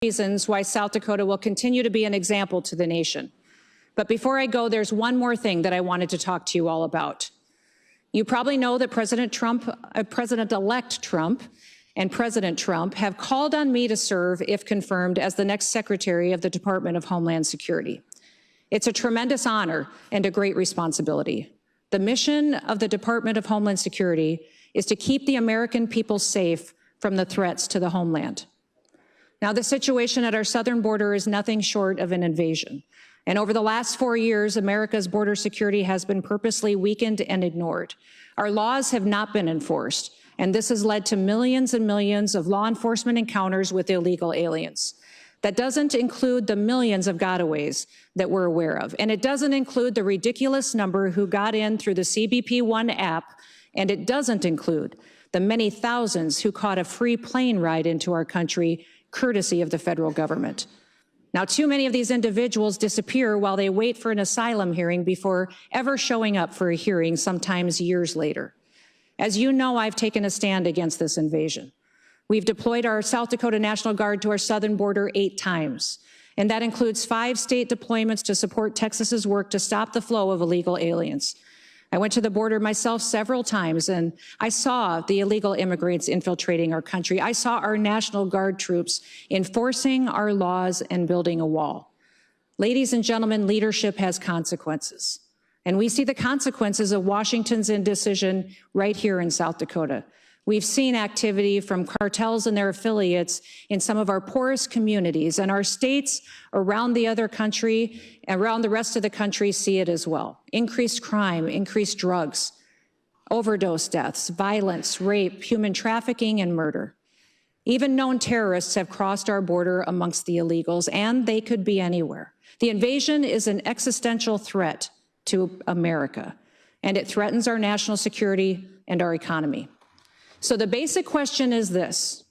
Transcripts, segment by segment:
reasons why South Dakota will continue to be an example to the nation. But before I go, there's one more thing that I wanted to talk to you all about. You probably know that President-elect Trump and President Trump have called on me to serve, if confirmed, as the next Secretary of the Department of Homeland Security. It's a tremendous honor and a great responsibility. The mission of the Department of Homeland Security is to keep the American people safe from the threats to the homeland. Now, the situation at our southern border is nothing short of an invasion. And over the last 4 years, America's border security has been purposely weakened and ignored. Our laws have not been enforced, and this has led to millions and millions of law enforcement encounters with illegal aliens. That doesn't include the millions of gotaways that we're aware of. And it doesn't include the ridiculous number who got in through the CBP One app. And it doesn't include the many thousands who caught a free plane ride into our country, courtesy of the federal government. Now, too many of these individuals disappear while they wait for an asylum hearing before ever showing up for a hearing, sometimes years later. As you know, I've taken a stand against this invasion. We've deployed our South Dakota National Guard to our southern border 8 times, and that includes 5 state deployments to support Texas's work to stop the flow of illegal aliens. I went to the border myself several times, and I saw the illegal immigrants infiltrating our country. I saw our National Guard troops enforcing our laws and building a wall. Ladies and gentlemen, leadership has consequences, and we see the consequences of Washington's indecision right here in South Dakota. We've seen activity from cartels and their affiliates in some of our poorest communities, and our states around the rest of the country see it as well. Increased crime, increased drugs, overdose deaths, violence, rape, human trafficking, and murder. Even known terrorists have crossed our border amongst the illegals, and they could be anywhere. The invasion is an existential threat to America, and it threatens our national security and our economy. So the basic question is this: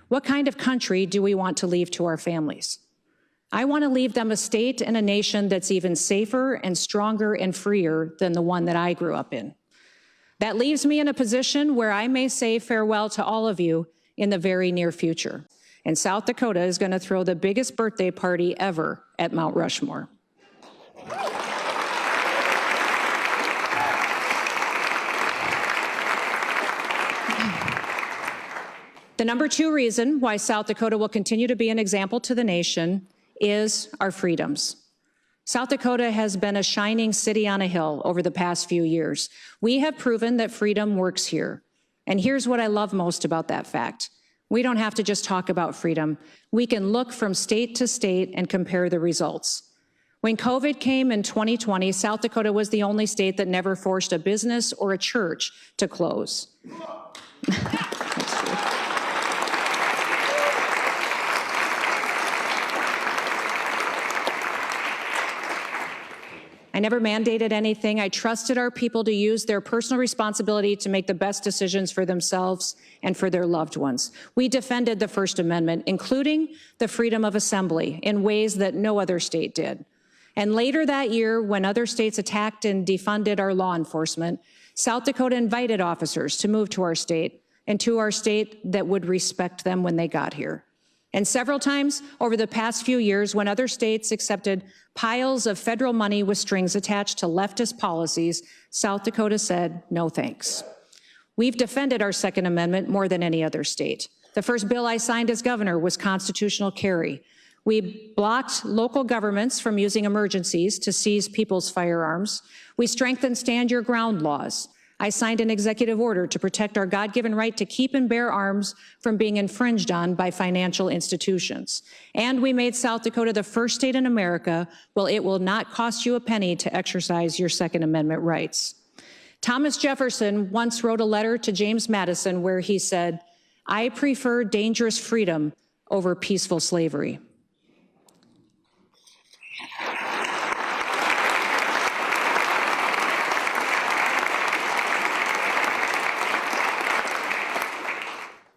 what kind of country do we want to leave to our families? I want to leave them a state and a nation that's even safer and stronger and freer than the one that I grew up in. That leaves me in a position where I may say farewell to all of you in the very near future. And South Dakota is going to throw the biggest birthday party ever at Mount Rushmore. The number 2 reason why South Dakota will continue to be an example to the nation is our freedoms. South Dakota has been a shining city on a hill over the past few years. We have proven that freedom works here. And here's what I love most about that fact. We don't have to just talk about freedom. We can look from state to state and compare the results. When COVID came in 2020, South Dakota was the only state that never forced a business or a church to close. I never mandated anything. I trusted our people to use their personal responsibility to make the best decisions for themselves and for their loved ones. We defended the First Amendment, including the freedom of assembly, in ways that no other state did. And later that year, when other states attacked and defunded our law enforcement, South Dakota invited officers to move to our state, and to our state that would respect them when they got here. And several times over the past few years, when other states accepted piles of federal money with strings attached to leftist policies, South Dakota said, no thanks. We've defended our Second Amendment more than any other state. The first bill I signed as governor was constitutional carry. We blocked local governments from using emergencies to seize people's firearms. We strengthened stand your ground laws. I signed an executive order to protect our God-given right to keep and bear arms from being infringed on by financial institutions. And we made South Dakota the first state in America where it will not cost you a penny to exercise your Second Amendment rights. Thomas Jefferson once wrote a letter to James Madison where he said, "I prefer dangerous freedom over peaceful slavery."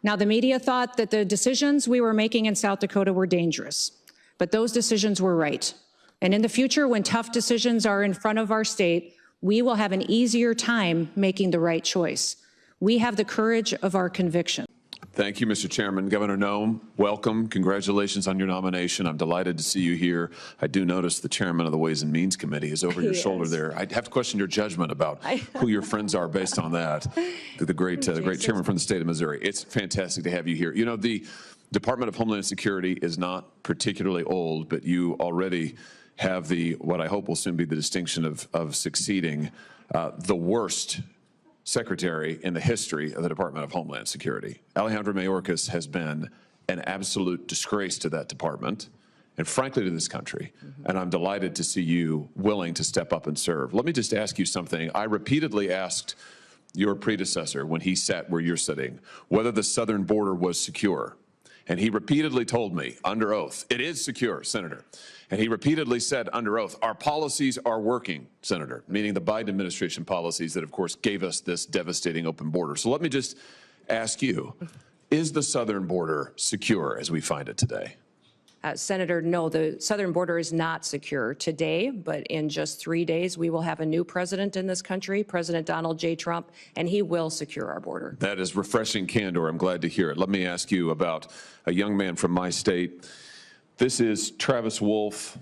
Now, the media thought that the decisions we were making in South Dakota were dangerous, but those decisions were right. And in the future, when tough decisions are in front of our state, we will have an easier time making the right choice. We have the courage of our conviction. Thank you, Mr. Chairman. Governor Noem, welcome. Congratulations on your nomination. I'm delighted to see you here. I do notice the chairman of the Ways and Means Committee is over your shoulder there. I'd have to question your judgment about who your friends are based on that. The great chairman from the state of Missouri. It's fantastic to have you here. You know, the Department of Homeland Security is not particularly old, but you already have what I hope will soon be the distinction of succeeding the worst secretary in the history of the Department of Homeland Security. Alejandro Mayorkas has been an absolute disgrace to that department and frankly to this country. And I'm delighted to see you willing to step up and serve. Let me just ask you something. I repeatedly asked your predecessor when he sat where you're sitting whether the southern border was secure. And he repeatedly told me under oath, it is secure, Senator. And he repeatedly said under oath, our policies are working, Senator, meaning the Biden administration policies that, of course, gave us this devastating open border. So let me just ask you, is the southern border secure as we find it today? Senator, no, the southern border is not secure today, but in just 3 days, we will have a new president in this country, President Donald J. Trump, and he will secure our border. That is refreshing candor. I'm glad to hear it. Let me ask you about a young man from my state. This is Travis Wolf,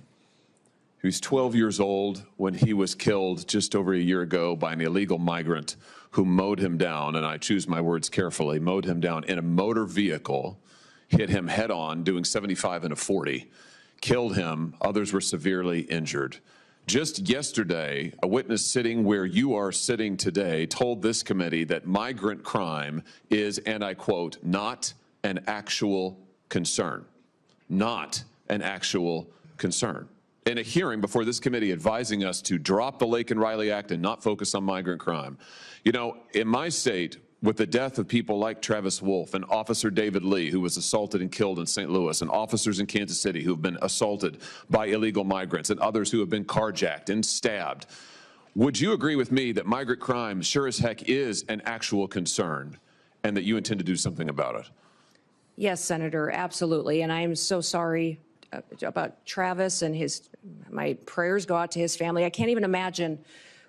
who's 12 years old when he was killed just over a year ago by an illegal migrant who mowed him down, and I choose my words carefully, mowed him down in a motor vehicle, hit him head on, doing 75 and a 40, killed him. Others were severely injured. Just yesterday, a witness sitting where you are sitting today told this committee that migrant crime is, and I quote, not an actual concern. Not an actual concern. In a hearing before this committee advising us to drop the Lake and Riley Act and not focus on migrant crime. You know, in my state, with the death of people like Travis Wolf and Officer David Lee, who was assaulted and killed in St. Louis, and officers in Kansas City who have been assaulted by illegal migrants, and others who have been carjacked and stabbed, would you agree with me that migrant crime sure as heck is an actual concern and that you intend to do something about it? Yes, Senator, absolutely. And I am so sorry about Travis and my prayers go out to his family. I can't even imagine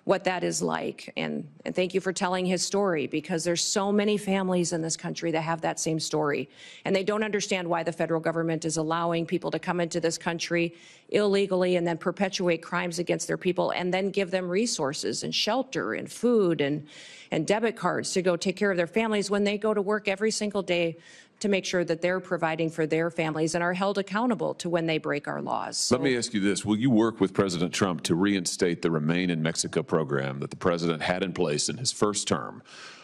what that is like. And thank you for telling his story, because there's so many families in this country that have that same story. And they don't understand why the federal government is allowing people to come into this country illegally and then perpetuate crimes against their people and then give them resources and shelter and food and debit cards to go take care of their families when they go to work every single day to make sure that they're providing for their families and are held accountable to when they break our laws. So, let me ask you this. Will you work with President Trump to reinstate the Remain in Mexico program that the president had in place in his first term,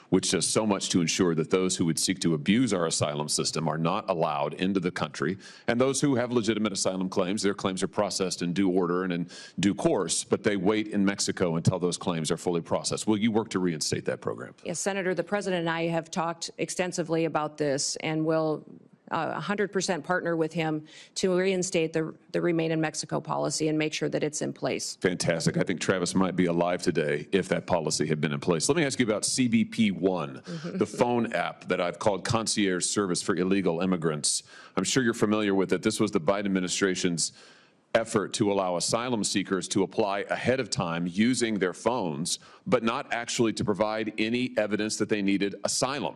which does so much to ensure that those who would seek to abuse our asylum system are not allowed into the country, and those who have legitimate asylum claims, their claims are processed in due order and in due course, but they wait in Mexico until those claims are fully processed. Will you work to reinstate that program? Yes, Senator, the president and I have talked extensively about this and will 100% partner with him to reinstate the Remain in Mexico policy and make sure that it's in place. Fantastic. I think Travis might be alive today if that policy had been in place. Let me ask you about CBP One, the phone app that I've called Concierge Service for Illegal Immigrants. I'm sure you're familiar with it. This was the Biden administration's effort to allow asylum seekers to apply ahead of time using their phones, but not actually to provide any evidence that they needed asylum.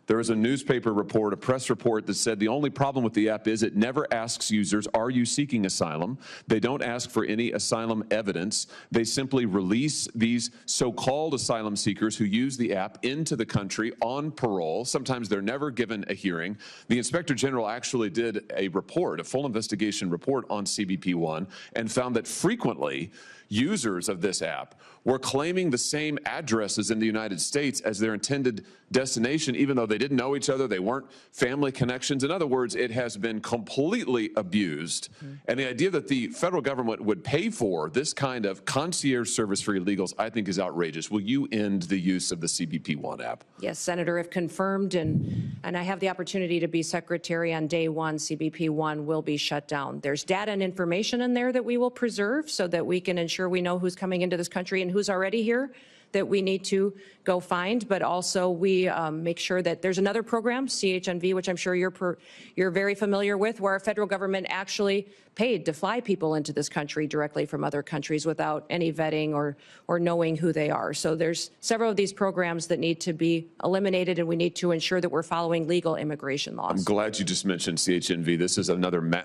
There was a newspaper report, a press report that said the only problem with the app is it never asks users, are you seeking asylum? They don't ask for any asylum evidence. They simply release these so-called asylum seekers who use the app into the country on parole. Sometimes they're never given a hearing. The Inspector General actually did a report, a full investigation report on CBP One, and found that frequently users of this app were claiming the same addresses in the United States as their intended destination, even though they didn't know each other, they weren't family connections. In other words, it has been completely abused. And the idea that the federal government would pay for this kind of concierge service for illegals, I think, is outrageous. Will you end the use of the CBP One app? Yes, Senator, if confirmed, and I have the opportunity to be secretary on day one, CBP One will be shut down. There's data and information in there that we will preserve so that we can ensure we know who's coming into this country and who's already here. that we need to go find, but also we make sure that there's another program, CHNV, which I'm sure you're very familiar with, where our federal government actually paid to fly people into this country directly from other countries without any vetting or knowing who they are. So there's several of these programs that need to be eliminated, and we need to ensure that we're following legal immigration laws. I'm glad you just mentioned CHNV. This is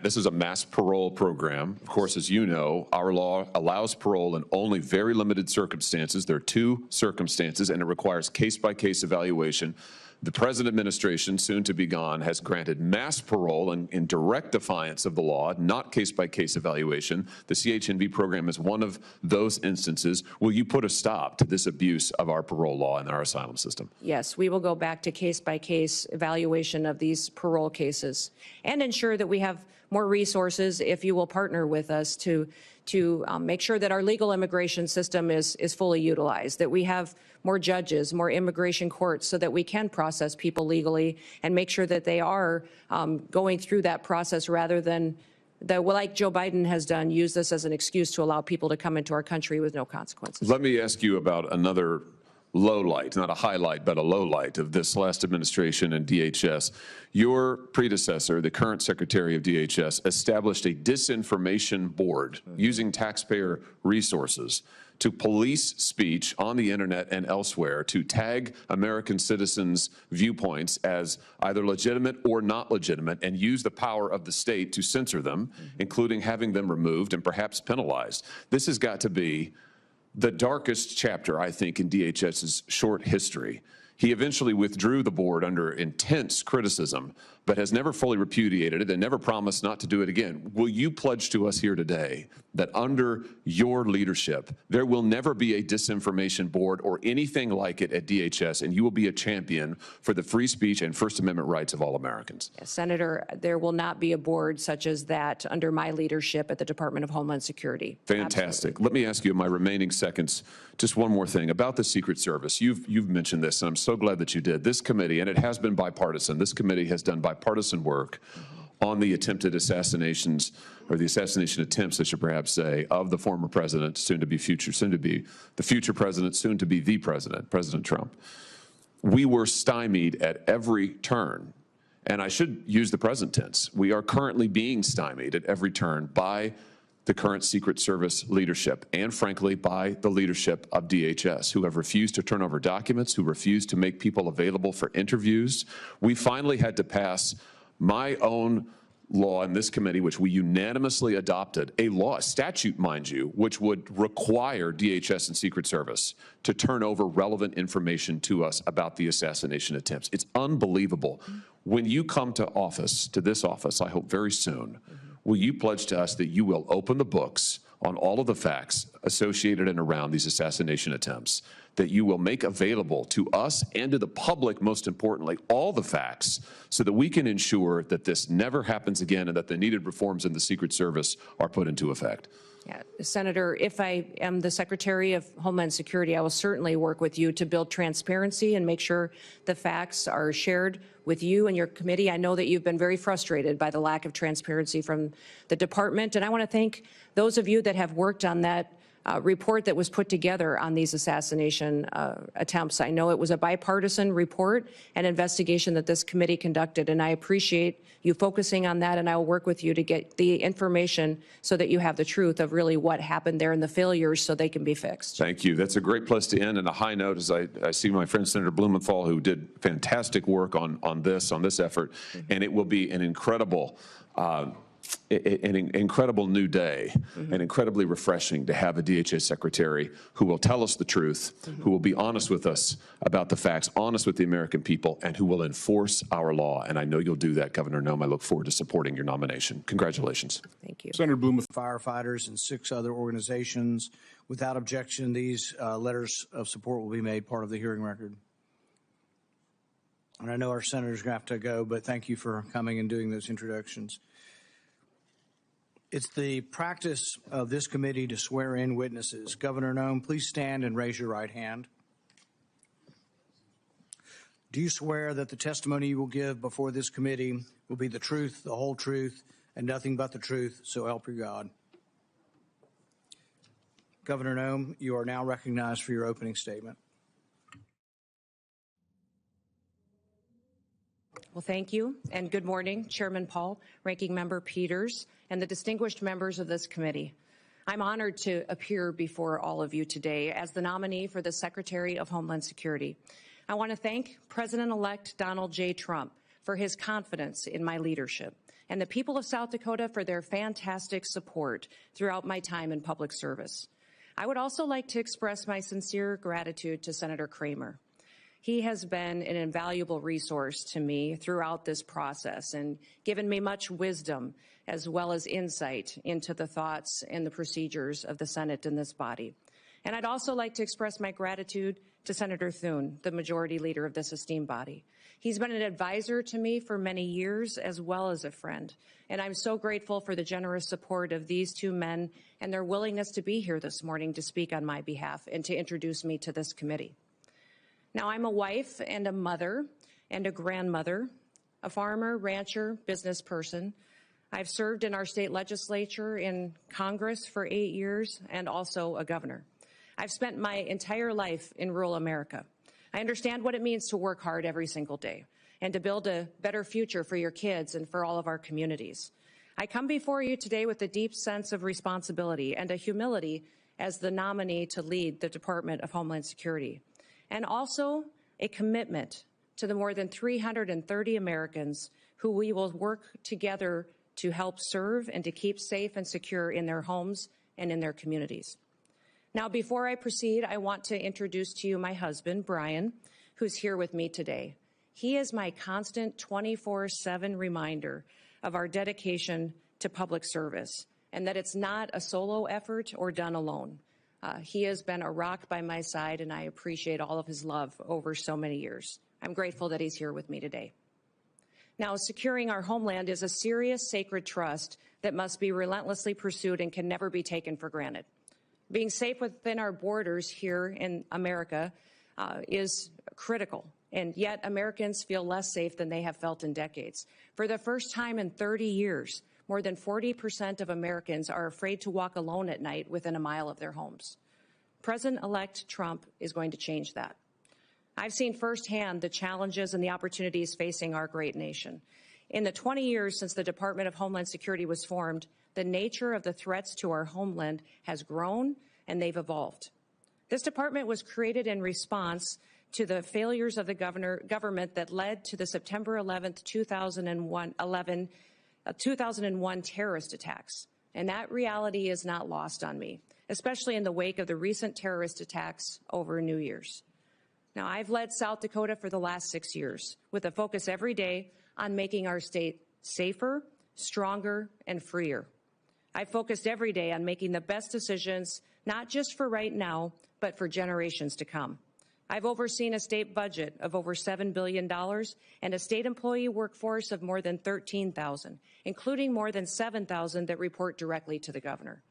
this is a mass parole program. Of course, as you know, our law allows parole in only very limited circumstances. There are 2 circumstances, and it requires case-by-case evaluation. The present administration, soon to be gone, has granted mass parole in direct defiance of the law, not case-by-case evaluation. The CHNV program is one of those instances. Will you put a stop to this abuse of our parole law and our asylum system? Yes, we will go back to case-by-case evaluation of these parole cases and ensure that we have more resources if you will partner with us to make sure that our legal immigration system is fully utilized, that we have more judges, more immigration courts, so that we can process people legally and make sure that they are going through that process rather than, like Joe Biden has done, use this as an excuse to allow people to come into our country with no consequences. Let me ask you about another low light, not a highlight, but a low light of this last administration and DHS. Your predecessor, the current Secretary of DHS, established a disinformation board using taxpayer resources to police speech on the internet and elsewhere, to tag American citizens' viewpoints as either legitimate or not legitimate, and use the power of the state to censor them, including having them removed and perhaps penalized. This has got to be the darkest chapter, I think, in DHS's short history. He eventually withdrew the board under intense criticism, but has never fully repudiated it and never promised not to do it again. Will you pledge to us here today that under your leadership, there will never be a disinformation board or anything like it at DHS, and you will be a champion for the free speech and First Amendment rights of all Americans? Yes, Senator, there will not be a board such as that under my leadership at the Department of Homeland Security. Fantastic. Absolutely. Let me ask you in my remaining seconds, just one more thing about the Secret Service. You've mentioned this, and I'm so glad that you did. This committee, and it has been bipartisan, this committee has done bipartisan work on the attempted assassinations, or the assassination attempts, I should perhaps say, of the former president, soon to be the future president, soon to be the president, President Trump. We were stymied at every turn. And I should use the present tense. We are currently being stymied at every turn by the current Secret Service leadership and, frankly, by the leadership of DHS, who have refused to turn over documents, who refused to make people available for interviews. We finally had to pass my own law in this committee, which we unanimously adopted, a law, a statute, mind you, which would require DHS and Secret Service to turn over relevant information to us about the assassination attempts. It's unbelievable. When you come to office, to this office, I hope very soon, will you pledge to us that you will open the books on all of the facts associated and around these assassination attempts, that you will make available to us and to the public, most importantly, all the facts so that we can ensure that this never happens again and that the needed reforms in the Secret Service are put into effect? Yeah, Senator, if I am the Secretary of Homeland Security, I will certainly work with you to build transparency and make sure the facts are shared with you and your committee. I know that you've been very frustrated by the lack of transparency from the department, and I want to thank those of you that have worked on that report that was put together on these assassination attempts. I know it was a bipartisan report and investigation that this committee conducted, and I appreciate you focusing on that, and I will work with you to get the information so that you have the truth of really what happened there and the failures so they can be fixed. Thank you. That's a great place to end, and a high note as I see my friend Senator Blumenthal, who did fantastic work on this effort, and it will be an incredible an incredible new day, and incredibly refreshing to have a DHS secretary who will tell us the truth, who will be honest with us about the facts, honest with the American people, and who will enforce our law. And I know you'll do that, Governor Noem. I look forward to supporting your nomination. Congratulations. Thank you. Senator Blumenthal. Firefighters and 6 other organizations. Without objection, these letters of support will be made part of the hearing record. And I know our senators are going to have to go, but thank you for coming and doing those introductions. It's the practice of this committee to swear in witnesses. Governor Noem, please stand and raise your right hand. Do you swear that the testimony you will give before this committee will be the truth, the whole truth, and nothing but the truth, so help you God? Governor Noem, you are now recognized for your opening statement. Well, thank you, and good morning, Chairman Paul, Ranking Member Peters, and the distinguished members of this committee. I'm honored to appear before all of you today as the nominee for the Secretary of Homeland Security. I want to thank President-elect Donald J. Trump for his confidence in my leadership, and the people of South Dakota for their fantastic support throughout my time in public service. I would also like to express my sincere gratitude to Senator Kramer. He has been an invaluable resource to me throughout this process and given me much wisdom as well as insight into the thoughts and the procedures of the Senate and this body. And I'd also like to express my gratitude to Senator Thune, the majority leader of this esteemed body. He's been an advisor to me for many years as well as a friend, and I'm so grateful for the generous support of these two men and their willingness to be here this morning to speak on my behalf and to introduce me to this committee. Now, I'm a wife and a mother and a grandmother, a farmer, rancher, business person. I've served in our state legislature, in Congress for 8 years, and also a governor. I've spent my entire life in rural America. I understand what it means to work hard every single day and to build a better future for your kids and for all of our communities. I come before you today with a deep sense of responsibility and a humility as the nominee to lead the Department of Homeland Security, and also a commitment to the more than 330 Americans who we will work together to help serve and to keep safe and secure in their homes and in their communities. Now, before I proceed, I want to introduce to you my husband, Brian, who's here with me today. He is my constant 24/7 reminder of our dedication to public service and that it's not a solo effort or done alone. He has been a rock by my side, and I appreciate all of his love over so many years. I'm grateful that he's here with me today. Now, securing our homeland is a serious, sacred trust that must be relentlessly pursued and can never be taken for granted. Being safe within our borders here in America is critical, and yet Americans feel less safe than they have felt in decades. For the first time in 30 years, more than 40% of Americans are afraid to walk alone at night within a mile of their homes. President-elect Trump is going to change that. I've seen firsthand the challenges and the opportunities facing our great nation. In the 20 years since the Department of Homeland Security was formed, the nature of the threats to our homeland has grown and they've evolved. This department was created in response to the failures of the government that led to the September 11th, 2001 terrorist attacks. And that reality is not lost on me, especially in the wake of the recent terrorist attacks over New Year's. Now, I've led South Dakota for the last 6 years with a focus every day on making our state safer, stronger, and freer. I've focused every day on making the best decisions, not just for right now, but for generations to come. I've overseen a state budget of over $7 billion and a state employee workforce of more than 13,000, including more than 7,000 that report directly to the governor.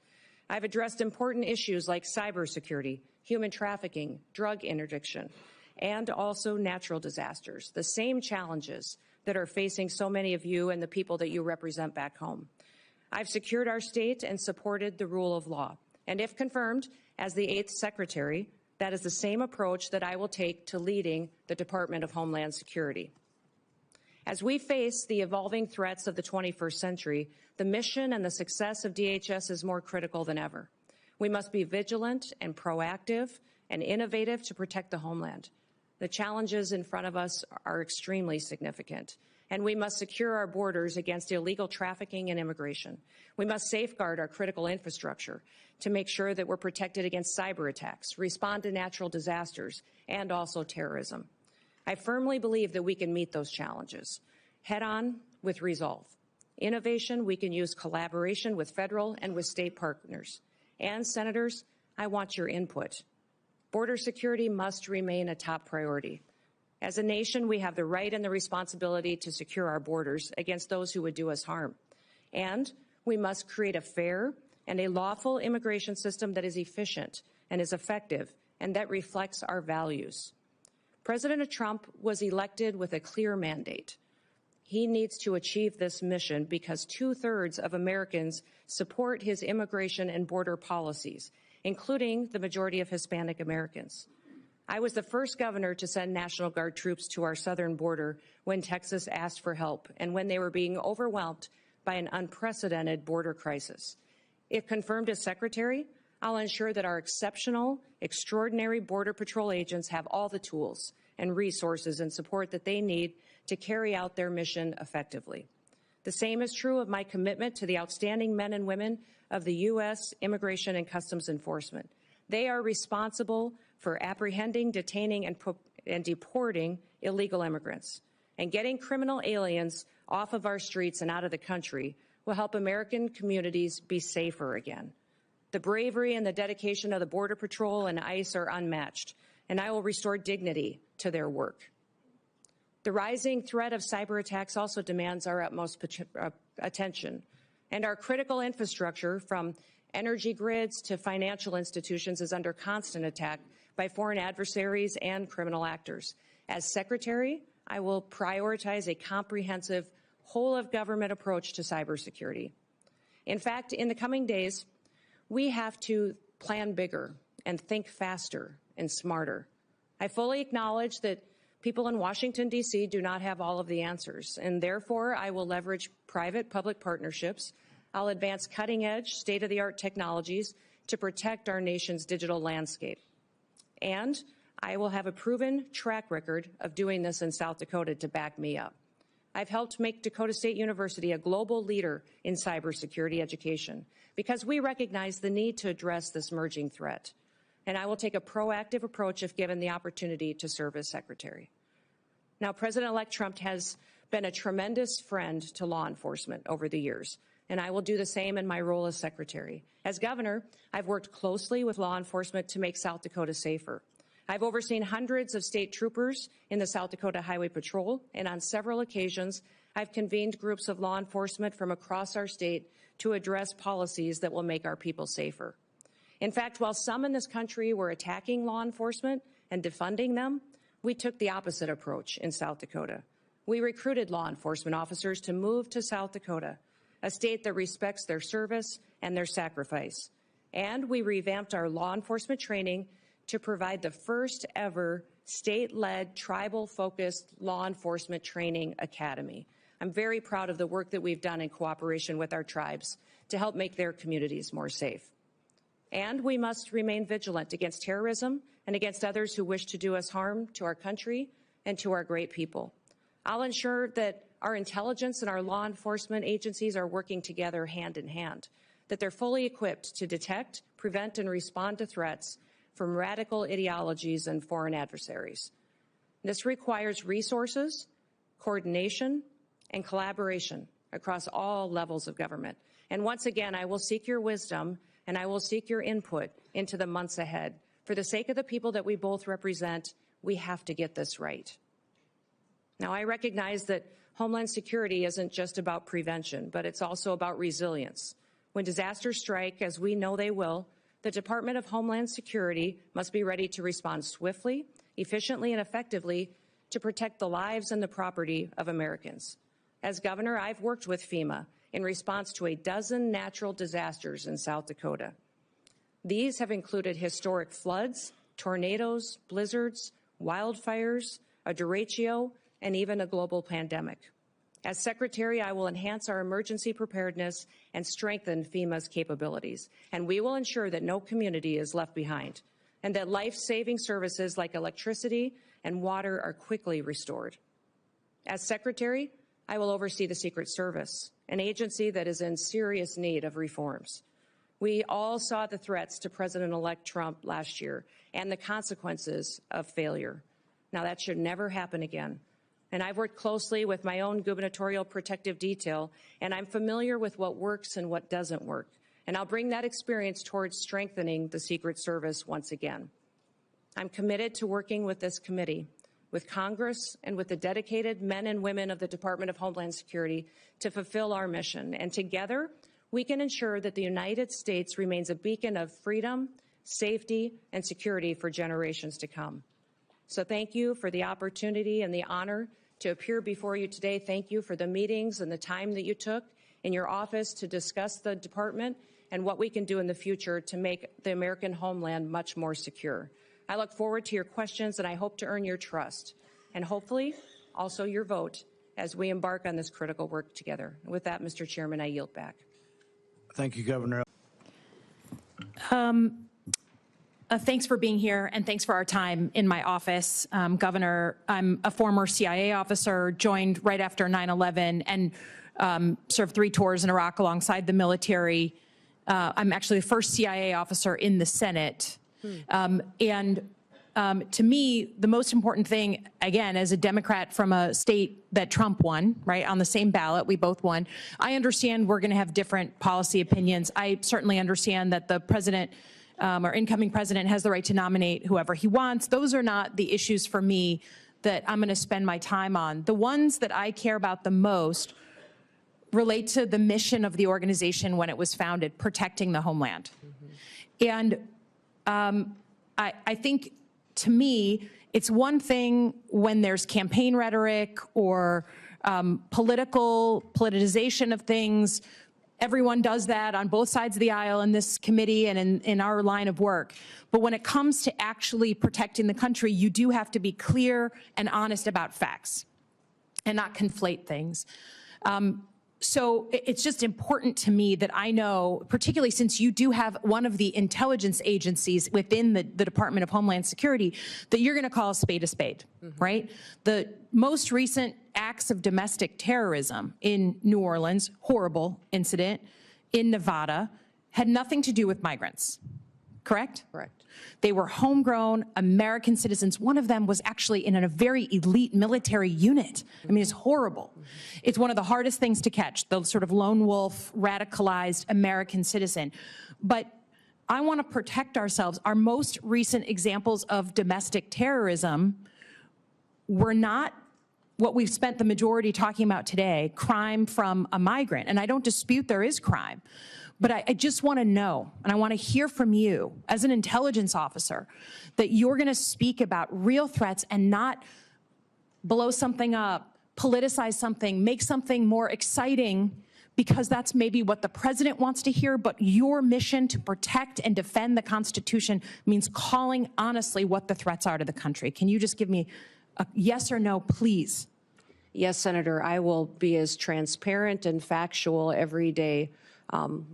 I've addressed important issues like cybersecurity, human trafficking, drug interdiction, and also natural disasters, the same challenges that are facing so many of you and the people that you represent back home. I've secured our state and supported the rule of law. And if confirmed as the 8th Secretary, that is the same approach that I will take to leading the Department of Homeland Security. As we face the evolving threats of the 21st century, the mission and the success of DHS is more critical than ever. We must be vigilant and proactive and innovative to protect the homeland. The challenges in front of us are extremely significant, and we must secure our borders against illegal trafficking and immigration. We must safeguard our critical infrastructure to make sure that we're protected against cyber attacks, respond to natural disasters, and also terrorism. I firmly believe that we can meet those challenges head-on with resolve. Innovation, we can use collaboration with federal and with state partners. And, Senators, I want your input. Border security must remain a top priority. As a nation, we have the right and the responsibility to secure our borders against those who would do us harm. And we must create a fair and a lawful immigration system that is efficient and is effective and that reflects our values. President Trump was elected with a clear mandate. He needs to achieve this mission because 2/3 of Americans support his immigration and border policies, including the majority of Hispanic Americans. I was the first governor to send National Guard troops to our southern border when Texas asked for help and when they were being overwhelmed by an unprecedented border crisis. If confirmed as Secretary, I'll ensure that our exceptional, extraordinary Border Patrol agents have all the tools and resources and support that they need to carry out their mission effectively. The same is true of my commitment to the outstanding men and women of the U.S. Immigration and Customs Enforcement. They are responsible for apprehending, detaining, and deporting illegal immigrants. And getting criminal aliens off of our streets and out of the country will help American communities be safer again. The bravery and the dedication of the Border Patrol and ICE are unmatched, and I will restore dignity to their work. The rising threat of cyber attacks also demands our utmost attention, and our critical infrastructure, from energy grids to financial institutions, is under constant attack by foreign adversaries and criminal actors. As Secretary, I will prioritize a comprehensive, whole-of-government approach to cybersecurity. In fact, in the coming days, we have to plan bigger and think faster and smarter. I fully acknowledge that people in Washington, D.C. do not have all of the answers, and therefore I will leverage private-public partnerships. I'll advance cutting-edge, state-of-the-art technologies to protect our nation's digital landscape. And I will have a proven track record of doing this in South Dakota to back me up. I've helped make Dakota State University a global leader in cybersecurity education because we recognize the need to address this emerging threat. And I will take a proactive approach if given the opportunity to serve as Secretary. Now, President-elect Trump has been a tremendous friend to law enforcement over the years, and I will do the same in my role as Secretary. As Governor, I've worked closely with law enforcement to make South Dakota safer. I've overseen hundreds of state troopers in the South Dakota Highway Patrol, and on several occasions, I've convened groups of law enforcement from across our state to address policies that will make our people safer. In fact, while some in this country were attacking law enforcement and defunding them, we took the opposite approach in South Dakota. We recruited law enforcement officers to move to South Dakota, a state that respects their service and their sacrifice. And we revamped our law enforcement training to provide the first ever state-led, tribal-focused law enforcement training academy. I'm very proud of the work that we've done in cooperation with our tribes to help make their communities more safe. And we must remain vigilant against terrorism and against others who wish to do us harm to our country and to our great people. I'll ensure that our intelligence and our law enforcement agencies are working together hand in hand, that they're fully equipped to detect, prevent, and respond to threats from radical ideologies and foreign adversaries. This requires resources, coordination, and collaboration across all levels of government. And once again, I will seek your wisdom and I will seek your input into the months ahead. For the sake of the people that we both represent, we have to get this right. Now, I recognize that Homeland Security isn't just about prevention, but it's also about resilience. When disasters strike, as we know they will, the Department of Homeland Security must be ready to respond swiftly, efficiently, and effectively to protect the lives and the property of Americans. As governor, I've worked with FEMA in response to a dozen natural disasters in South Dakota. These have included historic floods, tornadoes, blizzards, wildfires, a derecho, and even a global pandemic. As Secretary, I will enhance our emergency preparedness and strengthen FEMA's capabilities, and we will ensure that no community is left behind and that life-saving services like electricity and water are quickly restored. As Secretary, I will oversee the Secret Service, an agency that is in serious need of reforms. We all saw the threats to President-elect Trump last year and the consequences of failure. Now, that should never happen again. And I've worked closely with my own gubernatorial protective detail, and I'm familiar with what works and what doesn't work. And I'll bring that experience towards strengthening the Secret Service once again. I'm committed to working with this committee, with Congress, and with the dedicated men and women of the Department of Homeland Security to fulfill our mission. And together, we can ensure that the United States remains a beacon of freedom, safety, and security for generations to come. So thank you for the opportunity and the honor to appear before you today. Thank you for the meetings and the time that you took in your office to discuss the department and what we can do in the future to make the American homeland much more secure. I look forward to your questions, and I hope to earn your trust, and hopefully also your vote as we embark on this critical work together. With that, Mr. Chairman, I yield back. Thank you, Governor. Thanks for being here, and thanks for our time in my office. Governor, I'm a former CIA officer, joined right after 9/11, and served 3 tours in Iraq alongside the military. I'm actually the first CIA officer in the Senate. To me, the most important thing, again, as a Democrat from a state that Trump won, right, on the same ballot, we both won, I understand we're going to have different policy opinions. I certainly understand that the president or incoming president has the right to nominate whoever he wants. Those are not the issues for me that I'm going to spend my time on. The ones that I care about the most relate to the mission of the organization when it was founded, protecting the homeland. And I think, to me, it's one thing when there's campaign rhetoric or politicization of things. Everyone does that on both sides of the aisle in this committee and in our line of work. But when it comes to actually protecting the country, you do have to be clear and honest about facts and not conflate things. So it's just important to me that I know, particularly since you do have one of the intelligence agencies within the Department of Homeland Security, that you're going to call a spade, right? The most recent acts of domestic terrorism in New Orleans, horrible incident, in Nevada, had nothing to do with migrants, correct? Correct. They were homegrown American citizens. One of them was actually in a very elite military unit. I mean, it's horrible. It's one of the hardest things to catch, the sort of lone wolf, radicalized American citizen. But I want to protect ourselves. Our most recent examples of domestic terrorism were not what we've spent the majority talking about today, crime from a migrant. And I don't dispute there is crime. But I just want to know, and I want to hear from you as an intelligence officer, that you're going to speak about real threats and not blow something up, politicize something, make something more exciting, because that's maybe what the president wants to hear. But your mission to protect and defend the Constitution means calling honestly what the threats are to the country. Can you just give me a yes or no, please? Yes, Senator, I will be as transparent and factual every day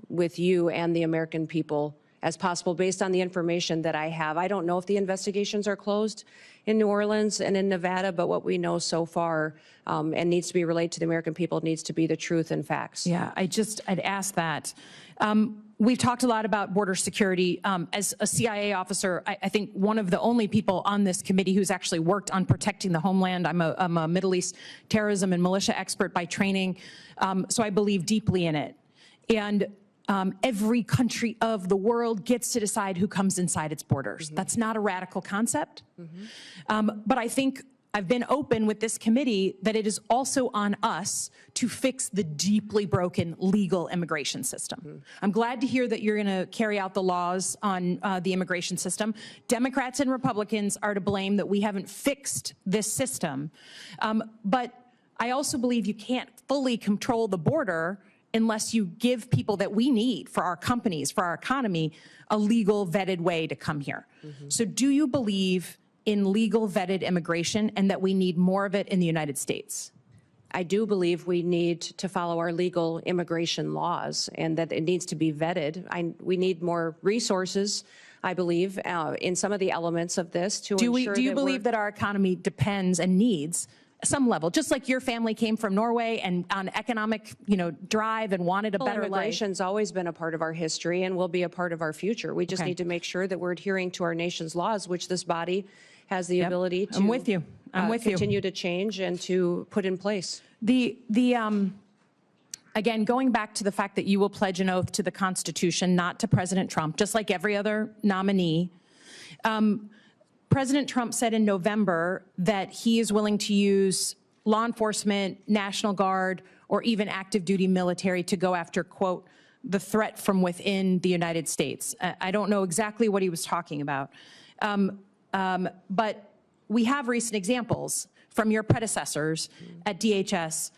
with you and the American people as possible based on the information that I have. I don't know if the investigations are closed in New Orleans and in Nevada, but what we know so far and needs to be relayed to the American people needs to be the truth and facts. Yeah, I'd ask that. We've talked a lot about border security. As a CIA officer, I think one of the only people on this committee who's actually worked on protecting the homeland. I'm a Middle East terrorism and militia expert by training, so I believe deeply in it. And every country of the world gets to decide who comes inside its borders. That's not a radical concept. But I think I've been open with this committee that it is also on us to fix the deeply broken legal immigration system. I'm glad to hear that you're going to carry out the laws on the immigration system. Democrats and Republicans are to blame that we haven't fixed this system. But I also believe you can't fully control the border unless you give people that we need for our companies, for our economy, a legal vetted way to come here. So do you believe in legal vetted immigration and that we need more of it in the United States? I do believe we need to follow our legal immigration laws and that it needs to be vetted. We need more resources, I believe, in some of the elements of this to ensure. Do you believe that our economy depends and needs some level, just like your family came from Norway and on economic, drive and wanted a better life? Immigration's always been a part of our history and will be a part of our future. We just need to make sure that we're adhering to our nation's laws, which this body has the ability to. I'm with you. Continue to change and to put in place. Again, going back to the fact that you will pledge an oath to the Constitution, not to President Trump, just like every other nominee. President Trump said in November that he is willing to use law enforcement, National Guard, or even active duty military to go after, quote, the threat from within the United States. I don't know exactly what he was talking about. But we have recent examples from your predecessors at DHS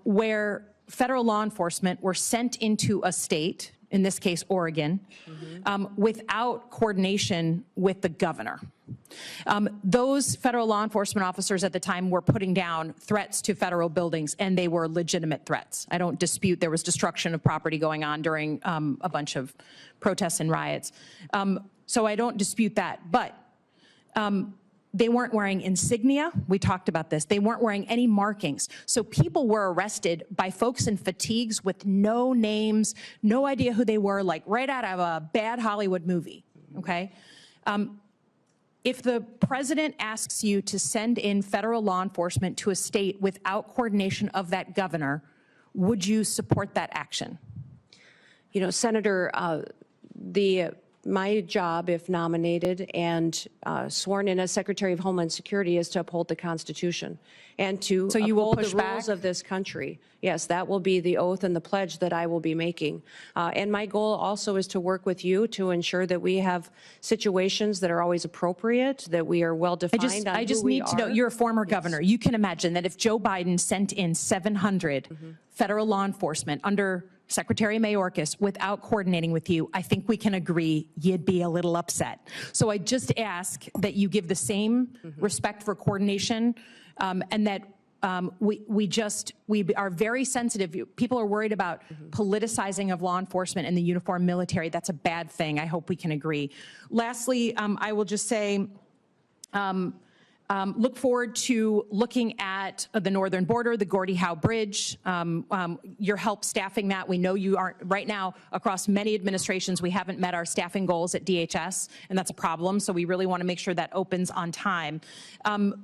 where federal law enforcement were sent into a state, in this case, Oregon, without coordination with the governor. Those federal law enforcement officers at the time were putting down threats to federal buildings, and they were legitimate threats. I don't dispute there was destruction of property going on during a bunch of protests and riots. So I don't dispute that, but they weren't wearing insignia. We talked about this. They weren't wearing any markings. So people were arrested by folks in fatigues with no names, no idea who they were, like right out of a bad Hollywood movie, okay? If the president asks you to send in federal law enforcement to a state without coordination of that governor, would you support that action? You know, Senator, my job, if nominated and sworn in as Secretary of Homeland Security, is to uphold the Constitution and to uphold the rules of this country. Yes, that will be the oath and the pledge that I will be making. And my goal also is to work with you to ensure that we have situations that are always appropriate, that we are well defined. I just need to know, you're a former governor. You can imagine that if Joe Biden sent in 700 federal law enforcement under Secretary Mayorkas without coordinating with you, I think we can agree you'd be a little upset. So I just ask that you give the same respect for coordination, and that we are very sensitive. People are worried about politicizing of law enforcement and the uniformed military. That's a bad thing. I hope we can agree. Lastly, I will just say, look forward to looking at the northern border, the Gordie Howe Bridge, your help staffing that. We know you aren't, right now, across many administrations, we haven't met our staffing goals at DHS, and that's a problem, so we really want to make sure that opens on time.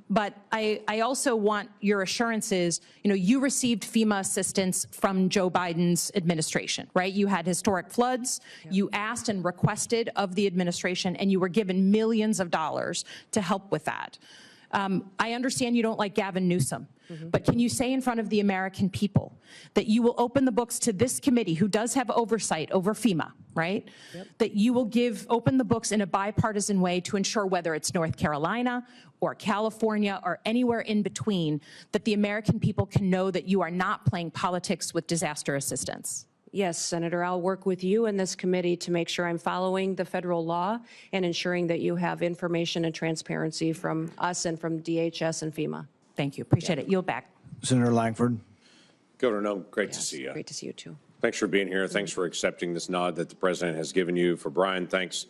But I also want your assurances, you know, you received FEMA assistance from Joe Biden's administration, right? You had historic floods, you asked and requested of the administration, and you were given millions of dollars to help with that. I understand you don't like Gavin Newsom, but can you say in front of the American people that you will open the books to this committee, who does have oversight over FEMA, right? That you will open the books in a bipartisan way to ensure, whether it's North Carolina or California or anywhere in between, that the American people can know that you are not playing politics with disaster assistance? Yes, Senator, I'll work with you and this committee to make sure I'm following the federal law and ensuring that you have information and transparency from us and from DHS and FEMA. Thank you. Appreciate it. Yield back. Senator Langford. Governor Noem, great to see you. Great to see you, too. Thanks for being here. Thanks for accepting this nod that the president has given you. For Brian, thanks.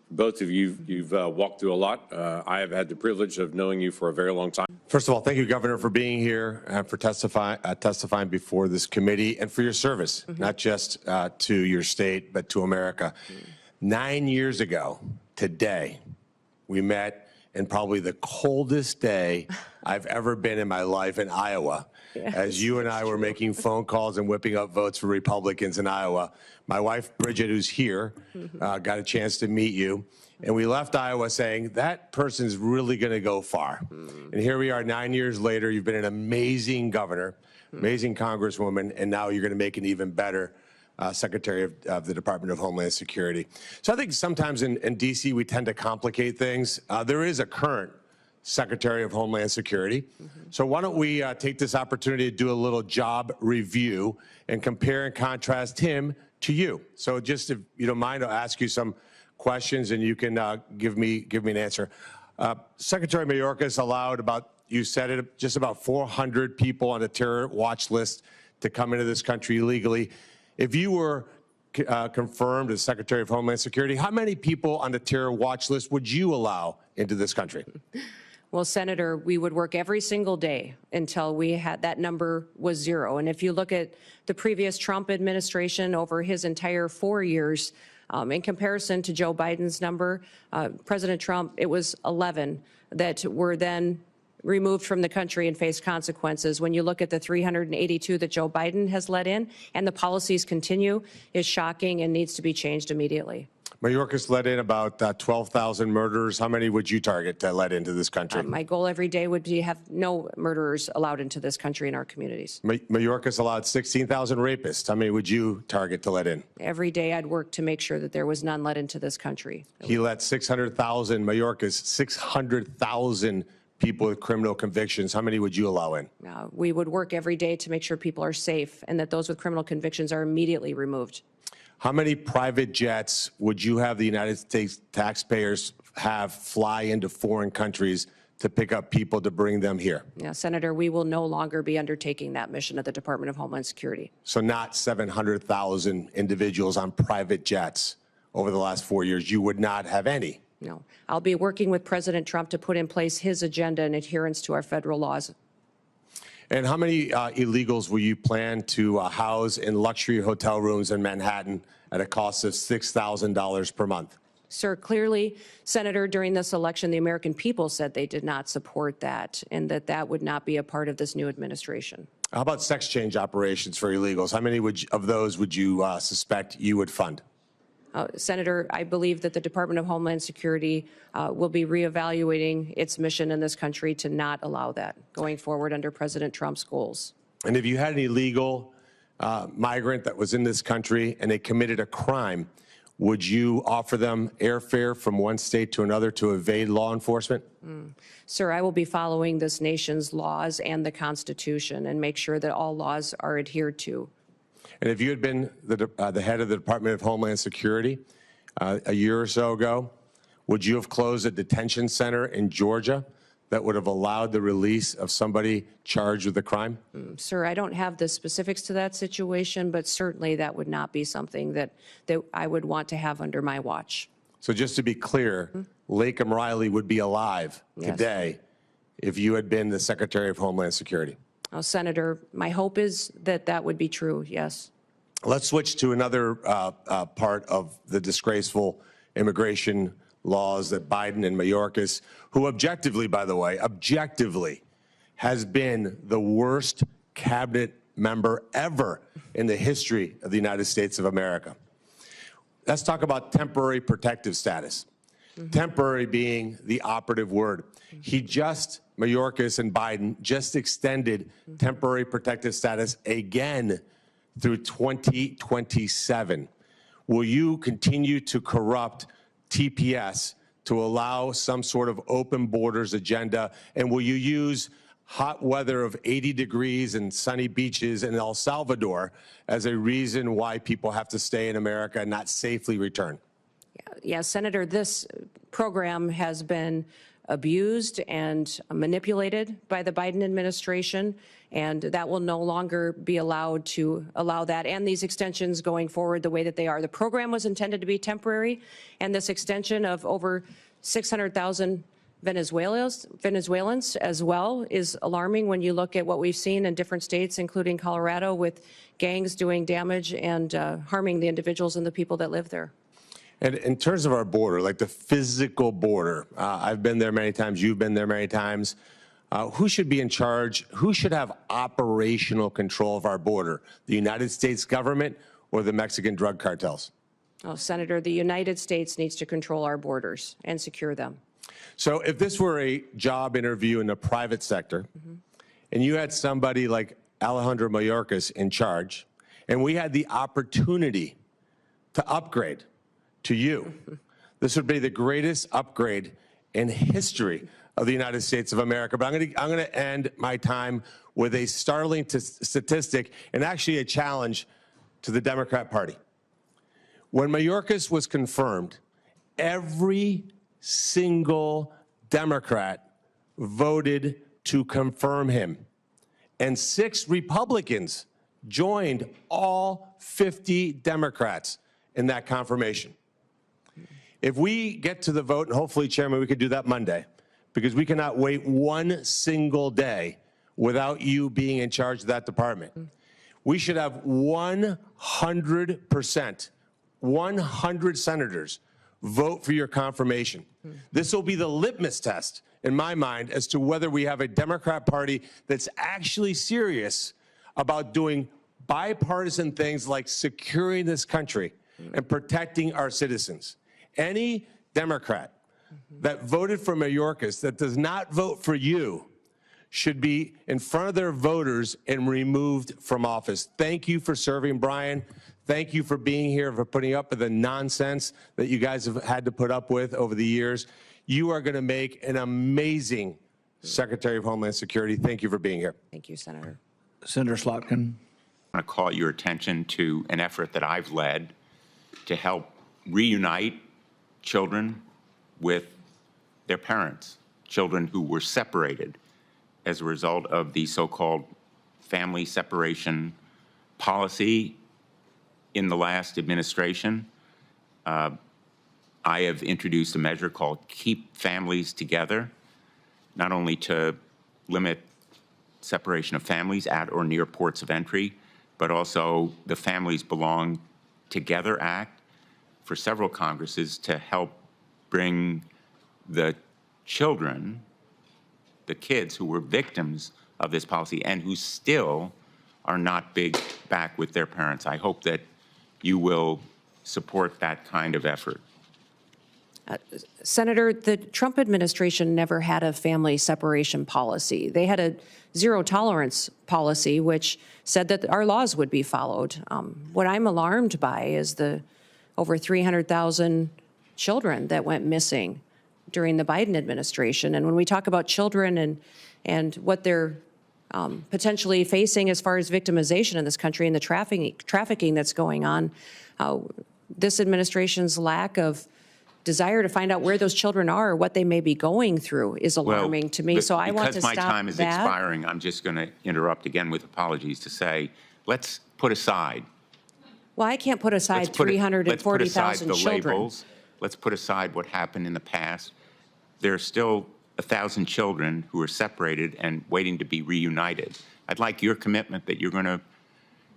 Both of you, you've walked through a lot. I have had the privilege of knowing you for a very long time. First of all, thank you, Governor, for being here and for testifying before this committee, and for your service, not just to your state, but to America. 9 years ago today, we met in probably the coldest day I've ever been in my life in Iowa. As you and I were making phone calls and whipping up votes for Republicans in Iowa. My wife, Bridget, who's here, got a chance to meet you. And we left Iowa saying, that person's really going to go far. And here we are 9 years later. You've been an amazing governor, amazing congresswoman, and now you're going to make an even better Secretary of the Department of Homeland Security. So I think sometimes in D.C. we tend to complicate things. There is a current Secretary of Homeland Security. So why don't we take this opportunity to do a little job review and compare and contrast him to you. So just, if you don't mind, I'll ask you some questions and you can give me an answer. Secretary Mayorkas allowed you said it, just about 400 people on a terror watch list to come into this country illegally. If you were confirmed as Secretary of Homeland Security, how many people on the terror watch list would you allow into this country? Well, Senator, we would work every single day until we had that number was zero. And if you look at the previous Trump administration over his entire 4 years, in comparison to Joe Biden's number, President Trump, it was 11 that were then removed from the country and faced consequences. When you look at the 382 that Joe Biden has let in and the policies continue, is shocking and needs to be changed immediately. Mayorkas let in about 12,000 murderers. How many would you target to let into this country? My goal every day would be to have no murderers allowed into this country and our communities. Mayorkas allowed 16,000 rapists. How many would you target to let in? Every day I'd work to make sure that there was none let into this country. He let 600,000, Mayorkas, 600,000 people with criminal convictions, how many would you allow in? We would work every day to make sure people are safe and that those with criminal convictions are immediately removed. How many private jets would you have the United States taxpayers have fly into foreign countries to pick up people to bring them here? Yeah, Senator, we will no longer be undertaking that mission at the Department of Homeland Security. So not 700,000 individuals on private jets over the last 4 years. You would not have any. No. I'll be working with President Trump to put in place his agenda in adherence to our federal laws. And how many illegals will you plan to house in luxury hotel rooms in Manhattan at a cost of $6,000 per month? Sir, clearly, Senator, during this election, the American people said they did not support that and that that would not be a part of this new administration. How about sex change operations for illegals? How many of those would you suspect you would fund? Senator, I believe that the Department of Homeland Security will be reevaluating its mission in this country to not allow that going forward under President Trump's goals. And if you had an illegal migrant that was in this country and they committed a crime, would you offer them airfare from one state to another to evade law enforcement? Sir, I will be following this nation's laws and the Constitution and make sure that all laws are adhered to. And if you had been the head of the Department of Homeland Security a year or so ago, would you have closed a detention center in Georgia that would have allowed the release of somebody charged with a crime? Sir, I don't have the specifics to that situation, but certainly that would not be something that I would want to have under my watch. So just to be clear, Lakem Riley would be alive today if you had been the Secretary of Homeland Security. Senator, my hope is that that would be true, yes. Let's switch to another part of the disgraceful immigration laws that Biden and Mayorkas, who objectively, by the way, objectively has been the worst cabinet member ever in the history of the United States of America. Let's talk about temporary protective status. Temporary being the operative word. Mayorkas and Biden just extended temporary protective status again through 2027. Will you continue to corrupt TPS to allow some sort of open borders agenda? And will you use hot weather of 80 degrees and sunny beaches in El Salvador as a reason why people have to stay in America and not safely return? Yeah, Senator, this program has been abused and manipulated by the Biden administration, and that will no longer be allowed to allow that and these extensions going forward the way that they are. The program was intended to be temporary, and this extension of over 600,000 Venezuelans as well is alarming when you look at what we've seen in different states, including Colorado, with gangs doing damage and harming the individuals and the people that live there. And in terms of our border, like the physical border, I've been there many times, you've been there many times. Who should be in charge? Who should have operational control of our border? The United States government or the Mexican drug cartels? Oh, Senator, the United States needs to control our borders and secure them. So if this were a job interview in the private sector, and you had somebody like Alejandro Mayorkas in charge, and we had the opportunity to upgrade to you, this would be the greatest upgrade in history of the United States of America. But I'm going to end my time with a startling statistic and actually a challenge to the Democrat Party. When Mayorkas was confirmed, every single Democrat voted to confirm him, and 6 Republicans joined all 50 Democrats in that confirmation. If we get to the vote, and hopefully, Chairman, we could do that Monday, because we cannot wait one single day without you being in charge of that department. We should have 100%, 100 senators vote for your confirmation. This will be the litmus test, in my mind, as to whether we have a Democrat Party that's actually serious about doing bipartisan things like securing this country and protecting our citizens. Any Democrat that voted for Mayorkas that does not vote for you should be in front of their voters and removed from office. Thank you for serving, Brian. Thank you for being here, for putting up with the nonsense that you guys have had to put up with over the years. You are going to make an amazing Secretary of Homeland Security, thank you for being here. Thank you, Senator. Senator Slotkin. I want to call your attention to an effort that I've led to help reunite children with their parents, children who were separated as a result of the so-called family separation policy in the last administration. I have introduced a measure called Keep Families Together, not only to limit separation of families at or near ports of entry, but also the Families Belong Together Act for several Congresses to help bring the children, the kids who were victims of this policy and who still are not big back with their parents. I hope that you will support that kind of effort. Senator, the Trump administration never had a family separation policy. They had a zero tolerance policy, which said that our laws would be followed. What I'm alarmed by is the over 300,000 children that went missing during the Biden administration. And when we talk about children and what they're potentially facing as far as victimization in this country and the trafficking that's going on, this administration's lack of desire to find out where those children are or what they may be going through is alarming to me. So I want to stop that. Because my time is expiring, I'm just going to interrupt again with apologies to say, let's put aside. Well, I can't put aside 340,000 children. Labels. Let's put aside what happened in the past. There are still 1,000 children who are separated and waiting to be reunited. I'd like your commitment that you're going to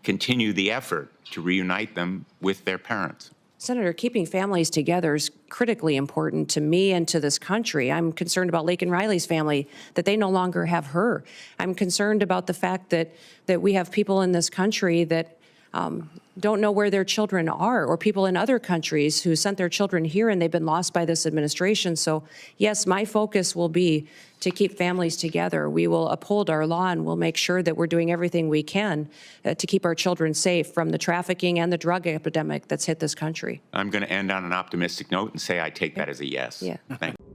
continue the effort to reunite them with their parents. Senator, keeping families together is critically important to me and to this country. I'm concerned about Laken Riley's family, that they no longer have her. I'm concerned about the fact that we have people in this country that don't know where their children are, or people in other countries who sent their children here and they've been lost by this administration. So yes, my focus will be to keep families together. We will uphold our law and we'll make sure that we're doing everything we can to keep our children safe from the trafficking and the drug epidemic that's hit this country. I'm going to end on an optimistic note and say I take that as a yes. Yeah. Thank you.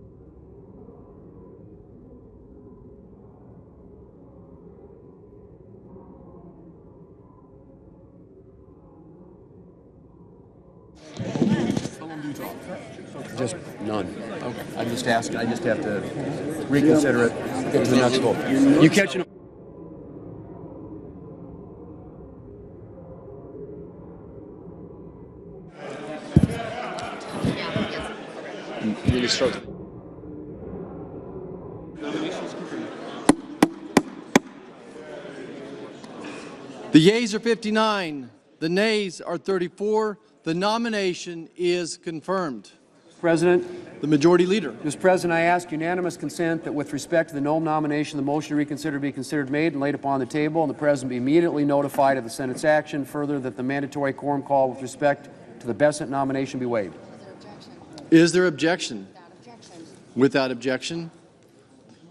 Just none. Okay. I just asked. I just have to reconsider it. Get to the next vote. You catching up? You really start. The yeas are 59. The nays are 34. The nomination is confirmed. President. The Majority Leader. Mr. President, I ask unanimous consent that with respect to the Noem nomination, the motion to reconsider be considered made and laid upon the table, and the President be immediately notified of the Senate's action. Further, that the mandatory quorum call with respect to the Bessent nomination be waived. Is there objection? Without objection.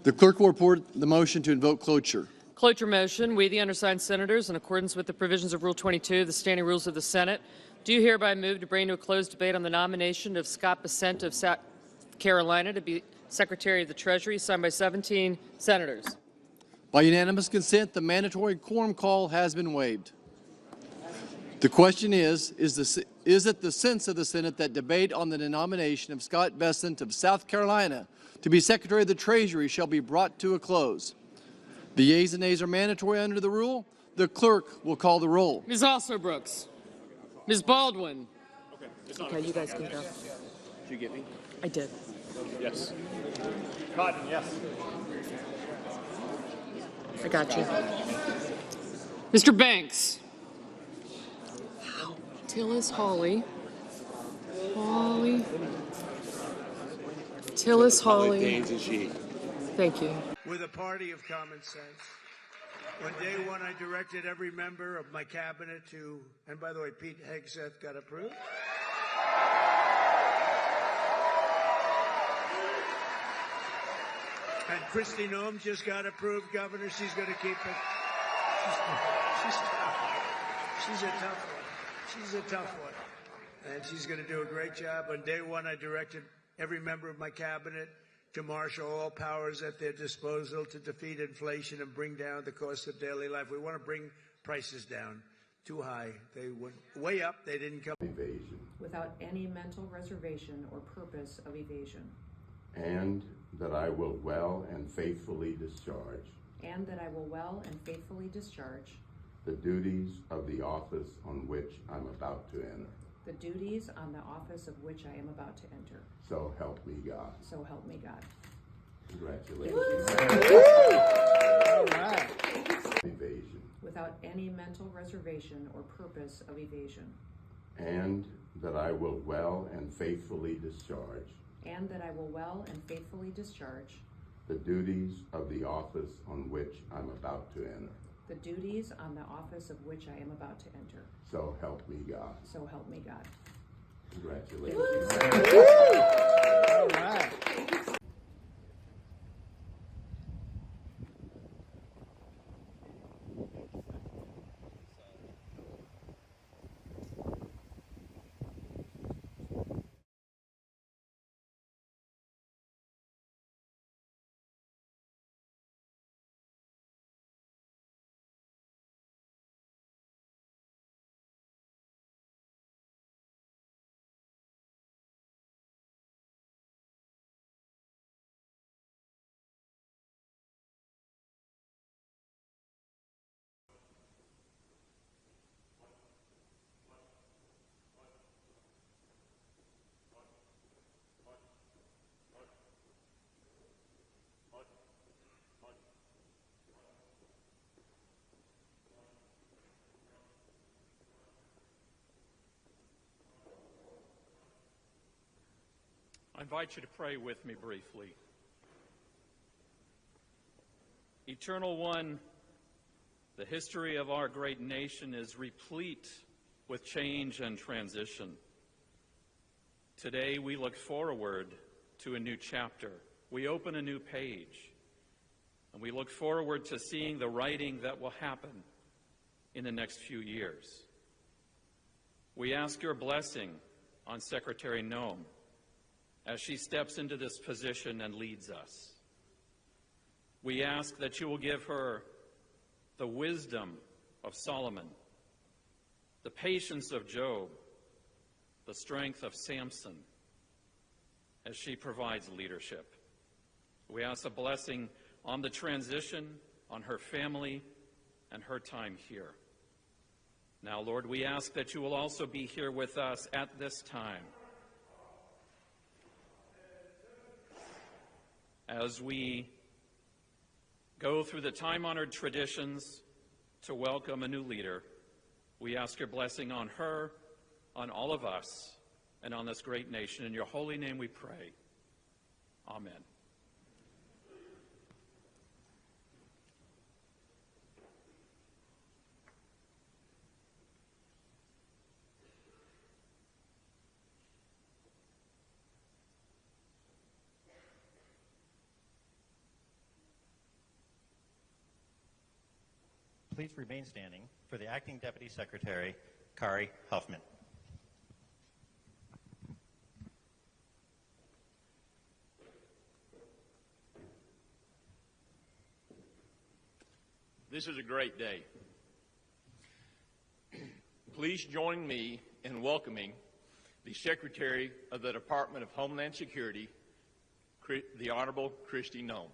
The clerk will report the motion to invoke cloture. Cloture motion. We, the undersigned senators, in accordance with the provisions of Rule 22 of the Standing Rules of the Senate, do hereby move to bring to a closed debate on the nomination of Scott Bessent of South Carolina to be Secretary of the Treasury, signed by 17 senators. By unanimous consent, the mandatory quorum call has been waived. The question is it the sense of the Senate that debate on the nomination of Scott Bessent of South Carolina to be Secretary of the Treasury shall be brought to a close? The yeas and nays are mandatory under the rule. The clerk will call the roll. Ms. Alsobrooks. Ms. Baldwin. Okay, you guys can go. Did you get me? I did. Yes. Cotton, yes. I got you. Mr. Banks. Tillis Hawley. Tillis Hawley. Thank you. With a party of common sense. On day one, I directed every member of my cabinet to, and by the way, Pete Hegseth got approved. And Kristi Noem just got approved, Governor. She's going to keep it. She's tough. She's a tough one. She's a tough one. And she's going to do a great job. On day one, I directed every member of my cabinet to marshal all powers at their disposal to defeat inflation and bring down the cost of daily life. We want to bring prices down. Too high. They went way up. They didn't come. Evasion. Without any mental reservation or purpose of evasion. And that I will well and faithfully discharge. And that I will well and faithfully discharge. The duties of the office on which I'm about to enter. The duties on the office of which I am about to enter. So help me God. So help me God. Congratulations. All right. Evasion. Without any mental reservation or purpose of evasion. And that I will well and faithfully discharge. And that I will well and faithfully discharge. The duties of the office on which I'm about to enter. The duties on the office of which I am about to enter. So help me God. So help me God. Congratulations. All right. I invite you to pray with me briefly. Eternal One, the history of our great nation is replete with change and transition. Today we look forward to a new chapter. We open a new page, and we look forward to seeing the writing that will happen in the next few years. We ask your blessing on Secretary Noem as she steps into this position and leads us. We ask that you will give her the wisdom of Solomon, the patience of Job, the strength of Samson, as she provides leadership. We ask a blessing on the transition, on her family, and her time here. Now, Lord, we ask that you will also be here with us at this time as we go through the time-honored traditions to welcome a new leader. We ask your blessing on her, on all of us, and on this great nation. In your holy name we pray. Amen. Please remain standing for the Acting Deputy Secretary, Kari Huffman. This is a great day. Please join me in welcoming the Secretary of the Department of Homeland Security, the Honorable Kristi Noem.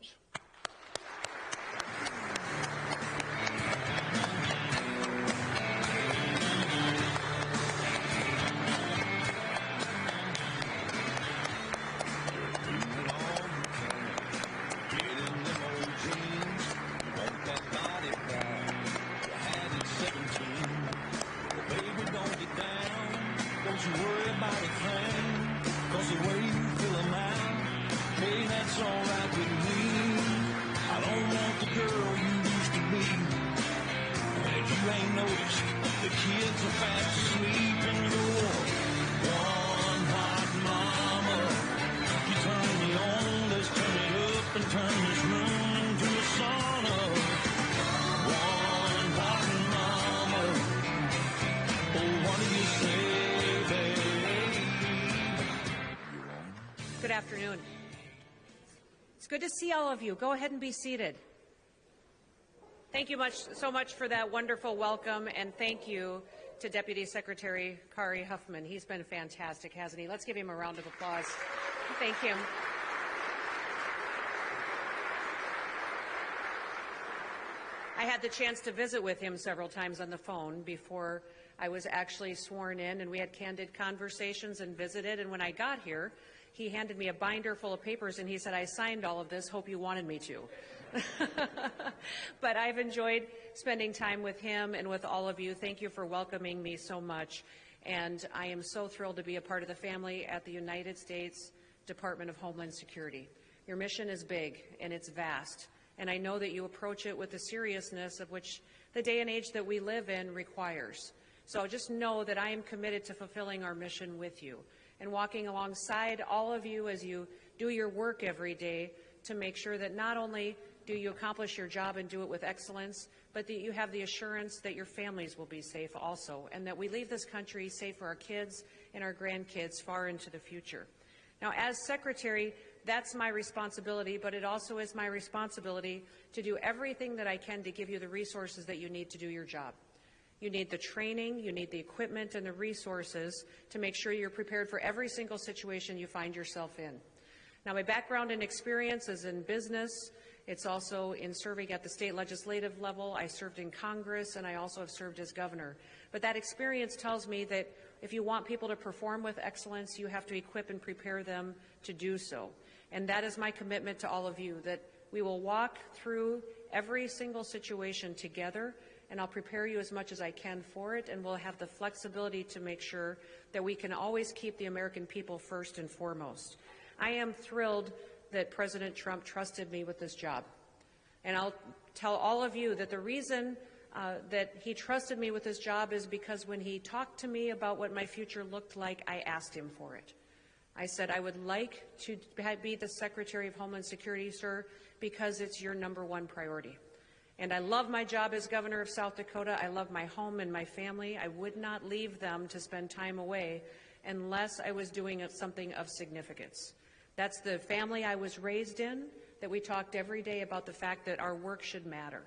Good afternoon. good to see all of you. Go ahead and be seated. Thank you so much for that wonderful welcome, and thank you to Deputy Secretary Kari Huffman. He's been fantastic, hasn't he? Let's give him a round of applause. Thank him. I had the chance to visit with him several times on the phone before I was actually sworn in, and we had candid conversations and visited. And when I got here, he handed me a binder full of papers, and he said, I signed all of this, hope you wanted me to. But I've enjoyed spending time with him and with all of you. Thank you for welcoming me so much. And I am so thrilled to be a part of the family at the United States Department of Homeland Security. Your mission is big and it's vast. And I know that you approach it with the seriousness of which the day and age that we live in requires. So just know that I am committed to fulfilling our mission with you and walking alongside all of you as you do your work every day to make sure that not only do you accomplish your job and do it with excellence, but that you have the assurance that your families will be safe also, and that we leave this country safe for our kids and our grandkids far into the future. Now, as Secretary, that's my responsibility, but it also is my responsibility to do everything that I can to give you the resources that you need to do your job. You need the training, you need the equipment and the resources to make sure you're prepared for every single situation you find yourself in. Now, my background and experience is in business. It's also in serving at the state legislative level. I served in Congress, and I also have served as governor. But that experience tells me that if you want people to perform with excellence, you have to equip and prepare them to do so. And that is my commitment to all of you, that we will walk through every single situation together, and I'll prepare you as much as I can for it, and we'll have the flexibility to make sure that we can always keep the American people first and foremost. I am thrilled that President Trump trusted me with this job. And I'll tell all of you that the reason that he trusted me with this job is because when he talked to me about what my future looked like, I asked him for it. I said, I would like to be the Secretary of Homeland Security, sir, because it's your #1 priority. And I love my job as governor of South Dakota. I love my home and my family. I would not leave them to spend time away unless I was doing something of significance. That's the family I was raised in, that we talked every day about the fact that our work should matter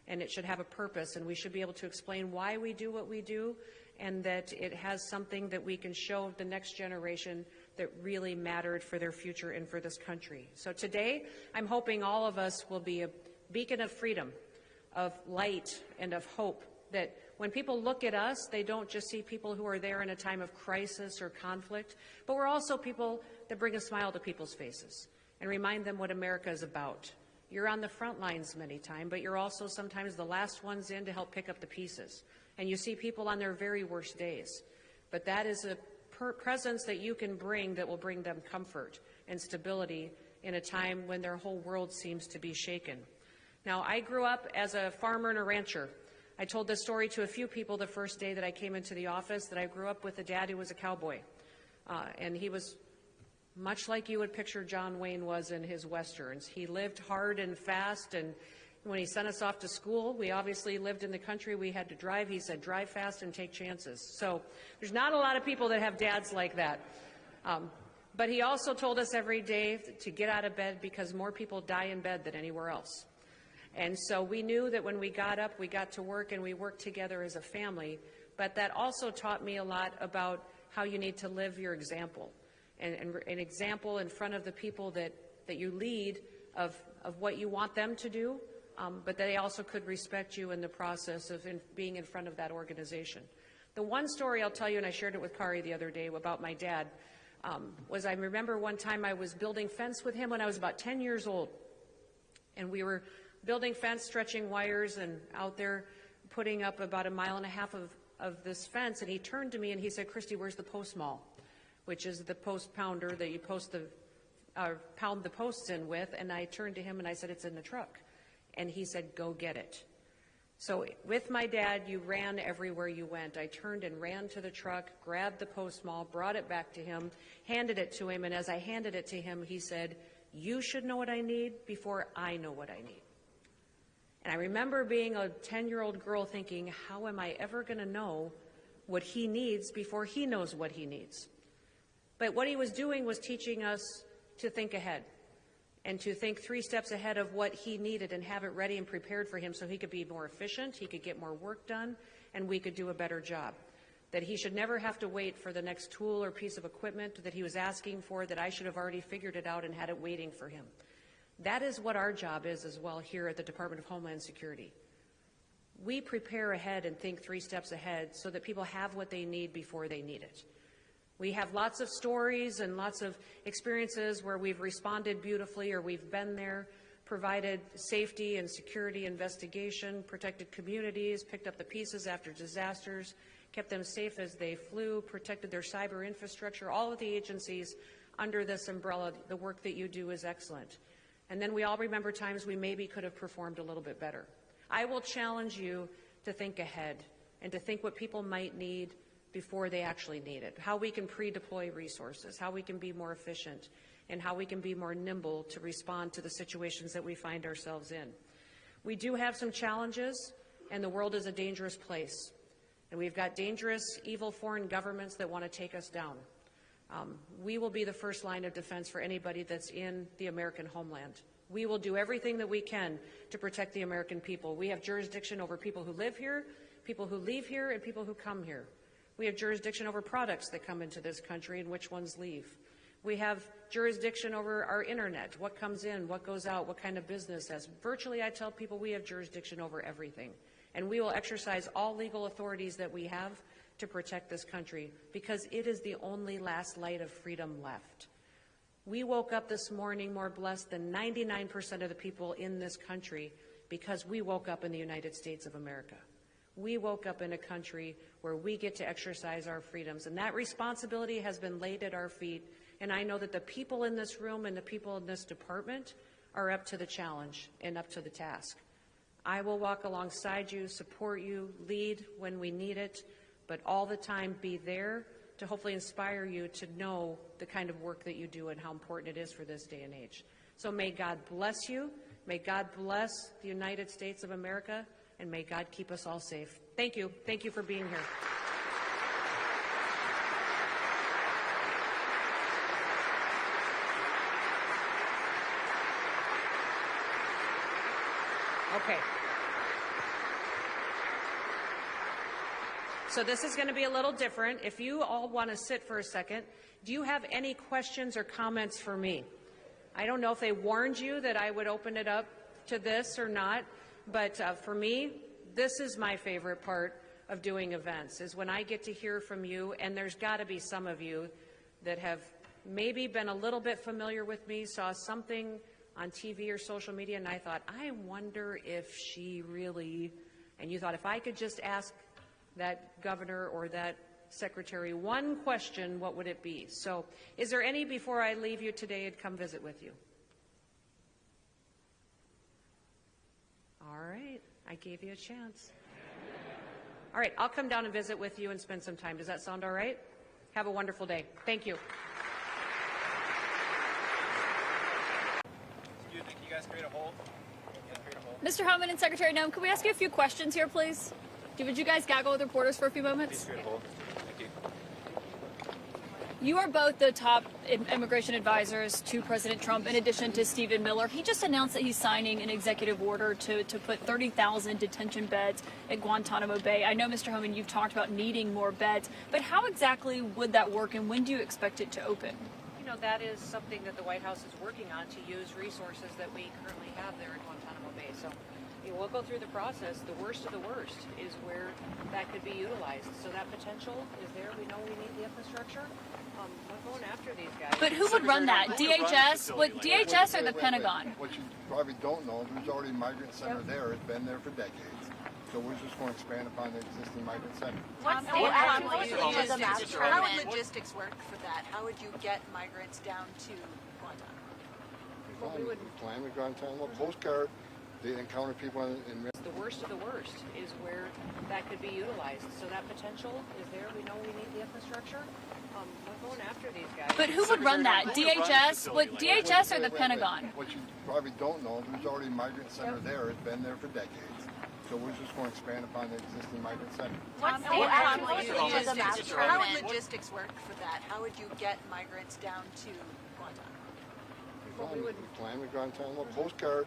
and it should have a purpose, and we should be able to explain why we do what we do, and that it has something that we can show the next generation that really mattered for their future and for this country. So today, I'm hoping all of us will be a beacon of freedom, of light, and of hope, that when people look at us, they don't just see people who are there in a time of crisis or conflict, but we're also people that bring a smile to people's faces and remind them what America is about. You're on the front lines many times, but you're also sometimes the last ones in to help pick up the pieces. And you see people on their very worst days. But that is a presence that you can bring that will bring them comfort and stability in a time when their whole world seems to be shaken. Now, I grew up as a farmer and a rancher. I told this story to a few people the first day that I came into the office, that I grew up with a dad who was a cowboy. And he was much like you would picture John Wayne was in his Westerns. He lived hard and fast, and when he sent us off to school, we obviously lived in the country. We had to drive. He said, drive fast and take chances. So there's not a lot of people that have dads like that. But he also told us every day to get out of bed because more people die in bed than anywhere else. And so we knew that when we got up, we got to work, and we worked together as a family. But that also taught me a lot about how you need to live your example, and an example in front of the people that you lead of what you want them to do, but that they also could respect you in the process of being in front of that organization. The one story I'll tell you, and I shared it with Kari the other day about my dad, was I remember one time I was building fence with him when I was about 10 years old. And we were building fence, stretching wires, and out there putting up about 1.5 miles of this fence. And he turned to me and he said, Kristi, where's the post maul? Which is the post pounder that you pound the posts in with. And I turned to him and I said, it's in the truck. And he said, go get it. So with my dad, you ran everywhere you went. I turned and ran to the truck, grabbed the post maul, brought it back to him, handed it to him. And as I handed it to him, he said, you should know what I need before I know what I need. And I remember being a 10-year-old girl thinking, how am I ever going to know what he needs before he knows what he needs? But what he was doing was teaching us to think ahead. and to think 3 steps ahead of what he needed and have it ready and prepared for him so he could be more efficient, he could get more work done, and we could do a better job. That he should never have to wait for the next tool or piece of equipment that he was asking for, that I should have already figured it out and had it waiting for him. That is what our job is as well here at the Department of Homeland Security. We prepare ahead and think 3 steps ahead so that people have what they need before they need it. We have lots of stories and lots of experiences where we've responded beautifully or we've been there, provided safety and security investigation, protected communities, picked up the pieces after disasters, kept them safe as they flew, protected their cyber infrastructure. All of the agencies under this umbrella, the work that you do is excellent. And then we all remember times we maybe could have performed a little bit better. I will challenge you to think ahead and to think what people might need before they actually need it, how we can pre-deploy resources, how we can be more efficient, and how we can be more nimble to respond to the situations that we find ourselves in. We do have some challenges, and the world is a dangerous place. And we've got dangerous, evil foreign governments that want to take us down. We will be the first line of defense for anybody that's in the American homeland. We will do everything that we can to protect the American people. We have jurisdiction over people who live here, people who leave here, and people who come here. We have jurisdiction over products that come into this country and which ones leave. We have jurisdiction over our internet, what comes in, what goes out, what kind of business has. Virtually, I tell people we have jurisdiction over everything. And we will exercise all legal authorities that we have to protect this country because it is the only last light of freedom left. We woke up this morning more blessed than 99% of the people in this country because we woke up in the United States of America. We woke up in a country where we get to exercise our freedoms, and that responsibility has been laid at our feet, and I know that the people in this room and the people in this department are up to the challenge and up to the task. I will walk alongside you, support you, lead when we need it, but all the time be there to hopefully inspire you to know the kind of work that you do and how important it is for this day and age. So may God bless you, may God bless the United States of America, and may God keep us all safe. Thank you. Thank you for being here. Okay. So this is going to be a little different. If you all want to sit for a second, do you have any questions or comments for me? I don't know if they warned you that I would open it up to this or not, but for me, this is my favorite part of doing events, is when I get to hear from you, and there's got to be some of you that have maybe been a little bit familiar with me, saw something on TV or social media, and I thought, I wonder if she really, and you thought, if I could just ask that governor or that secretary one question, what would it be? So is there any before I leave you today and come visit with you? All right, I gave you a chance. All right, I'll come down and visit with you and spend some time. Does that sound all right? Have a wonderful day. Thank you. Do you think you guys create a hole? Mr. Homan and Secretary Noem, can we ask you a few questions here, please? Would you guys gaggle with reporters for a few moments? Please create a hole. Thank you. You are both the top immigration advisors to President Trump, in addition to Stephen Miller. He just announced that he's signing an executive order to put 30,000 detention beds at Guantanamo Bay. I know, Mr. Homan, you've talked about needing more beds, but how exactly would that work, and when do you expect it to open? You know, that is something that the White House is working on, to use resources that we currently have there at Guantanamo Bay. So we'll go through the process. The worst of the worst is where that could be utilized. So that potential is there. We know we need the infrastructure. We're going after these guys. But who would run that? DHS? DHS or the Pentagon? What you probably don't know, there's already a migrant center there. It's been there for decades. So we're just going to expand upon the existing migrant center. How would logistics work for that? How would you get migrants down to Guantanamo? Plan with Guantanamo, postcard. They encounter people in the worst of the worst is where that could be utilized. So that potential is there. We know we need the infrastructure. We're going after these guys. But who would run that? DHS? DHS or the Pentagon? What you probably don't know, there's already a migrant center there. It's been there for decades. So we're just going to expand upon the existing migrant center. How would logistics work for that? How would you get migrants down to Guantanamo? Fly Guantanamo, Coast Guard.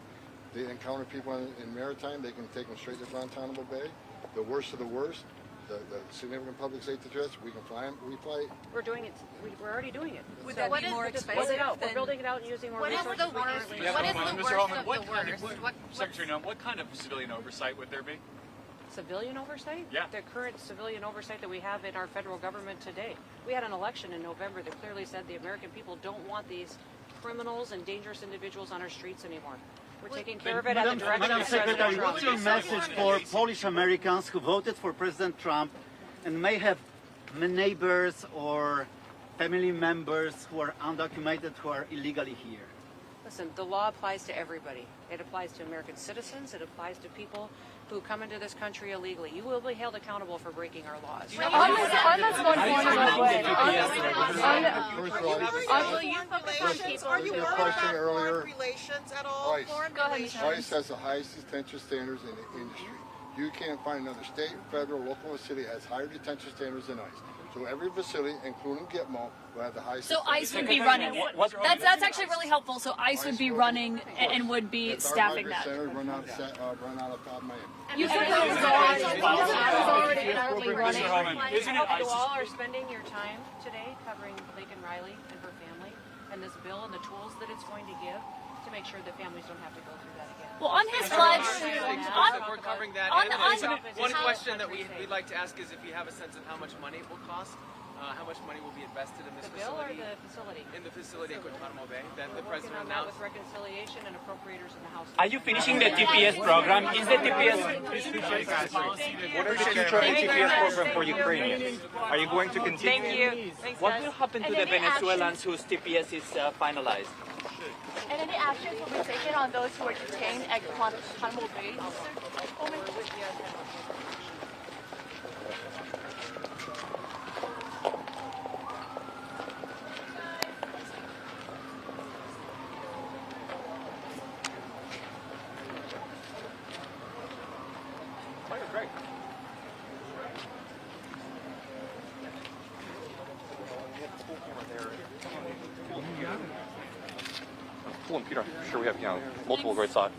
They encounter people in maritime, they can take them straight to Guantanamo Bay. The worst of the worst, the significant public safety threats, we can fly them. We fly. We're doing it. We're already doing it. Would So that what be is more the expensive We're building it out and using more What is resources. the worst? Yeah, What is the Mr. worst Holman, of the worst? Secretary Noem, what kind of civilian oversight would there be? Civilian oversight? Yeah. The current civilian oversight that we have in our federal government today. We had an election in November that clearly said the American people don't want these criminals and dangerous individuals on our streets anymore. We're taking care of it at the direction Madam of President Secretary, Trump. what's your message for Polish Americans who voted for President Trump and may have neighbors or family members who are undocumented, who are illegally here? Listen, the law applies to everybody. It applies to American citizens. It applies to people who come into this country illegally. You will be held accountable for breaking our laws. On this one point, way. Will you focus on people? Are you question earlier? Relations at all? Go ahead. ICE has the highest detention standards in the industry. You can't find another state, federal, local, or city has higher detention standards than ICE. So every facility, including Gitmo, will have the highest. So ICE would be running it. That's actually really helpful. So ICE would be running and would be staffing that. Run out of top Miami. You said that was already currently running. Mr. Holman, isn't it you all are spending your time today covering Laken Riley and her family and this bill and the tools that it's going to give to make sure that families don't have to go through that again. Well, on his pledge, We're covering that. One question that we'd like to ask is if you have a sense of how much money it will cost, how much money will be invested in this facility? The bill or the facility? In the facility at Guantanamo Bay that the We're working president on that announced. with reconciliation and appropriators in the House. Are you finishing the TPS program? Is the TPS... What are the future of the TPS program for Ukrainians? Are you going to continue? Thank you. Thanks, What guys. will happen to the Venezuelans whose TPS is finalized? And any actions will be taken on those who are detained at Guantanamo Bay? Great. Cool, and Peter, I'm sure we have multiple great thoughts.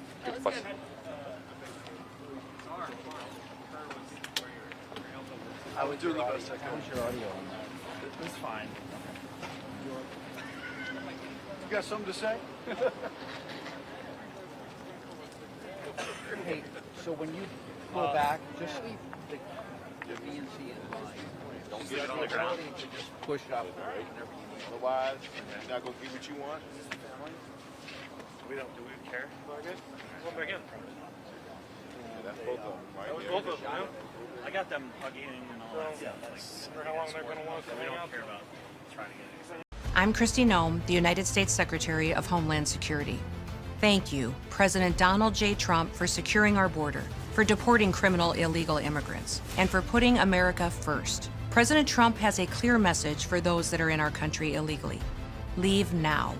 I would do the best I can. How's your audio on that? It's fine. You got something to say? Hey, so when you go back, just leave the B and C in mind. Don't get it on the ground. Just push it up, right? Otherwise, you're not going to get what you want. Do we care about it? Well, back in. That's both of them, right? Both of them. I got them hugging and all that stuff. For how long they're going to want to hang out. We don't care about trying to get it. I'm Kristi Noem, the United States Secretary of Homeland Security. Thank you, President Donald J. Trump, for securing our border, for deporting criminal illegal immigrants, and for putting America first. President Trump has a clear message for those that are in our country illegally. Leave now.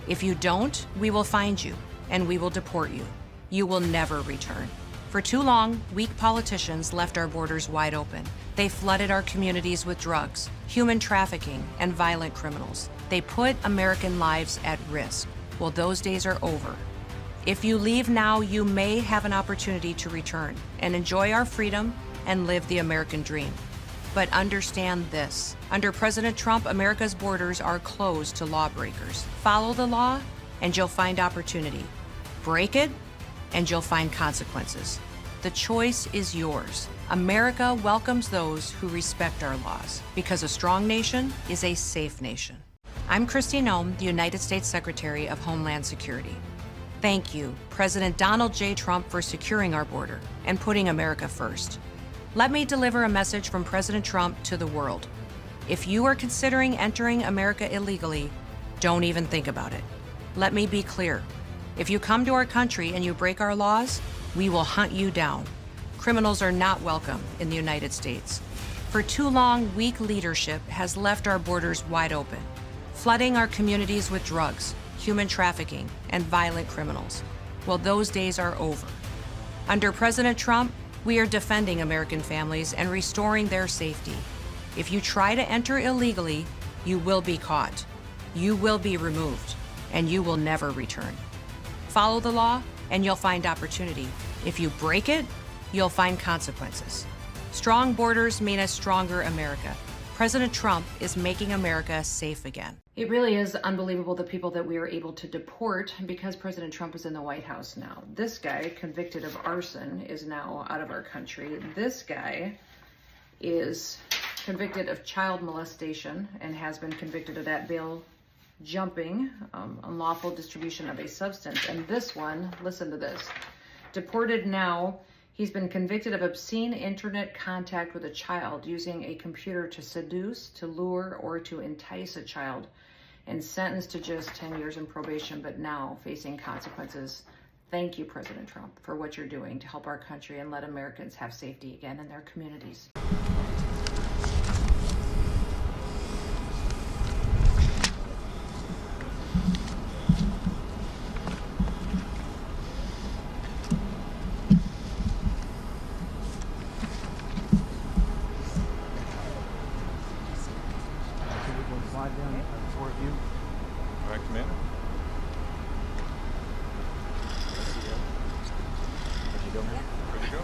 If you don't, we will find you, and we will deport you. You will never return. For too long, weak politicians left our borders wide open. They flooded our communities with drugs, human trafficking, and violent criminals. They put American lives at risk. Well, those days are over. If you leave now, you may have an opportunity to return and enjoy our freedom and live the American dream. But understand this. Under President Trump, America's borders are closed to lawbreakers. Follow the law, and you'll find opportunity. Break it, and you'll find consequences. The choice is yours. America welcomes those who respect our laws, because a strong nation is a safe nation. I'm Kristi Noem, the United States Secretary of Homeland Security. Thank you, President Donald J. Trump, for securing our border and putting America first. Let me deliver a message from President Trump to the world. If you are considering entering America illegally, don't even think about it. Let me be clear. If you come to our country and you break our laws, we will hunt you down. Criminals are not welcome in the United States. For too long, weak leadership has left our borders wide open, flooding our communities with drugs, human trafficking, and violent criminals. Well, those days are over. Under President Trump, we are defending American families and restoring their safety. If you try to enter illegally, you will be caught. You will be removed. and you will never return. Follow the law, and you'll find opportunity. If you break it, you'll find consequences. Strong borders mean a stronger America. President Trump is making America safe again. It really is unbelievable the people that we are able to deport because President Trump is in the White House now. This guy, convicted of arson, is now out of our country. This guy is convicted of child molestation and has been convicted of that bail jumping, unlawful distribution of a substance. And this one, listen to this, deported now. He's been convicted of obscene internet contact with a child using a computer to seduce, to lure, or to entice a child, and sentenced to just 10 years in probation, but now facing consequences. Thank you, President Trump, for what you're doing to help our country and let Americans have safety again in their communities. All right, Commander. Good to go.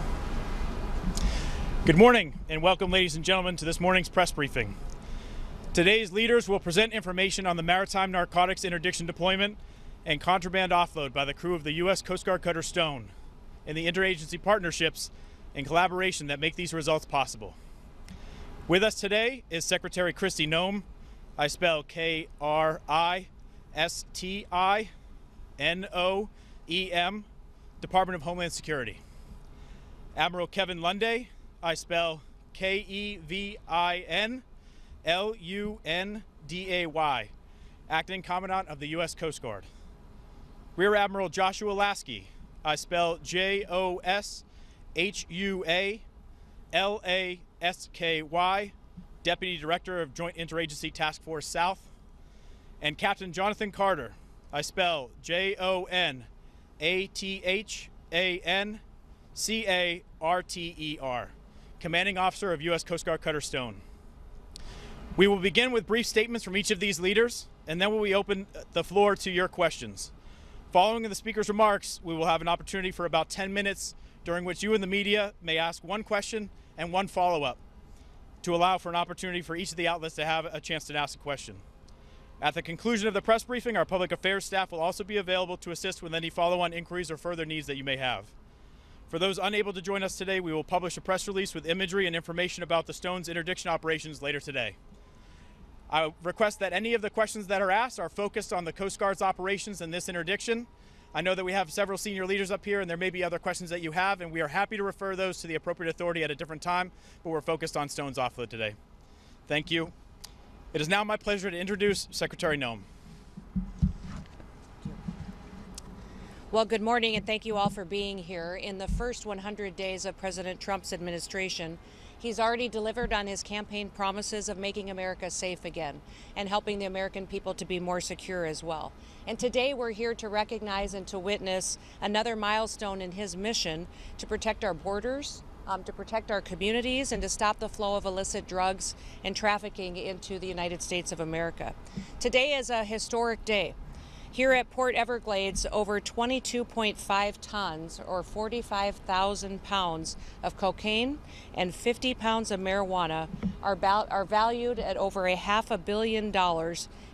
Good morning and welcome, ladies and gentlemen, to this morning's press briefing. Today's leaders will present information on the maritime narcotics interdiction deployment and contraband offload by the crew of the U.S. Coast Guard cutter Stone and the interagency partnerships and collaboration that make these results possible. With us today is Secretary Kristi Noem. I spell K-R-I-S-T-I-N-O-E-M, Department of Homeland Security. Admiral Kevin Lunday. I spell K-E-V-I-N-L-U-N-D-A-Y, Acting Commandant of the U.S. Coast Guard. Rear Admiral Joshua Lasky. I spell J-O-S-H-U-A-L-A-S-K-Y, Deputy Director of Joint Interagency Task Force South. And Captain Jonathan Carter. I spell J-O-N-A-T-H-A-N-C-A-R-T-E-R, Commanding Officer of U.S. Coast Guard cutter Stone. We will begin with brief statements from each of these leaders, and then we open the floor to your questions. Following the speaker's remarks, we will have an opportunity for about 10 minutes during which you and the media may ask one question and one follow-up to allow for an opportunity for each of the outlets to have a chance to ask a question. At the conclusion of the press briefing, our public affairs staff will also be available to assist with any follow-on inquiries or further needs that you may have. For those unable to join us today, we will publish a press release with imagery and information about the Stone's interdiction operations later today. I request that any of the questions that are asked are focused on the Coast Guard's operations in this interdiction. I know that we have several senior leaders up here and there may be other questions that you have, and we are happy to refer those to the appropriate authority at a different time, but we're focused on Stone's offload today. Thank you. It is now my pleasure to introduce Secretary Noem. Well, good morning, and thank you all for being here. In the first 100 days of President Trump's administration, he's already delivered on his campaign promises of making America safe again and helping the American people to be more secure as well. And today we're here to recognize and to witness another milestone in his mission to protect our borders, to protect our communities, and to stop the flow of illicit drugs and trafficking into the United States of America. Today is a historic day. Here at Port Everglades, over 22.5 tons or 45,000 pounds of cocaine and 50 pounds of marijuana are valued at over $500 million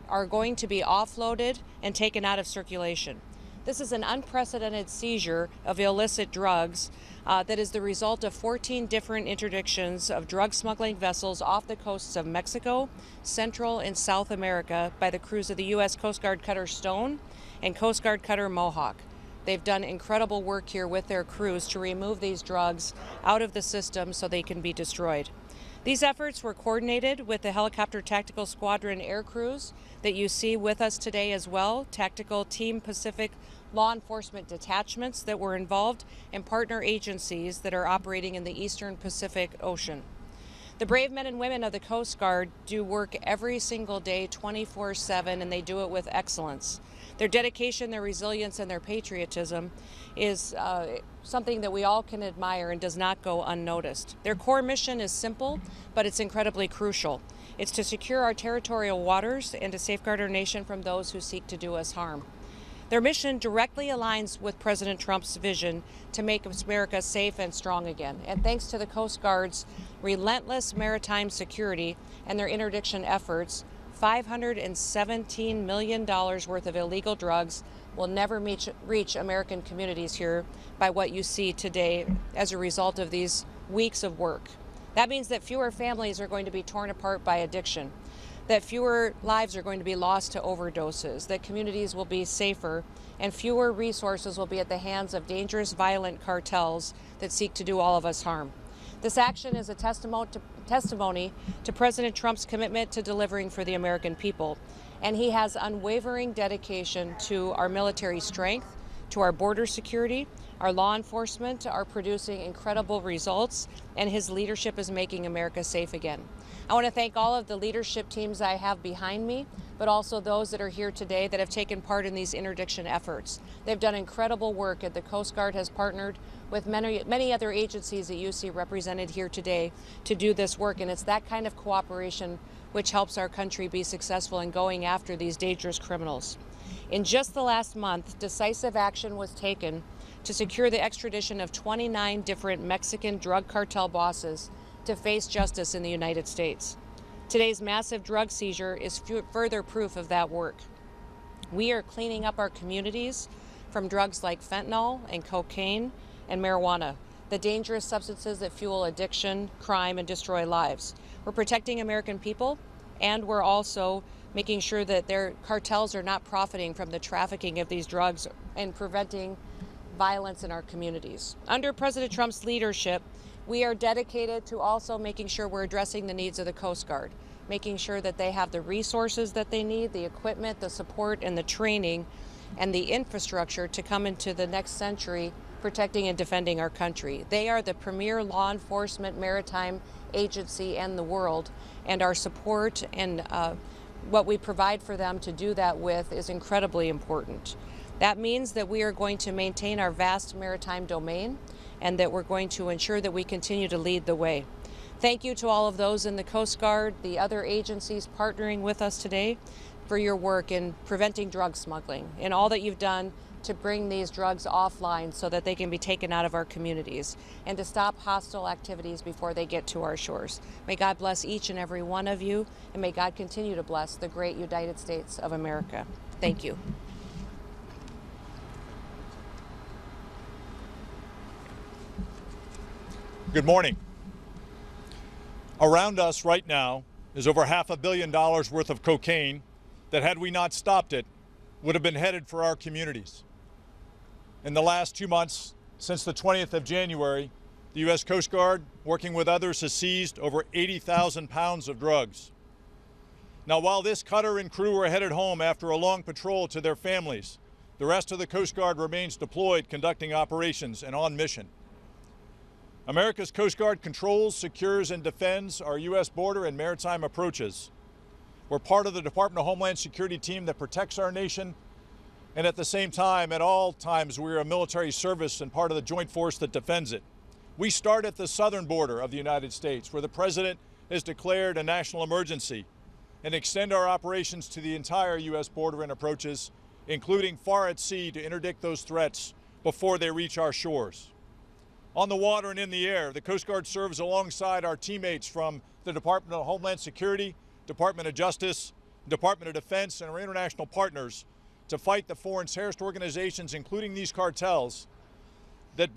are going to be offloaded and taken out of circulation. This is an unprecedented seizure of illicit drugs that is the result of 14 different interdictions of drug smuggling vessels off the coasts of Mexico, Central and South America by the crews of the U.S. Coast Guard cutter Stone and Coast Guard cutter Mohawk. They've done incredible work here with their crews to remove these drugs out of the system so they can be destroyed. These efforts were coordinated with the Helicopter Tactical Squadron air crews that you see with us today as well, Tactical Team Pacific law enforcement detachments that were involved, and partner agencies that are operating in the Eastern Pacific Ocean. The brave men and women of the Coast Guard do work every single day, 24/7, and they do it with excellence. Their dedication, their resilience, and their patriotism is something that we all can admire and does not go unnoticed. Their core mission is simple, but it's incredibly crucial. It's to secure our territorial waters and to safeguard our nation from those who seek to do us harm. Their mission directly aligns with President Trump's vision to make America safe and strong again. And thanks to the Coast Guard's relentless maritime security and their interdiction efforts, $517 million worth of illegal drugs will never reach American communities here by what you see today as a result of these weeks of work. That means that fewer families are going to be torn apart by addiction, that fewer lives are going to be lost to overdoses, that communities will be safer, and fewer resources will be at the hands of dangerous, violent cartels that seek to do all of us harm. This action is a testimony to President Trump's commitment to delivering for the American people, and he has unwavering dedication to our military strength, to our border security. Our law enforcement are producing incredible results, and his leadership is making America safe again. I want to thank all of the leadership teams I have behind me, but also those that are here today that have taken part in these interdiction efforts. They've done incredible work, and the Coast Guard has partnered with many other agencies that you see represented here today to do this work, and it's that kind of cooperation which helps our country be successful in going after these dangerous criminals. In just the last month, decisive action was taken to secure the extradition of 29 different Mexican drug cartel bosses to face justice in the United States. Today's massive drug seizure is further proof of that work. We are cleaning up our communities from drugs like fentanyl and cocaine and marijuana, the dangerous substances that fuel addiction, crime, and destroy lives. We're protecting American people, and we're also making sure that their cartels are not profiting from the trafficking of these drugs and preventing violence in our communities. Under President Trump's leadership, we are dedicated to also making sure we're addressing the needs of the Coast Guard, making sure that they have the resources that they need, the equipment, the support, and the training, and the infrastructure to come into the next century protecting and defending our country. They are the premier law enforcement maritime agency in the world, and our support and what we provide for them to do that with is incredibly important. That means that we are going to maintain our vast maritime domain and that we're going to ensure that we continue to lead the way. Thank you to all of those in the Coast Guard, the other agencies partnering with us today for your work in preventing drug smuggling and all that you've done to bring these drugs offline so that they can be taken out of our communities and to stop hostile activities before they get to our shores. May God bless each and every one of you, and may God continue to bless the great United States of America. Thank you. Good morning. Around us right now is over $500 million worth of cocaine that, had we not stopped it, would have been headed for our communities. In the last 2 months, since the 20th of January, the U.S. Coast Guard, working with others, has seized over 80,000 pounds of drugs. Now, while this cutter and crew are headed home after a long patrol to their families, the rest of the Coast Guard remains deployed, conducting operations and on mission. America's Coast Guard controls, secures, and defends our U.S. border and maritime approaches. We're part of the Department of Homeland Security team that protects our nation, and at the same time, at all times, we're a military service and part of the joint force that defends it. We start at the southern border of the United States, where the President has declared a national emergency, and extend our operations to the entire U.S. border and approaches, including far at sea, to interdict those threats before they reach our shores. On the water and in the air, the Coast Guard serves alongside our teammates from the Department of Homeland Security, Department of Justice, Department of Defense, and our international partners to fight the foreign terrorist organizations, including these cartels, that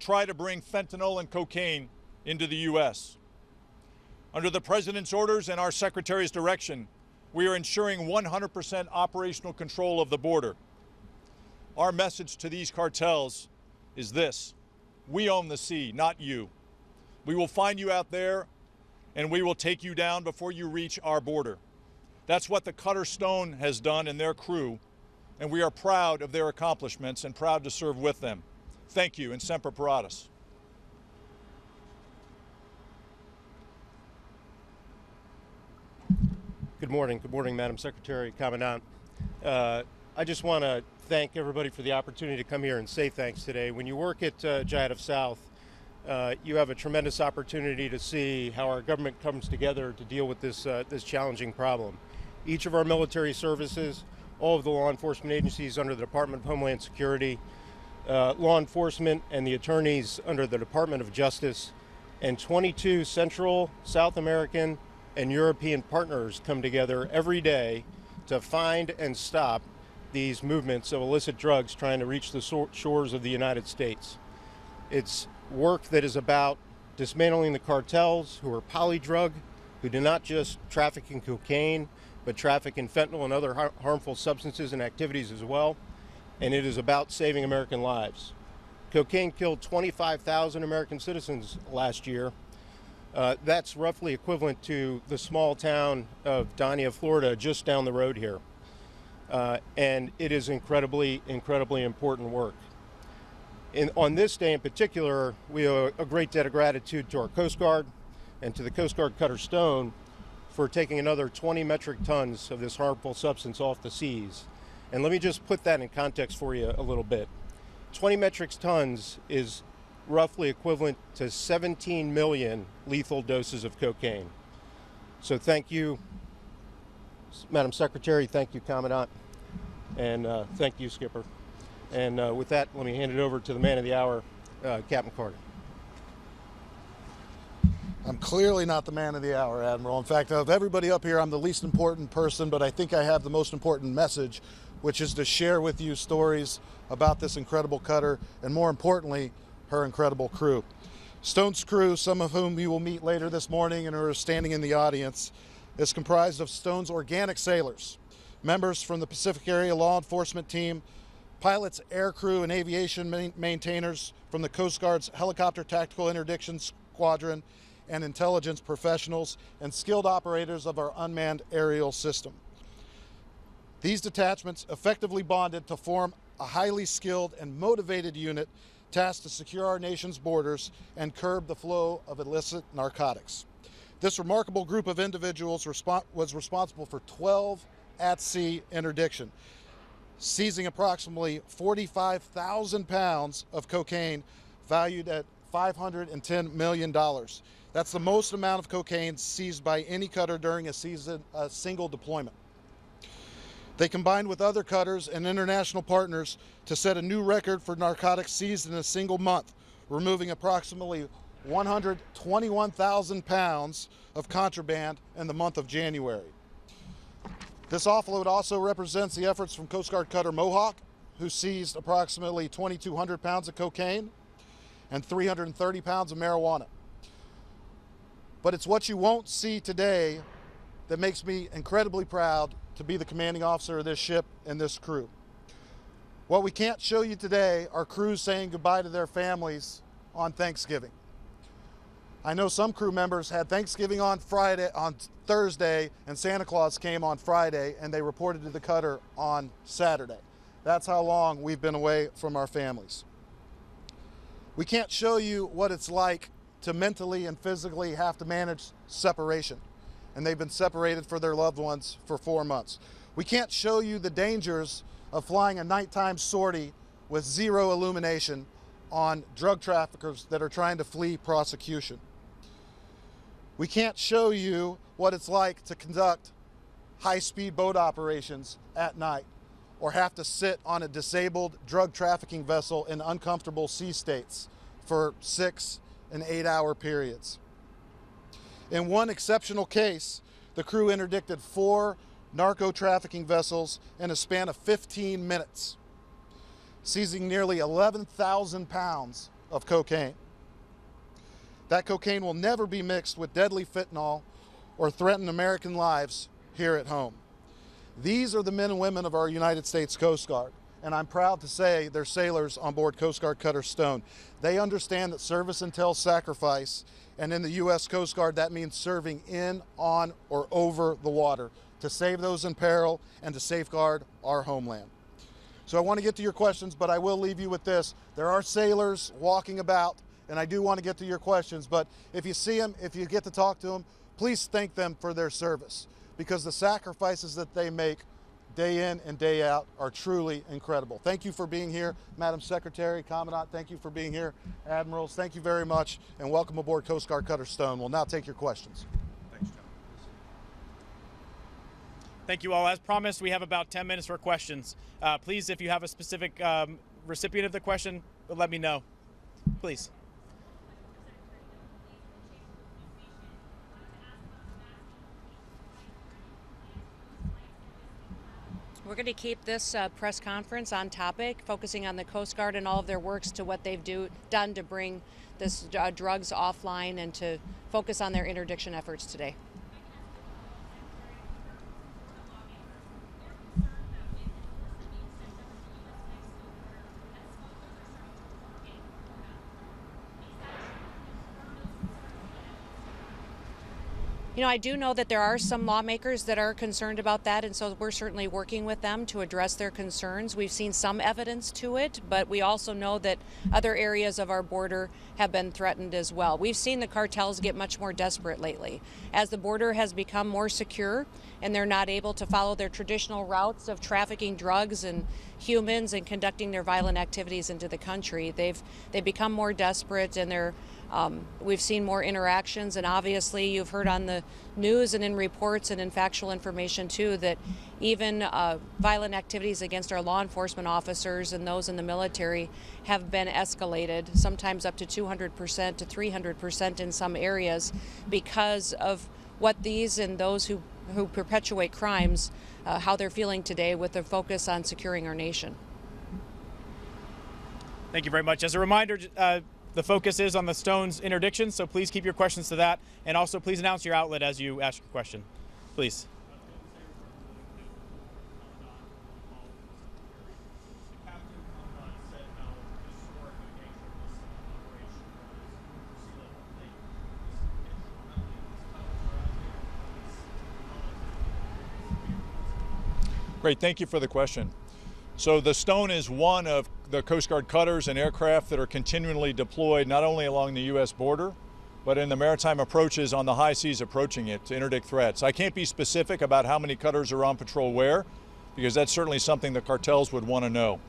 try to bring fentanyl and cocaine into the U.S. Under the President's orders and our Secretary's direction, we are ensuring 100% operational control of the border. Our message to these cartels is this: we own the sea, not you. We will find you out there, and we will take you down before you reach our border. That's what the Cutter Stone has done and their crew, and we are proud of their accomplishments and proud to serve with them. Thank you, and Semper Paratus. Good morning, Madam Secretary, Commandant. I just want to thank everybody for the opportunity to come here and say thanks today. When you work at Jihad of South, you have a tremendous opportunity to see how our government comes together to deal with this challenging problem. Each of our military services, all of the law enforcement agencies under the Department of Homeland Security, law enforcement and the attorneys under the Department of Justice, and 22 Central, South American, and European partners come together every day to find and stop these movements of illicit drugs trying to reach the shores of the United States. It's work that is about dismantling the cartels who are polydrug, who do not just traffic in cocaine, but traffic in fentanyl and other harmful substances and activities as well. And it is about saving American lives. Cocaine killed 25,000 American citizens last year. That's roughly equivalent to the small town of Dania, Florida, just down the road here. And it is incredibly, incredibly important work. On this day in particular, we owe a great debt of gratitude to our Coast Guard and to the Coast Guard cutter Stone for taking another 20 metric tons of this harmful substance off the seas. And let me just put that in context for you a little bit. 20 metric tons is roughly equivalent to 17 million lethal doses of cocaine. So thank you, Madam Secretary, thank you, Commandant, and thank you, Skipper. And with that, let me hand it over to the man of the hour, Captain Carter. I'm clearly not the man of the hour, Admiral. In fact, of everybody up here, I'm the least important person, but I think I have the most important message, which is to share with you stories about this incredible cutter and, more importantly, her incredible crew. Stone's crew, some of whom you will meet later this morning and are standing in the audience, is comprised of Stone's organic sailors, members from the Pacific Area Law Enforcement Team, pilots, air crew, and aviation maintainers from the Coast Guard's Helicopter Tactical Interdiction Squadron, and intelligence professionals, and skilled operators of our unmanned aerial system. These detachments effectively bonded to form a highly skilled and motivated unit tasked to secure our nation's borders and curb the flow of illicit narcotics. This remarkable group of individuals was responsible for 12 at-sea interdiction, seizing approximately 45,000 pounds of cocaine valued at $510 million. That's the most amount of cocaine seized by any cutter during a single deployment. They combined with other cutters and international partners to set a new record for narcotics seized in a single month, removing approximately 121,000 pounds of contraband in the month of January. This offload also represents the efforts from Coast Guard cutter Mohawk, who seized approximately 2,200 pounds of cocaine and 330 pounds of marijuana. But it's what you won't see today that makes me incredibly proud to be the commanding officer of this ship and this crew. What we can't show you today are crews saying goodbye to their families on Thanksgiving. I know some crew members had Thanksgiving on Thursday, and Santa Claus came on Friday, and they reported to the cutter on Saturday. That's how long we've been away from our families. We can't show you what it's like to mentally and physically have to manage separation, and they've been separated from their loved ones for 4 months. We can't show you the dangers of flying a nighttime sortie with zero illumination on drug traffickers that are trying to flee prosecution. We can't show you what it's like to conduct high-speed boat operations at night, or have to sit on a disabled drug trafficking vessel in uncomfortable sea states for 6 and 8 hour periods. In one exceptional case, the crew interdicted 4 narco-trafficking vessels in a span of 15 minutes, seizing nearly 11,000 pounds of cocaine. That cocaine will never be mixed with deadly fentanyl or threaten American lives here at home. These are the men and women of our United States Coast Guard, and I'm proud to say they're sailors on board Coast Guard cutter Stone. They understand that service entails sacrifice, and in the U.S. Coast Guard, that means serving in, on, or over the water to save those in peril and to safeguard our homeland. So I want to get to your questions, but I will leave you with this. There are sailors walking about, and I do want to get to your questions, but if you see them, if you get to talk to them, please thank them for their service, because the sacrifices that they make day in and day out are truly incredible. Thank you for being here, Madam Secretary, Commandant, thank you for being here. Admirals, thank you very much, and welcome aboard Coast Guard Cutter Stone. We'll now take your questions. Thanks, John. Thank you all. As promised, we have about 10 minutes for questions. Please, if you have a specific recipient of the question, let me know. Please. We're going to keep this press conference on topic, focusing on the Coast Guard and all of their works to what they've done to bring this drugs offline and to focus on their interdiction efforts today. You know, I do know that there are some lawmakers that are concerned about that, and so we're certainly working with them to address their concerns. We've seen some evidence to it, but we also know that other areas of our border have been threatened as well. We've seen the cartels get much more desperate lately. As the border has become more secure and they're not able to follow their traditional routes of trafficking drugs and humans and conducting their violent activities into the country, they've become more desperate, and we've seen more interactions. And obviously you've heard on the news and in reports and in factual information too that even violent activities against our law enforcement officers and those in the military have been escalated, sometimes up to 200% to 300% in some areas, because of what these and those who perpetuate crimes, how they're feeling today with their focus on securing our nation. Thank you very much. As a reminder, the focus is on the Stone's interdiction, so please keep your questions to that. And also please announce your outlet as you ask your question. Please. Great, thank you for the question. So the Stone is one of the Coast Guard cutters and aircraft that are continually deployed not only along the U.S. border, but in the maritime approaches on the high seas approaching it to interdict threats. I can't be specific about how many cutters are on patrol where, because that's certainly something the cartels would want to know.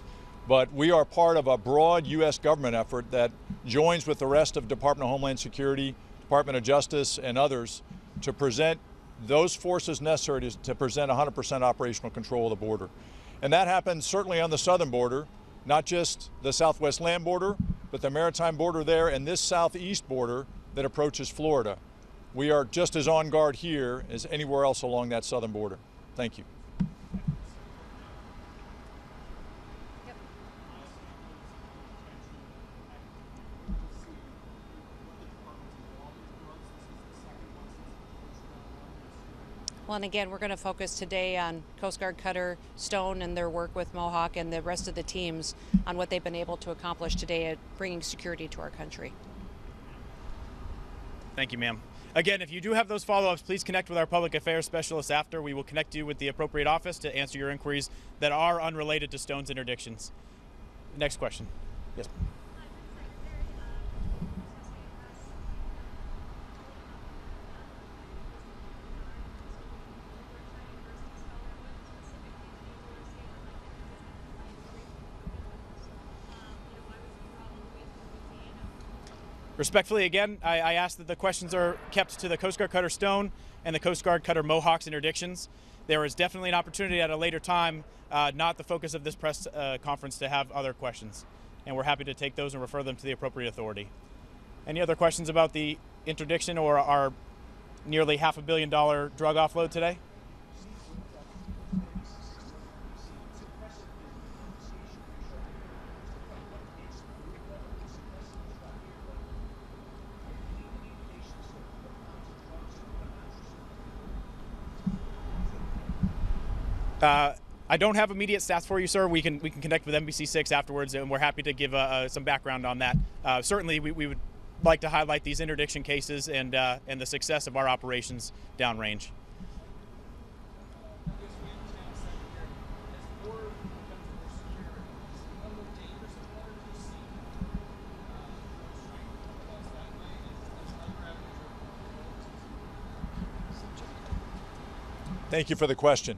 But we are part of a broad U.S. government effort that joins with the rest of Department of Homeland Security, Department of Justice, and others to present those forces necessary to present 100% operational control of the border. And that happens certainly on the southern border, not just the southwest land border, but the maritime border there and this southeast border that approaches Florida. We are just as on guard here as anywhere else along that southern border. Thank you. Well, and again, we're going to focus today on Coast Guard Cutter Stone and their work with Mohawk and the rest of the teams on what they've been able to accomplish today at bringing security to our country. Thank you, ma'am. Again, if you do have those follow-ups, please connect with our public affairs specialists after. We will connect you with the appropriate office to answer your inquiries that are unrelated to Stone's interdictions. Next question. Yes. Respectfully, again, I ask that the questions are kept to the Coast Guard Cutter Stone and the Coast Guard Cutter Mohawk's interdictions. There is definitely an opportunity at a later time, not the focus of this press conference, to have other questions. And we're happy to take those and refer them to the appropriate authority. Any other questions about the interdiction or our nearly $500 million drug offload today? I don't have immediate stats for you, sir. We can connect with NBC6 afterwards, and we're happy to give some background on that. Certainly, we would like to highlight these interdiction cases and the success of our operations downrange. Thank you for the question.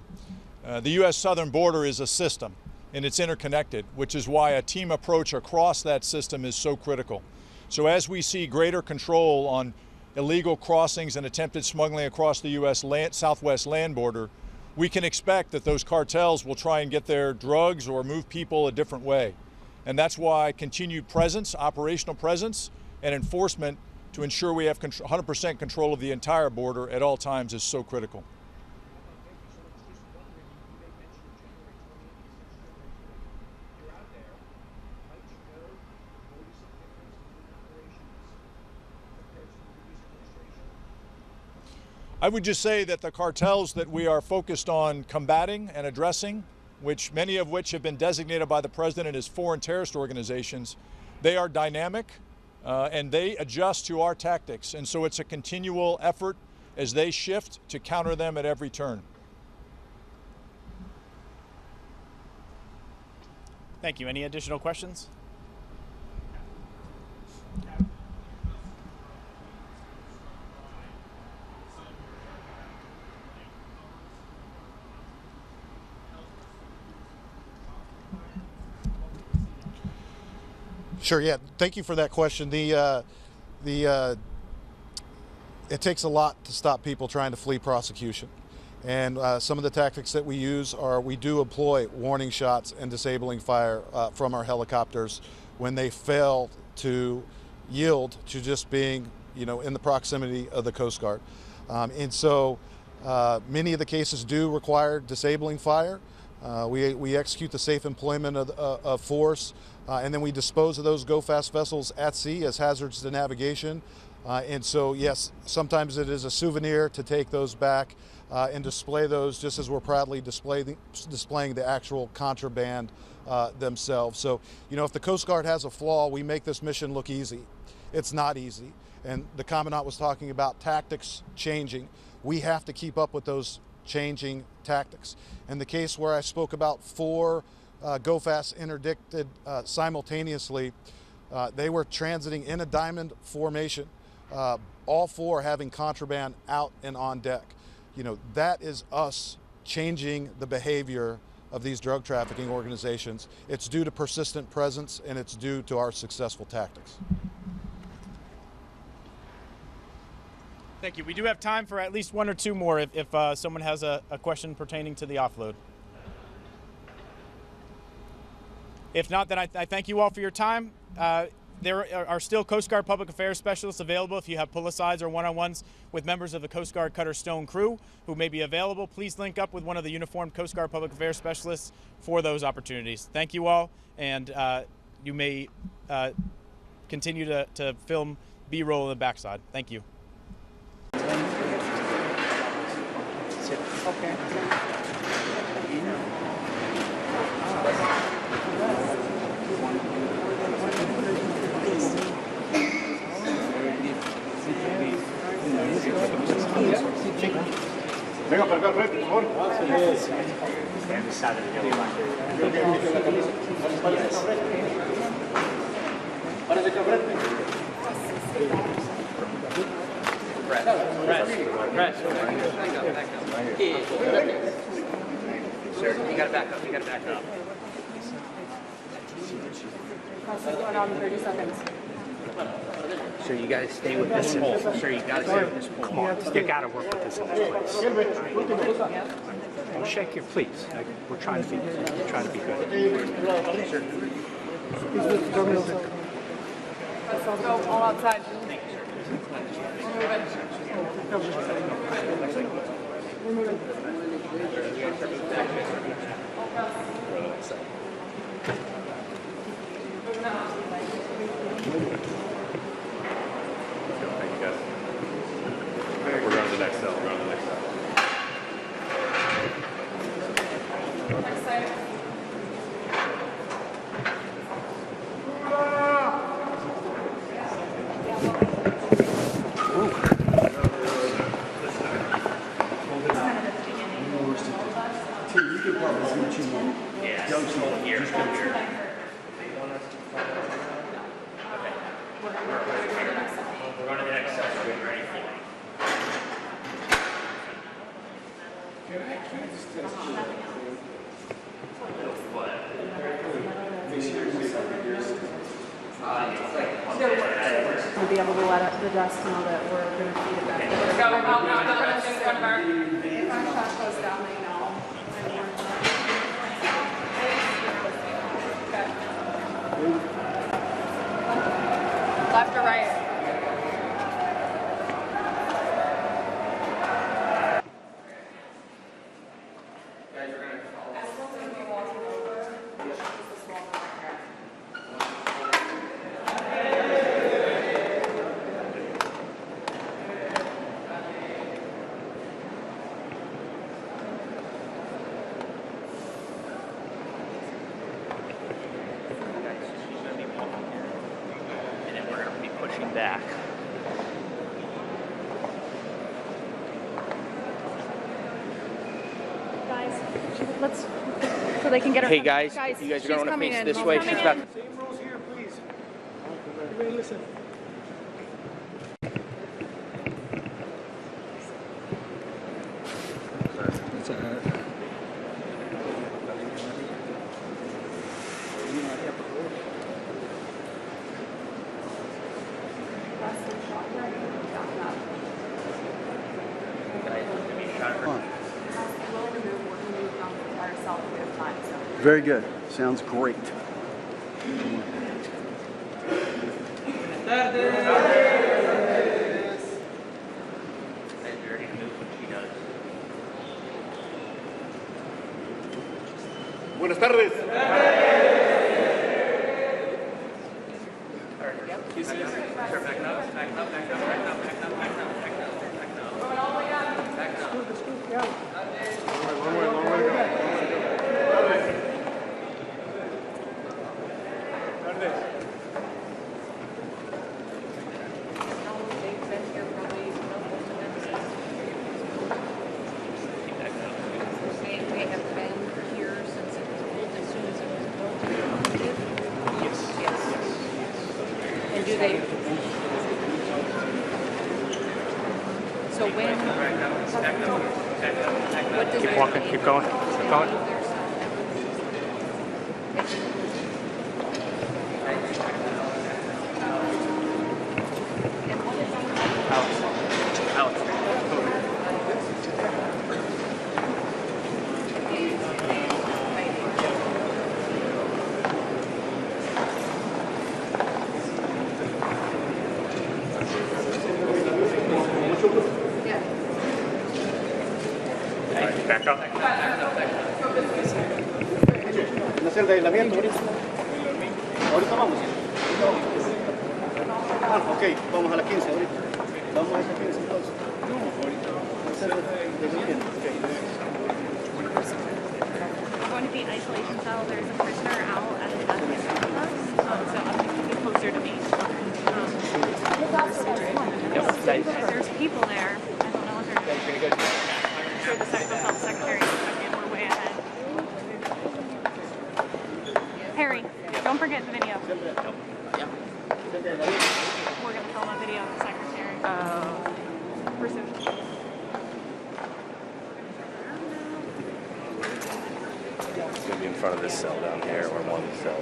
The U.S. southern border is a system, and it's interconnected, which is why a team approach across that system is so critical. So as we see greater control on illegal crossings and attempted smuggling across the U.S. southwest land border, we can expect that those cartels will try and get their drugs or move people a different way. And that's why continued presence, operational presence, and enforcement to ensure we have 100% control of the entire border at all times is so critical. I would just say that the cartels that we are focused on combating and addressing, which many of which have been designated by the president as foreign terrorist organizations, they are dynamic and they adjust to our tactics. And so it's a continual effort as they shift to counter them at every turn. Thank you. Any additional questions? Sure, yeah. Thank you for that question. It takes a lot to stop people trying to flee prosecution. And some of the tactics that we use are we do employ warning shots and disabling fire from our helicopters when they fail to yield to just being, in the proximity of the Coast Guard. And so many of the cases do require disabling fire. We execute the safe employment of force, and then we dispose of those go-fast vessels at sea as hazards to navigation. And so, yes, sometimes it is a souvenir to take those back and display those just as we're proudly displaying the actual contraband themselves. So, if the Coast Guard has a flaw, we make this mission look easy. It's not easy. And the Commandant was talking about tactics changing. We have to keep up with those changing tactics. In the case where I spoke about 4 go-fast interdicted simultaneously, they were transiting in a diamond formation, all 4 having contraband out and on deck. That is us changing the behavior of these drug trafficking organizations. It's due to persistent presence, and it's due to our successful tactics. Thank you. We do have time for at least 1 or 2 more if someone has a question pertaining to the offload. If not, then I thank you all for your time. There are still Coast Guard Public Affairs specialists available if you have pull-asides or one-on-ones with members of the Coast Guard Cutter Stone crew who may be available. Please link up with one of the uniformed Coast Guard Public Affairs specialists for those opportunities. Thank you all, and you may continue to film B-roll in the backside. Thank you. Okay. Venga para acá, por favor. Sir, you gotta back up. You gotta back up. Going on 30 seconds. Sir, you gotta stay with this pole. Sir, you gotta stay with this pole. Come on, you gotta work with this in place. Don't shake your, please. We're trying to be good. Sir. Let's go all outside. We're moving. We're going to the next cell. We're going to the next cell. Next side. You can probably see what you want. Yeah, just hold here. Just hold here. We're going to the next cell. We're getting ready for it. To be able to let the desk know that we're going to feed it back. Go out in front of our shot goes down, they know. Left or right? Back. Guys, let's, so they can get her. Hey guys, you guys are going to want to face this way. She's about. Same rules here, please. Everybody listen. That's all right. Very good. Sounds great. Buenas tardes. So when? What does Keep walking. Keep going. Keep going. Back up. Hacer de aislamiento ahorita. Ahorita vamos. Ah, ok, vamos a la 15 ahorita. Vamos a esa 15 entonces. No, ahorita vamos a hacer de aislamiento. We're going to be in isolation cell. There's a prisoner out at the desk in front of us, so I'm going to be closer to me. There's people there. I don't know what they're doing. I'm sure the health secretary is second. We're way ahead. Harry, don't forget the video. We're going to film a video of the secretary. For soon. It's going to be in front of this cell down here, or one cell.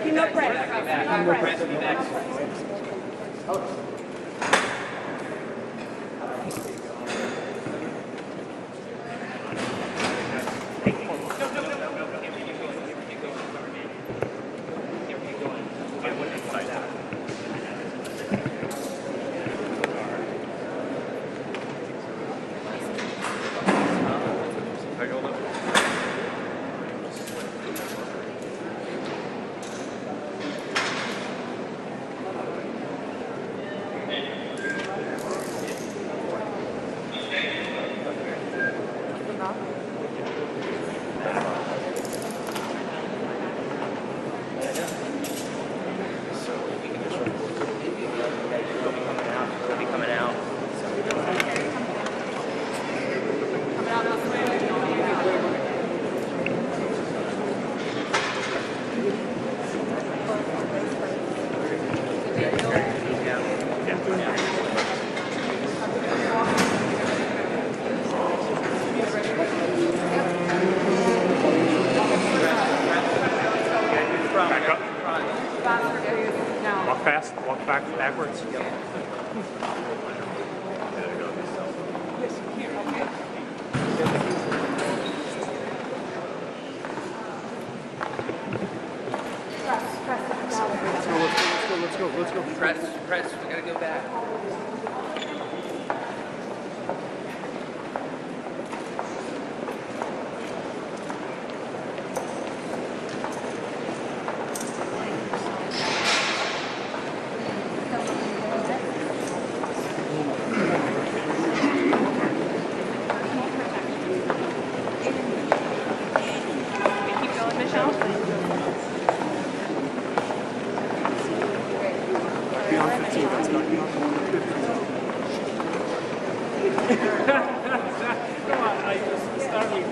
No press. Let's go. Press, we gotta go back. Keep going, Michelle. Beyond 15, that's not Come on, I just started.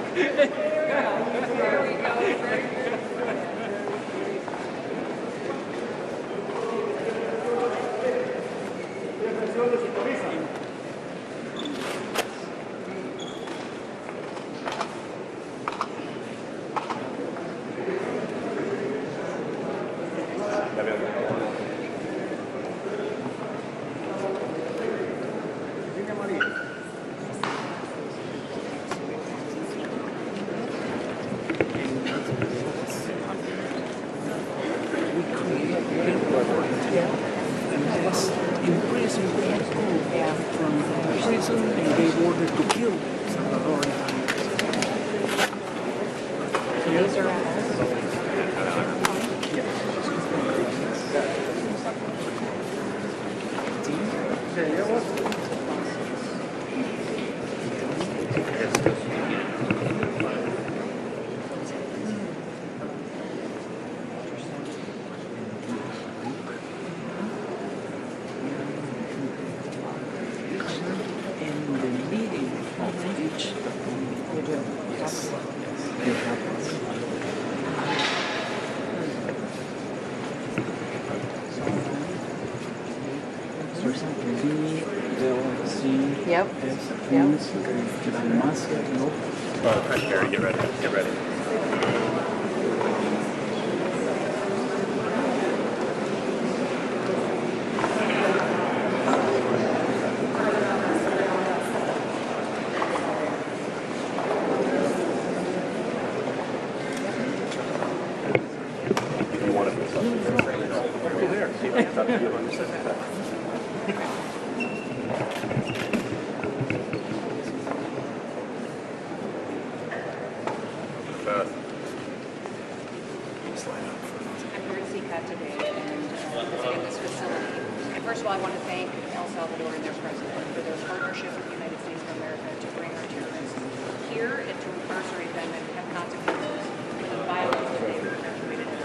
There we go. Yep. Gary, get ready. Get ready. You want to put something there? See if it's up to you. I'm here to SUPERCUT today and visit this facility. First of all, I want to thank El Salvador and their president for their partnership with the United States of America to bring our terrorists here and to incarcerate them and have consequences for the violence that they perpetuated in our communities.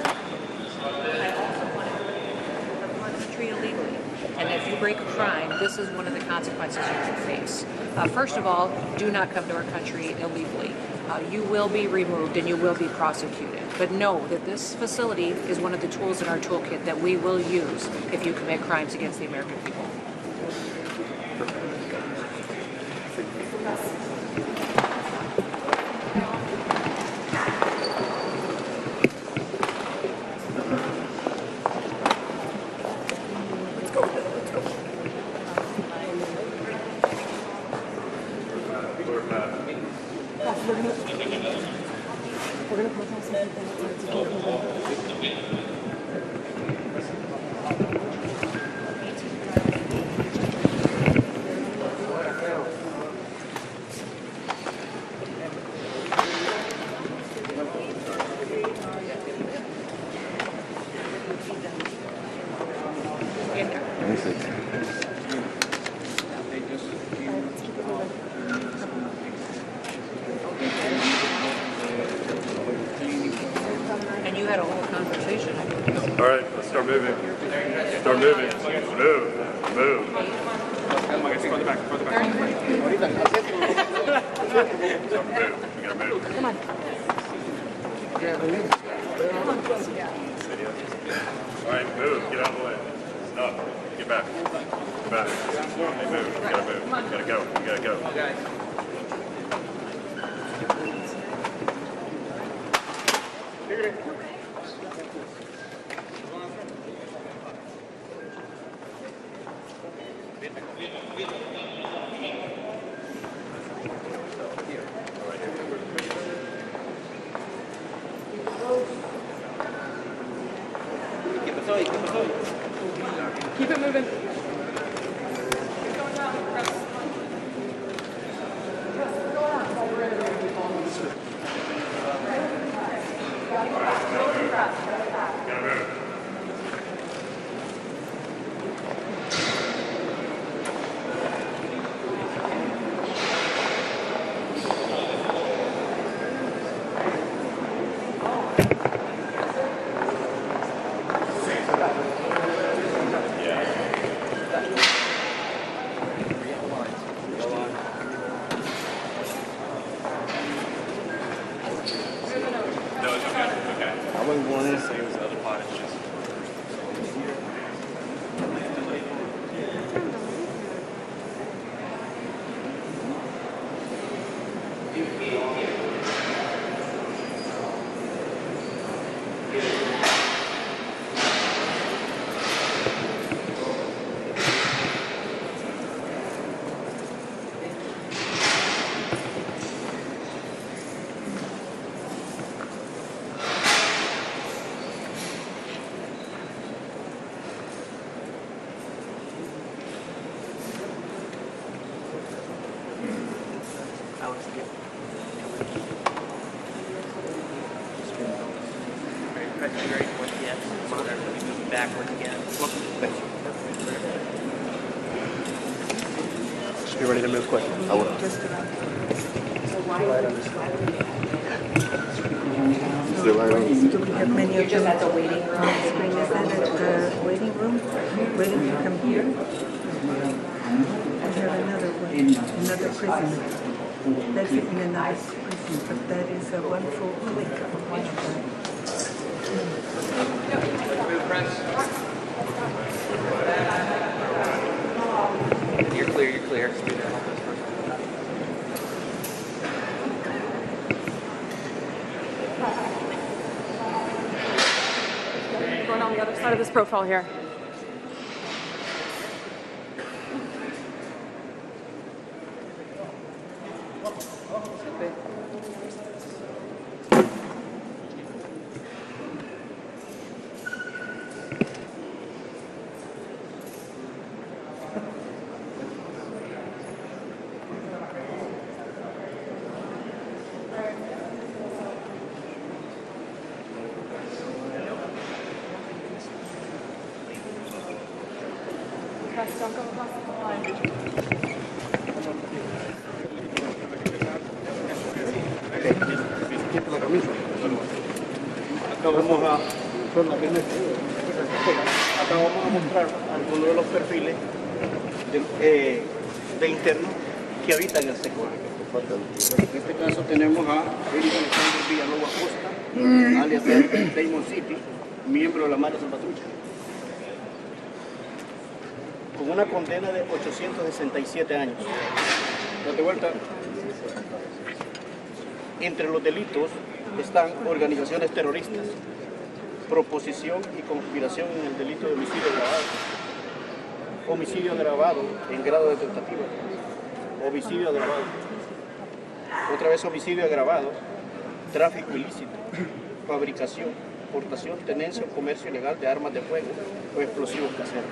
I also want to come our country illegally. And if you break a crime, this is one of the consequences you can face. First of all, do not come to our country illegally. You will be removed and you will be prosecuted. But know that this facility is one of the tools in our toolkit that we will use if you commit crimes against the American people. And you had a whole conversation. All right, let's start moving. Start moving. Move. Move. Further back. Start move. We gotta move. Come on. All right, move. Get out of the way. Stop. Get back. Get back. Hey, move. You gotta move. You gotta go. You gotta go. Keep it moving. You're ready to move quick. I will. You're just at the waiting room. Screen is that at the waiting room, waiting to come here. I have another one, another prisoner. That's in another prison, but that is a wonderful click of one of them. You're clear, you're clear. Going on the other side of this profile here. Don't go across the line. Acá vamos a mostrar algunos de los perfiles de internos que habitan el sector. En este caso tenemos a Eric Alexander Villalobos Acosta, alias Damon City, miembro de la Mara Salvatrucha, con una condena de 867 años. Date vuelta. Entre los delitos están organizaciones terroristas, proposición y conspiración en el delito de homicidio agravado en grado de tentativa, homicidio agravado, otra vez homicidio agravado, tráfico ilícito, fabricación, portación, tenencia o comercio ilegal de armas de fuego o explosivos caseros.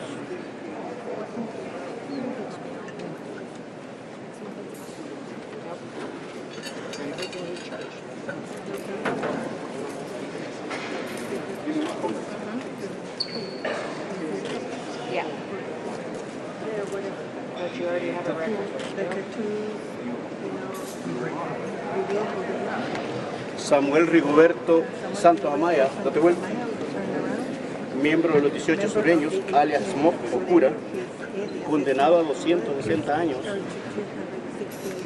Yeah. But you already have a record. Samuel Rigoberto Santos Amaya, date vuelta, miembro de los 18 sureños, alias Smok o Cura, condenado a 260 años,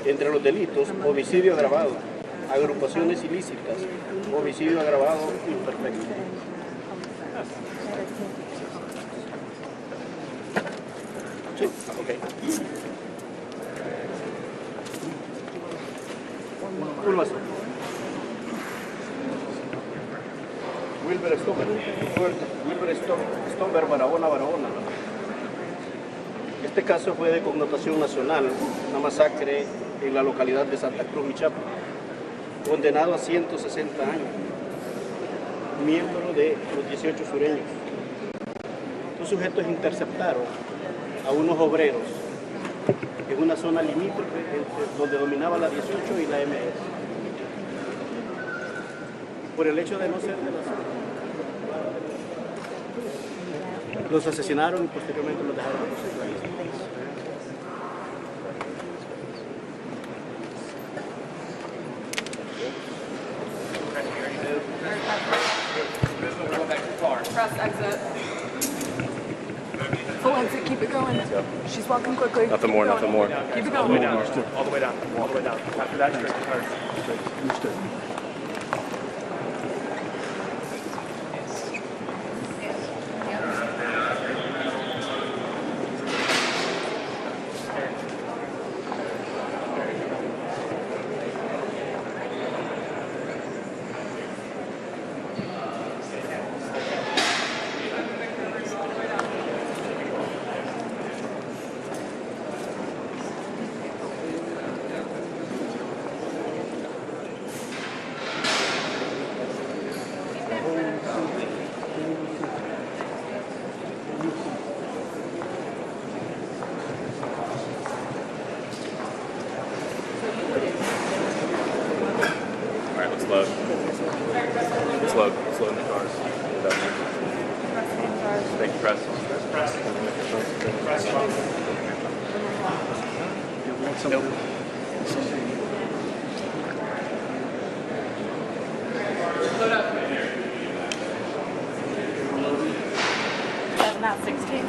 entre los delitos, homicidio agravado, agrupaciones ilícitas, homicidio agravado imperfecto. Sí, ok. Uno más. Wilber Stomber, Barahona. Este caso fue de connotación nacional, una masacre en la localidad de Santa Cruz, Michigan, condenado a 160 años, miembro de los 18 sureños. Estos sujetos interceptaron a unos obreros en una zona limítrofe donde dominaba la 18 y la MS. Por el hecho de no ser de la zona, los asesinaron y posteriormente los dejaron en su país. Press exit. Full exit, keep it going. She's walking quickly. Nothing more, nothing more. Keep it All the way going. down, all the way down, all the way down. After that, straight. Understood. All right, let's load. Let's load. Let's load in the cars. Thank you, press. Not 16,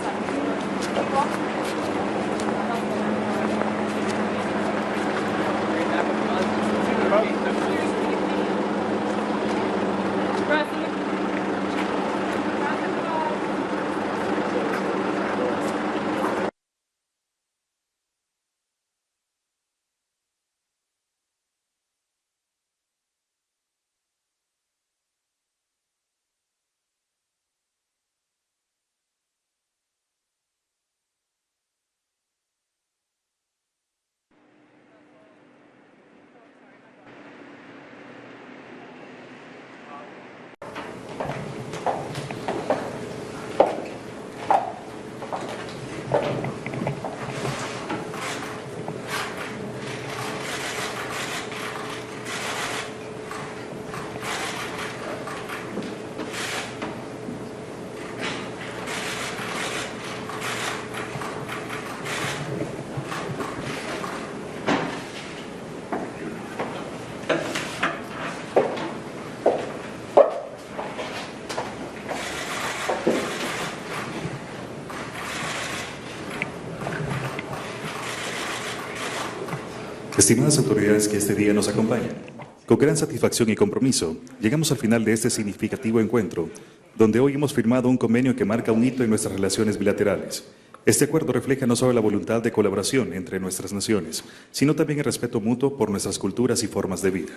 Estimadas autoridades que este día nos acompañan, con gran satisfacción y compromiso, llegamos al final de este significativo encuentro, donde hoy hemos firmado un convenio que marca un hito en nuestras relaciones bilaterales. Este acuerdo refleja no solo la voluntad de colaboración entre nuestras naciones, sino también el respeto mutuo por nuestras culturas y formas de vida.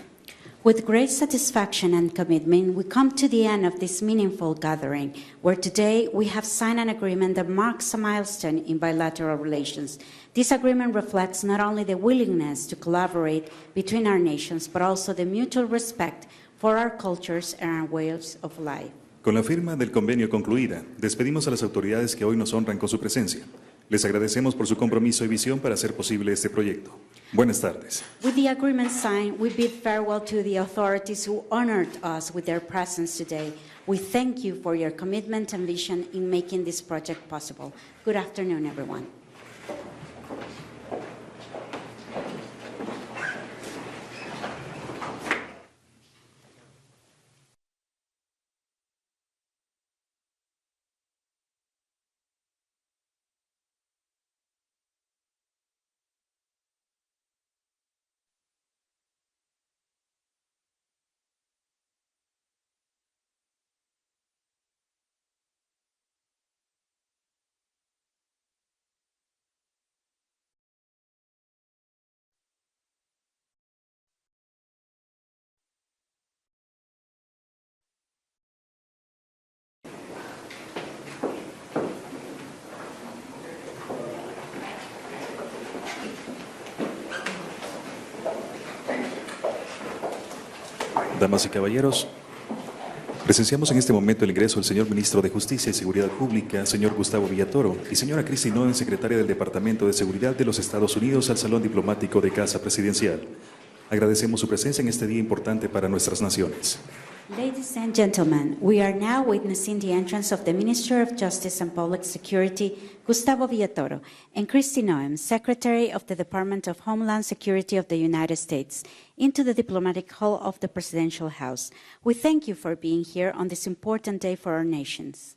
With great satisfaction and commitment, we come to the end of this meaningful gathering, where today we have signed an agreement that marks a milestone in bilateral relations. This agreement reflects not only the willingness to collaborate between our nations, but also the mutual respect for our cultures and our ways of life. Con la firma del convenio concluida, despedimos a las autoridades que hoy nos honran con su presencia. Les agradecemos por su compromiso y visión para hacer posible este proyecto. Buenas tardes. With the agreement signed, we bid farewell to the authorities who honored us with their presence today. We thank you for your commitment and vision in making this project possible. Good afternoon, everyone. Damas y caballeros, presenciamos en este momento el ingreso del señor Ministro de Justicia y Seguridad Pública, señor Gustavo Villatoro, y señora Kristi Noem, secretaria del Departamento de Seguridad de los Estados Unidos, al Salón Diplomático de Casa Presidencial. Agradecemos su presencia en este día importante para nuestras naciones. Ladies and gentlemen, we are now witnessing the entrance of the Minister of Justice and Public Security, Gustavo Villatoro, and Kristi Noem, Secretary of the Department of Homeland Security of the United States, into the diplomatic hall of the Presidential House. We thank you for being here on this important day for our nations.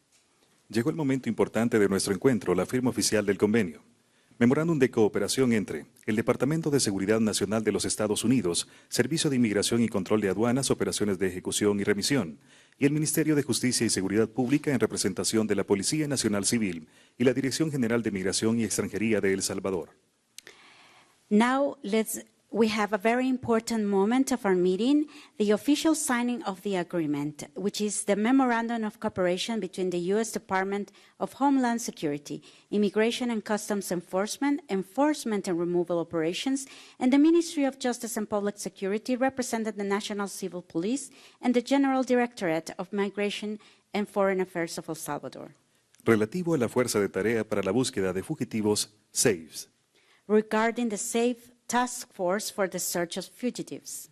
Llegó el momento importante de nuestro encuentro, la firma oficial del convenio. Memorándum de cooperación entre el Departamento de Seguridad Nacional de los Estados Unidos, Servicio de Inmigración y Control de Aduanas, Operaciones de Ejecución y Remisión, y el Ministerio de Justicia y Seguridad Pública en representación de la Policía Nacional Civil y la Dirección General de Migración y Extranjería de El Salvador. Now we have a very important moment of our meeting, the official signing of the agreement, which is the Memorandum of Cooperation between the U.S. Department of Homeland Security, Immigration and Customs Enforcement, Enforcement and Removal Operations, and the Ministry of Justice and Public Security, represented the National Civil Police and the General Directorate of Migration and Foreign Affairs of El Salvador. Relativo a la Fuerza de Tarea para la Búsqueda de Fugitivos, SAFES. Regarding the SAFE Task Force for the Search of Fugitives.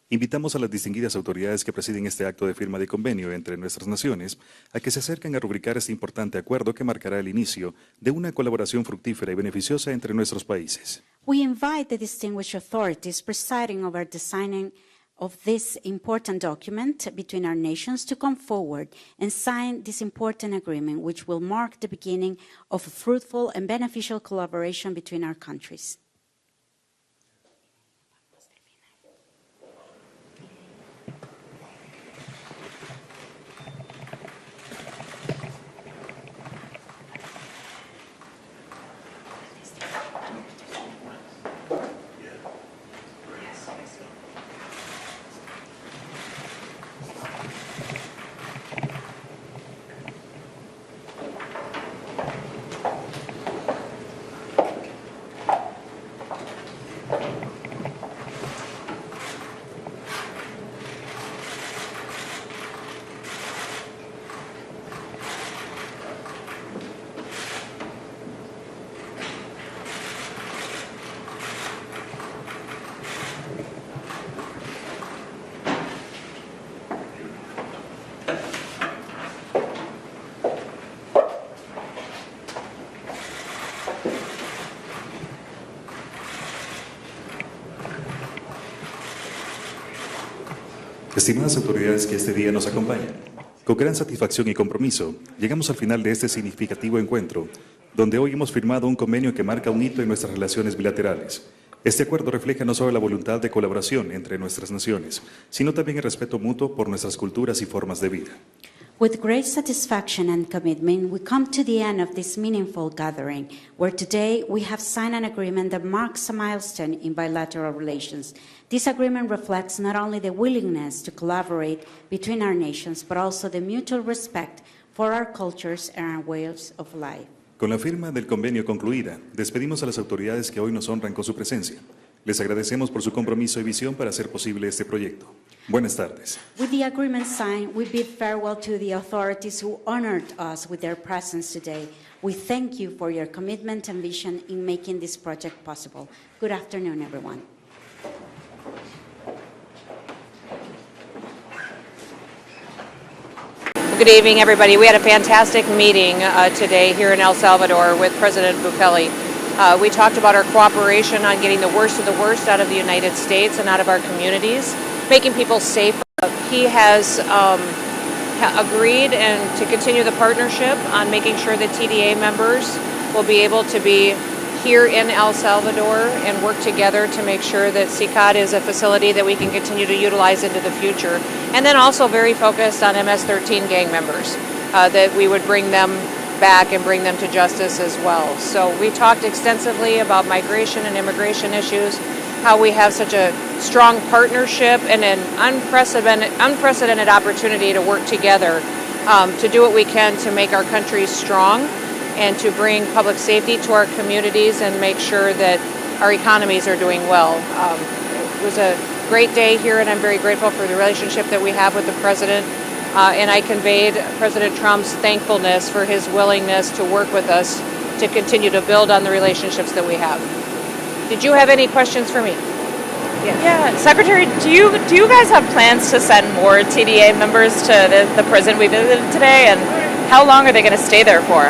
Invitamos a las distinguidas autoridades que presiden este acto de firma de convenio entre nuestras naciones a que se acerquen a rubricar este importante acuerdo que marcará el inicio de una colaboración fructífera y beneficiosa entre nuestros países. We invite the distinguished authorities presiding over the signing of this important document between our nations to come forward and sign this important agreement, which will mark the beginning of a fruitful and beneficial collaboration between our countries. Estimadas autoridades que este día nos acompañan, con gran satisfacción y compromiso, llegamos al final de este significativo encuentro, donde hoy hemos firmado un convenio que marca un hito en nuestras relaciones bilaterales. Este acuerdo refleja no solo la voluntad de colaboración entre nuestras naciones, sino también el respeto mutuo por nuestras culturas y formas de vida. With great satisfaction and commitment, we come to the end of this meaningful gathering, where today we have signed an agreement that marks a milestone in bilateral relations. This agreement reflects not only the willingness to collaborate between our nations, but also the mutual respect for our cultures and our ways of life. Con la firma del convenio concluida, despedimos a las autoridades que hoy nos honran con su presencia. Les agradecemos por su compromiso y visión para hacer posible este proyecto. Buenas tardes. With the agreement signed, we bid farewell to the authorities who honored us with their presence today. We thank you for your commitment and vision in making this project possible. Good afternoon, everyone. Good evening, everybody. We had a fantastic meeting today here in El Salvador with President Bukele. We talked about our cooperation on getting the worst of the worst out of the United States and out of our communities, making people safer. He has agreed to continue the partnership on making sure that TDA members will be able to be here in El Salvador and work together to make sure that SUPERCUT is a facility that we can continue to utilize into the future. And then also very focused on MS-13 gang members, that we would bring them back and bring them to justice as well. So we talked extensively about migration and immigration issues, how we have such a strong partnership and an unprecedented opportunity to work together to do what we can to make our countries strong and to bring public safety to our communities and make sure that our economies are doing well. It was a great day here, and I'm very grateful for the relationship that we have with the President. And I conveyed President Trump's thankfulness for his willingness to work with us to continue to build on the relationships that we have. Did you have any questions for me? Yeah, Secretary, do you guys have plans to send more TDA members to the prison we visited today, and how long are they going to stay there for?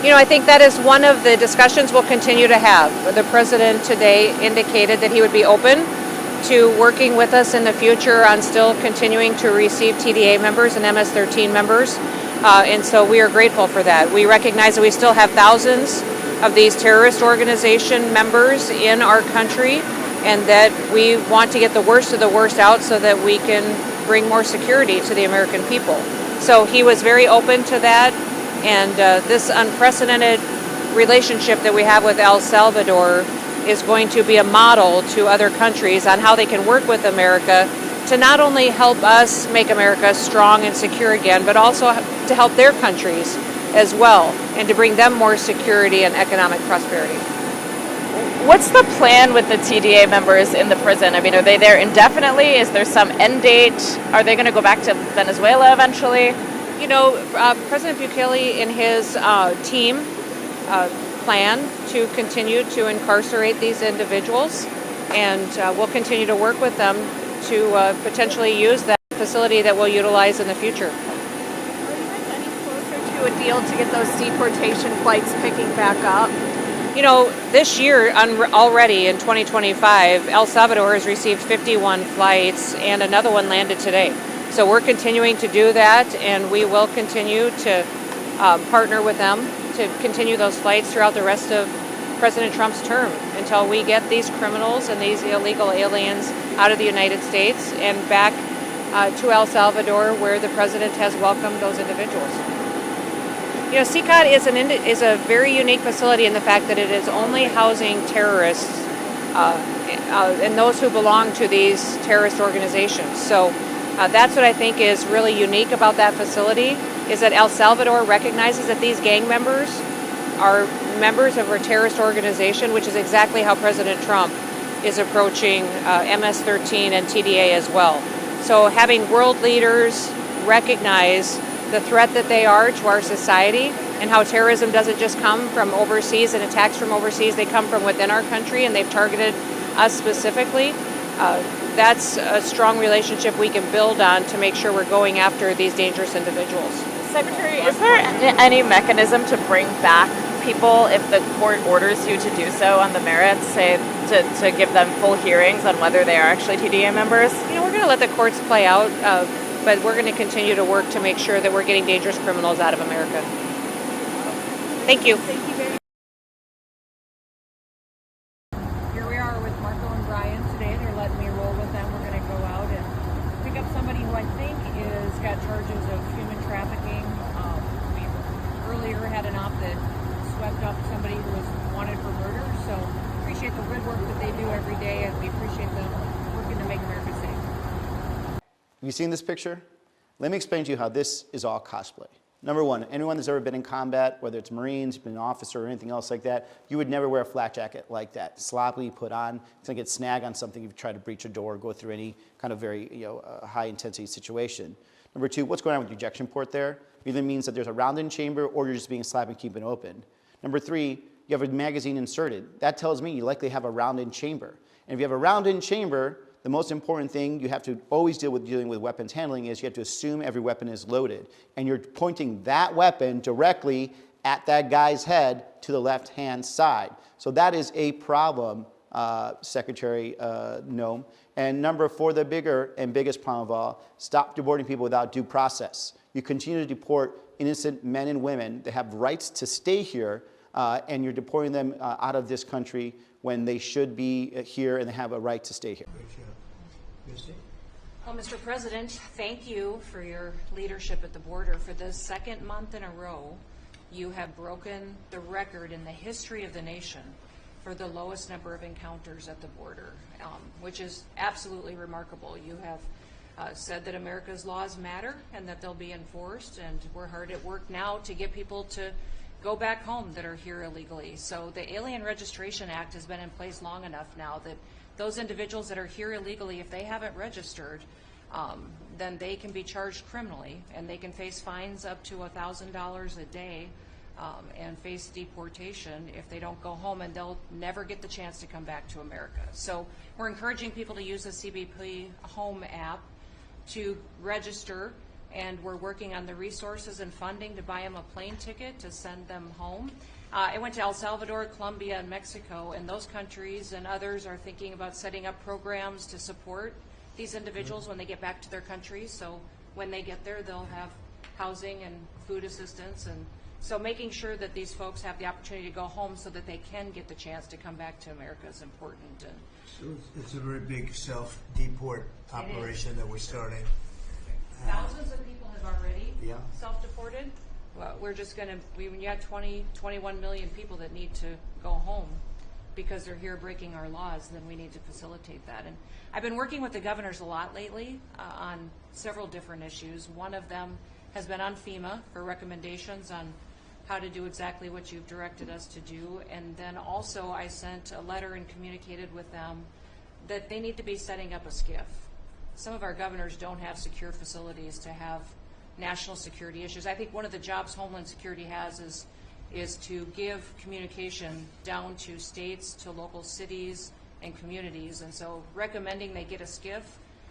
You know, I think that is one of the discussions we'll continue to have. The President today indicated that he would be open to working with us in the future on still continuing to receive TDA members and MS-13 members, and so we are grateful for that. We recognize that we still have thousands of these terrorist organization members in our country, and that we want to get the worst of the worst out so that we can bring more security to the American people. So he was very open to that, and this unprecedented relationship that we have with El Salvador is going to be a model to other countries on how they can work with America to not only help us make America strong and secure again, but also to help their countries as well, and to bring them more security and economic prosperity. What's the plan with the TDA members in the prison? I mean, are they there indefinitely? Is there some end date? Are they going to go back to Venezuela eventually? You know, President Bukele and his team plan to continue to incarcerate these individuals, and we'll continue to work with them to potentially use that facility that we'll utilize in the future. Are you guys any closer to a deal to get those deportation flights picking back up? You know, this year already in 2025, El Salvador has received 51 flights, and another one landed today. So we're continuing to do that, and we will continue to partner with them to continue those flights throughout the rest of President Trump's term until we get these criminals and these illegal aliens out of the United States and back to El Salvador, where the President has welcomed those individuals. You know, SUPERCUT is a very unique facility in the fact that it is only housing terrorists and those who belong to these terrorist organizations. So that's what I think is really unique about that facility, is that El Salvador recognizes that these gang members are members of a terrorist organization, which is exactly how President Trump is approaching MS-13 and TDA as well. So having world leaders recognize the threat that they are to our society, and how terrorism doesn't just come from overseas and attacks from overseas, they come from within our country, and they've targeted us specifically. That's a strong relationship we can build on to make sure we're going after these dangerous individuals. Secretary, is there any mechanism to bring back people if the court orders you to do so on the merits, say to give them full hearings on whether they are actually TDA members? You know, we're going to let the courts play out, but we're going to continue to work to make sure that we're getting dangerous criminals out of America. Thank you. Thank you very much. Here we are with Marco and Brian today. They're letting me roll with them. We're going to go out and pick up somebody who I think is got charges of human trafficking. We earlier had an op that swept up somebody who was wanted for murder. So appreciate the good work that they do every day, and we appreciate them working to make America safe. Have you seen this picture? Let me explain to you how this is all cosplay. Number one, anyone that's ever been in combat, whether it's Marines, been an officer, or anything else like that, you would never wear a flak jacket like that. Sloppily put on. It's going to get snagged on something if you try to breach a door or go through any kind of very high-intensity situation. Number two, what's going on with your ejection port there? Either means that there's a round-in chamber or you're just being slapped and keeping it open. Number three, you have a magazine inserted. That tells me you likely have a round-in chamber. And if you have a round-in chamber, the most important thing you have to always dealing with weapons handling is you have to assume every weapon is loaded. And you're pointing that weapon directly at that guy's head to the left-hand side. So that is a problem, Secretary Noem. And number four, the bigger and biggest problem of all, stop deporting people without due process. You continue to deport innocent men and women that have rights to stay here, and you're deporting them out of this country when they should be here and they have a right to stay here. Well, Mr. President, thank you for your leadership at the border. For the second month in a row, you have broken the record in the history of the nation for the lowest number of encounters at the border, which is absolutely remarkable. You have said that America's laws matter and that they'll be enforced, and we're hard at work now to get people to go back home that are here illegally. So the Alien Registration Act has been in place long enough now that those individuals that are here illegally, if they haven't registered, then they can be charged criminally, and they can face fines up to $1,000 a day and face deportation if they don't go home, and they'll never get the chance to come back to America. So we're encouraging people to use the CBP Home app to register, and we're working on the resources and funding to buy them a plane ticket to send them home. I went to El Salvador, Colombia, and Mexico, and those countries and others are thinking about setting up programs to support these individuals when they get back to their countries. So when they get there, they'll have housing and food assistance, and so making sure that these folks have the opportunity to go home so that they can get the chance to come back to America is important. And so it's a very big self-deport operation that we're starting. Thousands of people have already Yeah. self-deported. Well, we're just going to, when you have 21 million people that need to go home because they're here breaking our laws, then we need to facilitate that. And I've been working with the governors a lot lately on several different issues. One of them has been on FEMA for recommendations on how to do exactly what you've directed us to do. And then also I sent a letter and communicated with them that they need to be setting up a SCIF. Some of our governors don't have secure facilities to have national security issues. I think one of the jobs Homeland Security has is to give communication down to states, to local cities and communities. And so recommending they get a SCIF,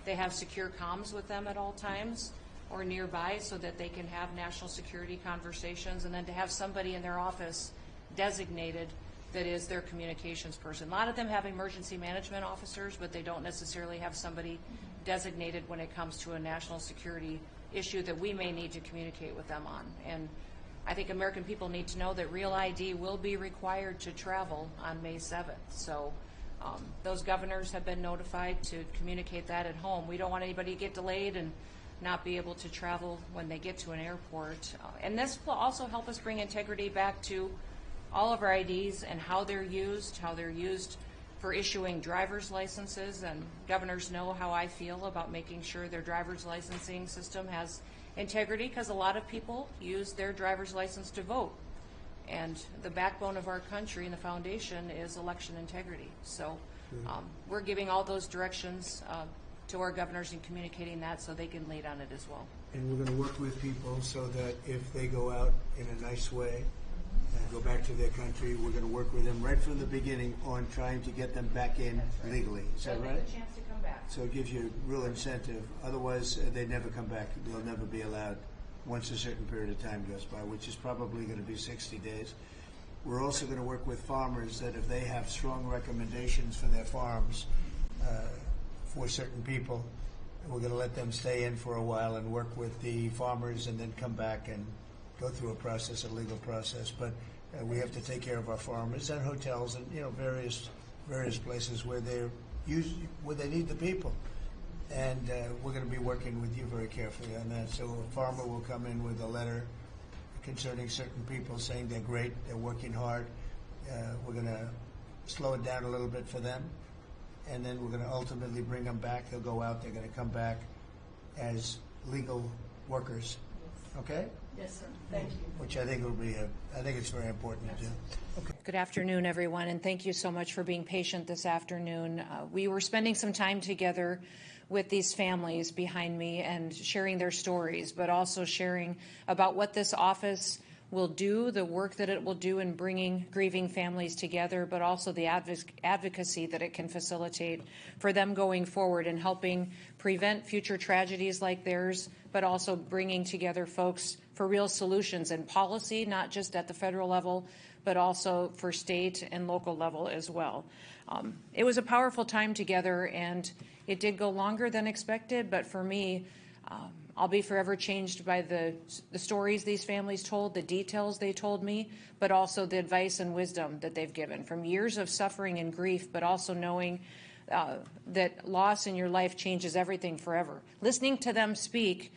they have secure comms with them at all times or nearby so that they can have national security conversations, and then to have somebody in their office designated that is their communications person. A lot of them have emergency management officers, but they don't necessarily have somebody designated when it comes to a national security issue that we may need to communicate with them on. And I think American people need to know that Real ID will be required to travel on May 7th. So those governors have been notified to communicate that at home. We don't want anybody to get delayed and not be able to travel when they get to an airport. And this will also help us bring integrity back to all of our IDs and how they're used for issuing driver's licenses. And governors know how I feel about making sure their driver's licensing system has integrity, because a lot of people use their driver's license to vote. And the backbone of our country and the foundation is election integrity. So we're giving all those directions to our governors and communicating that so they can lead on it as well. And we're going to work with people so that if they go out in a nice way and go back to their country, we're going to work with them right from the beginning on trying to get them back in legally. Is that right? A chance to come back. So it gives you real incentive. Otherwise, they never come back. They'll never be allowed once a certain period of time goes by, which is probably going to be 60 days. We're also going to work with farmers that if they have strong recommendations for their farms for certain people, we're going to let them stay in for a while and work with the farmers and then come back and go through a process, a legal process. But we have to take care of our farmers and hotels and various places where where they need the people. And we're going to be working with you very carefully on that. So a farmer will come in with a letter concerning certain people saying they're great, they're working hard. We're going to slow it down a little bit for them. And then we're going to ultimately bring them back. They'll go out. They're going to come back as legal workers. Okay? Yes, sir. Thank you. Which I think will be I think it's very important to do. Okay. Good afternoon, everyone, and thank you so much for being patient this afternoon. We were spending some time together with these families behind me and sharing their stories, but also sharing about what this office will do, the work that it will do in bringing grieving families together, but also the advocacy that it can facilitate for them going forward and helping prevent future tragedies like theirs, but also bringing together folks for real solutions and policy, not just at the federal level, but also for state and local level as well. It was a powerful time together, and it did go longer than expected, but for me, I'll be forever changed by the stories these families told, the details they told me, but also the advice and wisdom that they've given from years of suffering and grief, but also knowing that loss in your life changes everything forever. Listening to them speak,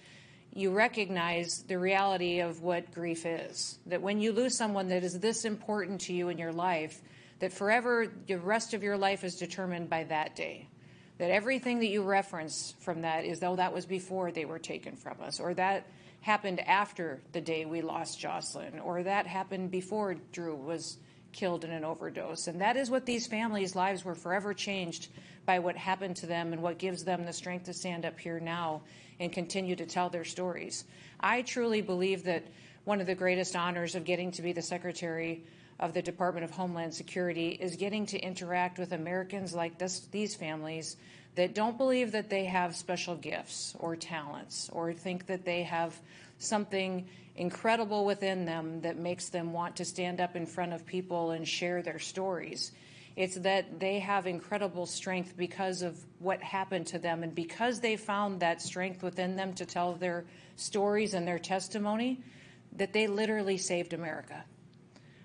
you recognize the reality of what grief is, that when you lose someone that is this important to you in your life, that forever the rest of your life is determined by that day. That everything that you reference from that is though that was before they were taken from us, or that happened after the day we lost Jocelyn, or that happened before Drew was killed in an overdose. And that is what these families' lives were forever changed by what happened to them, and what gives them the strength to stand up here now and continue to tell their stories. I truly believe that one of the greatest honors of getting to be the Secretary of the Department of Homeland Security is getting to interact with Americans like these families that don't believe that they have special gifts or talents, or think that they have something incredible within them that makes them want to stand up in front of people and share their stories. It's that they have incredible strength because of what happened to them, and because they found that strength within them to tell their stories and their testimony, that they literally saved America.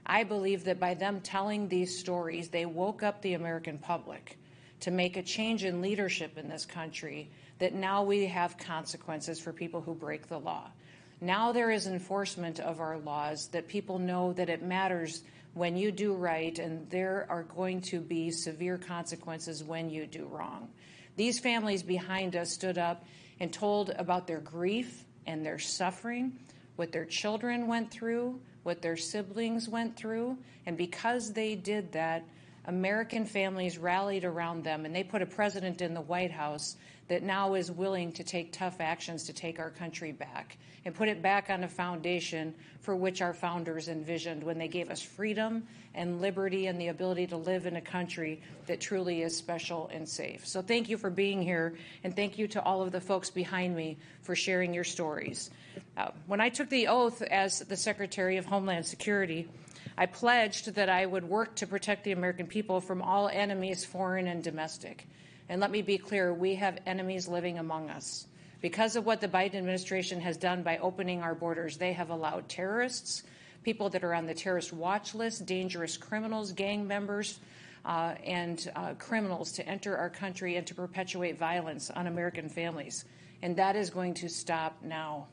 I believe that by them telling these stories, they woke up the American public to make a change in leadership in this country, that now we have consequences for people who break the law. Now there is enforcement of our laws, that people know that it matters when you do right, and there are going to be severe consequences when you do wrong. These families behind us stood up and told about their grief and their suffering, what their children went through, what their siblings went through, and because they did that, American families rallied around them, and they put a president in the White House that now is willing to take tough actions to take our country back and put it back on a foundation for which our founders envisioned when they gave us freedom and liberty and the ability to live in a country that truly is special and safe. So thank you for being here, and thank you to all of the folks behind me for sharing your stories. When I took the oath as the Secretary of Homeland Security, I pledged that I would work to protect the American people from all enemies, foreign and domestic. And let me be clear, we have enemies living among us. Because of what the Biden administration has done by opening our borders, they have allowed terrorists, people that are on the terrorist watch list, dangerous criminals, gang members, and criminals to enter our country and to perpetuate violence on American families. And that is going to stop now.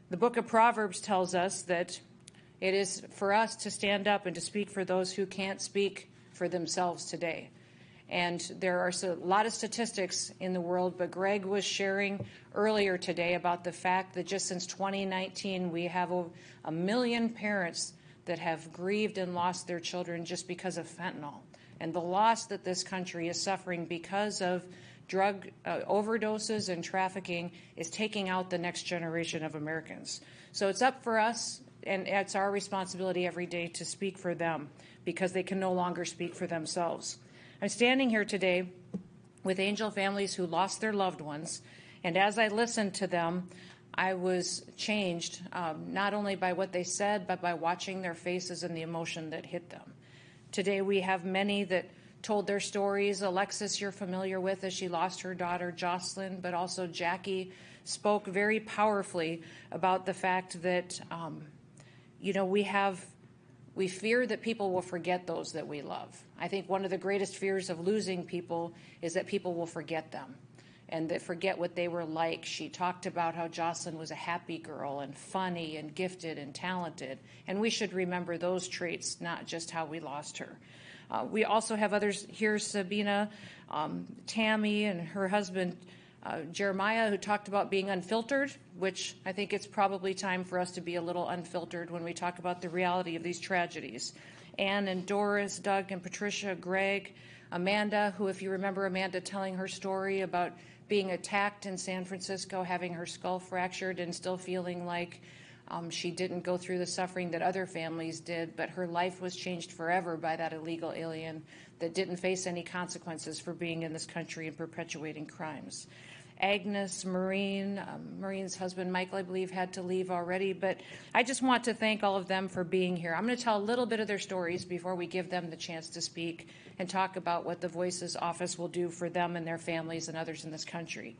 The book of Proverbs tells us that it is for us to stand up and to speak for those who can't speak for themselves today. And there are a lot of statistics in the world, but Greg was sharing earlier today about the fact that just since 2019, we have 1 million parents that have grieved and lost their children just because of fentanyl. And the loss that this country is suffering because of drug overdoses and trafficking is taking out the next generation of Americans. So it's up for us, and it's our responsibility every day to speak for them, because they can no longer speak for themselves. I'm standing here today with angel families who lost their loved ones, and as I listened to them, I was changed, not only by what they said, but by watching their faces and the emotion that hit them. Today we have many that told their stories. Alexis, you're familiar with, as she lost her daughter Jocelyn, but also Jackie spoke very powerfully about the fact that, we fear that people will forget those that we love. I think one of the greatest fears of losing people is that people will forget them and that forget what they were like. She talked about how Jocelyn was a happy girl and funny and gifted and talented, and we should remember those traits, not just how we lost her. We also have others here, Sabina, Tammy, and her husband, Jeremiah, who talked about being unfiltered, which I think it's probably time for us to be a little unfiltered when we talk about the reality of these tragedies. Anne and Doris, Doug and Patricia, Greg, Amanda, who, if you remember Amanda telling her story about being attacked in San Francisco, having her skull fractured and still feeling like she didn't go through the suffering that other families did, but her life was changed forever by that illegal alien that didn't face any consequences for being in this country and perpetuating crimes. Agnes, Maureen's husband, Michael, I believe, had to leave already, but I just want to thank all of them for being here. I'm going to tell a little bit of their stories before we give them the chance to speak and talk about what the Voices office will do for them and their families and others in this country.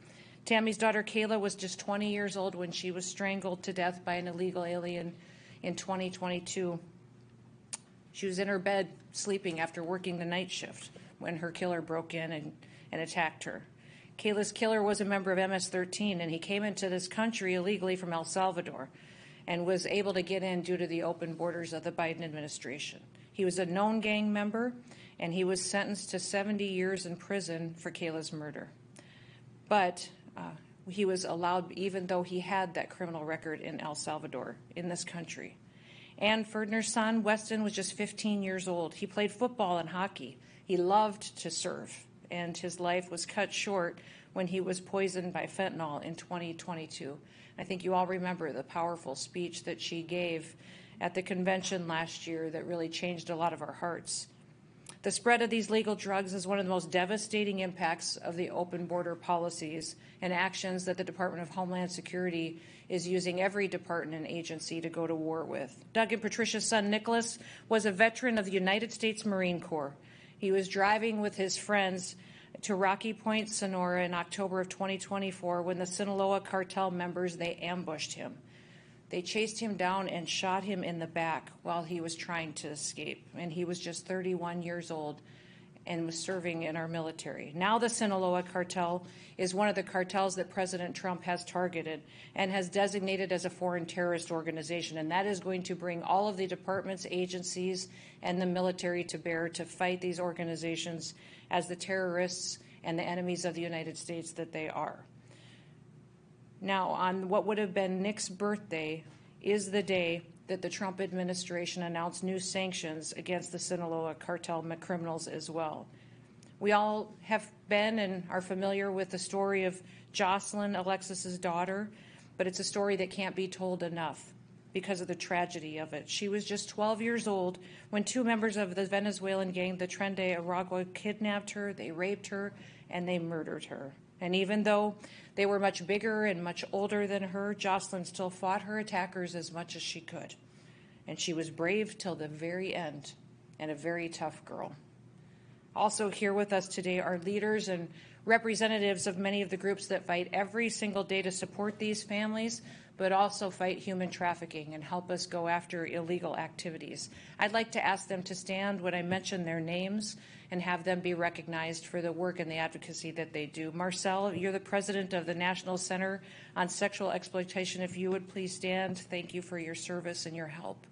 Tammy's daughter, Kayla, was just 20 years old when she was strangled to death by an illegal alien in 2022. She was in her bed sleeping after working the night shift when her killer broke in and attacked her. Kayla's killer was a member of MS-13, and he came into this country illegally from El Salvador and was able to get in due to the open borders of the Biden administration. He was a known gang member, and he was sentenced to 70 years in prison for Kayla's murder. But he was allowed, even though he had that criminal record in El Salvador, in this country. Ann Ferdner's son, Weston, was just 15 years old. He played football and hockey. He loved to surf, and his life was cut short when he was poisoned by fentanyl in 2022. I think you all remember the powerful speech that she gave at the convention last year that really changed a lot of our hearts. The spread of these legal drugs is one of the most devastating impacts of the open border policies and actions that the Department of Homeland Security is using every department and agency to go to war with. Doug and Patricia's son, Nicholas, was a veteran of the United States Marine Corps. He was driving with his friends to Rocky Point, Sonora in October of 2024 when the Sinaloa cartel members, they ambushed him. They chased him down and shot him in the back while he was trying to escape. And he was just 31 years old and was serving in our military. Now the Sinaloa cartel is one of the cartels that President Trump has targeted and has designated as a foreign terrorist organization. And that is going to bring all of the departments, agencies, and the military to bear to fight these organizations as the terrorists and the enemies of the United States that they are. Now, on what would have been Nick's birthday is the day that the Trump administration announced new sanctions against the Sinaloa cartel criminals as well. We all have been and are familiar with the story of Jocelyn, Alexis's daughter, but it's a story that can't be told enough because of the tragedy of it. She was just 12 years old when two members of the Venezuelan gang, the Tren de Aragua, kidnapped her, they raped her, and they murdered her. And even though they were much bigger and much older than her, Jocelyn still fought her attackers as much as she could. And she was brave till the very end, and a very tough girl. Also here with us today are leaders and representatives of many of the groups that fight every single day to support these families, but also fight human trafficking and help us go after illegal activities. I'd like to ask them to stand when I mention their names and have them be recognized for the work and the advocacy that they do. Marcel, you're the president of the National Center on Sexual Exploitation. If you would please stand, thank you for your service and your help.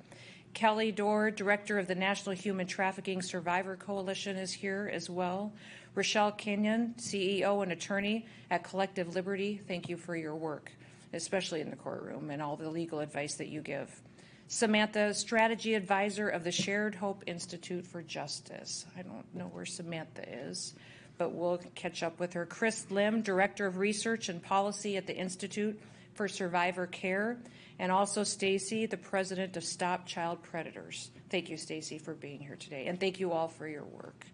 Kelly Dorr, director of the National Human Trafficking Survivor Coalition, is here as well. Rochelle Kenyon, CEO and attorney at Collective Liberty, thank you for your work, especially in the courtroom and all the legal advice that you give. Samantha, strategy advisor of the Shared Hope Institute for Justice. I don't know where Samantha is, but we'll catch up with her. Chris Lim, director of research and policy at the Institute for Survivor Care, and also Stacy, the president of Stop Child Predators. Thank you, Stacy, for being here today, and thank you all for your work.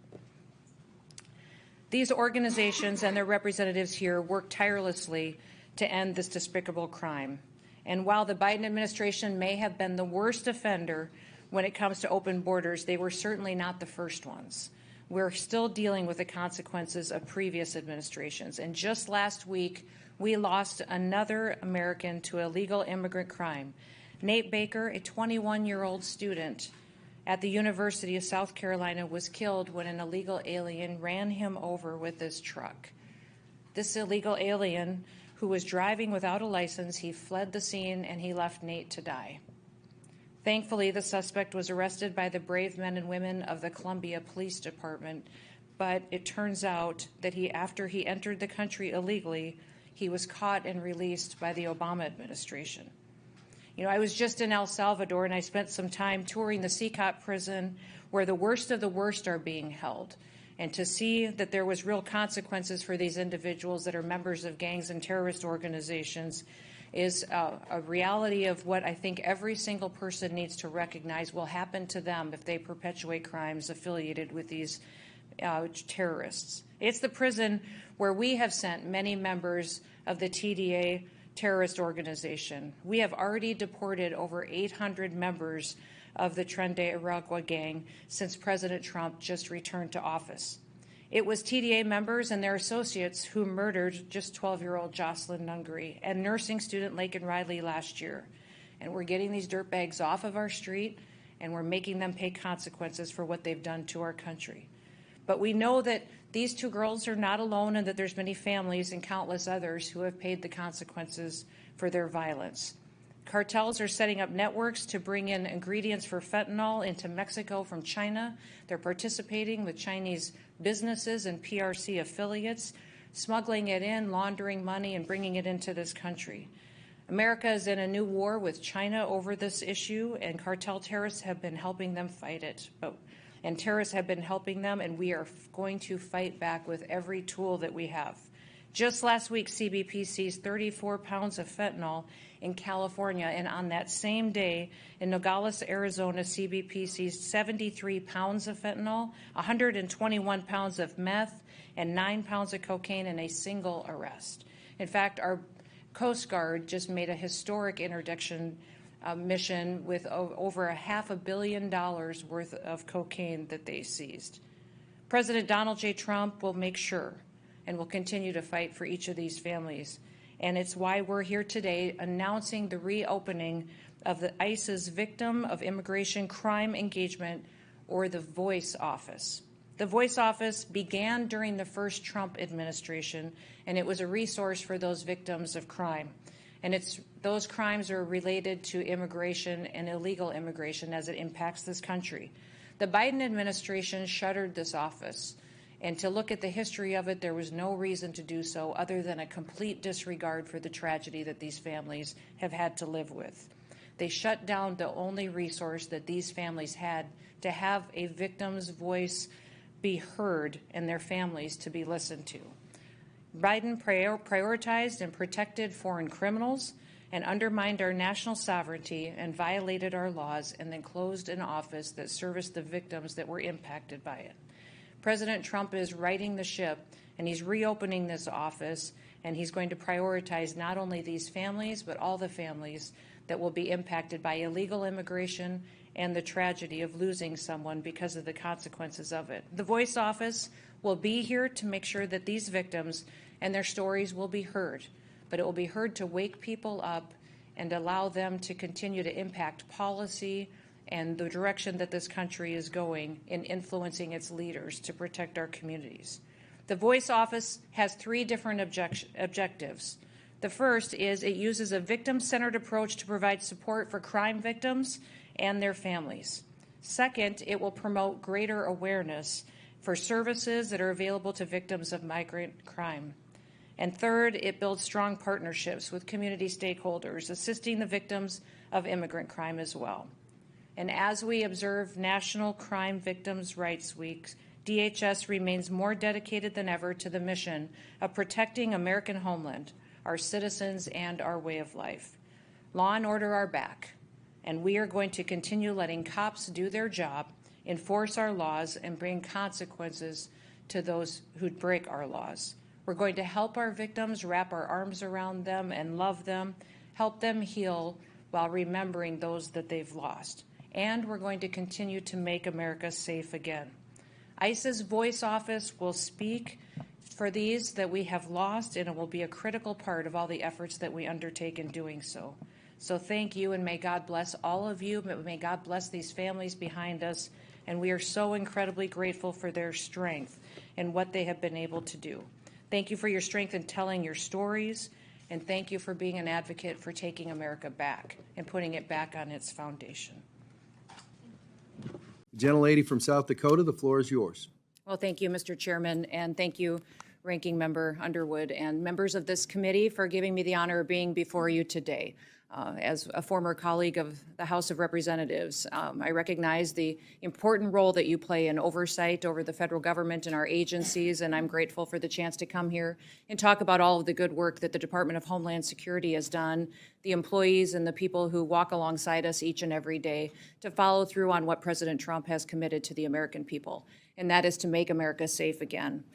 These organizations and their representatives here work tirelessly to end this despicable crime. And while the Biden administration may have been the worst offender when it comes to open borders, they were certainly not the first ones. We're still dealing with the consequences of previous administrations. And just last week, we lost another American to illegal immigrant crime. Nate Baker, a 21-year-old student at the University of South Carolina, was killed when an illegal alien ran him over with his truck. This illegal alien, who was driving without a license, he fled the scene and he left Nate to die. Thankfully, the suspect was arrested by the brave men and women of the Columbia Police Department, but it turns out that after he entered the country illegally, he was caught and released by the Obama administration. You know, I was just in El Salvador and I spent some time touring the SUPERCUT prison where the worst of the worst are being held. And to see that there was real consequences for these individuals that are members of gangs and terrorist organizations is a reality of what I think every single person needs to recognize will happen to them if they perpetuate crimes affiliated with these terrorists. It's the prison where we have sent many members of the TDA terrorist organization. We have already deported over 800 members of the Tren de Aragua gang since President Trump just returned to office. It was TDA members and their associates who murdered just 12-year-old Jocelyn Nungary and nursing student Laken Riley last year. And we're getting these dirtbags off of our street, and we're making them pay consequences for what they've done to our country. But we know that these two girls are not alone and that there's many families and countless others who have paid the consequences for their violence. Cartels are setting up networks to bring in ingredients for fentanyl into Mexico from China. They're participating with Chinese businesses and PRC affiliates smuggling it in, laundering money, and bringing it into this country. America is in a new war with China over this issue, and cartel terrorists have been helping them fight it. And terrorists have been helping them, and we are going to fight back with every tool that we have. Just last week, CBP seized 34 pounds of fentanyl in California, and on that same day in Nogales, Arizona, CBP seized 73 pounds of fentanyl, 121 pounds of meth, and 9 pounds of cocaine in a single arrest. In fact, our Coast Guard just made a historic interdiction mission with over $500 million worth of cocaine that they seized. President Donald J. Trump will make sure and will continue to fight for each of these families. And it's why we're here today announcing the reopening of the ICE's Victim of Immigration Crime Engagement, or the VOICE office. The VOICE office began during the first Trump administration, and it was a resource for those victims of crime. And those crimes are related to immigration and illegal immigration as it impacts this country. The Biden administration shuttered this office. And to look at the history of it, there was no reason to do so other than a complete disregard for the tragedy that these families have had to live with. They shut down the only resource that these families had to have a victim's voice be heard and their families to be listened to. Biden prioritized and protected foreign criminals and undermined our national sovereignty and violated our laws, and then closed an office that serviced the victims that were impacted by it. President Trump is righting the ship, and he's reopening this office, and he's going to prioritize not only these families, but all the families that will be impacted by illegal immigration and the tragedy of losing someone because of the consequences of it. The VOICE office will be here to make sure that these victims and their stories will be heard, but it will be heard to wake people up and allow them to continue to impact policy and the direction that this country is going in influencing its leaders to protect our communities. The VOICE office has 3 different objectives. The first is it uses a victim-centered approach to provide support for crime victims and their families. Second, it will promote greater awareness for services that are available to victims of migrant crime. And third, it builds strong partnerships with community stakeholders, assisting the victims of immigrant crime as well. And as we observe National Crime Victims' Rights Week, DHS remains more dedicated than ever to the mission of protecting American homeland, our citizens, and our way of life. Law and order are back, and we are going to continue letting cops do their job, enforce our laws, and bring consequences to those who break our laws. We're going to help our victims, wrap our arms around them and love them, help them heal while remembering those that they've lost. And we're going to continue to make America safe again. ICE's VOICE office will speak for these that we have lost, and it will be a critical part of all the efforts that we undertake in doing so. So thank you, and may God bless all of you. May God bless these families behind us, and we are so incredibly grateful for their strength and what they have been able to do. Thank you for your strength in telling your stories, and thank you for being an advocate for taking America back and putting it back on its foundation. Gentlelady from South Dakota, the floor is yours. Well, thank you, Mr. Chairman, and thank you, Ranking Member Underwood, and members of this committee for giving me the honor of being before you today. As a former colleague of the House of Representatives, I recognize the important role that you play in oversight over the federal government and our agencies, and I'm grateful for the chance to come here and talk about all of the good work that the Department of Homeland Security has done, the employees and the people who walk alongside us each and every day to follow through on what President Trump has committed to the American people, and that is to make America safe again.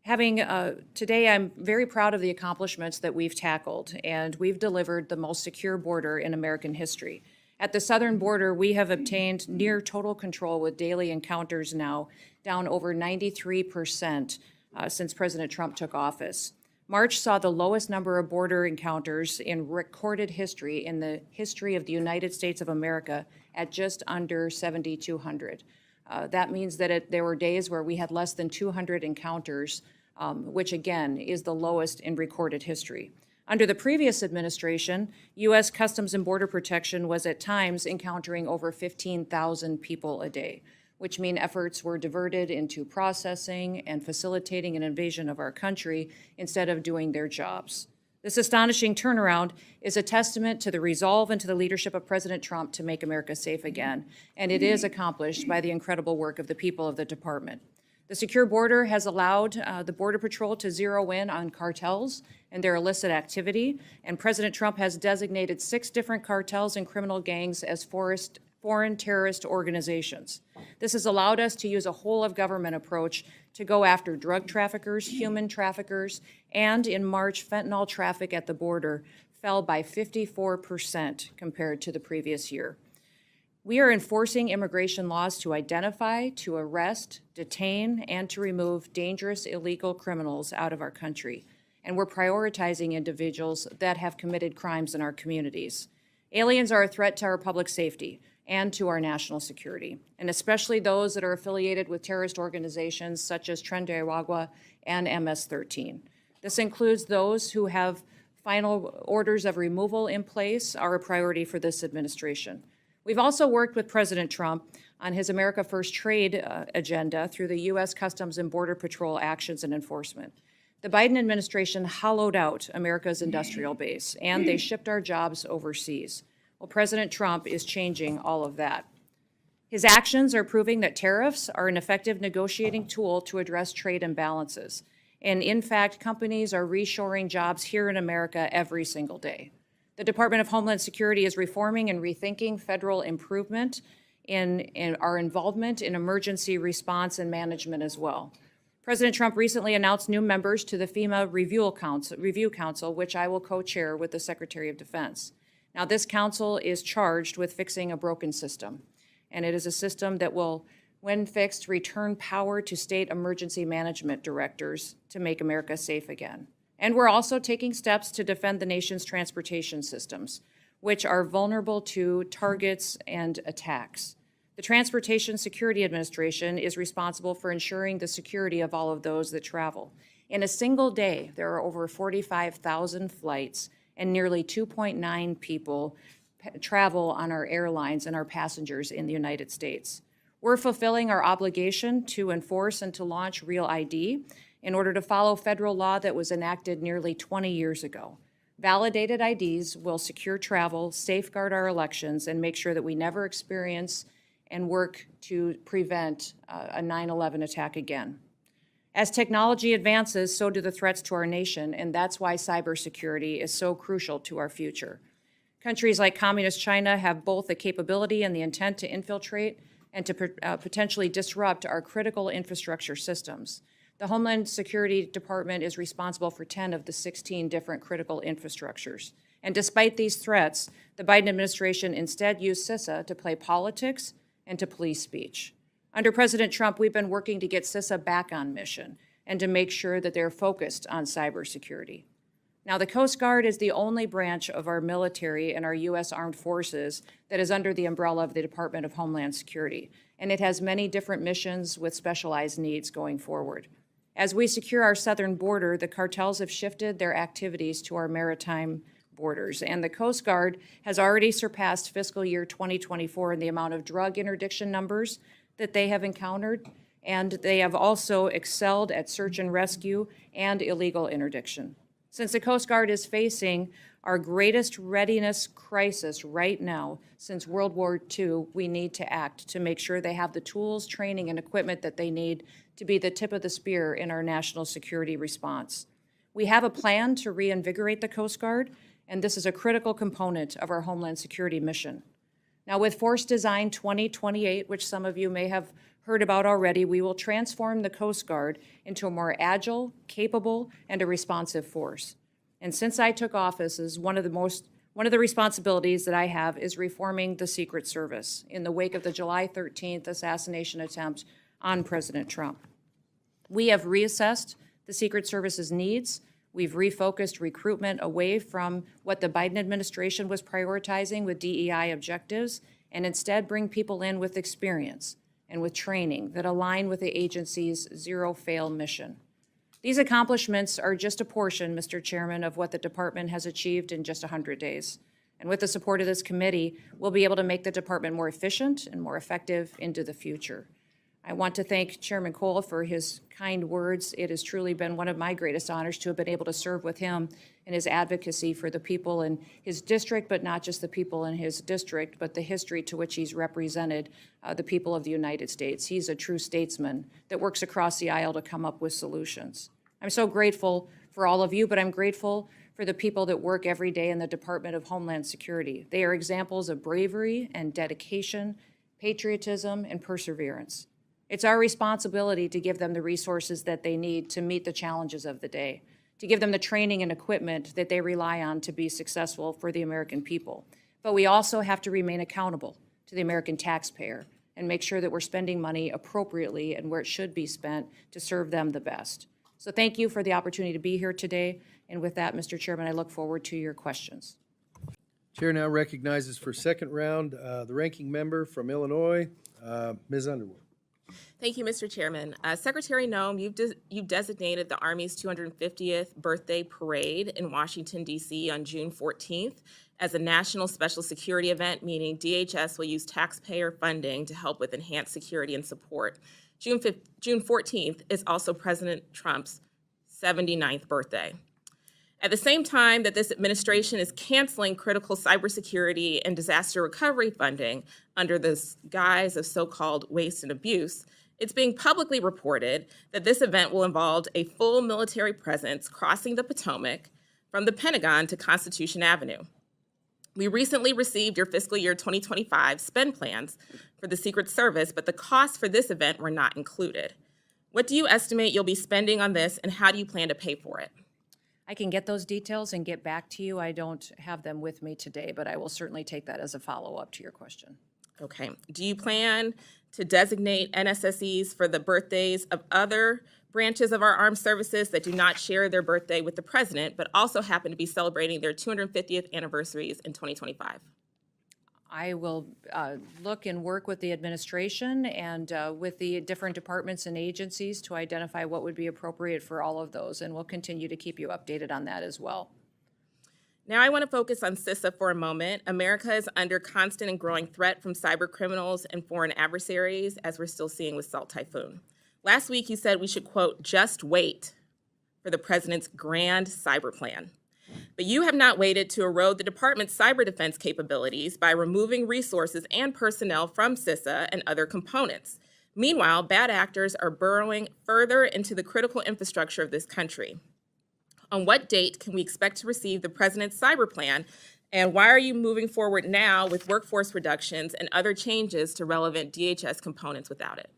Today, I'm very proud of the accomplishments that we've tackled, and we've delivered the most secure border in American history. At the southern border, we have obtained near total control with daily encounters now down over 93% since President Trump took office. March saw the lowest number of border encounters in recorded history in the history of the United States of America at just under 7,200. That means that there were days where we had less than 200 encounters, which again is the lowest in recorded history. Under the previous administration, U.S. Customs and Border Protection was at times encountering over 15,000 people a day. which mean efforts were diverted into processing and facilitating an invasion of our country instead of doing their jobs. This astonishing turnaround is a testament to the resolve and to the leadership of President Trump to make America safe again, and it is accomplished by the incredible work of the people of the department. The secure border has allowed the Border Patrol to zero in on cartels and their illicit activity, and President Trump has designated 6 different cartels and criminal gangs as foreign terrorist organizations. This has allowed us to use a whole-of-government approach to go after drug traffickers, human traffickers, and in March, fentanyl traffic at the border fell by 54% compared to the previous year. We are enforcing immigration laws to identify, to arrest, detain, and to remove dangerous illegal criminals out of our country. And we're prioritizing individuals that have committed crimes in our communities. Aliens are a threat to our public safety and to our national security, and especially those that are affiliated with terrorist organizations such as Tren de Aragua and MS-13. This includes those who have final orders of removal in place, are a priority for this administration. We've also worked with President Trump on his America First trade agenda through the U.S. Customs and Border Patrol actions and enforcement. The Biden administration hollowed out America's industrial base, and they shipped our jobs overseas. Well, President Trump is changing all of that. His actions are proving that tariffs are an effective negotiating tool to address trade imbalances. And in fact, companies are reshoring jobs here in America every single day. The Department of Homeland Security is reforming and rethinking federal improvement in our involvement in emergency response and management as well. President Trump recently announced new members to the FEMA Review Council, which I will co-chair with the Secretary of Defense. Now, this council is charged with fixing a broken system, and it is a system that will, when fixed, return power to state emergency management directors to make America safe again. And we're also taking steps to defend the nation's transportation systems, which are vulnerable to targets and attacks. The Transportation Security Administration is responsible for ensuring the security of all of those that travel. In a single day, there are over 45,000 flights and nearly 2.9 people travel on our airlines and our passengers in the United States. We're fulfilling our obligation to enforce and to launch Real ID in order to follow federal law that was enacted nearly 20 years ago. Validated IDs will secure travel, safeguard our elections, and make sure that we never experience and work to prevent a 9/11 attack again. As technology advances, so do the threats to our nation, and that's why cybersecurity is so crucial to our future. Countries like Communist China have both the capability and the intent to infiltrate and to potentially disrupt our critical infrastructure systems. The Homeland Security Department is responsible for 10 of the 16 different critical infrastructures. And despite these threats, the Biden administration instead used CISA to play politics and to police speech. Under President Trump, we've been working to get CISA back on mission and to make sure that they're focused on cybersecurity. Now, the Coast Guard is the only branch of our military and our U.S. Armed Forces that is under the umbrella of the Department of Homeland Security, and it has many different missions with specialized needs going forward. As we secure our southern border, the cartels have shifted their activities to our maritime borders, and the Coast Guard has already surpassed fiscal year 2024 in the amount of drug interdiction numbers that they have encountered, and they have also excelled at search and rescue and illegal interdiction. Since the Coast Guard is facing our greatest readiness crisis right now since World War II, we need to act to make sure they have the tools, training, and equipment that they need to be the tip of the spear in our national security response. We have a plan to reinvigorate the Coast Guard, and this is a critical component of our Homeland Security mission. Now, with Force Design 2028, which some of you may have heard about already, we will transform the Coast Guard into a more agile, capable, and a responsive force. And since I took office, one of the responsibilities that I have is reforming the Secret Service in the wake of the July 13th assassination attempt on President Trump. We have reassessed the Secret Service's needs. We've refocused recruitment away from what the Biden administration was prioritizing with DEI objectives, and instead bring people in with experience and with training that align with the agency's zero-fail mission. These accomplishments are just a portion, Mr. Chairman, of what the department has achieved in just 100 days. And with the support of this committee, we'll be able to make the department more efficient and more effective into the future. I want to thank Chairman Cole for his kind words. It has truly been one of my greatest honors to have been able to serve with him and his advocacy for the people in his district, but not just the people in his district, but the history to which he's represented the people of the United States. He's a true statesman that works across the aisle to come up with solutions. I'm so grateful for all of you, but I'm grateful for the people that work every day in the Department of Homeland Security. They are examples of bravery and dedication, patriotism, and perseverance. It's our responsibility to give them the resources that they need to meet the challenges of the day, to give them the training and equipment that they rely on to be successful for the American people. But we also have to remain accountable to the American taxpayer and make sure that we're spending money appropriately and where it should be spent to serve them the best. So thank you for the opportunity to be here today. And with that, Mr. Chairman, I look forward to your questions. Chair now recognizes for second round the ranking member from Illinois, Ms. Underwood. Thank you, Mr. Chairman. Secretary Noem, you've designated the Army's 250th birthday parade in Washington, D.C. on June 14th as a national special security event, meaning DHS will use taxpayer funding to help with enhanced security and support. June 14th is also President Trump's 79th birthday. At the same time that this administration is canceling critical cybersecurity and disaster recovery funding under the guise of so-called waste and abuse, it's being publicly reported that this event will involve a full military presence crossing the Potomac from the Pentagon to Constitution Avenue. We recently received your fiscal year 2025 spend plans for the Secret Service, but the costs for this event were not included. What do you estimate you'll be spending on this, and how do you plan to pay for it? I can get those details and get back to you. I don't have them with me today, but I will certainly take that as a follow-up to your question. Okay. Do you plan to designate NSSEs for the birthdays of other branches of our armed services that do not share their birthday with the president, but also happen to be celebrating their 250th anniversaries in 2025? I will look and work with the administration and with the different departments and agencies to identify what would be appropriate for all of those, and we'll continue to keep you updated on that as well. Now I want to focus on CISA for a moment. America is under constant and growing threat from cyber criminals and foreign adversaries, as we're still seeing with Salt Typhoon. Last week you said we should, quote, just wait for the president's grand cyber plan. But you have not waited to erode the department's cyber defense capabilities by removing resources and personnel from CISA and other components. Meanwhile, bad actors are burrowing further into the critical infrastructure of this country. On what date can we expect to receive the president's cyber plan, and why are you moving forward now with workforce reductions and other changes to relevant DHS components without it?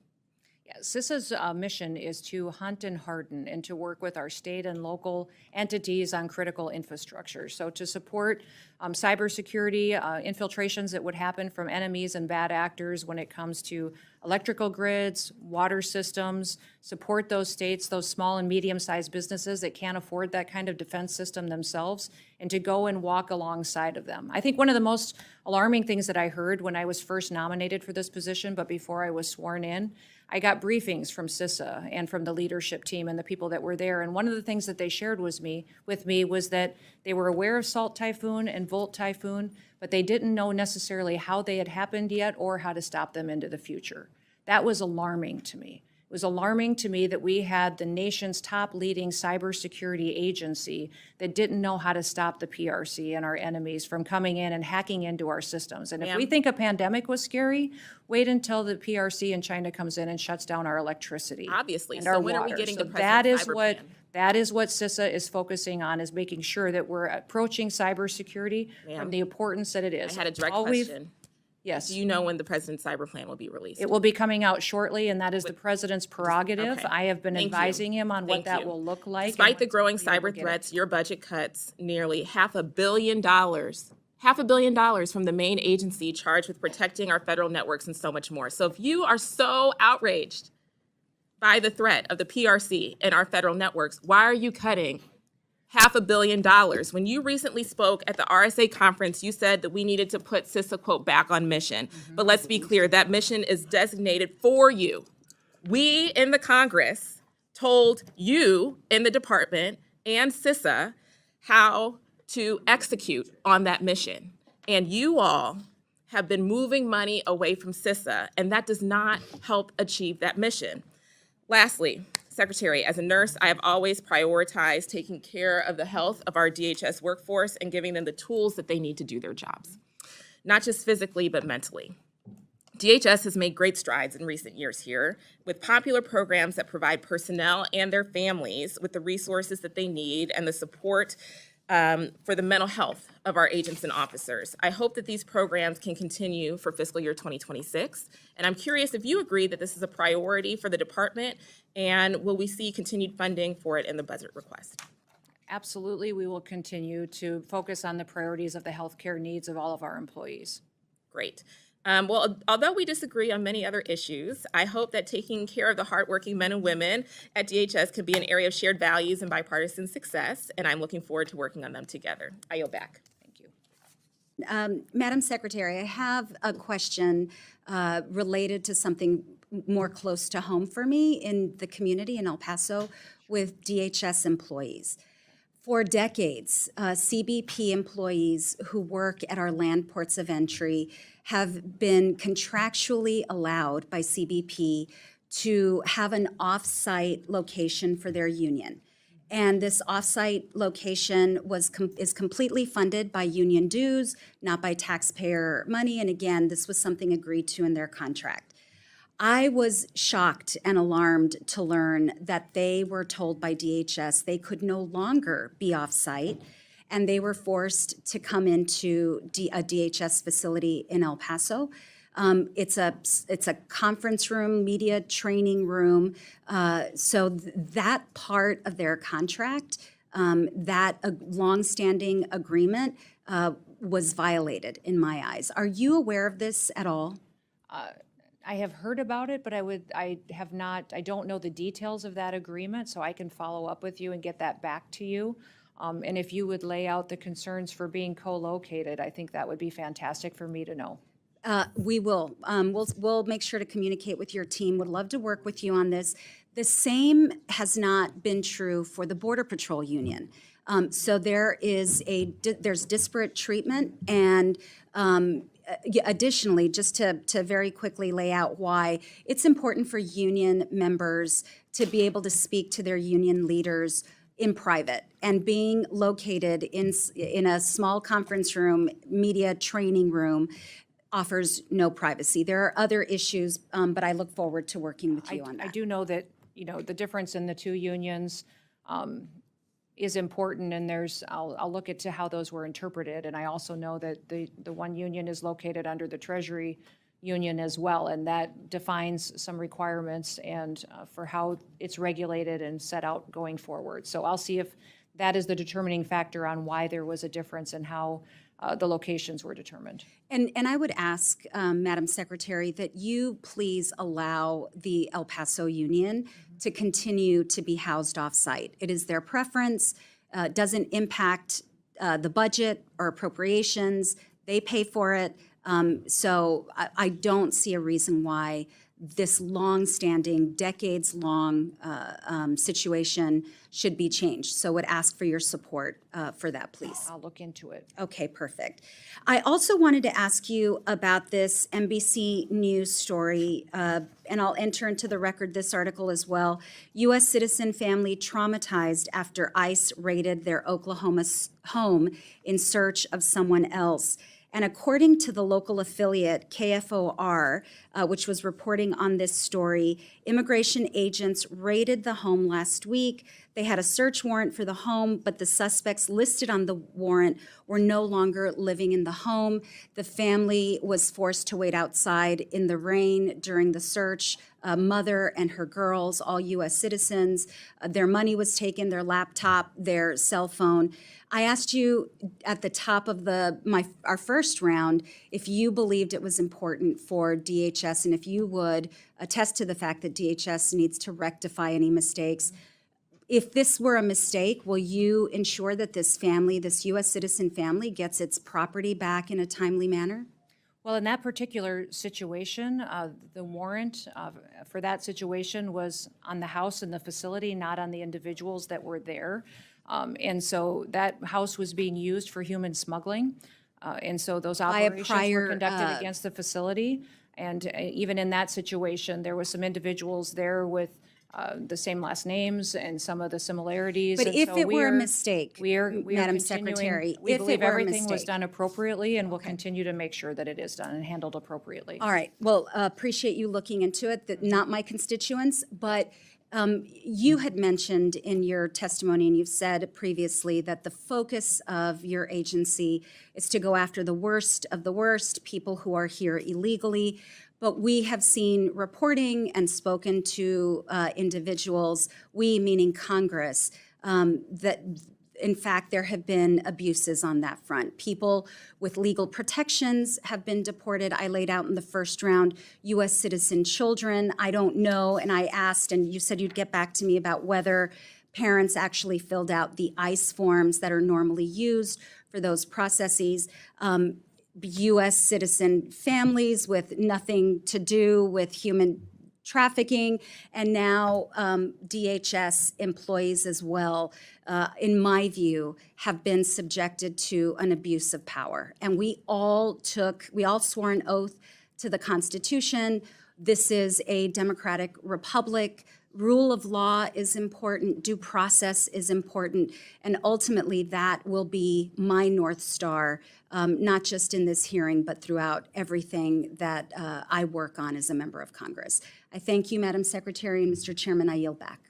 Yeah, CISA's mission is to hunt and harden and to work with our state and local entities on critical infrastructure. So to support cybersecurity infiltrations that would happen from enemies and bad actors when it comes to electrical grids, water systems, support those states, those small and medium-sized businesses that can't afford that kind of defense system themselves, and to go and walk alongside of them. I think one of the most alarming things that I heard when I was first nominated for this position, but before I was sworn in, I got briefings from CISA and from the leadership team and the people that were there. And one of the things that they shared with me was that they were aware of Salt Typhoon and Volt Typhoon, but they didn't know necessarily how they had happened yet or how to stop them into the future. That was alarming to me. It was alarming to me that we had the nation's top leading cybersecurity agency that didn't know how to stop the PRC and our enemies from coming in and hacking into our systems. And if we think a pandemic was scary, wait until the PRC in China comes in and shuts down our electricity. Obviously. And So our when are we water. getting So the president's cyber plan? That is what CISA is focusing on, is making sure that we're approaching cybersecurity from the importance that it is. I had a direct question. Yes. Do you know when the president's cyber plan will be released? It will be coming out shortly, and that is the president's prerogative. Okay. I have been Thank advising you. him on Thank what that you. will look like. Despite the growing cyber threats, your budget cuts nearly $500 million from the main agency charged with protecting our federal networks and so much more. So if you are so outraged by the threat of the PRC and our federal networks, why are you cutting $500 million? When you recently spoke at the RSA conference, you said that we needed to put CISA, quote, back on mission. But let's be clear, that mission is designated for you. We in the Congress told you in the department and CISA how to execute on that mission. And you all have been moving money away from CISA, and that does not help achieve that mission. Lastly, Secretary, as a nurse, I have always prioritized taking care of the health of our DHS workforce and giving them the tools that they need to do their jobs, not just physically, but mentally. DHS has made great strides in recent years here with popular programs that provide personnel and their families with the resources that they need and the support for the mental health of our agents and officers. I hope that these programs can continue for fiscal year 2026. And I'm curious if you agree that this is a priority for the department, and will we see continued funding for it in the budget request? Absolutely, we will continue to focus on the priorities of the healthcare needs of all of our employees. Great. Well, although we disagree on many other issues, I hope that taking care of the hardworking men and women at DHS can be an area of shared values and bipartisan success, and I'm looking forward to working on them together. I yield back. Thank you. Madam Secretary, I have a question related to something more close to home for me in the community in El Paso with DHS employees. For decades, CBP employees who work at our land ports of entry have been contractually allowed by CBP to have an off-site location for their union. And this off-site location is completely funded by union dues, not by taxpayer money. And again, this was something agreed to in their contract. I was shocked and alarmed to learn that they were told by DHS they could no longer be off-site, and they were forced to come into a DHS facility in El Paso. It's a conference room, media training room. So that part of their contract, that longstanding agreement, was violated in my eyes. Are you aware of this at all? I have heard about it, but I don't know the details of that agreement, so I can follow up with you and get that back to you. And if you would lay out the concerns for being co-located, I think that would be fantastic for me to know. We will. We'll make sure to communicate with your team. Would love to work with you on this. The same has not been true for the Border Patrol Union. So there's disparate treatment, and additionally, just to very quickly lay out why it's important for union members to be able to speak to their union leaders in private, and being located in a small conference room, media training room, offers no privacy. There are other issues, but I look forward to working with you on that. I do know that, the difference in the two unions is important, and I'll look into how those were interpreted. And I also know that the one union is located under the Treasury Union as well, and that defines some requirements and for how it's regulated and set out going forward. So I'll see if that is the determining factor on why there was a difference in how the locations were determined. And I would ask, Madam Secretary, that you please allow the El Paso Union to continue to be housed off-site. It is their preference, doesn't impact the budget or appropriations. They pay for it. So I don't see a reason why this long-standing, decades-long situation should be changed. So would ask for your support for that, please. I'll look into it. Okay, perfect. I also wanted to ask you about this NBC News story, and I'll enter into the record this article as well. U.S. citizen family traumatized after ICE raided their Oklahoma home in search of someone else. And according to the local affiliate, KFOR, which was reporting on this story, immigration agents raided the home last week. They had a search warrant for the home, but the suspects listed on the warrant were no longer living in the home. The family was forced to wait outside in the rain during the search. A mother and her girls, all U.S. citizens. Their money was taken, their laptop, their cell phone. I asked you at the top of our first round if you believed it was important for DHS and if you would attest to the fact that DHS needs to rectify any mistakes. If this were a mistake, will you ensure that this family, this U.S. citizen family, gets its property back in a timely manner? Well, in that particular situation, the warrant for that situation was on the house and the facility, not on the individuals that were there. And so that house was being used for human smuggling. And so those By a operations prior, were conducted against the facility. And even in that situation, there was some individuals there with the same last names and some of the similarities. But And if so it we were a are- mistake, we are Madam continuing- Secretary, We if believe it were a everything was mistake. done appropriately, and we'll continue to make sure that it is done and handled appropriately. All right, well, appreciate you looking into it, that not my constituents, but you had mentioned in your testimony, and you've said previously, that the focus of your agency is to go after the worst of the worst, people who are here illegally. But we have seen reporting and spoken to individuals, we meaning Congress, that in fact, there have been abuses on that front. People with legal protections have been deported. I laid out in the first round U.S. citizen children. I don't know, and I asked, and you said you'd get back to me about whether parents actually filled out the ICE forms that are normally used for those processes. U.S. citizen families with nothing to do with human trafficking, and now DHS employees as well, in my view, have been subjected to an abuse of power. And we all swore an oath to the Constitution. This is a democratic republic. Rule of law is important, due process is important, and ultimately that will be my North Star, not just in this hearing, but throughout everything that I work on as a member of Congress. I thank you, Madam Secretary, and Mr. Chairman, I yield back.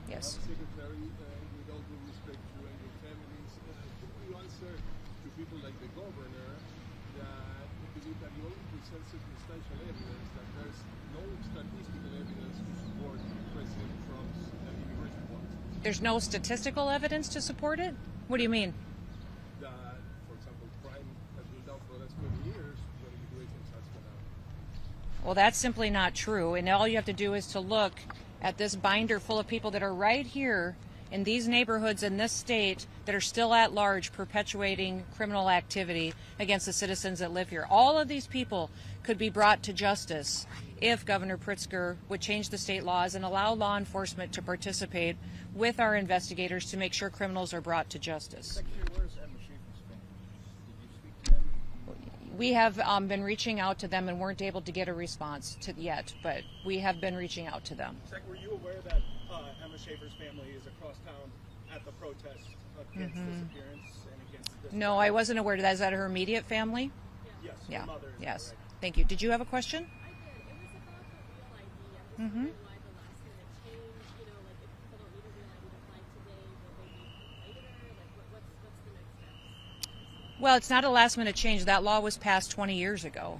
Yes. Secretary, with all due respect to your families, could you answer to people like the governor that believe that you only present circumstantial evidence, that there's no statistical evidence to support President Trump's immigration policy? There's no statistical evidence to support it? What do you mean? That, for example, crime has been down for the last 20 years when immigration has gone up. Well, that's simply not true. And all you have to do is to look at this binder full of people that are right here in these neighborhoods in this state that are still at large perpetuating criminal activity against the citizens that live here. All of these people could be brought to justice if Governor Pritzker would change the state laws and allow law enforcement to participate with our investigators to make sure criminals are brought to justice. We have been reaching out to them and weren't able to get a response yet, but we have been reaching out to them. Sec, were you aware that Emma Schaefer's family is across town at the protest against disappearance and against this? No, I wasn't aware of that. Is that her immediate family? Yes, Yeah. her mother. Yes. Thank you. Did you have a question? Mm-hmm. Well, it's not a last-minute change. That law was passed 20 years ago.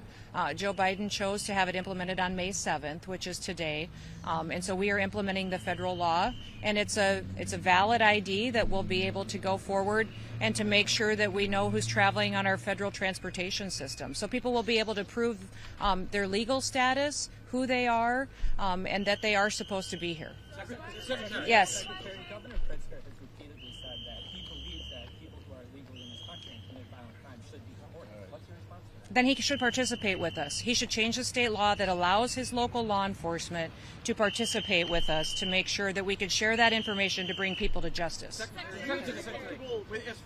Joe Biden chose to have it implemented on May 7th, which is today, and so we are implementing the federal law. And it's a valid ID that will be able to go forward and to make sure that we know who's traveling on our federal transportation system. So people will be able to prove their legal status, who they are, and that they are supposed to be here. Secretary, Yes. Secretary, Governor Pritzker has repeatedly said that he believes that people who are illegally in this country and commit violent crimes should be deported. What's your response to that? Then he should participate with us. He should change the state law that allows his local law enforcement to participate with us to make sure that we can share that information to bring people to justice. As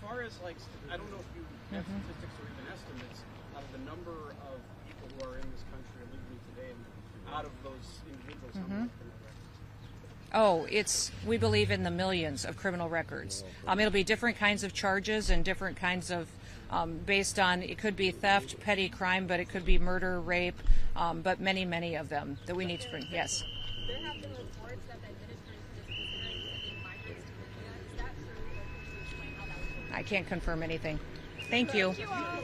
far as, like, I don't know if you have statistics or even estimates of the number of people who are in this country illegally today, and out of those individuals, how many have criminal records? Oh, we believe in the millions of criminal records. It'll be different kinds of charges and different kinds of, based on, it could be theft, petty crime, but it could be murder, rape, but many, many of them that we need to bring. Yes. There have been reports that the administration is considering sending migrants to India. Is that true? I can't confirm anything. Thank you.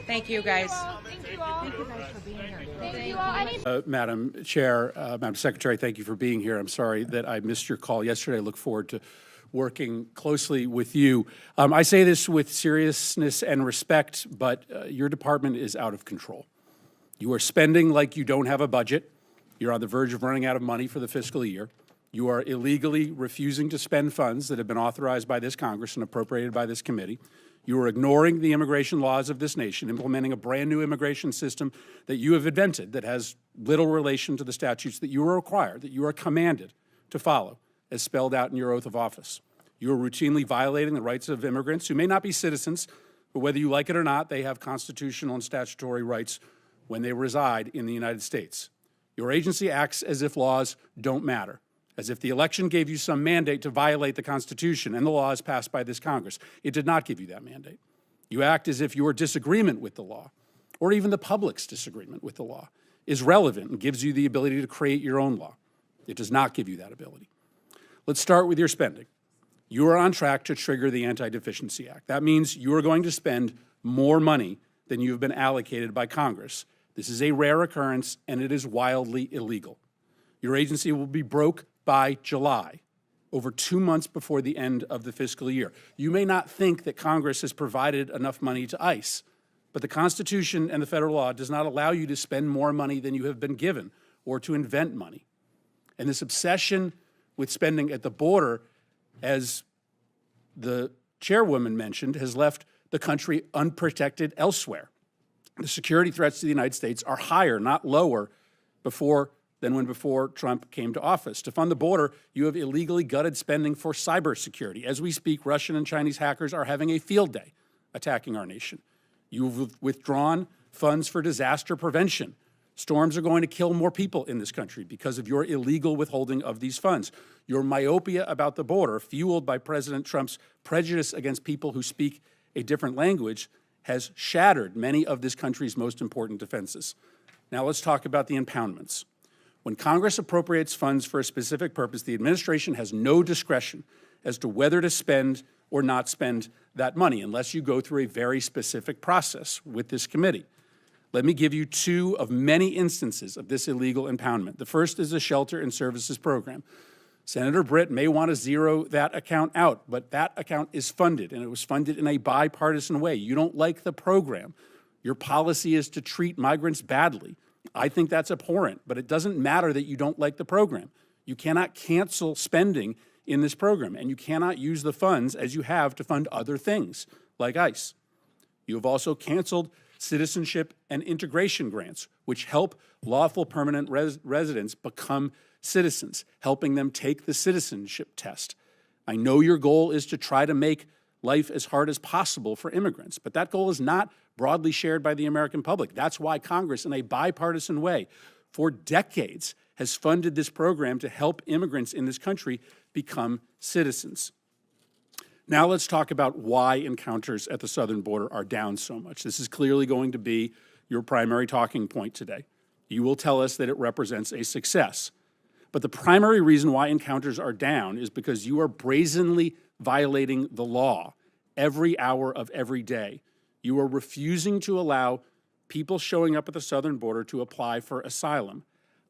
Thank you, guys. Thank you all. Thank you guys for being here. Thank you all. Madam Chair, Madam Secretary, thank you for being here. I'm sorry that I missed your call yesterday. I look forward to working closely with you. I say this with seriousness and respect, but your department is out of control. You are spending like you don't have a budget. You're on the verge of running out of money for the fiscal year. You are illegally refusing to spend funds that have been authorized by this Congress and appropriated by this committee. You are ignoring the immigration laws of this nation, implementing a brand new immigration system that you have invented that has little relation to the statutes that you are required, that you are commanded to follow, as spelled out in your oath of office. You are routinely violating the rights of immigrants who may not be citizens, But whether you like it or not, they have constitutional and statutory rights when they reside in the United States. Your agency acts as if laws don't matter, as if the election gave you some mandate to violate the Constitution and the laws passed by this Congress. It did not give you that mandate. You act as if your disagreement with the law, or even the public's disagreement with the law, is relevant and gives you the ability to create your own law. It does not give you that ability. Let's start with your spending. You are on track to trigger the Anti-Deficiency Act. That means you are going to spend more money than you have been allocated by Congress. This is a rare occurrence, and it is wildly illegal. Your agency will be broke by July, over 2 months before the end of the fiscal year. You may not think that Congress has provided enough money to ICE, but the Constitution and the federal law does not allow you to spend more money than you have been given or to invent money. And this obsession with spending at the border, as the chairwoman mentioned, has left the country unprotected elsewhere. The security threats to the United States are higher, not lower, than when before Trump came to office. To fund the border, you have illegally gutted spending for cybersecurity. As we speak, Russian and Chinese hackers are having a field day attacking our nation. You've withdrawn funds for disaster prevention. Storms are going to kill more people in this country because of your illegal withholding of these funds. Your myopia about the border, fueled by President Trump's prejudice against people who speak a different language, has shattered many of this country's most important defenses. Now let's talk about the impoundments. When Congress appropriates funds for a specific purpose, the administration has no discretion as to whether to spend or not spend that money unless you go through a very specific process with this committee. Let me give you two of many instances of this illegal impoundment. The first is the Shelter and Services Program. Senator Britt may want to zero that account out, but that account is funded, and it was funded in a bipartisan way. You don't like the program. Your policy is to treat migrants badly. I think that's abhorrent, but it doesn't matter that you don't like the program. You cannot cancel spending in this program, and you cannot use the funds as you have to fund other things, like ICE. You have also canceled citizenship and integration grants, which help lawful permanent residents become citizens, helping them take the citizenship test. I know your goal is to try to make life as hard as possible for immigrants, but that goal is not broadly shared by the American public. That's why Congress, in a bipartisan way, for decades, has funded this program to help immigrants in this country become citizens. Now let's talk about why encounters at the southern border are down so much. This is clearly going to be your primary talking point today. You will tell us that it represents a success. But the primary reason why encounters are down is because you are brazenly violating the law every hour of every day. You are refusing to allow people showing up at the southern border to apply for asylum.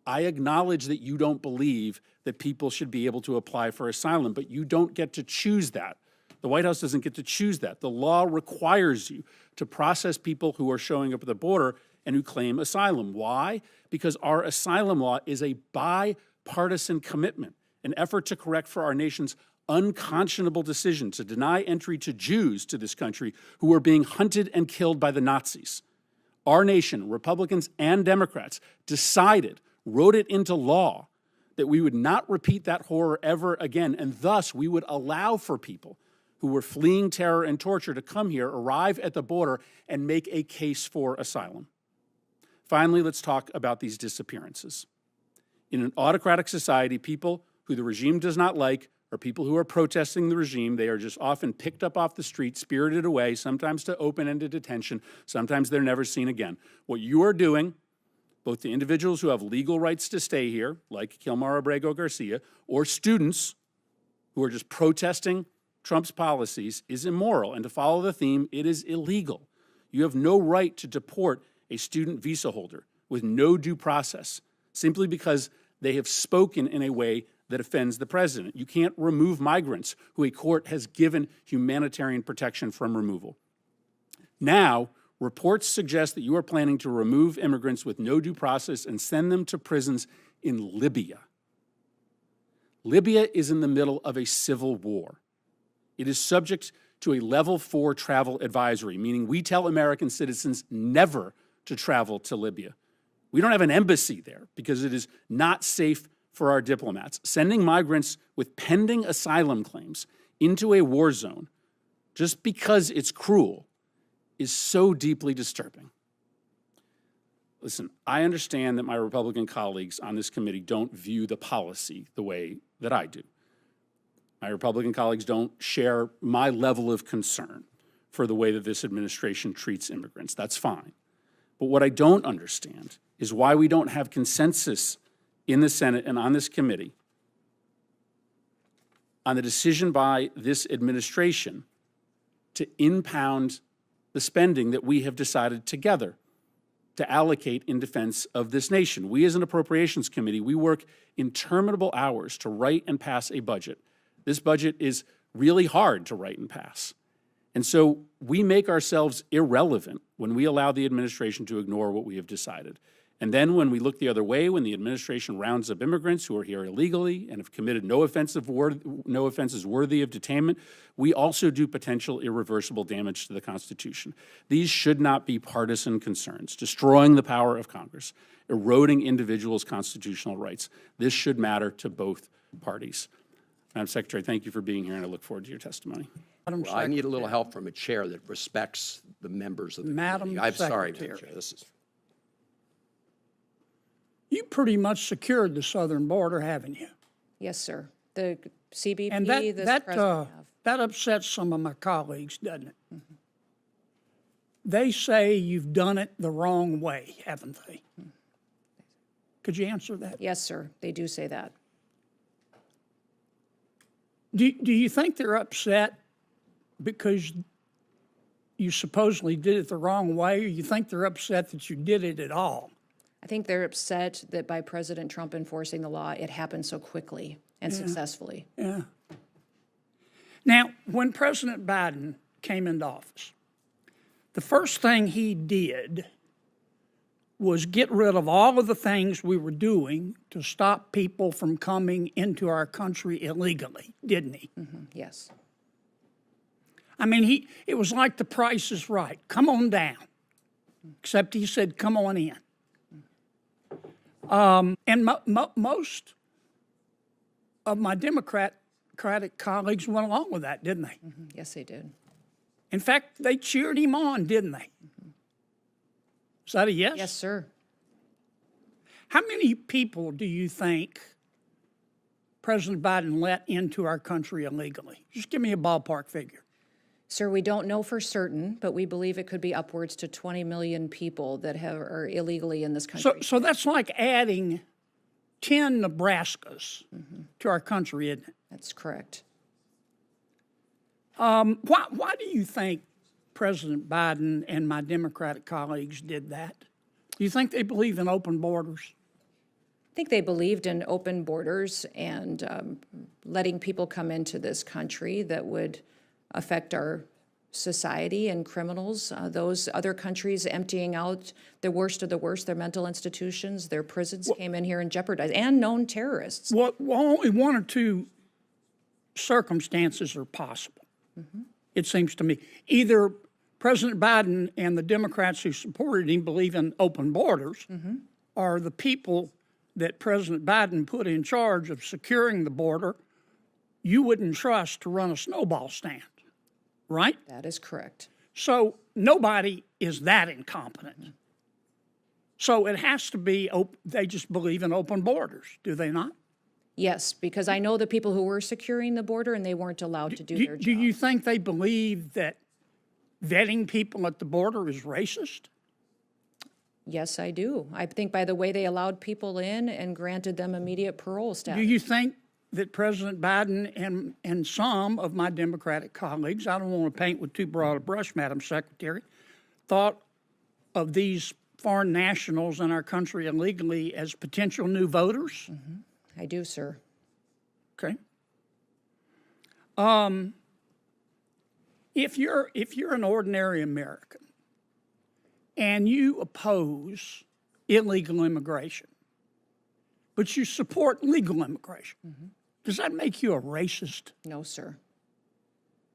I acknowledge that you don't believe that people should be able to apply for asylum, but you don't get to choose that. The White House doesn't get to choose that. The law requires you to process people who are showing up at the border and who claim asylum. Why? Because our asylum law is a bipartisan commitment, an effort to correct for our nation's unconscionable decision to deny entry to Jews to this country who were being hunted and killed by the Nazis. Our nation, Republicans and Democrats, decided, wrote it into law, that we would not repeat that horror ever again, and thus we would allow for people who were fleeing terror and torture to come here, arrive at the border, and make a case for asylum. Finally, let's talk about these disappearances. In an autocratic society, people who the regime does not like are people who are protesting the regime. They are just often picked up off the street, spirited away, sometimes to open-ended detention, sometimes they're never seen again. What you are doing, both the individuals who have legal rights to stay here, like Kilmar Abrego Garcia, or students who are just protesting Trump's policies, is immoral. And to follow the theme, it is illegal. You have no right to deport a student visa holder with no due process, simply because they have spoken in a way that offends the president. You can't remove migrants who a court has given humanitarian protection from removal. Now, reports suggest that you are planning to remove immigrants with no due process and send them to prisons in Libya. Libya is in the middle of a civil war. It is subject to a level 4 travel advisory, meaning we tell American citizens never to travel to Libya. We don't have an embassy there because it is not safe for our diplomats. Sending migrants with pending asylum claims into a war zone just because it's cruel is so deeply disturbing. Listen, I understand that my Republican colleagues on this committee don't view the policy the way that I do. My Republican colleagues don't share my level of concern for the way that this administration treats immigrants. That's fine. But what I don't understand is why we don't have consensus in the Senate and on this committee on the decision by this administration to impound the spending that we have decided together to allocate in defense of this nation. We as an appropriations committee, we work interminable hours to write and pass a budget. This budget is really hard to write and pass. And so we make ourselves irrelevant when we allow the administration to ignore what we have decided. And then when we look the other way, when the administration rounds up immigrants who are here illegally and have committed no offenses worthy of detainment, we also do potential irreversible damage to the Constitution. These should not be partisan concerns, destroying the power of Congress, eroding individuals' constitutional rights. This should matter to both parties. Madam Secretary, thank you for being here, and I look forward to your testimony. Well, I need a little help from a chair that respects the members of the committee. I'm sorry, Madam Chair. This is You pretty much secured the southern border, haven't you? Yes, sir. The CBP, And that that upsets some of my colleagues, doesn't it? Mm-hmm. They say you've done it the wrong way, haven't they? Mm-hmm. Could you answer that? Yes, sir. They do say that. Do you think they're upset because you supposedly did it the wrong way, or you think they're upset that you did it at all? I think they're upset that by President Trump enforcing the law, it happened so quickly and successfully. Yeah. Now, when President Biden came into office, the first thing he did was get rid of all of the things we were doing to stop people from coming into our country illegally, didn't he? Mm-hmm. Yes. I mean, it was like The Price is Right. Come on down. Except he said, come on in. And most of my Democratic colleagues went along with that, didn't they? Mm-hmm. Yes, they did. In fact, they cheered him on, didn't they? Mm-hmm. Is that a yes? Yes, sir. How many people do you think President Biden let into our country illegally? Just give me a ballpark figure. Sir, we don't know for certain, but we believe it could be upwards to 20 million people that are illegally in this country. So that's like adding 10 Nebraskas to our country, isn't it? That's correct. Why do you think President Biden and my Democratic colleagues did that? Do you think they believe in open borders? I think they believed in open borders and letting people come into this country that would affect our society and criminals. Those other countries emptying out the worst of the worst, their mental institutions, their prisons came in here and jeopardized, and known terrorists. Well, only one or two circumstances are possible, it seems to me. Either President Biden and the Democrats who supported him believe in open borders, or the people that President Biden put in charge of securing the border you wouldn't trust to run a snowball stand. Right? That is correct. So nobody is that incompetent. So it has to be, they just believe in open borders, do they not? Yes, because I know the people who were securing the border and they weren't allowed to do their job. Do you think they believe that vetting people at the border is racist? Yes, I do. I think by the way they allowed people in and granted them immediate parole status. Do you think that President Biden and some of my Democratic colleagues, I don't want to paint with too broad a brush, Madam Secretary, thought of these foreign nationals in our country illegally as potential new voters? I do, sir. Okay. If you're an ordinary American and you oppose illegal immigration, but you support legal immigration, does that make you a racist? No, sir.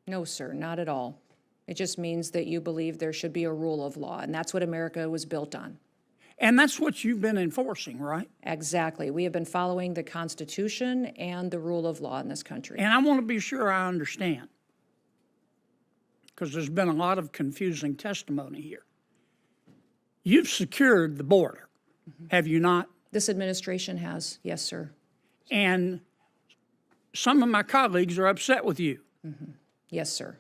No, sir, not at all. It just means that you believe there should be a rule of law, and that's what America was built on. And that's what you've been enforcing, right? Exactly. We have been following the Constitution and the rule of law in this country. And I want to be sure I understand. because there's been a lot of confusing testimony here. You've secured the border, have you not? This administration has, yes, sir. And some of my colleagues are upset with you. Yes, sir.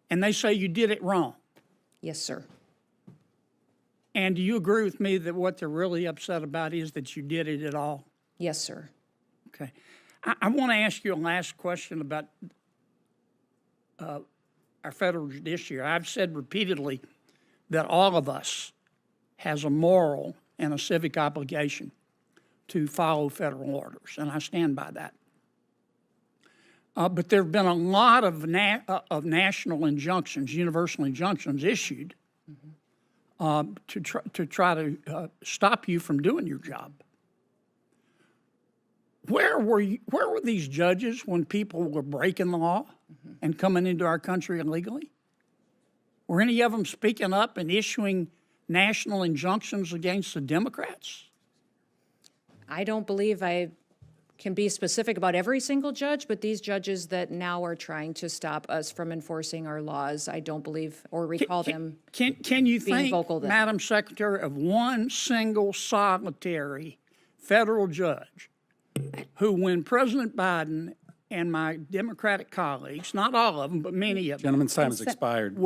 And they say you did it wrong. Yes, sir. And do you agree with me that what they're really upset about is that you did it at all? Yes, sir. Okay. I want to ask you a last question about our federal judiciary. I've said repeatedly that all of us has a moral and a civic obligation to follow federal orders, and I stand by that. But there have been a lot of national injunctions, universal injunctions issued to try to stop you from doing your job. Where were these judges when people were breaking the law and coming into our country illegally? Were any of them speaking up and issuing national injunctions against the Democrats? I don't believe I can be specific about every single judge, but these judges that now are trying to stop us from enforcing our laws, I don't believe or recall them Can you being think, vocal then. Madam Secretary, of one single solitary federal judge who, when President Biden and my Democratic colleagues, not all of them, but many of them. Gentleman's time has expired.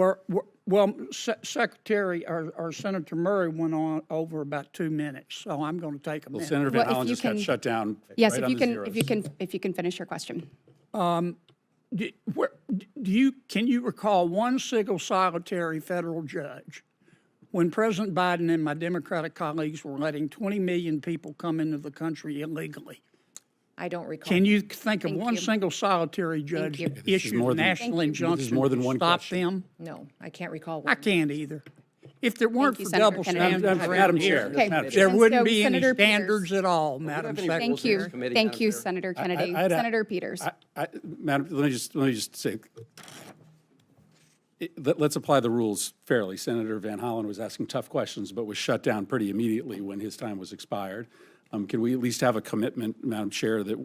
Secretary or Senator Murray went on over about 2 minutes, so I'm going to take a minute. Senator Van Hollen just got shut down. Yes, right if on you the can, zeros. if you can finish your question. Can you recall one single solitary federal judge when President Biden and my Democratic colleagues were letting 20 million people come into the country illegally? I don't recall. Can you think of Thank one you. single solitary judge you. that issued a national injunction more than to one stop question. them? No, I can't recall. I can't either. If there weren't you, for Senator double Kennedy. standards Madam around Chair. here, Okay. Madam there And wouldn't so be any Senator Peters. standards at all, Madam Secretary. Thank you. Committee, Thank Madam you, Chair. Senator Kennedy. I'd- Senator Peters. Madam, let me just say, let's apply the rules fairly. Senator Van Hollen was asking tough questions, but was shut down pretty immediately when his time was expired. Can we at least have a commitment, Madam Chair, that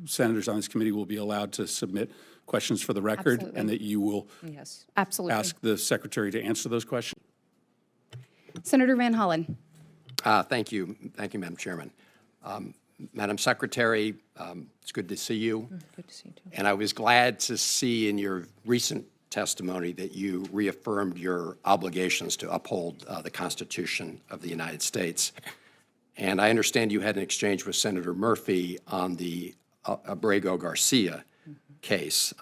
senators on this committee will be allowed to submit questions for the record, Absolutely. and that you will Yes. Absolutely. ask the secretary to answer those questions? Senator Van Hollen. Thank you, Madam Chairman. Madam Secretary, it's good to see you. Good to see you too. And I was glad to see in your recent testimony that you reaffirmed your obligations to uphold the Constitution of the United States. And I understand you had an exchange with Senator Murphy on the Abrego-Garcia case.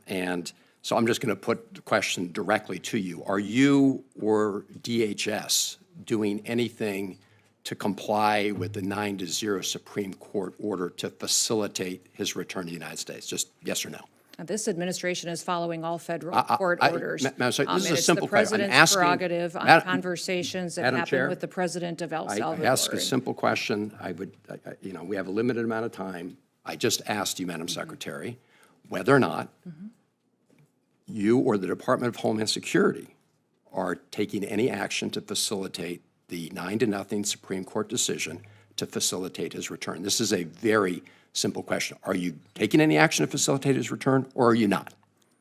And so I'm just going to put the question directly to you. Are you or DHS doing anything to comply with the 9-0 Supreme Court order to facilitate his return to the United States? Just yes or no? Now, this administration is following all federal court orders. Madam Secretary, this is And a simple it's the question. I'm president's asking- prerogative on Madam- conversations that Madam happen Chair, with the president of El Salvador. I ask a simple question. We have a limited amount of time. I just asked you, Madam Secretary, whether or not you or the Department of Homeland Security are taking any action to facilitate the 9-0 Supreme Court decision to facilitate his return. This is a very simple question. Are you taking any action to facilitate his return, or are you not?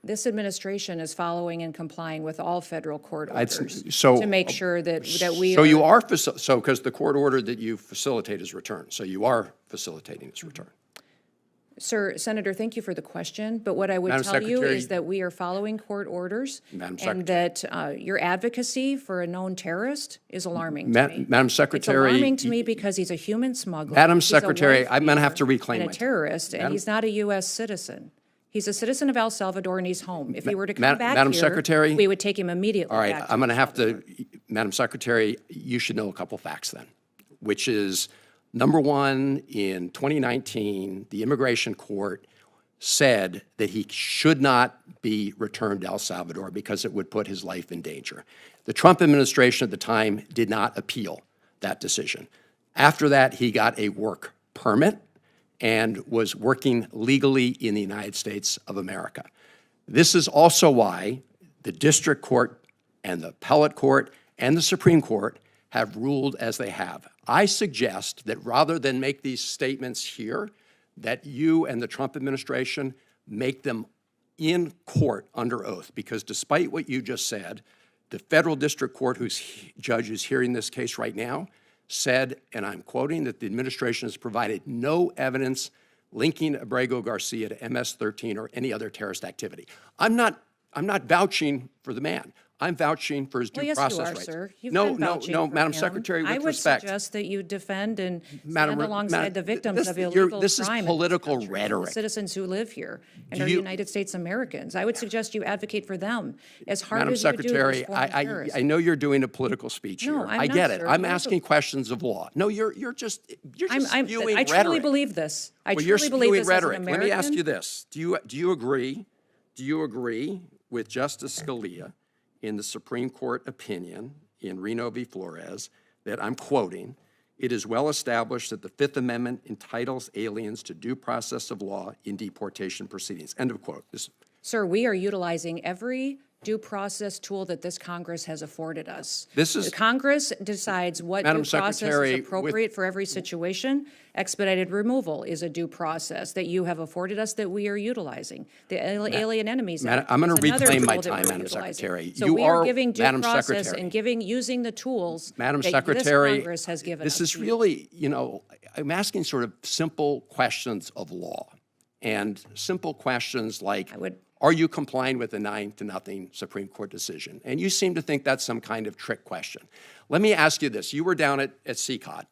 This administration is following and complying with all federal court I'd- orders so- to make sure that we So you are. are, because the court ordered that you facilitate his return, so you are facilitating his return. Sir, Senator, thank you for the question, but what I would Madam tell you Secretary- is that we are following court orders. Madam And that your advocacy for a known terrorist is alarming to me. Madam It's Secretary. alarming to me because he's a human smuggler. Madam he's a Secretary, wife I'm going to have to beater, reclaim and my a time. terrorist, and Madam- he's not a U.S. citizen. He's a citizen of El Salvador, and he's home. If he were to come Madam- back Madam here, Secretary- we would take him immediately All right, back to I'm going to El have to, Madam Secretary, you should know a couple facts then, which is, number one, in 2019, the Immigration Court said that he should not be returned to El Salvador because it would put his life in danger. The Trump administration at the time did not appeal that decision. After that, he got a work permit and was working legally in the United States of America. This is also why the district court and the appellate court and the Supreme Court have ruled as they have. I suggest that rather than make these statements here, that you and the Trump administration make them in court under oath, because despite what you just said, the federal district court whose judge is hearing this case right now said, and I'm quoting, that the administration has provided no evidence linking Abrego Garcia to MS-13 or any other terrorist activity. I'm not vouching for the man. I'm vouching for his due process rights. Sir. You've No, been no, vouching no, for Madam him. Secretary, with I would respect. suggest that you defend and Madam- stand alongside Madam, the victims this- of you're- illegal this is crime in this political country, rhetoric. the citizens who live here and Do are you- United States Americans. I would suggest you advocate for them as hard Madam as you do Secretary, those foreign terrorists. I know you're doing a political speech No, here. I'm I not, get it. sir. I'm I'm asking questions of law. No, you're just spewing I truly rhetoric. believe this. I Well, you're truly believe spewing this rhetoric. as an Let me ask American. you this. Do you agree with Justice Scalia in the Supreme Court opinion in Reno v. Flores that, I'm quoting, "It is well established that the Fifth Amendment entitles aliens to due process of law in deportation proceedings." End of quote. Sir, we are utilizing every due process tool that this Congress has afforded us. The Congress decides what Madam due process Secretary, is appropriate for every situation. Expedited removal is a due process that you have afforded us that we are utilizing. The Alien Enemies Act I'm going is to another reclaim tool my that time, we're Madam utilizing. Secretary. So You we are are, giving due Madam process Secretary. and using the tools Madam that Secretary, this Congress has given this us. is really, I'm asking sort of simple questions of law and simple questions like, are you complying with the 9-0 Supreme Court decision? And you seem to think that's some kind of trick question. Let me ask you this. You were down at SUPERCUT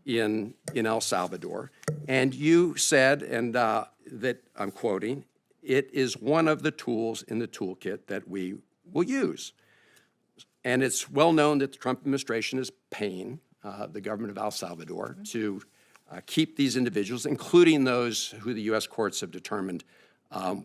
in El Salvador, and you said, and that I'm quoting, "It is one of the tools in the toolkit that we will use." And it's well known that the Trump administration is paying the government of El Salvador to keep these individuals, including those who the U.S. courts have determined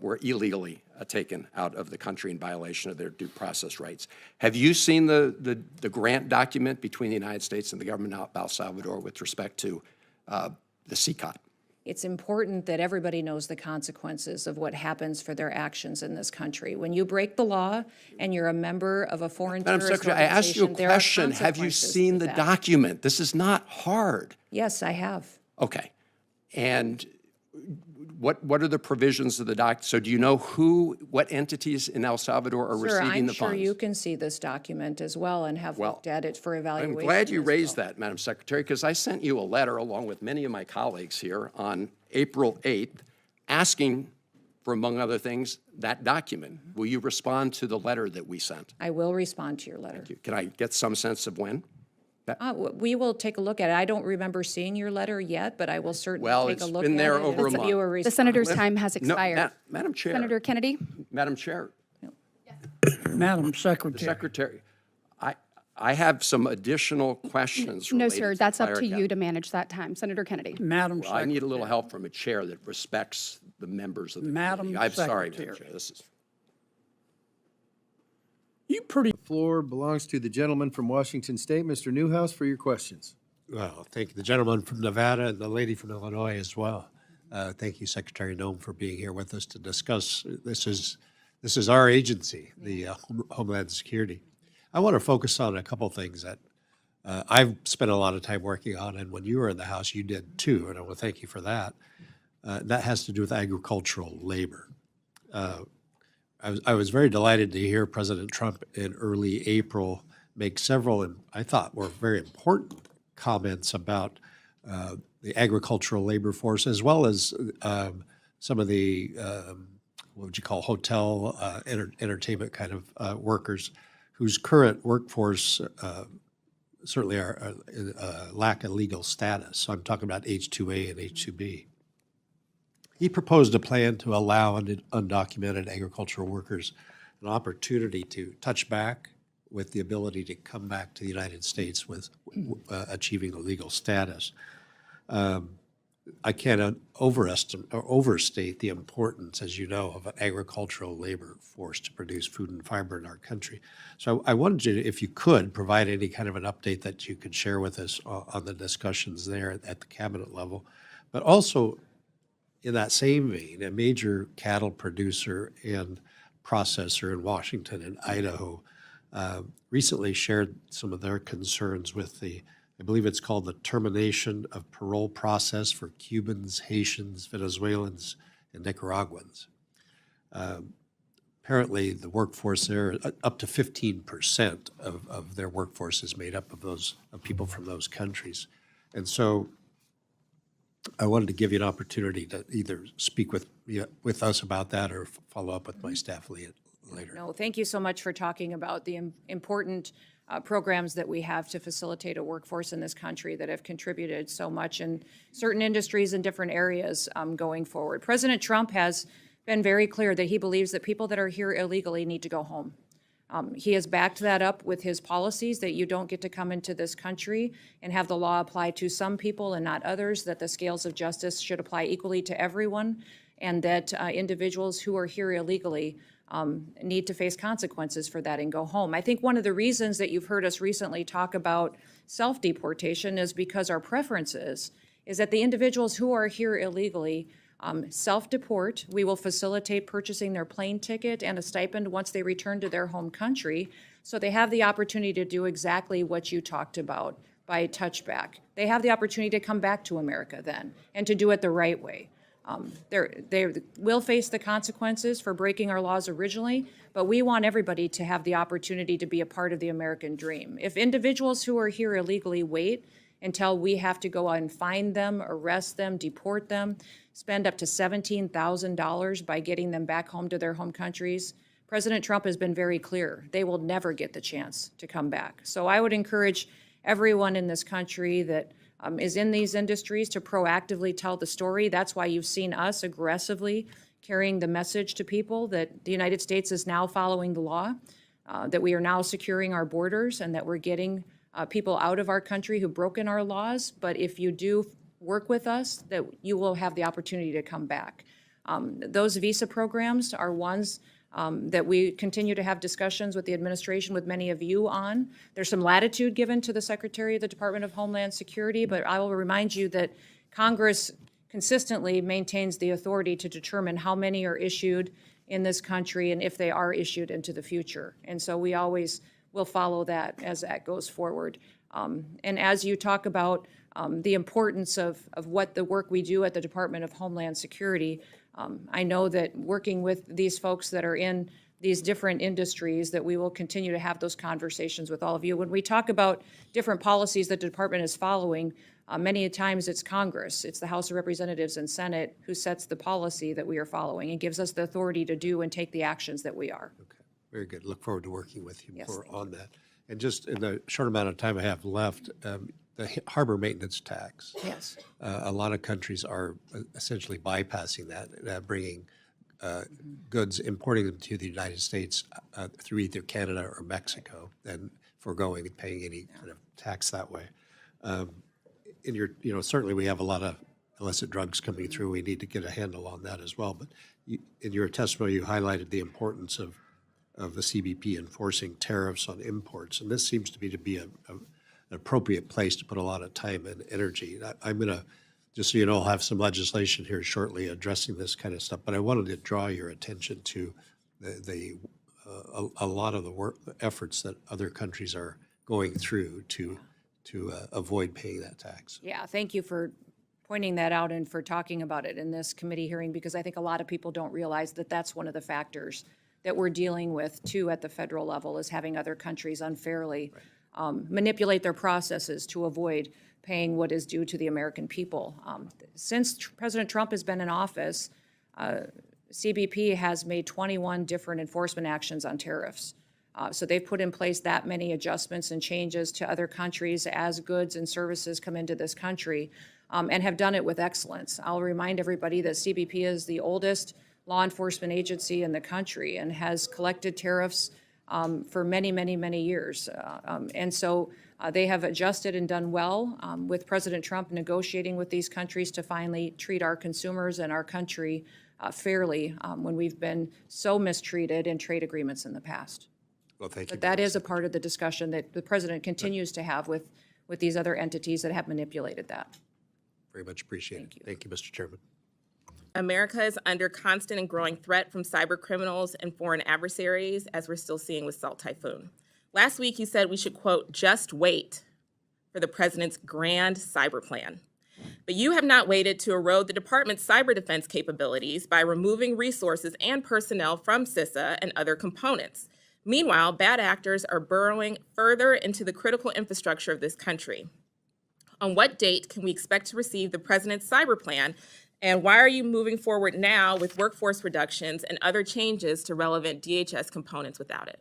were illegally taken out of the country in violation of their due process rights. Have you seen the grant document between the United States and the government of El Salvador with respect to the SUPERCUT? It's important that everybody knows the consequences of what happens for their actions in this country. When you break the law and you're a member of a foreign Madam terrorist Secretary, I asked you a organization, there are question. Have you consequences seen to the that. document? This is not hard. Yes, I have. Okay. And what are the provisions of the doc? So do you know what entities in El Salvador are Sir, receiving the I'm sure funds? you can see this document as well and have looked at it for I'm evaluation. glad you raised that, Madam Secretary, because I sent you a letter along with many of my colleagues here on April 8th asking for, among other things, that document. Will you respond to the letter that we sent? I will respond to your letter. Thank you. Can I get some sense of when? We will take a look at it. I don't remember seeing your letter yet, but I will certainly Well, take a it's look been at there it. over a and month. give you a The response. senator's time has No, expired. Madam Chair. Senator Kennedy? Madam Chair. Madam The Secretary. Secretary, I have some additional questions. No, related sir, to that's up fire to you cap. to manage that time. Senator Kennedy. Madam Well, I need a little help from a chair that respects the members of the committee. I'm sorry, Madam Chair. This is The floor belongs to the gentleman from Washington State, Mr. Newhouse, for your questions. Well, thank you, the gentleman from Nevada and the lady from Illinois as well. Thank you, Secretary Noem, for being here with us to discuss. This is our agency, the Homeland Security. I want to focus on a couple things that I've spent a lot of time working on, and when you were in the House, you did too, and I want to thank you for that. That has to do with agricultural labor. I was very delighted to hear President Trump in early April make several, I thought, were very important comments about the agricultural labor force, as well as some of the, what would you call, hotel, entertainment kind of workers whose current workforce certainly lack a legal status. So I'm talking about H-2A and H-2B. He proposed a plan to allow undocumented agricultural workers an opportunity to touch back with the ability to come back to the United States with achieving a legal status. I can't overestimate or overstate the importance, as you know, of an agricultural labor force to produce food and fiber in our country. So I wanted you to, if you could, provide any kind of an update that you could share with us on the discussions there at the cabinet level. But also, in that same vein, a major cattle producer and processor in Washington and Idaho recently shared some of their concerns with I believe it's called the termination of parole process for Cubans, Haitians, Venezuelans, and Nicaraguans. Apparently, the workforce there, up to 15% of their workforce is made up of people from those countries. And so I wanted to give you an opportunity to either speak with us about that or follow up with my staff later. No, thank you so much for talking about the important programs that we have to facilitate a workforce in this country that have contributed so much in certain industries and different areas going forward. President Trump has been very clear that he believes that people that are here illegally need to go home. He has backed that up with his policies that you don't get to come into this country and have the law apply to some people and not others, that the scales of justice should apply equally to everyone, and that individuals who are here illegally need to face consequences for that and go home. I think one of the reasons that you've heard us recently talk about self-deportation is because our preference is that the individuals who are here illegally self-deport. We will facilitate purchasing their plane ticket and a stipend once they return to their home country, so they have the opportunity to do exactly what you talked about by touchback. They have the opportunity to come back to America then and to do it the right way. They will face the consequences for breaking our laws originally, but we want everybody to have the opportunity to be a part of the American dream. If individuals who are here illegally wait until we have to go out and find them, arrest them, deport them, spend up to $17,000 by getting them back home to their home countries, President Trump has been very clear. They will never get the chance to come back. So I would encourage everyone in this country that is in these industries to proactively tell the story. That's why you've seen us aggressively carrying the message to people that the United States is now following the law, that we are now securing our borders, and that we're getting people out of our country who've broken our laws. But if you do work with us, that you will have the opportunity to come back. Those visa programs are ones that we continue to have discussions with the administration, with many of you on. There's some latitude given to the Secretary of the Department of Homeland Security, but I will remind you that Congress consistently maintains the authority to determine how many are issued in this country and if they are issued into the future. And so we always will follow that as that goes forward. And as you talk about the importance of what the work we do at the Department of Homeland Security, I know that working with these folks that are in these different industries, that we will continue to have those conversations with all of you. When we talk about different policies that the department is following, many times it's Congress, it's the House of Representatives and Senate who sets the policy that we are following and gives us the authority to do and take the actions that we are. Okay, very good. Look forward to working with you Yes, more on that. And just in the short amount of time I have left, the harbor maintenance tax. Yes. A lot of countries are essentially bypassing that, bringing goods, importing them to the United States through either Canada or Mexico, and foregoing and paying any kind of tax that way. In your, certainly we have a lot of illicit drugs coming through. We need to get a handle on that as well. But in your testimony, you highlighted the importance of the CBP enforcing tariffs on imports, and this seems to be an appropriate place to put a lot of time and energy. I'm going to, just so you know, I'll have some legislation here shortly addressing this kind of stuff, but I wanted to draw your attention to a lot of the efforts that other countries are going through to avoid paying that tax. Yeah, thank you for pointing that out and for talking about it in this committee hearing, because I think a lot of people don't realize that that's one of the factors that we're dealing with too at the federal level, is having other countries unfairly manipulate their processes to avoid paying what is due to the American people. Since President Trump has been in office, CBP has made 21 different enforcement actions on tariffs. So they've put in place that many adjustments and changes to other countries as goods and services come into this country, and have done it with excellence. I'll remind everybody that CBP is the oldest law enforcement agency in the country and has collected tariffs for many, many, many years. And so they have adjusted and done well with President Trump negotiating with these countries to finally treat our consumers and our country fairly when we've been so mistreated in trade agreements in the past. Well, thank you. But that is a part of the discussion that the president continues to have with these other entities that have manipulated that. Very much appreciated. Thank you, Mr. Chairman. America is under constant and growing threat from cyber criminals and foreign adversaries, as we're still seeing with Salt Typhoon. Last week, you said we should, quote, just wait for the president's grand cyber plan. But you have not waited to erode the department's cyber defense capabilities by removing resources and personnel from CISA and other components. Meanwhile, bad actors are burrowing further into the critical infrastructure of this country. On what date can we expect to receive the president's cyber plan? And why are you moving forward now with workforce reductions and other changes to relevant DHS components without it?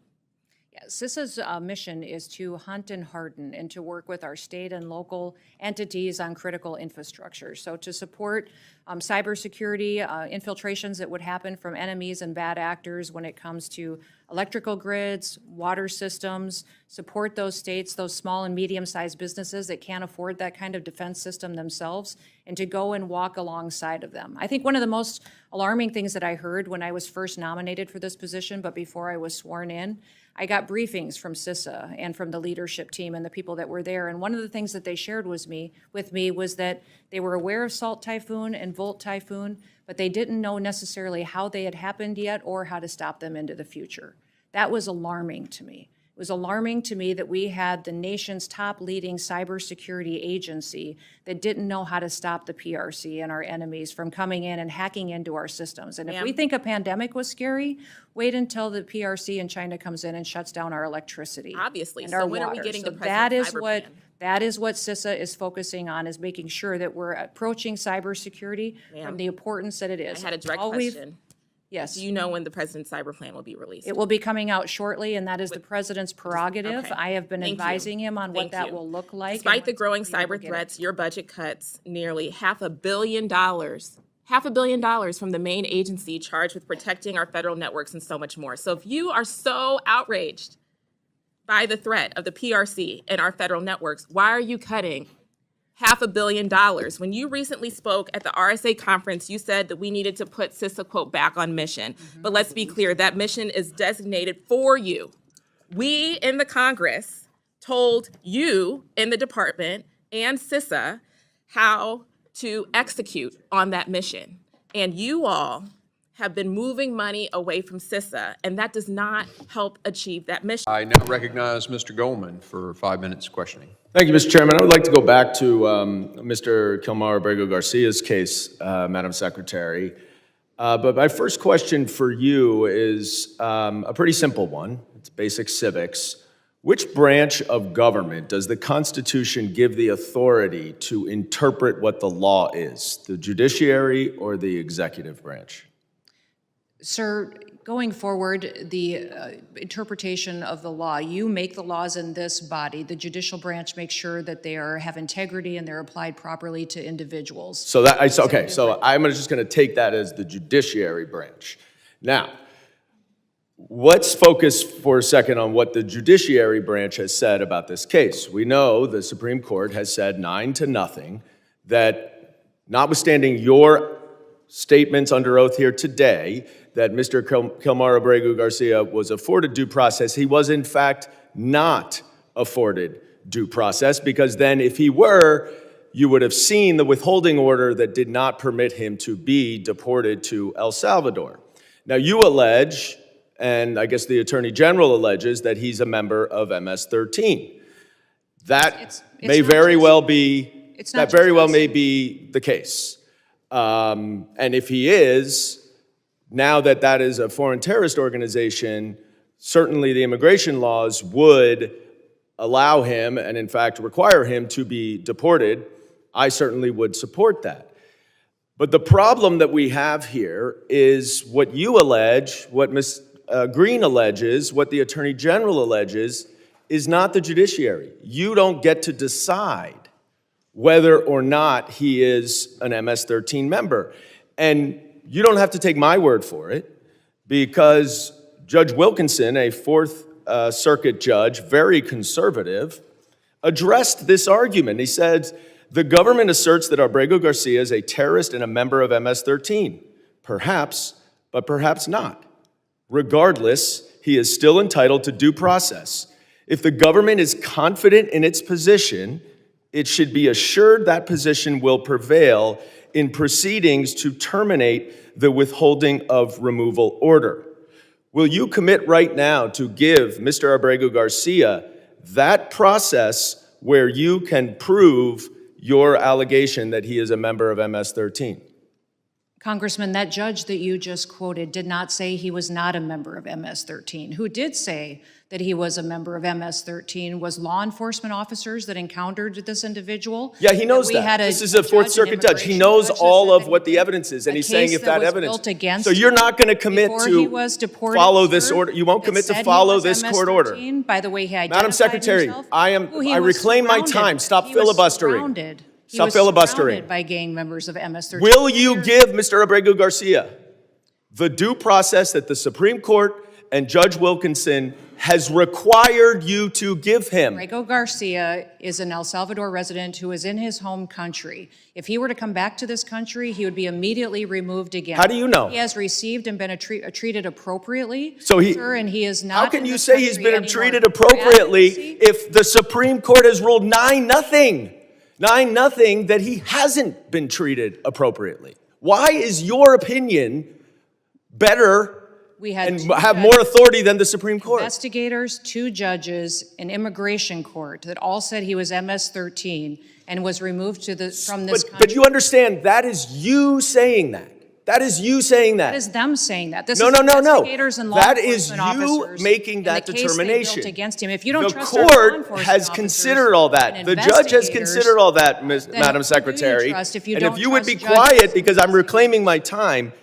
CISA's mission is to hunt and harden and to work with our state and local entities on critical infrastructure. So to support cybersecurity infiltrations that would happen from enemies and bad actors when it comes to electrical grids, water systems, support those states, those small and medium-sized businesses that can't afford that kind of defense system themselves, and to go and walk alongside of them. I think one of the most alarming things that I heard when I was first nominated for this position, but before I was sworn in, I got briefings from CISA and from the leadership team and the people that were there. And one of the things that they shared with me was that they were aware of Salt Typhoon and Volt Typhoon, but they didn't know necessarily how they had happened yet or how to stop them into the future. That was alarming to me. It was alarming to me that we had the nation's top leading cybersecurity agency that didn't know how to stop the PRC and our enemies from coming in and hacking into our systems. And if we think a pandemic was scary, wait until the PRC in China comes in and shuts down our electricity. Obviously. And so our when water. are we getting So the president's cyber plan? that is what CISA is focusing on, is making sure that we're approaching cybersecurity from the importance that it is. I had a direct question. Yes. Do you know when the president's cyber plan will be released? It will be coming out shortly, and that is the president's prerogative. Okay. I have been Thank you. advising him on what Thank that you. will look like. Despite the growing cyber threats, your budget cuts nearly $500 million from the main agency charged with protecting our federal networks and so much more. So if you are so outraged by the threat of the PRC and our federal networks, why are you cutting $500 million? When you recently spoke at the RSA conference, you said that we needed to put CISA, quote, back on mission. But let's be clear, that mission is designated for you. We in the Congress told you in the department and CISA how to execute on that mission. And you all have been moving money away from CISA, and that does not help achieve that mission. I now recognize Mr. Goldman for 5 minutes questioning. Thank you, Mr. Chairman. I would like to go back to Mr. Kilmar Abrego Garcia's case, Madam Secretary. But my first question for you is a pretty simple one. It's basic civics. Which branch of government does the Constitution give the authority to interpret what the law is, the judiciary or the executive branch? Sir, going forward, the interpretation of the law, you make the laws in this body. The judicial branch makes sure that they have integrity and they're applied properly to individuals. So so I'm just going to take that as the judiciary branch. Now, let's focus for a second on what the judiciary branch has said about this case. We know the Supreme Court has said 9-0 that, notwithstanding your statements under oath here today, that Mr. Kilmar Abrego Garcia was afforded due process. He was, in fact, not afforded due process, because then if he were, you would have seen the withholding order that did not permit him to be deported to El Salvador. Now, you allege, and I guess the Attorney General alleges, that he's a member of MS-13. That may very well be the case. And if he is, now that that is a foreign terrorist organization, certainly the immigration laws would allow him, and in fact require him, to be deported. I certainly would support that. But the problem that we have here is what you allege, what Ms. Green alleges, what the Attorney General alleges, is not the judiciary. You don't get to decide whether or not he is an MS-13 member. And you don't have to take my word for it, because Judge Wilkinson, a Fourth Circuit judge, very conservative, addressed this argument. He said, the government asserts that Abrego Garcia is a terrorist and a member of MS-13. Perhaps, but perhaps not. Regardless, he is still entitled to due process. If the government is confident in its position, it should be assured that position will prevail in proceedings to terminate the withholding of removal order. Will you commit right now to give Mr. Abrego Garcia that process where you can prove your allegation that he is a member of MS-13? Congressman, that judge that you just quoted did not say he was not a member of MS-13. Who did say that he was a member of MS-13 was law enforcement officers that encountered this individual. Yeah, he knows that. This is a Fourth Circuit judge. He knows all of what the evidence is, and he's saying if that evidence. So you're not going to commit to follow this order. You won't commit to follow this court order. By the way, he identified Madam Secretary, himself. I reclaim my time. Stop filibustering. Stop filibustering. By gang members of MS-13. Will you give Mr. Abrego Garcia the due process that the Supreme Court and Judge Wilkinson has required you to give him? Abrego Garcia is an El Salvador resident who is in his home country. If he were to come back to this country, he would be immediately removed again. How do you know? He has received and been treated appropriately, so sir, and he is not. How can you say he's been treated appropriately if the Supreme Court has ruled 9-0? 9-0 that he hasn't been treated appropriately. Why is your opinion better and have more authority than the Supreme Court? Investigators, 2 judges, an immigration court that all said he was MS-13 and was removed from this country. But you understand, that is you saying that. That is you saying that. That is them saying that. This no. is investigators and law that is enforcement you officers making that in the case they determination. built against him. If you don't the trust our law court enforcement has considered all that. The judge has considered all that, Madam Secretary. And if you would be quiet, because I'm reclaiming my time,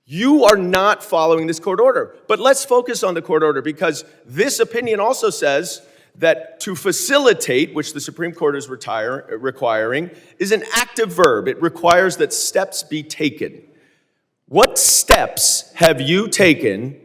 you are not following this court order. But let's focus on the court order, because this opinion also says that to facilitate, which the Supreme Court is requiring, is an active verb. It requires that steps be taken. What steps have you taken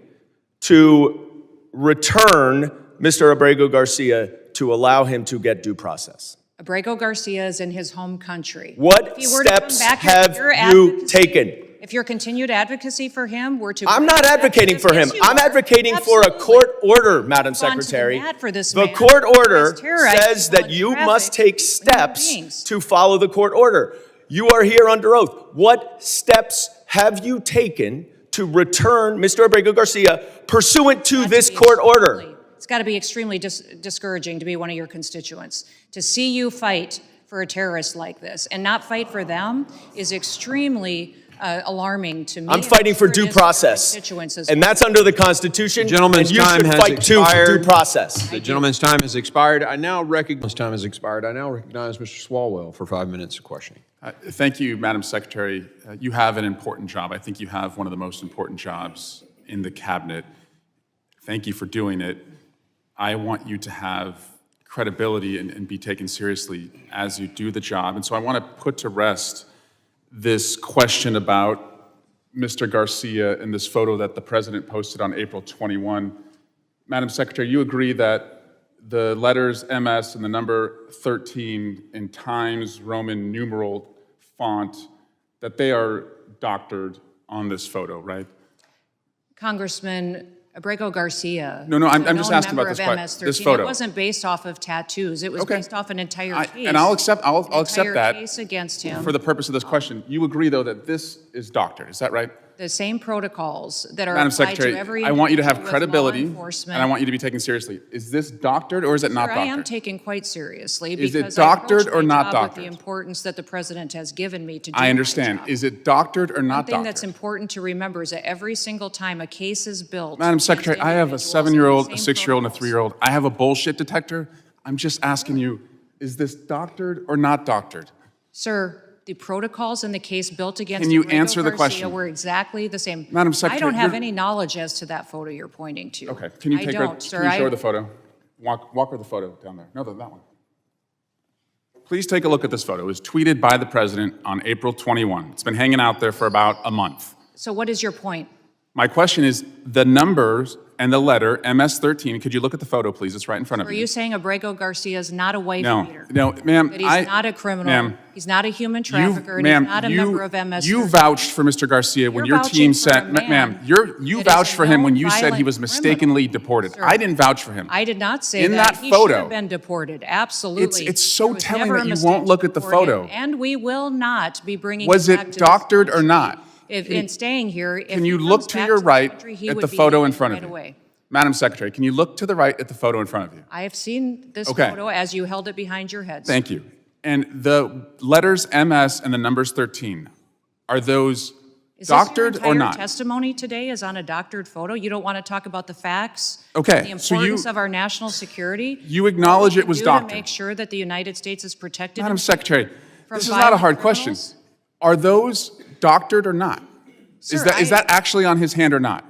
to return Mr. Abrego Garcia to allow him to get due process? Abrego Garcia is in his home country. What steps have you taken? If your continued advocacy for him were to... I'm not advocating for him. I'm advocating for a court order, Madam Secretary. The court order says that you must take steps to follow the court order. You are here under oath. What steps have you taken to return Mr. Abrego Garcia pursuant to this court order? It's got to be extremely discouraging to be one of your constituents. To see you fight for a terrorist like this and not fight for them is extremely alarming to me. I'm fighting for due process, and that's under the Constitution. Gentleman's time has expired. Due process. The gentleman's time has expired. I now recognize Mr. Swalwell for 5 minutes of questioning. Thank you, Madam Secretary. You have an important job. I think you have one of the most important jobs in the cabinet. Thank you for doing it. I want you to have credibility and be taken seriously as you do the job. And so I want to put to rest this question about Mr. Garcia and this photo that the president posted on April 21. Madam Secretary, you agree that the letters MS and the number 13 in Times Roman numeral font, that they are doctored on this photo, right? Congressman Abrego Garcia. No, I'm just asking about this photo. It wasn't based off of tattoos. It was based off an entire case. And I'll accept that case against him. For the purpose of this question. You agree, though, that this is doctored. Is that right? The same protocols that are Madam applied Secretary, to every I want you to have with credibility, law and enforcement. I want you to be taken seriously. Is this doctored or is it not Sir, doctored? I am taken quite seriously Is because it doctored I or not my job doctored? with the importance that the president has given me to do I understand. my job. Is it doctored or not One thing doctored? that's important to remember is that every single time a case is built, Madam Secretary, I have a 7-year-old, a same 6-year-old, and a 3-year-old. I have a bullshit detector. I'm just asking you, is this doctored or not doctored? Sir, the protocols in the case built against Can you Abrego answer the Garcia question? were exactly the same. Madam Secretary, I don't have you're- any knowledge as to that photo you're pointing to. Okay, can you I take don't, her, sir. can you show her the photo? Walk her the photo down there. No, that one. Please take a look at this photo. It was tweeted by the president on April 21. It's been hanging out there for about a month. So what is your point? My question is, the numbers and the letter, MS-13, could you look at the photo, please? It's right in front of Are you. you saying Abrego Garcia is not a wife No, beater? no, ma'am. That he's not a criminal, ma'am, he's not a human trafficker, and he's not a member of MS. You vouched for Mr. Garcia when your team said, ma'am, you vouched for him when you said he was mistakenly deported. I didn't vouch for him. I did not say In that He photo, should have been deported, absolutely. It's so There was telling never that a you mistake won't look at the to deport him, photo. And we will not be bringing Was him back it to this doctored or country. not? In staying here, if Can you he look comes to back your the right country, he at would the be photo in taken front right of you? away. Madam Secretary, can you look to the right at the photo in front of you? I have seen this Okay. photo as you held it behind your head. Thank you. And the letters MS and the numbers 13, are those doctored or not? Testimony today is on a doctored photo. You don't want to talk about the facts. Okay, The so importance of our national security. you acknowledge it was To doctored. make sure that the United States is protected. Madam Secretary, from this is not a violent hard question. criminals? Are those doctored or not? Sir, Is that actually on his hand or not?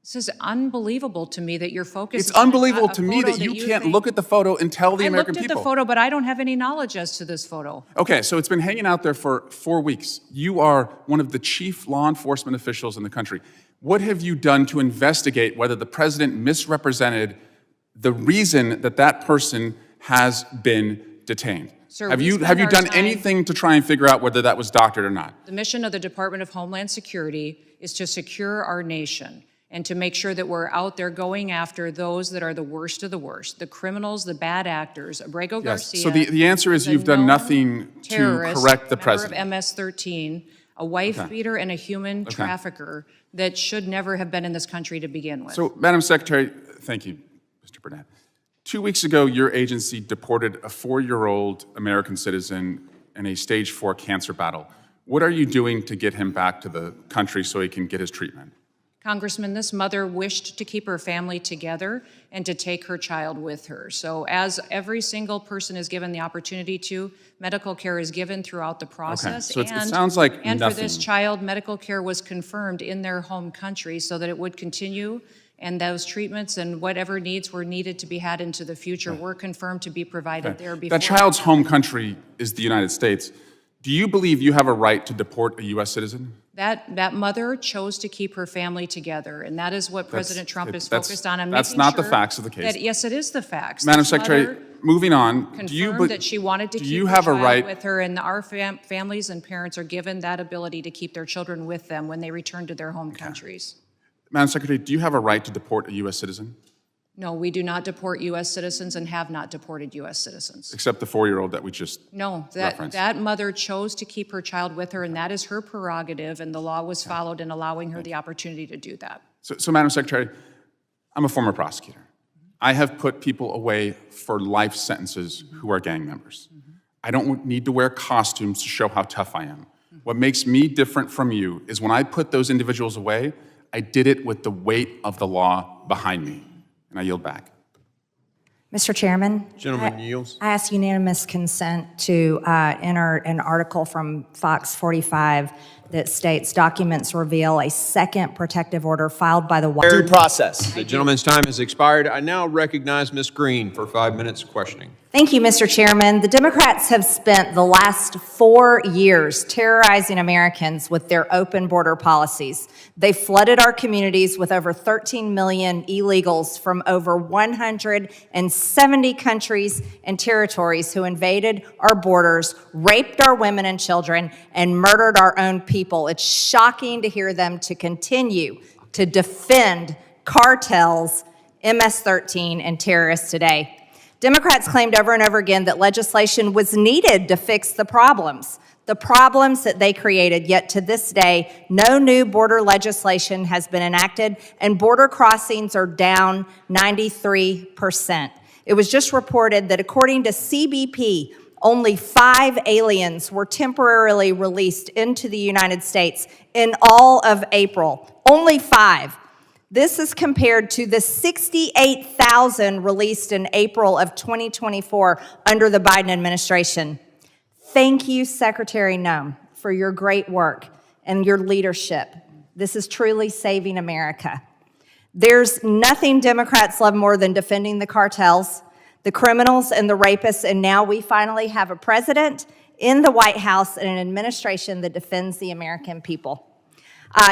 This is unbelievable to me that you're focused. It's on unbelievable a to me photo that you can't think- look at the photo and tell the American I looked people. at the photo, but I don't have any knowledge as to this photo. Okay, so it's been hanging out there for 4 weeks. You are one of the chief law enforcement officials in the country. What have you done to investigate whether the president misrepresented the reason that that person has been detained? Sir, have we you spend our done time- anything to try and figure out whether that was doctored or not? The mission of the Department of Homeland Security is to secure our nation and to make sure that we're out there going after those that are the worst of the worst, the criminals, the bad actors, Abrego Yes. Garcia. So the answer is the you've done known nothing to terrorist, correct the member president. of MS-13, a wife Okay. beater and a human Okay. trafficker that should never have been in this country to begin with. So, Madam Secretary, thank you, Mr. Burnett. 2 weeks ago, your agency deported a 4-year-old American citizen in a stage 4 cancer battle. What are you doing to get him back to the country so he can get his treatment? Congressman, this mother wished to keep her family together and to take her child with her. So as every single person is given the opportunity to, medical care is given throughout the process. so it sounds like And for this nothing. child, medical care was confirmed in their home country so that it would continue, and those treatments and whatever needs were needed to be had into the future were confirmed to be provided there before. That child's home country is the United States. Do you believe you have a right to deport a U.S. citizen? That mother chose to keep her family together, and that is what President Trump is that's- focused on. that's making not the sure facts of the case. that- yes, it is the facts. Madam This Secretary, mother moving on, do you, confirmed that she wanted to do keep you her have a child right? with her, and our families and parents are given that ability to keep their children with them when they return to their home countries. Madam Secretary, do you have a right to deport a U.S. citizen? No, we do not deport U.S. citizens and have not deported U.S. citizens. Except the 4-year-old that we just No, referenced. that mother chose to keep her child with her, and that is her prerogative, and the law was followed in allowing her the opportunity to do that. So, Madam Secretary, I'm a former prosecutor. I have put people away for life sentences who are gang members. I don't need to wear costumes to show how tough I am. What makes me different from you is when I put those individuals away, I did it with the weight of the law behind me. And I yield back. Mr. Chairman. Gentleman yields. I ask unanimous consent to enter an article from Fox 45 that states documents reveal a second protective order filed by the White Due process. The gentleman's time has expired. I now recognize Ms. Green for 5 minutes questioning. Thank you, Mr. Chairman. The Democrats have spent the last 4 years terrorizing Americans with their open border policies. They flooded our communities with over 13 million illegals from over 170 countries and territories who invaded our borders, raped our women and children, and murdered our own people. It's shocking to hear them to continue to defend cartels, MS-13, and terrorists today. Democrats claimed over and over again that legislation was needed to fix the problems that they created, yet to this day, no new border legislation has been enacted, and border crossings are down 93%. It was just reported that according to CBP, only 5 aliens were temporarily released into the United States in all of April. Only 5. This is compared to the 68,000 released in April of 2024 under the Biden administration. Thank you, Secretary Noem, for your great work and your leadership. This is truly saving America. There's nothing Democrats love more than defending the cartels, the criminals, and the rapists, and now we finally have a president in the White House and an administration that defends the American people.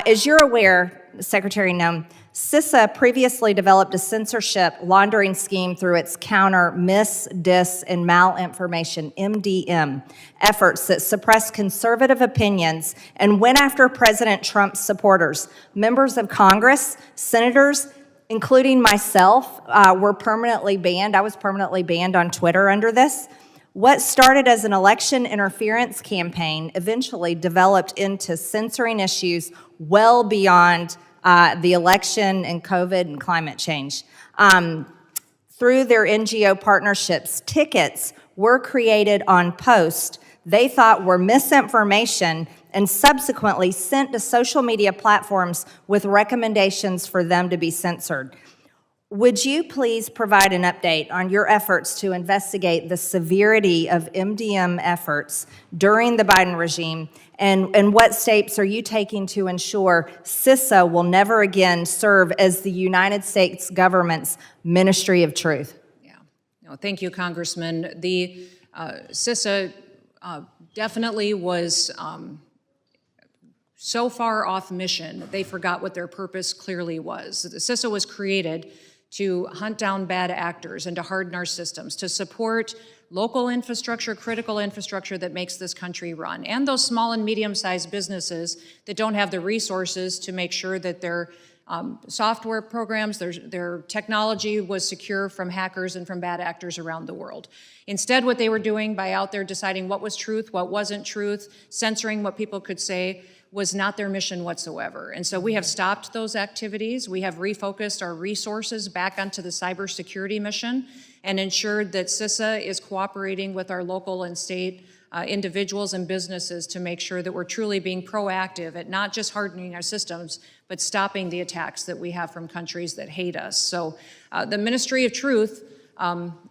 As you're aware, Secretary Noem, CISA previously developed a censorship laundering scheme through its counter mis, dis, and malinformation, MDM, efforts that suppressed conservative opinions and went after President Trump's supporters. Members of Congress, senators, including myself, were permanently banned. I was permanently banned on Twitter under this. What started as an election interference campaign eventually developed into censoring issues well beyond the election and COVID and climate change. Through their NGO partnerships, tickets were created on posts they thought were misinformation and subsequently sent to social media platforms with recommendations for them to be censored. Would you please provide an update on your efforts to investigate the severity of MDM efforts during the Biden regime, and what steps are you taking to ensure CISA will never again serve as the United States government's Ministry of Truth? No, thank you, Congressman. The CISA definitely was so far off mission that they forgot what their purpose clearly was. The CISA was created to hunt down bad actors and to harden our systems, to support local infrastructure, critical infrastructure that makes this country run, and those small and medium-sized businesses that don't have the resources to make sure that their software programs, their technology was secure from hackers and from bad actors around the world. Instead, what they were doing by out there deciding what was truth, what wasn't truth, censoring what people could say, was not their mission whatsoever. And so we have stopped those activities. We have refocused our resources back onto the cybersecurity mission and ensured that CISA is cooperating with our local and state individuals and businesses to make sure that we're truly being proactive at not just hardening our systems, but stopping the attacks that we have from countries that hate us. So the Ministry of Truth,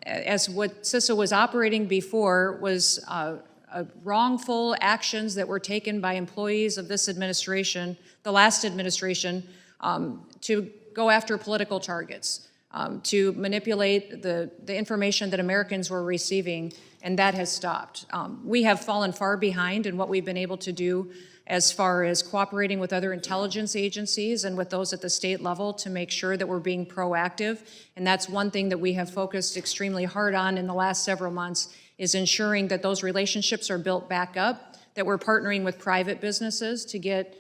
as what CISA was operating before, was wrongful actions that were taken by employees of this administration, the last administration, to go after political targets, to manipulate the information that Americans were receiving, and that has stopped. We have fallen far behind in what we've been able to do as far as cooperating with other intelligence agencies and with those at the state level to make sure that we're being proactive. And that's one thing that we have focused extremely hard on in the last several months, is ensuring that those relationships are built back up, that we're partnering with private businesses to get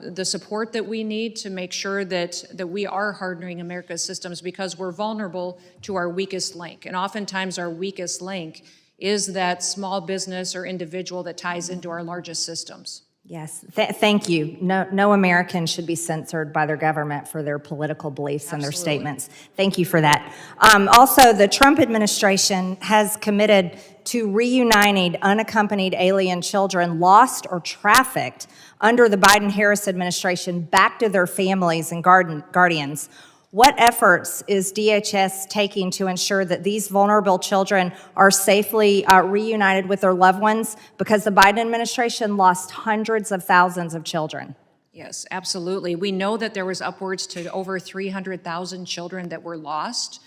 the support that we need to make sure that we are hardening America's systems, because we're vulnerable to our weakest link. And oftentimes our weakest link is that small business or individual that ties into our largest systems. Yes, thank you. No American should be censored by their government for their political beliefs and their statements. Thank you for that. Also, the Trump administration has committed to reuniting unaccompanied alien children lost or trafficked under the Biden-Harris administration back to their families and guardians. What efforts is DHS taking to ensure that these vulnerable children are safely reunited with their loved ones? Because the Biden administration lost hundreds of thousands of children. Yes, absolutely. We know that there was upwards to over 300,000 children that were lost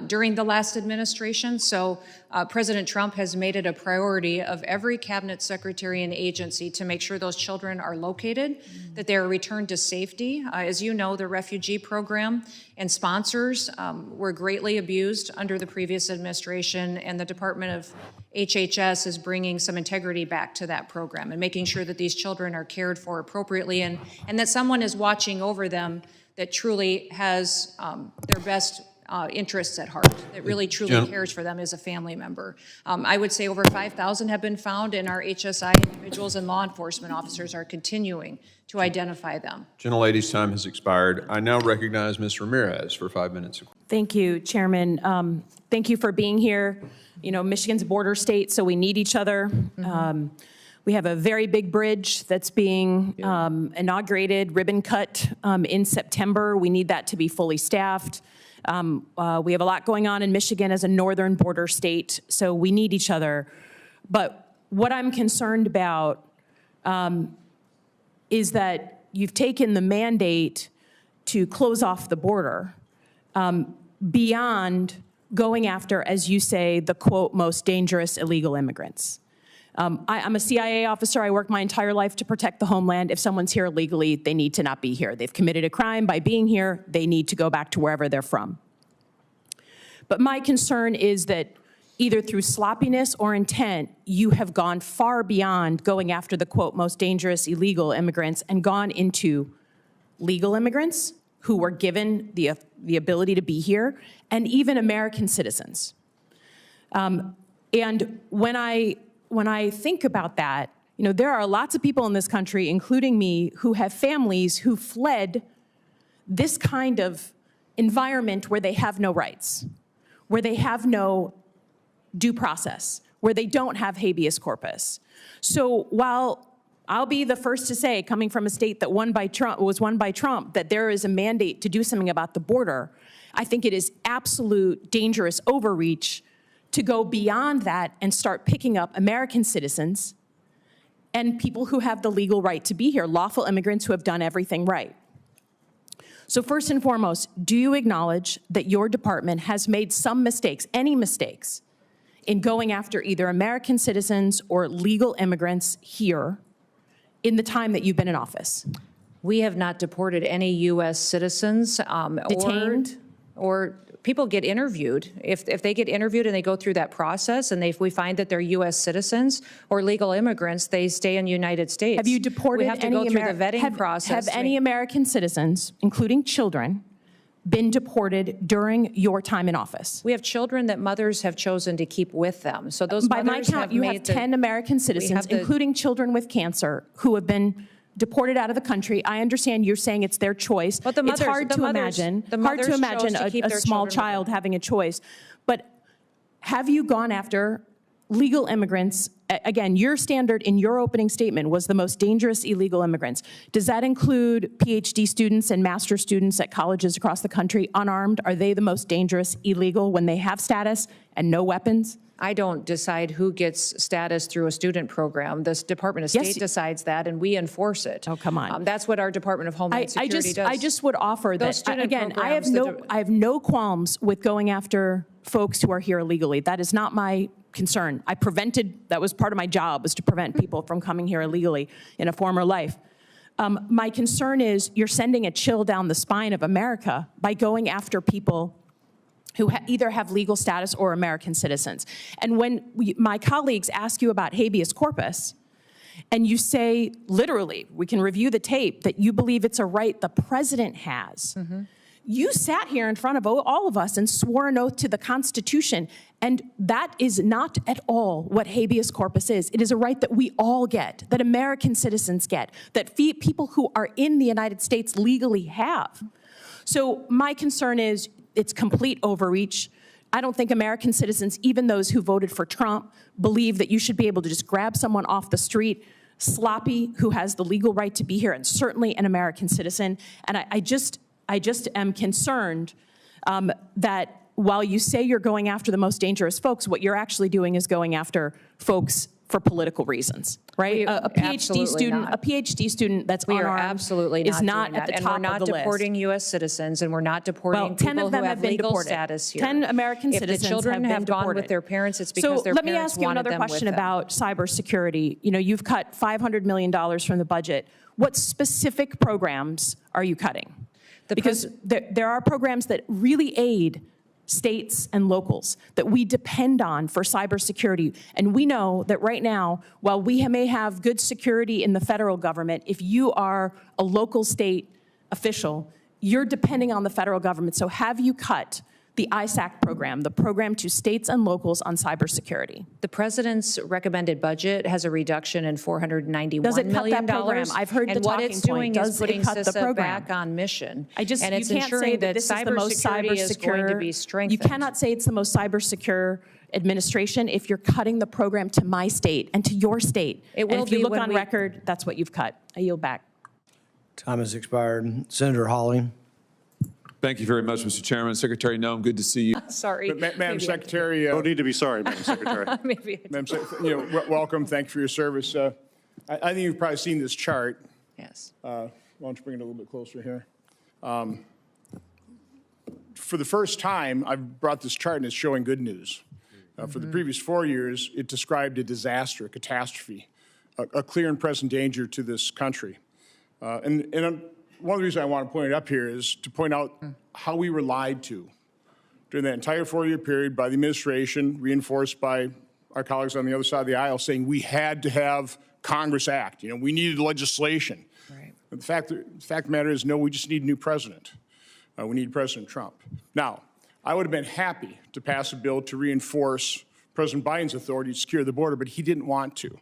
during the last administration. So President Trump has made it a priority of every cabinet secretary and agency to make sure those children are located, that they are returned to safety. As you know, the refugee program and sponsors were greatly abused under the previous administration, and the Department of HHS is bringing some integrity back to that program and making sure that these children are cared for appropriately, and that someone is watching over them that truly has their best interests at heart, that really truly cares for them as a family member. I would say over 5,000 have been found, and our HSI individuals and law enforcement officers are continuing to identify them. Gentlelady's time has expired. I now recognize Ms. Ramirez for 5 minutes. Thank you, Chairman. Thank you for being here. You know, Michigan's a border state, so we need each other. We have a very big bridge that's being inaugurated, ribbon cut in September. We need that to be fully staffed. We have a lot going on in Michigan as a northern border state, so we need each other. But what I'm concerned about is that you've taken the mandate to close off the border beyond going after, as you say, the, quote, most dangerous illegal immigrants. I'm a CIA officer. I worked my entire life to protect the homeland. If someone's here illegally, they need to not be here. They've committed a crime by being here. They need to go back to wherever they're from. But my concern is that either through sloppiness or intent, you have gone far beyond going after the, quote, most dangerous illegal immigrants and gone into legal immigrants who were given the ability to be here, and even American citizens. And when I think about that, you know, there are lots of people in this country, including me, who have families who fled this kind of environment where they have no rights, where they have no due process, where they don't have habeas corpus. So while I'll be the first to say, coming from a state that was won by Trump, that there is a mandate to do something about the border, I think it is absolute dangerous overreach to go beyond that and start picking up American citizens and people who have the legal right to be here, lawful immigrants who have done everything right. So first and foremost, do you acknowledge that your department has made some mistakes, any mistakes, in going after either American citizens or legal immigrants here in the time that you've been in office? We have not deported any U.S. citizens. Detained? Or people get interviewed. If they get interviewed and they go through that process and we find that they're U.S. citizens or legal immigrants, they stay in the United States. Have you deported We have to go any through the vetting process. Have any American citizens, including children, been deported during your time in office? We have children that mothers have chosen to keep with them. So those By my mothers count, you have 10 American citizens, including children with cancer, who have been deported out of the country. I understand you're saying it's their choice. But It's hard to imagine a small child having a choice. But have you gone after legal immigrants? Again, your standard in your opening statement was the most dangerous illegal immigrants. Does that include PhD students and master's students at colleges across the country, unarmed? Are they the most dangerous illegal when they have status and no weapons? I don't decide who gets status through a student program. The Department of State decides that, and we enforce it. Oh, come on. That's what our Department of Homeland Security does. I just would offer Those that, student again, I programs, have no qualms with going after folks who are here illegally. That is not my concern. That was part of my job, was to prevent people from coming here illegally in a former life. My concern is you're sending a chill down the spine of America by going after people who either have legal status or American citizens. And when my colleagues ask you about habeas corpus, and you say, literally, we can review the tape, that you believe it's a right the president has, you sat here in front of all of us and swore an oath to the Constitution, and that is not at all what habeas corpus is. It is a right that we all get, that American citizens get, that people who are in the United States legally have. So my concern is, it's complete overreach. I don't think American citizens, even those who voted for Trump, believe that you should be able to just grab someone off the street, sloppy, who has the legal right to be here, and certainly an American citizen. And I just am concerned that while you say you're going after the most dangerous folks, what you're actually doing is going after folks for political reasons, right? A PhD student that's unarmed are absolutely not is not doing at the that. top And we're not of the list. deporting U.S. citizens, and we're not deporting 10 people of them who have have been legal deported. status here. 10 American if citizens the children have gone deported. with their parents, it's because their let me parents ask you wanted another them question with them. about cybersecurity. You know, you've cut $500 million from the budget. What specific programs are you cutting? Because there are programs that really aid states and locals that we depend on for cybersecurity. And we know that right now, while we may have good security in the federal government, if you are a local state official, you're depending on the federal government. So have you cut the ISAC program, the program to states and locals on cybersecurity? The president's recommended budget has a reduction in $491 million. Does it cut that program? I've heard and the what talking it's point. doing is Does it putting cut the CISA program? back on mission. You and it's can't ensuring say that that this is the most cybersecurity cyber is secure. going to be strengthened. You cannot say it's the most cyber secure administration if you're cutting the program to my state and to your state. It will and if you be look when on record, that's what you've cut. I yield back. Time has expired. Senator Hawley. Thank you very much, Mr. Chairman. Secretary Noem, good to see you. Sorry. Madam Secretary. No need to be sorry, Madam Secretary. Welcome. Thank you for your service. I think you've probably seen this chart. Yes. Why don't you bring it a little bit closer here? For the first time, I've brought this chart, and it's showing good news. For the previous 4 years, it described a disaster, a catastrophe, a clear and present danger to this country. And one of the reasons I want to point it up here is to point out how we were lied to during that entire 4-year period by the administration, reinforced by our colleagues on the other side of the aisle, saying we had to have Congress act. You know, we needed legislation. Right. But the fact of the matter is, no, we just need a new president. We need President Trump. Now, I would have been happy to pass a bill to reinforce President Biden's authority to secure the border, but he didn't want to.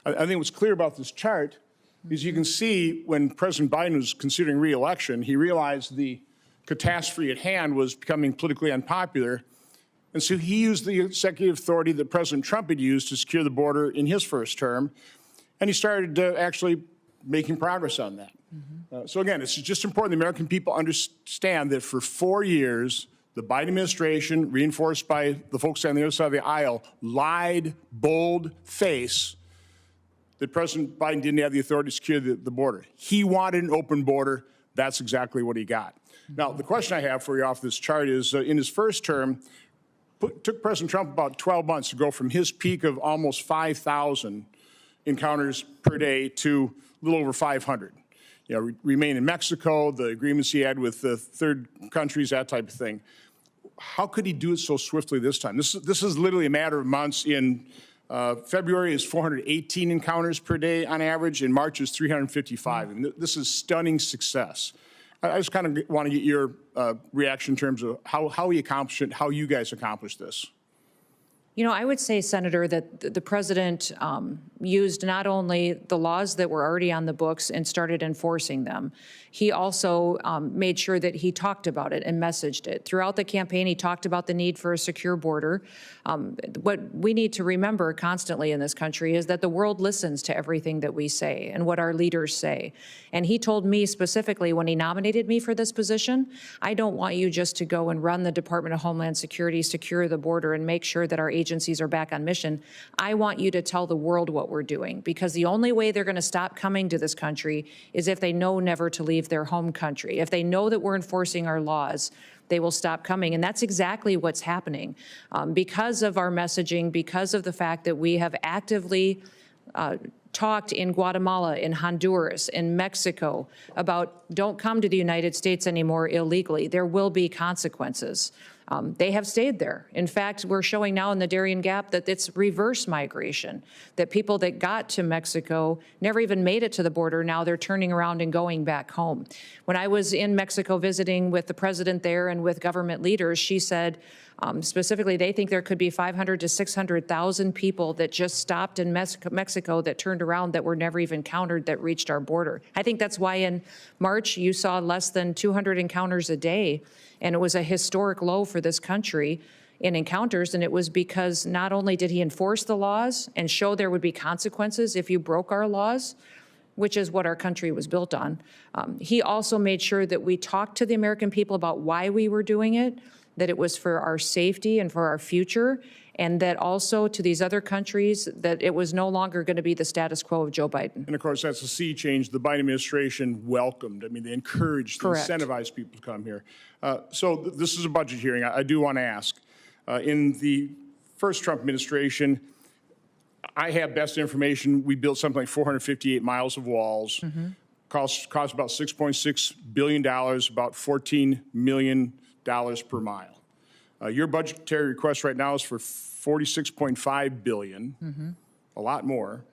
I think what's clear about this chart is you can see when President Biden was considering re-election, he realized the catastrophe at hand was becoming politically unpopular, And so he used the executive authority that President Trump had used to secure the border in his first term, and he started actually making progress on that. So again, it's just important the American people understand that for 4 years, the Biden administration, reinforced by the folks on the other side of the aisle, lied, bold-face, that President Biden didn't have the authority to secure the border. He wanted an open border. That's exactly what he got. Now, the question I have for you off this chart is, in his first term, took President Trump about 12 months to go from his peak of almost 5,000 encounters per day to a little over 500. You know, remain in Mexico, the agreements he had with the third countries, that type of thing. How could he do it so swiftly this time? This is literally a matter of months. In February is 418 encounters per day on average. In March is 355. And this is stunning success. I just kind of want to get your reaction in terms of how he accomplished it, how you guys accomplished this. You know, I would say, Senator, that the president used not only the laws that were already on the books and started enforcing them, he also made sure that he talked about it and messaged it. Throughout the campaign, he talked about the need for a secure border. What we need to remember constantly in this country is that the world listens to everything that we say and what our leaders say. And he told me specifically when he nominated me for this position, I don't want you just to go and run the Department of Homeland Security, secure the border, and make sure that our agencies are back on mission. I want you to tell the world what we're doing, because the only way they're going to stop coming to this country is if they know never to leave their home country. If they know that we're enforcing our laws, they will stop coming. And that's exactly what's happening. Because of our messaging, because of the fact that we have actively talked in Guatemala, in Honduras, in Mexico about don't come to the United States anymore illegally. There will be consequences. They have stayed there. In fact, we're showing now in the Darien Gap that it's reverse migration, that people that got to Mexico never even made it to the border. Now they're turning around and going back home. When I was in Mexico visiting with the president there and with government leaders, she said, specifically, they think there could be 500 to 600,000 people that just stopped in Mexico that turned around that were never even counted that reached our border. I think that's why in March you saw less than 200 encounters a day, and it was a historic low for this country in encounters, and it was because not only did he enforce the laws and show there would be consequences if you broke our laws, which is what our country was built on, he also made sure that we talked to the American people about why we were doing it, that it was for our safety and for our future, and that also to these other countries that it was no longer going to be the status quo of Joe Biden. And of course, that's a sea change the Biden administration welcomed. I mean, they encouraged, incentivized people to come here. So this is a budget hearing. I do want to ask. In the first Trump administration, I have best information. We built something like 458 miles of walls. Cost about $6.6 billion, about $14 million per mile. Your budgetary request right now is for $46.5 billion, a lot more.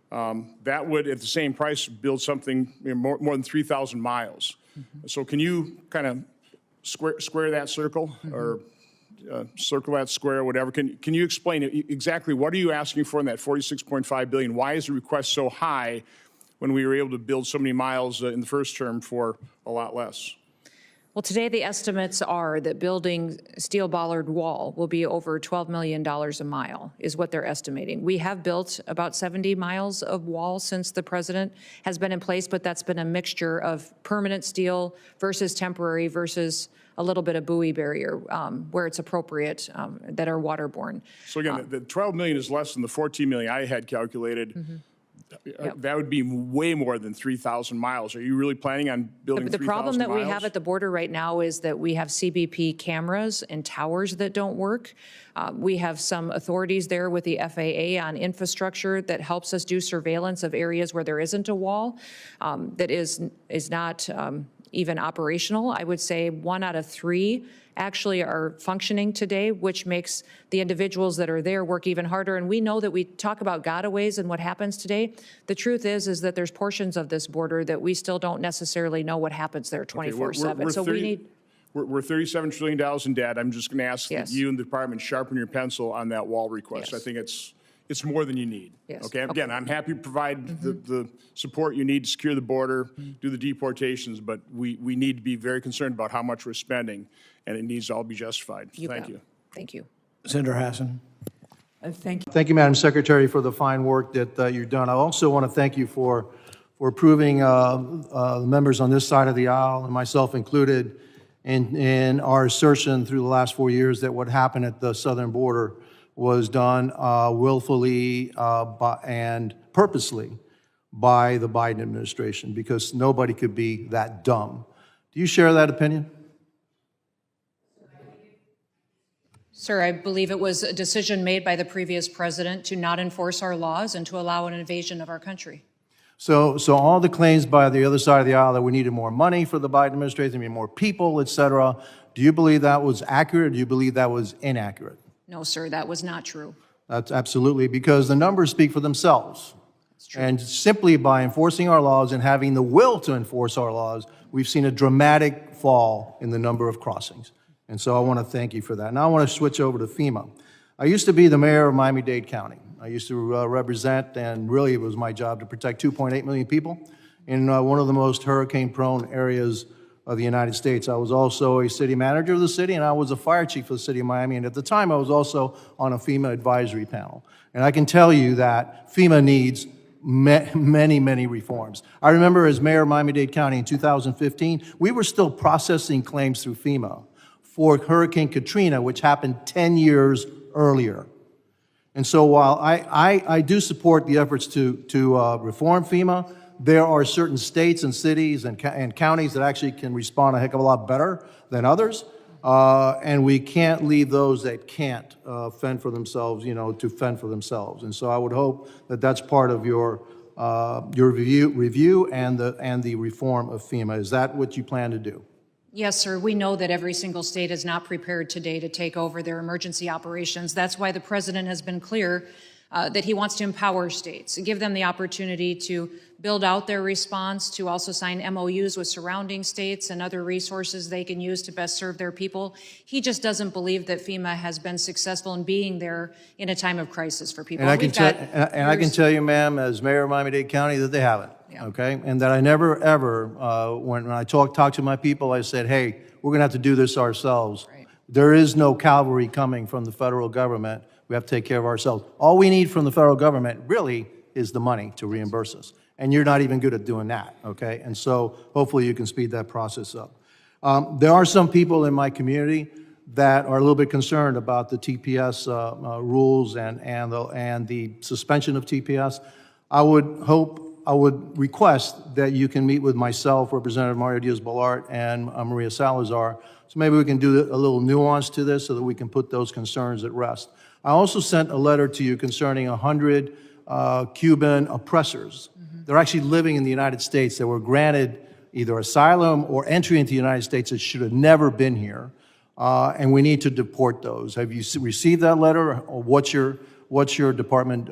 That would, at the same price, build something more than 3,000 miles. So can you kind of square that circle, or circle that square, whatever? Can you explain exactly what are you asking for in that $46.5 billion? Why is the request so high when we were able to build so many miles in the first term for a lot less? Well, today the estimates are that building steel bollard wall will be over $12 million a mile, is what they're estimating. We have built about 70 miles of wall since the president has been in place, but that's been a mixture of permanent steel versus temporary versus a little bit of buoy barrier where it's appropriate that are waterborne. So again, the 12 million is less than the 14 million I had calculated. That would be way more than 3,000 miles. Are you really planning on building 3,000 miles? The problem that we have at the border right now is that we have CBP cameras and towers that don't work. We have some authorities there with the FAA on infrastructure that helps us do surveillance of areas where there isn't a wall that is not even operational. I would say 1 out of 3 actually are functioning today, which makes the individuals that are there work even harder. And we know that we talk about gotaways and what happens today. The truth is that there's portions of this border that we still don't necessarily know what happens there 24/7. So we need. We're $37 trillion in debt. I'm just going to ask that you and the department sharpen your pencil on that wall request. I think it's more than you need. Okay. Again, I'm happy to provide the support you need to secure the border, do the deportations, but we need to be very concerned about how much we're spending, and it needs to all be justified. Thank you. Thank you. Senator Hassan. Thank you, Madam Secretary, for the fine work that you've done. I also want to thank you for approving the members on this side of the aisle, and myself included, in our assertion through the last 4 years that what happened at the southern border was done willfully and purposely by the Biden administration, because nobody could be that dumb. Do you share that opinion? Sir, I believe it was a decision made by the previous president to not enforce our laws and to allow an invasion of our country. So all the claims by the other side of the aisle that we needed more money for the Biden administration, we need more people, et cetera, do you believe that was accurate, or do you believe that was inaccurate? No, sir, that was not true. That's absolutely, because the numbers speak for themselves. And simply by enforcing our laws and having the will to enforce our laws, we've seen a dramatic fall in the number of crossings. And so I want to thank you for that. Now I want to switch over to FEMA. I used to be the mayor of Miami-Dade County. I used to represent, and really it was my job to protect 2.8 million people in one of the most hurricane-prone areas of the United States. I was also a city manager of the city, and I was a fire chief for the city of Miami. And at the time, I was also on a FEMA advisory panel. And I can tell you that FEMA needs many, many reforms. I remember as mayor of Miami-Dade County in 2015, we were still processing claims through FEMA for Hurricane Katrina, which happened 10 years earlier. And so while I do support the efforts to reform FEMA, there are certain states and cities and counties that actually can respond a heck of a lot better than others. And we can't leave those that can't fend for themselves, to fend for themselves. And so I would hope that that's part of your review and the reform of FEMA. Is that what you plan to do? Yes, sir. We know that every single state is not prepared today to take over their emergency operations. That's why the president has been clear that he wants to empower states and give them the opportunity to build out their response, to also sign MOUs with surrounding states and other resources they can use to best serve their people. He just doesn't believe that FEMA has been successful in being there in a time of crisis for people. And I can tell you, ma'am, as mayor of Miami-Dade County, that they haven't. Yeah. Okay, and that I never ever, when I talk to my people, I said, hey, we're going to have to do this ourselves. Right. There is no cavalry coming from the federal government. We have to take care of ourselves. All we need from the federal government really is the money to reimburse us. And you're not even good at doing that, okay? And so hopefully you can speed that process up. There are some people in my community that are a little bit concerned about the TPS rules and the suspension of TPS. I would request that you can meet with myself, Representative Mario Diaz-Balart, and Maria Salazar, so maybe we can do a little nuance to this so that we can put those concerns at rest. I also sent a letter to you concerning 100 Cuban oppressors. They're actually living in the United States that were granted either asylum or entry into the United States that should have never been here, and we need to deport those. Have you received that letter, or what's your department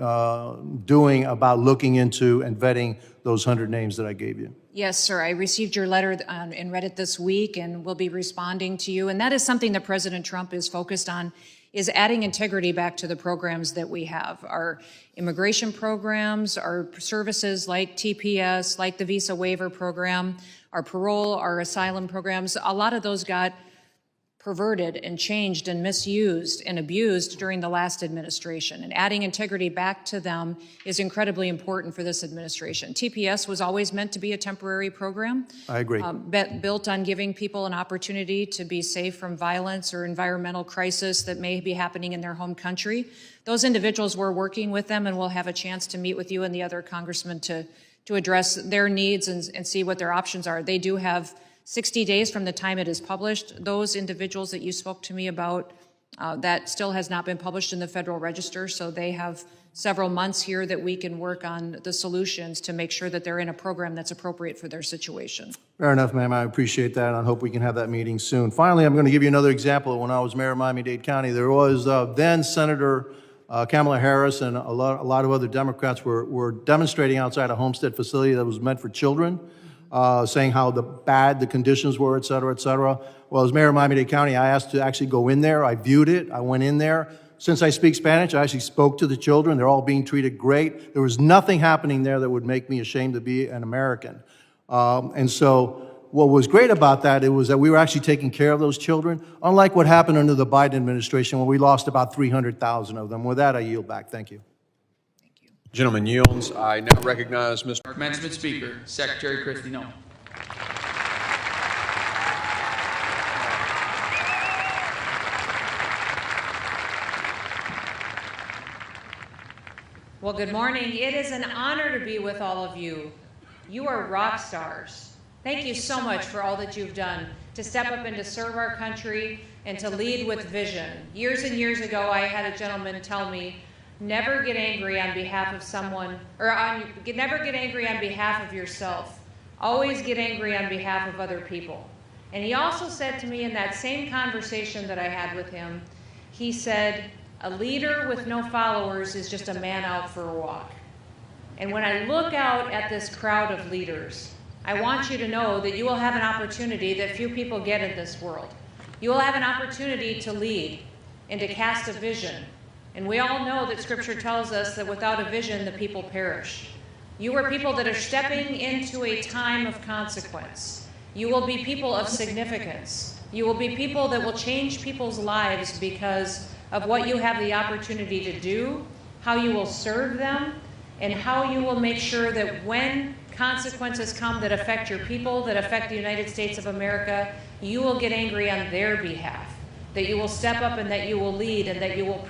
doing about looking into and vetting those 100 names that I gave you? Yes, sir. I received your letter and read it this week, and will be responding to you. And that is something that President Trump is focused on, is adding integrity back to the programs that we have. Our immigration programs, our services like TPS, like the visa waiver program, our parole, our asylum programs, a lot of those got perverted and changed and misused and abused during the last administration. And adding integrity back to them is incredibly important for this administration. TPS was always meant to be a temporary program. I agree. Built on giving people an opportunity to be safe from violence or environmental crisis that may be happening in their home country. Those individuals, we're working with them, and we'll have a chance to meet with you and the other congressmen to address their needs and see what their options are. They do have 60 days from the time it is published. Those individuals that you spoke to me about, that still has not been published in the Federal Register, so they have several months here that we can work on the solutions to make sure that they're in a program that's appropriate for their situation. Fair enough, ma'am. I appreciate that, and I hope we can have that meeting soon. Finally, I'm going to give you another example. When I was mayor of Miami-Dade County, there was then Senator Kamala Harris and a lot of other Democrats were demonstrating outside a homestead facility that was meant for children, saying how bad the conditions were, et cetera, et cetera. Well, as mayor of Miami-Dade County, I asked to actually go in there. I viewed it. I went in there. Since I speak Spanish, I actually spoke to the children. They're all being treated great. There was nothing happening there that would make me ashamed to be an American. And so what was great about that, it was that we were actually taking care of those children, unlike what happened under the Biden administration when we lost about 300,000 of them. With that, I yield back. Thank you. Gentleman yields. I now recognize Mr. Commencement Speaker, Secretary Kristi Noem. Well, good morning. It is an honor to be with all of you. You are rock stars. Thank you so much for all that you've done to step up and to serve our country and to lead with vision. Years and years ago, I had a gentleman tell me, never get angry on behalf of someone, or never get angry on behalf of yourself. Always get angry on behalf of other people. And he also said to me in that same conversation that I had with him, he said, a leader with no followers is just a man out for a walk. And when I look out at this crowd of leaders, I want you to know that you will have an opportunity that few people get in this world. You will have an opportunity to lead and to cast a vision. And we all know that Scripture tells us that without a vision, the people perish. You are people that are stepping into a time of consequence. You will be people of significance. You will be people that will change people's lives because of what you have the opportunity to do, how you will serve them, and how you will make sure that when consequences come that affect your people, that affect the United States of America, you will get angry on their behalf, that you will step up and that you will lead and that you will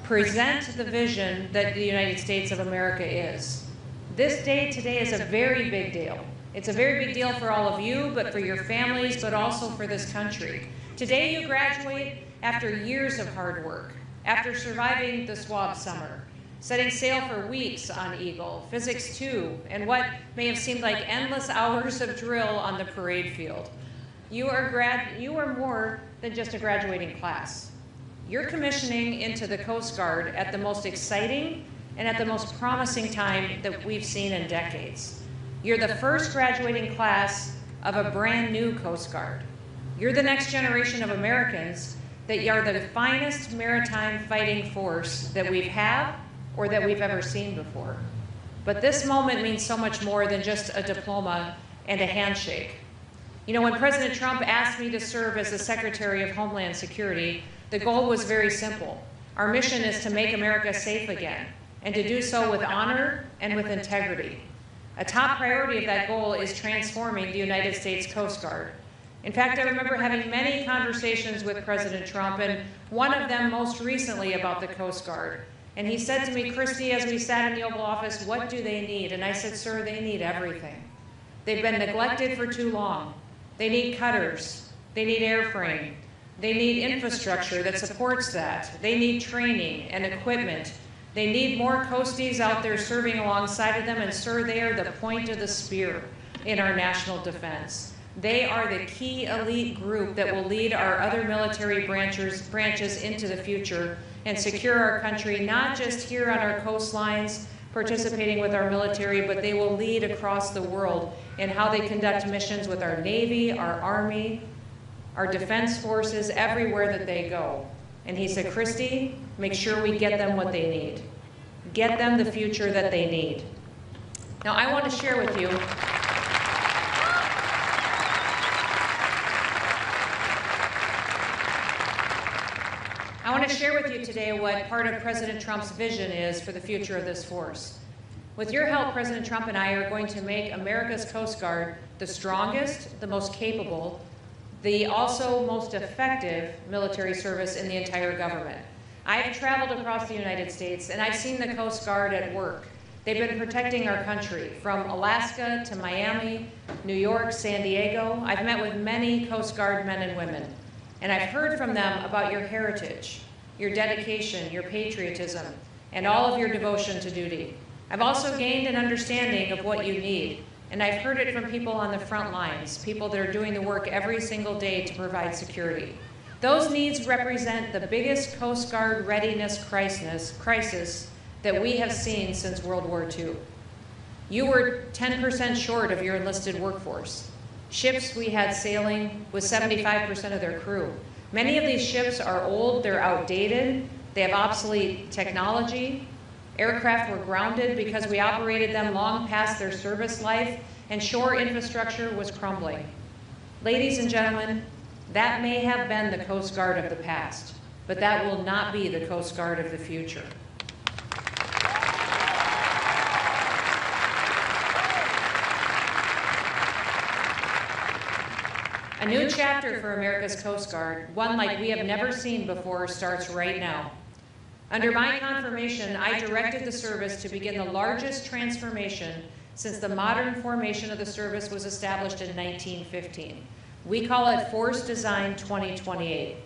present the vision that the United States of America is. This day today is a very big deal. It's a very big deal for all of you, but for your families, but also for this country. Today you graduate after years of hard work, after surviving the swab summer, setting sail for weeks on Eagle, Physics 2, and what may have seemed like endless hours of drill on the parade field. You are more than just a graduating class. You're commissioning into the Coast Guard at the most exciting and at the most promising time that we've seen in decades. You're the first graduating class of a brand new Coast Guard. You're the next generation of Americans that are the finest maritime fighting force that we've had or that we've ever seen before. But this moment means so much more than just a diploma and a handshake. You know, when President Trump asked me to serve as the Secretary of Homeland Security, the goal was very simple. Our mission is to make America safe again, and to do so with honor and with integrity. A top priority of that goal is transforming the United States Coast Guard. In fact, I remember having many conversations with President Trump, and one of them most recently about the Coast Guard. And he said to me, Kristi, as we sat in the Oval Office, what do they need? And I said, sir, they need everything. They've been neglected for too long. They need cutters. They need airframe. They need infrastructure that supports that. They need training and equipment. They need more coasties out there serving alongside of them, and sir, they are the point of the spear in our national defense. They are the key elite group that will lead our other military branches into the future and secure our country, not just here on our coastlines, participating with our military, but they will lead across the world in how they conduct missions with our Navy, our Army, our defense forces, everywhere that they go. And he said, Kristi, make sure we get them what they need. Get them the future that they need. Now, I want to share with you today what part of President Trump's vision is for the future of this force. With your help, President Trump and I are going to make America's Coast Guard the strongest, the most capable, the also most effective military service in the entire government. I've traveled across the United States and I've seen the Coast Guard at work. They've been protecting our country from Alaska to Miami, New York, San Diego. I've met with many Coast Guard men and women, and I've heard from them about your heritage, your dedication, your patriotism, and all of your devotion to duty. I've also gained an understanding of what you need, and I've heard it from people on the front lines, people that are doing the work every single day to provide security. Those needs represent the biggest Coast Guard readiness crisis that we have seen since World War II. You were 10% short of your enlisted workforce. Ships we had sailing with 75% of their crew. Many of these ships are old, they're outdated, they have obsolete technology. Aircraft were grounded because we operated them long past their service life, and shore infrastructure was crumbling. Ladies and gentlemen, that may have been the Coast Guard of the past, but that will not be the Coast Guard of the future. A new chapter for America's Coast Guard, one like we have never seen before, starts right now. Under my confirmation, I directed the service to begin the largest transformation since the modern formation of the service was established in 1915. We call it Force Design 2028.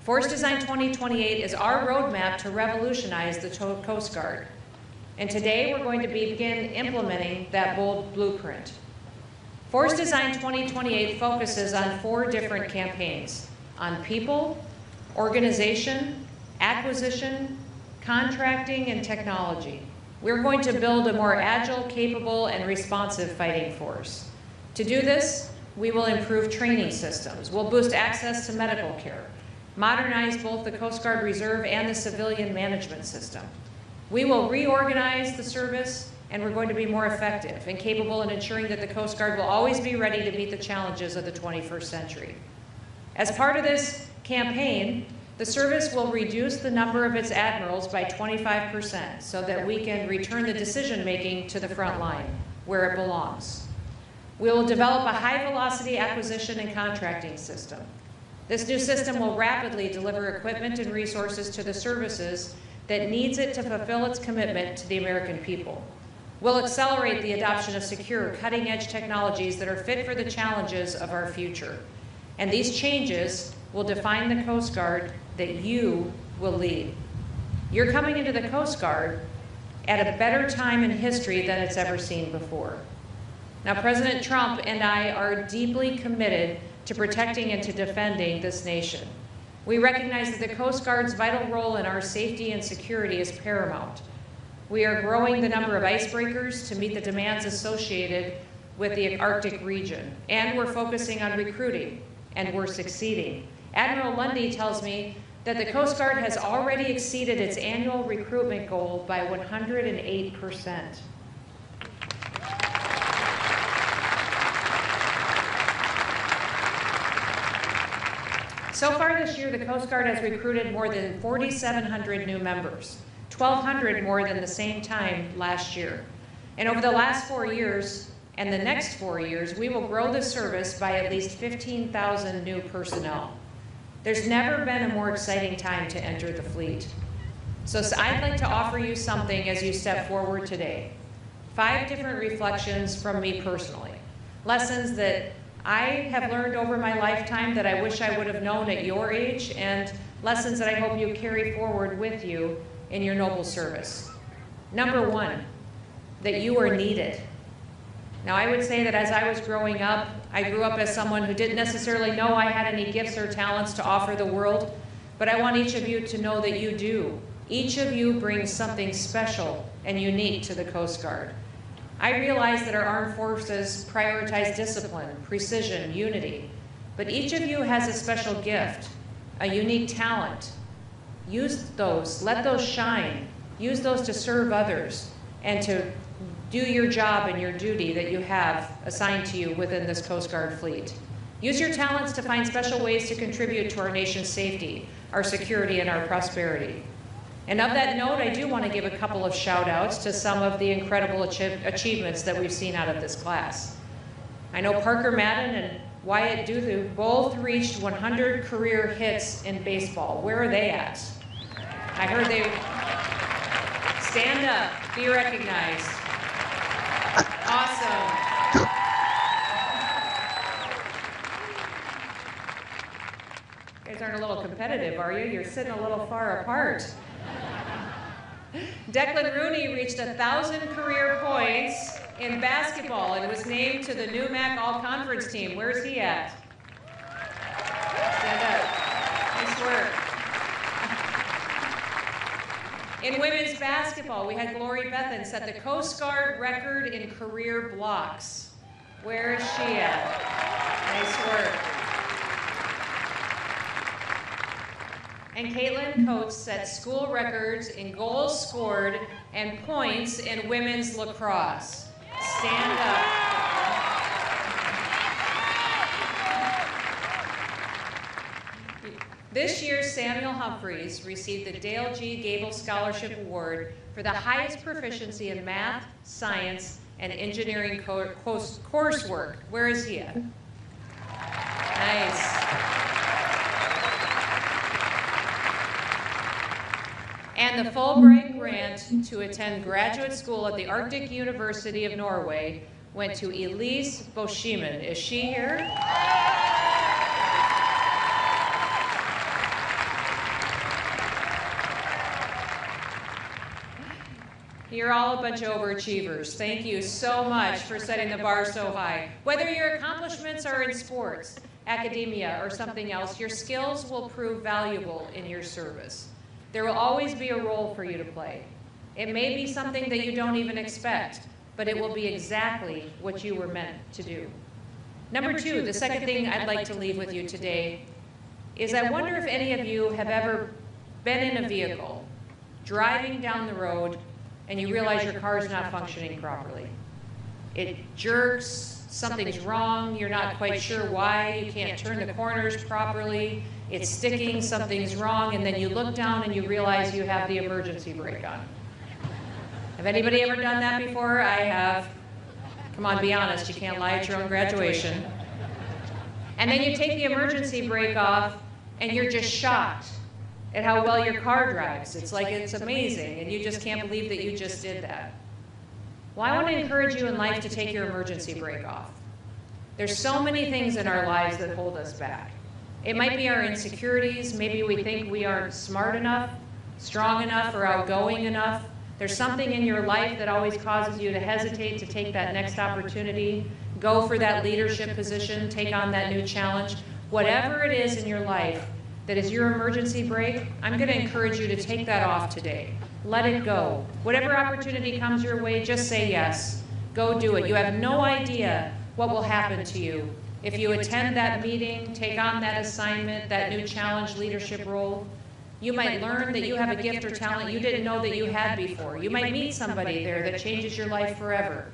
Force Design 2028 is our roadmap to revolutionize the Coast Guard. And today we're going to begin implementing that bold blueprint. Force Design 2028 focuses on 4 different campaigns: on people, organization, acquisition, contracting, and technology. We're going to build a more agile, capable, and responsive fighting force. To do this, we will improve training systems. We'll boost access to medical care, modernize both the Coast Guard Reserve and the civilian management system. We will reorganize the service, and we're going to be more effective and capable in ensuring that the Coast Guard will always be ready to meet the challenges of the 21st century. As part of this campaign, the service will reduce the number of its admirals by 25% so that we can return the decision-making to the front line, where it belongs. We will develop a high-velocity acquisition and contracting system. This new system will rapidly deliver equipment and resources to the services that needs it to fulfill its commitment to the American people. We'll accelerate the adoption of secure, cutting-edge technologies that are fit for the challenges of our future. And these changes will define the Coast Guard that you will lead. You're coming into the Coast Guard at a better time in history than it's ever seen before. Now, President Trump and I are deeply committed to protecting and to defending this nation. We recognize that the Coast Guard's vital role in our safety and security is paramount. We are growing the number of icebreakers to meet the demands associated with the Arctic region, and we're focusing on recruiting, and we're succeeding. Admiral Lundy tells me that the Coast Guard has already exceeded its annual recruitment goal by 108%. So far this year, the Coast Guard has recruited more than 4,700 new members, 1,200 more than the same time last year. And over the last 4 years and the next 4 years, we will grow the service by at least 15,000 new personnel. There's never been a more exciting time to enter the fleet. So I'd like to offer you something as you step forward today. 5 different reflections from me personally. Lessons that I have learned over my lifetime that I wish I would have known at your age, and lessons that I hope you carry forward with you in your noble service. Number 1, that you are needed. Now, I would say that as I was growing up, I grew up as someone who didn't necessarily know I had any gifts or talents to offer the world, but I want each of you to know that you do. Each of you brings something special and unique to the Coast Guard. I realize that our armed forces prioritize discipline, precision, unity, but each of you has a special gift, a unique talent. Use those, let those shine. Use those to serve others and to do your job and your duty that you have assigned to you within this Coast Guard fleet. Use your talents to find special ways to contribute to our nation's safety, our security, and our prosperity. And of that note, I do want to give a couple of shout outs to some of the incredible achievements that we've seen out of this class. I know Parker Madden and Wyatt Duthu both reached 100 career hits in baseball. Where are they at? I heard they stand up, be recognized. Awesome. You guys aren't a little competitive, are you? You're sitting a little far apart. Declan Rooney reached 1,000 career points in basketball and was named to the NUMAC All-Conference team. Where's he at? Stand up. Nice work. In women's basketball, we had Glory Bethan set the Coast Guard record in career blocks. Where is she at? Nice work. And Caitlin Coates set school records in goals scored and points in women's lacrosse. Stand up. This year, Samuel Humphreys received the Dale G. Gable Scholarship Award for the highest proficiency in math, science, and engineering coursework. Where is he at? Nice. And the Fulbright grant to attend graduate school at the Arctic University of Norway went to Elise Boschiman. Is she here? You're all a bunch of overachievers. Thank you so much for setting the bar so high. Whether your accomplishments are in sports, academia, or something else, your skills will prove valuable in your service. There will always be a role for you to play. It may be something that you don't even expect, but it will be exactly what you were meant to do. Number two, the second thing I'd like to leave with you today is I wonder if any of you have ever been in a vehicle, driving down the road, and you realize your car is not functioning properly. It jerks, something's wrong, you're not quite sure why, you can't turn the corners properly, it's sticking, something's wrong, and then you look down and you realize you have the emergency brake on. Have anybody ever done that before? I have. Come on, be honest, you can't lie at your own graduation. And then you take the emergency brake off and you're just shocked at how well your car drives. It's like it's amazing, and you just can't believe that you just did that. Well, I want to encourage you in life to take your emergency brake off. There's so many things in our lives that hold us back. It might be our insecurities. Maybe we think we aren't smart enough, strong enough, or outgoing enough. There's something in your life that always causes you to hesitate to take that next opportunity, go for that leadership position, take on that new challenge. Whatever it is in your life that is your emergency brake, I'm going to encourage you to take that off today. Let it go. Whatever opportunity comes your way, just say yes. Go do it. You have no idea what will happen to you if you attend that meeting, take on that assignment, that new challenge leadership role. You might learn that you have a gift or talent you didn't know that you had before. You might meet somebody there that changes your life forever.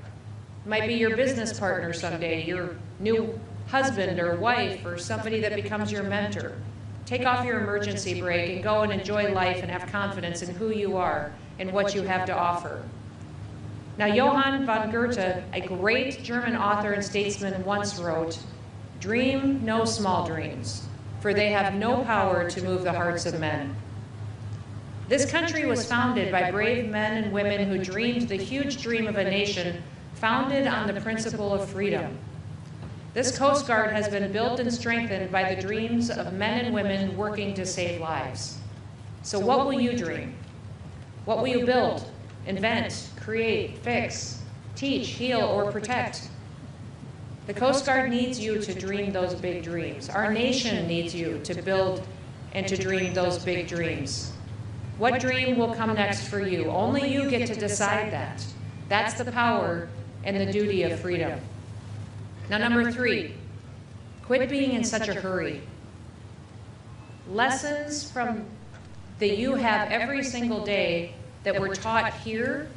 It might be your business partner someday, your new husband or wife, or somebody that becomes your mentor. Take off your emergency brake and go and enjoy life and have confidence in who you are and what you have to offer. Now, Johann von Goethe, a great German author and statesman, once wrote, "Dream no small dreams, for they have no power to move the hearts of men." This country was founded by brave men and women who dreamed the huge dream of a nation founded on the principle of freedom. This Coast Guard has been built and strengthened by the dreams of men and women working to save lives. So what will you dream? What will you build, invent, create, fix, teach, heal, or protect? The Coast Guard needs you to dream those big dreams. Our nation needs you to build and to dream those big dreams. What dream will come next for you? Only you get to decide that. That's the power and the duty of freedom. Now, number three, quit being in such a hurry. Lessons that you have every single day that were taught here,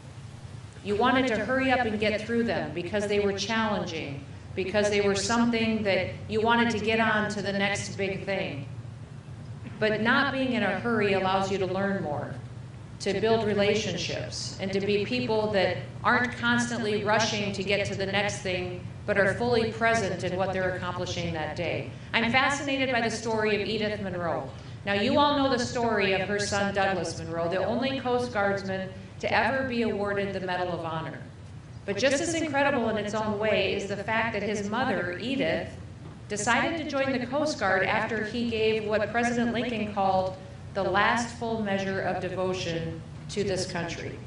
you wanted to hurry up and get through them because they were challenging, because they were something that you wanted to get on to the next big thing. But not being in a hurry allows you to learn more, to build relationships, and to be people that aren't constantly rushing to get to the next thing, but are fully present in what they're accomplishing that day. I'm fascinated by the story of Edith Monroe. Now, you all know the story of her son, Douglas Monroe, the only Coast Guardsman to ever be awarded the Medal of Honor. But just as incredible in its own way is the fact that his mother, Edith, decided to join the Coast Guard after he gave what President Lincoln called the last full measure of devotion to this country.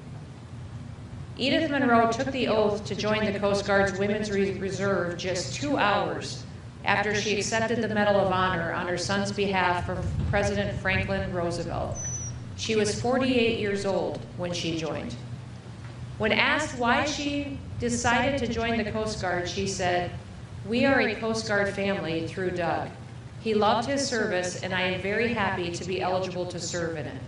Edith Monroe took the oath to join the Coast Guard's Women's Reserve just 2 hours after she accepted the Medal of Honor on her son's behalf from President Franklin Roosevelt. She was 48 years old when she joined. When asked why she decided to join the Coast Guard, she said, "We are a Coast Guard family through Doug. He loved his service, and I am very happy to be eligible to serve in it."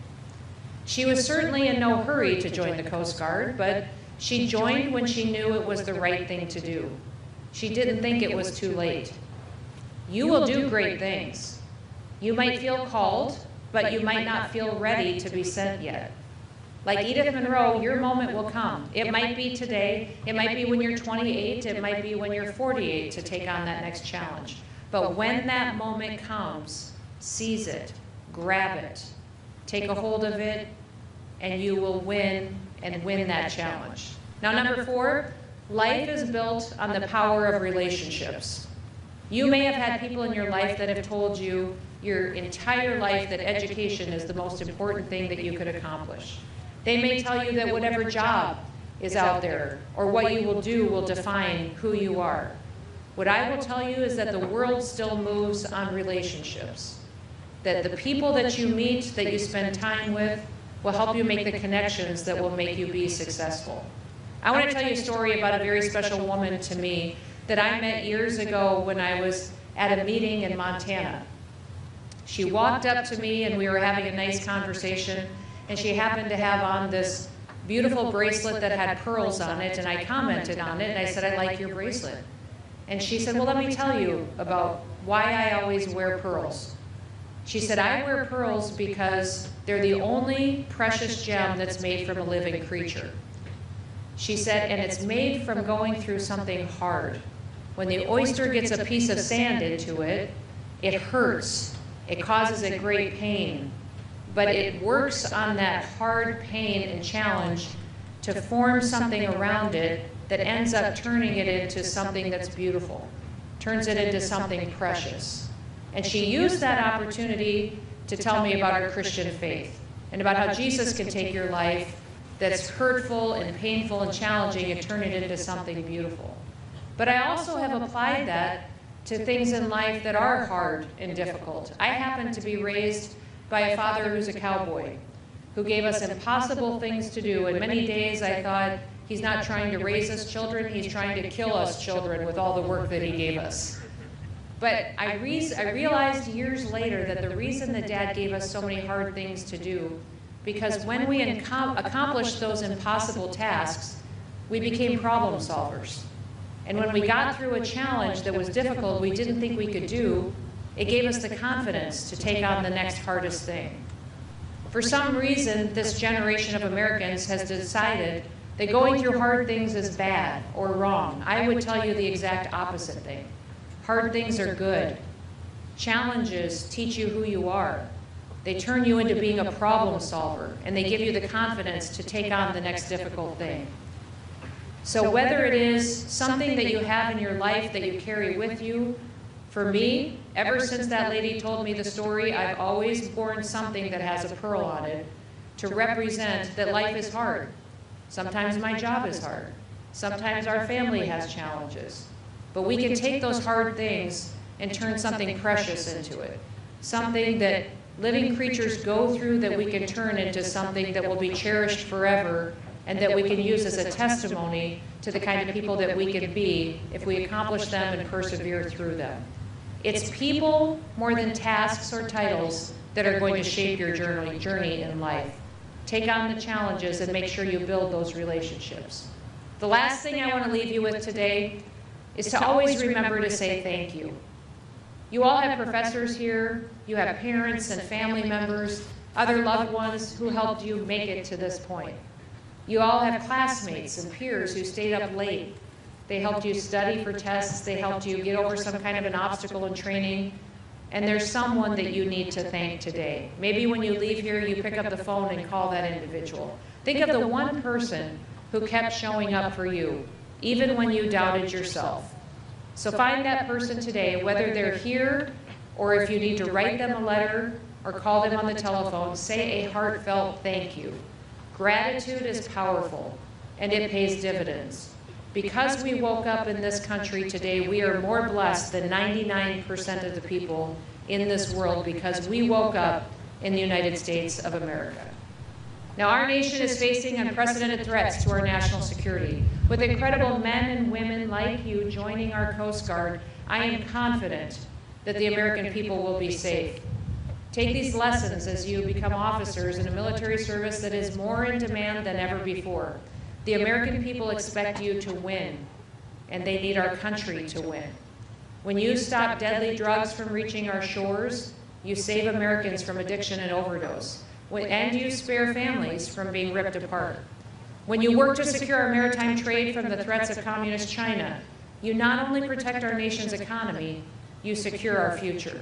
She was certainly in no hurry to join the Coast Guard, but she joined when she knew it was the right thing to do. She didn't think it was too late. You will do great things. You might feel called, but you might not feel ready to be sent yet. Like Edith Monroe, your moment will come. It might be today, it might be when you're 28, it might be when you're 48 to take on that next challenge. But when that moment comes, seize it, grab it, take a hold of it, and you will win and win that challenge. Now, number 4, life is built on the power of relationships. You may have had people in your life that have told you your entire life that education is the most important thing that you could accomplish. They may tell you that whatever job is out there or what you will do will define who you are. What I will tell you is that the world still moves on relationships. That the people that you meet, that you spend time with, will help you make the connections that will make you be successful. I want to tell you a story about a very special woman to me that I met years ago when I was at a meeting in Montana. She walked up to me and we were having a nice conversation, and she happened to have on this beautiful bracelet that had pearls on it, and I commented on it and I said, "I like your bracelet." And she said, "Well, let me tell you about why I always wear pearls." She said, "I wear pearls because they're the only precious gem that's made from a living creature." She said, "And it's made from going through something hard. When the oyster gets a piece of sand into it, it hurts. It causes it great pain. But it works on that hard pain and challenge to form something around it that ends up turning it into something that's beautiful, turns it into something precious." And she used that opportunity to tell me about her Christian faith and about how Jesus can take your life that's hurtful and painful and challenging and turn it into something beautiful. But I also have applied that to things in life that are hard and difficult. I happen to be raised by a father who's a cowboy, who gave us impossible things to do. And many days I thought, he's not trying to raise us children, he's trying to kill us children with all the work that he gave us. But I realized years later that the reason that Dad gave us so many hard things to do, because when we accomplished those impossible tasks, we became problem solvers. And when we got through a challenge that was difficult, we didn't think we could do, it gave us the confidence to take on the next hardest thing. For some reason, this generation of Americans has decided that going through hard things is bad or wrong. I would tell you the exact opposite thing. Hard things are good. Challenges teach you who you are. They turn you into being a problem solver, and they give you the confidence to take on the next difficult thing. So whether it is something that you have in your life that you carry with you, for me, ever since that lady told me the story, I've always worn something that has a pearl on it to represent that life is hard. Sometimes my job is hard. Sometimes our family has challenges. But we can take those hard things and turn something precious into it. Something that living creatures go through that we can turn into something that will be cherished forever and that we can use as a testimony to the kind of people that we can be if we accomplish them and persevere through them. It's people more than tasks or titles that are going to shape your journey in life. Take on the challenges and make sure you build those relationships. The last thing I want to leave you with today is to always remember to say thank you. You all have professors here, you have parents and family members, other loved ones who helped you make it to this point. You all have classmates and peers who stayed up late. They helped you study for tests, they helped you get over some kind of an obstacle in training, and there's someone that you need to thank today. Maybe when you leave here, you pick up the phone and call that individual. Think of the one person who kept showing up for you, even when you doubted yourself. So find that person today, whether they're here or if you need to write them a letter or call them on the telephone, say a heartfelt thank you. Gratitude is powerful, and it pays dividends. Because we woke up in this country today, we are more blessed than 99% of the people in this world because we woke up in the United States of America. Now, our nation is facing unprecedented threats to our national security. With incredible men and women like you joining our Coast Guard, I am confident that the American people will be safe. Take these lessons as you become officers in a military service that is more in demand than ever before. The American people expect you to win, and they need our country to win. When you stop deadly drugs from reaching our shores, You save Americans from addiction and overdose, and you spare families from being ripped apart. When you work to secure our maritime trade from the threats of communist China, you not only protect our nation's economy, you secure our future.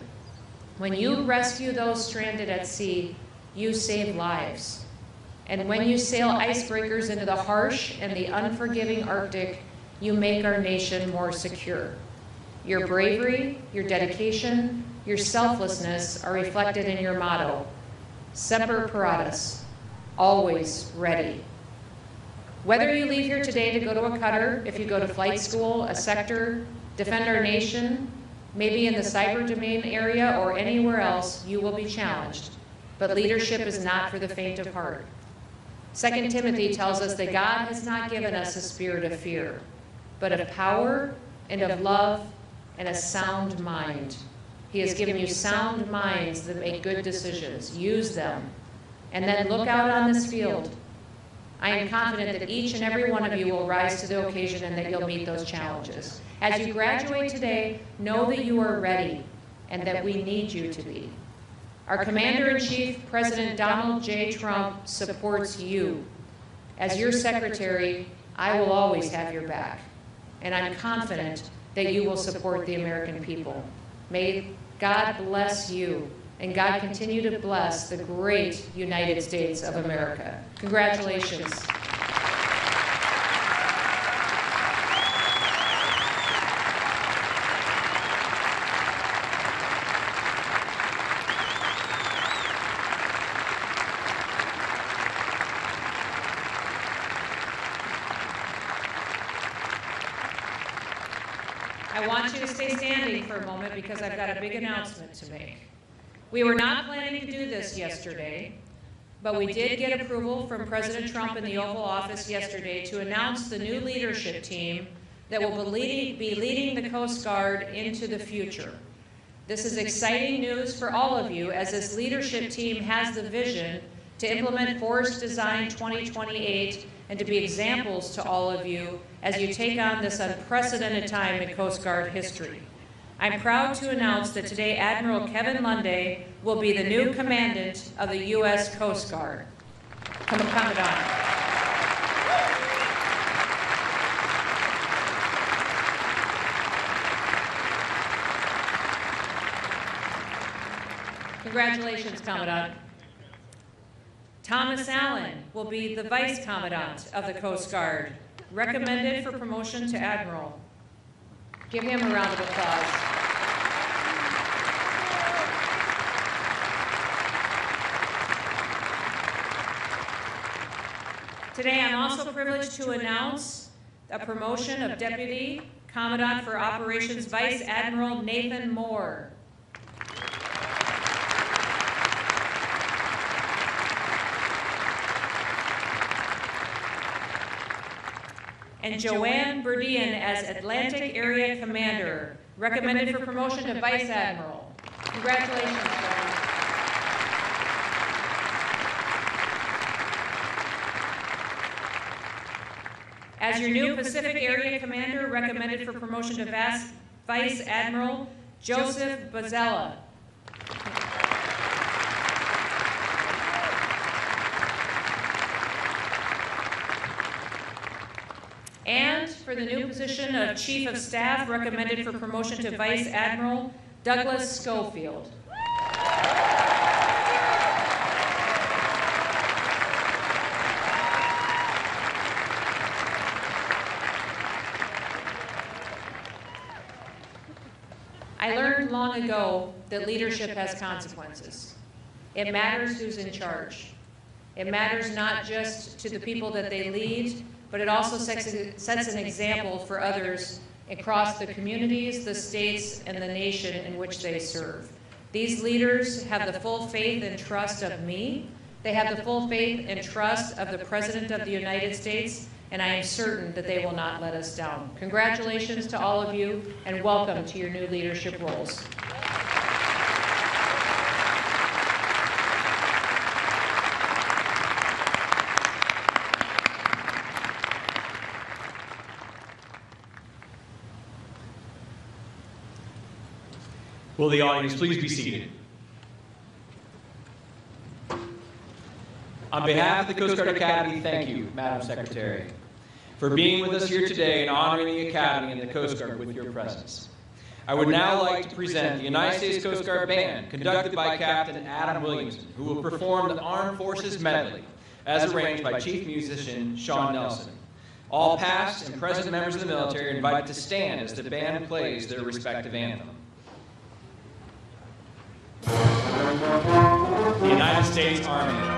When you rescue those stranded at sea, you save lives. And when you sail icebreakers into the harsh and the unforgiving Arctic, you make our nation more secure. Your bravery, your dedication, your selflessness are reflected in your motto, Semper Paratus, always ready. Whether you leave here today to go to a cutter, if you go to flight school, a sector, defend our nation, maybe in the cyber domain area or anywhere else, you will be challenged. But leadership is not for the faint of heart. 2 Timothy tells us that God has not given us a spirit of fear, but of power and of love and a sound mind. He has given you sound minds that make good decisions. Use them. And then look out on this field. I am confident that each and every one of you will rise to the occasion and that you'll meet those challenges. As you graduate today, know that you are ready and that we need you to be. Our Commander-in-Chief, President Donald J. Trump, supports you. As your secretary, I will always have your back. And I'm confident that you will support the American people. May God bless you, and God continue to bless the great United States of America. Congratulations. I want you to stay standing for a moment because I've got a big announcement to make. We were not planning to do this yesterday, but we did get approval from President Trump in the Oval Office yesterday to announce the new leadership team that will be leading the Coast Guard into the future. This is exciting news for all of you, as this leadership team has the vision to implement Force Design 2028 and to be examples to all of you as you take on this unprecedented time in Coast Guard history. I'm proud to announce that today Admiral Kevin Lunday will be the new Commandant of the U.S. Coast Guard. Commandant. Congratulations, Commandant. Thomas Allen will be the Vice Commandant of the Coast Guard, recommended for promotion to Admiral. Give him a round of applause. Today, I'm also privileged to announce a promotion of Deputy Commandant for Operations Vice Admiral Nathan Moore. And Joanne Burdian as Atlantic Area Commander, recommended for promotion to Vice Admiral. Congratulations, Joanne. As your new Pacific Area Commander, recommended for promotion to Vice Admiral, Joseph Bozzella. And for the new position of Chief of Staff, recommended for promotion to Vice Admiral, Douglas Schofield. I learned long ago that leadership has consequences. It matters who's in charge. It matters not just to the people that they lead, but it also sets an example for others across the communities, the states, and the nation in which they serve. These leaders have the full faith and trust of me. They have the full faith and trust of the President of the United States, and I am certain that they will not let us down. Congratulations to all of you, and welcome to your new leadership roles. Will the audience please be seated? On behalf of the Coast Guard Academy, thank you, Madam Secretary, for being with us here today and honoring the Academy and the Coast Guard with your presence. I would now like to present the United States Coast Guard Band, conducted by Captain Adam Williamson, who will perform the Armed Forces Medley, as arranged by Chief Musician Sean Nelson. All past and present members of the military are invited to stand as the band plays their respective anthem. The United States Army.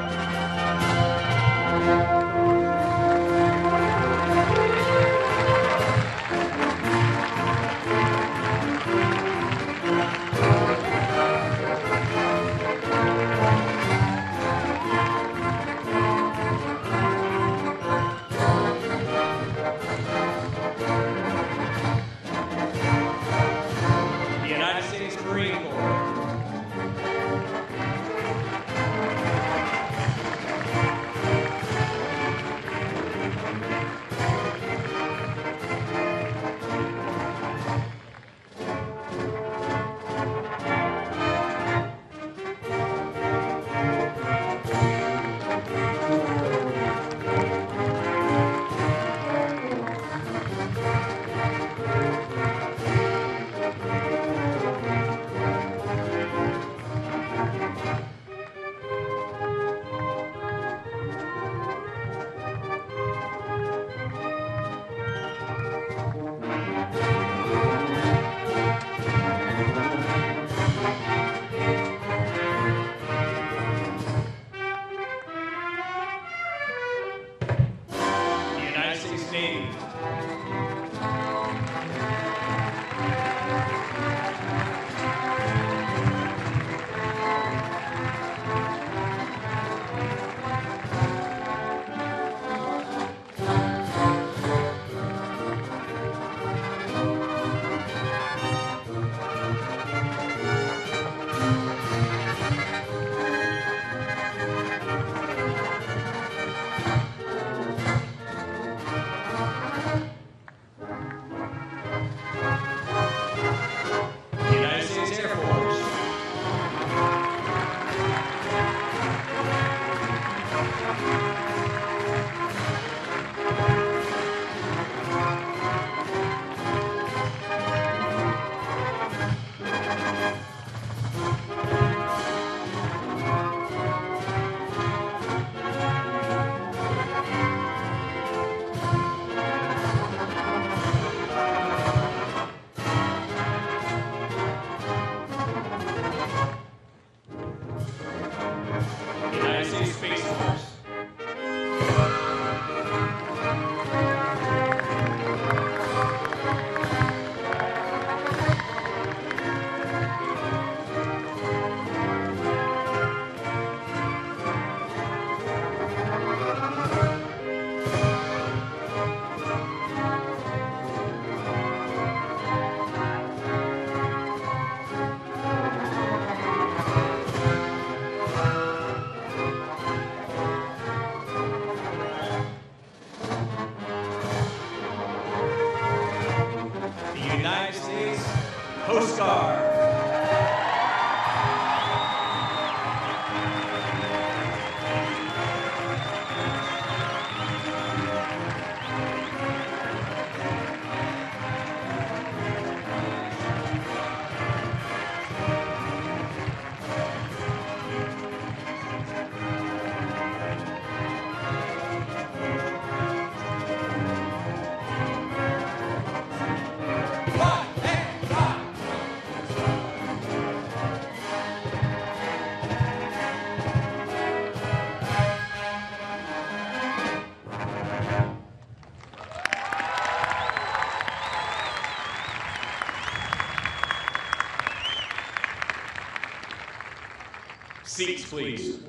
Seats, please.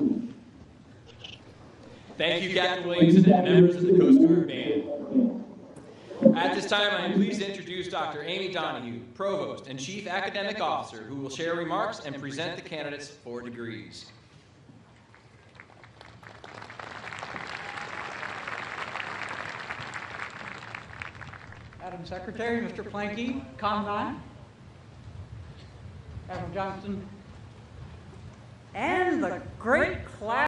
Thank you, Captain Williamson and members of the Coast Guard Band. At this time, I am pleased to introduce Dr. Amy Donahue, Provost and Chief Academic Officer, who will share remarks and present the candidates for degrees. Madam Secretary, Mr. Planky, Commandant, Admiral Johnston, and the great class.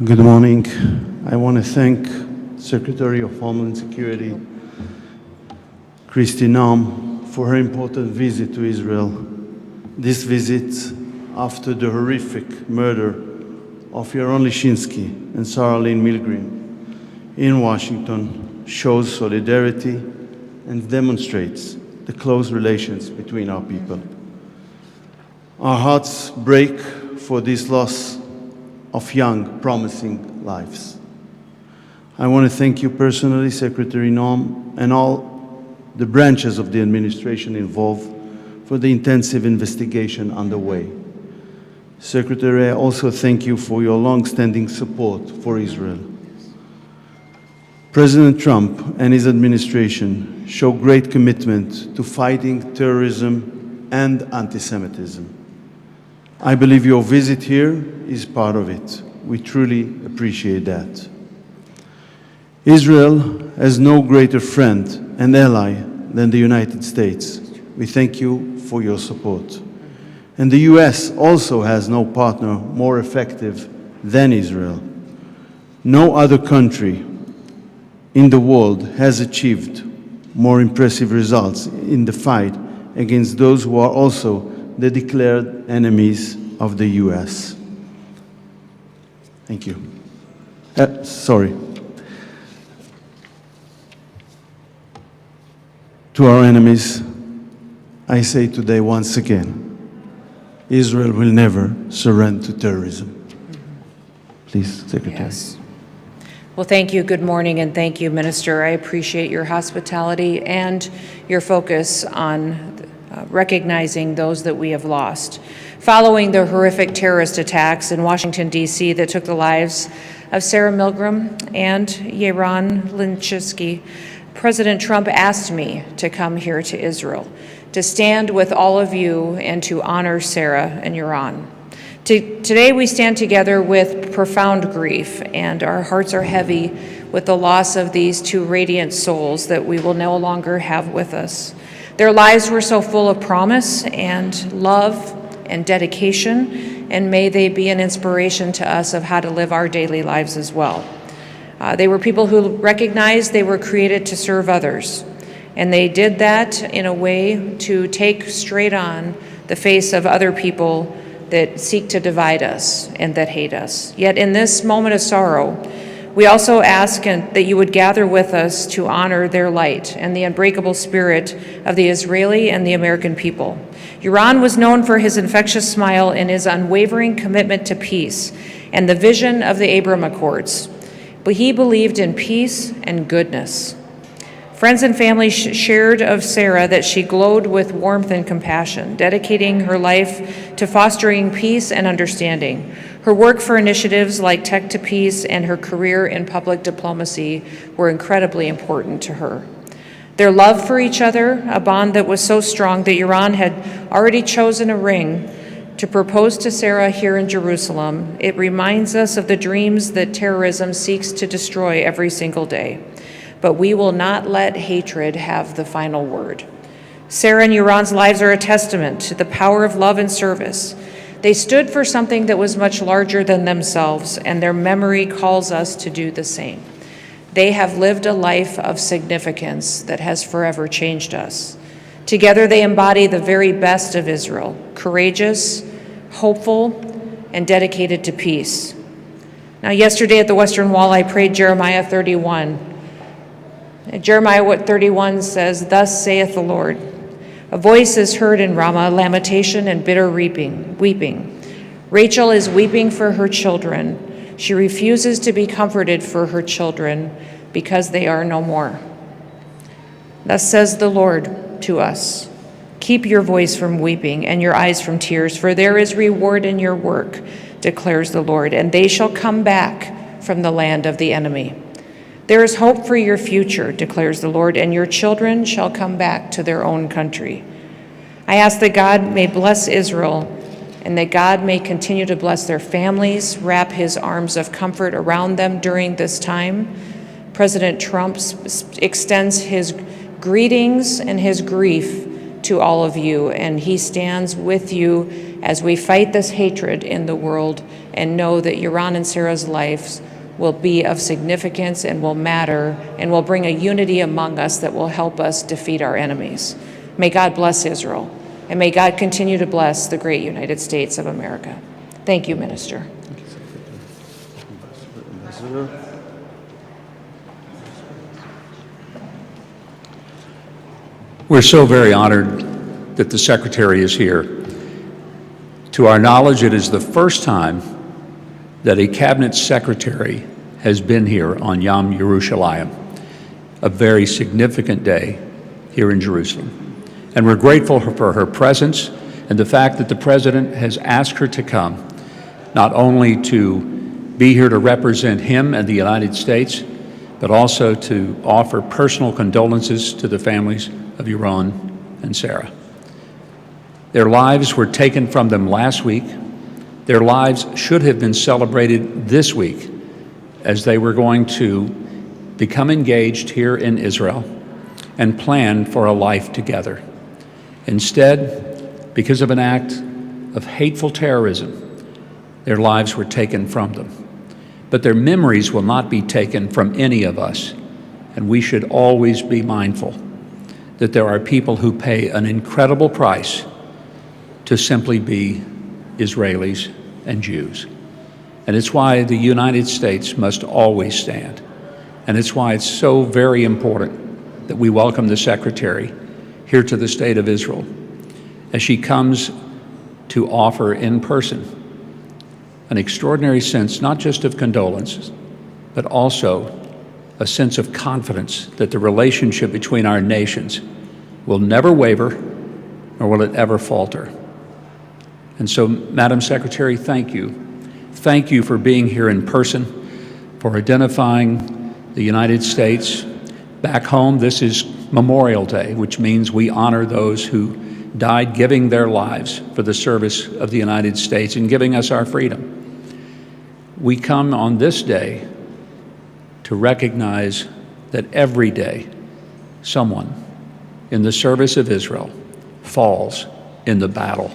Good morning. I want to thank Secretary of Homeland Security, Kristi Noem, for her important visit to Israel. This visit, after the horrific murder of Yaron Lishinsky and Sarah Lynn Milgrim in Washington, shows solidarity and demonstrates the close relations between our people. Our hearts break for this loss of young, promising lives. I want to thank you personally, Secretary Noem, and all the branches of the administration involved for the intensive investigation underway. Secretary, I also thank you for your long-standing support for Israel. President Trump and his administration show great commitment to fighting terrorism and anti-Semitism. I believe your visit here is part of it. We truly appreciate that. Israel has no greater friend and ally than the United States. We thank you for your support. And the US also has no partner more effective than Israel. No other country in the world has achieved more impressive results in the fight against those who are also the declared enemies of the US. Thank you. Sorry. To our enemies, I say today once again, Israel will never surrender to terrorism. Please, Secretary. Yes. Well, thank you. Good morning, and thank you, Minister. I appreciate your hospitality and your focus on recognizing those that we have lost. Following the horrific terrorist attacks in Washington, D.C. that took the lives of Sarah Milgrim and Yaron Lishinsky, President Trump asked me to come here to Israel, to stand with all of you and to honor Sarah and Yaron. Today we stand together with profound grief, and our hearts are heavy with the loss of these two radiant souls that we will no longer have with us. Their lives were so full of promise and love and dedication, and may they be an inspiration to us of how to live our daily lives as well. They were people who recognized they were created to serve others, and they did that in a way to take straight on the face of other people that seek to divide us and that hate us. Yet in this moment of sorrow, we also ask that you would gather with us to honor their light and the unbreakable spirit of the Israeli and the American people. Yaron was known for his infectious smile and his unwavering commitment to peace and the vision of the Abraham Accords. But he believed in peace and goodness. Friends and family shared of Sarah that she glowed with warmth and compassion, dedicating her life to fostering peace and understanding. Her work for initiatives like Tech to Peace and her career in public diplomacy were incredibly important to her. Their love for each other, a bond that was so strong that Yaron had already chosen a ring to propose to Sarah here in Jerusalem, it reminds us of the dreams that terrorism seeks to destroy every single day. But we will not let hatred have the final word. Sarah and Yaron's lives are a testament to the power of love and service. They stood for something that was much larger than themselves, and their memory calls us to do the same. They have lived a life of significance that has forever changed us. Together they embody the very best of Israel, courageous, hopeful, and dedicated to peace. Now, yesterday at the Western Wall, I prayed Jeremiah 31. Jeremiah 31 says, "Thus saith the Lord, a voice is heard in Ramah, lamentation and bitter weeping. Rachel is weeping for her children. She refuses to be comforted for her children because they are no more. Thus says the Lord to us, keep your voice from weeping and your eyes from tears, for there is reward in your work, declares the Lord, and they shall come back from the land of the enemy. There is hope for your future, declares the Lord, and your children shall come back to their own country." I ask that God may bless Israel and that God may continue to bless their families, wrap his arms of comfort around them during this time. President Trump extends his greetings and his grief to all of you, and he stands with you as we fight this hatred in the world and know that Yaron and Sarah's lives will be of significance and will matter and will bring a unity among us that will help us defeat our enemies. May God bless Israel, and may God continue to bless the great United States of America. Thank you, Minister. We're so very honored that the Secretary is here. To our knowledge, it is the first time that a Cabinet Secretary has been here on Yom Yerushalayim, a very significant day here in Jerusalem. And we're grateful for her presence and the fact that the President has asked her to come, not only to be here to represent him and the United States, but also to offer personal condolences to the families of Yaron and Sarah. Their lives were taken from them last week. Their lives should have been celebrated this week as they were going to become engaged here in Israel and plan for a life together. Instead, because of an act of hateful terrorism, their lives were taken from them. But their memories will not be taken from any of us, and we should always be mindful that there are people who pay an incredible price to simply be Israelis and Jews. And it's why the United States must always stand. And it's why it's so very important that we welcome the Secretary here to the State of Israel as she comes to offer in person an extraordinary sense, not just of condolences, but also a sense of confidence that the relationship between our nations will never waver, nor will it ever falter. And so, Madam Secretary, thank you. Thank you for being here in person, for identifying the United States. Back home, this is Memorial Day, which means we honor those who died giving their lives for the service of the United States and giving us our freedom. We come on this day to recognize that every day someone in the service of Israel falls in the battle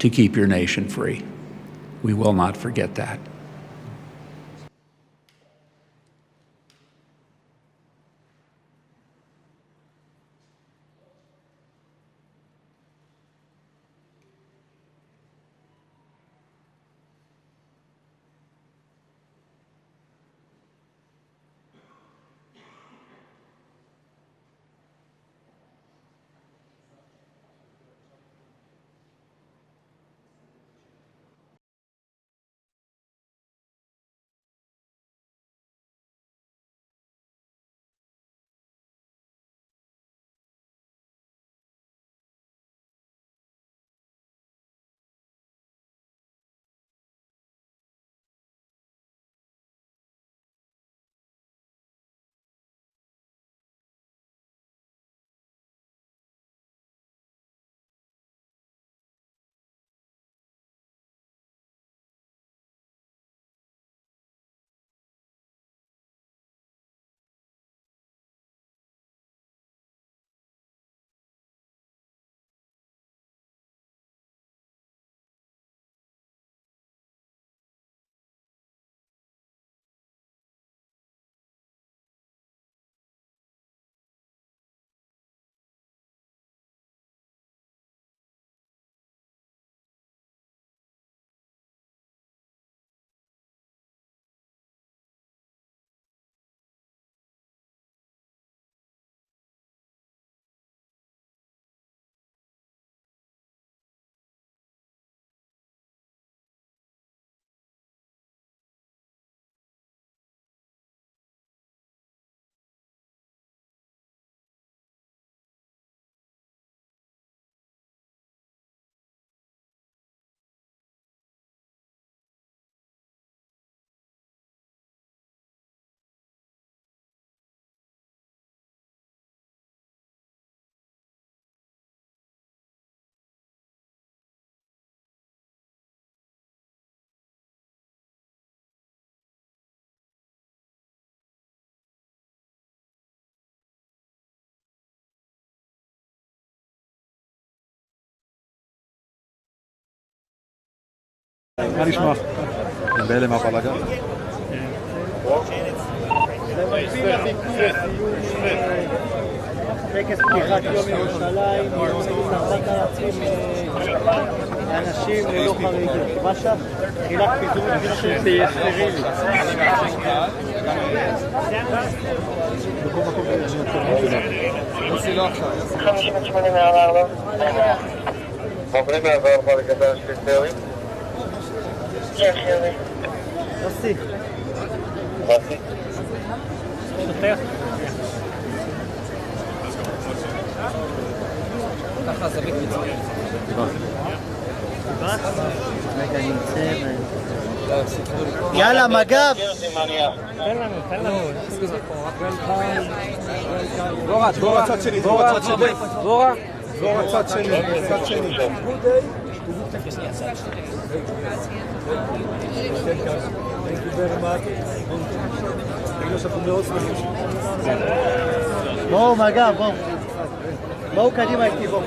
to keep your nation free. We will not forget that. מה נשמע? בהלם מהבלגן. טקס פתיחת יום ירושלים, 4,000 אנשים ללא חריגים. משך, תחילת פיזור שיהיה סטרילי. עוברים מעבר פה לגבי השפיצרים? כן, חיובי. יוסי. יוסי. שוטר. ככה זווית מצוין. רגע, אני יוצא יאללה, מג"ב! תן לנו. דבורה צד שני, דבורה צד שני. בואו, מג"ב, בואו. בואו קדימה איתי, בואו.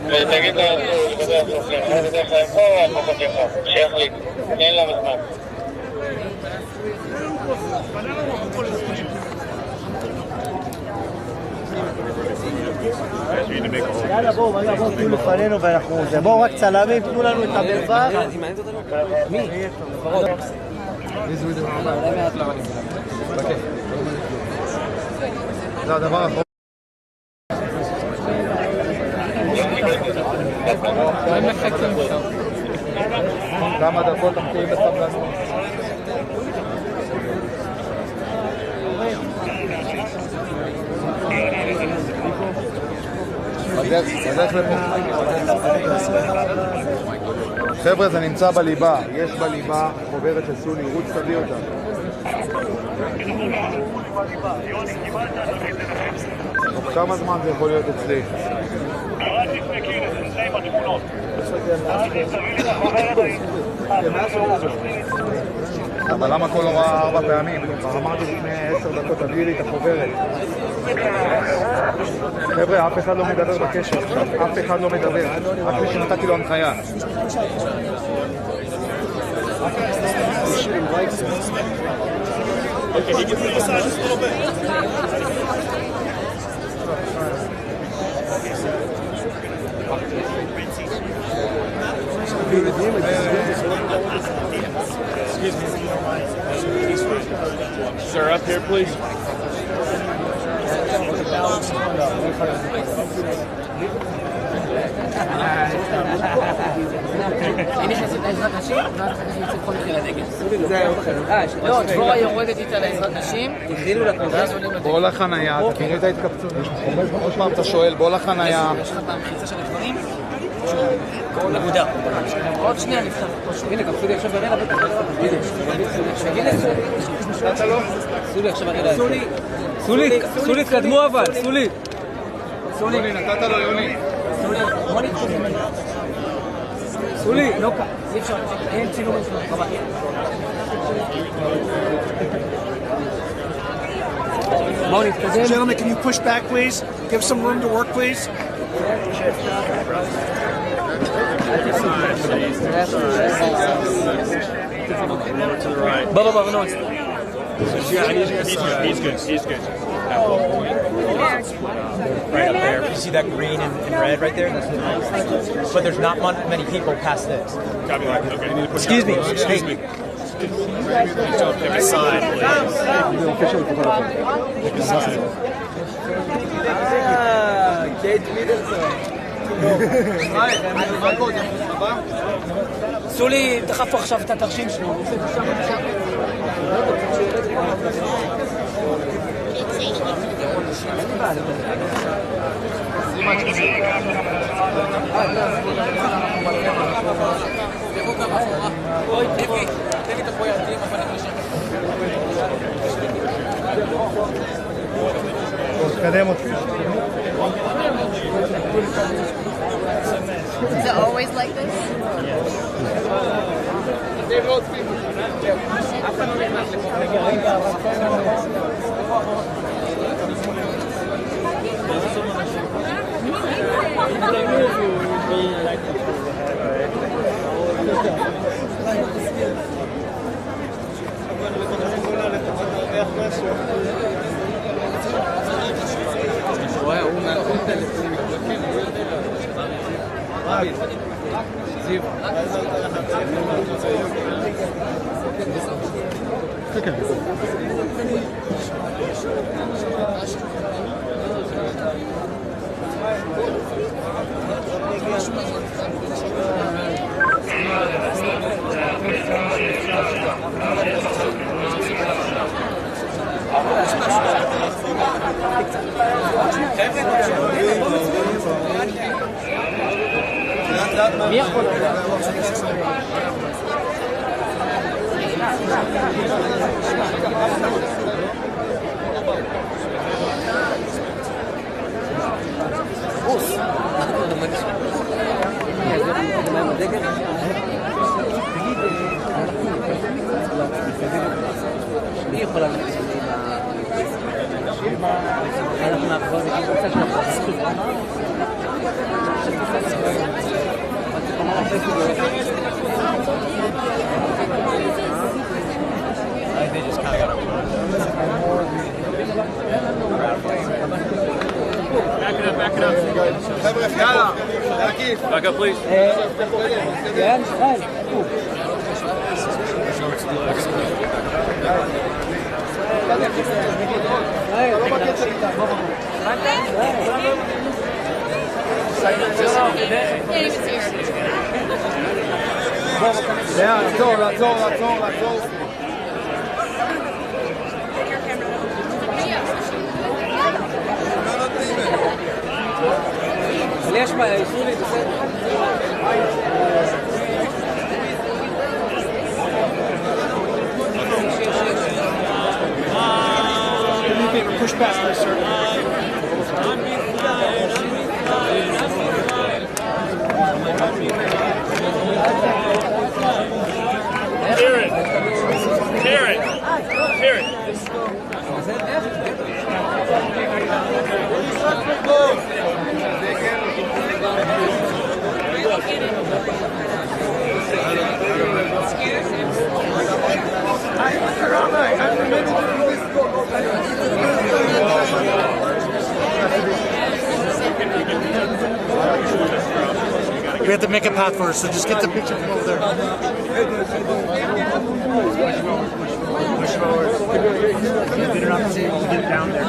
ותגיד לו, לגבי הפרופים, אני בדרך כלל פה, אני פחות יפה, שיחליט, אין להם זמן. יאללה בואו, תהיו לפנינו ואנחנו... בואו רק צלמים, תנו לנו את המרווח. מי? זה הדבר האחרון. כמה דקות תמתין בסבלנות. בדרך לפה. חבר'ה, זה נמצא בליבה. יש בליבה חוברת של סולי, רוץ תביא אותה. כמה זמן זה יכול להיות אצלי? רק לפני כנס, נמצא עם התמונות. אבל למה כל הוראה 4 פעמים? כבר אמרתי לפני 10 דקות, תביאי לי את החוברת. חבר'ה, אף אחד לא מדבר בקשר, אף אחד לא מדבר, רק מי שנתתי לו הנחיה. Okay, he gives me a massage just a little bit. Excuse me. Sir, up here, please. אני נכנסת לעזרת נשים, ואז אחרי שיוצא כל מחיר הדגל. לא, דבורה יורדת איתה לעזרת נשים. תכינו לקבוצה. בוא לחנייה, תראי את ההתקפצות. עוד פעם אתה שואל, בוא לחנייה. יש לך את המחיצה של הגברים? נקודה. עוד שנייה נפתח. הנה, גם סולי עכשיו ברילה בטח. סולי עכשיו ברילה. סולי, תקדמו אבל, סולי. סולי, נתת לו יוני. סולי, לא כאן, אי אפשר, אין צילום שלנו, חבל. בואו נתקדם. Gentlemen, can you push back, please? Give some room to work, please. Baba, no. He's good. Right up there. You see that green and red right there? That's the but there's not many people past this. Excuse me. Excuse me. Pick a side, please. Pick a side. Kate Middleton. סולי, תחפו עכשיו את התרשים שלו. תקדם אותי. Is it always like this? Yes. Back up, please. That's all. יש בעיה, אישרו לי, בסדר. Push past this, sir. Karen. We have to make a path for us, so just get the picture from over there. Push forward. Get it up, get it down there.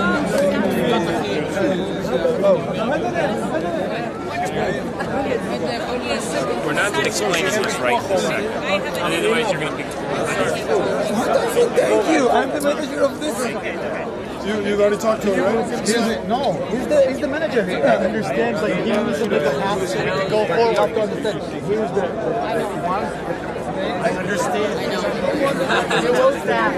We're not explaining this right this second. Otherwise, you're going to be. Thank you. I'm the manager of this. You already talked to him, right? No, he's the manager here. He understands, like, he needs to make a path so we can go forward. I understand. I understand.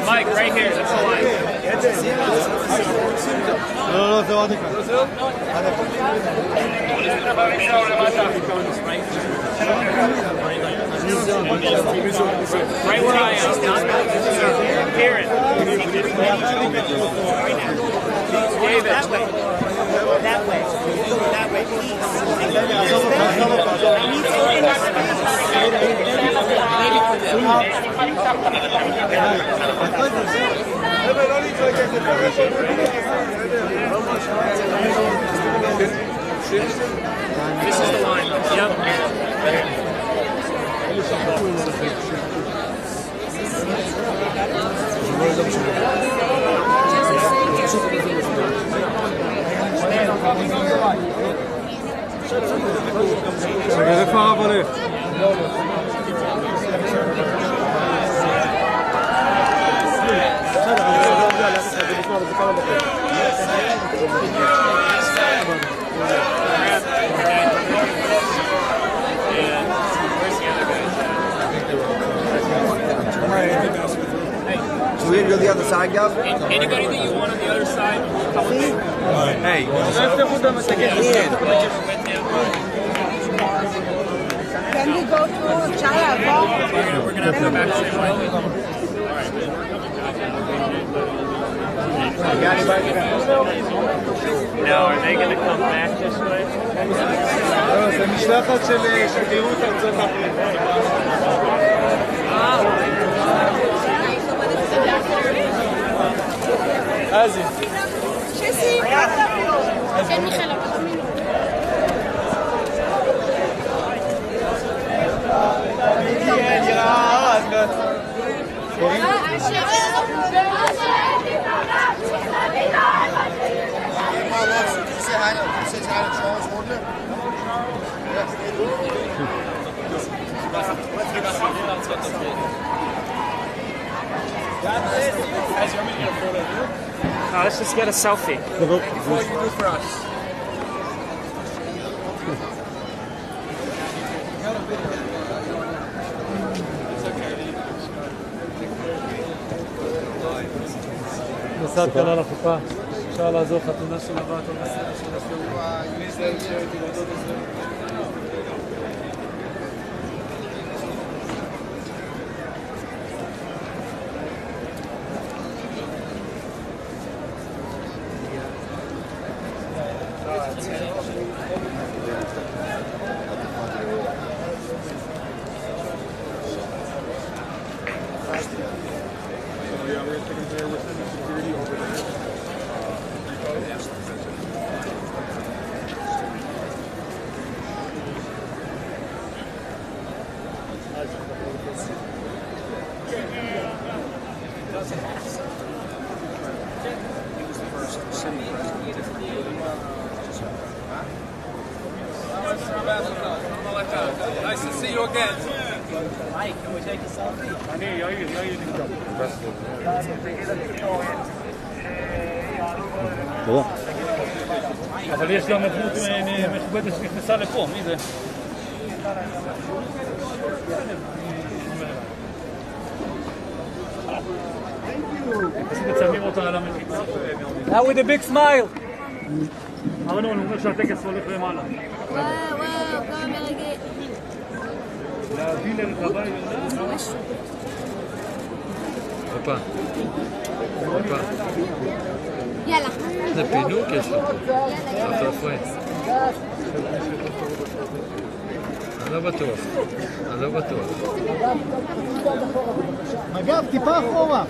Mike, right here, that's the line. Right where I am. Karen. That way. That way. That way, please. This is the line. Yep. So we go the other side, guys? Anybody that you want on the other side? Hey. Can we go to Chaya? We're going to have to go back the same way. Now, are they going to come back this way? זה משלחת של שגרירות ארצות הברית. אזי. שסי, כן, מיכאל. Let's just get a selfie. Before you do for us. נוסעת כאן על החופה, אפשר לעזור חתונה של הבת או מסע של הסעורה, ישראל שאותי להודות לזה. Nice to see you again. Mike, can we take a selfie? אבל יש גם דמות מכובדת שנכנסה לפה, מי זה? פשוט מצלמים אותה על המחיצה. Now with a big smile. ארנון, הוא אומר שהטקס הולך למעלה. וואו, כל מרגע. להביא לרחבה הופה. הופה. יאללה. זה פינוק יש לו. אתה יפה. אני לא בטוח. אני לא בטוח. מגב, טיפה אחורה.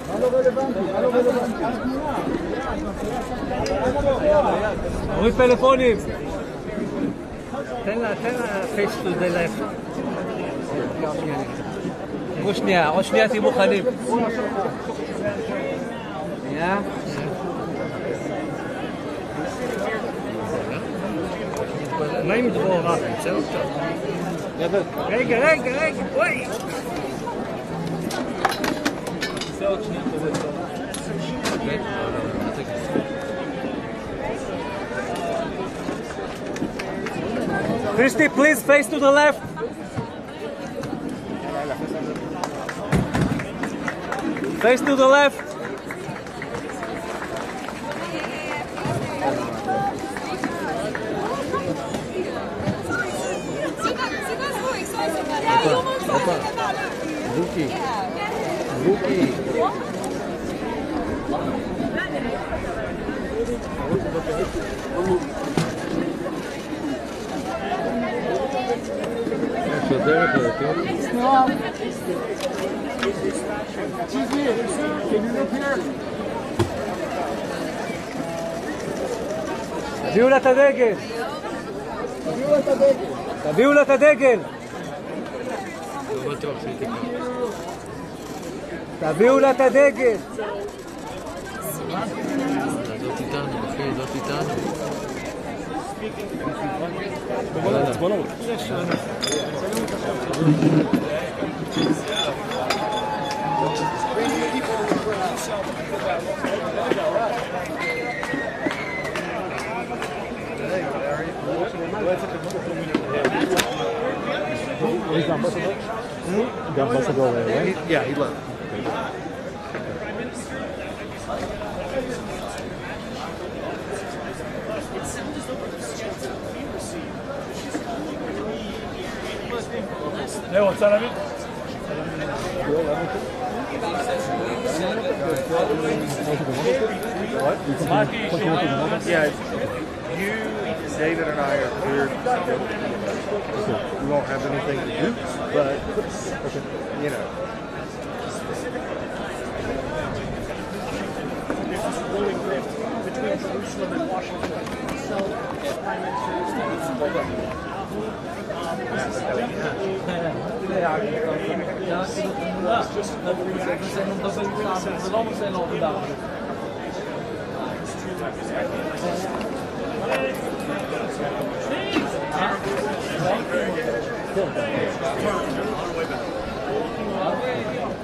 מה לא רלוונטי? מה לא רלוונטי? הוריד פלאפונים. תן לה face to the left. עוד שנייה תהיו מוכנים. שנייה. מה עם דבורה? יצא אותו. רגע, וואי! יצא עוד שנייה כזה טוב. Kristi, please face to the left. Face to the left. תביאו לה את הדגל. תביאו לה את הדגל. תביאו לה את הדגל. זאת איתנו, אחי, זאת איתנו. Yeah, he left. זהו, רוצה להביא? Yeah, you, David, and I are here. We won't have anything to do, but you know. There's this rolling rift between Jerusalem and Washington. So, Prime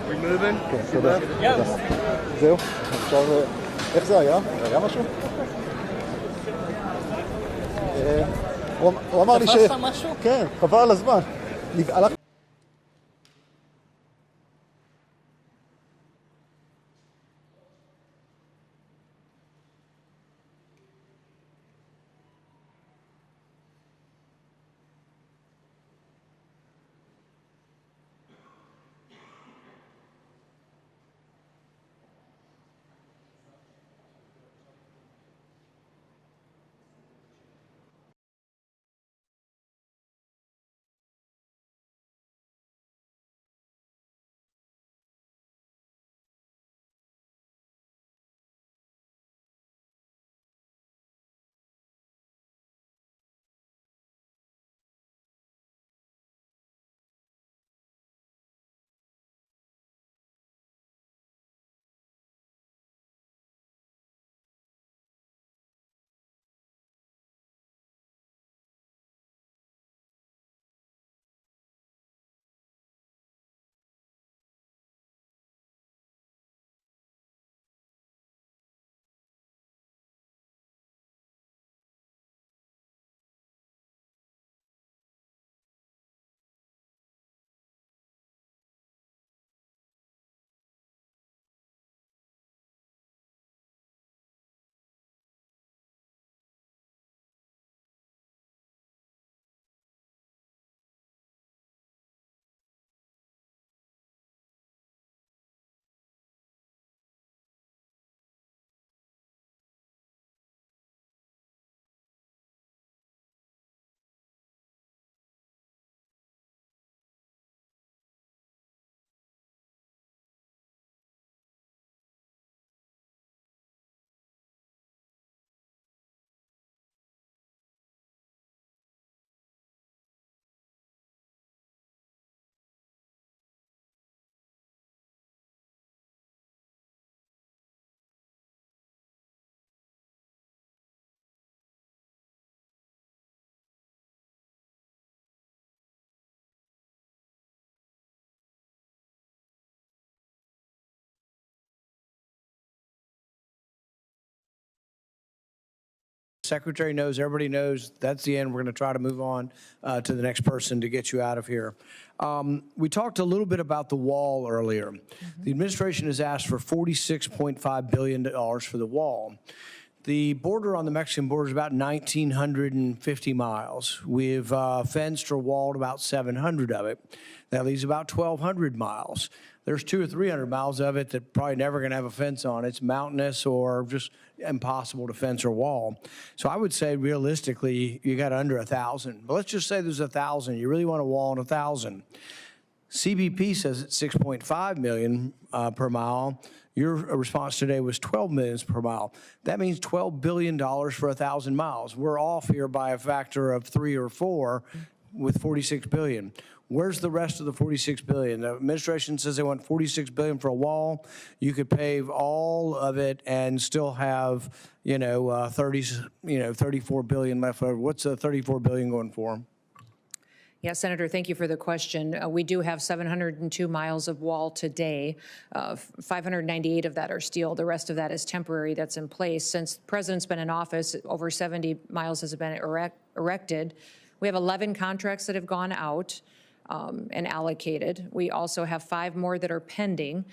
We moving? זהו, עכשיו, איך זה היה? היה משהו? הוא אמר לי ש... תפסת משהו? כן, חבל על הזמן. Secretary knows, everybody knows, that's the end. We're going to try to move on to the next person to get you out of here. We talked a little bit about the wall earlier. The administration has asked for $46.5 billion for the wall. The border on the Mexican border is about 1,950 miles. We've fenced or walled about 700 of it. That leaves about 1,200 miles. There's 200 or 300 miles of it that probably never going to have a fence on. It's mountainous or just impossible to fence or wall. So I would say realistically, you got under 1,000. But let's just say there's 1,000. You really want to wall on 1,000. CBP says it's 6.5 million per mile. Your response today was 12 million per mile. That means $12 billion for 1,000 miles. We're off here by a factor of 3 or 4 with 46 billion. Where's the rest of the 46 billion? The administration says they want 46 billion for a wall. You could pave all of it and still have, 34 billion left over. What's the 34 billion going for? Yeah, Senator, thank you for the question. We do have 702 miles of wall today. 598 of that are steel. The rest of that is temporary that's in place. Since the president's been in office, over 70 miles has been erected. We have 11 contracts that have gone out and allocated. We also have 5 more that are pending.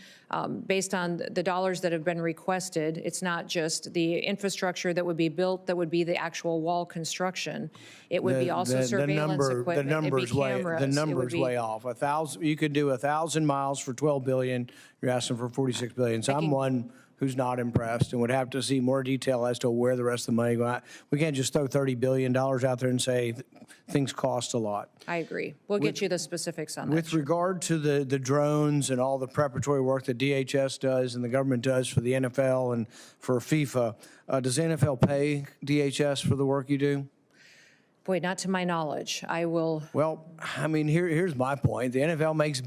Based on the dollars that have been requested, it's not just the infrastructure that would be built, that would be the actual wall construction. It would be also surveillance equipment. The number's way off. 1,000. You could do 1,000 miles for 12 billion. You're asking for 46 billion. So I'm one who's not impressed and would have to see more detail as to where the rest of the money goes. We can't just throw $30 billion out there and say things cost a lot. I agree. We'll get you the specifics on that. With regard to the drones and all the preparatory work that DHS does and the government does for the NFL and for FIFA, does the NFL pay DHS for the work you do? Boy, not to my knowledge. I will. Well, I mean, here's my point. The NFL makes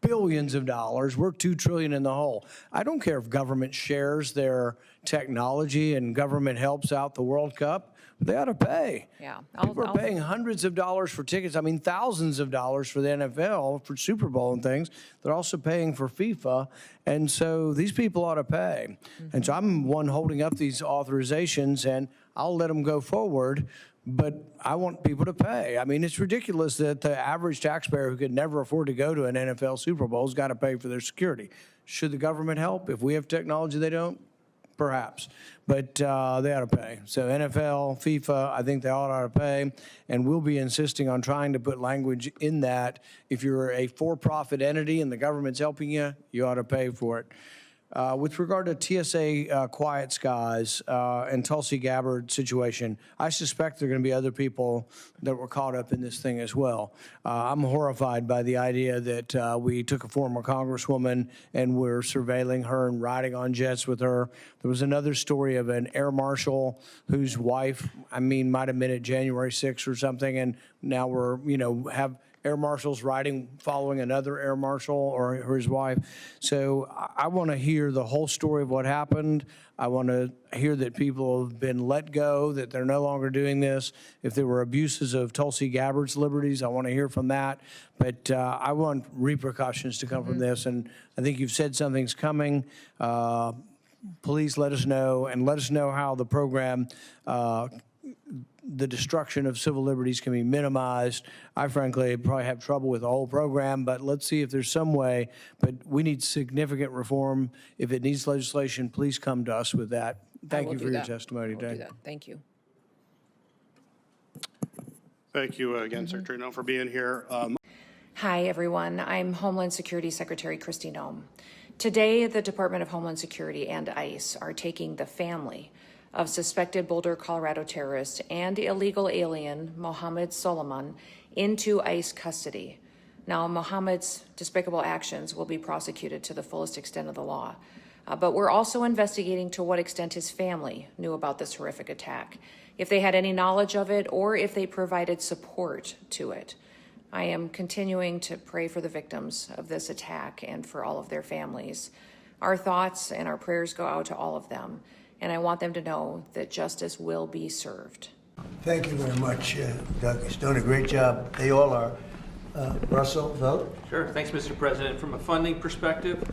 billions of dollars. We're $2 trillion in the hole. I don't care if government shares their technology and government helps out the World Cup. They ought to pay. Yeah, people are paying hundreds of dollars for tickets. I mean, thousands of dollars for the NFL, for Super Bowl and things. They're also paying for FIFA. And so these people ought to pay. And so I'm one holding up these authorizations, and I'll let them go forward. But I want people to pay. I mean, it's ridiculous that the average taxpayer who could never afford to go to an NFL Super Bowl has got to pay for their security. Should the government help? If we have technology they don't, perhaps. But they ought to pay. So NFL, FIFA, I think they all ought to pay. And we'll be insisting on trying to put language in that. If you're a for-profit entity and the government's helping you, you ought to pay for it. With regard to TSA Quiet Skies and Tulsi Gabbard situation, I suspect there are going to be other people that were caught up in this thing as well. I'm horrified by the idea that we took a former congresswoman and we're surveilling her and riding on jets with her. There was another story of an air marshal whose wife, might have been at January 6th or something, and now we're, have air marshals following another air marshal or his wife. So I want to hear the whole story of what happened. I want to hear that people have been let go, that they're no longer doing this. If there were abuses of Tulsi Gabbard's liberties, I want to hear from that. But I want repercussions to come from this. And I think you've said something's coming. Please let us know, and let us know how the program the destruction of civil liberties can be minimized. I frankly probably have trouble with the whole program, but let's see if there's some way. But we need significant reform. If it needs legislation, please come to us with that. Thank you for your testimony today. Thank you. Thank you again, Secretary Noem, for being here. Hi, everyone. I'm Homeland Security Secretary Kristi Noem. Today, the Department of Homeland Security and ICE are taking the family of suspected Boulder, Colorado terrorist and illegal alien Mohammed Solomon into ICE custody. Now, Mohammed's despicable actions will be prosecuted to the fullest extent of the law. But we're also investigating to what extent his family knew about this horrific attack, if they had any knowledge of it, or if they provided support to it. I am continuing to pray for the victims of this attack and for all of their families. Our thoughts and our prayers go out to all of them, and I want them to know that justice will be served. Thank you very much, Doug. He's done a great job. They all are. Russell, vote. Sure. Thanks, Mr. President. From a funding perspective,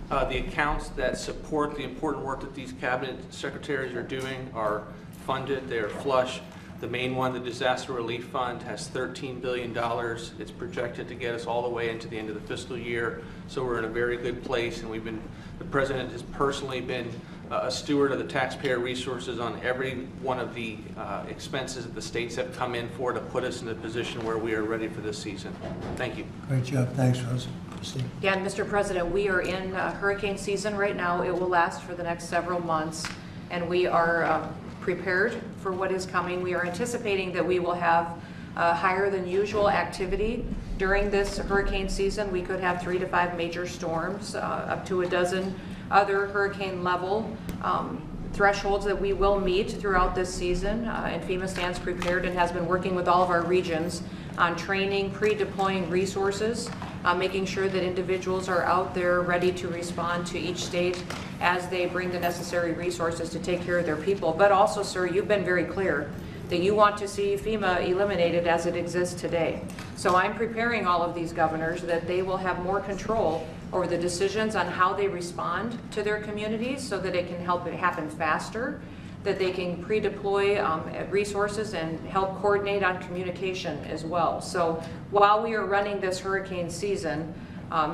the accounts that support the important work that these cabinet secretaries are doing are funded. They are flush. The main one, the Disaster Relief Fund, has $13 billion. It's projected to get us all the way into the end of the fiscal year. So we're in a very good place, and the President has personally been a steward of the taxpayer resources on every one of the expenses that the states have come in for to put us in a position where we are ready for this season. Thank you. Great job. Thanks, Rose. Christine. Yeah, and Mr. President, we are in hurricane season right now. It will last for the next several months, and we are prepared for what is coming. We are anticipating that we will have higher than usual activity during this hurricane season. We could have 3 to 5 major storms, up to a dozen other hurricane level thresholds that we will meet throughout this season. And FEMA stands prepared and has been working with all of our regions on training, pre-deploying resources, making sure that individuals are out there ready to respond to each state as they bring the necessary resources to take care of their people. But also, sir, you've been very clear that you want to see FEMA eliminated as it exists today. So I'm preparing all of these governors that they will have more control over the decisions on how they respond to their communities so that it can help it happen faster, that they can pre-deploy resources and help coordinate on communication as well. So while we are running this hurricane season,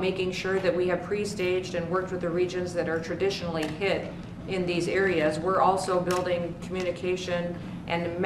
making sure that we have pre-staged and worked with the regions that are traditionally hit in these areas, we're also building communication and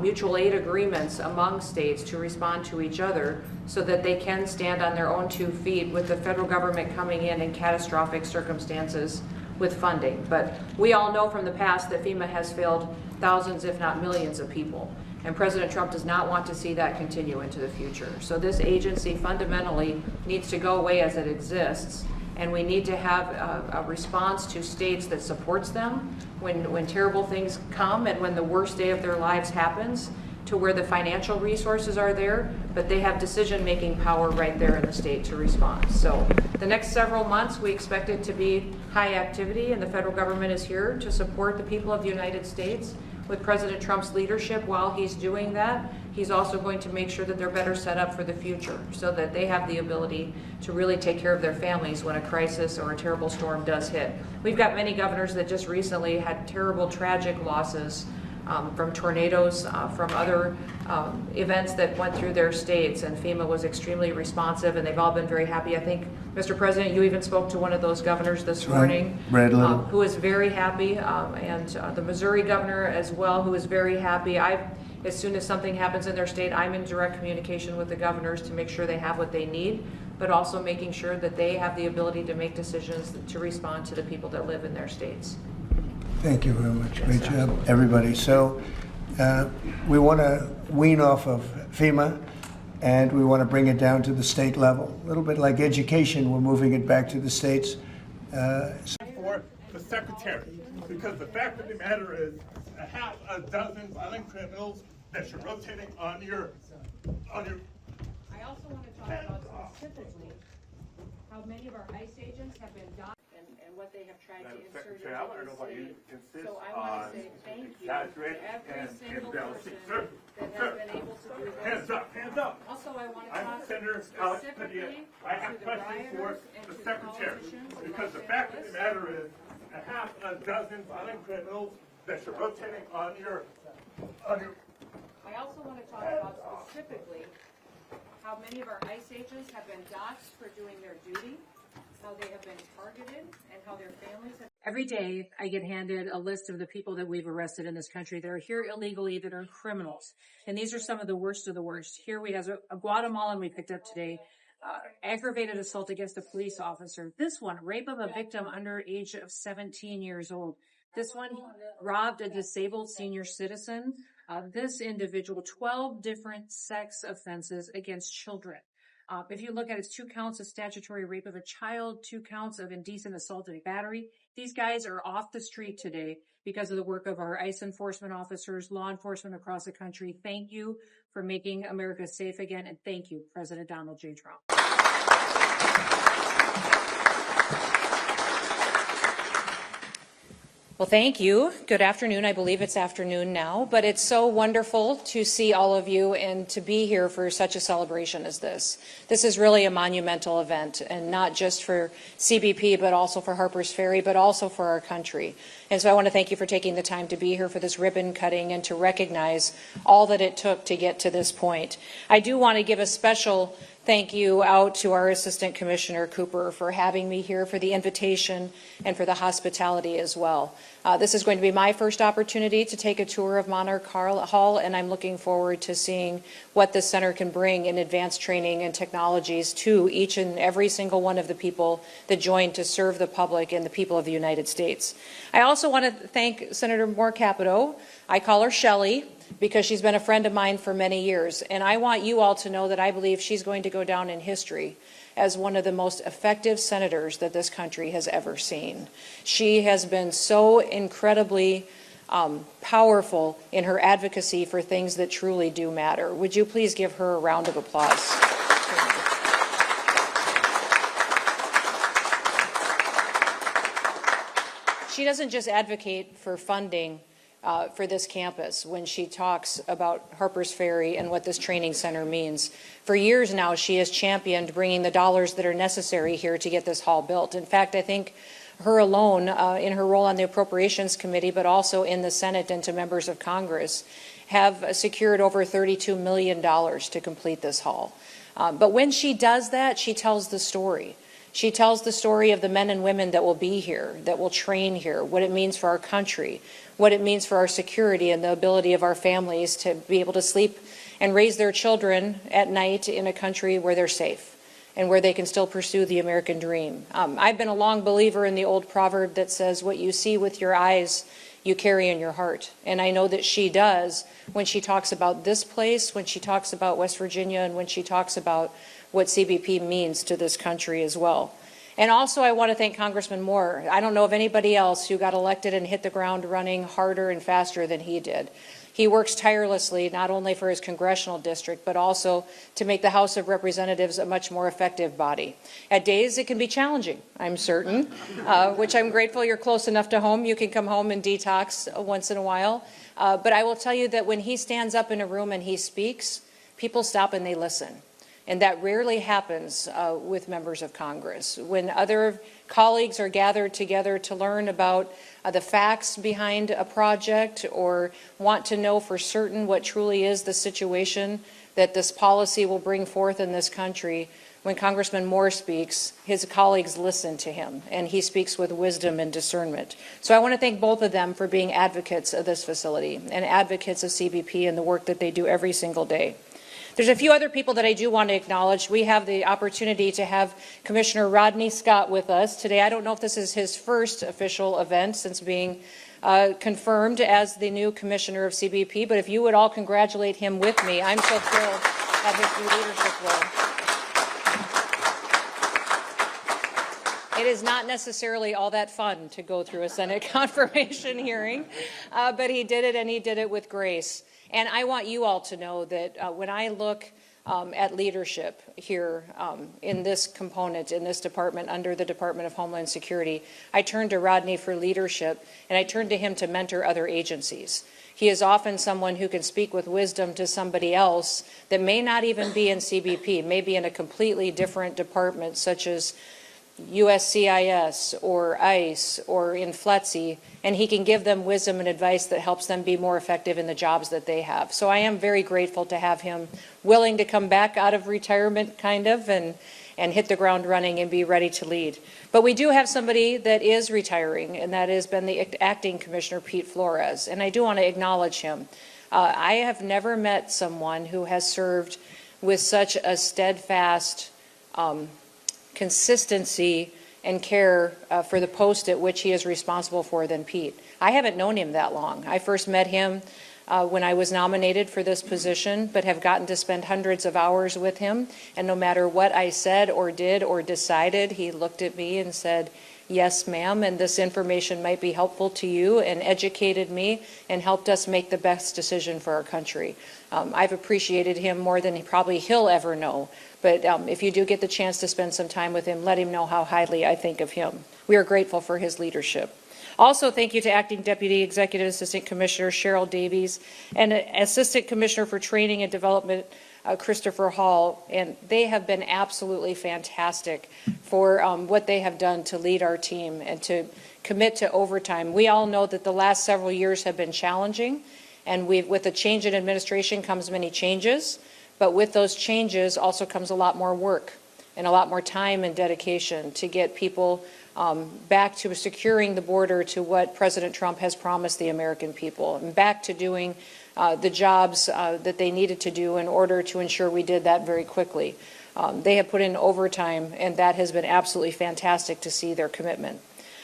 mutual aid agreements among states to respond to each other so that they can stand on their own 2 feet with the federal government coming in catastrophic circumstances with funding. But we all know from the past that FEMA has failed thousands, if not millions of people. And President Trump does not want to see that continue into the future. So this agency fundamentally needs to go away as it exists. And we need to have a response to states that supports them when terrible things come and when the worst day of their lives happens, to where the financial resources are there, but they have decision-making power right there in the state to respond. So the next several months, we expect it to be high activity, and the federal government is here to support the people of the United States with President Trump's leadership. While he's doing that, he's also going to make sure that they're better set up for the future so that they have the ability to really take care of their families when a crisis or a terrible storm does hit. We've got many governors that just recently had terrible, tragic losses from tornadoes, from other events that went through their states, and FEMA was extremely responsive, and they've all been very happy. I think, Mr. President, you even spoke to one of those governors this morning, who is very happy, and the Missouri governor as well, who is very happy. As soon as something happens in their state, I'm in direct communication with the governors to make sure they have what they need, but also making sure that they have the ability to make decisions to respond to the people that live in their states. Thank you very much. Great job, everybody. So we want to wean off of FEMA, and we want to bring it down to the state level. A little bit like education, we're moving it back to the states. For the secretary, because the fact of the matter is, a half a dozen violent criminals that you're rotating on your. I also want to talk about specifically how many of our ICE agents have been and what they have tried to insert into the state. So I want to say thank you to every single person that has been able to do this. Hands up, hands up. Also, I want to talk specifically I have questions for the secretary, because the fact of the matter is, a half a dozen violent criminals that you're rotating on your. I also want to talk about specifically how many of our ICE agents have been doxxed for doing their duty, how they have been targeted, and how their families have. Every day, I get handed a list of the people that we've arrested in this country that are here illegally, that are criminals. And these are some of the worst of the worst. Here we have a Guatemalan we picked up today, aggravated assault against a police officer. This one, rape of a victim under age of 17 years old. This one robbed a disabled senior citizen. This individual, 12 different sex offenses against children. If you look at it, it's 2 counts of statutory rape of a child, 2 counts of indecent assault and battery. These guys are off the street today because of the work of our ICE enforcement officers, law enforcement across the country. Thank you for making America safe again, and thank you, President Donald J. Trump. Well, thank you. Good afternoon. I believe it's afternoon now, but it's so wonderful to see all of you and to be here for such a celebration as this. This is really a monumental event, and not just for CBP, but also for Harper's Ferry, but also for our country. And so I want to thank you for taking the time to be here for this ribbon cutting and to recognize all that it took to get to this point. I do want to give a special thank you out to our Assistant Commissioner Cooper for having me here, for the invitation, and for the hospitality as well. This is going to be my first opportunity to take a tour of Monarch Hall, and I'm looking forward to seeing what the center can bring in advanced training and technologies to each and every single one of the people that joined to serve the public and the people of the United States. I also want to thank Senator Moore Capito. I call her Shelley, because she's been a friend of mine for many years. And I want you all to know that I believe she's going to go down in history as one of the most effective senators that this country has ever seen. She has been so incredibly powerful in her advocacy for things that truly do matter. Would you please give her a round of applause? She doesn't just advocate for funding for this campus when she talks about Harper's Ferry and what this training center means. For years now, she has championed bringing the dollars that are necessary here to get this hall built. In fact, I think her alone, in her role on the Appropriations Committee, but also in the Senate and to members of Congress, have secured over $32 million to complete this hall. But when she does that, she tells the story. She tells the story of the men and women that will be here, that will train here, what it means for our country, what it means for our security and the ability of our families to be able to sleep and raise their children at night in a country where they're safe and where they can still pursue the American dream. I've been a long believer in the old proverb that says, what you see with your eyes, you carry in your heart. And I know that she does when she talks about this place, when she talks about West Virginia, and when she talks about what CBP means to this country as well. And also I want to thank Congressman Moore. I don't know of anybody else who got elected and hit the ground running harder and faster than he did. He works tirelessly not only for his congressional district, but also to make the House of Representatives a much more effective body. At days it can be challenging, I'm certain, which I'm grateful you're close enough to home. You can come home and detox once in a while. But I will tell you that when he stands up in a room and he speaks, people stop and they listen. And that rarely happens with members of Congress. When other colleagues are gathered together to learn about the facts behind a project or want to know for certain what truly is the situation that this policy will bring forth in this country, when Congressman Moore speaks, his colleagues listen to him, and he speaks with wisdom and discernment. So I want to thank both of them for being advocates of this facility and advocates of CBP and the work that they do every single day. There's a few other people that I do want to acknowledge. We have the opportunity to have Commissioner Rodney Scott with us today. I don't know if this is his first official event since being confirmed as the new commissioner of CBP, but if you would all congratulate him with me, I'm so thrilled at his new leadership role. It is not necessarily all that fun to go through a Senate confirmation hearing, but he did it, and he did it with grace. And I want you all to know that when I look at leadership here in this component, in this department, under the Department of Homeland Security, I turn to Rodney for leadership, and I turn to him to mentor other agencies. He is often someone who can speak with wisdom to somebody else that may not even be in CBP, may be in a completely different department, such as USCIS or ICE or in FLETC, and he can give them wisdom and advice that helps them be more effective in the jobs that they have. So I am very grateful to have him willing to come back out of retirement, kind of, and hit the ground running and be ready to lead. But we do have somebody that is retiring, and that has been the acting Commissioner Pete Flores, and I do want to acknowledge him. I have never met someone who has served with such a steadfast consistency and care for the post at which he is responsible for than Pete. I haven't known him that long. I first met him when I was nominated for this position, but have gotten to spend hundreds of hours with him. And no matter what I said or did or decided, he looked at me and said, "Yes, ma'am, and this information might be helpful to you," and educated me and helped us make the best decision for our country. I've appreciated him more than probably he'll ever know. But if you do get the chance to spend some time with him, let him know how highly I think of him. We are grateful for his leadership. Also, thank you to Acting Deputy Executive Assistant Commissioner Cheryl Davies and Assistant Commissioner for Training and Development, Christopher Hall, and they have been absolutely fantastic for what they have done to lead our team and to commit to overtime. We all know that the last several years have been challenging, and with a change in administration comes many changes, but with those changes also comes a lot more work and a lot more time and dedication to get people back to securing the border to what President Trump has promised the American people, and back to doing the jobs that they needed to do in order to ensure we did that very quickly. They have put in overtime, and that has been absolutely fantastic to see their commitment.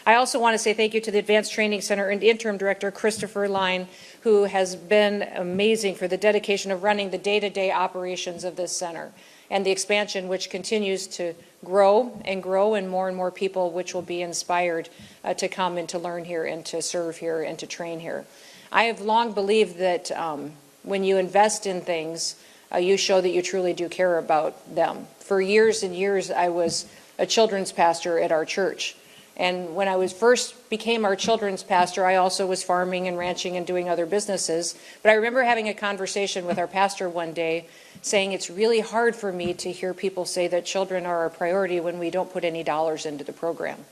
I also want to say thank you to the Advanced Training Center and Interim Director, Christopher Line, who has been amazing for the dedication of running the day-to-day operations of this center and the expansion which continues to grow, and more people which will be inspired to come and to learn here and to serve here and to train here. I have long believed that when you invest in things, you show that you truly do care about them. For years and years, I was a children's pastor at our church. And when I first became our children's pastor, I also was farming and ranching and doing other businesses. But I remember having a conversation with our pastor one day saying it's really hard for me to hear people say that children are a priority when we don't put any dollars into the program.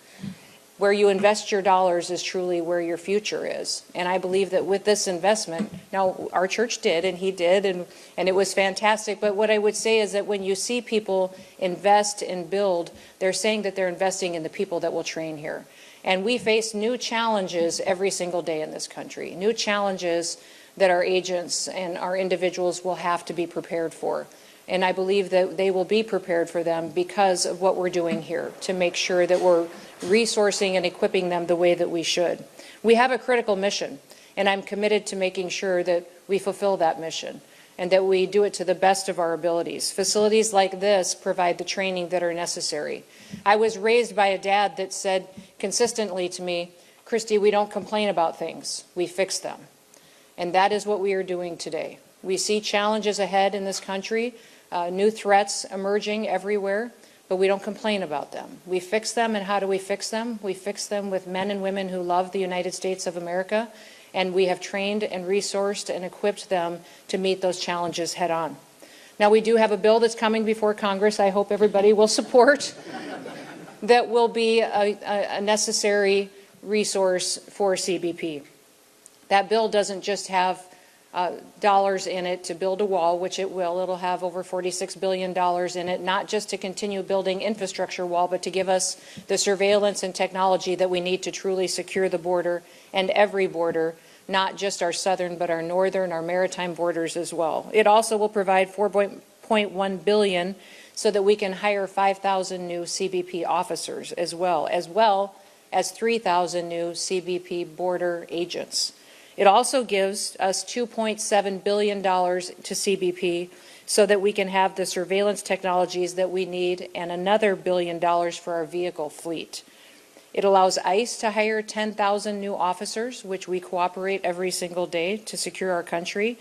Where you invest your dollars is truly where your future is. And I believe that with this investment, now our church did, and he did, and it was fantastic. But what I would say is that when you see people invest and build, they're saying that they're investing in the people that will train here. And we face new challenges every single day in this country, new challenges that our agents and our individuals will have to be prepared for. And I believe that they will be prepared for them because of what we're doing here to make sure that we're resourcing and equipping them the way that we should. We have a critical mission, and I'm committed to making sure that we fulfill that mission and that we do it to the best of our abilities. Facilities like this provide the training that are necessary. I was raised by a dad that said consistently to me, Kristi, we don't complain about things, we fix them. And that is what we are doing today. We see challenges ahead in this country, new threats emerging everywhere, but we don't complain about them. We fix them, and how do we fix them? We fix them with men and women who love the United States of America, and we have trained and resourced and equipped them to meet those challenges head on. Now, we do have a bill that's coming before Congress I hope everybody will support that will be a necessary resource for CBP. That bill doesn't just have dollars in it to build a wall, which it will. It'll have over $46 billion in it, not just to continue building infrastructure wall, but to give us the surveillance and technology that we need to truly secure the border and every border, not just our southern, but our northern, our maritime borders as well. It also will provide $4.1 billion so that we can hire 5,000 new CBP officers as well as 3,000 new CBP border agents. It also gives us $2.7 billion to CBP so that we can have the surveillance technologies that we need, and another $1 billion for our vehicle fleet. It allows ICE to hire 10,000 new officers, which we cooperate every single day to secure our country.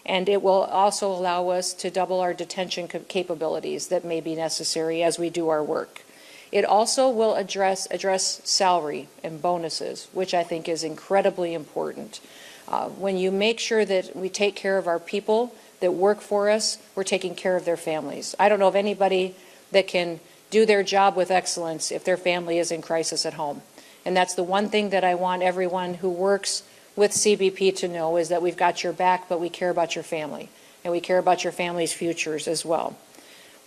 And it will also allow us to double our detention capabilities that may be necessary as we do our work. It also will address salary and bonuses, which I think is incredibly important. When you make sure that we take care of our people that work for us, we're taking care of their families. I don't know of anybody that can do their job with excellence if their family is in crisis at home. And that's the one thing that I want everyone who works with CBP to know, is that we've got your back, but we care about your family, and we care about your family's futures as well.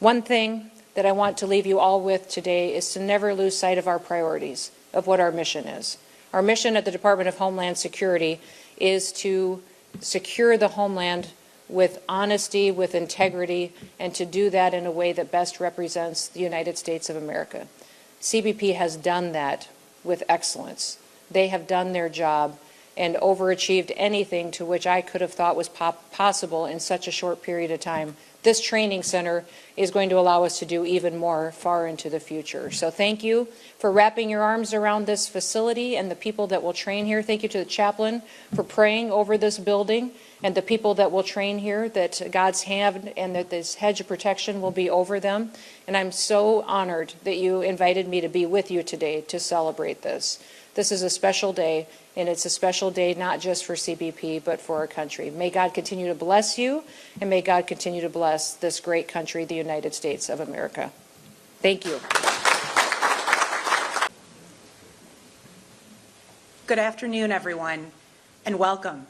One thing that I want to leave you all with today is to never lose sight of our priorities, of what our mission is. Our mission at the Department of Homeland Security is to secure the homeland with honesty, with integrity, and to do that in a way that best represents the United States of America. CBP has done that with excellence. They have done their job and overachieved anything to which I could have thought was possible in such a short period of time this training center is going to allow us to do even more far into the future. So thank you for wrapping your arms around this facility and the people that will train here. Thank you to the chaplain for praying over this building and the people that will train here, that God's hand and that this hedge of protection will be over them. And I'm so honored that you invited me to be with you today to celebrate this. This is a special day, and it's a special day not just for CBP, but for our country. May God continue to bless you, and may God continue to bless this great country, the United States of America. Thank you. Good afternoon, everyone, and welcome.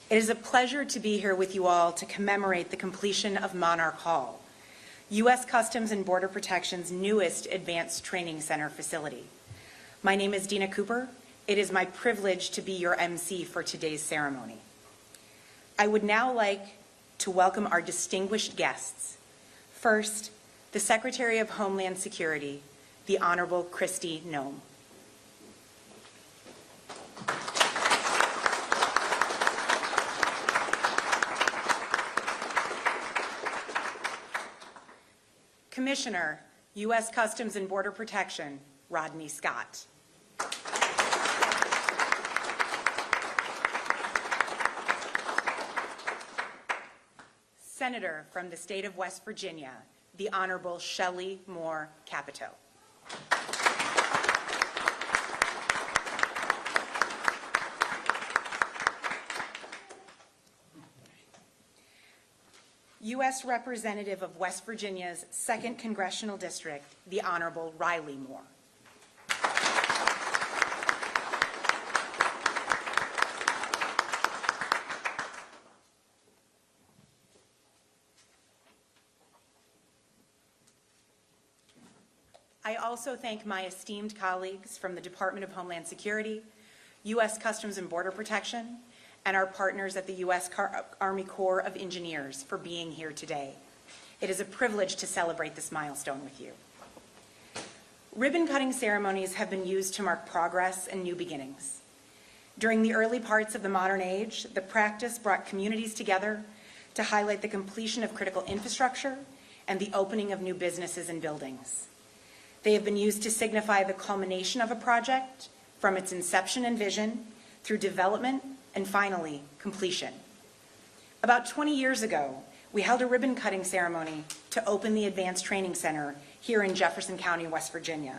It is a pleasure to be here with you all to commemorate the completion of Monarch Hall, U.S. Customs and Border Protection's newest advanced training center facility. My name is Dina Cooper. It is my privilege to be your MC for today's ceremony. I would now like to welcome our distinguished guests. First, the Secretary of Homeland Security, the Honorable Kristi Noem. Commissioner, U.S. Customs and Border Protection, Rodney Scott. Senator from the state of West Virginia, the Honorable Shelley Moore Capito. U.S. Representative of West Virginia's 2nd Congressional District, the Honorable Riley Moore. I also thank my esteemed colleagues from the Department of Homeland Security, U.S. Customs and Border Protection, and our partners at the U.S. Army Corps of Engineers for being here today. It is a privilege to celebrate this milestone with you. Ribbon-cutting ceremonies have been used to mark progress and new beginnings. During the early parts of the modern age, the practice brought communities together to highlight the completion of critical infrastructure and the opening of new businesses and buildings. They have been used to signify the culmination of a project from its inception and vision through development and finally completion. About 20 years ago, we held a ribbon-cutting ceremony to open the Advanced Training Center here in Jefferson County, West Virginia,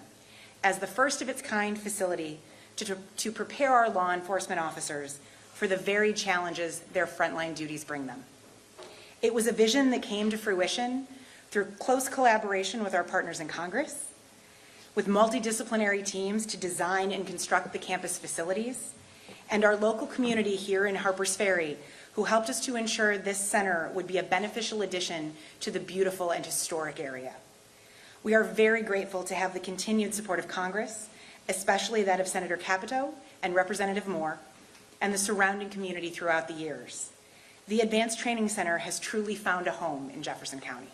as the first of its kind facility to prepare our law enforcement officers for the varied challenges their frontline duties bring them. It was a vision that came to fruition through close collaboration with our partners in Congress, with multidisciplinary teams to design and construct the campus facilities, and our local community here in Harpers Ferry, who helped us to ensure this center would be a beneficial addition to the beautiful and historic area. We are very grateful to have the continued support of Congress, especially that of Senator Capito and Representative Moore, and the surrounding community throughout the years. The Advanced Training Center has truly found a home in Jefferson County.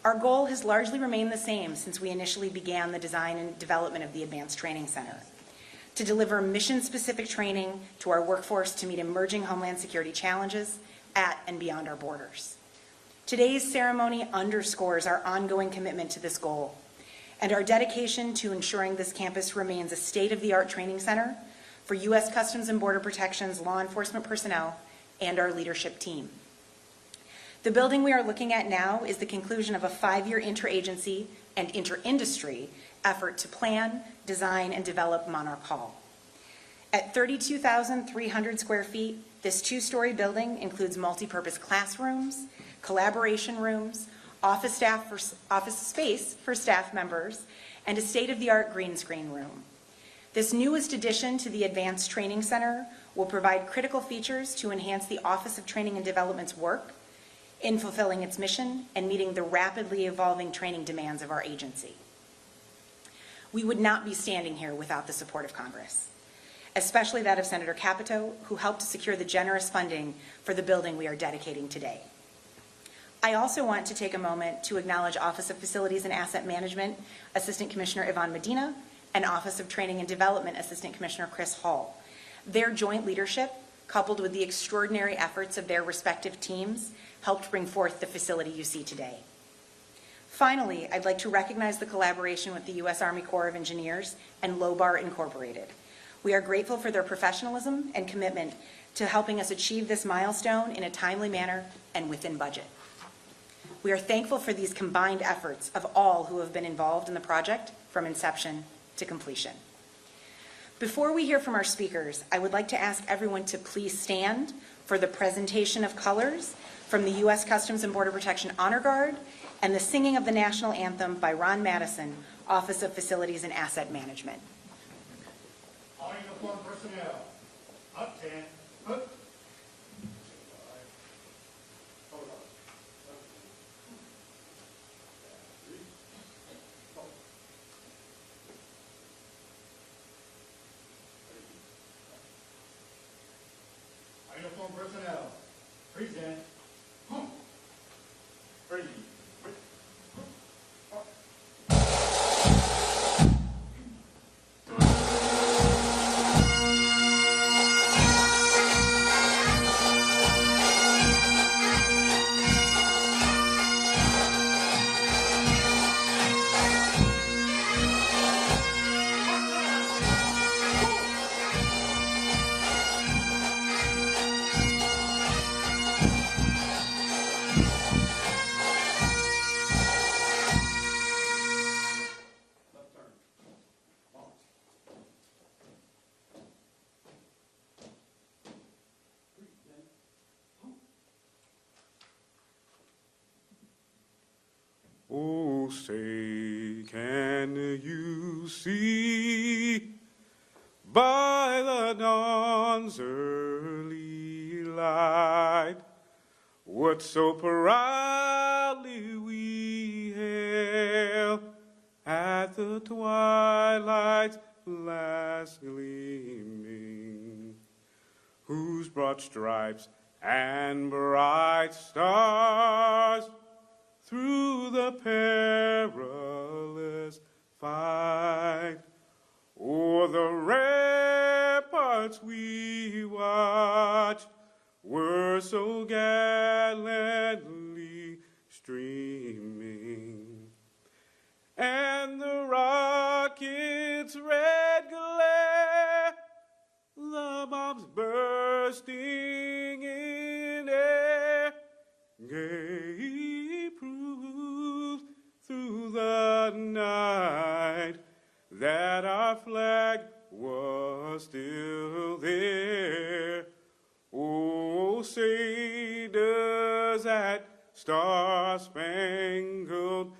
Our goal has largely remained the same since we initially began the design and development of the Advanced Training Center: to deliver mission-specific training to our workforce to meet emerging Homeland Security challenges at and beyond our borders. Today's ceremony underscores our ongoing commitment to this goal and our dedication to ensuring this campus remains a state-of-the-art training center for U.S. Customs and Border Protection's law enforcement personnel and our leadership team. The building we are looking at now is the conclusion of a 5-year interagency and interindustry effort to plan, design, and develop Monarch Hall. At 32,300 square feet, this 2-story building includes multi-purpose classrooms, collaboration rooms, office space for staff members, and a state-of-the-art green screen room. This newest addition to the Advanced Training Center will provide critical features to enhance the Office of Training and Development's work in fulfilling its mission and meeting the rapidly evolving training demands of our agency. We would not be standing here without the support of Congress, especially that of Senator Capito, who helped to secure the generous funding for the building we are dedicating today. I also want to take a moment to acknowledge Office of Facilities and Asset Management Assistant Commissioner Yvonne Medina and Office of Training and Development Assistant Commissioner Chris Hall. Their joint leadership coupled with the extraordinary efforts of their respective teams, helped bring forth the facility you see today. Finally, I'd like to recognize the collaboration with the U.S. Army Corps of Engineers and Lobar Incorporated. We are grateful for their professionalism and commitment to helping us achieve this milestone in a timely manner and within budget. We are thankful for these combined efforts of all who have been involved in the project from inception to completion. Before we hear from our speakers, I would like to ask everyone to please stand for the presentation of colors from the U.S. Customs and Border Protection Honor Guard and the singing of the national anthem by Ron Madison, Office of Facilities and Asset Management. All uniformed personnel, up 10, up. Uniformed personnel, present, ready. Oh, say, can you see by the dawn's early light what so proudly we hailed at the twilight's last gleaming, whose broad stripes and bright stars through the perilous fight, o'er the ramparts we watched, were so gallantly streaming, and the rocket's red glare, the bombs bursting in air, gave proof through the night that our flag was still there. Oh, say does that star-spangled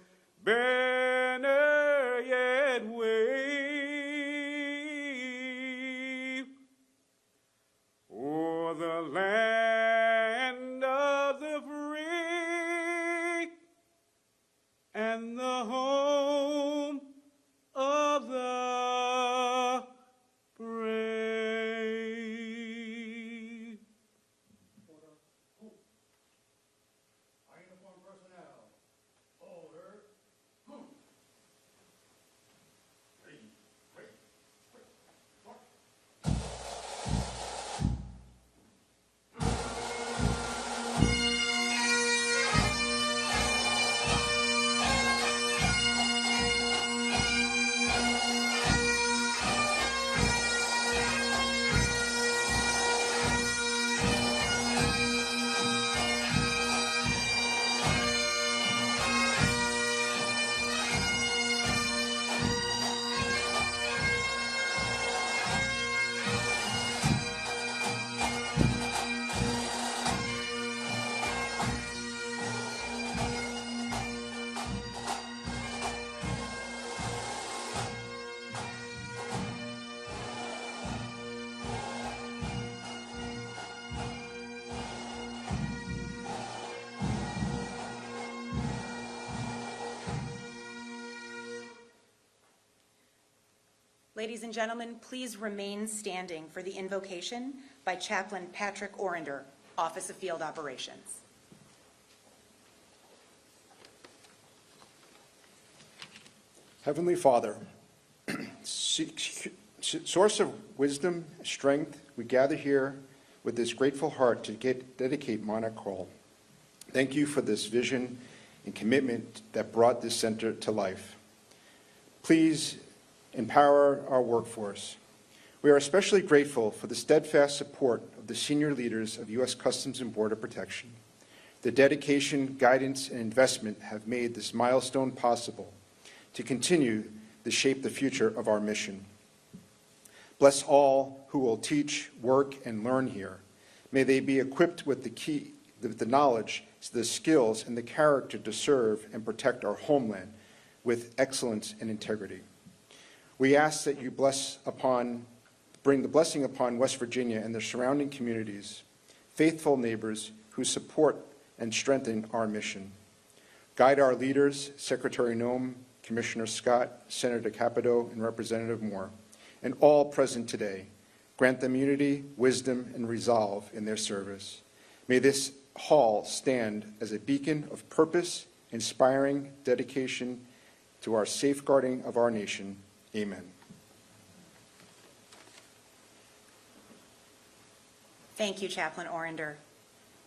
banner yet wave o'er the land of the free and the home of the brave? Our uniformed personnel, order, ready, wait, march. Ladies and gentlemen, please remain standing for the invocation by Chaplain Patrick Orender, Office of Field Operations. Heavenly Father, source of wisdom, strength, we gather here with this grateful heart to dedicate Monarch Hall. Thank you for this vision and commitment that brought this center to life. Please empower our workforce. We are especially grateful for the steadfast support of the senior leaders of U.S. Customs and Border Protection. The dedication, guidance, and investment have made this milestone possible to continue to shape the future of our mission. Bless all who will teach, work, and learn here. May they be equipped with the knowledge, the skills, and the character to serve and protect our homeland with excellence and integrity. We ask that you bring the blessing upon West Virginia and the surrounding communities, faithful neighbors who support and strengthen our mission. Guide our leaders, Secretary Noem, Commissioner Scott, Senator Capito, and Representative Moore, and all present today. Grant them unity, wisdom, and resolve in their service. May this hall stand as a beacon of purpose, inspiring dedication to our safeguarding of our nation. Amen. Thank you, Chaplain Orender.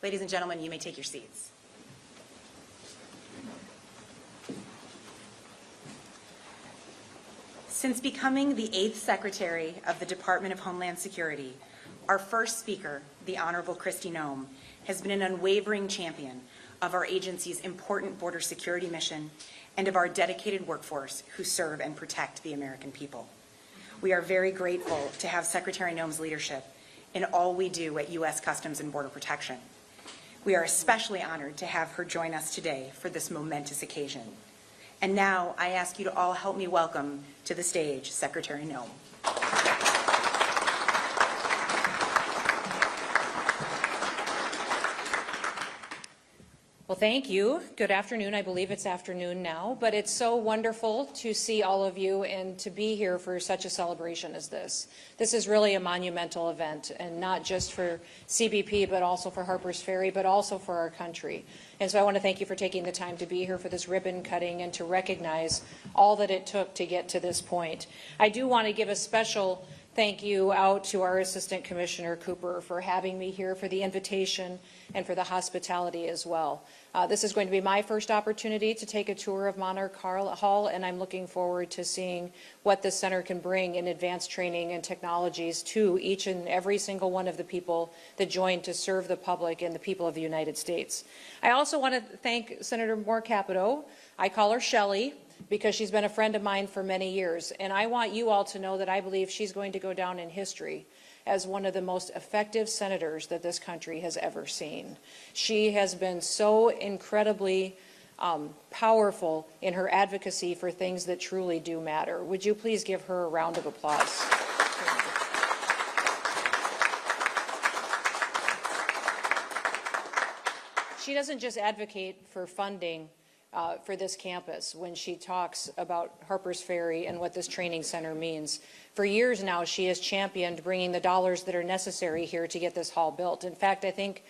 Ladies and gentlemen, you may take your seats. Since becoming the 8th Secretary of the Department of Homeland Security, our first speaker, the Honorable Kristi Noem, has been an unwavering champion of our agency's important border security mission and of our dedicated workforce who serve and protect the American people. We are very grateful to have Secretary Noem's leadership in all we do at U.S. Customs and Border Protection. We are especially honored to have her join us today for this momentous occasion. And now I ask you to all help me welcome to the stage Secretary Noem. Well, thank you. Good afternoon. I believe it's afternoon now, but it's so wonderful to see all of you and to be here for such a celebration as this. This is really a monumental event, and not just for CBP, but also for Harper's Ferry, but also for our country. And so I want to thank you for taking the time to be here for this ribbon cutting and to recognize all that it took to get to this point. I do want to give a special thank you out to our Assistant Commissioner Cooper for having me here, for the invitation and for the hospitality as well. This is going to be my first opportunity to take a tour of Monarch Hall, and I'm looking forward to seeing what the center can bring in advanced training and technologies to each and every single one of the people that joined to serve the public and the people of the United States. I also want to thank Senator Moore Capito. I call her Shelley, because she's been a friend of mine for many years. And I want you all to know that I believe she's going to go down in history as one of the most effective senators that this country has ever seen. She has been so incredibly powerful in her advocacy for things that truly do matter. Would you please give her a round of applause? She doesn't just advocate for funding for this campus when she talks about Harper's Ferry and what this training center means. For years now, she has championed bringing the dollars that are necessary here to get this hall built. In fact, I think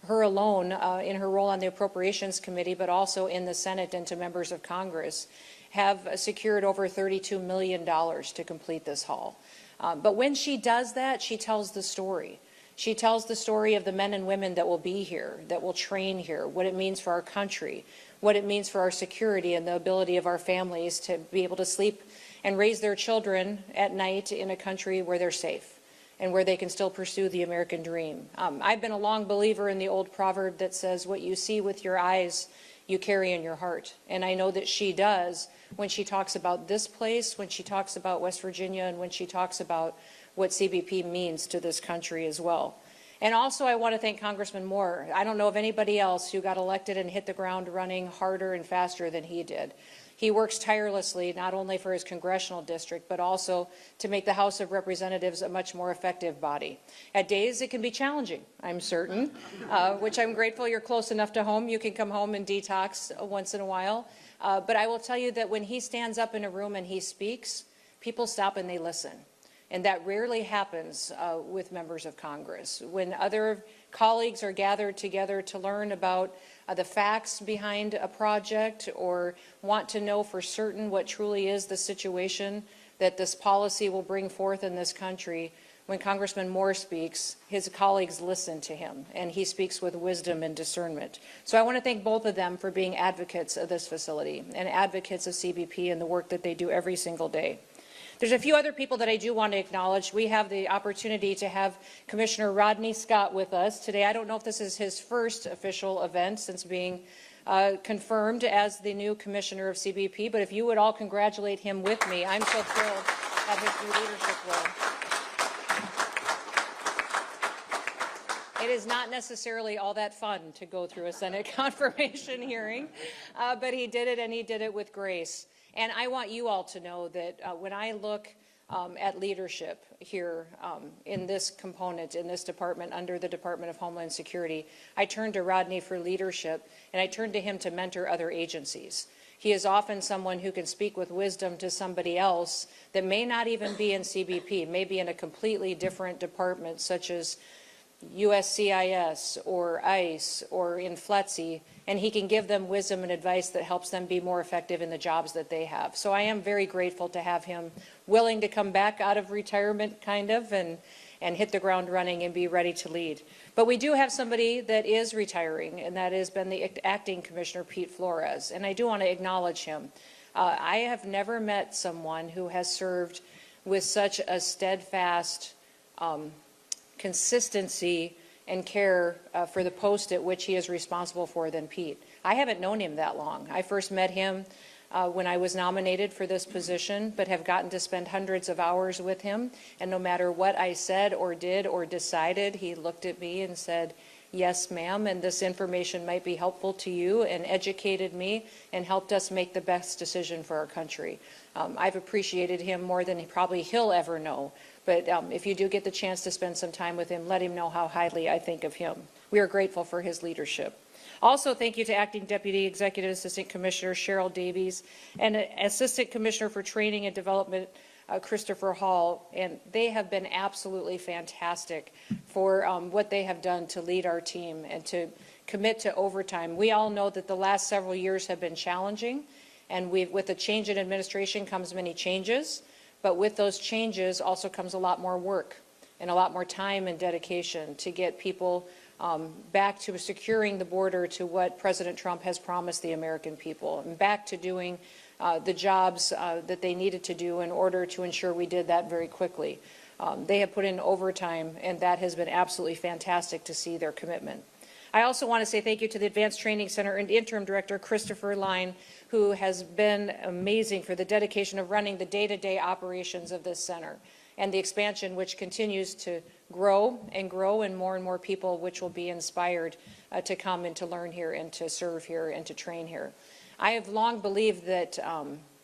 her alone, in her role on the Appropriations Committee, but also in the Senate and to members of Congress, have secured over $32 million to complete this hall. But when she does that, she tells the story. She tells the story of the men and women that will be here, that will train here, what it means for our country, what it means for our security and the ability of our families to be able to sleep and raise their children at night in a country where they're safe and where they can still pursue the American dream. I've been a long believer in the old proverb that says, what you see with your eyes, you carry in your heart. And I know that she does when she talks about this place, when she talks about West Virginia, and when she talks about what CBP means to this country as well. And also I want to thank Congressman Moore. I don't know of anybody else who got elected and hit the ground running harder and faster than he did. He works tirelessly not only for his congressional district, but also to make the House of Representatives a much more effective body. At days it can be challenging, I'm certain, which I'm grateful you're close enough to home. You can come home and detox once in a while. But I will tell you that when he stands up in a room and he speaks, people stop and they listen. And that rarely happens with members of Congress. When other colleagues are gathered together to learn about the facts behind a project or want to know for certain what truly is the situation that this policy will bring forth in this country, when Congressman Moore speaks, his colleagues listen to him, and he speaks with wisdom and discernment. So I want to thank both of them for being advocates of this facility and advocates of CBP and the work that they do every single day. There's a few other people that I do want to acknowledge. We have the opportunity to have Commissioner Rodney Scott with us today. I don't know if this is his first official event since being confirmed as the new commissioner of CBP, but if you would all congratulate him with me, I'm so thrilled at his new leadership role. It is not necessarily all that fun to go through a Senate confirmation hearing, but he did it, and he did it with grace. And I want you all to know that when I look at leadership here in this component, in this department, under the Department of Homeland Security, I turn to Rodney for leadership, and I turn to him to mentor other agencies. He is often someone who can speak with wisdom to somebody else that may not even be in CBP, maybe in a completely different department, such as USCIS or ICE or in FLETC, and he can give them wisdom and advice that helps them be more effective in the jobs that they have. So I am very grateful to have him willing to come back out of retirement, kind of, and hit the ground running and be ready to lead. But we do have somebody that is retiring, and that has been the acting commissioner, Pete Flores, and I do want to acknowledge him. I have never met someone who has served with such a steadfast consistency and care for the post at which he is responsible for than Pete. I haven't known him that long. I first met him when I was nominated for this position, but have gotten to spend hundreds of hours with him, and no matter what I said or did or decided, he looked at me and said, "Yes, ma'am, and this information might be helpful to you," and educated me and helped us make the best decision for our country. I've appreciated him more than probably he'll ever know. But if you do get the chance to spend some time with him, let him know how highly I think of him. We are grateful for his leadership. Also, thank you to Acting Deputy Executive Assistant Commissioner Cheryl Davies and Assistant Commissioner for Training and Development, Christopher Hall, and they have been absolutely fantastic for what they have done to lead our team and to commit to overtime. We all know that the last several years have been challenging, and with a change in administration comes many changes. But with those changes also comes a lot more work and a lot more time and dedication to get people back to securing the border to what President Trump has promised the American people, and back to doing the jobs that they needed to do in order to ensure we did that very quickly. They have put in overtime, and that has been absolutely fantastic to see their commitment. I also want to say thank you to the Advanced Training Center and Interim Director, Christopher Line, who has been amazing for the dedication of running the day-to-day operations of this center and the expansion, which continues to grow, and more people which will be inspired to come and to learn here and to serve here and to train here. I have long believed that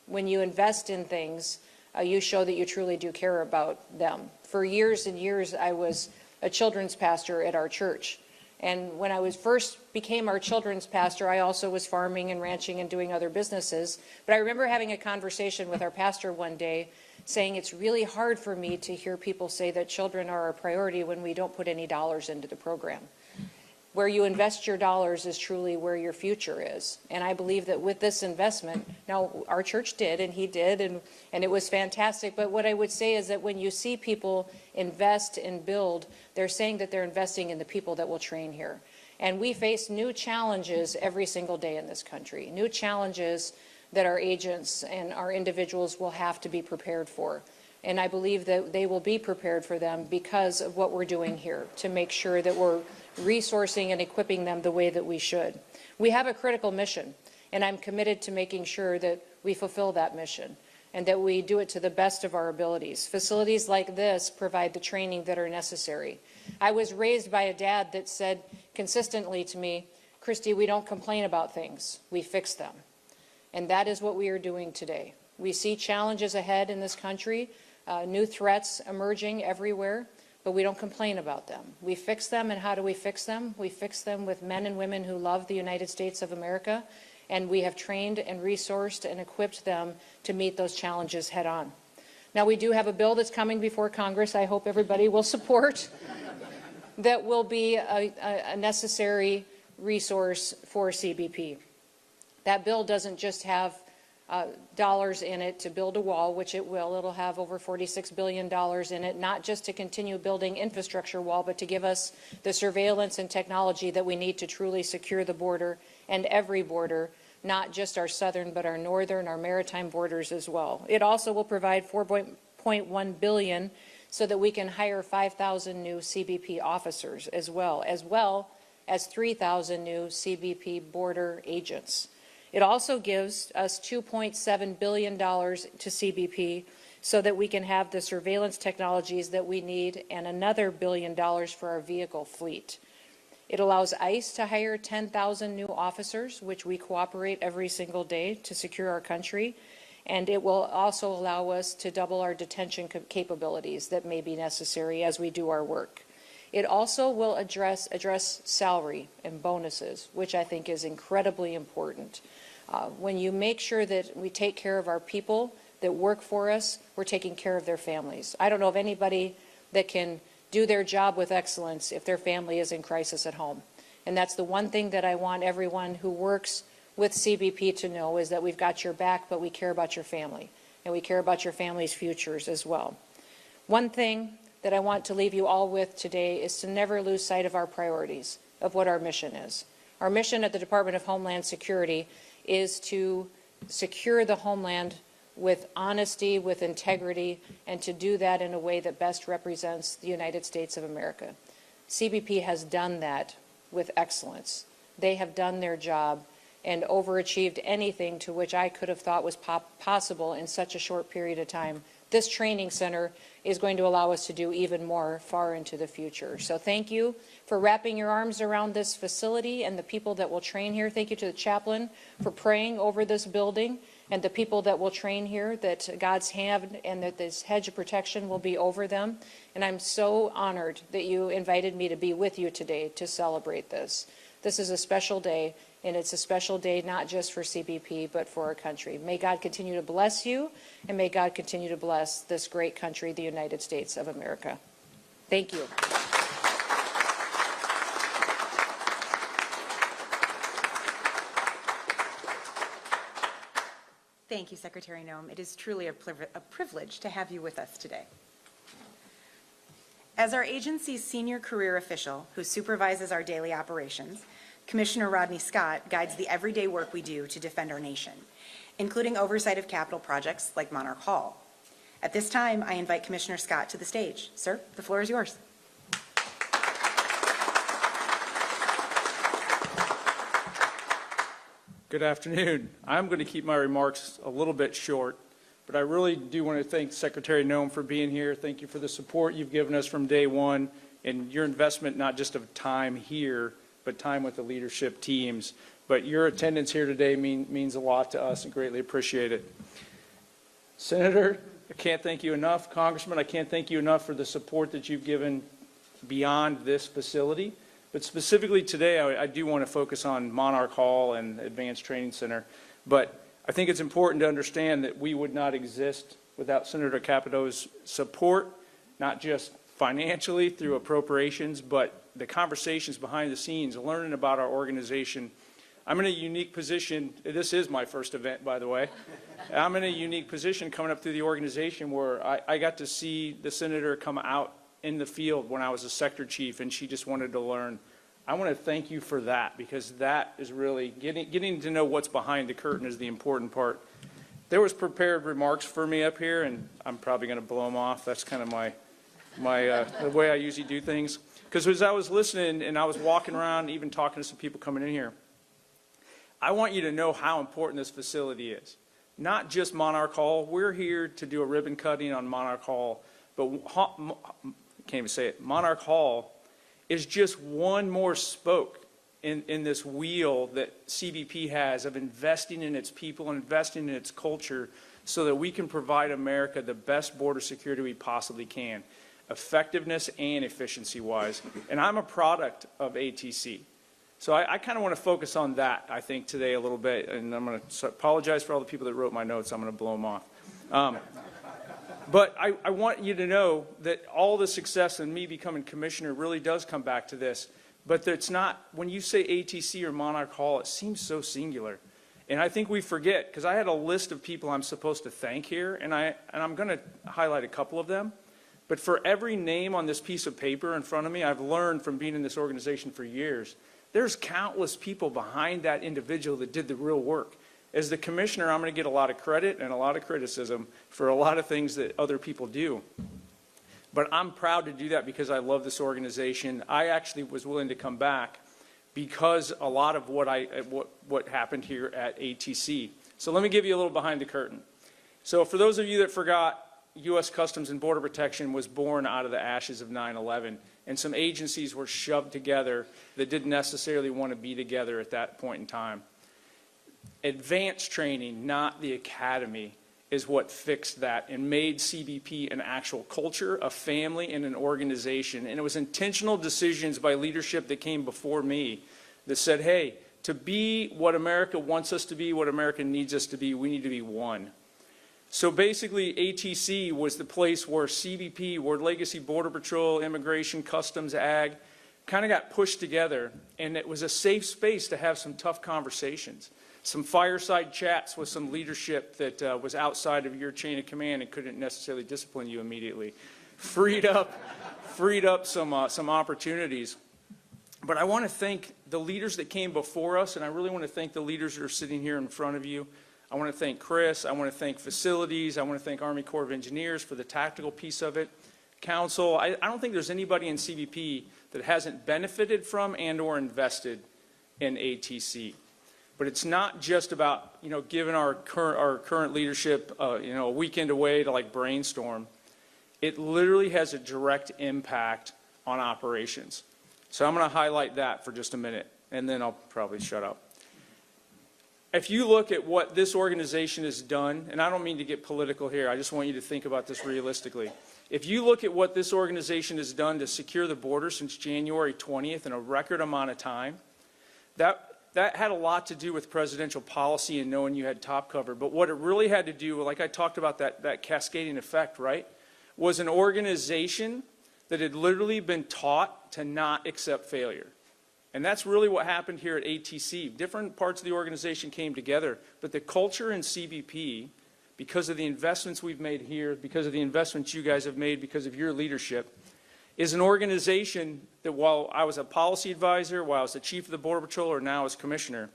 when you invest in things, you show that you truly do care about them. For years and years, I was a children's pastor at our church. And when I first became our children's pastor, I also was farming and ranching and doing other businesses. But I remember having a conversation with our pastor one day saying it's really hard for me to hear people say that children are a priority when we don't put any dollars into the program. Where you invest your dollars is truly where your future is. And I believe that with this investment, now our church did, and he did, and it was fantastic. But what I would say is that when you see people invest and build, they're saying that they're investing in the people that will train here. And we face new challenges every single day in this country, new challenges that our agents and our individuals will have to be prepared for. And I believe that they will be prepared for them because of what we're doing here to make sure that we're resourcing and equipping them the way that we should. We have a critical mission, and I'm committed to making sure that we fulfill that mission and that we do it to the best of our abilities. Facilities like this provide the training that are necessary. I was raised by a dad that said consistently to me, "Kristi, we don't complain about things, we fix them." And that is what we are doing today. We see challenges ahead in this country, new threats emerging everywhere, but we don't complain about them. We fix them, and how do we fix them? We fix them with men and women who love the United States of America, and we have trained and resourced and equipped them to meet those challenges head on. Now, we do have a bill that's coming before Congress I hope everybody will support that will be a necessary resource for CBP. That bill doesn't just have dollars in it to build a wall, which it will. It'll have over $46 billion in it, not just to continue building infrastructure wall, but to give us the surveillance and technology that we need to truly secure the border and every border, not just our southern, but our northern, our maritime borders as well. It also will provide $4.1 billion so that we can hire 5,000 new CBP officers as well as 3,000 new CBP border agents. It also gives us $2.7 billion to CBP so that we can have the surveillance technologies that we need and another $1 billion for our vehicle fleet. It allows ICE to hire 10,000 new officers, which we cooperate every single day to secure our country. And it will also allow us to double our detention capabilities that may be necessary as we do our work. It also will address salary and bonuses, which I think is incredibly important. When you make sure that we take care of our people that work for us, we're taking care of their families. I don't know of anybody that can do their job with excellence if their family is in crisis at home. And that's the one thing that I want everyone who works with CBP to know, is that we've got your back, but we care about your family, and we care about your family's futures as well. One thing that I want to leave you all with today is to never lose sight of our priorities, of what our mission is. Our mission at the Department of Homeland Security is to secure the homeland with honesty, with integrity, and to do that in a way that best represents the United States of America. CBP has done that with excellence. They have done their job and overachieved anything to which I could have thought was possible in such a short period of time. This training center is going to allow us to do even more far into the future. So thank you for wrapping your arms around this facility and the people that will train here. Thank you to the chaplain for praying over this building and the people that will train here, that God's hand and that this hedge of protection will be over them. And I'm so honored that you invited me to be with you today to celebrate this. This is a special day, and it's a special day not just for CBP, but for our country. May God continue to bless you, and may God continue to bless this great country, the United States of America. Thank you. Thank you, Secretary Noem. It is truly a privilege to have you with us today. As our agency's senior career official who supervises our daily operations, Commissioner Rodney Scott guides the everyday work we do to defend our nation, including oversight of capital projects like Monarch Hall. At this time, I invite Commissioner Scott to the stage. Sir, the floor is yours. Good afternoon. I'm going to keep my remarks a little bit short, but I really do want to thank Secretary Noem for being here. Thank you for the support you've given us from day one and your investment, not just of time here, but time with the leadership teams. But your attendance here today means a lot to us and greatly appreciate it. Senator, I can't thank you enough. Congressman, I can't thank you enough for the support that you've given beyond this facility. But specifically today, I do want to focus on Monarch Hall and Advanced Training Center. But I think it's important to understand that we would not exist without Senator Capito's support, not just financially through appropriations, but the conversations behind the scenes, learning about our organization. I'm in a unique position. This is my first event, by the way. I'm in a unique position coming up through the organization where I got to see the senator come out in the field when I was a sector chief, and she just wanted to learn. I want to thank you for that, because that is really getting to know what's behind the curtain is the important part. There was prepared remarks for me up here, and I'm probably going to blow them off. That's kind of the way I usually do things. Because as I was listening and I was walking around, even talking to some people coming in here, I want you to know how important this facility is. Not just Monarch Hall. We're here to do a ribbon cutting on Monarch Hall, but can't even say it. Monarch Hall is just one more spoke in this wheel that CBP has of investing in its people and investing in its culture so that we can provide America the best border security we possibly can, effectiveness and efficiency-wise. And I'm a product of ATC. So I kind of want to focus on that, I think, today a little bit. And I'm going to apologize for all the people that wrote my notes. I'm going to blow them off. But I want you to know that all the success in me becoming commissioner really does come back to this. But it's not, when you say ATC or Monarch Hall, it seems so singular. And I think we forget, because I had a list of people I'm supposed to thank here, and I'm going to highlight a couple of them. But for every name on this piece of paper in front of me, I've learned from being in this organization for years, there's countless people behind that individual that did the real work. As the commissioner, I'm going to get a lot of credit and a lot of criticism for a lot of things that other people do. But I'm proud to do that because I love this organization. I actually was willing to come back because a lot of what happened here at ATC. So let me give you a little behind the curtain. So for those of you that forgot, U.S. Customs and Border Protection was born out of the ashes of 9/11, and some agencies were shoved together that didn't necessarily want to be together at that point in time. Advanced training, not the academy, is what fixed that and made CBP an actual culture, a family, and an organization. And it was intentional decisions by leadership that came before me that said, hey, to be what America wants us to be, what America needs us to be, we need to be one. So basically, ATC was the place where CBP, World Legacy, Border Patrol, Immigration, Customs, Ag, kind of got pushed together, and it was a safe space to have some tough conversations. Some fireside chats with some leadership that was outside of your chain of command and couldn't necessarily discipline you immediately. Freed up some opportunities. But I want to thank the leaders that came before us, and I really want to thank the leaders that are sitting here in front of you. I want to thank Chris. I want to thank facilities. I want to thank Army Corps of Engineers for the tactical piece of it. Council. I don't think there's anybody in CBP that hasn't benefited from and or invested in ATC. But it's not just about, giving our current leadership, a weekend away to like brainstorm. It literally has a direct impact on operations. So I'm going to highlight that for just a minute, and then I'll probably shut up. If you look at what this organization has done, and I don't mean to get political here, I just want you to think about this realistically. If you look at what this organization has done to secure the border since January 20th in a record amount of time, that had a lot to do with presidential policy and knowing you had top cover. But what it really had to do, like I talked about that cascading effect, right, was an organization that had literally been taught to not accept failure. And that's really what happened here at ATC. Different parts of the organization came together, but the culture in CBP, because of the investments we've made here, because of the investments you guys have made, because of your leadership, is an organization that while I was a policy advisor, while I was the chief of the Border Patrol, or now as commissioner,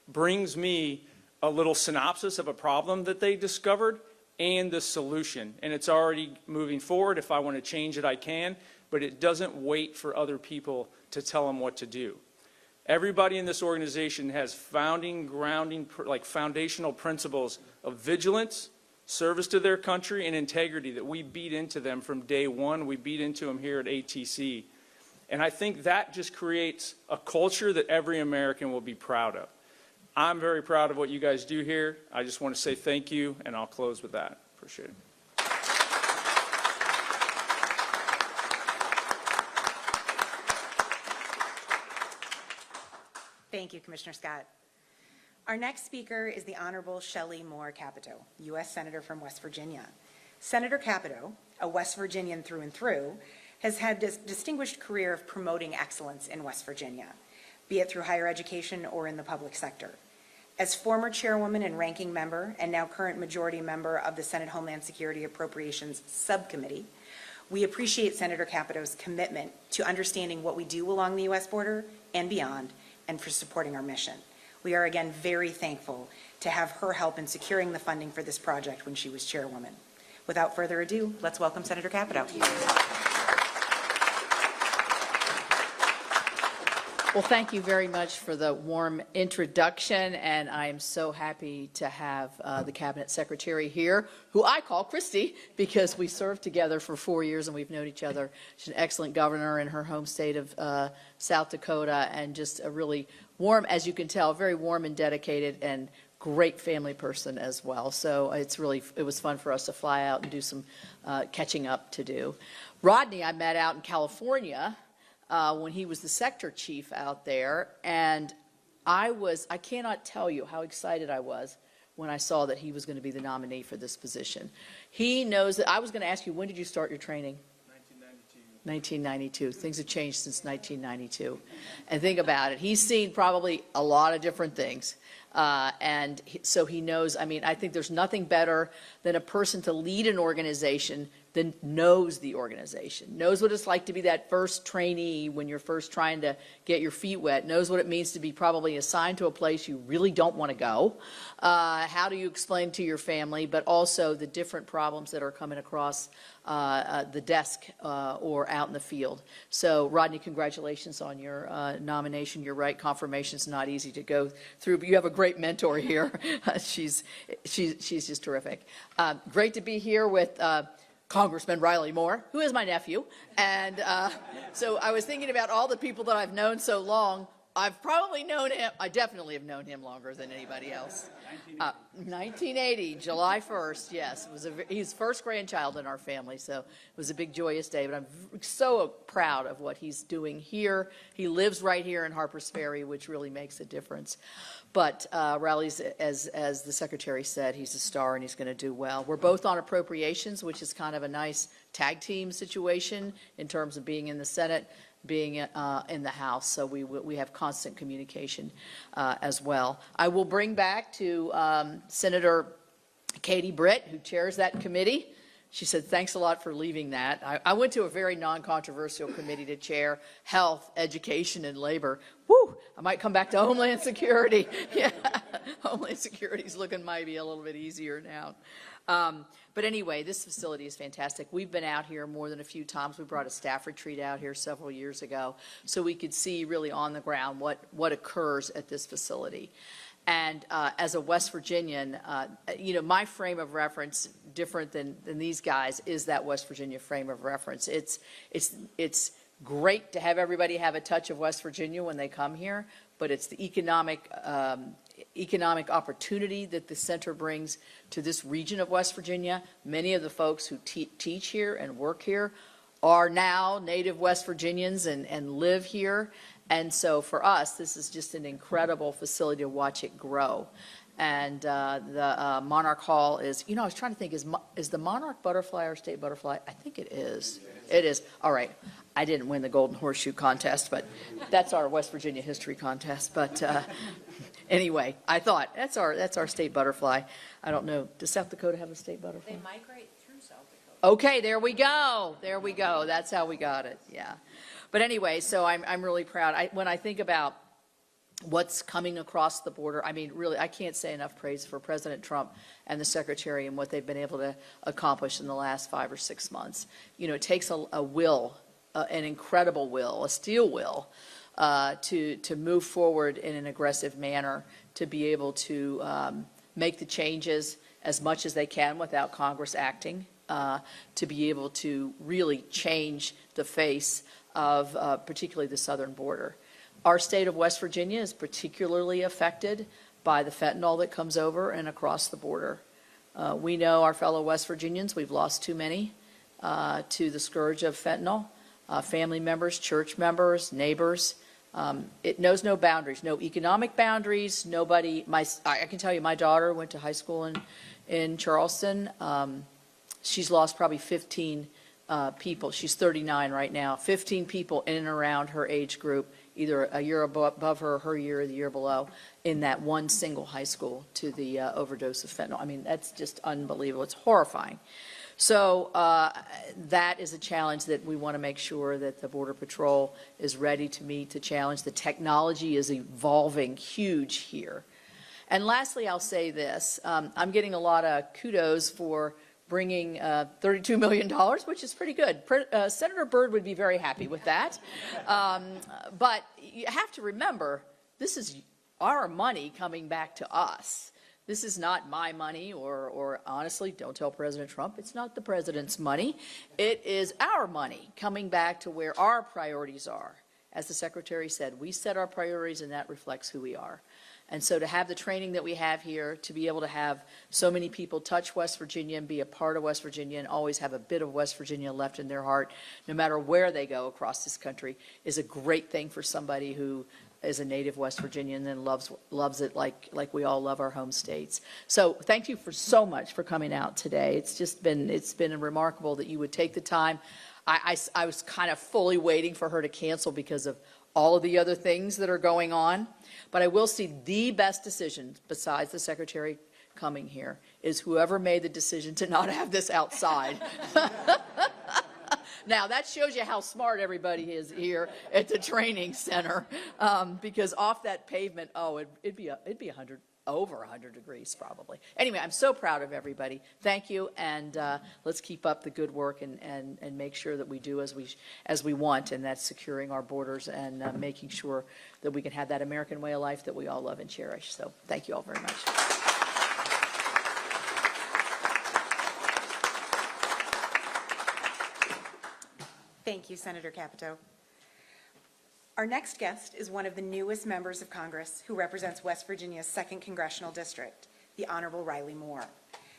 brings me a little synopsis of a problem that they discovered and the solution. And it's already moving forward. If I want to change it, I can, but it doesn't wait for other people to tell them what to do. Everybody in this organization has foundational principles of vigilance, service to their country, and integrity that we beat into them from day one. We beat into them here at ATC. And I think that just creates a culture that every American will be proud of. I'm very proud of what you guys do here. I just want to say thank you, and I'll close with that. Appreciate it. Thank you, Commissioner Scott. Our next speaker is the Honorable Shelley Moore Capito, U.S. Senator from West Virginia. Senator Capito, a West Virginian through and through, has had a distinguished career of promoting excellence in West Virginia, be it through higher education or in the public sector. As former chairwoman and ranking member, and now current majority member of the Senate Homeland Security Appropriations Subcommittee, we appreciate Senator Capito's commitment to understanding what we do along the U.S. border and beyond, and for supporting our mission. We are again very thankful to have her help in securing the funding for this project when she was chairwoman. Without further ado, let's welcome Senator Capito. Well, thank you very much for the warm introduction, and I am so happy to have the Cabinet Secretary here, who I call Kristi, because we served together for 4 years and we've known each other. She's an excellent governor in her home state of South Dakota, and just a really warm, as you can tell, very warm and dedicated and great family person as well. So it was fun for us to fly out and do some catching up to do. Rodney I met out in California when he was the sector chief out there, and I cannot tell you how excited I was when I saw that he was going to be the nominee for this position. He knows that. I was going to ask you, when did you start your training? 1992. Things have changed since 1992. And think about it. He's seen probably a lot of different things. So he knows, I mean, I think there's nothing better than a person to lead an organization that knows the organization, knows what it's like to be that first trainee when you're first trying to get your feet wet, knows what it means to be probably assigned to a place you really don't want to go. How do you explain to your family, but also the different problems that are coming across the desk or out in the field. So Rodney, congratulations on your nomination. You're right, confirmation's not easy to go through, but you have a great mentor here. She's just terrific. Great to be here with Congressman Riley Moore, who is my nephew. And so I was thinking about all the people that I've known so long. I've probably known him, I definitely have known him longer than anybody else. 1980, July 1st, yes. He's first grandchild in our family, so it was a big joyous day, but I'm so proud of what he's doing here. He lives right here in Harpers Ferry, which really makes a difference. But Riley's, as the Secretary said, he's a star and he's going to do well. We're both on appropriations, which is kind of a nice tag team situation in terms of being in the Senate, being in the House, so we have constant communication as well. I will bring back to Senator Katie Britt, who chairs that committee. She said, thanks a lot for leaving that. I went to a very non-controversial committee to chair, health, education, and labor. Woo, I might come back to Homeland Security. Yeah, Homeland Security is looking maybe a little bit easier now. But anyway, this facility is fantastic. We've been out here more than a few times. We brought a staff retreat out here several years ago so we could see really on the ground what occurs at this facility. And as a West Virginian, you know, my frame of reference, different than these guys, is that West Virginia frame of reference. It's great to have everybody have a touch of West Virginia when they come here, but it's the economic opportunity that the center brings to this region of West Virginia. Many of the folks who teach here and work here are now native West Virginians and live here. And so for us, this is just an incredible facility to watch it grow. And the Monarch Hall is, you know, I was trying to think, is the Monarch butterfly our state butterfly? I think it is. It is. All right. I didn't win the Golden Horseshoe contest, but that's our West Virginia history contest. But anyway, I thought that's our state butterfly. I don't know. Does South Dakota have a state butterfly? They migrate through South Dakota. Okay, there we go. There we go. That's how we got it. Yeah. But anyway, so I'm really proud. When I think about what's coming across the border, I mean, really, I can't say enough praise for President Trump and the Secretary and what they've been able to accomplish in the last 5 or 6 months. You know, it takes a will, an incredible will, a steel will, to move forward in an aggressive manner, to be able to make the changes as much as they can without Congress acting, to be able to really change the face of particularly the southern border. Our state of West Virginia is particularly affected by the fentanyl that comes over and across the border. We know our fellow West Virginians, we've lost too many to the scourge of fentanyl. Family members, church members, neighbors. It knows no boundaries, no economic boundaries. Nobody, I can tell you, my daughter went to high school in Charleston. She's lost probably 15 people. She's 39 right now. 15 people in and around her age group, either a year above her year, or the year below, in that one single high school to the overdose of fentanyl. I mean, that's just unbelievable. It's horrifying. So that is a challenge that we want to make sure that the Border Patrol is ready to meet the challenge. The technology is evolving huge here. And lastly, I'll say this. I'm getting a lot of kudos for bringing $32 million, which is pretty good. Senator Byrd would be very happy with that. But you have to remember, this is our money coming back to us. This is not my money, or honestly, don't tell President Trump, it's not the president's money. It is our money coming back to where our priorities are. As the Secretary said, we set our priorities and that reflects who we are. And so to have the training that we have here, to be able to have so many people touch West Virginia and be a part of West Virginia and always have a bit of West Virginia left in their heart, no matter where they go across this country, is a great thing for somebody who is a native West Virginian and loves it like we all love our home states. So thank you so much for coming out today. It's been remarkable that you would take the time. I was kind of fully waiting for her to cancel because of all of the other things that are going on. But I will see the best decision, besides the Secretary coming here, is whoever made the decision to not have this outside. Now, that shows you how smart everybody is here at the training center, because off that pavement, oh, it'd be over 100 degrees probably. Anyway, I'm so proud of everybody. Thank you, and let's keep up the good work and make sure that we do as we want, and that's securing our borders and making sure that we can have that American way of life that we all love and cherish. So thank you all very much. Thank you, Senator Capito. Our next guest is one of the newest members of Congress who represents West Virginia's 2nd Congressional District, the Honorable Riley Moore.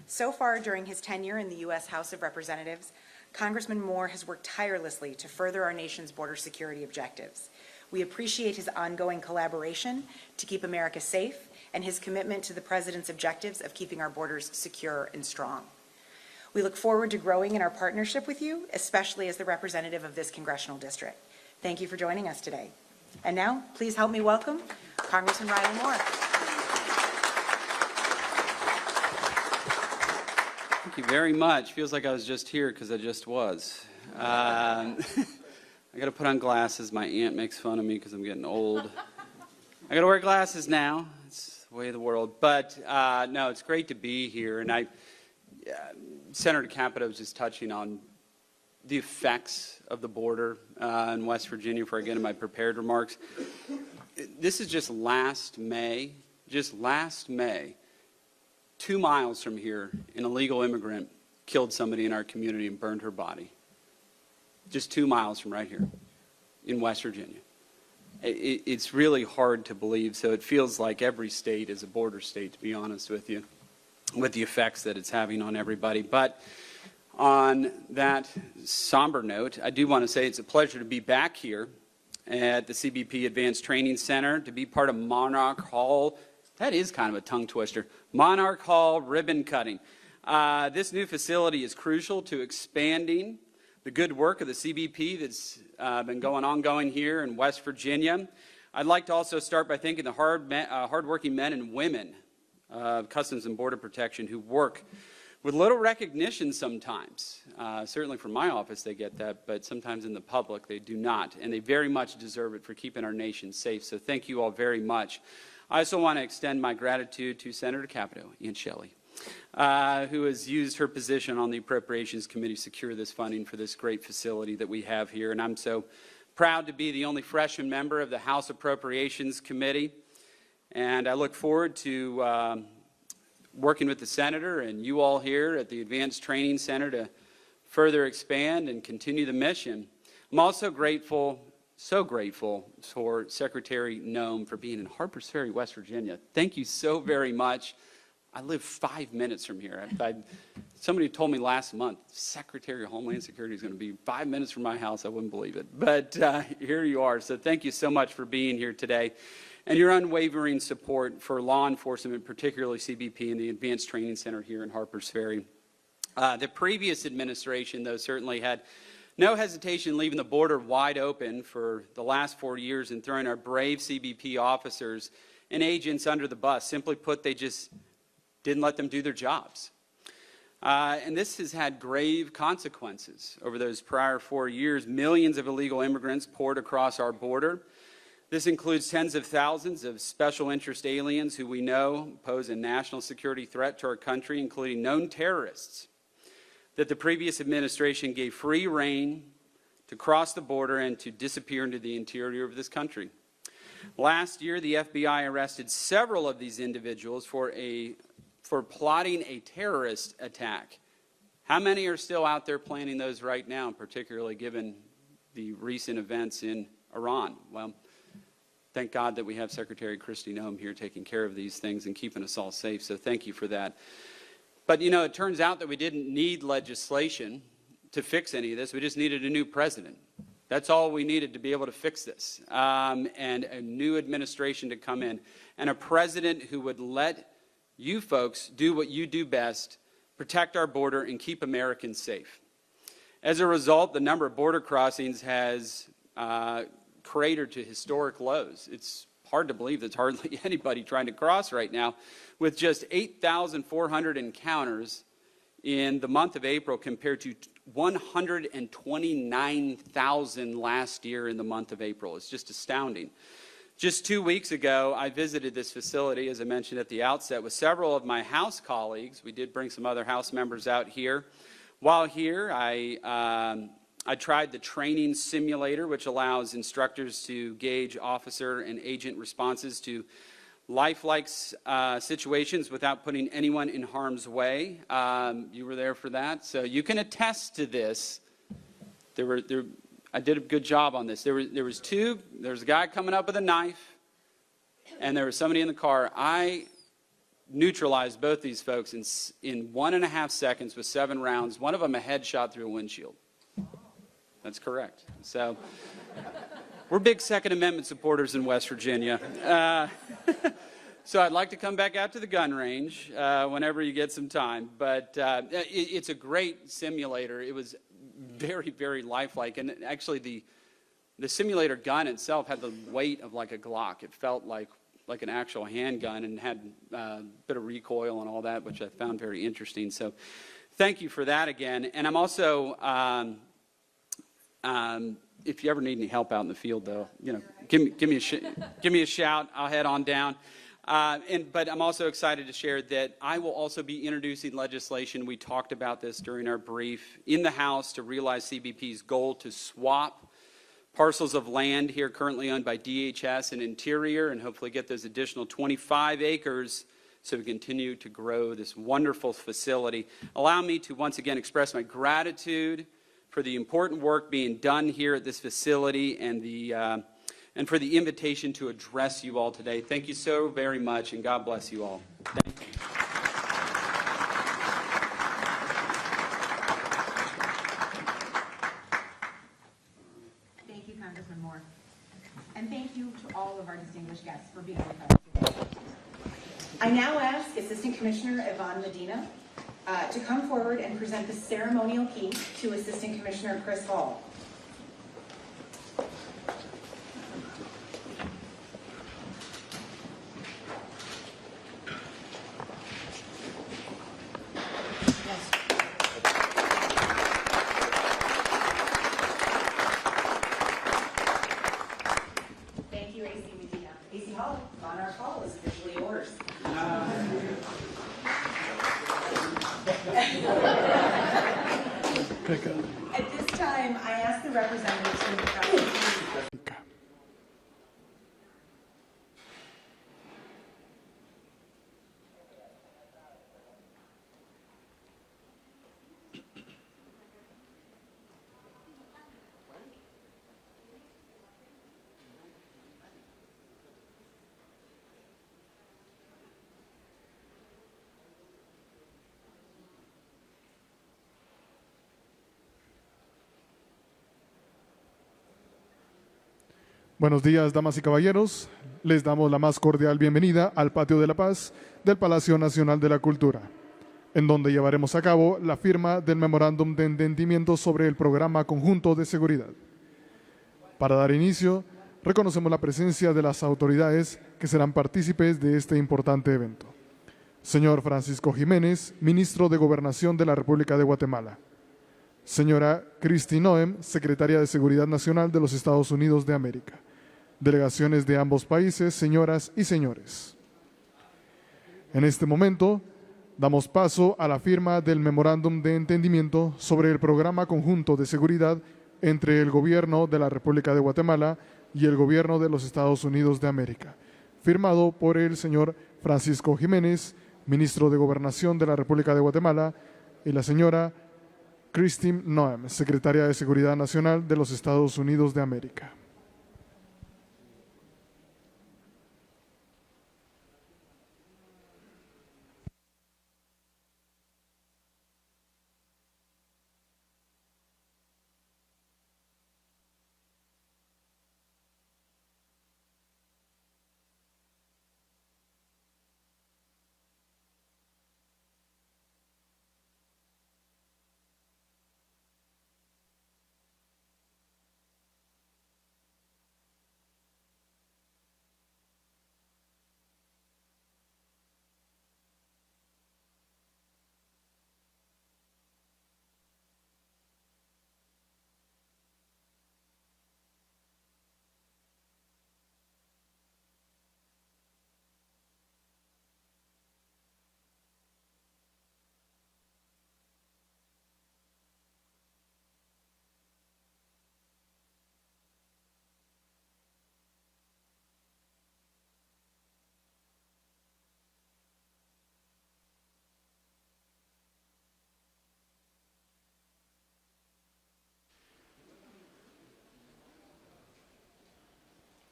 So far during his tenure in the U.S. House of Representatives, Congressman Moore has worked tirelessly to further our nation's border security objectives. We appreciate his ongoing collaboration to keep America safe and his commitment to the President's objectives of keeping our borders secure and strong. We look forward to growing in our partnership with you, especially as the representative of this congressional district. Thank you for joining us today. And now, please help me welcome Congressman Riley Moore. Thank you very much. Feels like I was just here because I just was. I got to put on glasses. My aunt makes fun of me because I'm getting old. I got to wear glasses now. It's the way of the world. But no, it's great to be here. And Senator Capito was just touching on the effects of the border in West Virginia before I get into my prepared remarks. This is just last May, 2 miles from here, an illegal immigrant killed somebody in our community and burned her body. Just 2 miles from right here in West Virginia. It's really hard to believe, so it feels like every state is a border state, to be honest with you, with the effects that it's having on everybody. But on that somber note, I do want to say it's a pleasure to be back here at the CBP Advanced Training Center, to be part of Monarch Hall. That is kind of a tongue twister. Monarch Hall ribbon cutting. This new facility is crucial to expanding the good work of the CBP that's been ongoing here in West Virginia. I'd like to also start by thanking the hardworking men and women of Customs and Border Protection who work with little recognition sometimes. Certainly from my office they get that, but sometimes in the public they do not, and they very much deserve it for keeping our nation safe. So thank you all very much. I also want to extend my gratitude to Senator Capito, Aunt Shelley, who has used her position on the Appropriations Committee to secure this funding for this great facility that we have here. And I'm so proud to be the only freshman member of the House Appropriations Committee. And I look forward to working with the Senator and you all here at the Advanced Training Center to further expand and continue the mission. I'm also grateful, so grateful for Secretary Noem for being in Harpers Ferry, West Virginia. Thank you so very much. I live 5 minutes from here. Somebody told me last month, Secretary of Homeland Security is going to be 5 minutes from my house. I wouldn't believe it. But here you are. So thank you so much for being here today and your unwavering support for law enforcement, particularly CBP and the Advanced Training Center here in Harpers Ferry. The previous administration, though, certainly had no hesitation leaving the border wide open for the last 4 years and throwing our brave CBP officers and agents under the bus. Simply put, they just didn't let them do their jobs. And this has had grave consequences. Over those prior 4 years, millions of illegal immigrants poured across our border. This includes tens of thousands of special interest aliens who we know pose a national security threat to our country, including known terrorists that the previous administration gave free rein to cross the border and to disappear into the interior of this country. Last year, the FBI arrested several of these individuals for plotting a terrorist attack. How many are still out there planning those right now, particularly given the recent events in Iran? Well, thank God that we have Secretary Kristi Noem here taking care of these things and keeping us all safe, so thank you for that. But, you know, it turns out that we didn't need legislation to fix any of this. We just needed a new president. That's all we needed to be able to fix this, and a new administration to come in, and a president who would let you folks do what you do best, protect our border and keep Americans safe. As a result, the number of border crossings has cratered to historic lows. It's hard to believe there's hardly anybody trying to cross right now, with just 8,400 encounters in the month of April compared to 129,000 last year in the month of April. It's just astounding. Just 2 weeks ago, I visited this facility, as I mentioned at the outset, with several of my House colleagues. We did bring some other House members out here. While here, I tried the training simulator, which allows instructors to gauge officer and agent responses to lifelike situations without putting anyone in harm's way. You were there for that, so you can attest to this. I did a good job on this. There was a guy coming up with a knife, and there was somebody in the car. I neutralized both these folks in 1.5 seconds with 7 rounds. One of them a headshot through a windshield. That's correct. So we're big Second Amendment supporters in West Virginia. So I'd like to come back out to the gun range whenever you get some time. But it's a great simulator. It was very, very lifelike. And actually, the simulator gun itself had the weight of like a Glock. It felt like an actual handgun and had a bit of recoil and all that, which I found very interesting. So thank you for that again. And I'm also, if you ever need any help out in the field, though, give me a shout. I'll head on down. But I'm also excited to share that I will also be introducing legislation. We talked about this during our brief in the House to realize CBP's goal to swap parcels of land here currently owned by DHS and Interior, and hopefully get those additional 25 acres so we continue to grow this wonderful facility. Allow me to once again express my gratitude for the important work being done here at this facility and for the invitation to address you all today. Thank you so very much, and God bless you all. Thank you. Thank you, Congressman Moore. And thank you to all of our distinguished guests for being with us today. I now ask Assistant Commissioner Yvonne Medina to come forward and present the ceremonial key to Assistant Commissioner Chris Hall. Thank you, AC Medina. AC Hall, Monarch Hall is officially yours. At this time, I ask the representatives from the President. Buenos días, damas y caballeros. Les damos la más cordial bienvenida al Patio de la Paz del Palacio Nacional de la Cultura, en donde llevaremos a cabo la firma del Memorándum de Entendimiento sobre el Programa Conjunto de Seguridad. Para dar inicio, reconocemos la presencia de las autoridades que serán partícipes de este importante evento. Señor Francisco Jiménez, Ministro de Gobernación de la República de Guatemala. Señora Kristi Noem, Secretaria de Seguridad Nacional de los Estados Unidos de América. Delegaciones de ambos países, señoras y señores. En este momento, damos paso a la firma del Memorándum de Entendimiento sobre el Programa Conjunto de Seguridad entre el Gobierno de la República de Guatemala y el Gobierno de los Estados Unidos de América, firmado por el señor Francisco Jiménez, Ministro de Gobernación de la República de Guatemala, y la señora Kristi Noem, Secretaria de Seguridad Nacional de los Estados Unidos de América.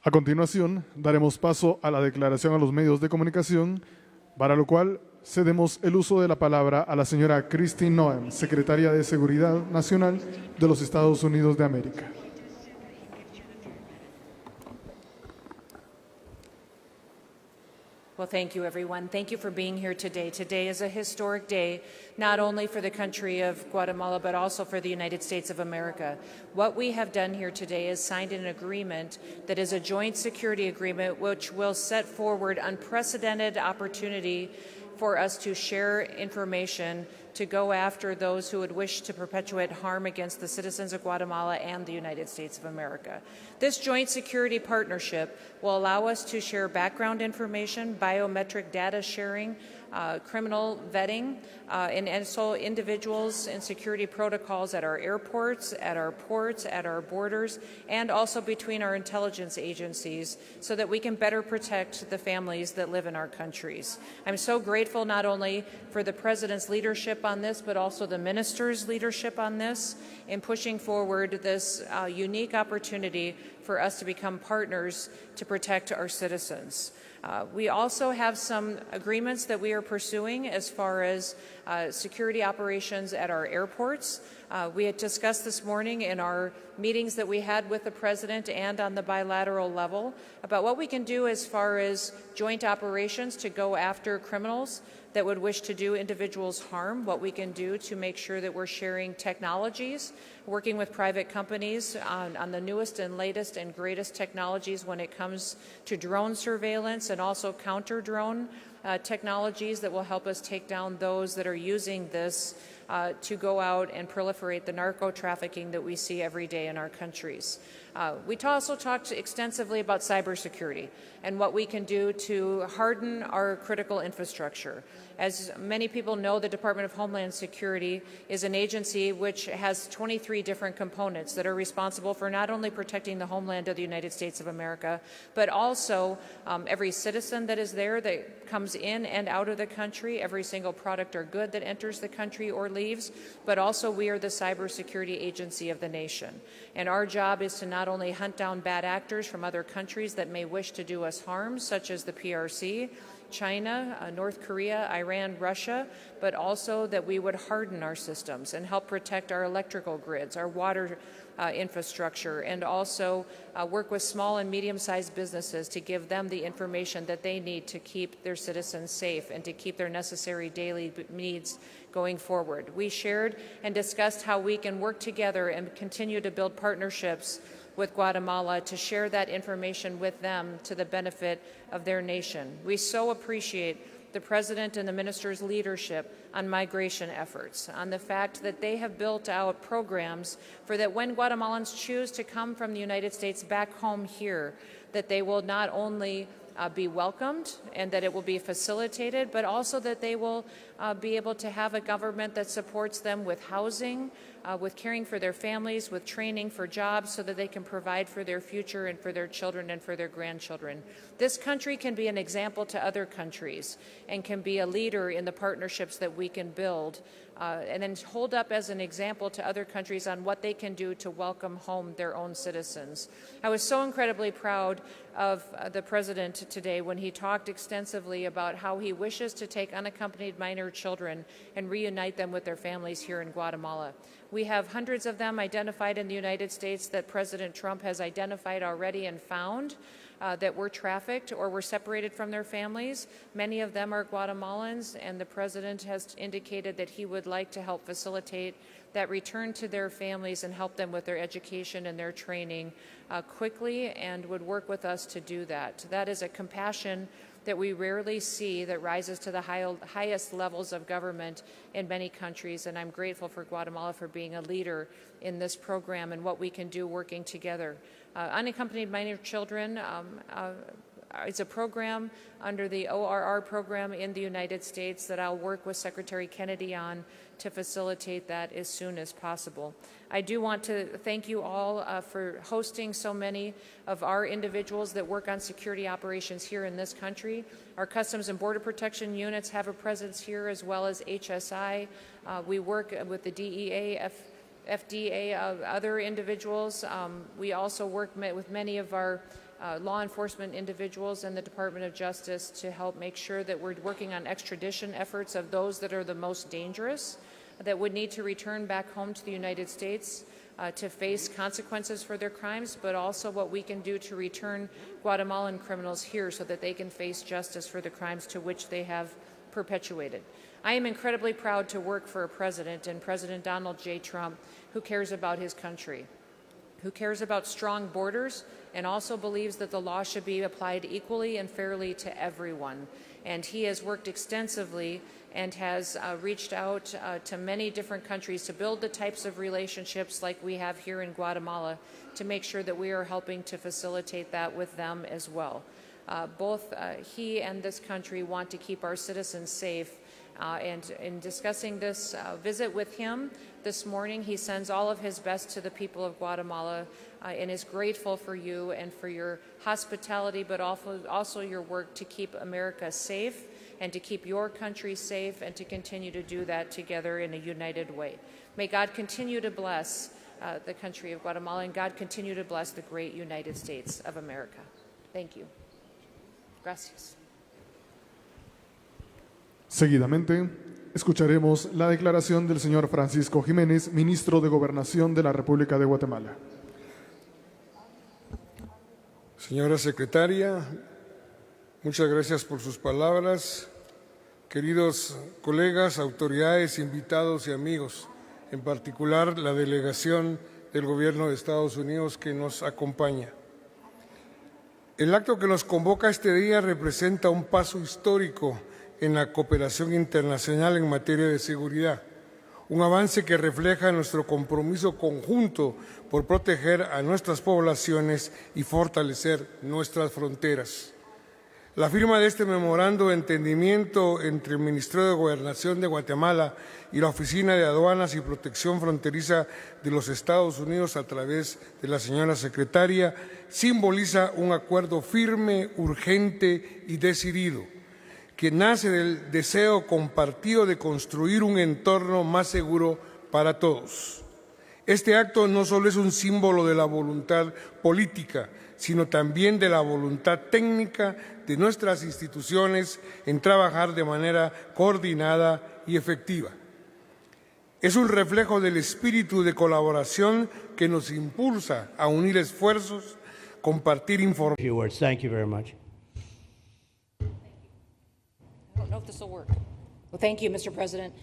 A continuación, daremos paso a la declaración a los medios de comunicación, para lo cual cedemos el uso de la palabra a la señora Kristi Noem, Secretaria de Seguridad Nacional de los Estados Unidos de América. Well, thank you, everyone. Thank you for being here today. Today is a historic day, not only for the country of Guatemala, but also for the United States of America. What we have done here today is signed an agreement that is a joint security agreement, which will set forward unprecedented opportunity for us to share information to go after those who would wish to perpetuate harm against the citizens of Guatemala and the United States of America. This joint security partnership will allow us to share background information, biometric data sharing, criminal vetting, and also individuals and security protocols at our airports, at our ports, at our borders, and also between our intelligence agencies so that we can better protect the families that live in our countries. I'm so grateful not only for the President's leadership on this, but also the Minister's leadership on this in pushing forward this unique opportunity for us to become partners to protect our citizens. We also have some agreements that we are pursuing as far as security operations at our airports. We had discussed this morning in our meetings that we had with the President and on the bilateral level about what we can do as far as joint operations to go after criminals that would wish to do individuals harm, what we can do to make sure that we're sharing technologies, working with private companies on the newest and latest and greatest technologies when it comes to drone surveillance and also counter-drone technologies that will help us take down those that are using this to go out and proliferate the narco trafficking that we see every day in our countries. We also talked extensively about cybersecurity and what we can do to harden our critical infrastructure. As many people know, the Department of Homeland Security is an agency which has 23 different components that are responsible for not only protecting the homeland of the United States of America, but also every citizen that is there that comes in and out of the country, every single product or good that enters the country or leaves, but also we are the cybersecurity agency of the nation. And our job is to not only hunt down bad actors from other countries that may wish to do us harm, such as the PRC, China, North Korea, Iran, Russia, but also that we would harden our systems and help protect our electrical grids, our water infrastructure, and also work with small and medium-sized businesses to give them the information that they need to keep their citizens safe and to keep their necessary daily needs going forward. We shared and discussed how we can work together and continue to build partnerships with Guatemala to share that information with them to the benefit of their nation. We so appreciate the President and the Minister's leadership on migration efforts, on the fact that they have built out programs for that when Guatemalans choose to come from the United States back home here, that they will not only be welcomed and that it will be facilitated, but also that they will be able to have a government that supports them with housing, with caring for their families, with training for jobs so that they can provide for their future and for their children and for their grandchildren. This country can be an example to other countries and can be a leader in the partnerships that we can build and then hold up as an example to other countries on what they can do to welcome home their own citizens. I was so incredibly proud of the President today when he talked extensively about how he wishes to take unaccompanied minor children and reunite them with their families here in Guatemala. We have hundreds of them identified in the United States that President Trump has identified already and found that were trafficked or were separated from their families. Many of them are Guatemalans, and the President has indicated that he would like to help facilitate that return to their families and help them with their education and their training quickly, and would work with us to do that. That is a compassion that we rarely see that rises to the highest levels of government in many countries, and I'm grateful for Guatemala for being a leader in this program and what we can do working together. Unaccompanied minor children is a program under the ORR program in the United States that I'll work with Secretary Kennedy on to facilitate that as soon as possible. I do want to thank you all for hosting so many of our individuals that work on security operations here in this country. Our Customs and Border Protection units have a presence here, as well as HSI. We work with the DEA, FDA, other individuals. We also work with many of our law enforcement individuals and the Department of Justice to help make sure that we're working on extradition efforts of those that are the most dangerous, that would need to return back home to the United States to face consequences for their crimes, but also what we can do to return Guatemalan criminals here so that they can face justice for the crimes to which they have perpetuated. I am incredibly proud to work for a president, and President Donald J. Trump, who cares about his country, who cares about strong borders, and also believes that the law should be applied equally and fairly to everyone. And he has worked extensively and has reached out to many different countries to build the types of relationships like we have here in Guatemala to make sure that we are helping to facilitate that with them as well. Both he and this country want to keep our citizens safe. And in discussing this visit with him this morning, he sends all of his best to the people of Guatemala and is grateful for you and for your hospitality, but also your work to keep America safe and to keep your country safe and to continue to do that together in a united way. May God continue to bless the country of Guatemala, and God continue to bless the great United States of America. Thank you. Gracias. Seguidamente, escucharemos la declaración del señor Francisco Jiménez, ministro de Gobernación de la República de Guatemala. Señora secretaria, muchas gracias por sus palabras. Queridos colegas, autoridades, invitados y amigos, en particular la delegación del Gobierno de Estados Unidos que nos acompaña. El acto que nos convoca este día representa un paso histórico en la cooperación internacional en materia de seguridad, un avance que refleja nuestro compromiso conjunto por proteger a nuestras poblaciones y fortalecer nuestras fronteras. La firma de este memorando de entendimiento entre el Ministerio de Gobernación de Guatemala y la Oficina de Aduanas y Protección Fronteriza de los Estados Unidos a través de la señora secretaria simboliza un acuerdo firme, urgente y decidido, que nace del deseo compartido de construir un entorno más seguro para todos. Este acto no solo es un símbolo de la voluntad política, sino también de la voluntad técnica de nuestras instituciones en trabajar de manera coordinada y efectiva. Es un reflejo del espíritu de colaboración que nos impulsa a unir esfuerzos, compartir información. Thank you very much. I don't know if this will work. Well, thank you, Mr. President.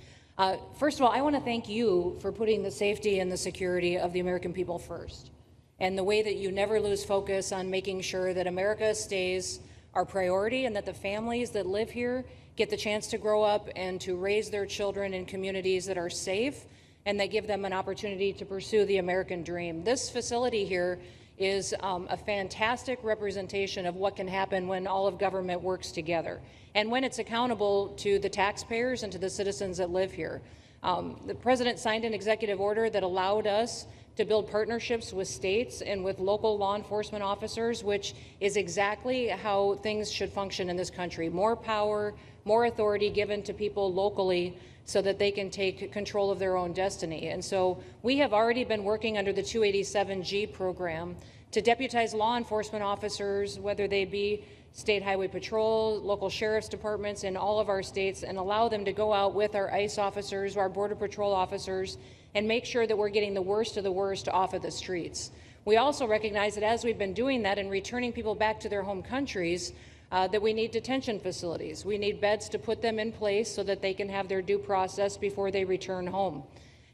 First of all, I want to thank you for putting the safety and the security of the American people first, and the way that you never lose focus on making sure that America stays our priority and that the families that live here get the chance to grow up and to raise their children in communities that are safe and that give them an opportunity to pursue the American dream. This facility here is a fantastic representation of what can happen when all of government works together and when it's accountable to the taxpayers and to the citizens that live here. The President signed an executive order that allowed us to build partnerships with states and with local law enforcement officers, which is exactly how things should function in this country. More power, more authority given to people locally so that they can take control of their own destiny. And so we have already been working under the 287G program to deputize law enforcement officers, whether they be State Highway Patrol, local sheriff's departments in all of our states, and allow them to go out with our ICE officers, our Border Patrol officers, and make sure that we're getting the worst of the worst off of the streets. We also recognize that as we've been doing that and returning people back to their home countries, that we need detention facilities. We need beds to put them in place so that they can have their due process before they return home.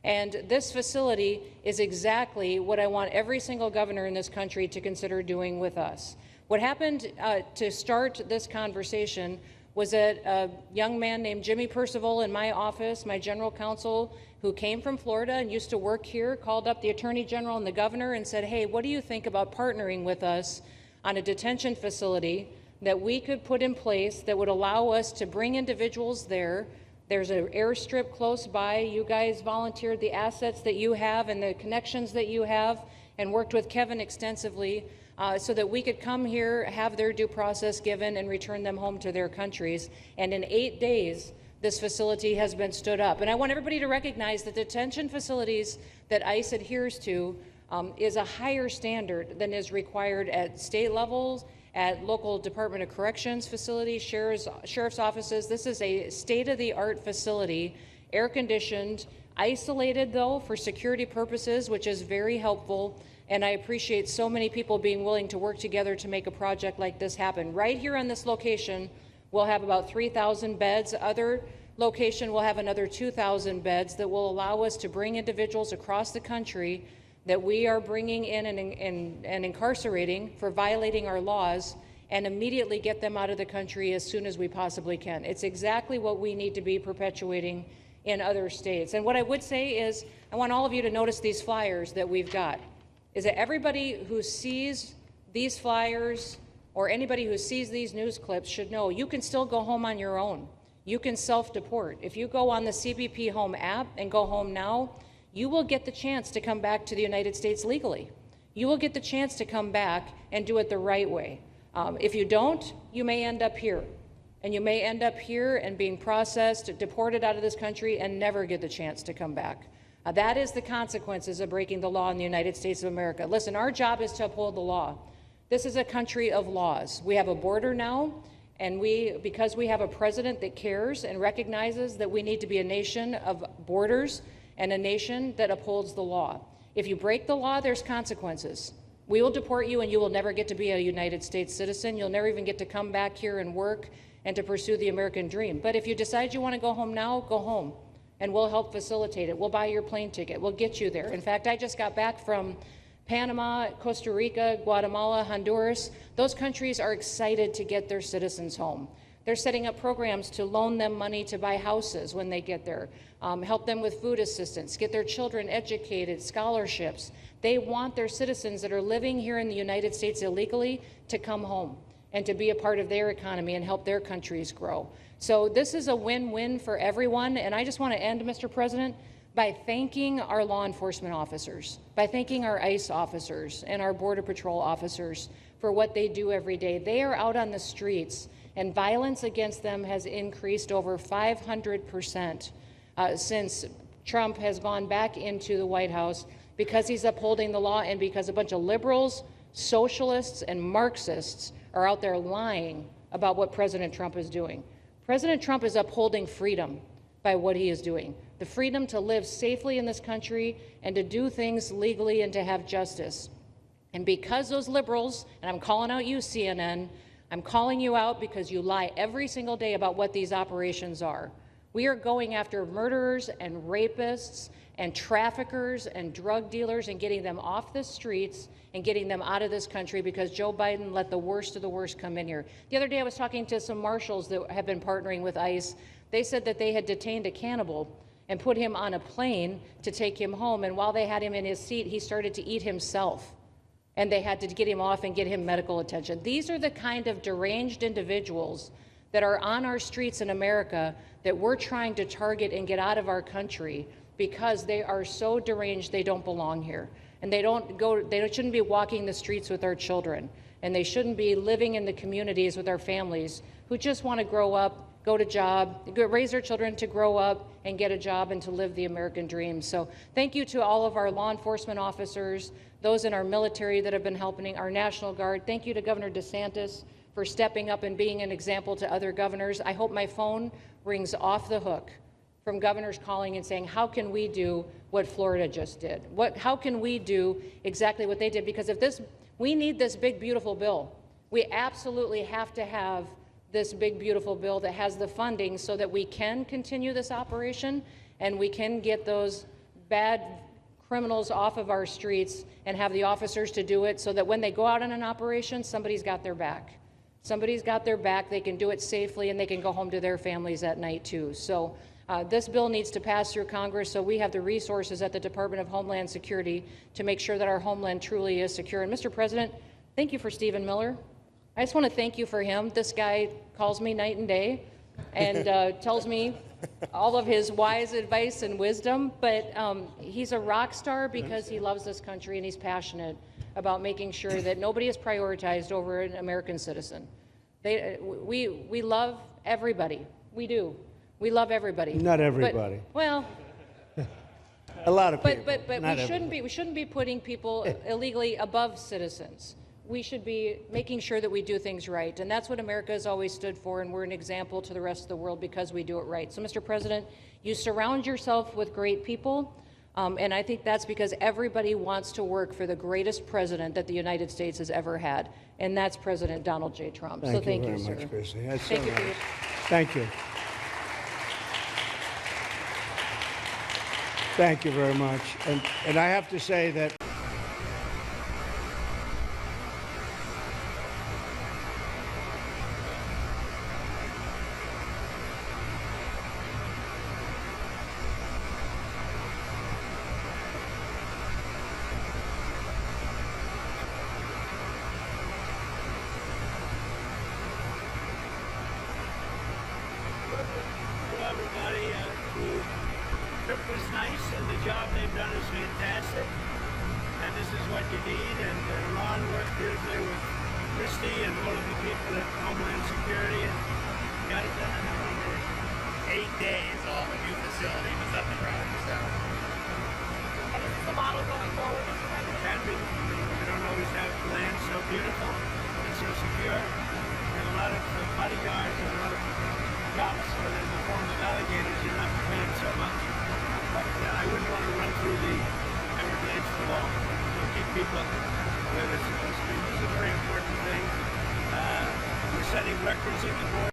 And this facility is exactly what I want every single governor in this country to consider doing with us. What happened to start this conversation was that a young man named Jimmy Percival in my office, my general counsel, who came from Florida and used to work here, called up the Attorney General and the governor and said, hey, what do you think about partnering with us on a detention facility that we could put in place that would allow us to bring individuals there? There's an airstrip close by. You guys volunteered the assets that you have and the connections that you have and worked with Kevin extensively so that we could come here, have their due process given, and return them home to their countries. And in 8 days, this facility has been stood up. And I want everybody to recognize that detention facilities that ICE adheres to is a higher standard than is required at state levels, at local Department of Corrections facilities, sheriff's offices. This is a state-of-the-art facility, air-conditioned, isolated though for security purposes, which is very helpful. And I appreciate so many people being willing to work together to make a project like this happen. Right here on this location, we'll have about 3,000 beds. Other location will have another 2,000 beds that will allow us to bring individuals across the country that we are bringing in and incarcerating for violating our laws, and immediately get them out of the country as soon as we possibly can. It's exactly what we need to be perpetuating in other states. And what I would say is, I want all of you to notice these flyers that we've got, is that everybody who sees these flyers or anybody who sees these news clips should know you can still go home on your own. You can self-deport. If you go on the CBP Home app and go home now, you will get the chance to come back to the United States legally. You will get the chance to come back and do it the right way. If you don't, you may end up here. And you may end up here and being processed, deported out of this country, and never get the chance to come back. That is the consequences of breaking the law in the United States of America. Listen, our job is to uphold the law. This is a country of laws. We have a border now, and because we have a president that cares and recognizes that we need to be a nation of borders and a nation that upholds the law. If you break the law, there's consequences. We will deport you, and you will never get to be a United States citizen. You'll never even get to come back here and work and to pursue the American dream. But if you decide you want to go home now, go home, and we'll help facilitate it. We'll buy your plane ticket. We'll get you there. In fact, I just got back from Panama, Costa Rica, Guatemala, Honduras. Those countries are excited to get their citizens home. They're setting up programs to loan them money to buy houses when they get there, help them with food assistance, get their children educated, scholarships. They want their citizens that are living here in the United States illegally to come home and to be a part of their economy and help their countries grow. So this is a win-win for everyone. And I just want to end, Mr. President, by thanking our law enforcement officers, by thanking our ICE officers and our Border Patrol officers for what they do every day. They are out on the streets, and violence against them has increased over 500% since Trump has gone back into the White House, because he's upholding the law and because a bunch of liberals, socialists, and Marxists are out there lying about what President Trump is doing. President Trump is upholding freedom by what he is doing. The freedom to live safely in this country and to do things legally and to have justice. And because those liberals, and I'm calling out you, CNN, I'm calling you out because you lie every single day about what these operations are. We are going after murderers and rapists and traffickers and drug dealers and getting them off the streets and getting them out of this country because Joe Biden let the worst of the worst come in here. The other day I was talking to some marshals that have been partnering with ICE. They said that they had detained a cannibal and put him on a plane to take him home, and while they had him in his seat, he started to eat himself, and they had to get him off and get him medical attention. These are the kind of deranged individuals that are on our streets in America that we're trying to target and get out of our country because they are so deranged they don't belong here. And they shouldn't be walking the streets with our children, and they shouldn't be living in the communities with our families who just want to grow up, go to job, raise their children to grow up and get a job and to live the American dream. So thank you to all of our law enforcement officers, those in our military that have been helping, our National Guard. Thank you to Governor DeSantis for stepping up and being an example to other governors. I hope my phone rings off the hook from governors calling and saying, how can we do what Florida just did? How can we do exactly what they did? Because we need this big, beautiful bill. We absolutely have to have this big, beautiful bill that has the funding so that we can continue this operation and we can get those bad criminals off of our streets and have the officers to do it so that when they go out on an operation, somebody's got their back. Somebody's got their back, they can do it safely, and they can go home to their families at night too. So this bill needs to pass through Congress so we have the resources at the Department of Homeland Security to make sure that our homeland truly is secure. And Mr. President, thank you for Stephen Miller. I just want to thank you for him. This guy calls me night and day and tells me all of his wise advice and wisdom, but he's a rock star because he loves this country and he's passionate about making sure that nobody is prioritized over an American citizen. We love everybody. We do. We love everybody. Not everybody. But, well, A lot of people. But not we shouldn't be putting people illegally above citizens. We should be making sure that we do things right, and that's what America has always stood for, and we're an example to the rest of the world because we do it right. So, Mr. President, you surround yourself with great people, and I think that's because everybody wants to work for the greatest president that the United States has ever had, and that's President Donald J. Trump. Thank Thank you you, very much, sir. Kristi. That's Thank so you for nice. your Thank you. Thank you very much. And I have to say that Everybody, trip was nice, and the job they've done is fantastic. And this is what you need. And Ron worked beautifully with Kristi and all of the people at Homeland Security, and got it done in under 8 days. All the new facility was up and running. So, and this is the model going forward. It can be. We don't always have land so beautiful and so secure. We have a lot of bodyguards and a lot of cops, but in the form of alligators, you're not prepared so much. But I wouldn't want to run through the Everglades for long. We'll keep people where they're supposed to be. This is a very important thing. We're setting records in the border.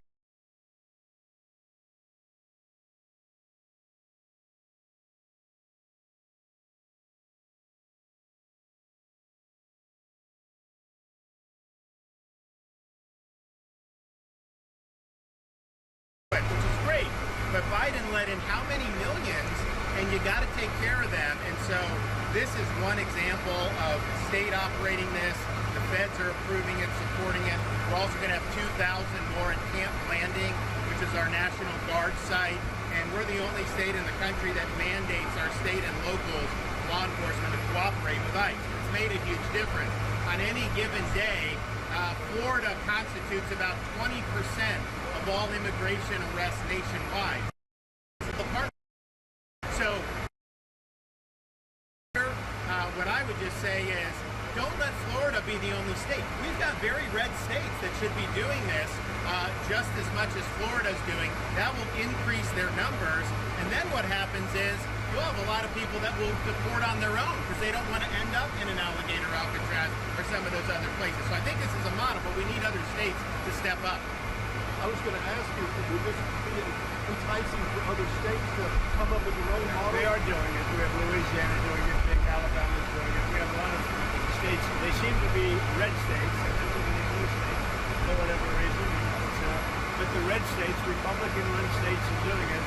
Which is great, but Biden let in how many millions, and you got to take care of them. And so this is one example of state operating this. The feds are approving it, supporting it. We're also going to have 2,000 more at Camp Landing, which is our National Guard site. And we're the only state in the country that mandates our state and local law enforcement to cooperate with ICE. It's made a huge difference. On any given day, Florida constitutes about 20% of all immigration arrests nationwide. So, what I would just say is, don't let Florida be the only state. We've got very red states that should be doing this just as much as Florida's doing. That will increase their numbers, and then what happens is you'll have a lot of people that will deport on their own because they don't want to end up in an alligator Alcatraz or some of those other places. So I think this is a model, but we need other states to step up. I was going to ask you, would this be enticing for other states to come up with their own model? They are doing it. We have Louisiana doing it. Big Alabama's doing it. We have a lot of states. They seem to be red states. They don't seem to be blue states for whatever reason. But the red states, Republican-run states, are doing it.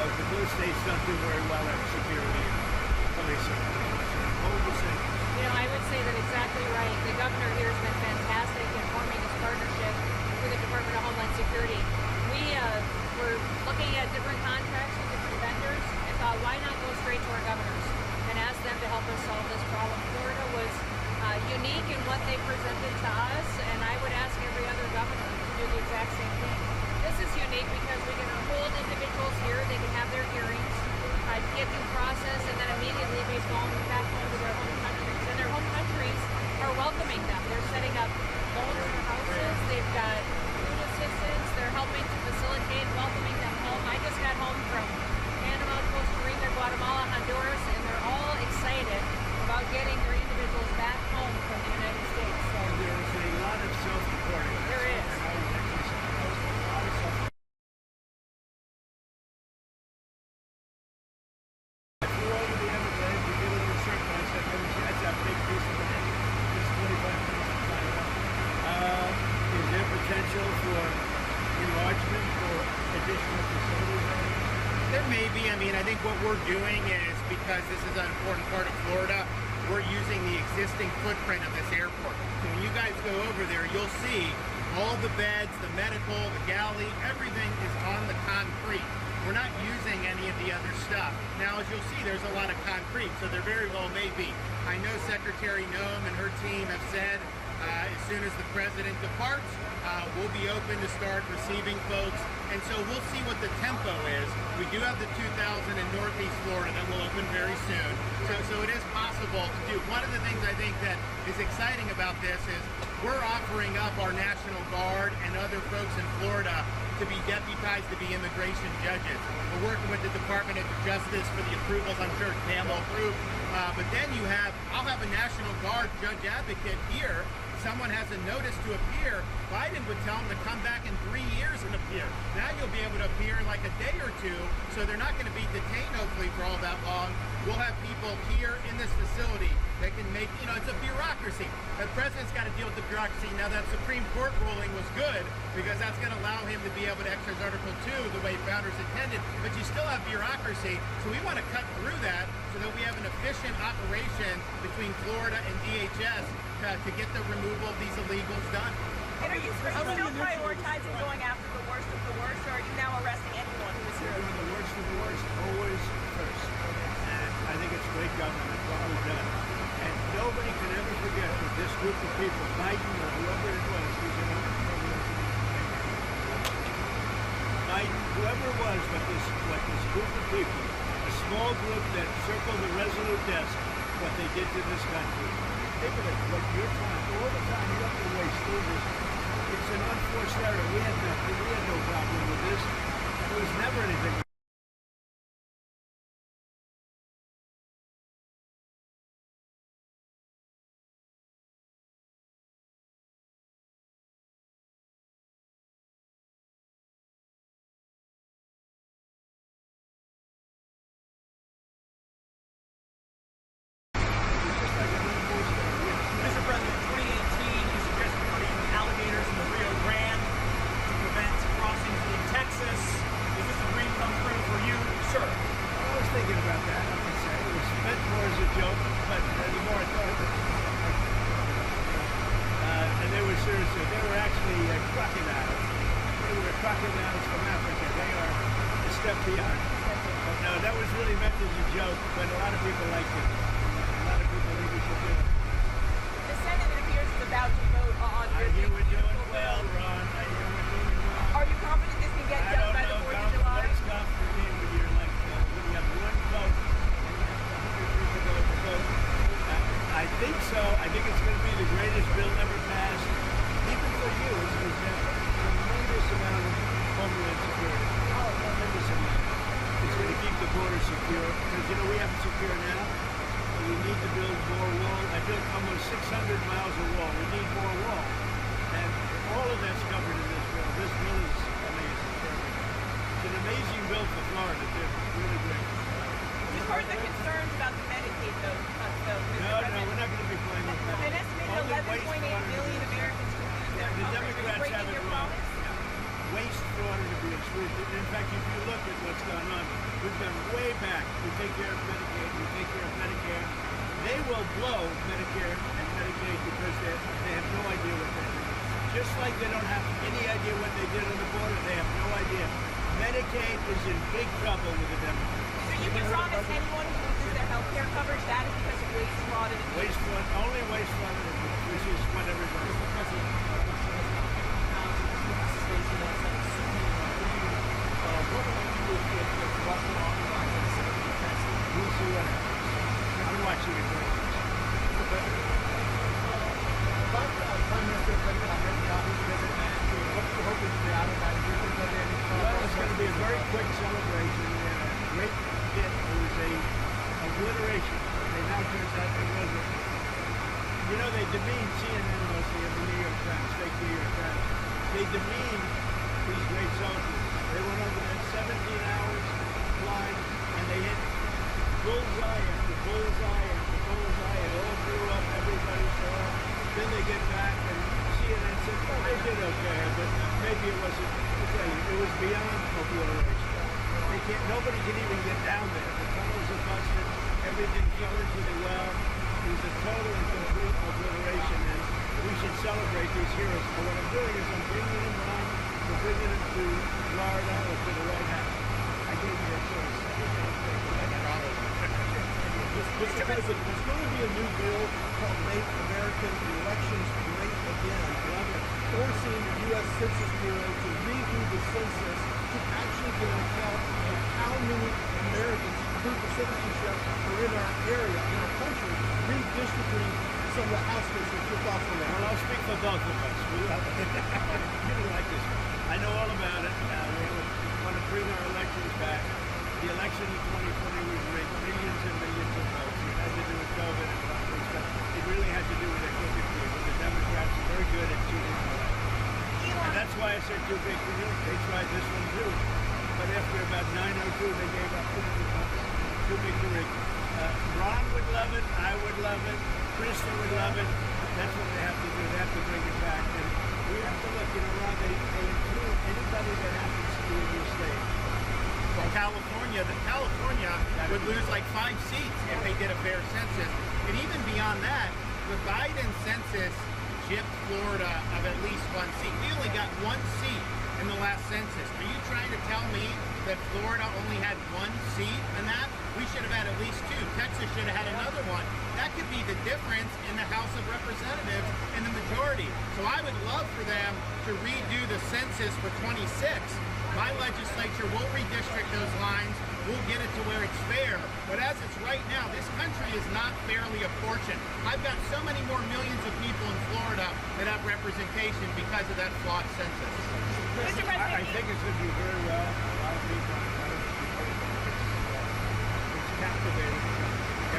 The blue states don't do very well at security and policing. What would you say? You know, I would say that exactly right. The governor here has been fantastic in forming this partnership with the Department of Homeland Security. We were looking at different contracts with different vendors and thought, why not go straight to our governors and ask them to help us solve this problem? Florida was unique in what they presented to us, and I would ask every other governor to do the exact same thing. This is unique because we can hold individuals here, they can have their hearings, get due process, and then immediately be flown back home to their home countries. And their home countries are welcoming them. They're setting up loans for houses, they've got food assistance, they're helping to facilitate welcoming them home. I just got home from Panama, Costa Rica, Guatemala, Honduras, and they're all excited about getting their individuals back home from the United States. So there is a lot of self-reporting. There is. Potential for enlargement for additional facilities? There may be. I mean, I think what we're doing is, because this is an important part of Florida, we're using the existing footprint of this airport. So when you guys go over there, you'll see all the beds, the medical, the galley, everything is on the concrete. We're not using any of the other stuff. Now, as you'll see, there's a lot of concrete, so there very well may be. I know Secretary Noem and her team have said As soon as the president departs, we'll be open to start receiving folks. And so we'll see what the tempo is. We do have the 2,000 in Northeast Florida that will open very soon. So it is possible to do. One of the things I think that is exciting about this is we're offering up our National Guard and other folks in Florida to be deputized to be immigration judges. We're working with the Department of Justice for the approvals. I'm sure Pam will approve. But then I'll have a National Guard judge advocate here. Someone has a notice to appear, Biden would tell them to come back in 3 years and appear. Now you'll be able to appear in like a day or two, so they're not going to be detained hopefully for all that long. We'll have people here in this facility that can make, it's a bureaucracy. The president's got to deal with the bureaucracy. Now that Supreme Court ruling was good because that's going to allow him to be able to exercise Article 2 the way founders intended, but you still have bureaucracy. So we want to cut through that so that we have an efficient operation between Florida and DHS to get the removal of these illegals done. And are you still prioritizing going after the worst of the worst, or are you now arresting anyone who is here? Doing the worst of the worst always first. And I think it's great government, what we've done. And nobody can ever forget that this group of people, Biden or whoever it was, Biden, whoever it was, but this group of people, a small group that circled the Resolute desk, what they did to this country. Think of it, what your time, all the time you have to waste through this. It's an unforced error. We had no problem with this. There was never anything. Mr. President, there's going to be a new bill called Make American Elections Great Again. I love it. Forcing the U.S. Census Bureau to redo the census to actually get an account of how many Americans proof of citizenship are in our area, in our country, redistricting some of the House districts. Your thoughts on that? Well, I'll speak for both of us. We love it. Really like this. I know all about it. We want to bring our elections back. The election in 2020 was rigged, millions and millions of votes. It had to do with COVID and all this stuff. It really had to do with their crooked people. The Democrats are very good at cheating the election. And that's why I said too big to do. They tried this one too. But after about 9:02, they gave up too big to rig. Ron would love it. I would love it. Kristi would love it. That's what they have to do. They have to bring it back. And we have to look, Ron, they include anybody that happens to be in your state. Well, California would lose like 5 seats if they did a fair census. And even beyond that, the Biden census gypped Florida of at least 1 seat. We only got 1 seat in the last census. Are you trying to tell me that Florida only had 1 seat in that? We should have had at least 2. Texas should have had another one. That could be the difference in the House of Representatives in the majority. So I would love for them to redo the census for 26. My legislature will redistrict those lines. We'll get it to where it's fair. But as it's right now, this country is not fairly apportioned. I've got so many more millions of people in Florida that have representation because of that flawed census. I think it's going to do very well. A lot of people it's captivating.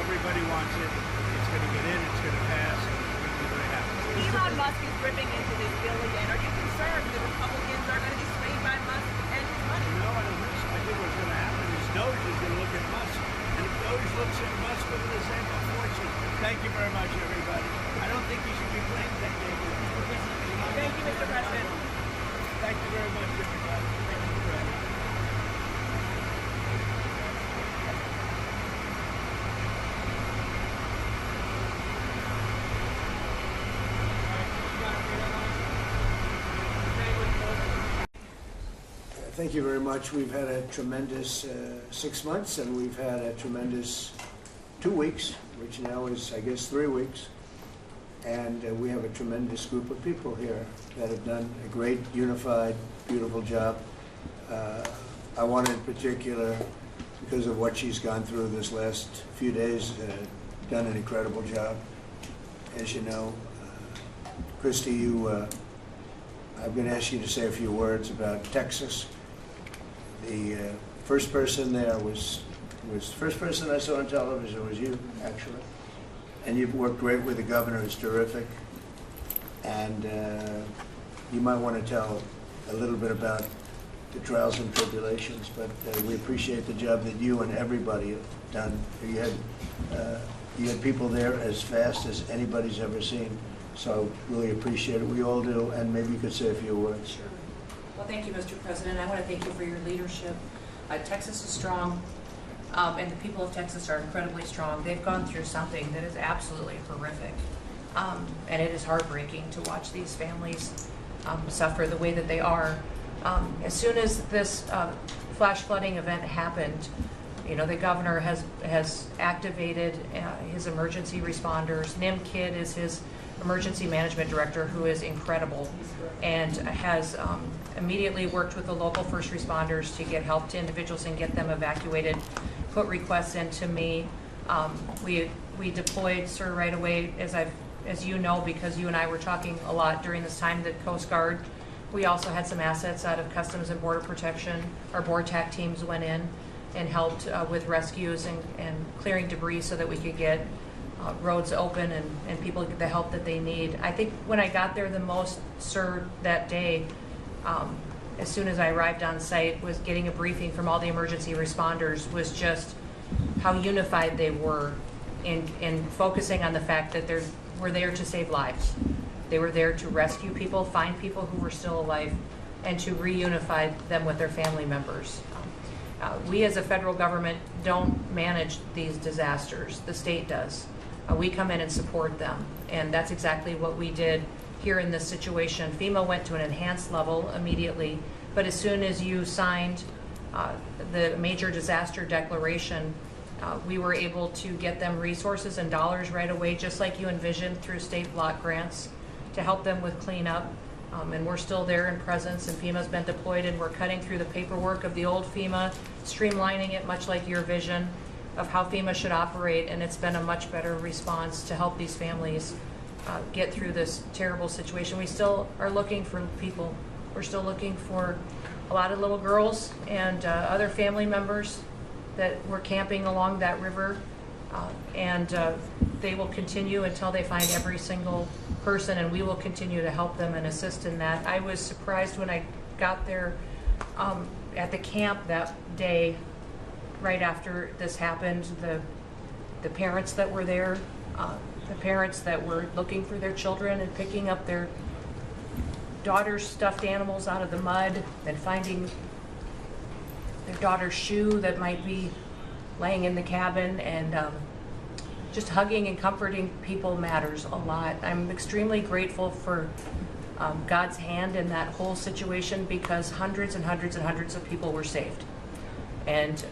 Everybody wants it. It's going to get in. It's going to pass. And we'll be very happy. Elon Musk is ripping into this bill again. Are you concerned the Republicans are going to be swayed by Musk and his money? No, I don't think so. I think what's going to happen is Doge is going to look at Musk. And if Doge looks at Musk, we're going to say, unfortunately. Thank you very much, everybody. I don't think you should be playing that game. Thank you, Mr. President. Thank you very much, everybody. Thank you for having me. Thank you very much. We've had a tremendous 6 months, and we've had a tremendous 2 weeks, which now is, I guess, 3 weeks. And we have a tremendous group of people here that have done a great, unified, beautiful job. I want in particular, because of what she's gone through this last few days, done an incredible job. As you know, Kristi, I'm going to ask you to say a few words about Texas. The first person there was the first person I saw on television was you, actually. And you've worked great with the governor, who's terrific. And you might want to tell a little bit about the trials and tribulations, but we appreciate the job that you and everybody have done. You had people there as fast as anybody's ever seen. So really appreciate it. We all do. And maybe you could say a few words. Sure. Well, thank you, Mr. President. I want to thank you for your leadership. Texas is strong, and the people of Texas are incredibly strong. They've gone through something that is absolutely horrific, and it is heartbreaking to watch these families suffer the way that they are. As soon as this flash flooding event happened, the governor has activated his emergency responders. Nim Kidd is his emergency management director, who is incredible, and has immediately worked with the local first responders to get help to individuals and get them evacuated, put requests into me. We deployed sort of right away, as you know, because you and I were talking a lot during this time, the Coast Guard. We also had some assets out of Customs and Border Protection. Our board TAC teams went in and helped with rescues and clearing debris so that we could get roads open and people get the help that they need. I think when I got there the most, sir, that day, as soon as I arrived on site, was getting a briefing from all the emergency responders, was just how unified they were in focusing on the fact that we're there to save lives. They were there to rescue people, find people who were still alive, and to reunify them with their family members. We as a federal government don't manage these disasters. The state does. We come in and support them, and that's exactly what we did here in this situation. FEMA went to an enhanced level immediately, but as soon as you signed the major disaster declaration, We were able to get them resources and dollars right away, just like you envisioned through state block grants, to help them with cleanup. And we're still there in presence, and FEMA's been deployed, and we're cutting through the paperwork of the old FEMA, streamlining it much like your vision of how FEMA should operate, and it's been a much better response to help these families get through this terrible situation. We still are looking for people. We're still looking for a lot of little girls and other family members that were camping along that river, and they will continue until they find every single person, and we will continue to help them and assist in that. I was surprised when I got there at the camp that day, right after this happened, the parents that were there, the parents that were looking for their children and picking up their daughter's stuffed animals out of the mud and finding their daughter's shoe that might be laying in the cabin, and just hugging and comforting people matters a lot. I'm extremely grateful for God's hand in that whole situation, because hundreds and hundreds and hundreds of people were saved. And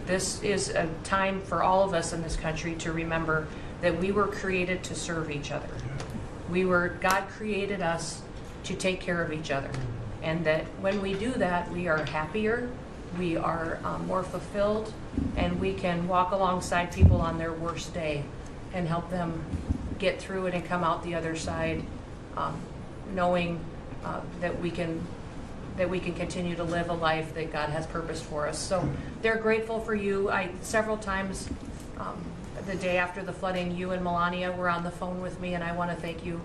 this is a time for all of us in this country to remember that we were created to serve each other. God created us to take care of each other. And that when we do that, we are happier, we are more fulfilled, and we can walk alongside people on their worst day and help them get through it and come out the other side, knowing that we can continue to live a life that God has purposed for us. So they're grateful for you. Several times the day after the flooding, you and Melania were on the phone with me, and I want to thank you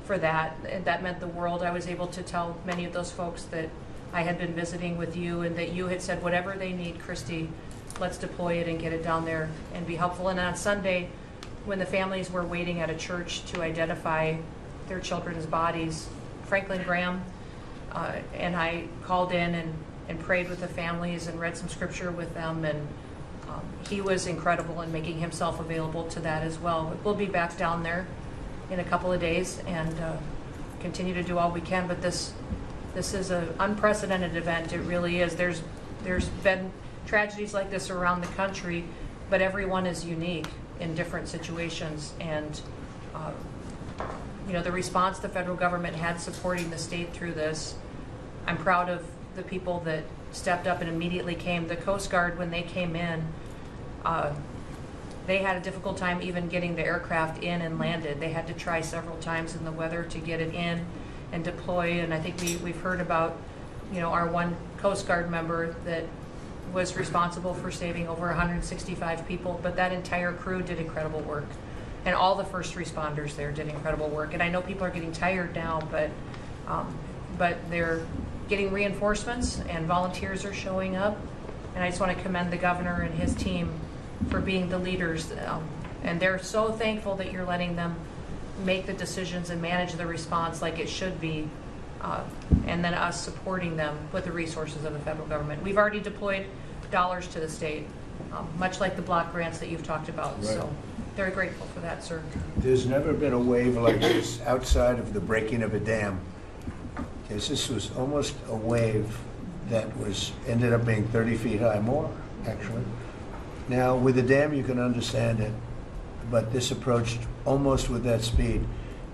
for that. That meant the world. I was able to tell many of those folks that I had been visiting with you, and that you had said, whatever they need, Kristi, let's deploy it and get it down there and be helpful. And on Sunday, when the families were waiting at a church to identify their children's bodies, Franklin Graham and I called in and prayed with the families and read some scripture with them, and he was incredible in making himself available to that as well. We'll be back down there in a couple of days and continue to do all we can, but this is an unprecedented event. It really is. There's been tragedies like this around the country, but everyone is unique in different situations, and the response the federal government had supporting the state through this, I'm proud of the people that stepped up and immediately came. The Coast Guard, when they came in, they had a difficult time even getting the aircraft in and landed. They had to try several times in the weather to get it in and deploy, and I think we've heard about, our one Coast Guard member that was responsible for saving over 165 people, but that entire crew did incredible work. And all the first responders there did incredible work. And I know people are getting tired now, but they're getting reinforcements, and volunteers are showing up. And I just want to commend the governor and his team for being the leaders. And they're so thankful that you're letting them make the decisions and manage the response like it should be, and then us supporting them with the resources of the federal government. We've already deployed dollars to the state, much like the block grants that you've talked about. Right. So very grateful for that, sir. There's never been a wave like this outside of the breaking of a dam. Because this was almost a wave that ended up being 30 feet high, more actually. Now with the dam you can understand it, but this approached almost with that speed.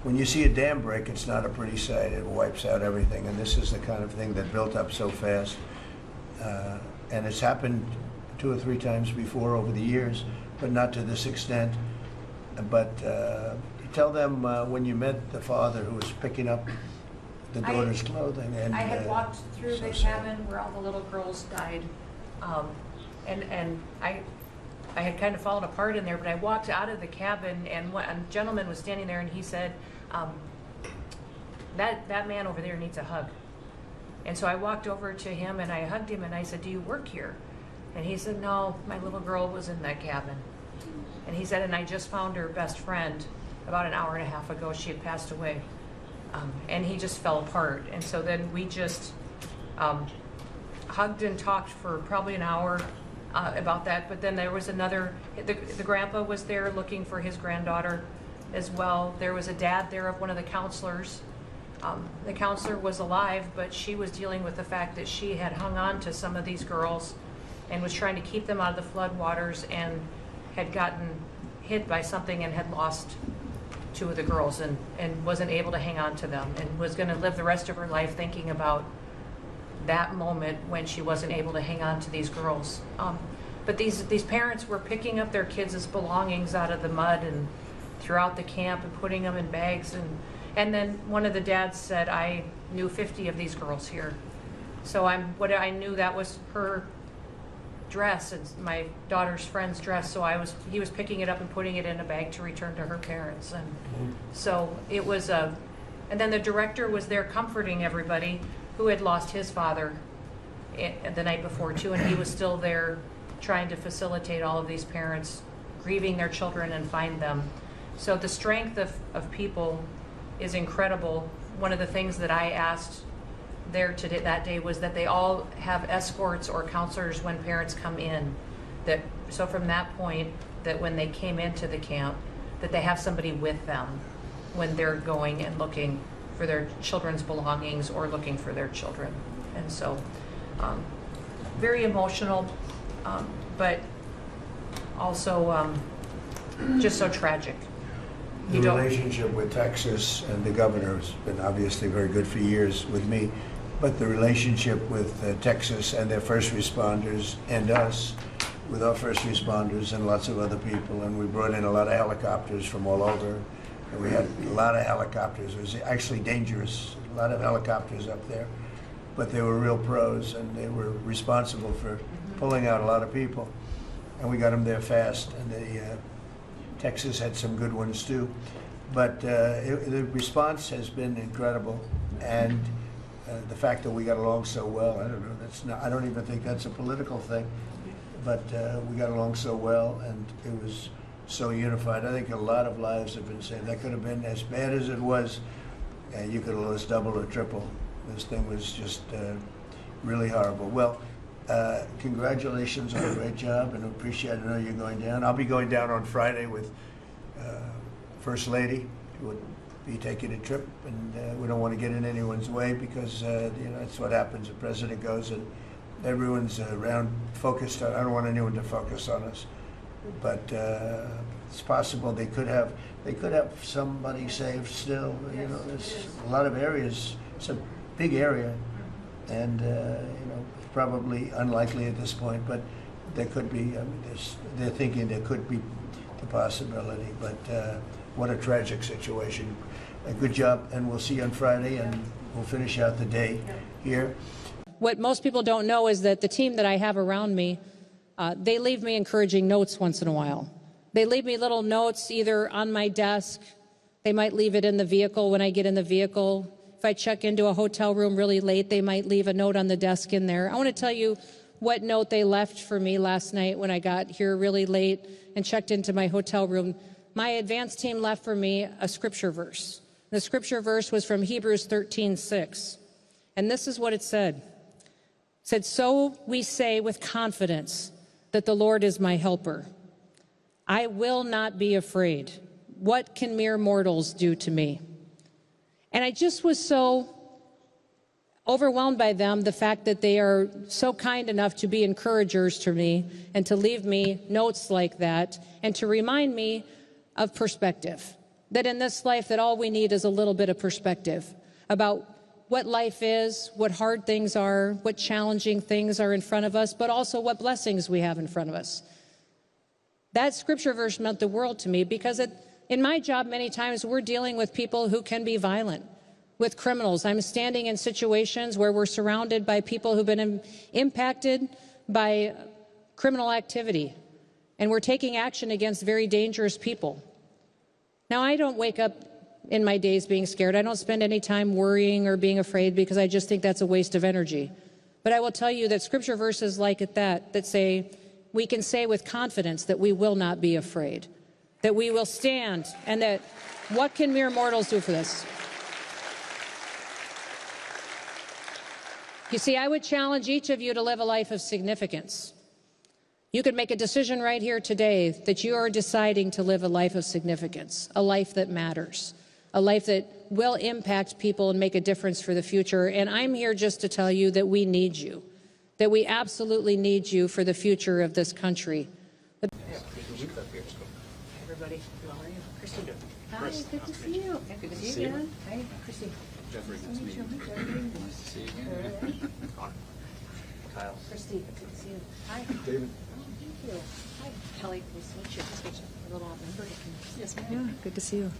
When you see a dam break, it's not a pretty sight. It wipes out everything, and this is the kind of thing that built up so fast. And it's happened 2 or 3 times before over the years, but not to this extent. But tell them when you met the father who was picking up the daughter's clothing. And I had walked through the cabin where all the little girls died, and I had kind of fallen apart in there, but I walked out of the cabin, and a gentleman was standing there, and he said, that man over there needs a hug. And so I walked over to him, and I hugged him, and I said, do you work here? And he said, no, my little girl was in that cabin. And he said, and I just found her best friend about an hour and a half ago. She had passed away. And he just fell apart. And so then we just hugged and talked for probably an hour about that. But then there was the grandpa was there looking for his granddaughter as well. There was a dad there of one of the counselors. The counselor was alive, but she was dealing with the fact that she had hung on to some of these girls and was trying to keep them out of the floodwaters and had gotten hit by something and had lost 2 of the girls and wasn't able to hang on to them and was going to live the rest of her life thinking about that moment when she wasn't able to hang on to these girls. But these parents were picking up their kids' belongings out of the mud and throughout the camp and putting them in bags. And then one of the dads said, I knew 50 of these girls here. So I knew that was her dress and my daughter's friend's dress. So he was picking it up and putting it in a bag to return to her parents. And so it was and then the director was there comforting everybody who had lost his father the night before too, and he was still there trying to facilitate all of these parents grieving their children and find them. So the strength of people is incredible. One of the things that I asked there today, that day, was that they all have escorts or counselors when parents come in. So from that point, that when they came into the camp, that they have somebody with them when they're going and looking for their children's belongings or looking for their children. And so very emotional, but also just so tragic. The relationship with Texas and the governor has been obviously very good for years with me, but the relationship with Texas and their first responders and us, with our first responders and lots of other people, and we brought in a lot of helicopters from all over, and we had a lot of helicopters. It was actually dangerous, a lot of helicopters up there, but they were real pros, and they were responsible for pulling out a lot of people, and we got them there fast, and Texas had some good ones too, but the response has been incredible, and the fact that we got along so well, I don't know, I don't even think that's a political thing, but we got along so well, and it was so unified. I think a lot of lives have been saved. That could have been as bad as it was, you could have lost double or triple. This thing was just really horrible. Well, congratulations on a great job, and appreciate it. I know you're going down. I'll be going down on Friday with First Lady, who would be taking a trip, and we don't want to get in anyone's way because that's what happens. The president goes and everyone's around focused on. I don't want anyone to focus on us, but it's possible they could have somebody saved still. There's a lot of areas. It's a big area, and probably unlikely at this point, but there could be. I mean, they're thinking there could be the possibility, but what a tragic situation. A good job, and we'll see you on Friday, and we'll finish out the day here. What most people don't know is that the team that I have around me, they leave me encouraging notes once in a while. They leave me little notes either on my desk. They might leave it in the vehicle when I get in the vehicle. If I check into a hotel room really late, they might leave a note on the desk in there. I want to tell you what note they left for me last night when I got here really late and checked into my hotel room. My advance team left for me a scripture verse. The scripture verse was from Hebrews 13:6. And this is what it said. It said, "So we say with confidence that the Lord is my helper. I will not be afraid. What can mere mortals do to me?" And I just was so overwhelmed by them, the fact that they are so kind enough to be encouragers to me and to leave me notes like that and to remind me of perspective. That in this life, that all we need is a little bit of perspective about what life is, what hard things are, what challenging things are in front of us, but also what blessings we have in front of us. That scripture verse meant the world to me because in my job, many times we're dealing with people who can be violent, with criminals. I'm standing in situations where we're surrounded by people who've been impacted by criminal activity, and we're taking action against very dangerous people. Now, I don't wake up in my days being scared. I don't spend any time worrying or being afraid because I just think that's a waste of energy. But I will tell you that scripture verses like that say, we can say with confidence that we will not be afraid, that we will stand, and that what can mere mortals do for this? You see, I would challenge each of you to live a life of significance. You could make a decision right here today that you are deciding to live a life of significance, a life that matters, a life that will impact people and make a difference for the future. And I'm here just to tell you that we need you, that we absolutely need you for the future of this country. Everybody, how are you? Kristi. Hi, good to see you. Good to see you again. Hi, Kristi. Jeffrey, good to meet you. Nice to see you again. Kyle. Kristi, good to see you. Hi. David. Oh, thank you. Hi, Kelly. Nice to meet you. A little outnumbered. Yes, ma'am. Yeah, good to see you.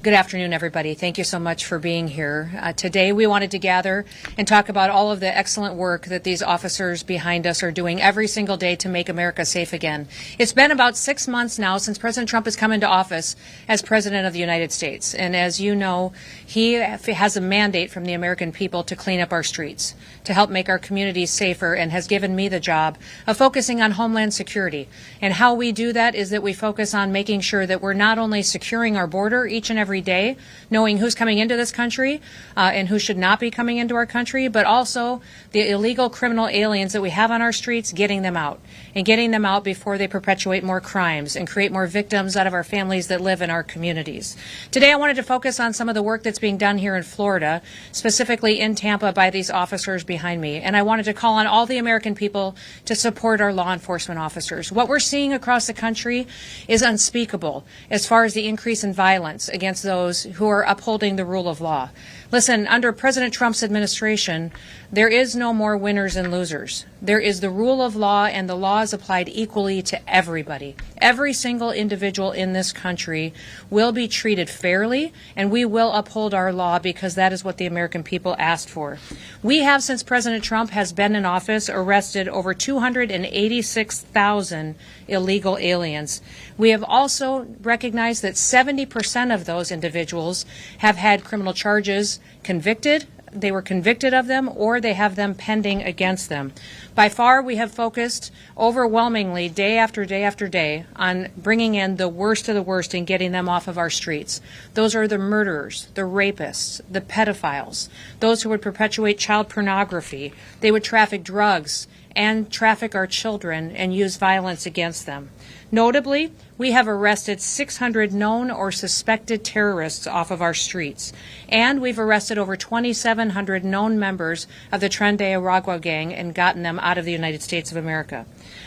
Good afternoon, everybody. Thank you so much for being here. Today, we wanted to gather and talk about all of the excellent work that these officers behind us are doing every single day to make America safe again. It's been about 6 months now since President Trump has come into office as President of the United States. And as you know, he has a mandate from the American people to clean up our streets, to help make our communities safer, and has given me the job of focusing on Homeland Security. And how we do that is that we focus on making sure that we're not only securing our border each and every day, knowing who's coming into this country and who should not be coming into our country, but also the illegal criminal aliens that we have on our streets, getting them out, and getting them out before they perpetuate more crimes and create more victims out of our families that live in our communities. Today, I wanted to focus on some of the work that's being done here in Florida, specifically in Tampa by these officers behind me. And I wanted to call on all the American people to support our law enforcement officers. What we're seeing across the country is unspeakable as far as the increase in violence against those who are upholding the rule of law. Listen, under President Trump's administration, there is no more winners and losers. There is the rule of law, and the law is applied equally to everybody. Every single individual in this country will be treated fairly, and we will uphold our law because that is what the American people asked for. We have, since President Trump has been in office, arrested over 286,000 illegal aliens. We have also recognized that 70% of those individuals have had criminal charges convicted. They were convicted of them, or they have them pending against them. By far, we have focused overwhelmingly day after day after day on bringing in the worst of the worst and getting them off of our streets. Those are the murderers, the rapists, the pedophiles, those who would perpetuate child pornography. They would traffic drugs and traffic our children and use violence against them. Notably, we have arrested 600 known or suspected terrorists off of our streets, and we've arrested over 2,700 known members of the Tren de Aragua gang and gotten them out of the United States of America.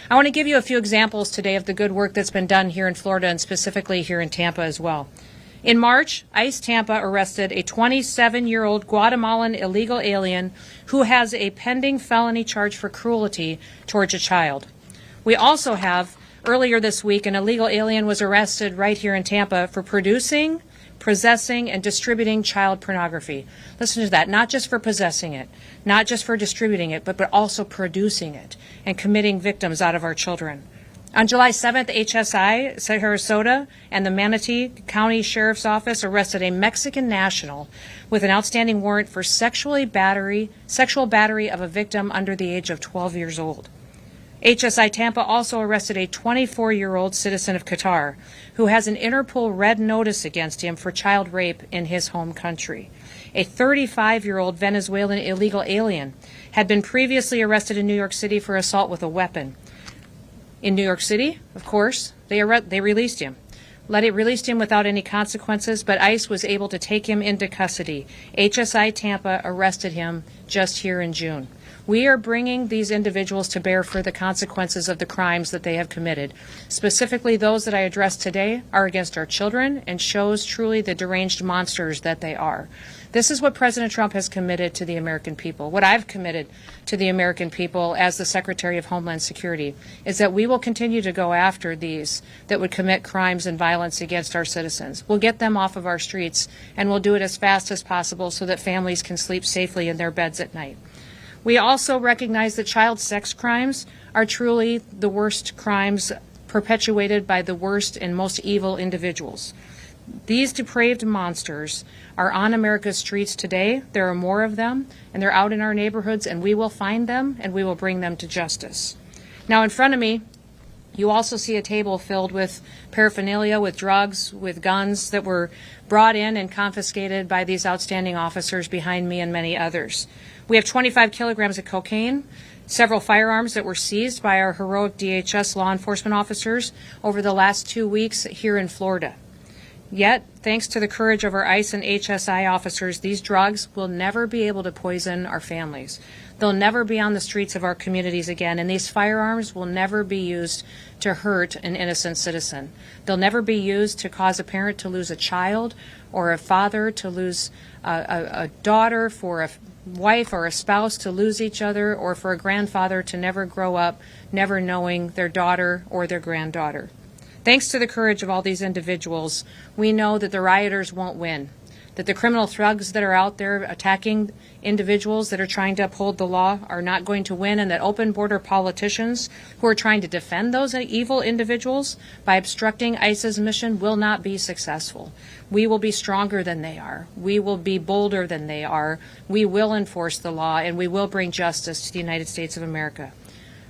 I want to give you a few examples today of the good work that's been done here in Florida and specifically here in Tampa as well. In March, ICE Tampa arrested a 27-year-old Guatemalan illegal alien who has a pending felony charge for cruelty towards a child. We also have, earlier this week, an illegal alien was arrested right here in Tampa for producing, possessing, and distributing child pornography. Listen to that, not just for possessing it, not just for distributing it, but also producing it and committing victims out of our children. On July 7th, HSI, Sarasota, and the Manatee County Sheriff's Office arrested a Mexican national with an outstanding warrant for sexual battery of a victim under the age of 12 years old. HSI Tampa also arrested a 24-year-old citizen of Qatar who has an Interpol red notice against him for child rape in his home country. A 35-year-old Venezuelan illegal alien had been previously arrested in New York City for assault with a weapon. In New York City, of course, they released him. Released him without any consequences, but ICE was able to take him into custody. HSI Tampa arrested him just here in June. We are bringing these individuals to bear for the consequences of the crimes that they have committed. Specifically, those that I addressed today are against our children and shows truly the deranged monsters that they are. This is what President Trump has committed to the American people. What I've committed to the American people as the Secretary of Homeland Security is that we will continue to go after these that would commit crimes and violence against our citizens. We'll get them off of our streets, and we'll do it as fast as possible so that families can sleep safely in their beds at night. We also recognize that child sex crimes are truly the worst crimes perpetuated by the worst and most evil individuals. These depraved monsters are on America's streets today. There are more of them, and they're out in our neighborhoods, and we will find them, and we will bring them to justice. Now, in front of me, you also see a table filled with paraphernalia, with drugs, with guns that were brought in and confiscated by these outstanding officers behind me and many others. We have 25 kilograms of cocaine, several firearms that were seized by our heroic DHS law enforcement officers over the last 2 weeks here in Florida. Yet, thanks to the courage of our ICE and HSI officers, these drugs will never be able to poison our families. They'll never be on the streets of our communities again, and these firearms will never be used to hurt an innocent citizen. They'll never be used to cause a parent to lose a child or a father to lose a daughter, for a wife or a spouse to lose each other, or for a grandfather to never grow up never knowing their daughter or their granddaughter. Thanks to the courage of all these individuals, we know that the rioters won't win, that the criminal thugs that are out there attacking individuals that are trying to uphold the law are not going to win, and that open border politicians who are trying to defend those evil individuals by obstructing ICE's mission will not be successful. We will be stronger than they are. We will be bolder than they are. We will enforce the law, and we will bring justice to the United States of America.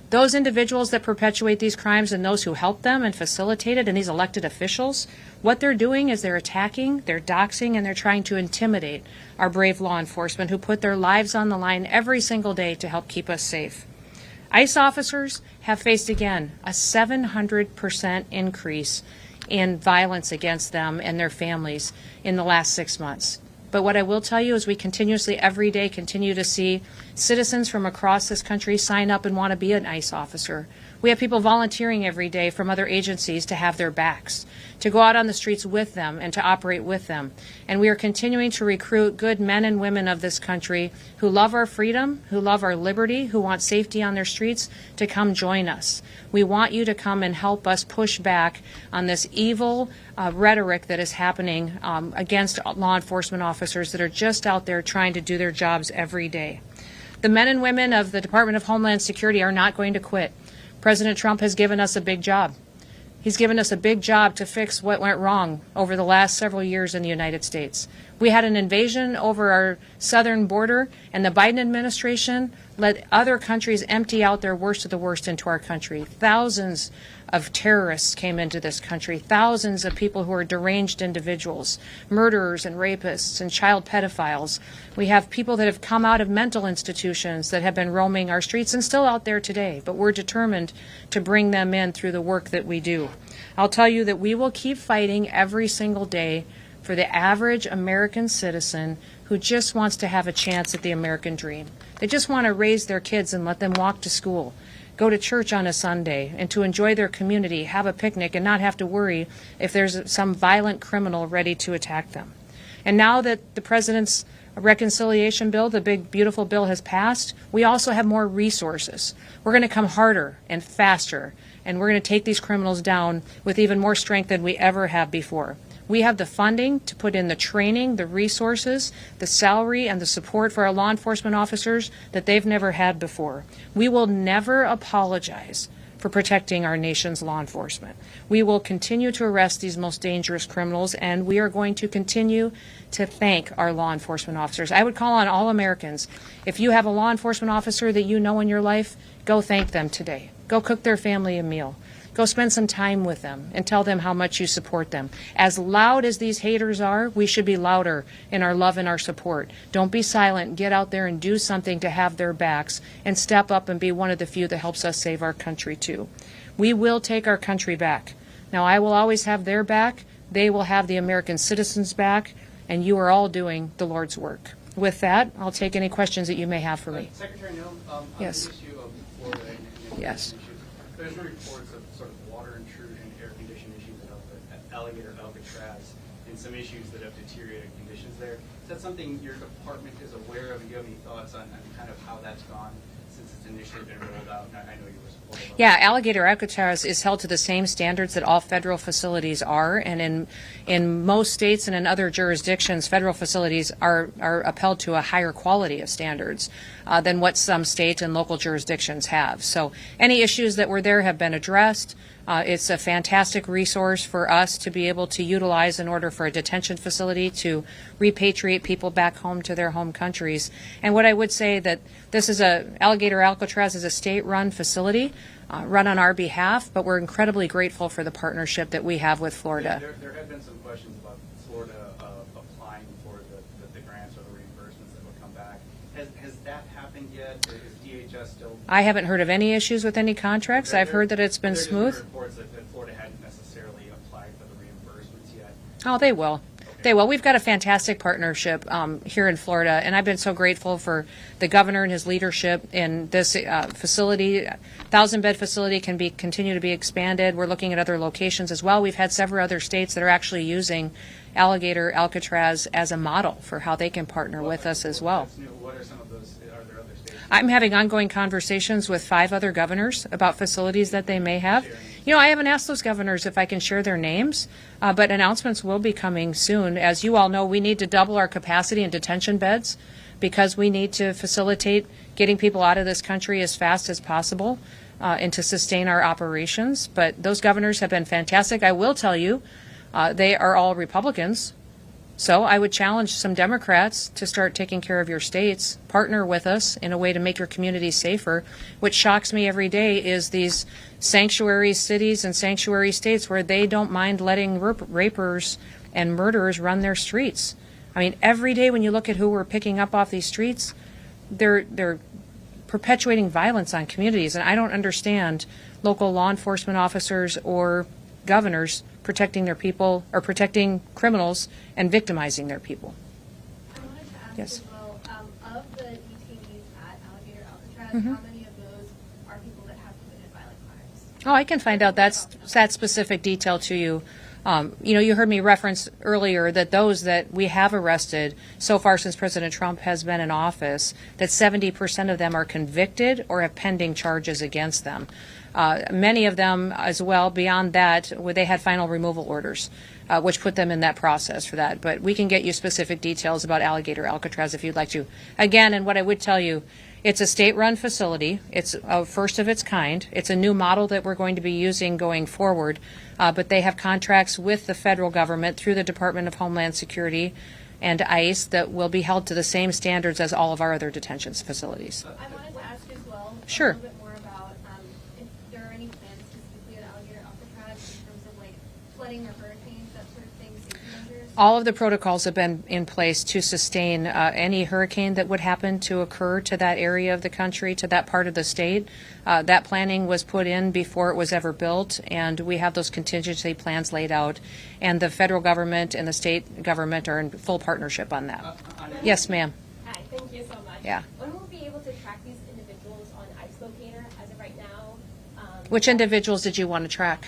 Those individuals that perpetuate these crimes and those who help them and facilitate it, and these elected officials, what they're doing is they're attacking, they're doxing, and they're trying to intimidate our brave law enforcement who put their lives on the line every single day to help keep us safe. ICE officers have faced again a 700% increase in violence against them and their families in the last 6 months. But what I will tell you is we continuously, every day, continue to see citizens from across this country sign up and want to be an ICE officer. We have people volunteering every day from other agencies to have their backs, to go out on the streets with them and to operate with them. And we are continuing to recruit good men and women of this country who love our freedom, who love our liberty, who want safety on their streets to come join us. We want you to come and help us push back on this evil rhetoric that is happening against law enforcement officers that are just out there trying to do their jobs every day. The men and women of the Department of Homeland Security are not going to quit. President Trump has given us a big job. He's given us a big job to fix what went wrong over the last several years in the United States. We had an invasion over our southern border, and the Biden administration let other countries empty out their worst of the worst into our country. Thousands of terrorists came into this country, thousands of people who are deranged individuals, murderers and rapists and child pedophiles. We have people that have come out of mental institutions that have been roaming our streets and still out there today, but we're determined to bring them in through the work that we do. I'll tell you that we will keep fighting every single day for the average American citizen who just wants to have a chance at the American dream. They just want to raise their kids and let them walk to school, go to church on a Sunday, and to enjoy their community, have a picnic, and not have to worry if there's some violent criminal ready to attack them. And now that the President's reconciliation bill, the big, beautiful bill, has passed, we also have more resources. We're going to come harder and faster, and we're going to take these criminals down with even more strength than we ever have before. We have the funding to put in the training, the resources, the salary, and the support for our law enforcement officers that they've never had before. We will never apologize for protecting our nation's law enforcement. We will continue to arrest these most dangerous criminals, and we are going to continue to thank our law enforcement officers. I would call on all Americans, if you have a law enforcement officer that you know in your life, go thank them today. Go cook their family a meal. Go spend some time with them and tell them how much you support them. As loud as these haters are, we should be louder in our love and our support. Don't be silent. Get out there and do something to have their backs and step up and be one of the few that helps us save our country too. We will take our country back. Now, I will always have their back. They will have the American citizens' back, and you are all doing the Lord's work. With that, I'll take any questions that you may have for me. Secretary Noem, on Yes. the issue of Florida and Yes. issues, there's been reports of sort of water intrusion, air condition issues at Alligator Alcatraz, and some issues that have deteriorated conditions there. Is that something your department is aware of? And do you have any thoughts on kind of how that's gone since it's initially been rolled out? And I know you were supportive of Yeah, Alligator Alcatraz is held to the same standards that all federal facilities are, and in most states and in other jurisdictions, federal facilities are upheld to a higher quality of standards than what some state and local jurisdictions have. So any issues that were there have been addressed. It's a fantastic resource for us to be able to utilize in order for a detention facility to repatriate people back home to their home countries. And what I would say that this is Alligator Alcatraz is a state-run facility run on our behalf, but we're incredibly grateful for the partnership that we have with Florida. There have been some questions about Florida applying for the grants or the reimbursements that will come back. Has that happened yet? Or is DHS still? I haven't heard of any issues with any contracts. I've heard that it's been smooth. There's reports that Florida hadn't necessarily applied for the reimbursements yet. Oh, they will. They will. We've got a fantastic partnership here in Florida, and I've been so grateful for the governor and his leadership in this facility. 1,000-bed facility can continue to be expanded. We're looking at other locations as well. We've had several other states that are actually using Alligator Alcatraz as a model for how they can partner with us as well. What are some of those? Are there other states? I'm having ongoing conversations with 5 other governors about facilities that they may have. You know, I haven't asked those governors if I can share their names, but announcements will be coming soon. As you all know, we need to double our capacity in detention beds because we need to facilitate getting people out of this country as fast as possible and to sustain our operations. But those governors have been fantastic. I will tell you, they are all Republicans. So I would challenge some Democrats to start taking care of your states, partner with us in a way to make your communities safer. What shocks me every day is these sanctuary cities and sanctuary states where they don't mind letting rapers and murderers run their streets. I mean, every day when you look at who we're picking up off these streets, they're perpetuating violence on communities. And I don't understand local law enforcement officers or governors protecting their people or protecting criminals and victimizing their people. I wanted to ask Yes. as well, of the detainees at Alligator Alcatraz, Mhm. how many of those are people that have committed violent crimes? Oh, I can find out that specific detail to you. You know, you heard me reference earlier that those that we have arrested so far since President Trump has been in office, that 70% of them are convicted or have pending charges against them. Many of them as well, beyond that, they had final removal orders, which put them in that process for that. But we can get you specific details about Alligator Alcatraz if you'd like to. Again, and what I would tell you, it's a state-run facility. It's a first of its kind. It's a new model that we're going to be using going forward. But they have contracts with the federal government through the Department of Homeland Security and ICE that will be held to the same standards as all of our other detention facilities. I wanted to ask as well Sure. a little bit more about if there are any plans specifically at Alligator Alcatraz in terms of like flooding or hurricanes, that sort of thing, safety measures. All of the protocols have been in place to sustain any hurricane that would happen to occur to that area of the country, to that part of the state. That planning was put in before it was ever built, and we have those contingency plans laid out. And the federal government and the state government are in full partnership on that. Yes, ma'am. Hi, thank you so much. Yeah. When will we be able to track these individuals on ICE Locator as of right now? Which individuals did you want to track?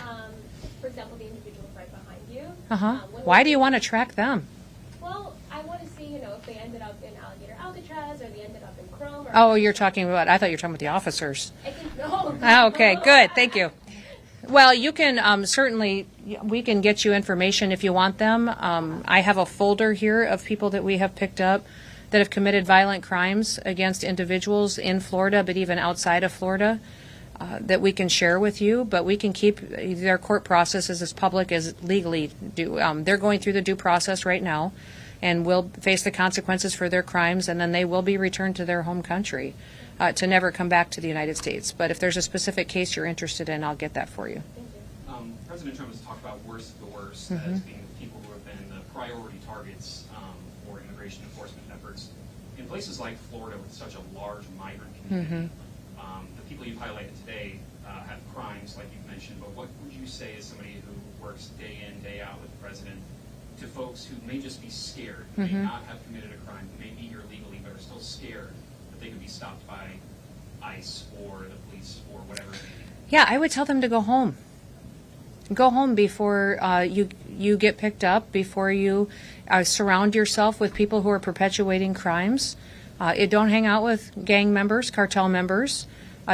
For example, the individuals right behind you. Uh-huh. Why do you want to track them? Well, I want to see, if they ended up in Alligator Alcatraz or they ended up in Chrome. Or Oh, you're talking about, I thought you were talking about the officers. No. Oh, okay, good, thank you. Well, you can certainly, we can get you information if you want them. I have a folder here of people that we have picked up that have committed violent crimes against individuals in Florida, but even outside of Florida, that we can share with you. But we can keep their court processes as public as legally do. They're going through the due process right now and will face the consequences for their crimes, and then they will be returned to their home country to never come back to the United States. But if there's a specific case you're interested in, I'll get that for you. President Trump has talked about worst of the worst Mhm. as being the people who have been the priority targets for immigration enforcement efforts. In places like Florida with such a large migrant community, the people you've highlighted today have crimes, like you've mentioned, but what would you say as somebody who works day in, day out with the president, to folks who may just be scared, who may not have committed a crime, who may be here legally, but are still scared that they could be stopped by ICE or the police or whatever it may be? Yeah, I would tell them to go home. Go home before you get picked up, before you surround yourself with people who are perpetuating crimes. Don't hang out with gang members, cartel members.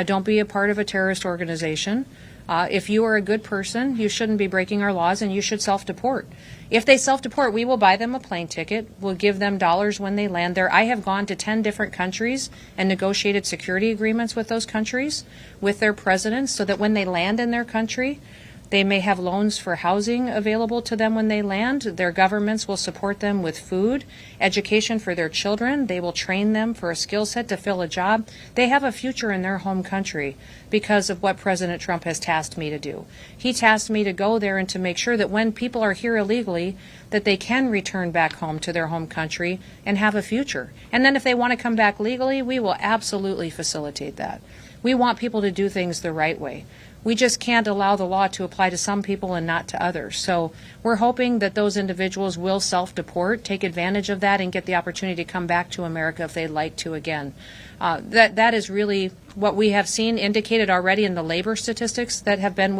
Don't be a part of a terrorist organization. If you are a good person, you shouldn't be breaking our laws, and you should self-deport. If they self-deport, we will buy them a plane ticket. We'll give them dollars when they land there. I have gone to 10 different countries and negotiated security agreements with those countries, with their presidents, so that when they land in their country, they may have loans for housing available to them when they land. Their governments will support them with food, education for their children. They will train them for a skill set to fill a job. They have a future in their home country because of what President Trump has tasked me to do. He tasked me to go there and to make sure that when people are here illegally, that they can return back home to their home country and have a future. And then if they want to come back legally, we will absolutely facilitate that. We want people to do things the right way. We just can't allow the law to apply to some people and not to others. So we're hoping that those individuals will self-deport, take advantage of that, and get the opportunity to come back to America if they'd like to again. That is really what we have seen indicated already in the labor statistics that have been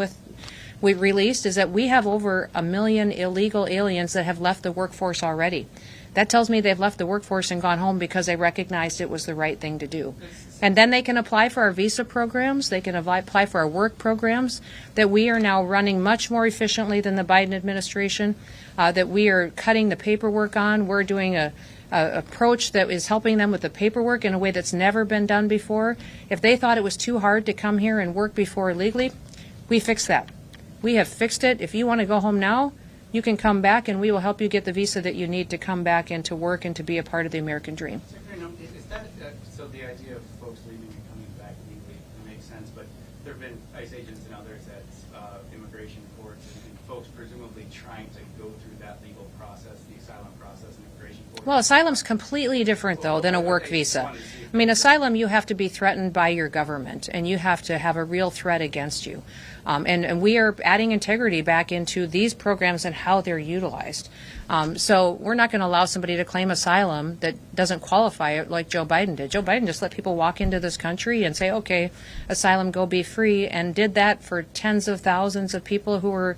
we released, is that we have over 1 million illegal aliens that have left the workforce already. That tells me they've left the workforce and gone home because they recognized it was the right thing to do. And then they can apply for our visa programs, they can apply for our work programs that we are now running much more efficiently than the Biden administration, that we are cutting the paperwork on. We're doing a approach that is helping them with the paperwork in a way that's never been done before. If they thought it was too hard to come here and work before illegally, we fixed that. We have fixed it. If you want to go home now, you can come back and we will help you get the visa that you need to come back and to work and to be a part of the American dream. Is that, so the idea of folks leaving and coming back legally makes sense, but there have been ICE agents and others at immigration courts and folks presumably trying to go through that legal process, the asylum process and immigration court. Well, asylum's completely different, though, than a work visa. I mean, asylum, you have to be threatened by your government, and you have to have a real threat against you. And we are adding integrity back into these programs and how they're utilized. So we're not going to allow somebody to claim asylum that doesn't qualify like Joe Biden did. Joe Biden just let people walk into this country and say, okay, asylum, go be free, and did that for tens of thousands of people who were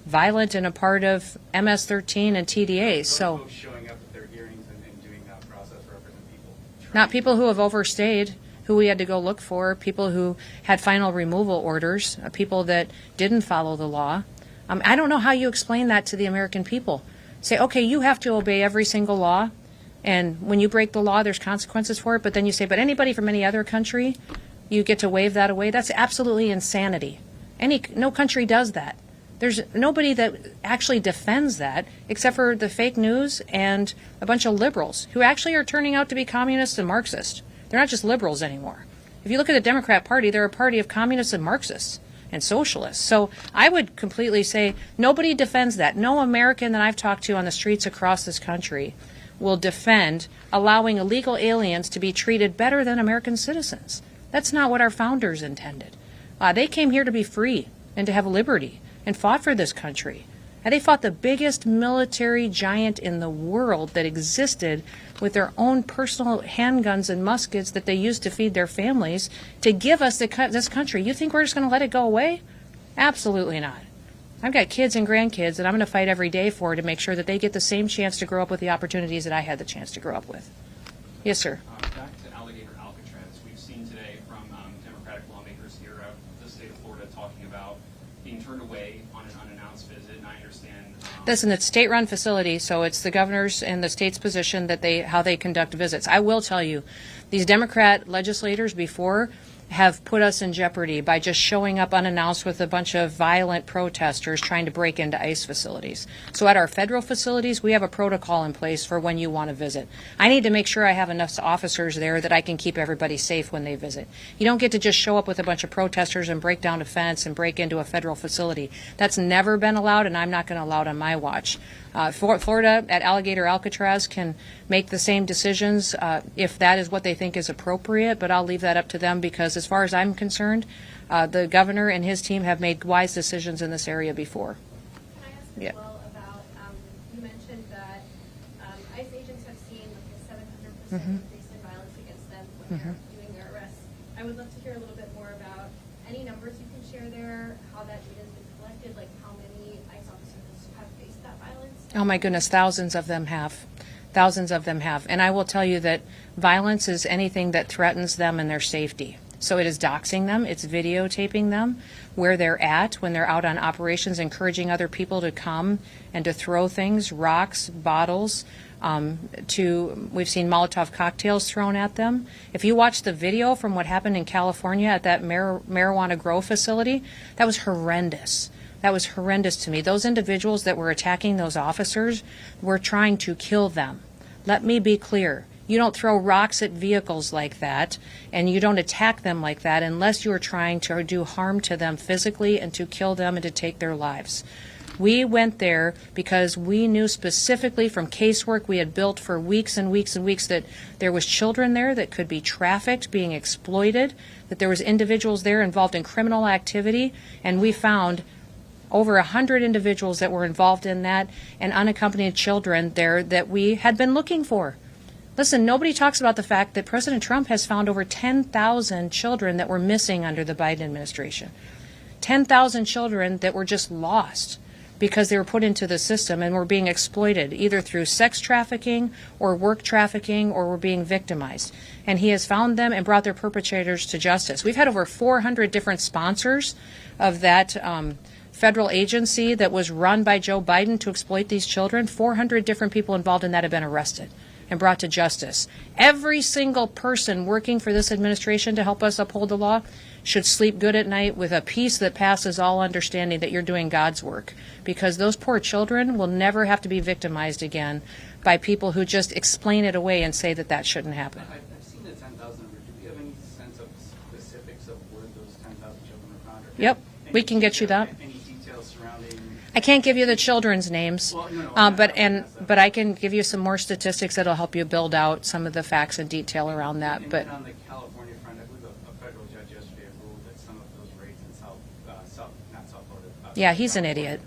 violent and a part of MS-13 and TDAs. So Showing up at their hearings and doing that process represent people. not people who have overstayed, who we had to go look for, people who had final removal orders, people that didn't follow the law. I don't know how you explain that to the American people. Say, okay, you have to obey every single law, and when you break the law, there's consequences for it, but then you say, but anybody from any other country, you get to waive that away. That's absolutely insanity. No country does that. There's nobody that actually defends that except for the fake news and a bunch of liberals who actually are turning out to be communists and Marxists. They're not just liberals anymore. If you look at the Democrat Party, they're a party of communists and Marxists and socialists. So I would completely say nobody defends that. No American that I've talked to on the streets across this country will defend allowing illegal aliens to be treated better than American citizens. That's not what our founders intended. They came here to be free and to have liberty and fought for this country. And they fought the biggest military giant in the world that existed with their own personal handguns and muskets that they used to feed their families to give us this country. You think we're just going to let it go away? Absolutely not. I've got kids and grandkids that I'm going to fight every day for to make sure that they get the same chance to grow up with the opportunities that I had the chance to grow up with. Yes, sir. Back to Alligator Alcatraz, we've seen today from Democratic lawmakers here out of the state of Florida talking about being turned away on an unannounced visit, and I understand. Listen, it's state-run facility, so it's the governor's and the state's position that how they conduct visits. I will tell you, these Democrat legislators before have put us in jeopardy by just showing up unannounced with a bunch of violent protesters trying to break into ICE facilities. So at our federal facilities, we have a protocol in place for when you want to visit. I need to make sure I have enough officers there that I can keep everybody safe when they visit. You don't get to just show up with a bunch of protesters and break down a fence and break into a federal facility. That's never been allowed, and I'm not going to allow it on my watch. Florida at Alligator Alcatraz can make the same decisions if that is what they think is appropriate, but I'll leave that up to them because as far as I'm concerned, the governor and his team have made wise decisions in this area before. Can I ask as well about, you mentioned that ICE agents have seen like a 700% increase in violence against them when they're doing their arrests. I would love to hear a little bit more about any numbers you can share there, how that data has been collected, like how many ICE officers have faced that violence. Oh my goodness, thousands of them have. Thousands of them have. And I will tell you that violence is anything that threatens them and their safety. So it is doxing them, it's videotaping them, where they're at when they're out on operations, encouraging other people to come and to throw things, rocks, bottles, we've seen Molotov cocktails thrown at them. If you watch the video from what happened in California at that marijuana grow facility, that was horrendous. That was horrendous to me. Those individuals that were attacking those officers were trying to kill them. Let me be clear. You don't throw rocks at vehicles like that, and you don't attack them like that unless you are trying to do harm to them physically and to kill them and to take their lives. We went there because we knew specifically from casework we had built for weeks and weeks and weeks that there was children there that could be trafficked, being exploited, that there was individuals there involved in criminal activity, and we found over 100 individuals that were involved in that and unaccompanied children there that we had been looking for. Listen, nobody talks about the fact that President Trump has found over 10,000 children that were missing under the Biden administration. 10,000 children that were just lost because they were put into the system and were being exploited either through sex trafficking or work trafficking or were being victimized. And he has found them and brought their perpetrators to justice. We've had over 400 different sponsors of that federal agency that was run by Joe Biden to exploit these children. 400 different people involved in that have been arrested and brought to justice. Every single person working for this administration to help us uphold the law should sleep good at night with a peace that passes all understanding that you're doing God's work, because those poor children will never have to be victimized again by people who just explain it away and say that that shouldn't happen. I've seen the 10,000 number. Do we have any sense of specifics of where those 10,000 children are found? Yep, we can get you that. Any details surrounding? I can't give you the children's names, but I can give you some more statistics that'll help you build out some of the facts and detail around that. And But then on the California front, I believe a federal judge yesterday ruled that some of those raids in not South Florida. yeah, he's an idiot.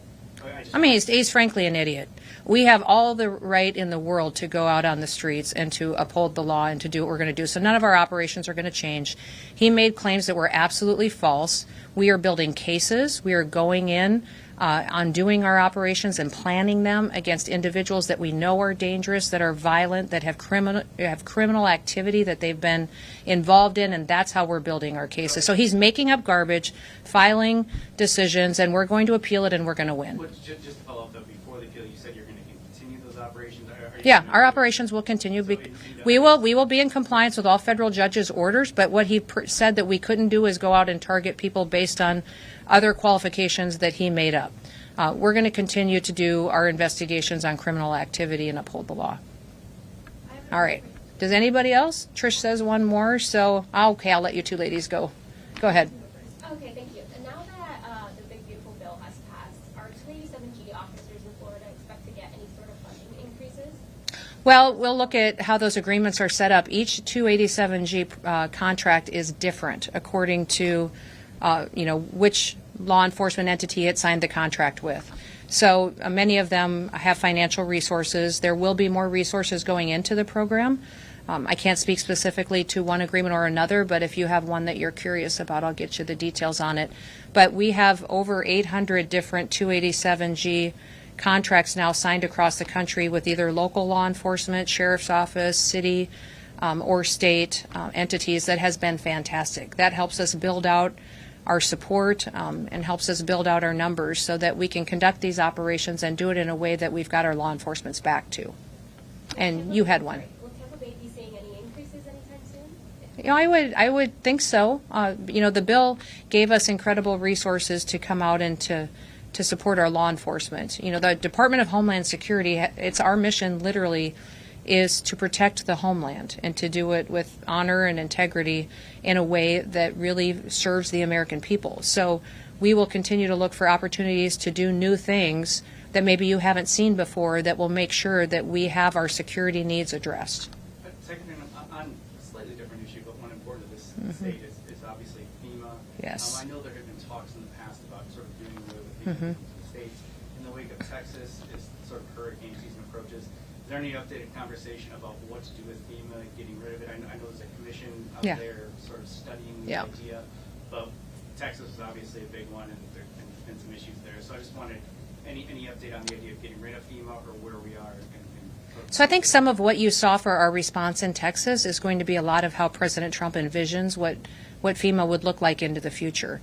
I mean, he's frankly an idiot. We have all the right in the world to go out on the streets and to uphold the law and to do what we're going to do. So none of our operations are going to change. He made claims that were absolutely false. We are building cases. We are going in on doing our operations and planning them against individuals that we know are dangerous, that are violent, that have criminal activity that they've been involved in, and that's how we're building our cases. So he's making up garbage, filing decisions, and we're going to appeal it and we're going to win. Just to follow up, though, before the appeal, you said you're going to continue those operations? Yeah, our operations will continue. We will be in compliance with all federal judges' orders, but what he said that we couldn't do is go out and target people based on other qualifications that he made up. We're going to continue to do our investigations on criminal activity and uphold the law. All right. Does anybody else? Trish says one more, so okay, I'll let you two ladies go. Go ahead. Okay, thank you. And now that the Big Beautiful Bill has passed, are 287G officers in Florida expect to get any sort of funding increases? Well, we'll look at how those agreements are set up. Each 287G contract is different according to, which law enforcement entity it signed the contract with. So many of them have financial resources. There will be more resources going into the program. I can't speak specifically to one agreement or another, but if you have one that you're curious about, I'll get you the details on it. But we have over 800 different 287G contracts now signed across the country with either local law enforcement, sheriff's office, city, or state entities. That has been fantastic. That helps us build out our support and helps us build out our numbers so that we can conduct these operations and do it in a way that we've got our law enforcement's back to. And you had one. Will Tampa Bay be seeing any increases anytime soon? I would think so. The bill gave us incredible resources to come out and to support our law enforcement. The Department of Homeland Security, it's our mission literally is to protect the homeland and to do it with honor and integrity in a way that really serves the American people. So we will continue to look for opportunities to do new things that maybe you haven't seen before that will make sure that we have our security needs addressed. Second, on a slightly different issue, but one important to this state is obviously FEMA. Yes. I know there have been talks in the past about sort of doing away with FEMA in the states. In the wake of Texas, as sort of hurricane season approaches, is there any updated conversation about what to do with FEMA, getting rid of it? I know there's a commission out there sort of studying the idea, but Texas is obviously a big one, and there have been some issues there. So I just wanted any update on the idea of getting rid of FEMA or where we are. So I think some of what you saw for our response in Texas is going to be a lot of how President Trump envisions what FEMA would look like into the future.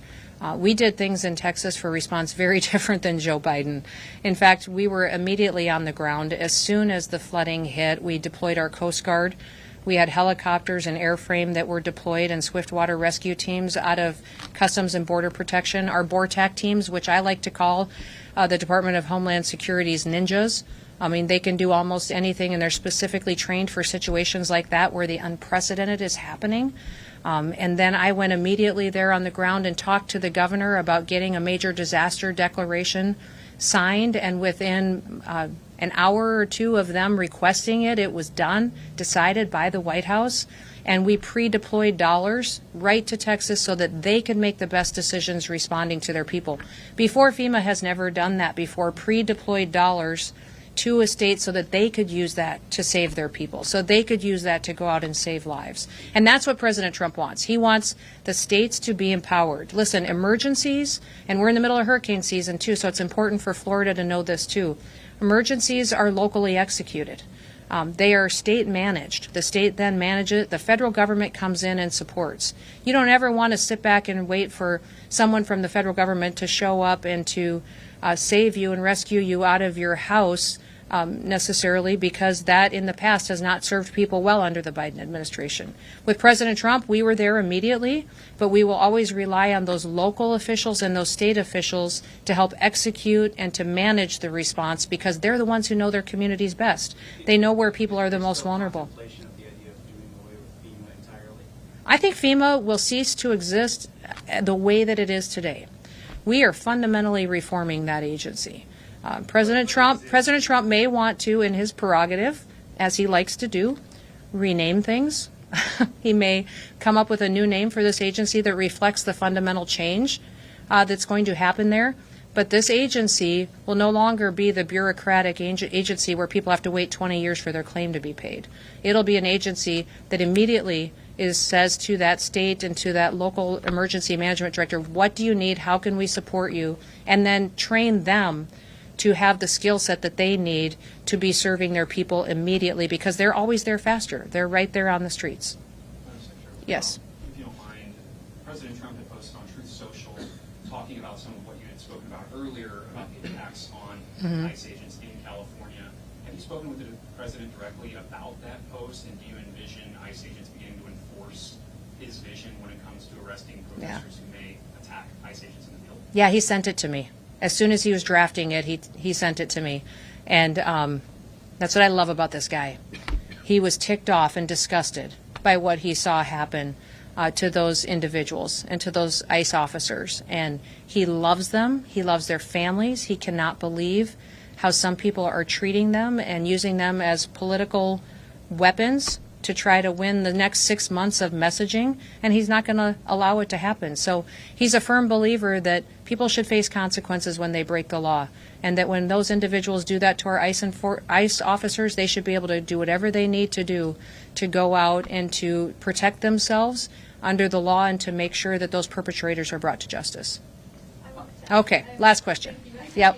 We did things in Texas for response very different than Joe Biden. In fact, we were immediately on the ground. As soon as the flooding hit, we deployed our Coast Guard. We had helicopters and airframe that were deployed and swiftwater rescue teams out of Customs and Border Protection. Our BORTAC teams, which I like to call the Department of Homeland Security's ninjas. I mean, they can do almost anything, and they're specifically trained for situations like that where the unprecedented is happening. And then I went immediately there on the ground and talked to the governor about getting a major disaster declaration signed, and within an hour or two of them requesting it, it was done, decided by the White House. And we pre-deployed dollars right to Texas so that they could make the best decisions responding to their people. Before, FEMA has never done that before, pre-deployed dollars to a state so that they could use that to save their people, so they could use that to go out and save lives. And that's what President Trump wants. He wants the states to be empowered. Listen, emergencies, and we're in the middle of hurricane season too, so it's important for Florida to know this too. Emergencies are locally executed. They are state managed. The state then manages it. The federal government comes in and supports. You don't ever want to sit back and wait for someone from the federal government to show up and to save you and rescue you out of your house necessarily, because that in the past has not served people well under the Biden administration. With President Trump, we were there immediately, but we will always rely on those local officials and those state officials to help execute and to manage the response, because they're the ones who know their communities best. They know where people are the most vulnerable. I think FEMA will cease to exist the way that it is today. We are fundamentally reforming that agency. President Trump may want to, in his prerogative, as he likes to do, rename things. He may come up with a new name for this agency that reflects the fundamental change that's going to happen there. But this agency will no longer be the bureaucratic agency where people have to wait 20 years for their claim to be paid. It'll be an agency that immediately says to that state and to that local emergency management director, what do you need, how can we support you, and then train them to have the skill set that they need to be serving their people immediately, because they're always there faster. They're right there on the streets. Yes. If you don't mind, President Trump had posted on Truth Social talking about some of what you had spoken about earlier about the attacks on ICE agents in California. Have you spoken with the president directly about that post, and do you envision ICE agents beginning to enforce his vision when it comes to arresting protesters who may attack ICE agents in the field? Yeah, he sent it to me. As soon as he was drafting it, he sent it to me. And that's what I love about this guy. He was ticked off and disgusted by what he saw happen to those individuals and to those ICE officers. And he loves them. He loves their families. He cannot believe how some people are treating them and using them as political weapons to try to win the next 6 months of messaging, and he's not going to allow it to happen. So he's a firm believer that people should face consequences when they break the law, and that when those individuals do that to our ICE officers, they should be able to do whatever they need to do to go out and to protect themselves under the law and to make sure that those perpetrators are brought to justice. Okay, last question. Yep.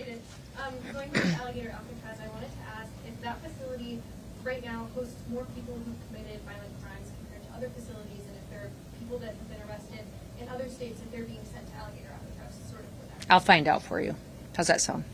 Going back to Alligator Alcatraz, I wanted to ask if that facility right now hosts more people who committed violent crimes compared to other facilities, and if there are people that have been arrested in other states, if they're being sent to Alligator Alcatraz sort of for that. I'll find out for you. How's that sound?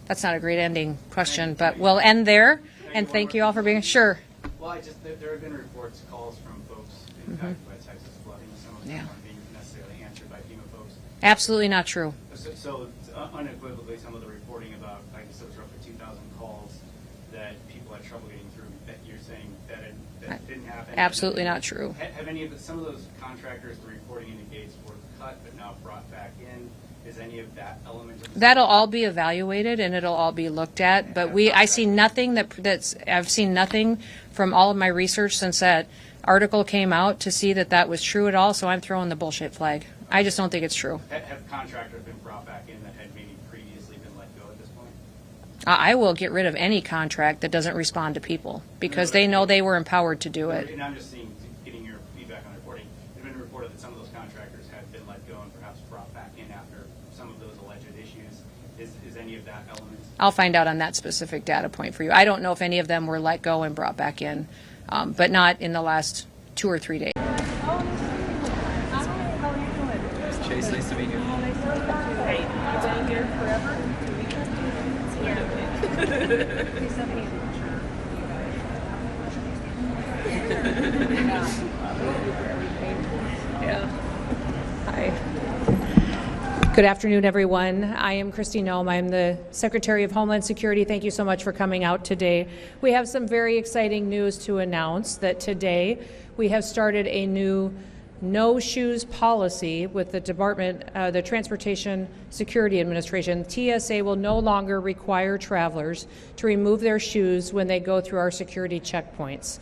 That's not a great ending question, but we'll end there. And thank you all for being sure. Well, there have been reports, calls from folks impacted by Texas flooding. Some of them aren't being necessarily answered by FEMA folks. Absolutely not true. So unequivocally, some of the reporting about, I guess it was roughly 2,000 calls that people had trouble getting through, that you're saying that didn't happen. Absolutely not true. Have any of some of those contractors, the reporting indicates, were cut but now brought back in? Is any of that element of That'll all be evaluated and it'll all be looked at. But I see nothing I've seen nothing from all of my research since that article came out to see that was true at all. So I'm throwing the bullshit flag. I just don't think it's true. Have contractors been brought back in that had maybe previously been let go at this point? I will get rid of any contract that doesn't respond to people because they know they were empowered to do it. And I'm just getting your feedback on reporting. It's been reported that some of those contractors had been let go and perhaps brought back in after some of those alleged issues. Is any of that element? I'll find out on that specific data point for you. I don't know if any of them were let go and brought back in, but not in the last 2 or 3 days. Chase, nice to meet you. Hey, you've been here forever? Yeah. Hi. Good afternoon, everyone. I am Kristi Noem. I'm the Secretary of Homeland Security. Thank you so much for coming out today. We have some very exciting news to announce that today we have started a new no shoes policy with the the Transportation Security Administration, TSA will no longer require travelers to remove their shoes when they go through our security checkpoints.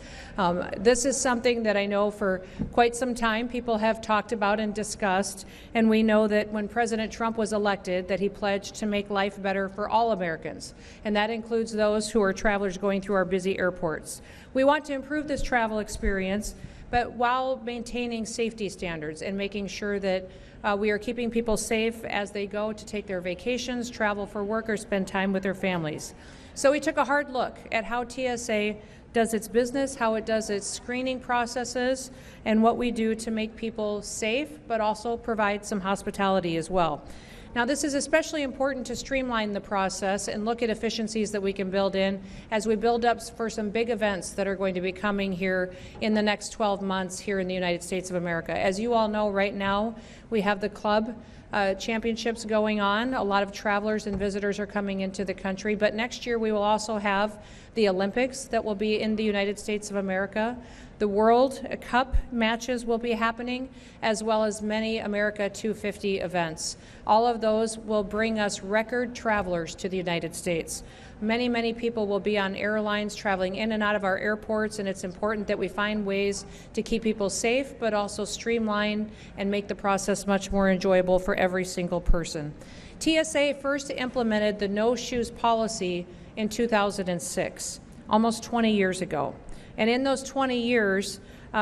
This is something that I know for quite some time people have talked about and discussed, and we know that when President Trump was elected that he pledged to make life better for all Americans, and that includes those who are travelers going through our busy airports. We want to improve this travel experience, but while maintaining safety standards and making sure that we are keeping people safe as they go to take their vacations, travel for work, or spend time with their families. So we took a hard look at how TSA does its business, how it does its screening processes, and what we do to make people safe, but also provide some hospitality as well. Now, this is especially important to streamline the process and look at efficiencies that we can build in as we build up for some big events that are going to be coming here in the next 12 months here in the United States of America. As you all know, right now we have the club championships going on. A lot of travelers and visitors are coming into the country, but next year we will also have the Olympics that will be in the United States of America. The World Cup matches will be happening, as well as many America 250 events. All of those will bring us record travelers to the United States. Many, many people will be on airlines traveling in and out of our airports, and it's important that we find ways to keep people safe, but also streamline and make the process much more enjoyable for every single person. TSA first implemented the no shoes policy in 2006, almost 20 years ago. And in those 20 years,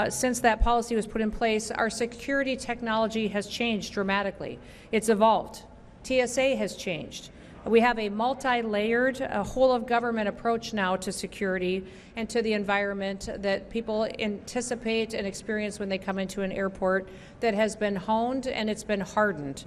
since that policy was put in place, our security technology has changed dramatically. It's evolved. TSA has changed. We have a multi-layered, whole-of-government approach now to security and to the environment that people anticipate and experience when they come into an airport that has been honed and it's been hardened.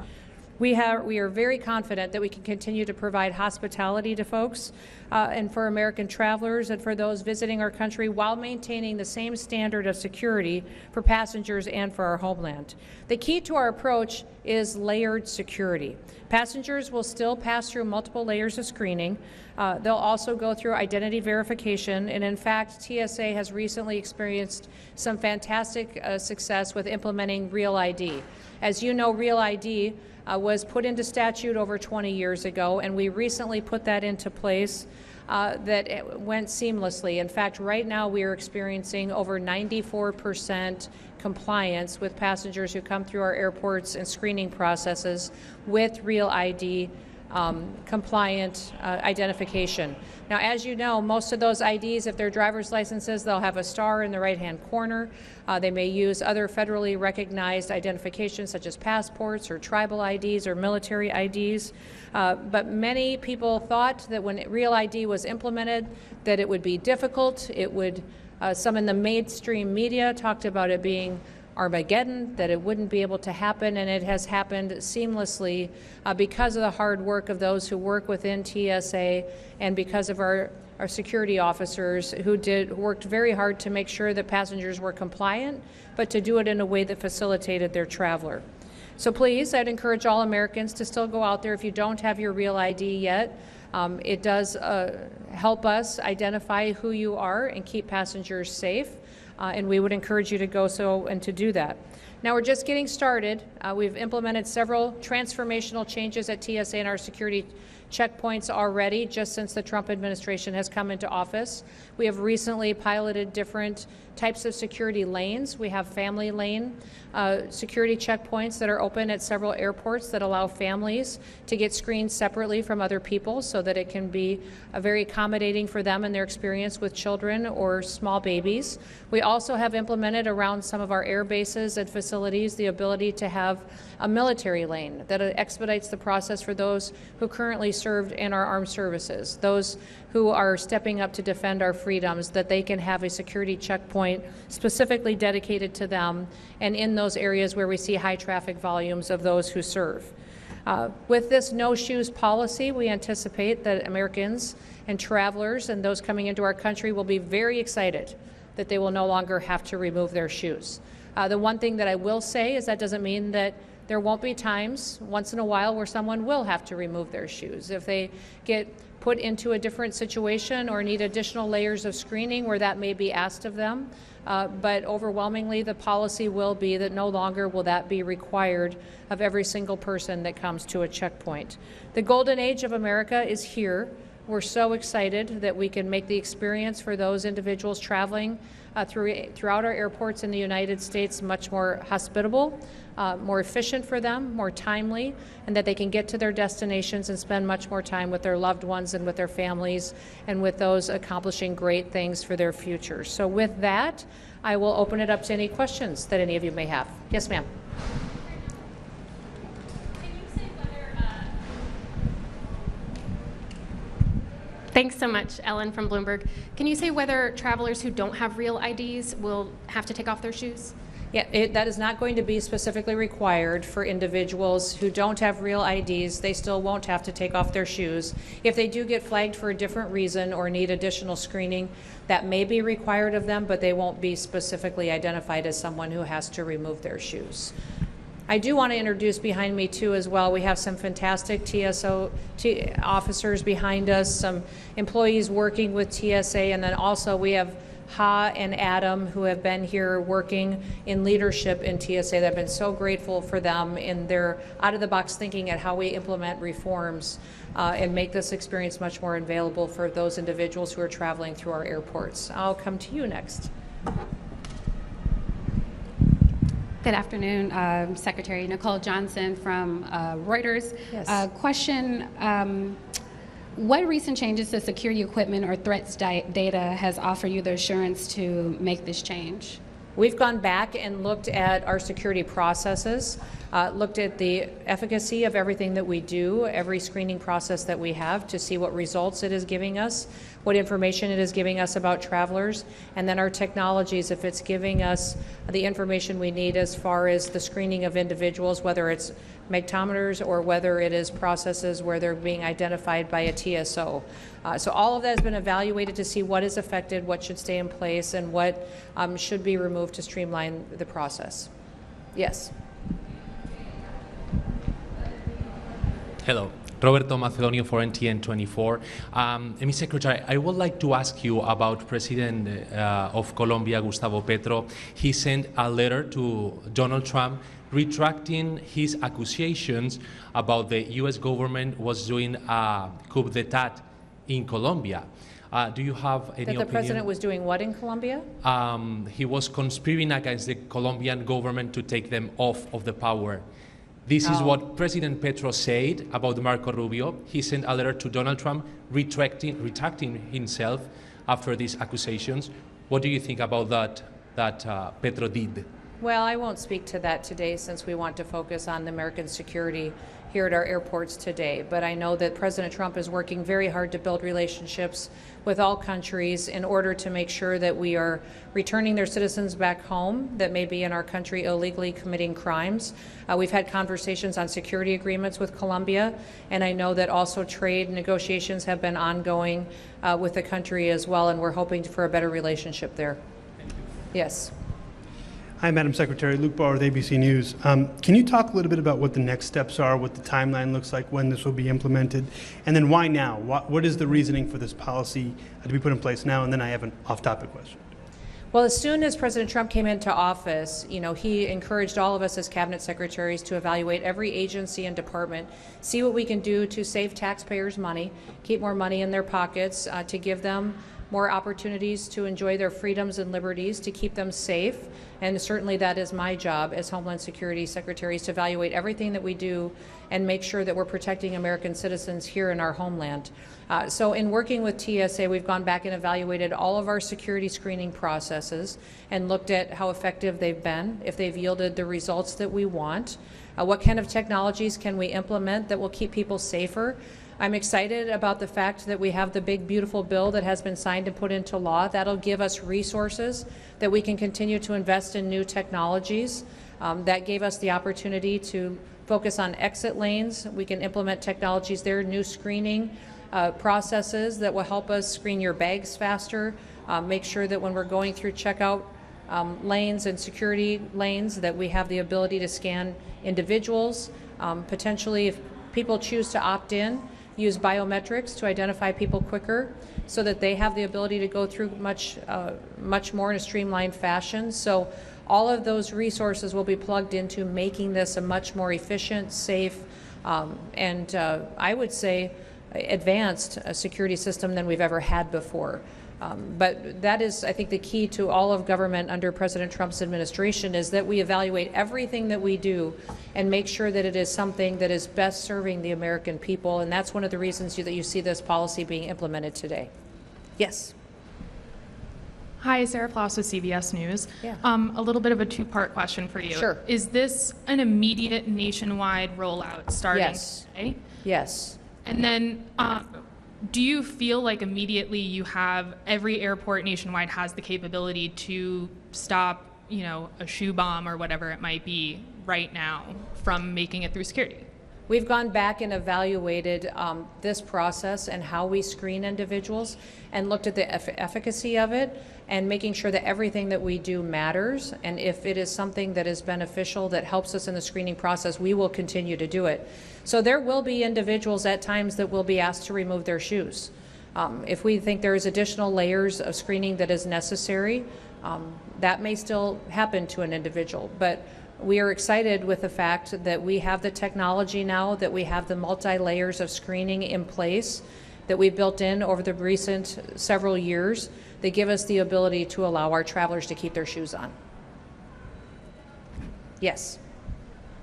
We are very confident that we can continue to provide hospitality to folks and for American travelers and for those visiting our country while maintaining the same standard of security for passengers and for our homeland. The key to our approach is layered security. Passengers will still pass through multiple layers of screening. They'll also go through identity verification, and in fact, TSA has recently experienced some fantastic success with implementing Real ID. As you know, Real ID was put into statute over 20 years ago, and we recently put that into place that it went seamlessly. In fact, right now we are experiencing over 94% compliance with passengers who come through our airports and screening processes with Real ID compliant identification. Now, as you know, most of those IDs, if they're driver's licenses, they'll have a star in the right-hand corner. They may use other federally recognized identifications such as passports or tribal IDs or military IDs. But many people thought that when Real ID was implemented that it would be difficult. It would, some in the mainstream media talked about it being Armageddon, that it wouldn't be able to happen, and it has happened seamlessly because of the hard work of those who work within TSA and because of our security officers who worked very hard to make sure that passengers were compliant, but to do it in a way that facilitated their traveler. So please, I'd encourage all Americans to still go out there if you don't have your Real ID yet. It does help us identify who you are and keep passengers safe. And we would encourage you to go so and to do that. Now we're just getting started. We've implemented several transformational changes at TSA and our security checkpoints already just since the Trump administration has come into office. We have recently piloted different types of security lanes. We have family lane security checkpoints that are open at several airports that allow families to get screened separately from other people so that it can be very accommodating for them and their experience with children or small babies. We also have implemented around some of our air bases and facilities the ability to have a military lane that expedites the process for those who currently served in our armed services, those who are stepping up to defend our freedoms, that they can have a security checkpoint specifically dedicated to them and in those areas where we see high traffic volumes of those who serve. With this no shoes policy, we anticipate that Americans and travelers and those coming into our country will be very excited that they will no longer have to remove their shoes. The one thing that I will say is that doesn't mean that There won't be times, once in a while, where someone will have to remove their shoes. If they get put into a different situation or need additional layers of screening where that may be asked of them. But overwhelmingly, the policy will be that no longer will that be required of every single person that comes to a checkpoint. The golden age of America is here. We're so excited that we can make the experience for those individuals traveling throughout our airports in the United States much more hospitable, more efficient for them, more timely, and that they can get to their destinations and spend much more time with their loved ones and with their families and with those accomplishing great things for their future. So with that, I will open it up to any questions that any of you may have. Yes, ma'am. Thanks so much, Ellen from Bloomberg. Can you say whether travelers who don't have real IDs will have to take off their shoes? Yeah, that is not going to be specifically required for individuals who don't have real IDs. They still won't have to take off their shoes. If they do get flagged for a different reason or need additional screening, that may be required of them, but they won't be specifically identified as someone who has to remove their shoes. I do want to introduce behind me too as well, we have some fantastic TSO officers behind us, some employees working with TSA, and then also we have Ha and Adam who have been here working in leadership in TSA. I've been so grateful for them in their out-of-the-box thinking at how we implement reforms and make this experience much more available for those individuals who are traveling through our airports. I'll come to you next. Good afternoon, Secretary Nicole Johnson from Reuters. Yes. Question, what recent changes to security equipment or threats data has offered you the assurance to make this change? We've gone back and looked at our security processes, looked at the efficacy of everything that we do, every screening process that we have to see what results it is giving us, what information it is giving us about travelers, and then our technologies, if it's giving us the information we need as far as the screening of individuals, whether it's magnetometers or whether it is processes where they're being identified by a TSO. So all of that has been evaluated to see what is affected, what should stay in place, and what should be removed to streamline the process. Yes. Hello. Roberto Macedonio for NTN 24. Ms. Secretary, I would like to ask you about President of Colombia, Gustavo Petro. He sent a letter to Donald Trump retracting his accusations about the U.S. government was doing a coup d'etat in Colombia. Do you have any opinion? That the president was doing what in Colombia? He was conspiring against the Colombian government to take them off of the power. This is what President Petro said about Marco Rubio. He sent a letter to Donald Trump retracting himself after these accusations. What do you think about that Petro did? Well, I won't speak to that today since we want to focus on the American security here at our airports today. But I know that President Trump is working very hard to build relationships with all countries in order to make sure that we are returning their citizens back home that may be in our country illegally committing crimes. We've had conversations on security agreements with Colombia, and I know that also trade negotiations have been ongoing with the country as well, and we're hoping for a better relationship there. Yes. Hi, Madam Secretary. Luke Barr with ABC News. Can you talk a little bit about what the next steps are, what the timeline looks like, when this will be implemented, and then why now? What is the reasoning for this policy to be put in place now? And then I have an off-topic question. Well, as soon as President Trump came into office, he encouraged all of us as cabinet secretaries to evaluate every agency and department, see what we can do to save taxpayers money, keep more money in their pockets, to give them more opportunities to enjoy their freedoms and liberties, to keep them safe. And certainly that is my job as Homeland Security Secretary, is to evaluate everything that we do and make sure that we're protecting American citizens here in our homeland. So in working with TSA, we've gone back and evaluated all of our security screening processes and looked at how effective they've been, if they've yielded the results that we want, what kind of technologies can we implement that will keep people safer. I'm excited about the fact that we have the big, beautiful bill that has been signed and put into law. That'll give us resources that we can continue to invest in new technologies. That gave us the opportunity to focus on exit lanes. We can implement technologies there, new screening processes that will help us screen your bags faster, make sure that when we're going through checkout lanes and security lanes that we have the ability to scan individuals. Potentially, if people choose to opt in, use biometrics to identify people quicker so that they have the ability to go through much more in a streamlined fashion. So all of those resources will be plugged into making this a much more efficient, safe, and I would say advanced security system than we've ever had before. But that is, I think, the key to all of government under President Trump's administration is that we evaluate everything that we do and make sure that it is something that is best serving the American people. And that's one of the reasons that you see this policy being implemented today. Yes. Hi, Sarah Ploss with CBS News. Yeah. A little bit of a two-part question for you. Sure. Is this an immediate nationwide rollout starting today? Yes. And then do you feel like immediately you have every airport nationwide has the capability to stop, you know, a shoe bomb or whatever it might be right now from making it through security? We've gone back and evaluated this process and how we screen individuals and looked at the efficacy of it and making sure that everything that we do matters. And if it is something that is beneficial, that helps us in the screening process, we will continue to do it. So there will be individuals at times that will be asked to remove their shoes. If we think there is additional layers of screening that is necessary, that may still happen to an individual. But we are excited with the fact that we have the technology now, that we have the multi-layers of screening in place that we've built in over the recent several years that give us the ability to allow our travelers to keep their shoes on. Yes.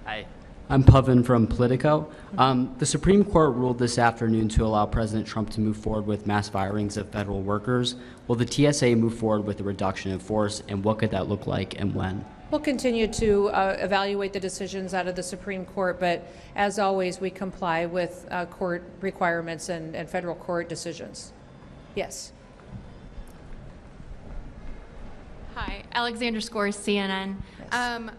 Hi. I'm Pavan from Politico. The Supreme Court ruled this afternoon to allow President Trump to move forward with mass firings of federal workers. Will the TSA move forward with a reduction in force, and what could that look like and when? We'll continue to evaluate the decisions out of the Supreme Court, but as always, we comply with court requirements and federal court decisions. Yes. Hi, Alexandra Scores, CNN. Yes.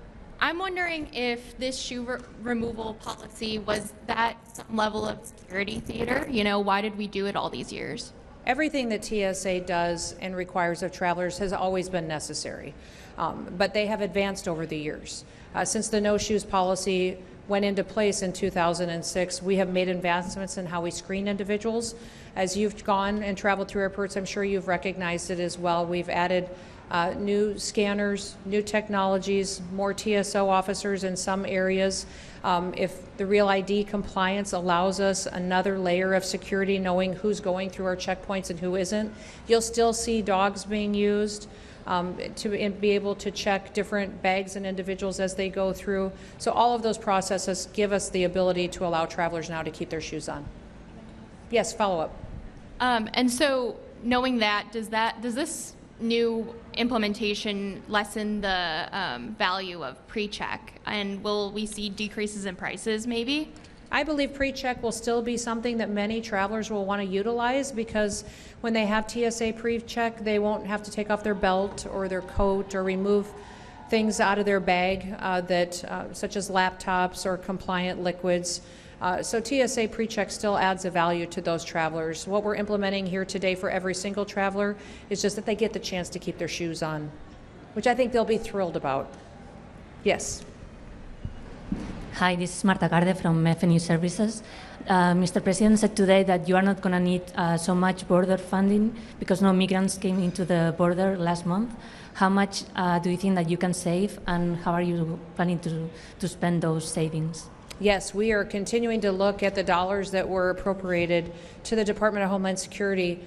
I'm wondering if this shoe removal policy was that some level of security theater? You know, why did we do it all these years? Everything that TSA does and requires of travelers has always been necessary, but they have advanced over the years. Since the no-shoes policy went into place in 2006, we have made advancements in how we screen individuals. As you've gone and traveled through airports, I'm sure you've recognized it as well. We've added new scanners, new technologies, more TSO officers in some areas. If the Real ID compliance allows us another layer of security, knowing who's going through our checkpoints and who isn't, you'll still see dogs being used to be able to check different bags and individuals as they go through. So all of those processes give us the ability to allow travelers now to keep their shoes on. Yes, follow up. And so knowing that, does this new implementation lessen the value of pre-check, and will we see decreases in prices maybe? I believe pre-check will still be something that many travelers will want to utilize, because when they have TSA pre-check, they won't have to take off their belt or their coat or remove things out of their bag such as laptops or compliant liquids. So TSA pre-check still adds a value to those travelers. What we're implementing here today for every single traveler is just that they get the chance to keep their shoes on, which I think they'll be thrilled about. Yes. Hi, this is Marta Garde from FNU Services. Mr. President said today that you are not going to need so much border funding because no migrants came into the border last month. How much do you think that you can save, and how are you planning to spend those savings? Yes, we are continuing to look at the dollars that were appropriated to the Department of Homeland Security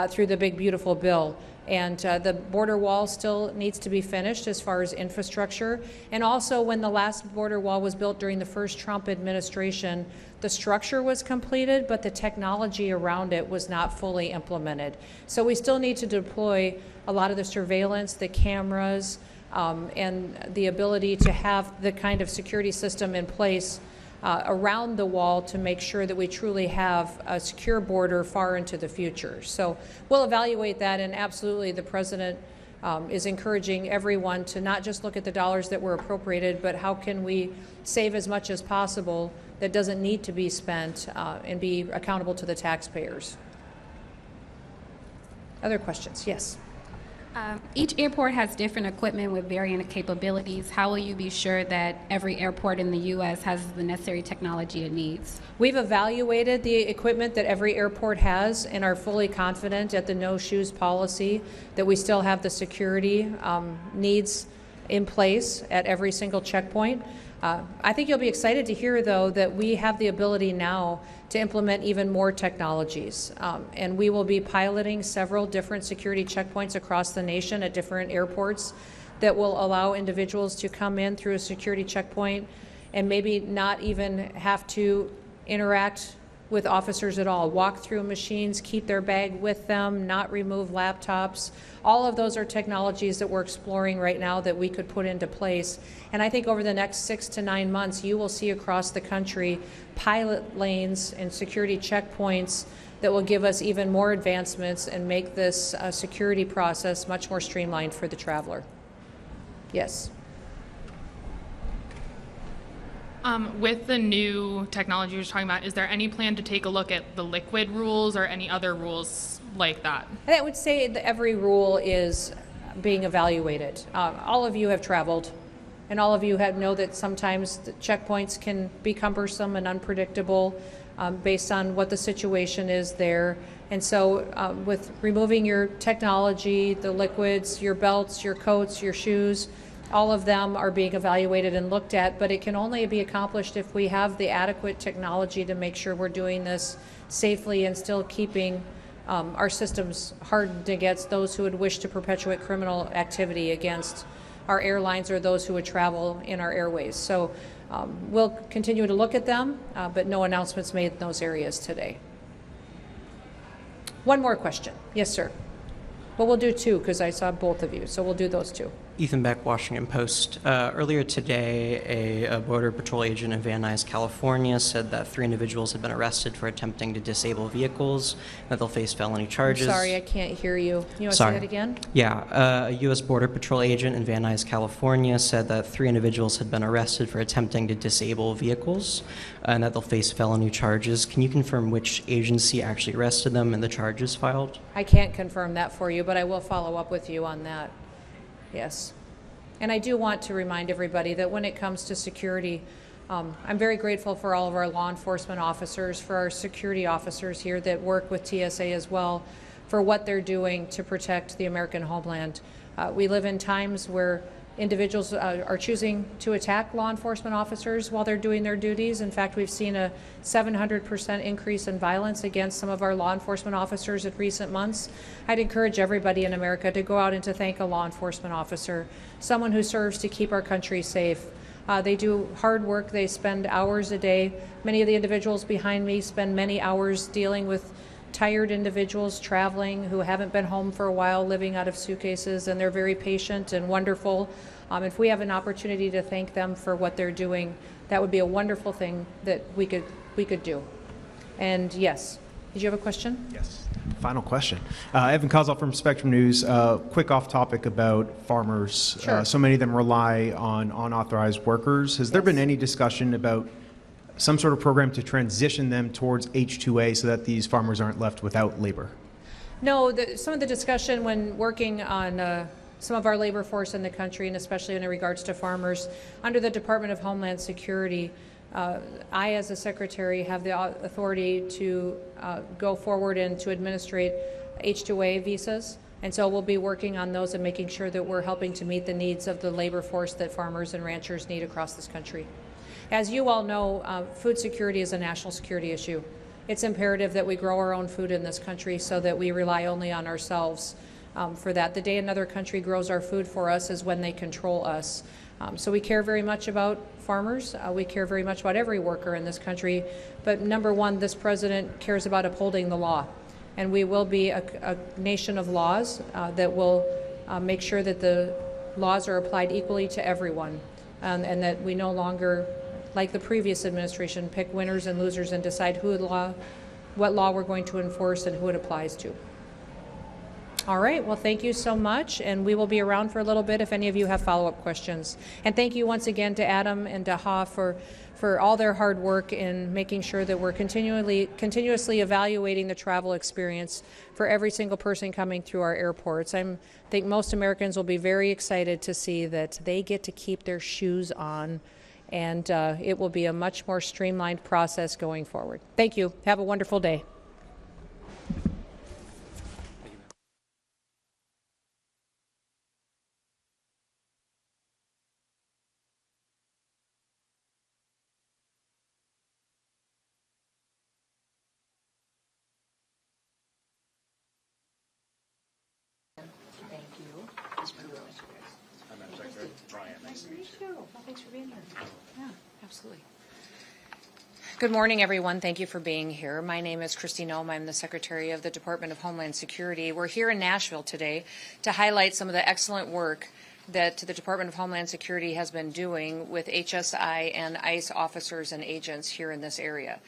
through the Big Beautiful Bill. And the border wall still needs to be finished as far as infrastructure. And also, when the last border wall was built during the first Trump administration, the structure was completed, but the technology around it was not fully implemented. So we still need to deploy a lot of the surveillance, the cameras, and the ability to have the kind of security system in place around the wall to make sure that we truly have a secure border far into the future. So we'll evaluate that, and absolutely the President is encouraging everyone to not just look at the dollars that were appropriated, but how can we save as much as possible that doesn't need to be spent and be accountable to the taxpayers. Other questions? Yes. Each airport has different equipment with varying capabilities. How will you be sure that every airport in the U.S. has the necessary technology it needs? We've evaluated the equipment that every airport has and are fully confident at the no shoes policy that we still have the security needs in place at every single checkpoint. I think you'll be excited to hear, though, that we have the ability now to implement even more technologies. And we will be piloting several different security checkpoints across the nation at different airports that will allow individuals to come in through a security checkpoint and maybe not even have to interact with officers at all, walk through machines, keep their bag with them, not remove laptops. All of those are technologies that we're exploring right now that we could put into place. And I think over the next 6 to 9 months, you will see across the country pilot lanes and security checkpoints that will give us even more advancements and make this security process much more streamlined for the traveler. Yes. With the new technology you're talking about, is there any plan to take a look at the liquid rules or any other rules like that? I would say that every rule is being evaluated. All of you have traveled, and all of you know that sometimes the checkpoints can be cumbersome and unpredictable based on what the situation is there. And so with removing your technology, the liquids, your belts, your coats, your shoes, all of them are being evaluated and looked at, but it can only be accomplished if we have the adequate technology to make sure we're doing this safely and still keeping our systems hardened against those who would wish to perpetuate criminal activity against our airlines or those who would travel in our airways. So we'll continue to look at them, but no announcements made in those areas today. One more question. Yes, sir. Well, we'll do two because I saw both of you, so we'll do those two. Ethan Beck, Washington Post. Earlier today, a Border Patrol agent in Van Nuys, California, said that 3 individuals had been arrested for attempting to disable vehicles, that they'll face felony charges. I'm sorry, I can't hear you. You want to say that again? Yeah, a U.S. Border Patrol agent in Van Nuys, California, said that 3 individuals had been arrested for attempting to disable vehicles, and that they'll face felony charges. Can you confirm which agency actually arrested them and the charges filed? I can't confirm that for you, but I will follow up with you on that. Yes. And I do want to remind everybody that when it comes to security, I'm very grateful for all of our law enforcement officers, for our security officers here that work with TSA as well, for what they're doing to protect the American homeland. We live in times where individuals are choosing to attack law enforcement officers while they're doing their duties. In fact, we've seen a 700% increase in violence against some of our law enforcement officers in recent months. I'd encourage everybody in America to go out and to thank a law enforcement officer, someone who serves to keep our country safe. They do hard work. They spend hours a day. Many of the individuals behind me spend many hours dealing with tired individuals traveling who haven't been home for a while, living out of suitcases, and they're very patient and wonderful. If we have an opportunity to thank them for what they're doing, that would be a wonderful thing that we could do. And yes, did you have a question? Yes. Final question. Evan Kozol from Spectrum News. Quick off topic about farmers. Sure. So many of them rely on unauthorized workers. Has there been any discussion about some sort of program to transition them towards H-2A so that these farmers aren't left without labor? No, some of the discussion when working on some of our labor force in the country, and especially in regards to farmers, under the Department of Homeland Security, I, as a secretary, have the authority to go forward and to administrate H-2A visas. And so we'll be working on those and making sure that we're helping to meet the needs of the labor force that farmers and ranchers need across this country. As you all know, food security is a national security issue. It's imperative that we grow our own food in this country so that we rely only on ourselves for that. The day another country grows our food for us is when they control us. So we care very much about farmers. We care very much about every worker in this country. But number one, this president cares about upholding the law. And we will be a nation of laws that will make sure that the laws are applied equally to everyone, and that we no longer, like the previous administration, pick winners and losers and decide what law we're going to enforce and who it applies to. All right, well, thank you so much, and we will be around for a little bit if any of you have follow-up questions. And thank you once again to Adam and to Ha for all their hard work in making sure that we're continuously evaluating the travel experience for every single person coming through our airports. I think most Americans will be very excited to see that they get to keep their shoes on, and it will be a much more streamlined process going forward. Thank you. Have a wonderful day. Thanks for being here. Yeah, absolutely. Good morning, everyone. Thank you for being here. My name is Kristi Noem. I'm the Secretary of the Department of Homeland Security. We're here in Nashville today to highlight some of the excellent work that the Department of Homeland Security has been doing with HSI and ICE officers and agents here in this area.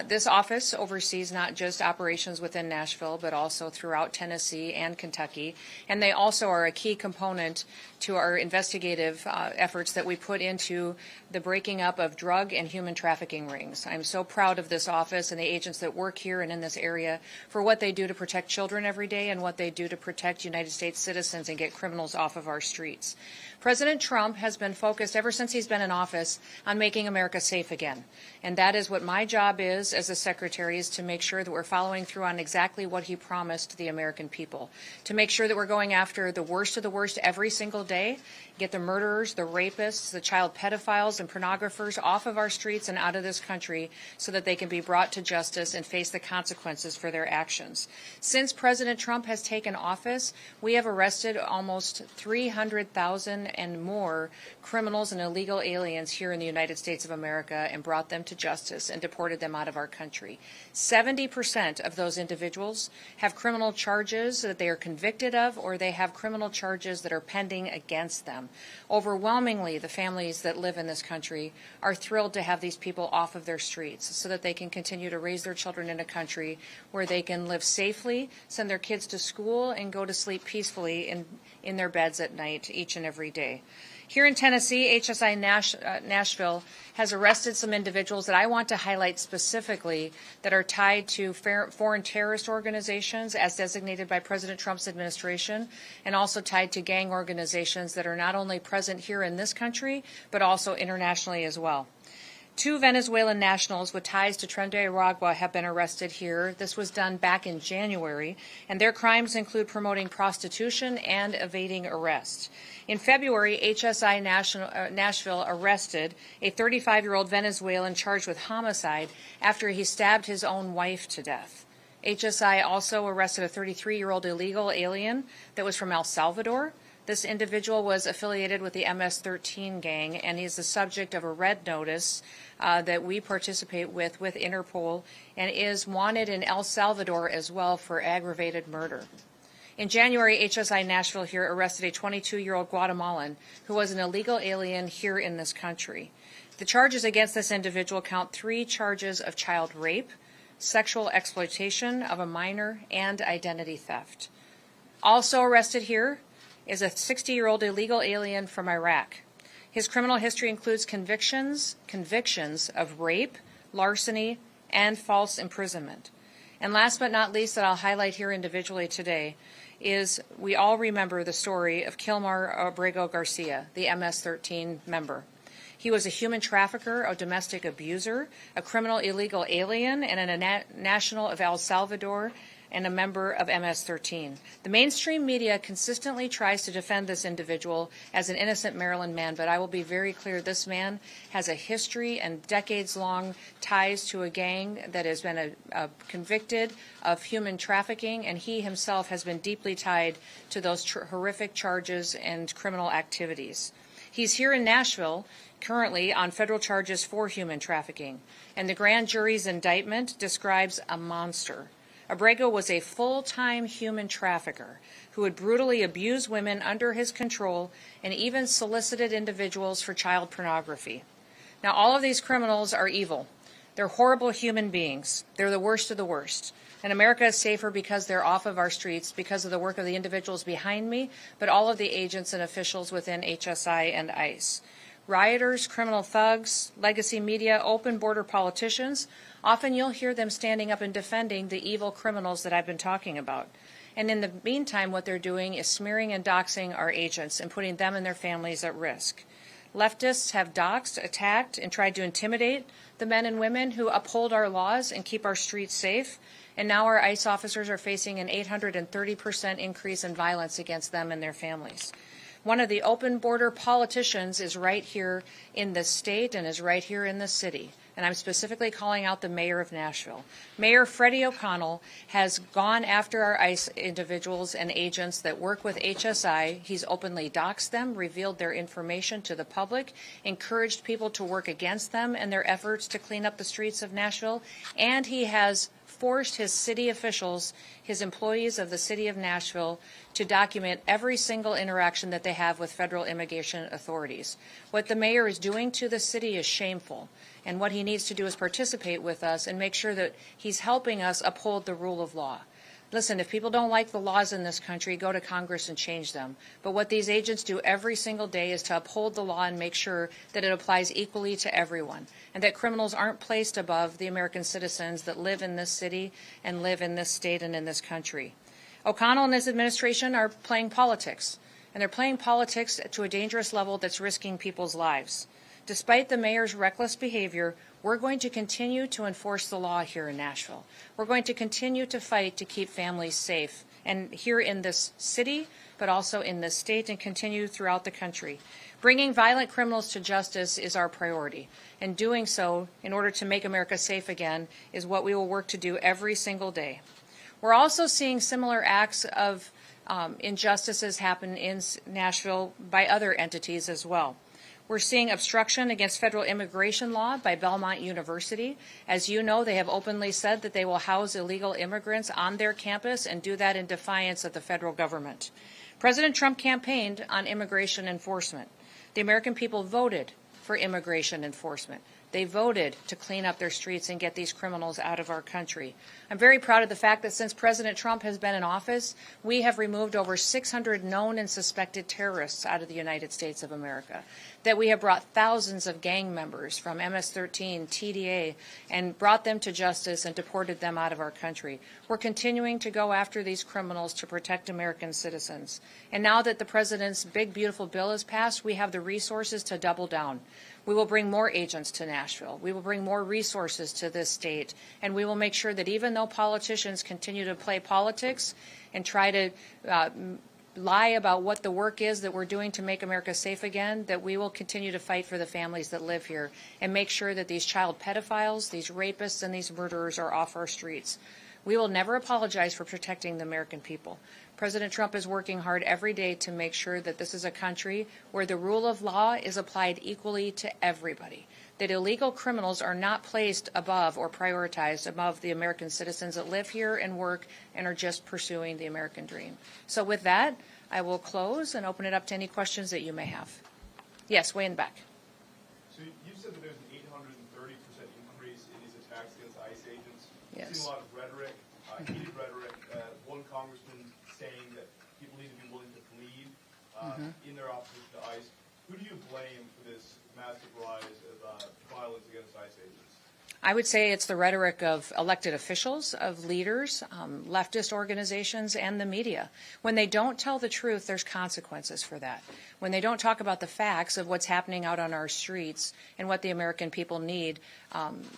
This office oversees not just operations within Nashville, but also throughout Tennessee and Kentucky, and they also are a key component to our investigative efforts that we put into the breaking up of drug and human trafficking rings. I'm so proud of this office and the agents that work here and in this area for what they do to protect children every day and what they do to protect United States citizens and get criminals off of our streets. President Trump has been focused ever since he's been in office on making America safe again. And that is what my job is as a secretary, is to make sure that we're following through on exactly what he promised the American people, to make sure that we're going after the worst of the worst every single day, get the murderers, the rapists, the child pedophiles and pornographers off of our streets and out of this country so that they can be brought to justice and face the consequences for their actions. Since President Trump has taken office, we have arrested almost 300,000 and more criminals and illegal aliens here in the United States of America and brought them to justice and deported them out of our country. 70% of those individuals have criminal charges that they are convicted of, or they have criminal charges that are pending against them. Overwhelmingly, the families that live in this country are thrilled to have these people off of their streets so that they can continue to raise their children in a country where they can live safely, send their kids to school, and go to sleep peacefully in their beds at night each and every day. Here in Tennessee, HSI Nashville has arrested some individuals that I want to highlight specifically that are tied to foreign terrorist organizations as designated by President Trump's administration, and also tied to gang organizations that are not only present here in this country, but also internationally as well. 2 Venezuelan nationals with ties to Tren de Aragua have been arrested here. This was done back in January, and their crimes include promoting prostitution and evading arrest. In February, HSI Nashville arrested a 35-year-old Venezuelan charged with homicide after he stabbed his own wife to death. HSI also arrested a 33-year-old illegal alien that was from El Salvador. This individual was affiliated with the MS-13 gang, and he's the subject of a red notice that we participate with Interpol, and is wanted in El Salvador as well for aggravated murder. In January, HSI Nashville here arrested a 22-year-old Guatemalan who was an illegal alien here in this country. The charges against this individual count 3 charges of child rape, sexual exploitation of a minor, and identity theft. Also arrested here is a 60-year-old illegal alien from Iraq. His criminal history includes convictions of rape, larceny, and false imprisonment. And last but not least, that I'll highlight here individually today, is we all remember the story of Kilmar Abrego Garcia, the MS-13 member. He was a human trafficker, a domestic abuser, a criminal illegal alien, and a national of El Salvador, and a member of MS-13. The mainstream media consistently tries to defend this individual as an innocent Maryland man, but I will be very clear, this man has a history and decades-long ties to a gang that has been convicted of human trafficking, and he himself has been deeply tied to those horrific charges and criminal activities. He's here in Nashville currently on federal charges for human trafficking, and the grand jury's indictment describes a monster. Abrego was a full-time human trafficker who would brutally abuse women under his control and even solicited individuals for child pornography. Now, all of these criminals are evil. They're horrible human beings. They're the worst of the worst. And America is safer because they're off of our streets, because of the work of the individuals behind me, but all of the agents and officials within HSI and ICE. Rioters, criminal thugs, legacy media, open border politicians, often you'll hear them standing up and defending the evil criminals that I've been talking about. And in the meantime, what they're doing is smearing and doxing our agents and putting them and their families at risk. Leftists have doxed, attacked, and tried to intimidate the men and women who uphold our laws and keep our streets safe. And now our ICE officers are facing an 830% increase in violence against them and their families. One of the open border politicians is right here in this state and is right here in this city. And I'm specifically calling out the mayor of Nashville. Mayor Freddie O'Connell has gone after our ICE individuals and agents that work with HSI. He's openly doxed them, revealed their information to the public, encouraged people to work against them in their efforts to clean up the streets of Nashville, and he has forced his city officials, his employees of the city of Nashville, to document every single interaction that they have with federal immigration authorities. What the mayor is doing to the city is shameful, and what he needs to do is participate with us and make sure that he's helping us uphold the rule of law. Listen, if people don't like the laws in this country, go to Congress and change them. But what these agents do every single day is to uphold the law and make sure that it applies equally to everyone, and that criminals aren't placed above the American citizens that live in this city and live in this state and in this country. O'Connell and his administration are playing politics, and they're playing politics to a dangerous level that's risking people's lives. Despite the mayor's reckless behavior, we're going to continue to enforce the law here in Nashville. We're going to continue to fight to keep families safe, and here in this city, but also in this state, and continue throughout the country. Bringing violent criminals to justice is our priority, and doing so in order to make America safe again is what we will work to do every single day. We're also seeing similar acts of injustices happen in Nashville by other entities as well. We're seeing obstruction against federal immigration law by Belmont University. As you know, they have openly said that they will house illegal immigrants on their campus and do that in defiance of the federal government. President Trump campaigned on immigration enforcement. The American people voted for immigration enforcement. They voted to clean up their streets and get these criminals out of our country. I'm very proud of the fact that since President Trump has been in office, we have removed over 600 known and suspected terrorists out of the United States of America, that we have brought thousands of gang members from MS-13, TDA, and brought them to justice and deported them out of our country. We're continuing to go after these criminals to protect American citizens. And now that the President's big, beautiful bill is passed, we have the resources to double down. We will bring more agents to Nashville. We will bring more resources to this state. And we will make sure that even though politicians continue to play politics and try to lie about what the work is that we're doing to make America safe again, that we will continue to fight for the families that live here and make sure that these child pedophiles, these rapists, and these murderers are off our streets. We will never apologize for protecting the American people. President Trump is working hard every day to make sure that this is a country where the rule of law is applied equally to everybody, that illegal criminals are not placed above or prioritized above the American citizens that live here and work and are just pursuing the American dream. So with that, I will close and open it up to any questions that you may have. Yes, way in the back. So you said that there's an 830% increase in these attacks against ICE agents. Yes. You've seen a lot of rhetoric, heated rhetoric. One congressman saying that people need to be willing to bleed in their opposition to ICE. Who do you blame for this massive rise of violence against ICE agents? I would say it's the rhetoric of elected officials, of leaders, leftist organizations, and the media. When they don't tell the truth, there's consequences for that. When they don't talk about the facts of what's happening out on our streets and what the American people need,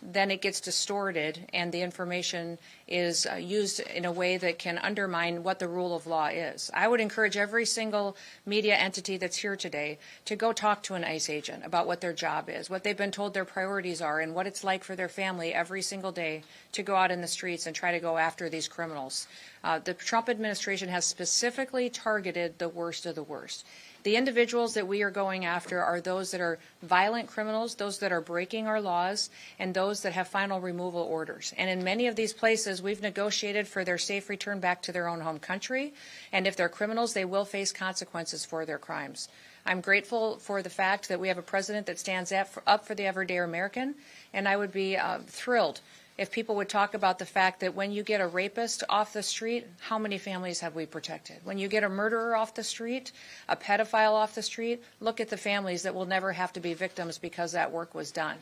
then it gets distorted and the information is used in a way that can undermine what the rule of law is. I would encourage every single media entity that's here today to go talk to an ICE agent about what their job is, what they've been told their priorities are, and what it's like for their family every single day to go out in the streets and try to go after these criminals. The Trump administration has specifically targeted the worst of the worst. The individuals that we are going after are those that are violent criminals, those that are breaking our laws, and those that have final removal orders. And in many of these places, we've negotiated for their safe return back to their own home country. And if they're criminals, they will face consequences for their crimes. I'm grateful for the fact that we have a president that stands up for the everyday American, and I would be thrilled if people would talk about the fact that when you get a rapist off the street, how many families have we protected? When you get a murderer off the street, a pedophile off the street, look at the families that will never have to be victims because that work was done.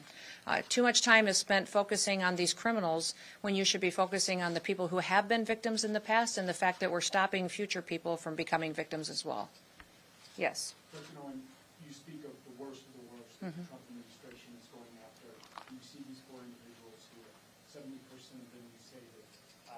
Too much time is spent focusing on these criminals when you should be focusing on the people who have been victims in the past and the fact that we're stopping future people from becoming victims as well. Yes. President Noem, you speak of the worst of the worst that the Trump administration is going after. You see these four individuals who 70% of them you say that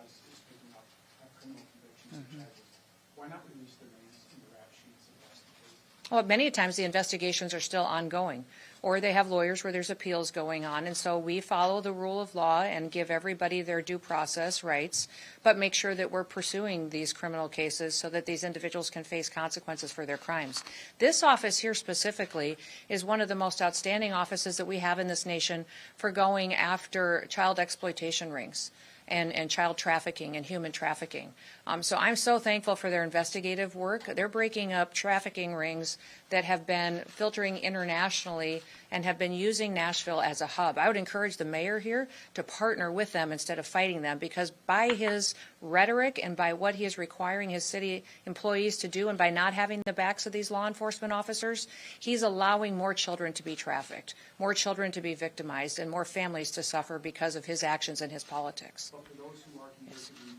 ICE is picking up have criminal convictions and charges. Why not release their names in the rap sheets and investigate? Well, many times the investigations are still ongoing, or they have lawyers where there's appeals going on, and so we follow the rule of law and give everybody their due process rights, but make sure that we're pursuing these criminal cases so that these individuals can face consequences for their crimes. This office here specifically is one of the most outstanding offices that we have in this nation for going after child exploitation rings and child trafficking and human trafficking. So I'm so thankful for their investigative work. They're breaking up trafficking rings that have been filtering internationally and have been using Nashville as a hub. I would encourage the mayor here to partner with them instead of fighting them, because by his rhetoric and by what he is requiring his city employees to do and by not having the backs of these law enforcement officers, he's allowing more children to be trafficked, more children to be victimized, and more families to suffer because of his actions and his politics. But for those who are convicted and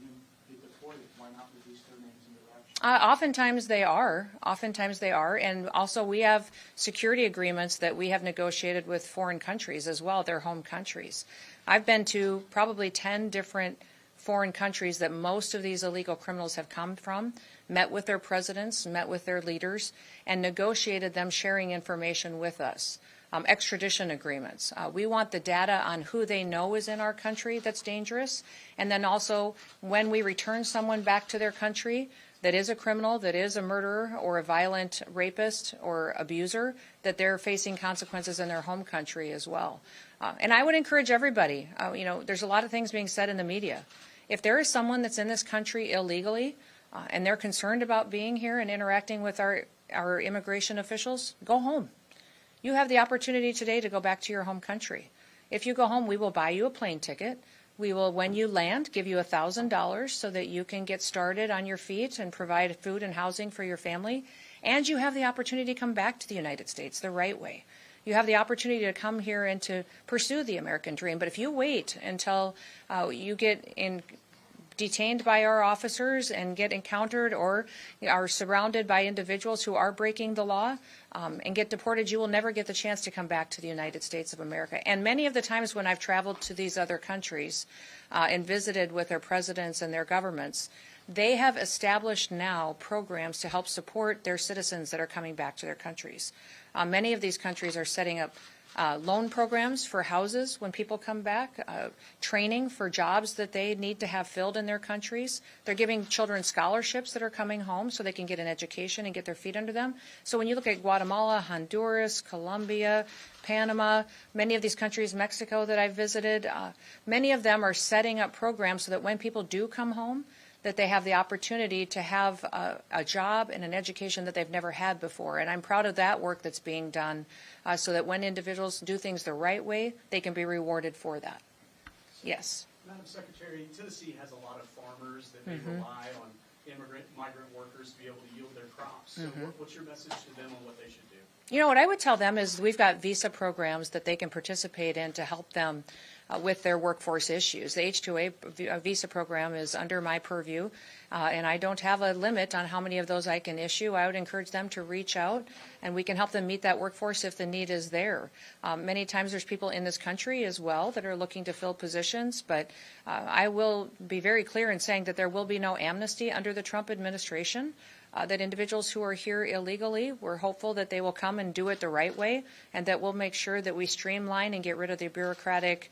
be deported, why not release their names in the rap sheets? Oftentimes they are. Oftentimes they are. And also we have security agreements that we have negotiated with foreign countries as well, their home countries. I've been to probably 10 different foreign countries that most of these illegal criminals have come from, met with their presidents, met with their leaders, and negotiated them sharing information with us. Extradition agreements. We want the data on who they know is in our country that's dangerous, and then also when we return someone back to their country that is a criminal, that is a murderer or a violent rapist or abuser, that they're facing consequences in their home country as well. And I would encourage everybody, there's a lot of things being said in the media. If there is someone that's in this country illegally and they're concerned about being here and interacting with our immigration officials, go home. You have the opportunity today to go back to your home country. If you go home, we will buy you a plane ticket. We will, when you land, give you $1,000 so that you can get started on your feet and provide food and housing for your family. And you have the opportunity to come back to the United States the right way. You have the opportunity to come here and to pursue the American dream. But if you wait until you get detained by our officers and get encountered or are surrounded by individuals who are breaking the law and get deported, you will never get the chance to come back to the United States of America. And many of the times when I've traveled to these other countries and visited with their presidents and their governments, they have established now programs to help support their citizens that are coming back to their countries. Many of these countries are setting up loan programs for houses when people come back, training for jobs that they need to have filled in their countries. They're giving children scholarships that are coming home so they can get an education and get their feet under them. So when you look at Guatemala, Honduras, Colombia, Panama, many of these countries, Mexico that I've visited, many of them are setting up programs so that when people do come home, that they have the opportunity to have a job and an education that they've never had before. And I'm proud of that work that's being done so that when individuals do things the right way, they can be rewarded for that. Yes. Madam Secretary, Tennessee has a lot of farmers that they rely on migrant workers to be able to yield their crops. So what's your message to them on what they should do? You know, what I would tell them is we've got visa programs that they can participate in to help them with their workforce issues. The H-2A visa program is under my purview, and I don't have a limit on how many of those I can issue. I would encourage them to reach out, and we can help them meet that workforce if the need is there. Many times there's people in this country as well that are looking to fill positions, but I will be very clear in saying that there will be no amnesty under the Trump administration. that individuals who are here illegally, we're hopeful that they will come and do it the right way, and that we'll make sure that we streamline and get rid of the bureaucratic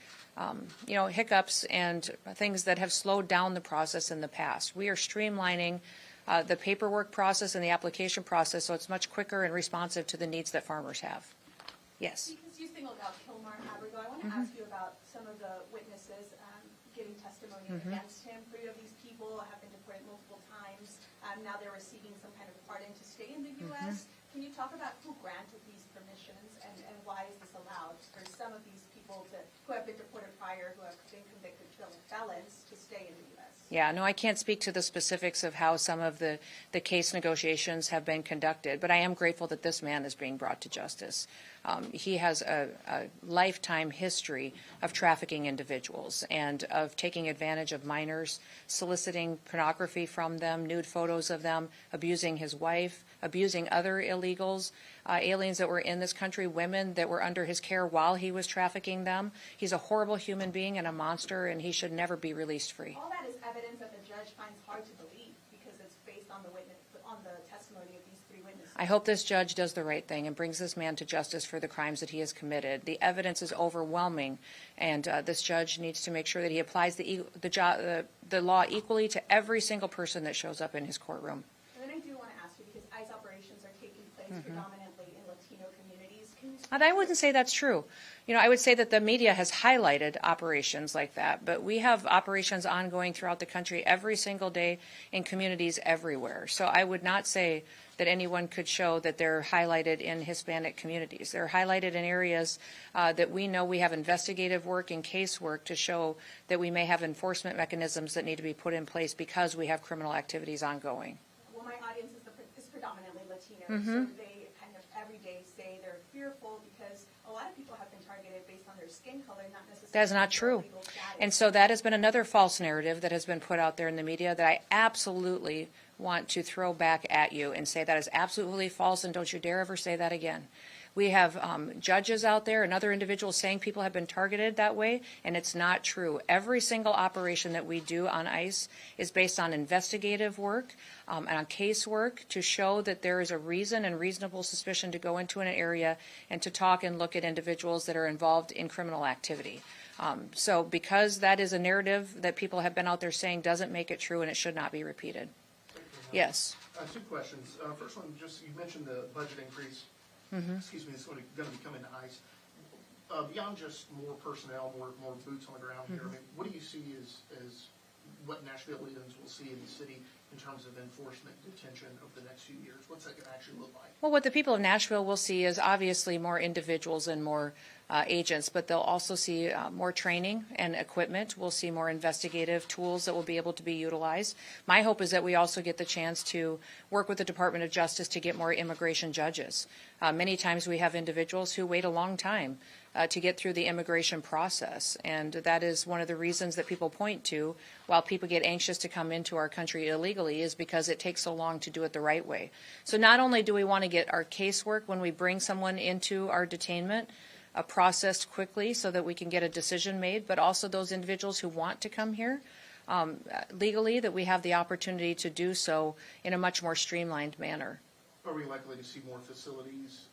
hiccups and things that have slowed down the process in the past. We are streamlining the paperwork process and the application process so it's much quicker and responsive to the needs that farmers have. Yes. Because you singled out Kilmar Habergo, I want to ask you about some of the witnesses giving testimony against him. 3 of these people have been deported multiple times. Now they're receiving some kind of pardon to stay in the U.S. Can you talk about who granted these permissions and why is this allowed for some of these people who have been deported prior, who have been convicted felons, to stay in the U.S.? Yeah, no, I can't speak to the specifics of how some of the case negotiations have been conducted, but I am grateful that this man is being brought to justice. He has a lifetime history of trafficking individuals and of taking advantage of minors, soliciting pornography from them, nude photos of them, abusing his wife, abusing other illegals, aliens that were in this country, women that were under his care while he was trafficking them. He's a horrible human being and a monster, and he should never be released free. All that is evidence that the judge finds hard to believe because it's based on the testimony of these 3 witnesses. I hope this judge does the right thing and brings this man to justice for the crimes that he has committed. The evidence is overwhelming, and this judge needs to make sure that he applies the law equally to every single person that shows up in his courtroom. And then I do want to ask you, because ICE operations are taking place predominantly in Latino communities. Can you I wouldn't say that's true. I would say that the media has highlighted operations like that, but we have operations ongoing throughout the country every single day in communities everywhere. So I would not say that anyone could show that they're highlighted in Hispanic communities. They're highlighted in areas that we know we have investigative work and casework to show that we may have enforcement mechanisms that need to be put in place because we have criminal activities ongoing. Well, my audience is predominantly Latino, so they kind of every day say they're fearful because a lot of people have been targeted based on their skin color, not necessarily. That is not true. And so that has been another false narrative that has been put out there in the media that I absolutely want to throw back at you and say that is absolutely false, and don't you dare ever say that again. We have judges out there and other individuals saying people have been targeted that way, and it's not true. Every single operation that we do on ICE is based on investigative work and on case work to show that there is a reason and reasonable suspicion to go into an area and to talk and look at individuals that are involved in criminal activity. So because that is a narrative that people have been out there saying doesn't make it true, and it should not be repeated. Yes. 2 questions. First one, just you mentioned the budget increase. Excuse me, it's going to be coming to ICE. Beyond just more personnel, more boots on the ground here, I mean, what do you see as what Nashvilleians will see in the city in terms of enforcement detention over the next few years? What's that going to actually look like? Well, what the people of Nashville will see is obviously more individuals and more agents, but they'll also see more training and equipment. We'll see more investigative tools that will be able to be utilized. My hope is that we also get the chance to work with the Department of Justice to get more immigration judges. Many times we have individuals who wait a long time to get through the immigration process, and that is one of the reasons that people point to while people get anxious to come into our country illegally is because it takes so long to do it the right way. So not only do we want to get our casework when we bring someone into our detainment processed quickly so that we can get a decision made, but also those individuals who want to come here legally, that we have the opportunity to do so in a much more streamlined manner. Are we likely to see more facilities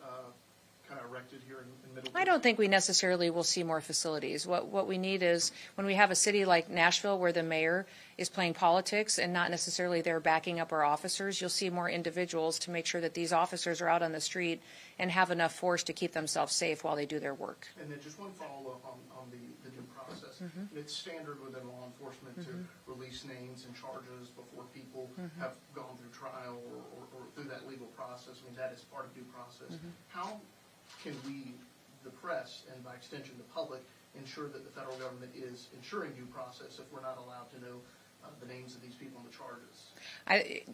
kind of erected here in Middle? I don't think we necessarily will see more facilities. What we need is when we have a city like Nashville where the mayor is playing politics and not necessarily they're backing up our officers, you'll see more individuals to make sure that these officers are out on the street and have enough force to keep themselves safe while they do their work. And then just one follow-up on the due process. It's standard within law enforcement to release names and charges before people have gone through trial or through that legal process. I mean, that is part of due process. How can we, the press, and by extension the public, ensure that the federal government is ensuring due process if we're not allowed to know the names of these people and the charges?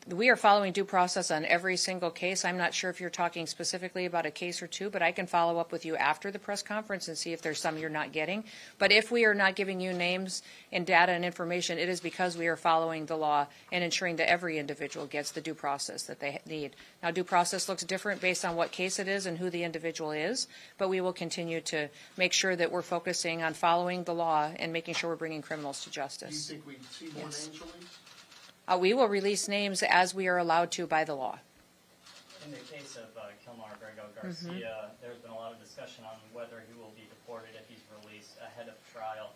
We are following due process on every single case. I'm not sure if you're talking specifically about a case or two, but I can follow up with you after the press conference and see if there's some you're not getting. But if we are not giving you names and data and information, it is because we are following the law and ensuring that every individual gets the due process that they need. Now, due process looks different based on what case it is and who the individual is, but we will continue to make sure that we're focusing on following the law and making sure we're bringing criminals to justice. Do you think we'd see more names released? We will release names as we are allowed to by the law. In the case of Kilmar Abrego Garcia, there's been a lot of discussion on whether he will be deported if he's released ahead of trial.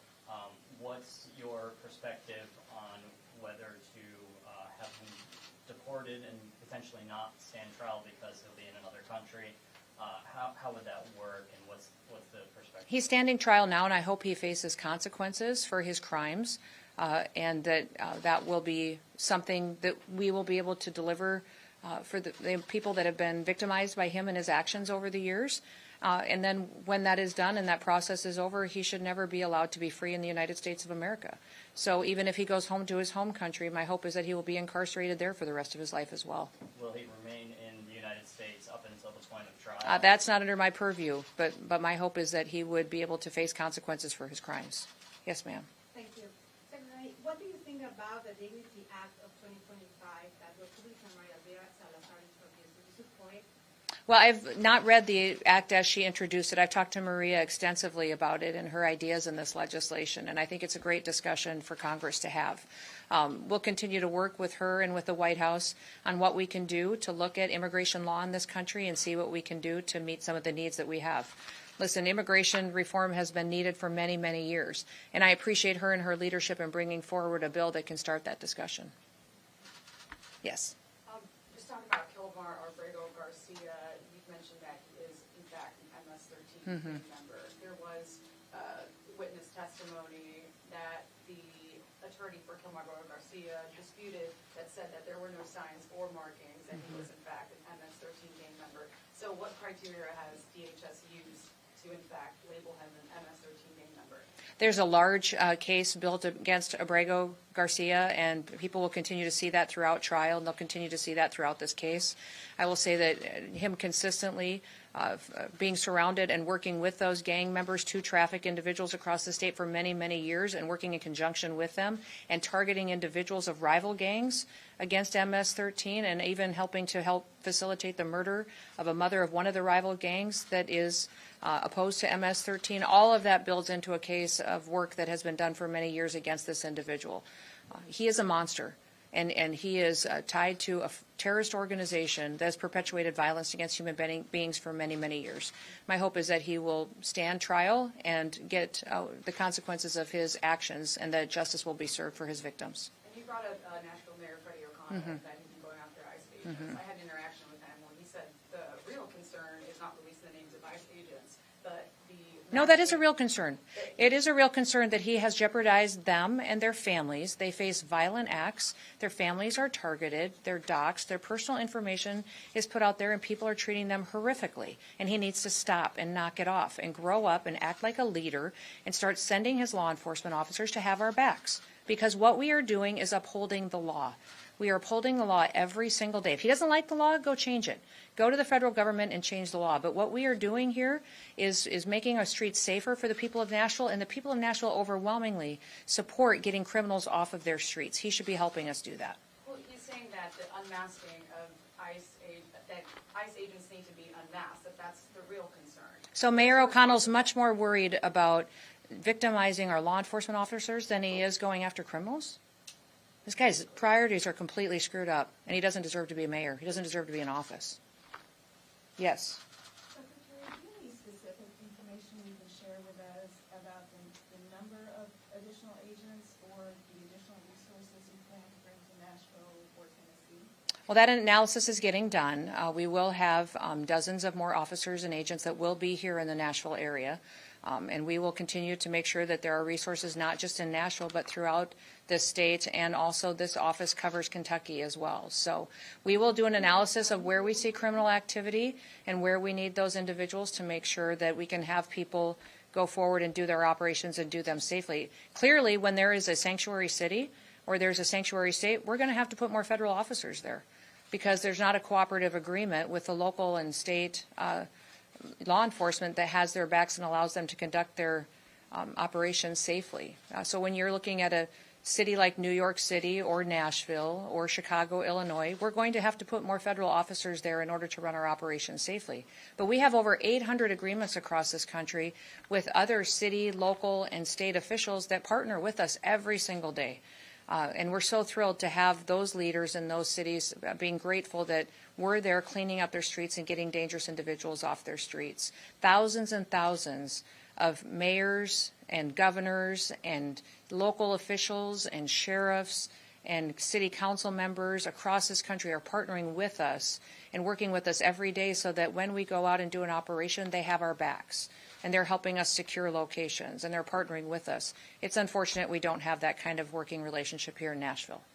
What's your perspective on whether to have him deported and potentially not stand trial because he'll be in another country? How would that work, and what's the perspective? He's standing trial now, and I hope he faces consequences for his crimes, and that will be something that we will be able to deliver for the people that have been victimized by him and his actions over the years. And then when that is done and that process is over, he should never be allowed to be free in the United States of America. So even if he goes home to his home country, my hope is that he will be incarcerated there for the rest of his life as well. Will he remain in the United States up until the point of trial? That's not under my purview, but my hope is that he would be able to face consequences for his crimes. Yes, ma'am. Thank you. Secretary, what do you think about the Dignity Act of 2025 that Republican Maria Vera Salazar introduced? Do you support it? Well, I've not read the act as she introduced it. I've talked to Maria extensively about it and her ideas in this legislation, and I think it's a great discussion for Congress to have. We'll continue to work with her and with the White House on what we can do to look at immigration law in this country and see what we can do to meet some of the needs that we have. Listen, immigration reform has been needed for many, many years, and I appreciate her and her leadership in bringing forward a bill that can start that discussion. Yes. Just talking about Kilmar Abrego Garcia, you've mentioned that he is, in fact, an MS-13 member. There was witness testimony that the attorney for Kilmar Abrego Garcia disputed that said that there were no signs or markings and he was, in fact, an MS-13 gang member. So what criteria has DHS used to, in fact, label him an MS-13 gang member? There's a large case built against Abrego Garcia, and people will continue to see that throughout trial, and they'll continue to see that throughout this case. I will say that him consistently being surrounded and working with those gang members to traffic individuals across the state for many, many years and working in conjunction with them and targeting individuals of rival gangs against MS-13 and even helping to help facilitate the murder of a mother of one of the rival gangs that is opposed to MS-13. All of that builds into a case of work that has been done for many years against this individual. He is a monster. And he is tied to a terrorist organization that has perpetuated violence against human beings for many, many years. My hope is that he will stand trial and get the consequences of his actions and that justice will be served for his victims. And you brought up Nashville Mayor Freddie O'Connor that he's been going after ICE agents. I had an interaction with him when he said the real concern is not releasing the names of ICE agents, but No, that is a real concern. It is a real concern that he has jeopardized them and their families. They face violent acts. Their families are targeted. They're doxxed. Their personal information is put out there, and people are treating them horrifically. And he needs to stop and knock it off and grow up and act like a leader and start sending his law enforcement officers to have our backs. Because what we are doing is upholding the law. We are upholding the law every single day. If he doesn't like the law, go change it. Go to the federal government and change the law. But what we are doing here is making our streets safer for the people of Nashville, and the people of Nashville overwhelmingly support getting criminals off of their streets. He should be helping us do that. Well, he's saying that the unmasking of that ICE agents need to be unmasked, that's the real concern. So Mayor O'Connell's much more worried about victimizing our law enforcement officers than he is going after criminals? This guy's priorities are completely screwed up, and he doesn't deserve to be a mayor. He doesn't deserve to be in office. Yes. Secretary, do you have any specific information you can share with us about the number of additional agents or the additional resources you plan to bring to Nashville or Tennessee? Well, that analysis is getting done. We will have dozens of more officers and agents that will be here in the Nashville area. And we will continue to make sure that there are resources not just in Nashville, but throughout the state, and also this office covers Kentucky as well. So we will do an analysis of where we see criminal activity and where we need those individuals to make sure that we can have people go forward and do their operations and do them safely. Clearly, when there is a sanctuary city or there's a sanctuary state, we're going to have to put more federal officers there because there's not a cooperative agreement with the local and state law enforcement that has their backs and allows them to conduct their operations safely. So when you're looking at a city like New York City or Nashville or Chicago, Illinois, we're going to have to put more federal officers there in order to run our operations safely. But we have over 800 agreements across this country with other city, local, and state officials that partner with us every single day. And we're so thrilled to have those leaders in those cities being grateful that we're there cleaning up their streets and getting dangerous individuals off their streets. Thousands and thousands of mayors and governors and local officials and sheriffs and city council members across this country are partnering with us and working with us every day so that when we go out and do an operation, they have our backs. And they're helping us secure locations, and they're partnering with us. It's unfortunate we don't have that kind of working relationship here in Nashville.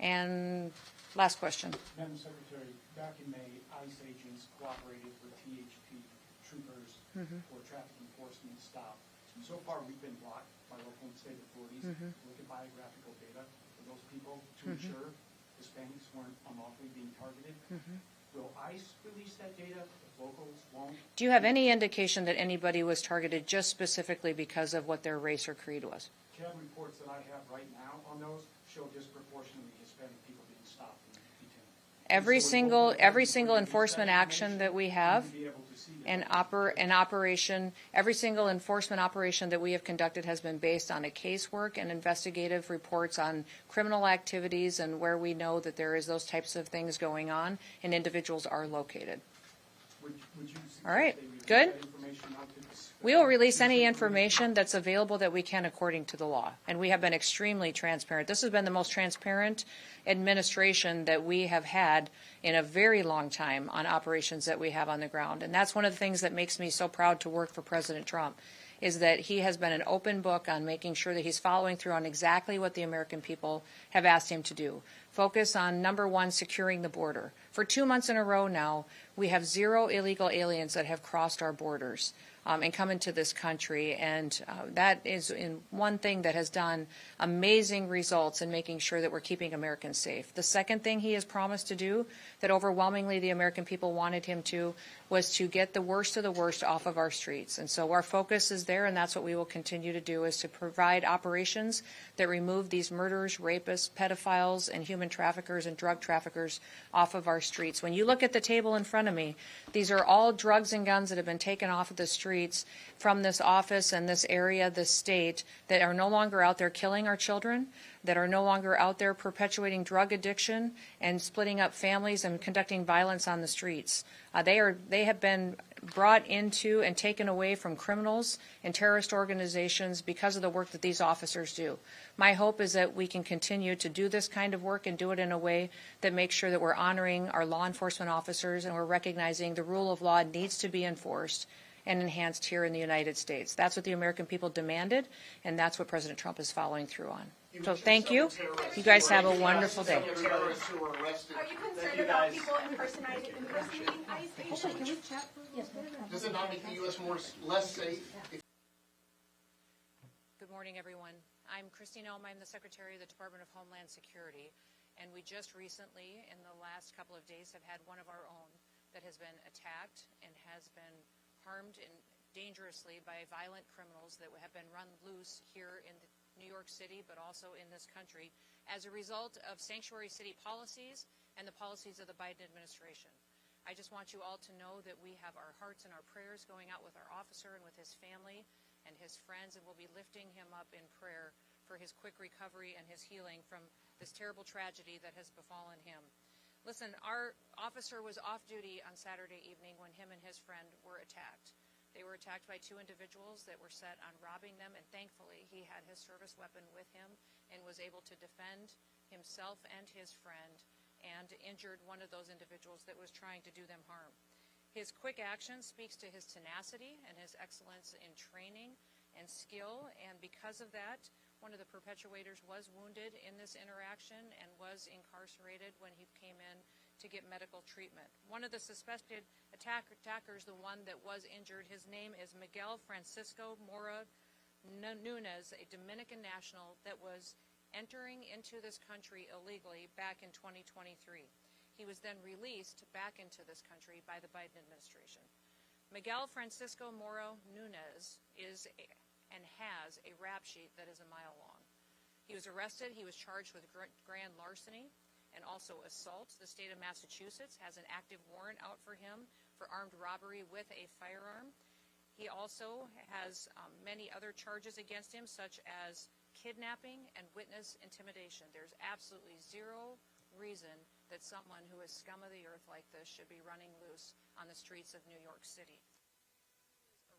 And last question. Madam Secretary, back in May, ICE agents cooperated with THP troopers for traffic enforcement stop. So far, we've been blocked by local and state authorities to look at biographical data for those people to ensure Hispanics weren't unlawfully being targeted. Will ICE release that data if locals won't? Do you have any indication that anybody was targeted just specifically because of what their race or creed was? CAD reports that I have right now on those show disproportionately Hispanic people being stopped and detained. Every single enforcement action that we have, every single enforcement operation that we have conducted has been based on a casework and investigative reports on criminal activities and where we know that there is those types of things going on and individuals are located. All right, good. We will release any information that's available that we can according to the law, and we have been extremely transparent. This has been the most transparent administration that we have had in a very long time on operations that we have on the ground, and that's one of the things that makes me so proud to work for President Trump, is that he has been an open book on making sure that he's following through on exactly what the American people have asked him to do. Focus on, number one, securing the border. For 2 months in a row now, we have 0 illegal aliens that have crossed our borders and come into this country, and that is one thing that has done amazing results in making sure that we're keeping Americans safe. The second thing he has promised to do, that overwhelmingly the American people wanted him to, was to get the worst of the worst off of our streets. And so our focus is there, and that's what we will continue to do, is to provide operations that remove these murderers, rapists, pedophiles, and human traffickers and drug traffickers off of our streets. When you look at the table in front of me, these are all drugs and guns that have been taken off of the streets from this office and this area, this state, that are no longer out there killing our children, that are no longer out there perpetuating drug addiction and splitting up families and conducting violence on the streets. They have been brought into and taken away from criminals and terrorist organizations because of the work that these officers do. My hope is that we can continue to do this kind of work and do it in a way that makes sure that we're honoring our law enforcement officers and we're recognizing the rule of law needs to be enforced and enhanced here in the United States. That's what the American people demanded, and that's what President Trump is following through on. So thank you. You guys have a wonderful day. Are you concerned about people impersonating ICE agents? Can we chat? Does it not make the U.S. less safe? Good morning, everyone. I'm Kristi Noem. I'm the Secretary of the Department of Homeland Security, and we just recently, in the last couple of days, have had one of our own that has been attacked and has been harmed dangerously by violent criminals that have been run loose here in New York City, but also in this country, as a result of sanctuary city policies and the policies of the Biden administration. I just want you all to know that we have our hearts and our prayers going out with our officer and with his family and his friends, and we'll be lifting him up in prayer for his quick recovery and his healing from this terrible tragedy that has befallen him. Listen, our officer was off duty on Saturday evening when him and his friend were attacked. They were attacked by 2 individuals that were set on robbing them, and thankfully he had his service weapon with him and was able to defend himself and his friend and injured one of those individuals that was trying to do them harm. His quick action speaks to his tenacity and his excellence in training and skill, and because of that, one of the perpetuators was wounded in this interaction and was incarcerated when he came in to get medical treatment. One of the suspected attackers, the one that was injured, his name is Miguel Francisco Mora Nunez, a Dominican national that was entering into this country illegally back in 2023. He was then released back into this country by the Biden administration. Miguel Francisco Mora Nunez is and has a rap sheet that is a mile long. He was arrested. He was charged with grand larceny and also assault. The state of Massachusetts has an active warrant out for him for armed robbery with a firearm. He also has many other charges against him, such as kidnapping and witness intimidation. There's absolutely zero reason that someone who is scum of the earth like this should be running loose on the streets of New York City.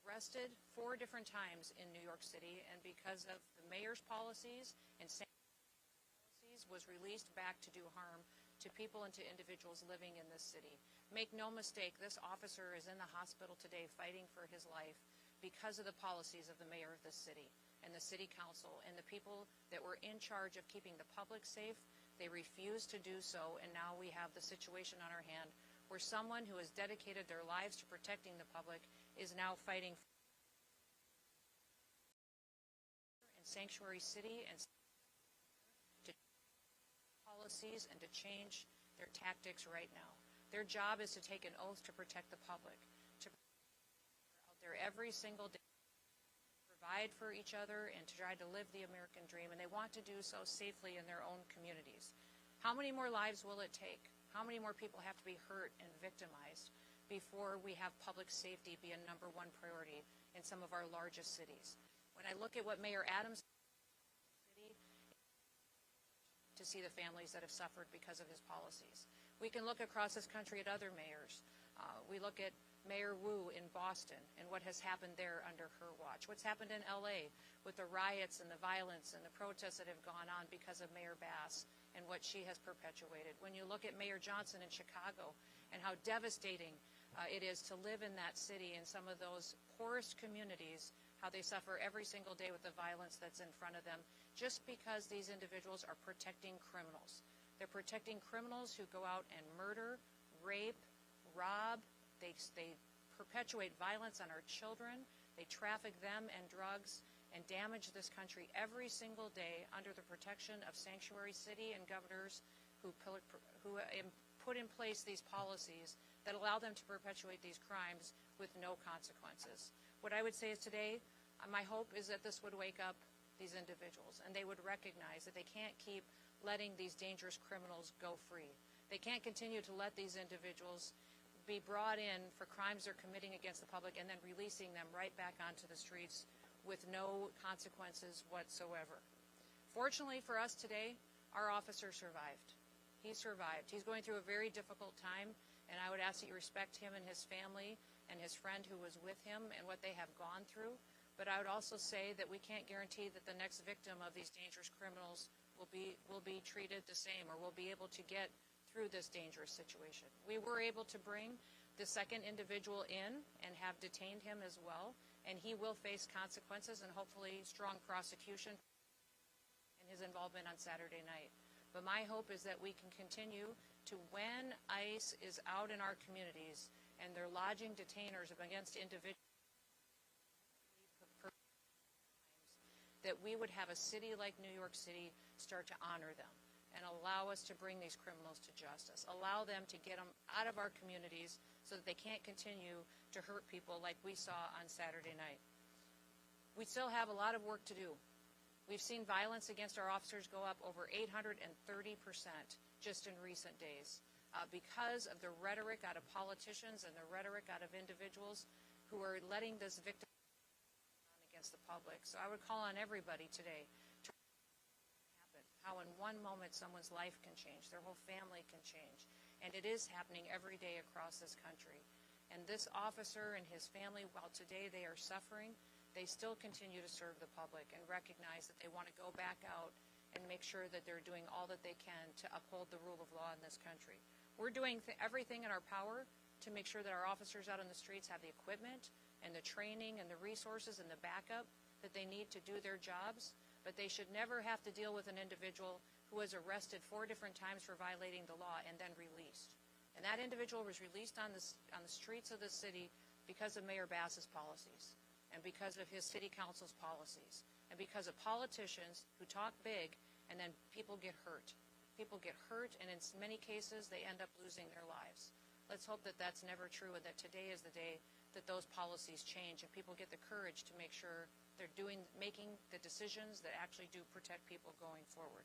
Arrested 4 different times in New York City, and because of the mayor's policies and policies was released back to do harm to people and to individuals living in this city. Make no mistake, this officer is in the hospital today fighting for his life because of the policies of the mayor of this city and the city council and the people that were in charge of keeping the public safe. They refused to do so, and now we have the situation on our hand where someone who has dedicated their lives to protecting the public is now fighting in Sanctuary City and to policies and to change their tactics right now. Their job is to take an oath to protect the public, to out there every single day, provide for each other and to try to live the American dream, and they want to do so safely in their own communities. How many more lives will it take? How many more people have to be hurt and victimized before we have public safety be a #1 priority in some of our largest cities? When I look at what Mayor Adams did to see the families that have suffered because of his policies. We can look across this country at other mayors. We look at Mayor Wu in Boston and what has happened there under her watch. What's happened in LA with the riots and the violence and the protests that have gone on because of Mayor Bass and what she has perpetuated. When you look at Mayor Johnson in Chicago and how devastating it is to live in that city in some of those poorest communities, how they suffer every single day with the violence that's in front of them, just because these individuals are protecting criminals. They're protecting criminals who go out and murder, rape, rob. They perpetuate violence on our children. They traffic them and drugs and damage this country every single day under the protection of Sanctuary City and governors who put in place these policies that allow them to perpetuate these crimes with no consequences. What I would say is today, my hope is that this would wake up these individuals and they would recognize that they can't keep letting these dangerous criminals go free. They can't continue to let these individuals be brought in for crimes they're committing against the public and then releasing them right back onto the streets with no consequences whatsoever. Fortunately for us today, our officer survived. He survived. He's going through a very difficult time, and I would ask that you respect him and his family and his friend who was with him and what they have gone through. But I would also say that we can't guarantee that the next victim of these dangerous criminals will be treated the same or will be able to get through this dangerous situation. We were able to bring the second individual in and have detained him as well, and he will face consequences and hopefully strong prosecution in his involvement on Saturday night. But my hope is that we can continue to, when ICE is out in our communities and they're lodging detainers against individuals, that we would have a city like New York City start to honor them and allow us to bring these criminals to justice, allow them to get them out of our communities so that they can't continue to hurt people like we saw on Saturday night. We still have a lot of work to do. We've seen violence against our officers go up over 830% just in recent days because of the rhetoric out of politicians and the rhetoric out of individuals who are letting this victim against the public. So I would call on everybody today to happen, how in one moment someone's life can change, their whole family can change. And it is happening every day across this country. And this officer and his family, while today they are suffering, they still continue to serve the public and recognize that they want to go back out and make sure that they're doing all that they can to uphold the rule of law in this country. We're doing everything in our power to make sure that our officers out on the streets have the equipment and the training and the resources and the backup that they need to do their jobs, but they should never have to deal with an individual who was arrested 4 different times for violating the law and then released. And that individual was released on the streets of the city because of Mayor Bass's policies and because of his city council's policies and because of politicians who talk big and then people get hurt. People get hurt, and in many cases they end up losing their lives. Let's hope that that's never true and that today is the day that those policies change and people get the courage to make sure they're making the decisions that actually do protect people going forward.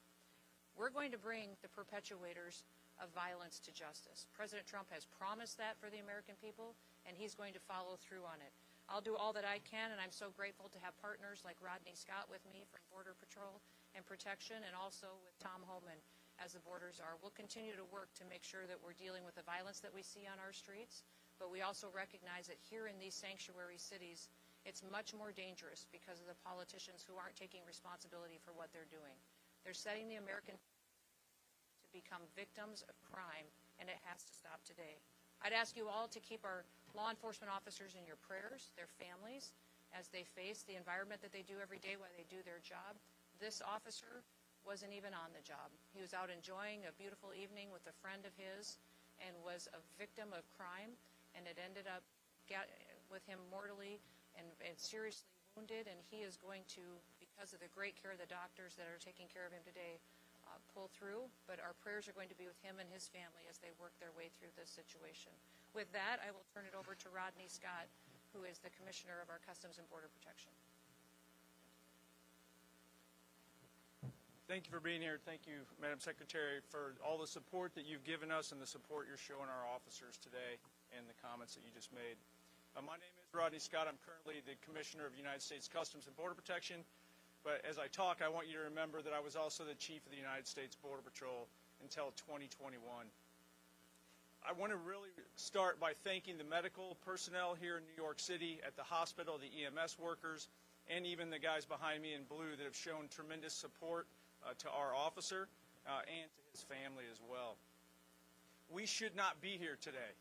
We're going to bring the perpetuators of violence to justice. President Trump has promised that for the American people, and he's going to follow through on it. I'll do all that I can, and I'm so grateful to have partners like Rodney Scott with me from Border Patrol and Protection, and also with Tom Homan as the borders are. We'll continue to work to make sure that we're dealing with the violence that we see on our streets, but we also recognize that here in these sanctuary cities, it's much more dangerous because of the politicians who aren't taking responsibility for what they're doing. They're setting the American to become victims of crime, and it has to stop today. I'd ask you all to keep our law enforcement officers in your prayers, their families, as they face the environment that they do every day while they do their job. This officer wasn't even on the job. He was out enjoying a beautiful evening with a friend of his and was a victim of crime, and it ended up with him mortally and seriously wounded, and he is going to, because of the great care of the doctors that are taking care of him today, pull through, but our prayers are going to be with him and his family as they work their way through this situation. With that, I will turn it over to Rodney Scott, who is the Commissioner of our Customs and Border Protection. Thank you for being here. Thank you, Madam Secretary, for all the support that you've given us and the support you're showing our officers today and the comments that you just made. My name is Rodney Scott. I'm currently the Commissioner of United States Customs and Border Protection. But as I talk, I want you to remember that I was also the Chief of the United States Border Patrol until 2021. I want to really start by thanking the medical personnel here in New York City at the hospital, the EMS workers, and even the guys behind me in blue that have shown tremendous support to our officer and to his family as well. We should not be here today.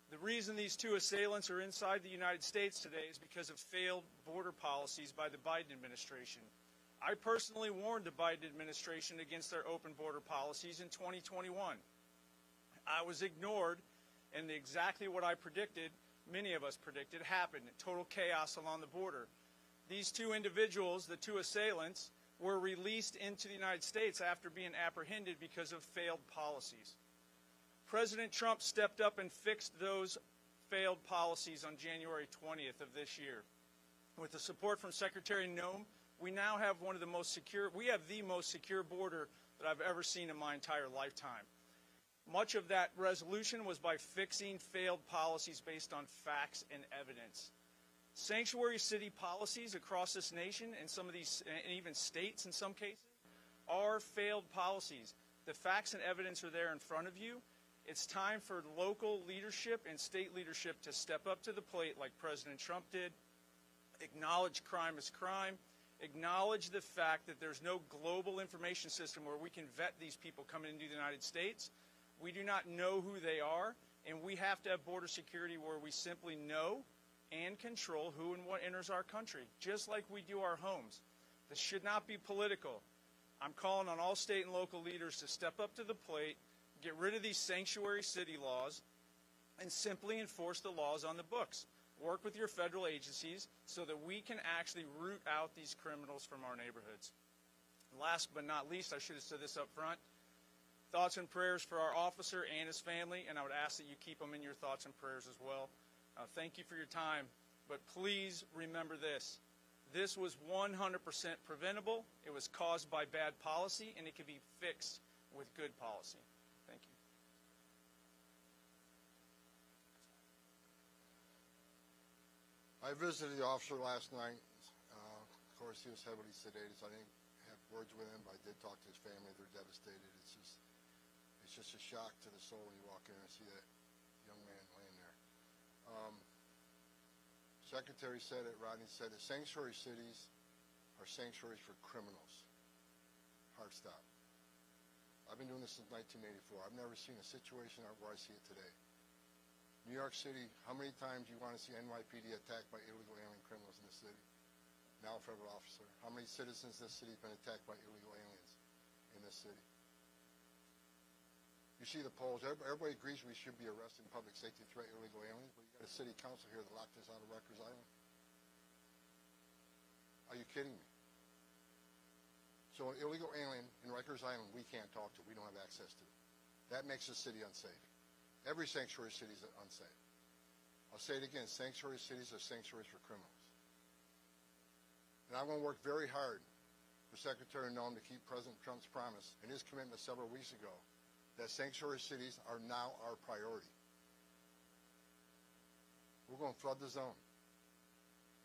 The reason these two assailants are inside the United States today is because of failed border policies by the Biden administration. I personally warned the Biden administration against their open border policies in 2021. I was ignored, and exactly what I predicted, many of us predicted, happened. Total chaos along the border. These two individuals, the two assailants, were released into the United States after being apprehended because of failed policies. President Trump stepped up and fixed those failed policies on January 20th of this year. With the support from Secretary Noem, we now have one of the most secure, we have the most secure border that I've ever seen in my entire lifetime. Much of that resolution was by fixing failed policies based on facts and evidence. Sanctuary city policies across this nation and some of these, and even states in some cases, are failed policies. The facts and evidence are there in front of you. It's time for local leadership and state leadership to step up to the plate like President Trump did, acknowledge crime as crime, acknowledge the fact that there's no global information system where we can vet these people coming into the United States. We do not know who they are, and we have to have border security where we simply know and control who and what enters our country, just like we do our homes. This should not be political. I'm calling on all state and local leaders to step up to the plate, get rid of these sanctuary city laws, and simply enforce the laws on the books. Work with your federal agencies so that we can actually root out these criminals from our neighborhoods. Last but not least, I should have said this up front, thoughts and prayers for our officer and his family, and I would ask that you keep them in your thoughts and prayers as well. Thank you for your time, but please remember this. This was 100% preventable. It was caused by bad policy, and it can be fixed with good policy. Thank you. I visited the officer last night. Of course, he was heavily sedated, so I didn't have words with him, but I did talk to his family. They're devastated. It's just a shock to the soul when you walk in and see that young man laying there. Secretary said it, Rodney said it, sanctuary cities are sanctuaries for criminals. Hard stop. I've been doing this since 1984. I've never seen a situation where I see it today. New York City, how many times do you want to see NYPD attacked by illegal alien criminals in the city? Now a federal officer. How many citizens in this city have been attacked by illegal aliens in this city? You see the polls. Everybody agrees we should be arresting public safety threat illegal aliens, but you got a city council here that locked this out of Rikers Island. Are you kidding me? So an illegal alien in Rikers Island we can't talk to, we don't have access to. That makes the city unsafe. Every sanctuary city is unsafe. I'll say it again, sanctuary cities are sanctuaries for criminals. And I'm going to work very hard for Secretary Noem to keep President Trump's promise and his commitment several weeks ago that sanctuary cities are now our priority. We're going to flood the zone.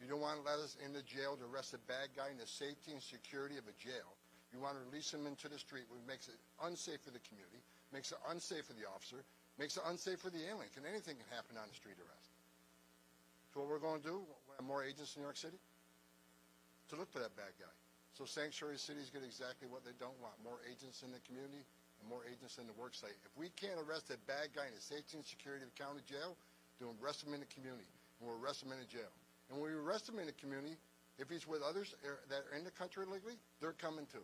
You don't want to let us into jail to arrest a bad guy in the safety and security of a jail. You want to release him into the street, which makes it unsafe for the community, makes it unsafe for the officer, makes it unsafe for the alien. Anything can happen on a street arrest. So what we're going to do, we'll have more agents in New York City to look for that bad guy. So sanctuary cities get exactly what they don't want, more agents in the community and more agents in the work site. If we can't arrest that bad guy in the safety and security of the county jail, then we'll arrest him in the community, and we'll arrest him in the jail. And when we arrest him in the community, if he's with others that are in the country illegally, they're coming too.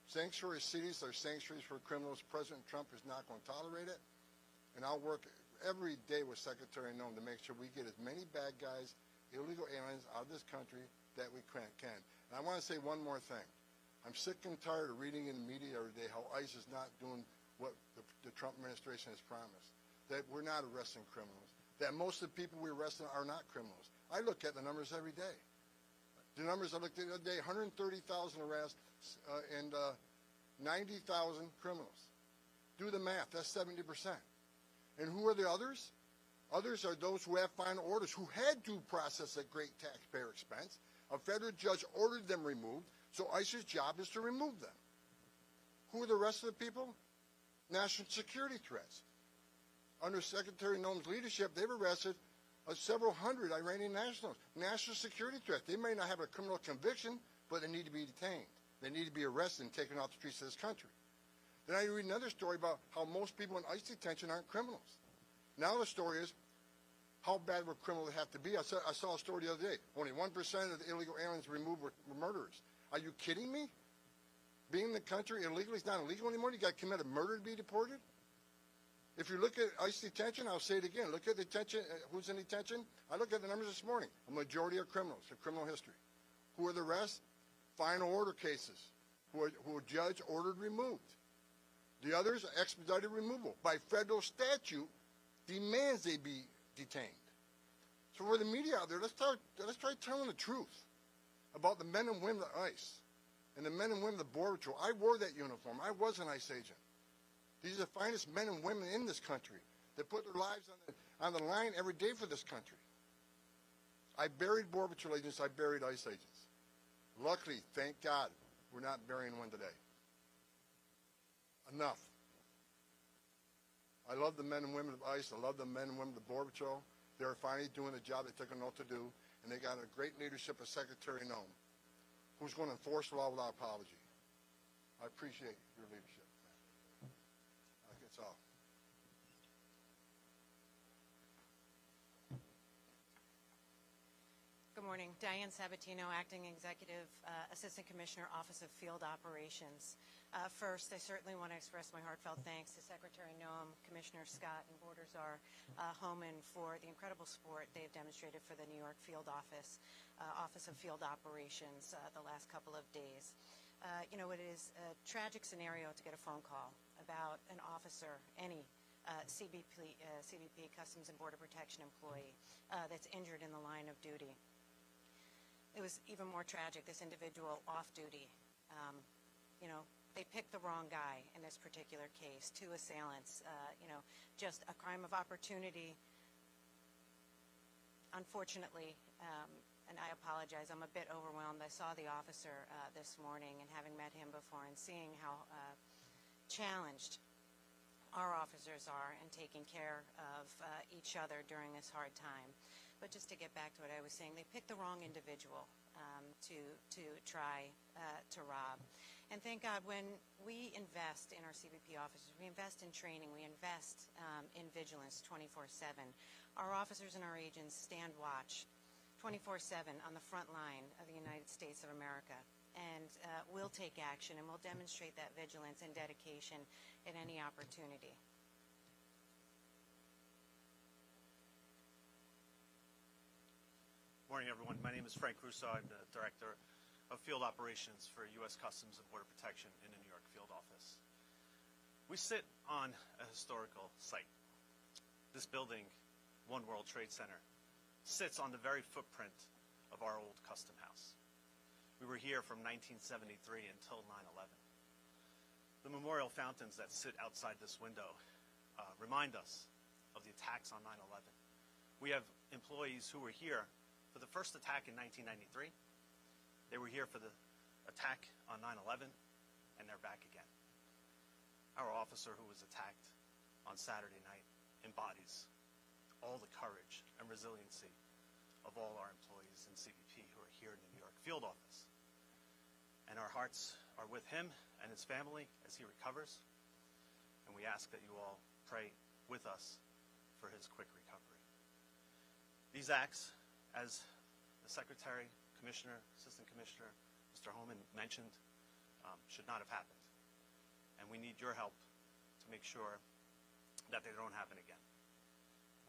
Sanctuary cities are sanctuaries for criminals. President Trump is not going to tolerate it. And I'll work every day with Secretary Noem to make sure we get as many bad guys, illegal aliens out of this country that we can. And I want to say one more thing. I'm sick and tired of reading in the media every day how ICE is not doing what the Trump administration has promised, that we're not arresting criminals, that most of the people we're arresting are not criminals. I look at the numbers every day. The numbers I looked at the other day, 130,000 arrests and 90,000 criminals. Do the math, that's 70%. And who are the others? Others are those who have final orders, who had due process at great taxpayer expense. A federal judge ordered them removed, so ICE's job is to remove them. Who are the rest of the people? National security threats. Under Secretary Noem's leadership, they've arrested several hundred Iranian nationals. National security threat. They may not have a criminal conviction, but they need to be detained. They need to be arrested and taken off the streets of this country. Then I read another story about how most people in ICE detention aren't criminals. Now the story is, how bad would criminals have to be? I saw a story the other day. Only 1% of the illegal aliens removed were murderers. Are you kidding me? Being in the country illegally is not illegal anymore? You got to commit a murder to be deported? If you look at ICE detention, I'll say it again. Look at detention. Who's in detention? I looked at the numbers this morning. A majority are criminals, have criminal history. Who are the rest? Final order cases, who a judge ordered removed. The others are expedited removal. By federal statute, demands they be detained. So for the media out there, let's try telling the truth about the men and women of ICE and the men and women of the Border Patrol. I wore that uniform. I was an ICE agent. These are the finest men and women in this country that put their lives on the line every day for this country. I buried Border Patrol agents. I buried ICE agents. Luckily, thank God, we're not burying one today. Enough. I love the men and women of ICE. I love the men and women of the Border Patrol. They're finally doing the job they took an oath to do, and they got a great leadership of Secretary Noem, who's going to enforce the law without apology. I appreciate your leadership. That's all. Good morning. Diane Sabatino, Acting Executive Assistant Commissioner, Office of Field Operations. First, I certainly want to express my heartfelt thanks to Secretary Noem, Commissioner Scott, and Border Czar Homan for the incredible support they have demonstrated for the New York Field Office, Office of Field Operations the last couple of days. You know, it is a tragic scenario to get a phone call about an officer, any CBP, Customs and Border Protection employee that's injured in the line of duty. It was even more tragic, this individual off duty. You know, they picked the wrong guy in this particular case, two assailants, you know, just a crime of opportunity. Unfortunately, and I apologize, I'm a bit overwhelmed. I saw the officer this morning, and having met him before and seeing how challenged our officers are in taking care of each other during this hard time. But just to get back to what I was saying, they picked the wrong individual to try to rob. And thank God, when we invest in our CBP officers, we invest in training, we invest in vigilance 24/7. Our officers and our agents stand watch 24/7 on the front line of the United States of America. And we'll take action, and we'll demonstrate that vigilance and dedication at any opportunity. Morning, everyone. My name is Frank Russo. I'm the Director of Field Operations for U.S. Customs and Border Protection in the New York Field Office. We sit on a historical site. This building, One World Trade Center, sits on the very footprint of our old custom house. We were here from 1973 until 9/11. The memorial fountains that sit outside this window remind us of the attacks on 9/11. We have employees who were here for the first attack in 1993. They were here for the attack on 9/11, and they're back again. Our officer who was attacked on Saturday night embodies all the courage and resiliency of all our employees in CBP who are here in the New York field office. And our hearts are with him and his family as he recovers, and we ask that you all pray with us for his quick recovery. These acts, as the Secretary, Commissioner, Assistant Commissioner, Mr. Holman mentioned, should not have happened. And we need your help to make sure that they don't happen again.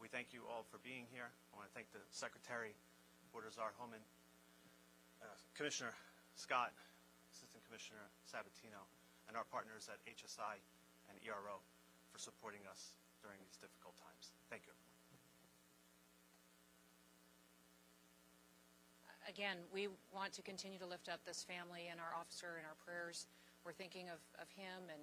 We thank you all for being here. I want to thank the Secretary, Bordazar Holman, Commissioner Scott, Assistant Commissioner Sabatino, and our partners at HSI and ERO for supporting us during these difficult times. Thank you. Again, we want to continue to lift up this family and our officer in our prayers. We're thinking of him and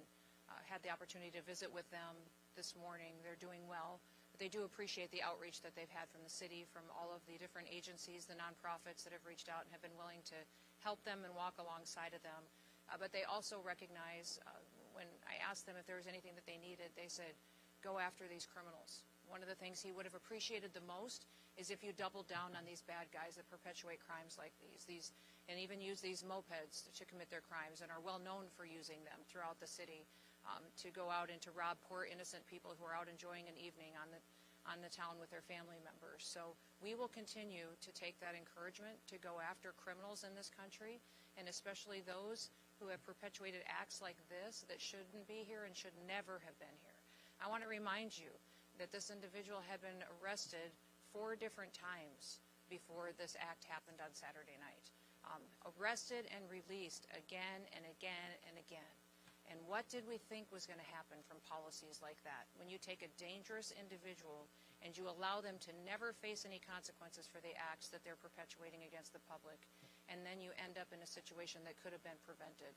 had the opportunity to visit with them this morning. They're doing well. But they do appreciate the outreach that they've had from the city, from all of the different agencies, the nonprofits that have reached out and have been willing to help them and walk alongside of them. But they also recognize, when I asked them if there was anything that they needed, they said, go after these criminals. One of the things he would have appreciated the most is if you doubled down on these bad guys that perpetuate crimes like these and even use these mopeds to commit their crimes and are well known for using them throughout the city to go out and to rob poor innocent people who are out enjoying an evening on the town with their family members. So we will continue to take that encouragement to go after criminals in this country, and especially those who have perpetuated acts like this that shouldn't be here and should never have been here. I want to remind you that this individual had been arrested 4 different times before this act happened on Saturday night. Arrested and released again and again and again. And what did we think was going to happen from policies like that? When you take a dangerous individual and you allow them to never face any consequences for the acts that they're perpetuating against the public, and then you end up in a situation that could have been prevented.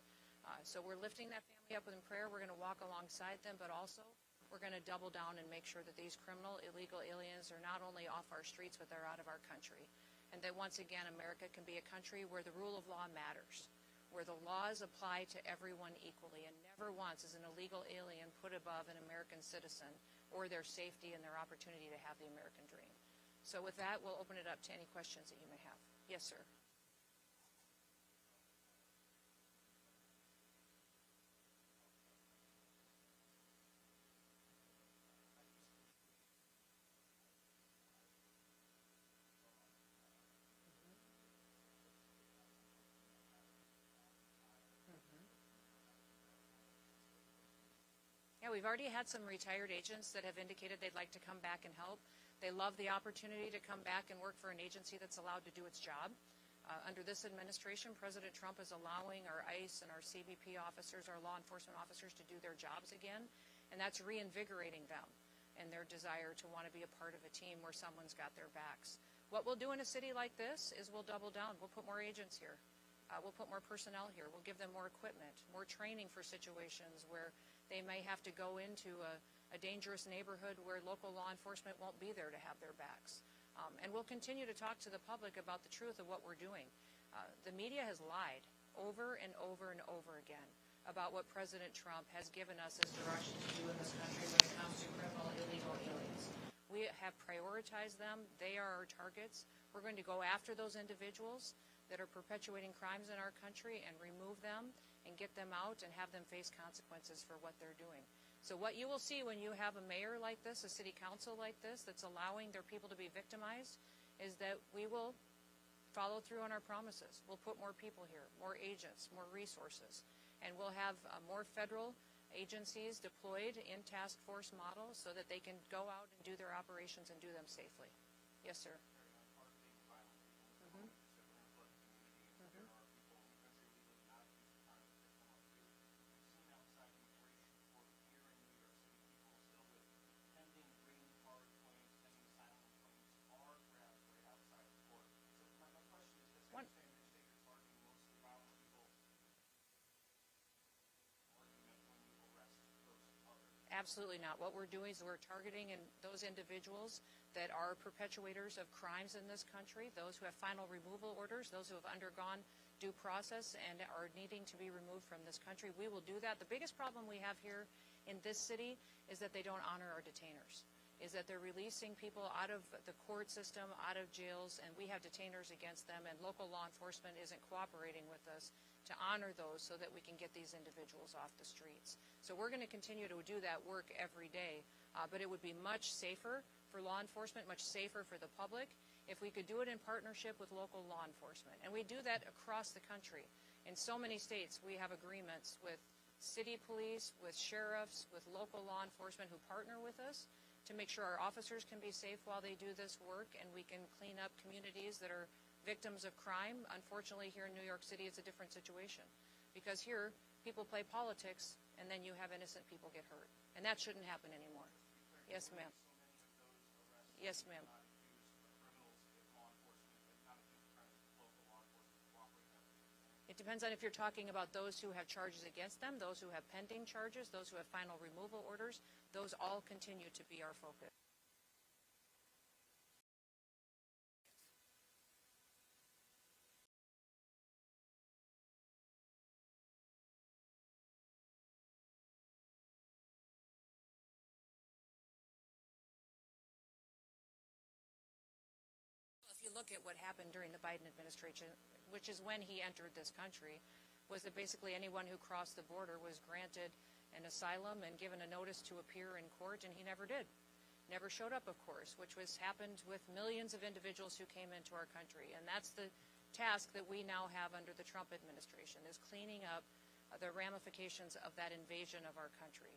So we're lifting that family up in prayer. We're going to walk alongside them, but also we're going to double down and make sure that these criminal, illegal aliens are not only off our streets, but they're out of our country. And that once again, America can be a country where the rule of law matters, where the laws apply to everyone equally, and never once is an illegal alien put above an American citizen or their safety and their opportunity to have the American dream. So with that, we'll open it up to any questions that you may have. Yes, sir. Yeah, we've already had some retired agents that have indicated they'd like to come back and help. They love the opportunity to come back and work for an agency that's allowed to do its job. Under this administration, President Trump is allowing our ICE and our CBP officers, our law enforcement officers, to do their jobs again, and that's reinvigorating them and their desire to want to be a part of a team where someone's got their backs. What we'll do in a city like this is we'll double down. We'll put more agents here. We'll put more personnel here. We'll give them more equipment, more training for situations where they may have to go into a dangerous neighborhood where local law enforcement won't be there to have their backs. And we'll continue to talk to the public about the truth of what we're doing. The media has lied over and over and over again about what President Trump has given us as direction to do in this country when it comes to criminal illegal aliens. We have prioritized them. They are our targets. We're going to go after those individuals that are perpetuating crimes in our country and remove them and get them out and have them face consequences for what they're doing. So what you will see when you have a mayor like this, a city council like this, that's allowing their people to be victimized, is that we will follow through on our promises. We'll put more people here, more agents, more resources, and we'll have more federal agencies deployed in task force models so that they can go out and do their operations and do them safely. Yes, sir. Absolutely not. What we're doing is we're targeting those individuals that are perpetuators of crimes in this country, those who have final removal orders, those who have undergone due process and are needing to be removed from this country. We will do that. The biggest problem we have here in this city is that they don't honor our detainers, is that they're releasing people out of the court system, out of jails, and we have detainers against them, and local law enforcement isn't cooperating with us to honor those so that we can get these individuals off the streets. So we're going to continue to do that work every day, but it would be much safer for law enforcement, much safer for the public, if we could do it in partnership with local law enforcement. And we do that across the country. In so many states, we have agreements with city police, with sheriffs, with local law enforcement who partner with us to make sure our officers can be safe while they do this work, and we can clean up communities that are victims of crime. Unfortunately, here in New York City, it's a different situation, because here people play politics and then you have innocent people get hurt, and that shouldn't happen anymore. Yes, ma'am. Yes, ma'am. It depends on if you're talking about those who have charges against them, those who have pending charges, those who have final removal orders. Those all continue to be our focus. If you look at what happened during the Biden administration, which is when he entered this country, was that basically anyone who crossed the border was granted an asylum and given a notice to appear in court, and he never did. Never showed up, of course, which happened with millions of individuals who came into our country. And that's the task that we now have under the Trump administration, is cleaning up the ramifications of that invasion of our country.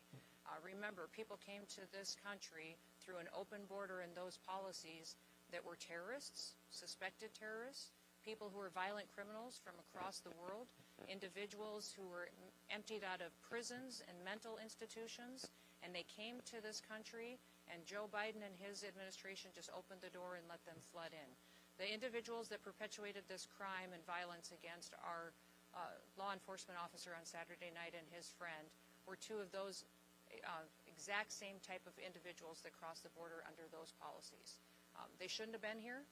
Remember, people came to this country through an open border and those policies that were terrorists, suspected terrorists, people who were violent criminals from across the world, individuals who were emptied out of prisons and mental institutions, and they came to this country, and Joe Biden and his administration just opened the door and let them flood in. The individuals that perpetuated this crime and violence against our law enforcement officer on Saturday night and his friend were two of those exact same type of individuals that crossed the border under those policies. They shouldn't have been here.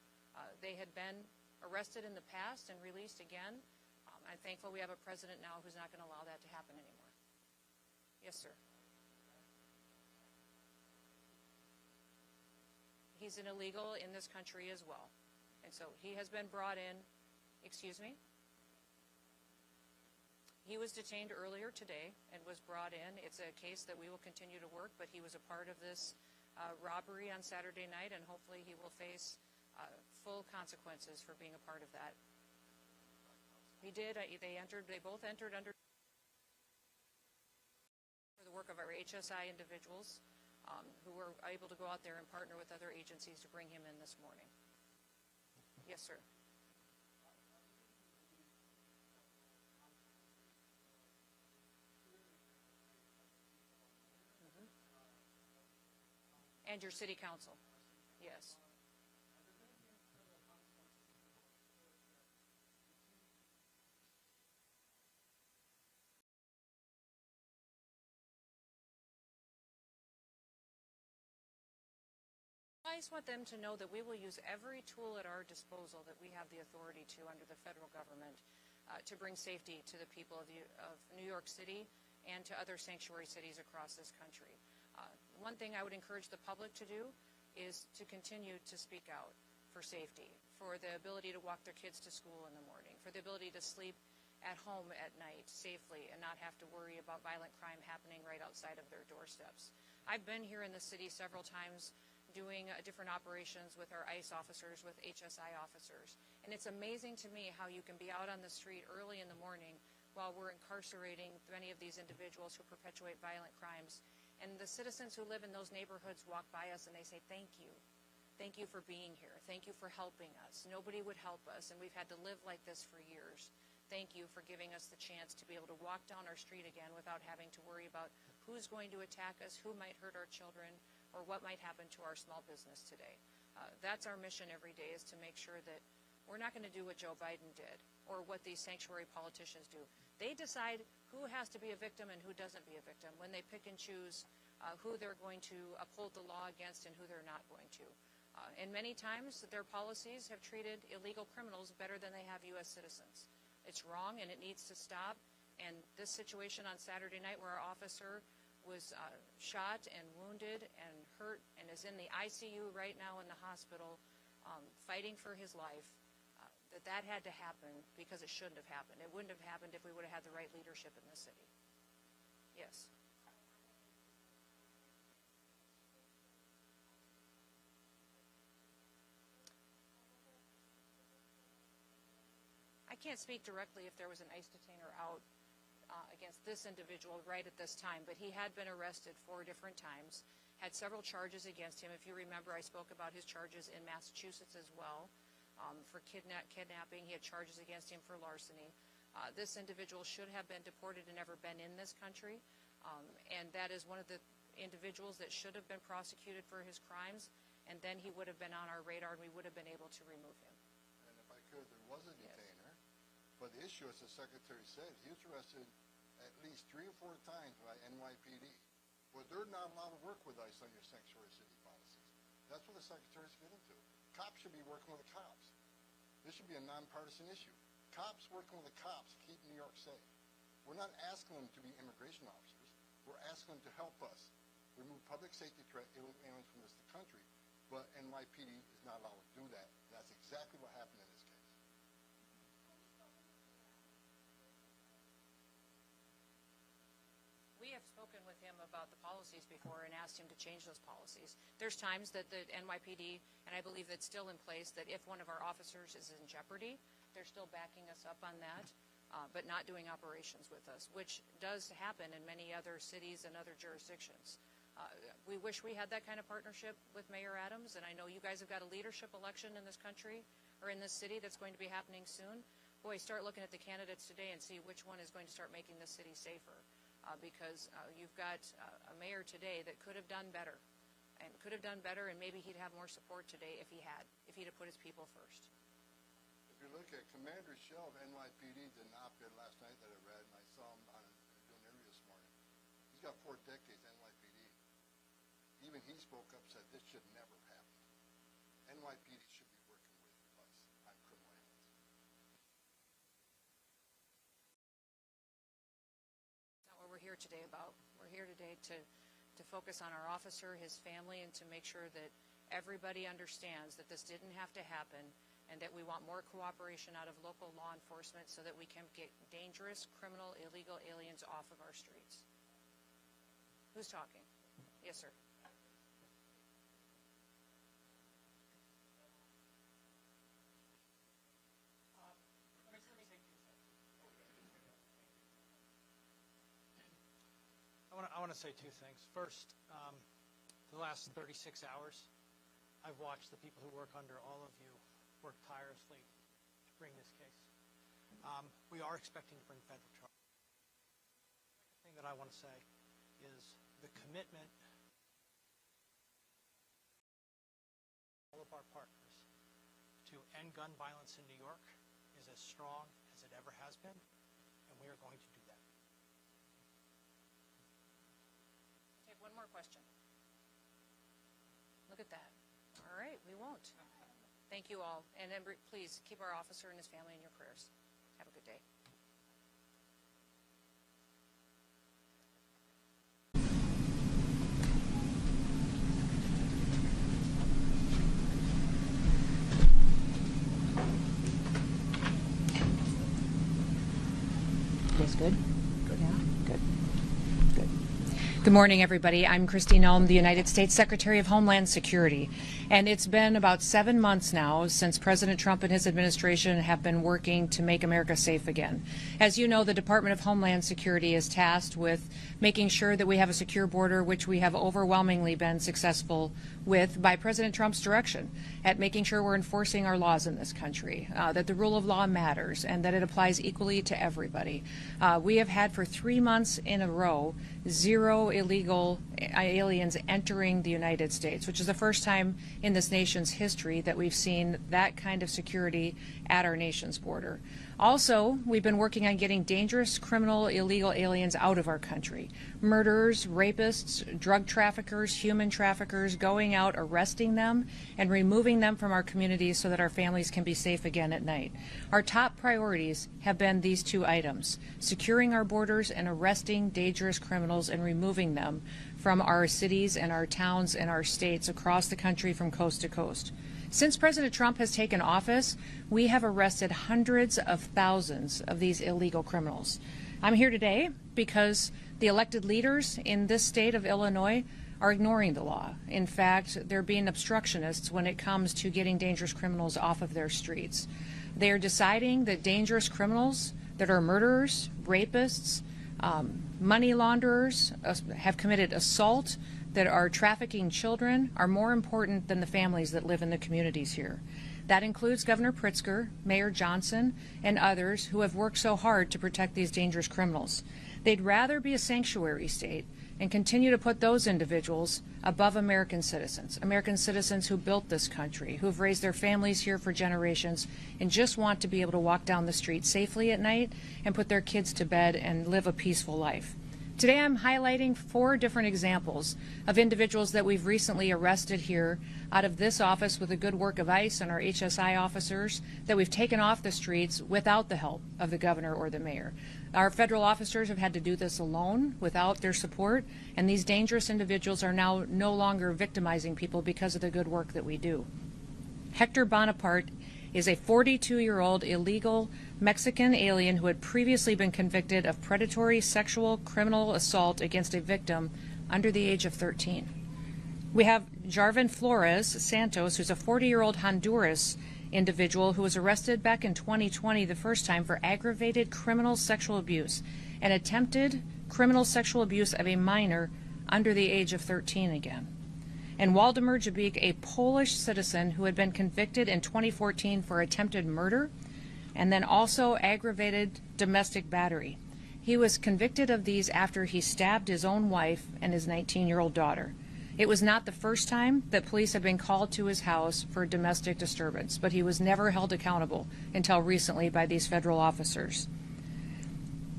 They had been arrested in the past and released again. I'm thankful we have a president now who's not going to allow that to happen anymore. Yes, sir. He's an illegal in this country as well. And so he has been brought in. Excuse me? He was detained earlier today and was brought in. It's a case that we will continue to work, but he was a part of this robbery on Saturday night, and hopefully he will face full consequences for being a part of that. He did. They both entered under for the work of our HSI individuals who were able to go out there and partner with other agencies to bring him in this morning. Yes, sir. And your city council. Yes. I just want them to know that we will use every tool at our disposal that we have the authority to under the federal government to bring safety to the people of New York City and to other sanctuary cities across this country. One thing I would encourage the public to do is to continue to speak out for safety, for the ability to walk their kids to school in the morning, for the ability to sleep at home at night safely and not have to worry about violent crime happening right outside of their doorsteps. I've been here in the city several times doing different operations with our ICE officers, with HSI officers, and it's amazing to me how you can be out on the street early in the morning while we're incarcerating many of these individuals who perpetuate violent crimes. And the citizens who live in those neighborhoods walk by us and they say, thank you. Thank you for being here. Thank you for helping us. Nobody would help us, and we've had to live like this for years. Thank you for giving us the chance to be able to walk down our street again without having to worry about who's going to attack us, who might hurt our children, or what might happen to our small business today. That's our mission every day, is to make sure that we're not going to do what Joe Biden did or what these sanctuary politicians do. They decide who has to be a victim and who doesn't be a victim when they pick and choose who they're going to uphold the law against and who they're not going to. And many times their policies have treated illegal criminals better than they have U.S. citizens. It's wrong and it needs to stop. And this situation on Saturday night where our officer was shot and wounded and hurt and is in the ICU right now in the hospital fighting for his life, that had to happen because it shouldn't have happened. It wouldn't have happened if we would have had the right leadership in this city. Yes. I can't speak directly if there was an ICE detainer out against this individual right at this time, but he had been arrested 4 different times, had several charges against him. If you remember, I spoke about his charges in Massachusetts as well for kidnapping. He had charges against him for larceny. This individual should have been deported and never been in this country, and that is one of the individuals that should have been prosecuted for his crimes, and then he would have been on our radar and we would have been able to remove him. And if I could, there was a detainer, but the issue, as the Secretary said, he was arrested at least 3 or 4 times by NYPD. Well, they're not allowed to work with ICE on your sanctuary city policies. That's what the Secretary's getting to. Cops should be working with the cops. This should be a nonpartisan issue. Cops working with the cops keep New York safe. We're not asking them to be immigration officers. We're asking them to help us remove public safety threat aliens from this country. But NYPD is not allowed to do that. That's exactly what happened in this case. We have spoken with him about the policies before and asked him to change those policies. There's times that the NYPD, and I believe that's still in place, that if one of our officers is in jeopardy, they're still backing us up on that, but not doing operations with us, which does happen in many other cities and other jurisdictions. We wish we had that kind of partnership with Mayor Adams, and I know you guys have got a leadership election in this country or in this city that's going to be happening soon. Boy, start looking at the candidates today and see which one is going to start making this city safer. Because you've got a mayor today that could have done better, and maybe he'd have more support today if he'd have put his people first. If you look at Commander Shell of NYPD, did an op-ed last night that I read, and I saw him on doing an interview this morning. He's got 4 decades NYPD. Even he spoke up, said this should never happen. NYPD should be working with us on criminal aliens. We're here today about. We're here today to focus on our officer, his family, and to make sure that everybody understands that this didn't have to happen and that we want more cooperation out of local law enforcement so that we can get dangerous, criminal, illegal aliens off of our streets. Who's talking? Yes, sir. I want to say 2 things. First, the last 36 hours, I've watched the people who work under all of you work tirelessly to bring this case. We are expecting to bring federal charges. The thing that I want to say is the commitment of all of our partners to end gun violence in New York is as strong as it ever has been, and we are going to do that. Take one more question. Look at that. All right, we won't. Thank you all. And then please keep our officer and his family in your prayers. Have a good day. Yes, good? Good. Yeah, good. Good. Good morning, everybody. I'm Kristi Noem, the United States Secretary of Homeland Security. And it's been about 7 months now since President Trump and his administration have been working to make America safe again. As you know, the Department of Homeland Security is tasked with making sure that we have a secure border, which we have overwhelmingly been successful with by President Trump's direction, at making sure we're enforcing our laws in this country, that the rule of law matters, and that it applies equally to everybody. We have had for 3 months in a row 0 illegal aliens entering the United States, which is the first time in this nation's history that we've seen that kind of security at our nation's border. Also, we've been working on getting dangerous, criminal, illegal aliens out of our country. Murderers, rapists, drug traffickers, human traffickers, going out, arresting them, and removing them from our communities so that our families can be safe again at night. Our top priorities have been these two items: securing our borders and arresting dangerous criminals and removing them from our cities and our towns and our states across the country from coast to coast. Since President Trump has taken office, we have arrested hundreds of thousands of these illegal criminals. I'm here today because the elected leaders in this state of Illinois are ignoring the law. In fact, they're being obstructionists when it comes to getting dangerous criminals off of their streets. They are deciding that dangerous criminals that are murderers, rapists, money launderers, have committed assault, that are trafficking children, are more important than the families that live in the communities here. That includes Governor Pritzker, Mayor Johnson, and others who have worked so hard to protect these dangerous criminals. They'd rather be a sanctuary state and continue to put those individuals above American citizens who built this country, who've raised their families here for generations, and just want to be able to walk down the street safely at night and put their kids to bed and live a peaceful life. Today I'm highlighting 4 different examples of individuals that we've recently arrested here out of this office with the good work of ICE and our HSI officers that we've taken off the streets without the help of the governor or the mayor. Our federal officers have had to do this alone without their support, and these dangerous individuals are now no longer victimizing people because of the good work that we do. Hector Bonaparte is a 42-year-old illegal Mexican alien who had previously been convicted of predatory sexual criminal assault against a victim under the age of 13. We have Jarvin Flores Santos, who's a 40-year-old Honduras individual who was arrested back in 2020 the first time for aggravated criminal sexual abuse and attempted criminal sexual abuse of a minor under the age of 13 again. And Waldemar Jabik, a Polish citizen who had been convicted in 2014 for attempted murder and then also aggravated domestic battery. He was convicted of these after he stabbed his own wife and his 19-year-old daughter. It was not the first time that police had been called to his house for domestic disturbance, but he was never held accountable until recently by these federal officers.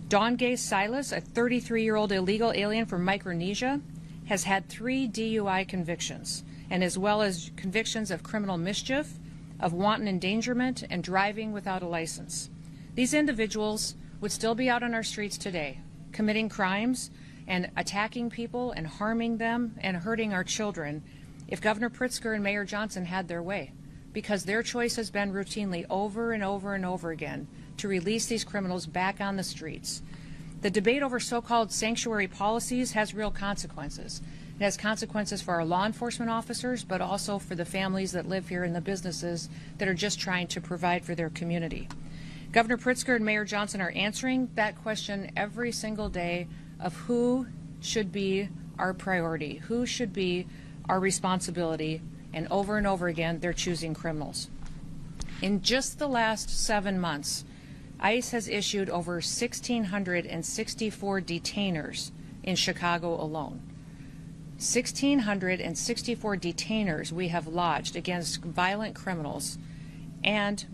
Don Gay Silas, a 33-year-old illegal alien from Micronesia, has had 3 DUI convictions, and as well as convictions of criminal mischief, of wanton endangerment, and driving without a license. These individuals would still be out on our streets today, committing crimes and attacking people and harming them and hurting our children if Governor Pritzker and Mayor Johnson had their way, because their choice has been routinely over and over and over again to release these criminals back on the streets. The debate over so-called sanctuary policies has real consequences. It has consequences for our law enforcement officers, but also for the families that live here and the businesses that are just trying to provide for their community. Governor Pritzker and Mayor Johnson are answering that question every single day of who should be our priority, who should be our responsibility, and over again, they're choosing criminals. In just the last 7 months, ICE has issued over 1,664 detainers in Chicago alone. 1,664 detainers we have lodged against violent criminals, and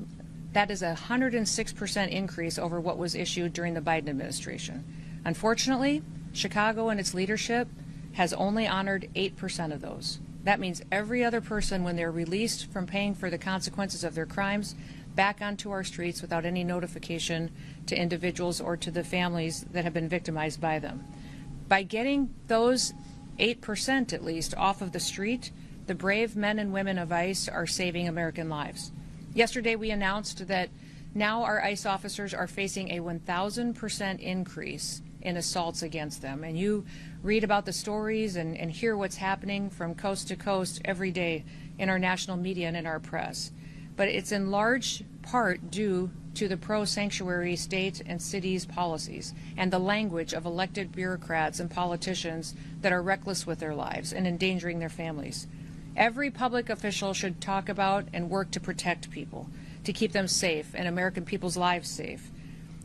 that is a 106% increase over what was issued during the Biden administration. Unfortunately, Chicago and its leadership has only honored 8% of those. That means every other person, when they're released from paying for the consequences of their crimes, back onto our streets without any notification to individuals or to the families that have been victimized by them. By getting those 8% at least off of the street, the brave men and women of ICE are saving American lives. Yesterday we announced that now our ICE officers are facing a 1,000% increase in assaults against them. And you read about the stories and hear what's happening from coast to coast every day in our national media and in our press. But it's in large part due to the pro-sanctuary state and cities policies and the language of elected bureaucrats and politicians that are reckless with their lives and endangering their families. Every public official should talk about and work to protect people, to keep them safe and American people's lives safe.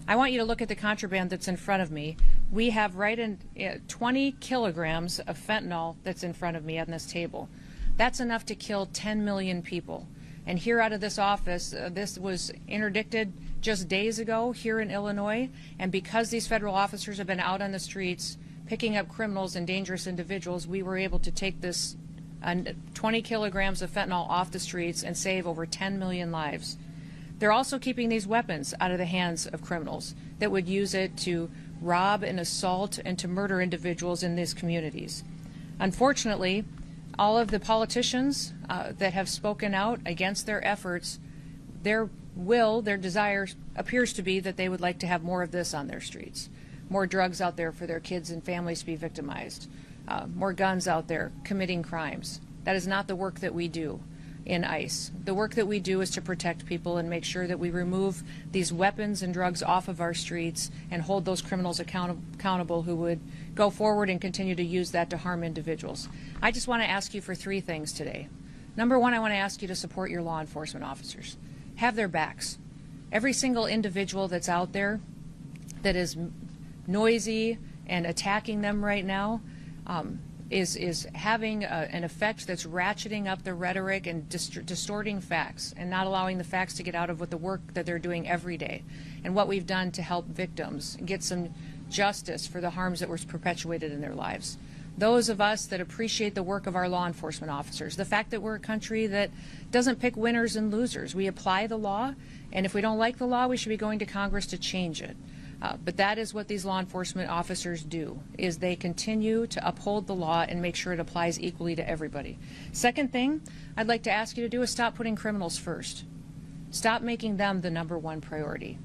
I want you to look at the contraband that's in front of me. we have right in 20 kilograms of fentanyl that's in front of me on this table. That's enough to kill 10 million people. And here out of this office, this was interdicted just days ago here in Illinois. And because these federal officers have been out on the streets picking up criminals and dangerous individuals, we were able to take this 20 kilograms of fentanyl off the streets and save over 10 million lives. They're also keeping these weapons out of the hands of criminals that would use it to rob and assault and to murder individuals in these communities. Unfortunately, all of the politicians that have spoken out against their efforts, their desire appears to be that they would like to have more of this on their streets, more drugs out there for their kids and families to be victimized, more guns out there committing crimes. That is not the work that we do in ICE. The work that we do is to protect people and make sure that we remove these weapons and drugs off of our streets and hold those criminals accountable who would go forward and continue to use that to harm individuals. I just want to ask you for 3 things today. Number 1, I want to ask you to support your law enforcement officers. Have their backs. Every single individual that's out there that is noisy and attacking them right now is having an effect that's ratcheting up the rhetoric and distorting facts and not allowing the facts to get out of what the work that they're doing every day and what we've done to help victims get some justice for the harms that were perpetuated in their lives. Those of us that appreciate the work of our law enforcement officers, the fact that we're a country that doesn't pick winners and losers. We apply the law, and if we don't like the law, we should be going to Congress to change it. But that is what these law enforcement officers do, is they continue to uphold the law and make sure it applies equally to everybody. Second thing I'd like to ask you to do is stop putting criminals first. Stop making them the #1 priority.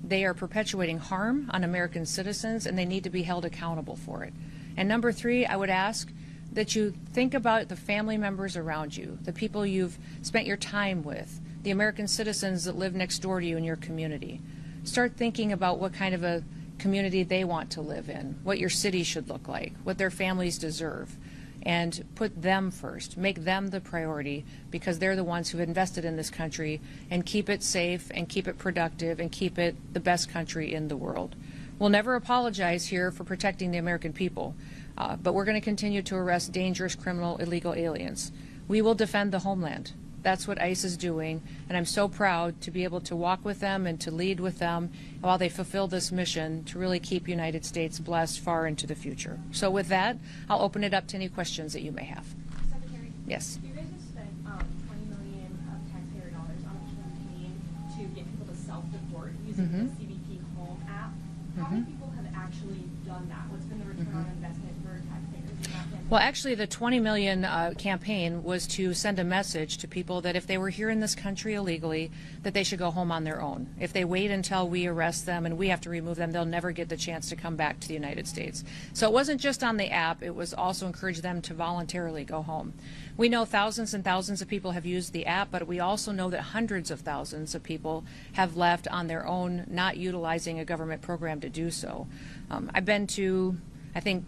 They are perpetuating harm on American citizens, and they need to be held accountable for it. And number 3, I would ask that you think about the family members around you, the people you've spent your time with, the American citizens that live next door to you in your community. Start thinking about what kind of a community they want to live in, what your city should look like, what their families deserve, and put them first. Make them the priority because they're the ones who've invested in this country, and keep it safe and keep it productive and keep it the best country in the world. We'll never apologize here for protecting the American people, but we're going to continue to arrest dangerous criminal illegal aliens. We will defend the homeland. That's what ICE is doing, and I'm so proud to be able to walk with them and to lead with them while they fulfill this mission to really keep United States blessed far into the future. So with that, I'll open it up to any questions that you may have. Secretary? Yes. You guys have spent $20 million of taxpayer dollars on a campaign to get people to self-deport using the CBP Home app. How many people have actually done that? What's been the return on investment for taxpayers in that campaign? Well, actually, the 20 million campaign was to send a message to people that if they were here in this country illegally, that they should go home on their own. If they wait until we arrest them and we have to remove them, they'll never get the chance to come back to the United States. So it wasn't just on the app, it was also encourage them to voluntarily go home. We know thousands and thousands of people have used the app, but we also know that hundreds of thousands of people have left on their own, not utilizing a government program to do so. I've been to, I think,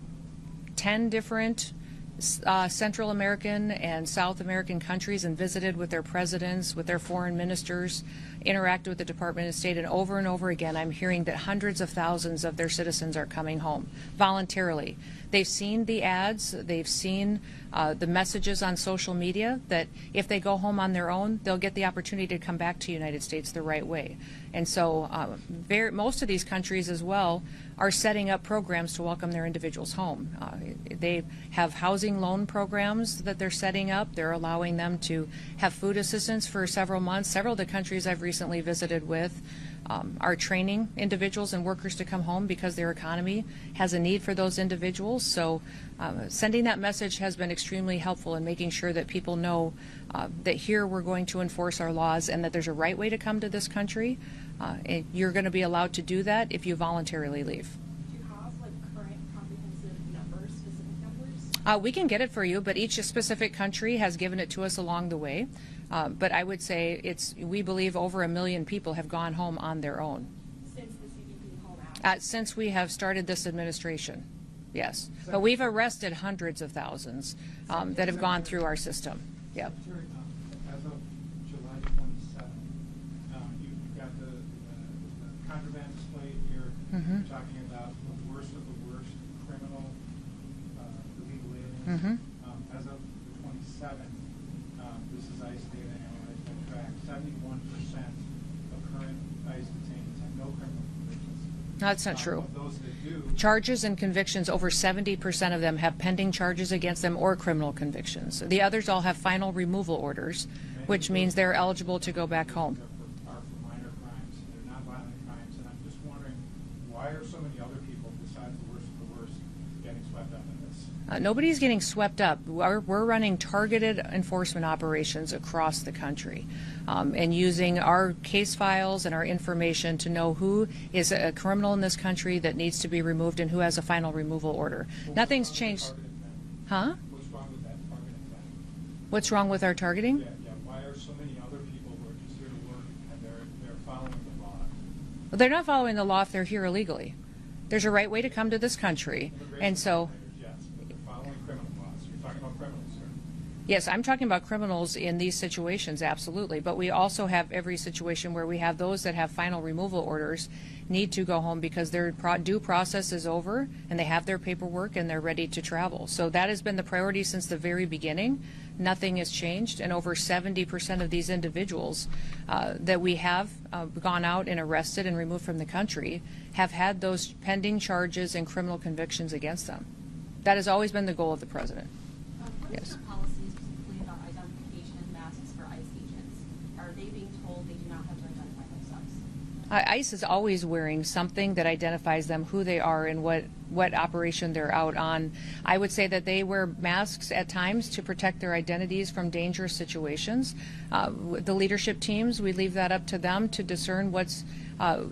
10 different Central American and South American countries and visited with their presidents, with their foreign ministers, interacted with the Department of State, and over again I'm hearing that hundreds of thousands of their citizens are coming home voluntarily. They've seen the ads, they've seen the messages on social media that if they go home on their own, they'll get the opportunity to come back to the United States the right way. And so most of these countries as well are setting up programs to welcome their individuals home. They have housing loan programs that they're setting up. They're allowing them to have food assistance for several months. Several of the countries I've recently visited with are training individuals and workers to come home because their economy has a need for those individuals. So sending that message has been extremely helpful in making sure that people know that here we're going to enforce our laws and that there's a right way to come to this country. And you're going to be allowed to do that if you voluntarily leave. Do you have current comprehensive numbers, specific numbers? We can get it for you, but each specific country has given it to us along the way. But I would say we believe over 1 million people have gone home on their own. Since the CBP Home app? Since we have started this administration, yes. But we've arrested hundreds of thousands that have gone through our system. Yep. As of July 27th, you've got the contraband display here. You're talking about the worst of the As of the 27th, this is ICE data analyzed by track, 71% of current ICE detainees have no criminal convictions. No, that's not true. Of those that do, Charges and convictions, over 70% of them have pending charges against them or criminal convictions. The others all have final removal orders, which means they're eligible to go back home. are for minor crimes, they're nonviolent crimes, and I'm just wondering, why are so many other people, besides the worst of the worst, getting swept up in this? Nobody's getting swept up. We're running targeted enforcement operations across the country and using our case files and our information to know who is a criminal in this country that needs to be removed and who has a final removal order. Nothing's changed. Huh? What's wrong with that targeting then? What's wrong with our targeting? Yeah, why are so many other people who are just here to work and they're following the law? Well, they're not following the law if they're here illegally. There's a right way to come to this country, and so. Yes, but they're following criminal laws. You're talking about criminals, sir. Yes, I'm talking about criminals in these situations, absolutely. But we also have every situation where we have those that have final removal orders need to go home because their due process is over and they have their paperwork and they're ready to travel. So that has been the priority since the very beginning. Nothing has changed, and over 70% of these individuals that we have gone out and arrested and removed from the country have had those pending charges and criminal convictions against them. That has always been the goal of the president. What is your policy specifically about identification and masks for ICE agents? Are they being told they do not have to identify themselves? ICE is always wearing something that identifies them, who they are, and what operation they're out on. I would say that they wear masks at times to protect their identities from dangerous situations. The leadership teams, we leave that up to them to discern what's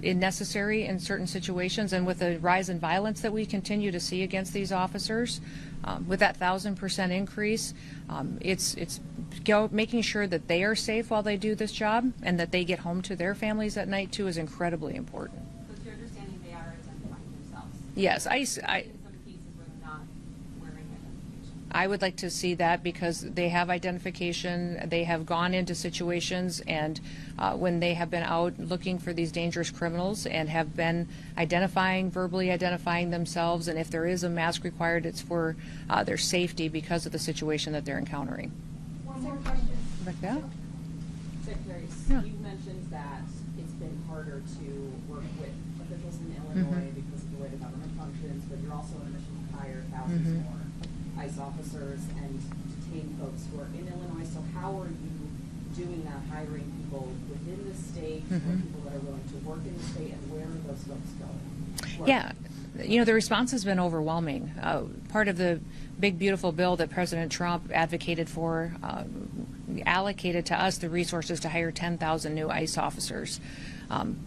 necessary in certain situations. And with the rise in violence that we continue to see against these officers, with that 1,000% increase, it's making sure that they are safe while they do this job and that they get home to their families at night too is incredibly important. So it's your understanding they are identifying themselves? Yes, In some cases where they're not wearing identification? I would like to see that because they have identification. They have gone into situations and when they have been out looking for these dangerous criminals and have been verbally identifying themselves, and if there is a mask required, it's for their safety because of the situation that they're encountering. One more question. Like that? Secretary, Yeah. you mentioned that it's been harder to work with officials in Illinois because of the way the government functions, but you're also on a mission to hire thousands more ICE officers and detain folks who are in Illinois. So how are you doing that, hiring people within the state, or people that are willing to work in the state, and where are those folks going? Yeah. The response has been overwhelming. Part of the big, beautiful bill that President Trump advocated for allocated to us the resources to hire 10,000 new ICE officers.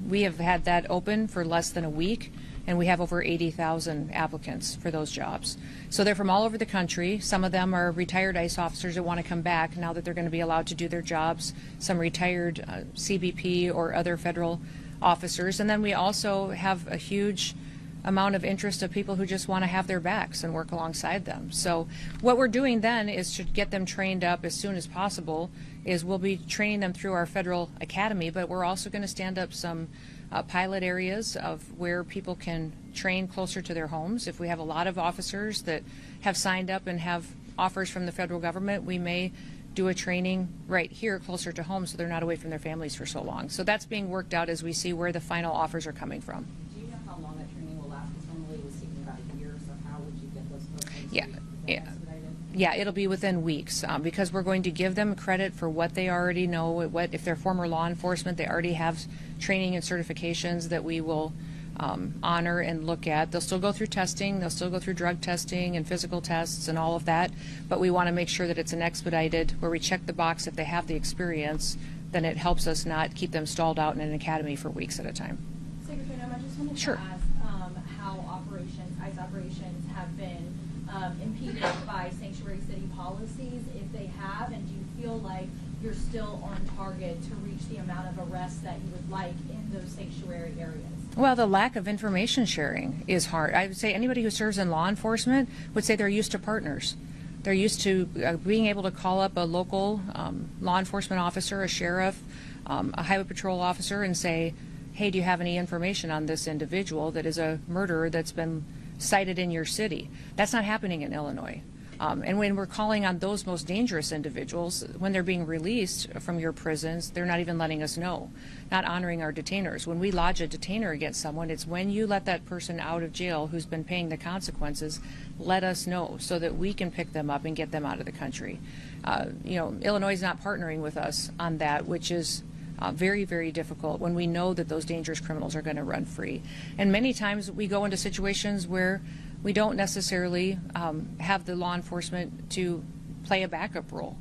We have had that open for less than a week, and we have over 80,000 applicants for those jobs. So they're from all over the country. Some of them are retired ICE officers that want to come back now that they're going to be allowed to do their jobs, some retired CBP or other federal officers. And then we also have a huge amount of interest of people who just want to have their backs and work alongside them. So what we're doing then is to get them trained up as soon as possible is we'll be training them through our federal academy, but we're also going to stand up some pilot areas of where people can train closer to their homes. If we have a lot of officers that have signed up and have offers from the federal government, we may do a training right here closer to home so they're not away from their families for so long. So that's being worked out as we see where the final offers are coming from. Do you know how long that training will last? Because normally it was taking about a year, so how would you get those folks? Yeah, it'll be within weeks because we're going to give them credit for what they already know. If they're former law enforcement, they already have training and certifications that we will honor and look at. They'll still go through testing. They'll still go through drug testing and physical tests and all of that. But we want to make sure that it's an expedited where we check the box if they have the experience. Then it helps us not keep them stalled out in an academy for weeks at a time. Secretary Noem, I just wanted to ask how ICE operations have been impeded by sanctuary city policies, if they have, and do you feel like you're still on target to reach the amount of arrests that you would like in those sanctuary areas? Well, the lack of information sharing is hard. I would say anybody who serves in law enforcement would say they're used to partners. They're used to being able to call up a local law enforcement officer, a sheriff, a highway patrol officer, and say, hey, do you have any information on this individual that is a murderer that's been cited in your city? That's not happening in Illinois. And when we're calling on those most dangerous individuals, when they're being released from your prisons, they're not even letting us know, not honoring our detainers. When we lodge a detainer against someone, it's when you let that person out of jail who's been paying the consequences, let us know so that we can pick them up and get them out of the country. You know, Illinois is not partnering with us on that, which is very, very difficult when we know that those dangerous criminals are going to run free. And many times we go into situations where we don't necessarily have the law enforcement to play a backup role.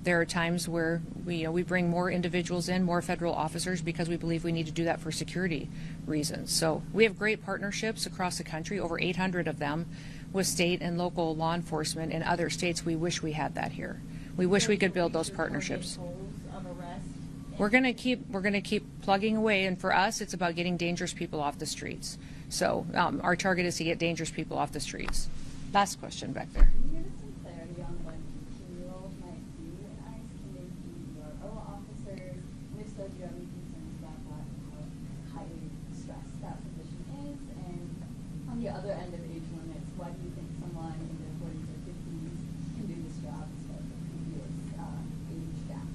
There are times where we bring more individuals in, more federal officers, because we believe we need to do that for security reasons. So we have great partnerships across the country, over 800 of them, with state and local law enforcement in other states. We wish we had that here. We wish we could build those partnerships. We're going to keep plugging away, and for us, it's about getting dangerous people off the streets. So our target is to get dangerous people off the streets. Last question back there. Can you give us some clarity on what 18-year-olds might do in ICE? Can they be your fellow officers? And if so, do you have any concerns about that, how highly stressed that position is? And on the other end of age limits, why do you think someone in their 40s or 50s can do this job instead of the previous age gap?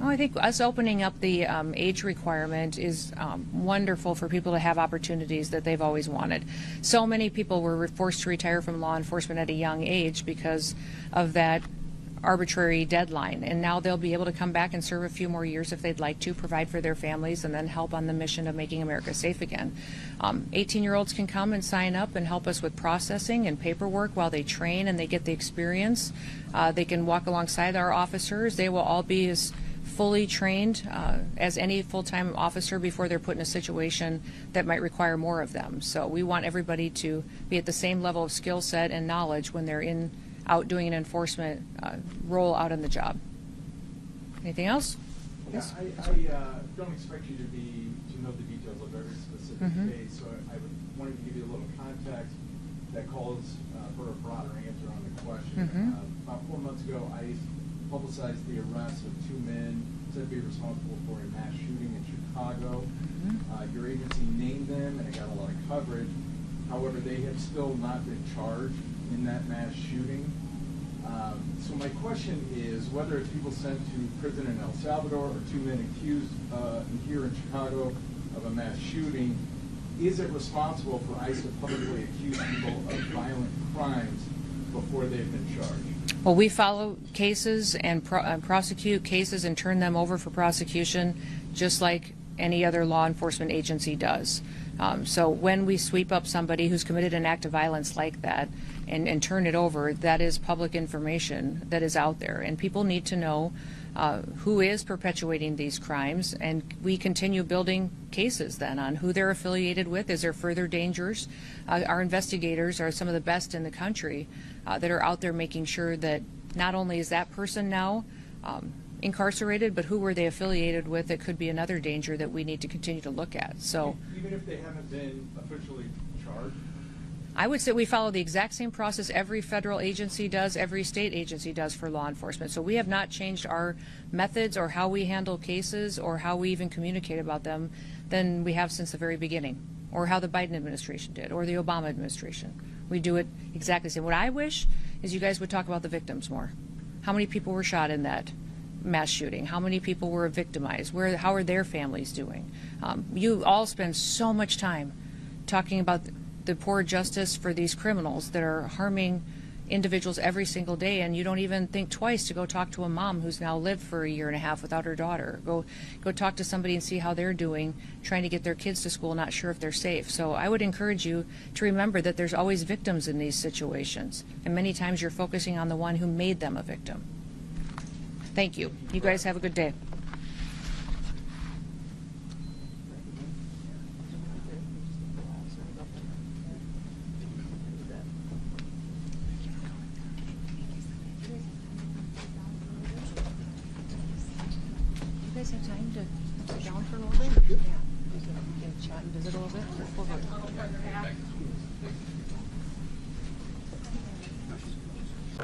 Oh, I think us opening up the age requirement is wonderful for people to have opportunities that they've always wanted. So many people were forced to retire from law enforcement at a young age because of that arbitrary deadline, and now they'll be able to come back and serve a few more years if they'd like to, provide for their families, and then help on the mission of making America safe again. 18-year-olds can come and sign up and help us with processing and paperwork while they train and they get the experience. They can walk alongside our officers. They will all be as fully trained as any full-time officer before they're put in a situation that might require more of them. So we want everybody to be at the same level of skill set and knowledge when they're out doing an enforcement role out on the job. Anything else? Yeah, I don't expect you to know the details of every specific case, so I wanted to give you a little context that calls for a broader answer on the question. About 4 months ago, I publicized the arrest of 2 men said to be responsible for a mass shooting in Chicago. Your agency named them, and it got a lot of coverage. However, they have still not been charged in that mass shooting. So my question is whether it's people sent to prison in El Salvador or 2 men accused here in Chicago of a mass shooting, is it responsible for ICE to publicly accuse people of violent crimes before they've been charged? Well, we follow cases and prosecute cases and turn them over for prosecution just like any other law enforcement agency does. So when we sweep up somebody who's committed an act of violence like that and turn it over, that is public information that is out there. And people need to know who is perpetuating these crimes, and we continue building cases then on who they're affiliated with. Is there further dangers? Our investigators are some of the best in the country that are out there making sure that not only is that person now incarcerated, but who were they affiliated with that could be another danger that we need to continue to look at. So even if they haven't been officially charged? I would say we follow the exact same process every federal agency does, every state agency does for law enforcement. So we have not changed our methods or how we handle cases or how we even communicate about them than we have since the very beginning, or how the Biden administration did, or the Obama administration. We do it exactly the same. What I wish is you guys would talk about the victims more. How many people were shot in that mass shooting? How many people were victimized? How are their families doing? You all spend so much time talking about the poor justice for these criminals that are harming individuals every single day, and you don't even think twice to go talk to a mom who's now lived for a year and a half without her daughter. Go talk to somebody and see how they're doing, trying to get their kids to school, not sure if they're safe. So I would encourage you to remember that there's always victims in these situations, and many times you're focusing on the one who made them a victim. Thank you. You guys have a good day. You guys have time to sit down for a little bit? Yeah. We can chat and visit a little bit.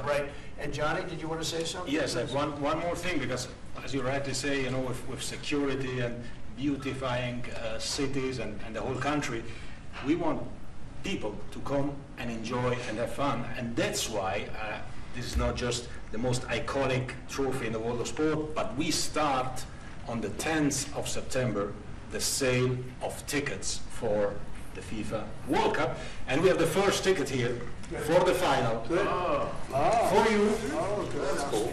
Right. And Johnny, did you want to say something? Yes, one more thing, because as you rightly say, you know, with security and beautifying cities and the whole country, we want people to come and enjoy and have fun. And that's why this is not just the most iconic trophy in the world of sport, but we start on the 10th of September the sale of tickets for the FIFA World Cup. And we have the first ticket here for the final. Good. For you. Oh, good. That's cool.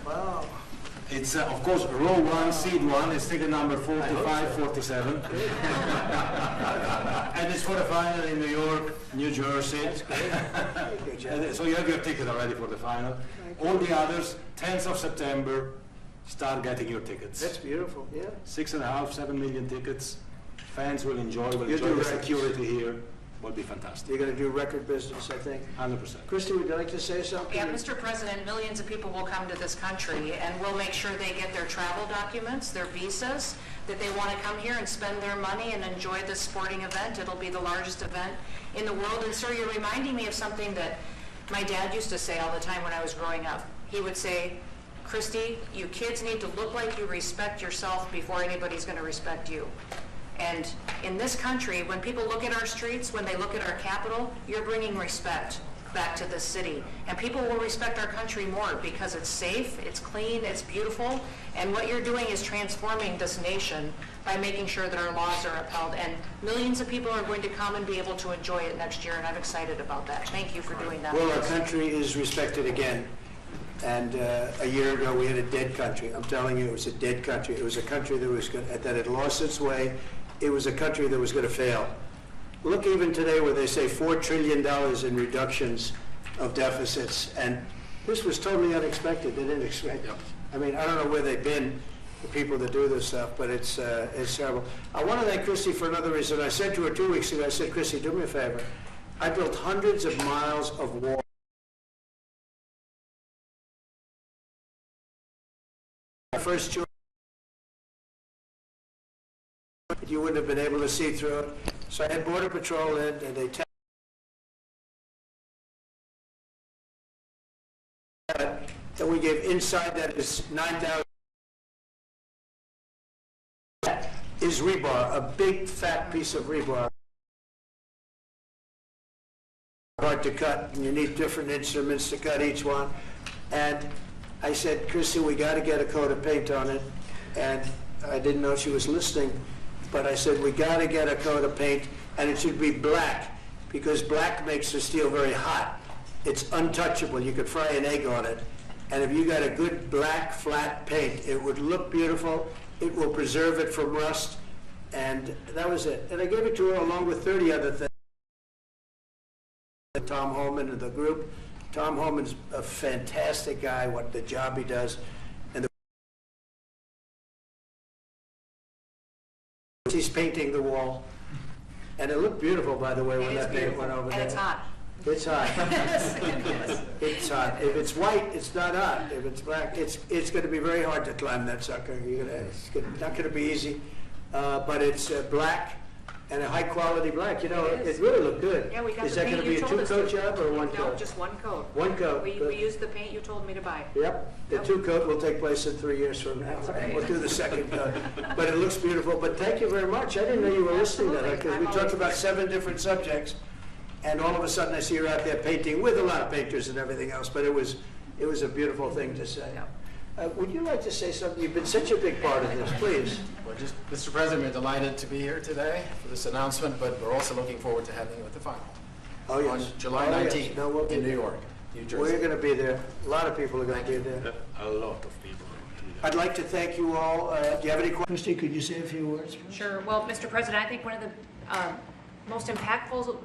Wow. It's, of course, row 1, seat 1. It's ticket number 45, 47. And it's for the final in New York, New Jersey. So you have your ticket already for the final. All the others, 10th of September, start getting your tickets. That's beautiful, yeah. 6.5, 7 million tickets. Fans will enjoy the security here. Will be fantastic. You're going to do record business, I think. 100%. Kristi, would you like to say something? Yeah, Mr. President, millions of people will come to this country, and we'll make sure they get their travel documents, their visas, that they want to come here and spend their money and enjoy this sporting event. It'll be the largest event in the world. And sir, you're reminding me of something that my dad used to say all the time when I was growing up. He would say, Kristi, you kids need to look like you respect yourself before anybody's going to respect you. And in this country, when people look at our streets, when they look at our capital, you're bringing respect back to this city. And people will respect our country more because it's safe, it's clean, it's beautiful. And what you're doing is transforming this nation by making sure that our laws are upheld. And millions of people are going to come and be able to enjoy it next year, and I'm excited about that. Thank you for doing that. Well, our country is respected again. And a year ago, we had a dead country. I'm telling you, it was a dead country. It was a country that had lost its way. It was a country that was going to fail. Look even today where they say $4 trillion in reductions of deficits. And this was totally unexpected. They didn't expect it. I mean, I don't know where they've been, the people that do this stuff, but it's terrible. I want to thank Kristi for another reason. I said to her 2 weeks ago, I said, Kristi, do me a favor. I built hundreds of miles of wall. My first choice. You wouldn't have been able to see through it. So I had Border Patrol in, and they tested. That we gave inside that is 9,000. Is rebar, a big fat piece of rebar. Hard to cut, and you need different instruments to cut each one. And I said, Kristi, we got to get a coat of paint on it. And I didn't know she was listening. But I said, we got to get a coat of paint, and it should be black, because black makes the steel very hot. It's untouchable. You could fry an egg on it. And if you got a good black, flat paint, it would look beautiful. It will preserve it from rust. And that was it. And I gave it to her along with 30 other things. Tom Holman and the group. Tom Holman's a fantastic guy, what the job he does. He's painting the wall, and it looked beautiful, by the way, when that paint went over there. And it's hot. It's hot. It's hot. If it's white, it's not hot. If it's black, it's going to be very hard to climb that sucker. It's not going to be easy, but it's black and a high quality black. You know, it really looked good. Yeah, we got Is the that paint going to be a two-coat job or one coat? No, just one coat. One coat. We used the paint you told me to buy. Yep. The two-coat will take place in 3 years from now. Okay. We'll do the second coat. But it looks beautiful. But thank you very much. I didn't know you were listening to that, because we talked about 7 different subjects, and all of a sudden I see you're out there painting with a lot of painters and everything else. But it was a beautiful thing to say. Would you like to say something? You've been such a big part of this. Please. Well, Mr. President, we're delighted to be here today for this announcement, but we're also looking forward to having you at the final. Oh, yes. On July 19th we'll in New York, New Jersey. We're going to be there. A lot of people are going to be there. A lot of people. I'd like to thank you all. Do you have any questions? Kristi, could you say a few words? Sure. Well, Mr. President, I think one of the most impactful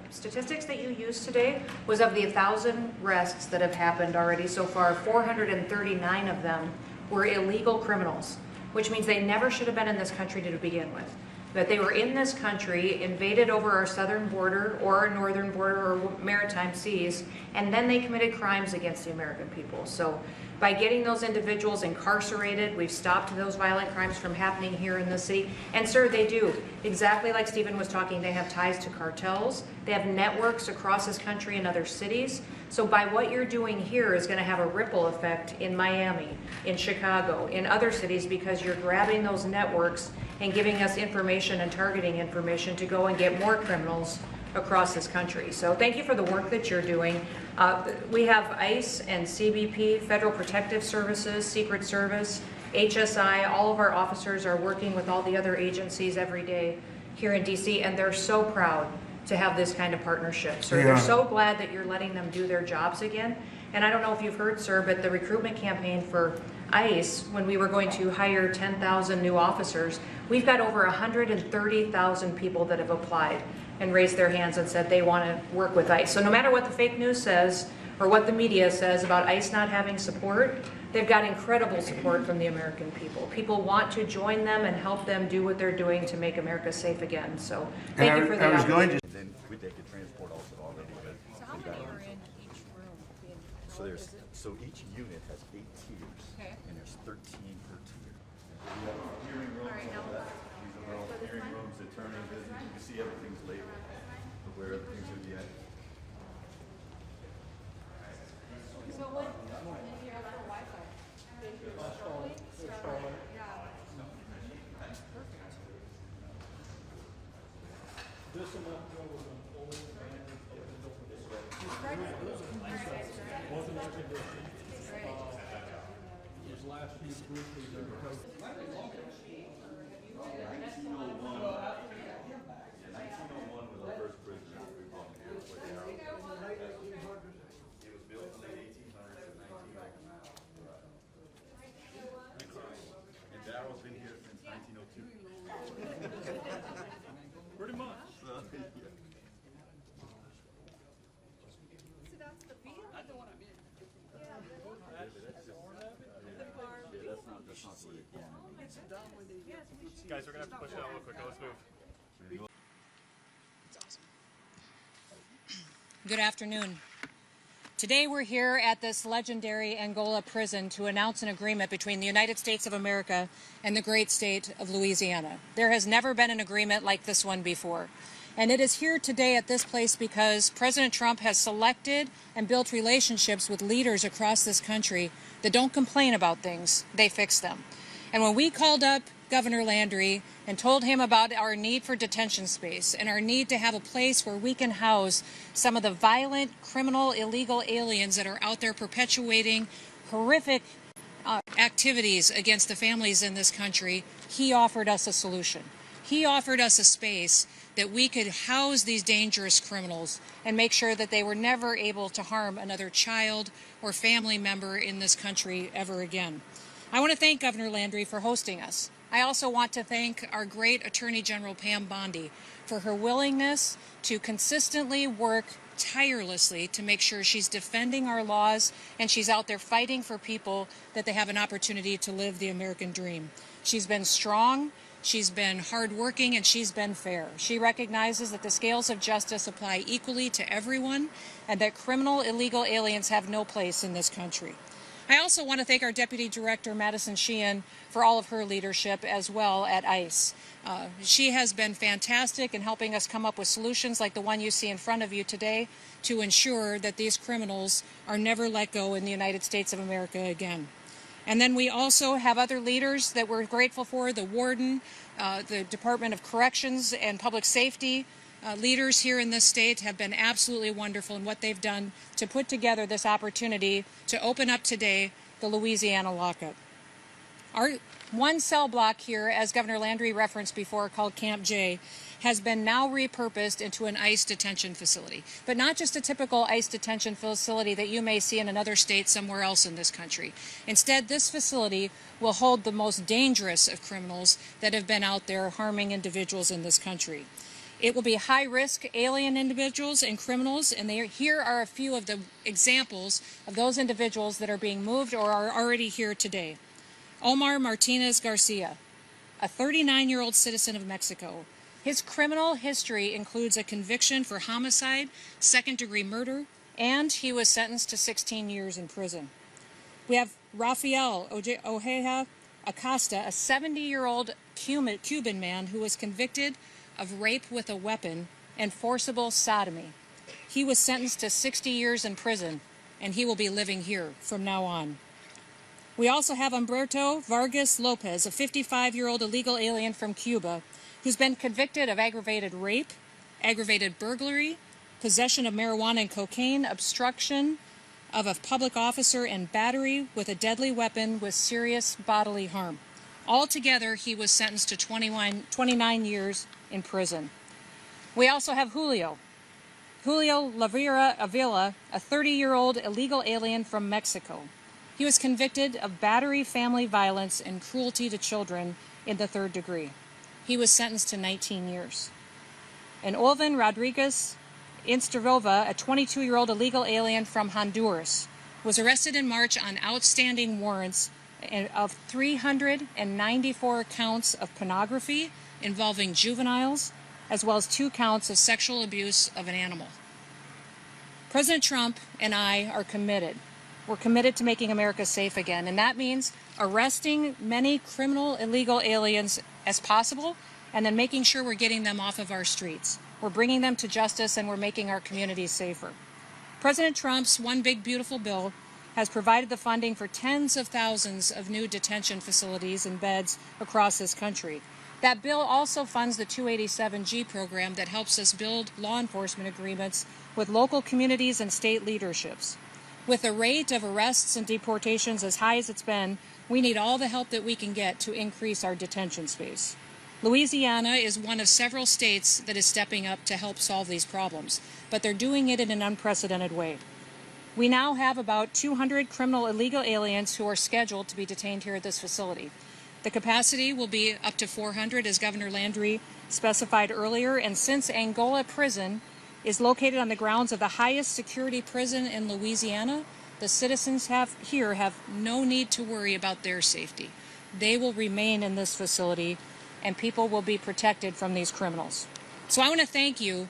statistics that you used today was of the 1,000 arrests that have happened already so far, 439 of them were illegal criminals, which means they never should have been in this country to begin with. That they were in this country, invaded over our southern border or our northern border or maritime seas, and then they committed crimes against the American people. So by getting those individuals incarcerated, we've stopped those violent crimes from happening here in the city. And sir, they do. Exactly like Stephen was talking, they have ties to cartels. They have networks across this country and other cities. So by what you're doing here is going to have a ripple effect in Miami, in Chicago, in other cities, because you're grabbing those networks and giving us information and targeting information to go and get more criminals across this country. So thank you for the work that you're doing. We have ICE and CBP, Federal Protective Services, Secret Service, HSI, all of our officers are working with all the other agencies every day here in DC, and they're so proud to have this kind of partnership. So they're so glad that you're letting them do their jobs again. And I don't know if you've heard, sir, but the recruitment campaign for ICE, when we were going to hire 10,000 new officers, we've got over 130,000 people that have applied and raised their hands and said they want to work with ICE. So no matter what the fake news says or what the media says about ICE not having support, they've got incredible support from the American people. People want to join them and help them do what they're doing to make America safe again. So thank you for the opportunity. Then they could transport also already. So how many are in each room? So each unit has 8 tiers, and there's 13 per tier. We have hearing rooms. These are all hearing rooms, attorney business. You can see everything's labeled of where everything's going to be at. So what? If you have Wi-Fi, This enough go with an old and wasn't air conditioned. Was last used briefly during COVID. 1901 was the first prison that we bought here. It was built in the 1800s and 1900s. And Daryl's been here since 1902. Pretty much. Guys, we're going to have to push it out real quick. Let's move. Good afternoon. Today we're here at this legendary Angola prison to announce an agreement between the United States of America and the great state of Louisiana. There has never been an agreement like this one before. And it is here today at this place because President Trump has selected and built relationships with leaders across this country that don't complain about things, they fix them. And when we called up Governor Landry and told him about our need for detention space and our need to have a place where we can house some of the violent, criminal, illegal aliens that are out there perpetuating horrific activities against the families in this country, he offered us a solution. He offered us a space that we could house these dangerous criminals and make sure that they were never able to harm another child or family member in this country ever again. I want to thank Governor Landry for hosting us. I also want to thank our great Attorney General Pam Bondi for her willingness to consistently work tirelessly to make sure she's defending our laws and she's out there fighting for people that they have an opportunity to live the American dream. She's been strong, she's been hardworking, and she's been fair. She recognizes that the scales of justice apply equally to everyone and that criminal illegal aliens have no place in this country. I also want to thank our Deputy Director, Madison Sheehan, for all of her leadership as well at ICE. She has been fantastic in helping us come up with solutions like the one you see in front of you today to ensure that these criminals are never let go in the United States of America again. And then we also have other leaders that we're grateful for, the Warden, the Department of Corrections and Public Safety. Leaders here in this state have been absolutely wonderful in what they've done to put together this opportunity to open up today the Louisiana lockup. Our one cell block here, as Governor Landry referenced before, called Camp J, has been now repurposed into an ICE detention facility. But not just a typical ICE detention facility that you may see in another state somewhere else in this country. Instead, this facility will hold the most dangerous of criminals that have been out there harming individuals in this country. It will be high-risk alien individuals and criminals, and here are a few of the examples of those individuals that are being moved or are already here today. Omar Martinez Garcia, a 39-year-old citizen of Mexico. His criminal history includes a conviction for homicide, second-degree murder, and he was sentenced to 16 years in prison. We have Rafael Ojeda Acosta, a 70-year-old Cuban man who was convicted of rape with a weapon and forcible sodomy. He was sentenced to 60 years in prison, and he will be living here from now on. We also have Humberto Vargas Lopez, a 55-year-old illegal alien from Cuba, who's been convicted of aggravated rape, aggravated burglary, possession of marijuana and cocaine, obstruction of a public officer, and battery with a deadly weapon with serious bodily harm. Altogether, he was sentenced to 29 years in prison. We also have Julio Lavera Avila, a 30-year-old illegal alien from Mexico. He was convicted of battery, family violence, and cruelty to children in the third degree. He was sentenced to 19 years. And Olvin Rodriguez Instervova, a 22-year-old illegal alien from Honduras, was arrested in March on outstanding warrants of 394 counts of pornography involving juveniles, as well as 2 counts of sexual abuse of an animal. President Trump and I are committed. We're committed to making America safe again, and that means arresting many criminal illegal aliens as possible and then making sure we're getting them off of our streets. We're bringing them to justice, and we're making our communities safer. President Trump's One Big Beautiful Bill has provided the funding for tens of thousands of new detention facilities and beds across this country. That bill also funds the 287G program that helps us build law enforcement agreements with local communities and state leaderships. With the rate of arrests and deportations as high as it's been, we need all the help that we can get to increase our detention space. Louisiana is one of several states that is stepping up to help solve these problems, but they're doing it in an unprecedented way. We now have about 200 criminal illegal aliens who are scheduled to be detained here at this facility. The capacity will be up to 400, as Governor Landry specified earlier, and since Angola Prison is located on the grounds of the highest security prison in Louisiana, the citizens here have no need to worry about their safety. They will remain in this facility, and people will be protected from these criminals. So I want to thank you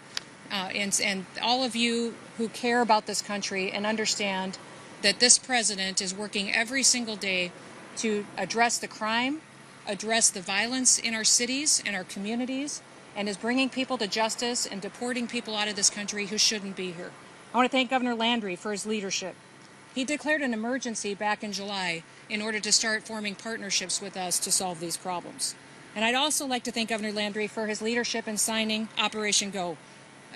and all of you who care about this country and understand that this president is working every single day to address the crime, address the violence in our cities and our communities, and is bringing people to justice and deporting people out of this country who shouldn't be here. I want to thank Governor Landry for his leadership. He declared an emergency back in July in order to start forming partnerships with us to solve these problems. And I'd also like to thank Governor Landry for his leadership in signing Operation Go,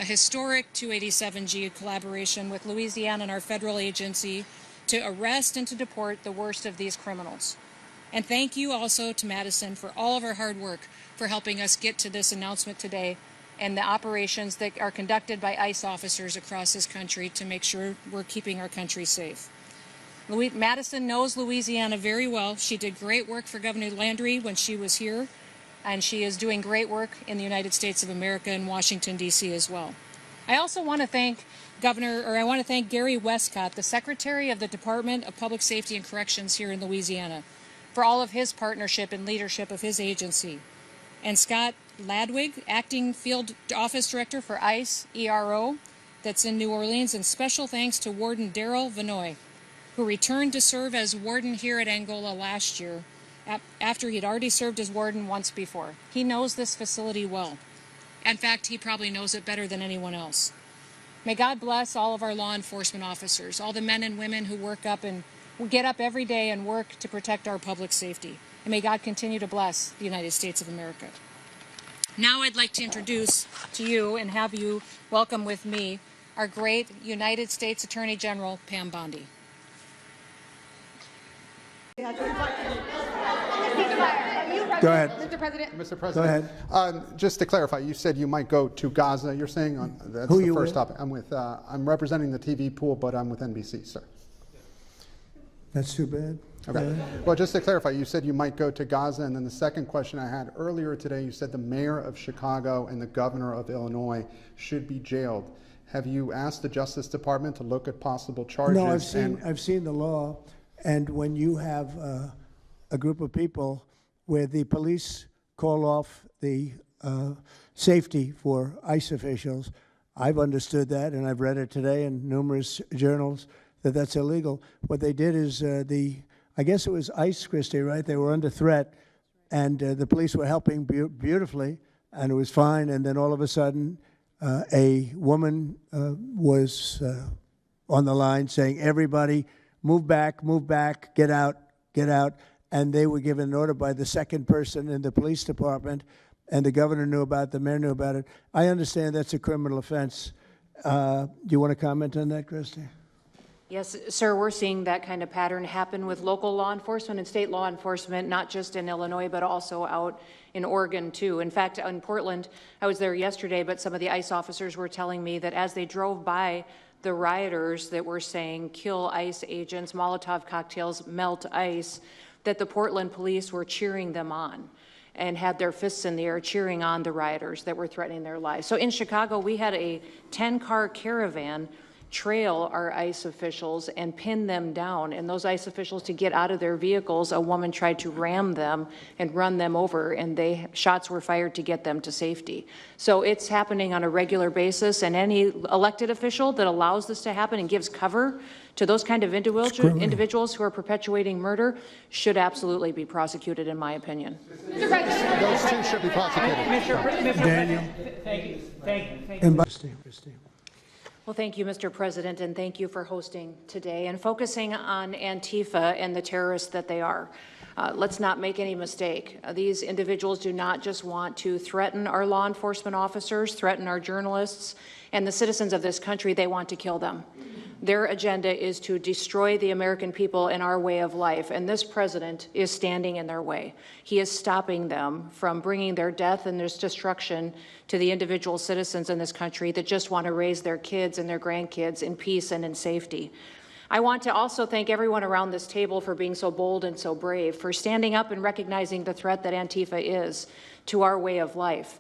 a historic 287G collaboration with Louisiana and our federal agency to arrest and to deport the worst of these criminals. And thank you also to Madison for all of our hard work for helping us get to this announcement today and the operations that are conducted by ICE officers across this country to make sure we're keeping our country safe. Madison knows Louisiana very well. She did great work for Governor Landry when she was here, and she is doing great work in the United States of America and Washington, D.C. as well. I also want to thank Gary Westcott, the Secretary of the Department of Public Safety and Corrections here in Louisiana, for all of his partnership and leadership of his agency. And Scott Ladwig, Acting Field Office Director for ICE ERO, that's in New Orleans, and special thanks to Warden Daryl Vanoy, who returned to serve as warden here at Angola last year, after he had already served as warden once before. He knows this facility well. In fact, he probably knows it better than anyone else. May God bless all of our law enforcement officers, all the men and women who get up every day and work to protect our public safety. And may God continue to bless the United States of America. Now I'd like to introduce to you and have you welcome with me our great United States Attorney General, Pam Bondi. Go ahead. Mr. President. Mr. President. Go ahead. Just to clarify, you said you might go to Gaza. You're saying that's Who the you first with? topic. I'm representing the TV pool, but I'm with NBC, sir. That's too bad. Okay. Well, just to clarify, you said you might go to Gaza, and then the second question I had earlier today, you said the mayor of Chicago and the governor of Illinois should be jailed. Have you asked the Justice Department to look at possible charges? No, I've seen the law, and when you have a group of people where the police call off the safety for ICE officials, I've understood that, and I've read it today in numerous journals, that that's illegal. What they did is I guess it was ICE, Kristi, right? They were under threat, and the police were helping beautifully, and it was fine. And then all of a sudden, a woman was on the line saying, "Everybody, move back, get out, get out." And they were given an order by the second person in the police department, and the governor knew about it, the mayor knew about it. I understand that's a criminal offense. Do you want to comment on that, Kristi? Yes, sir, we're seeing that kind of pattern happen with local law enforcement and state law enforcement, not just in Illinois, but also out in Oregon, too. In fact, in Portland, I was there yesterday, but some of the ICE officers were telling me that as they drove by the rioters that were saying, kill ICE agents, Molotov cocktails, melt ICE, that the Portland police were cheering them on and had their fists in the air cheering on the rioters that were threatening their lives. So in Chicago, we had a 10-car caravan trail our ICE officials and pin them down. And those ICE officials, to get out of their vehicles, a woman tried to ram them and run them over, and shots were fired to get them to safety. So it's happening on a regular basis, and any elected official that allows this to happen and gives cover to those kind of individuals who are perpetuating murder should absolutely be prosecuted, in my opinion. Those two should be prosecuted. Daniel. Thank you. Thank you. Well, thank you, Mr. President, and thank you for hosting today and focusing on Antifa and the terrorists that they are. Let's not make any mistake. These individuals do not just want to threaten our law enforcement officers, threaten our journalists, and the citizens of this country. They want to kill them. Their agenda is to destroy the American people and our way of life, and this president is standing in their way. He is stopping them from bringing their death and their destruction to the individual citizens in this country that just want to raise their kids and their grandkids in peace and in safety. I want to also thank everyone around this table for being so bold and so brave, for standing up and recognizing the threat that Antifa is to our way of life.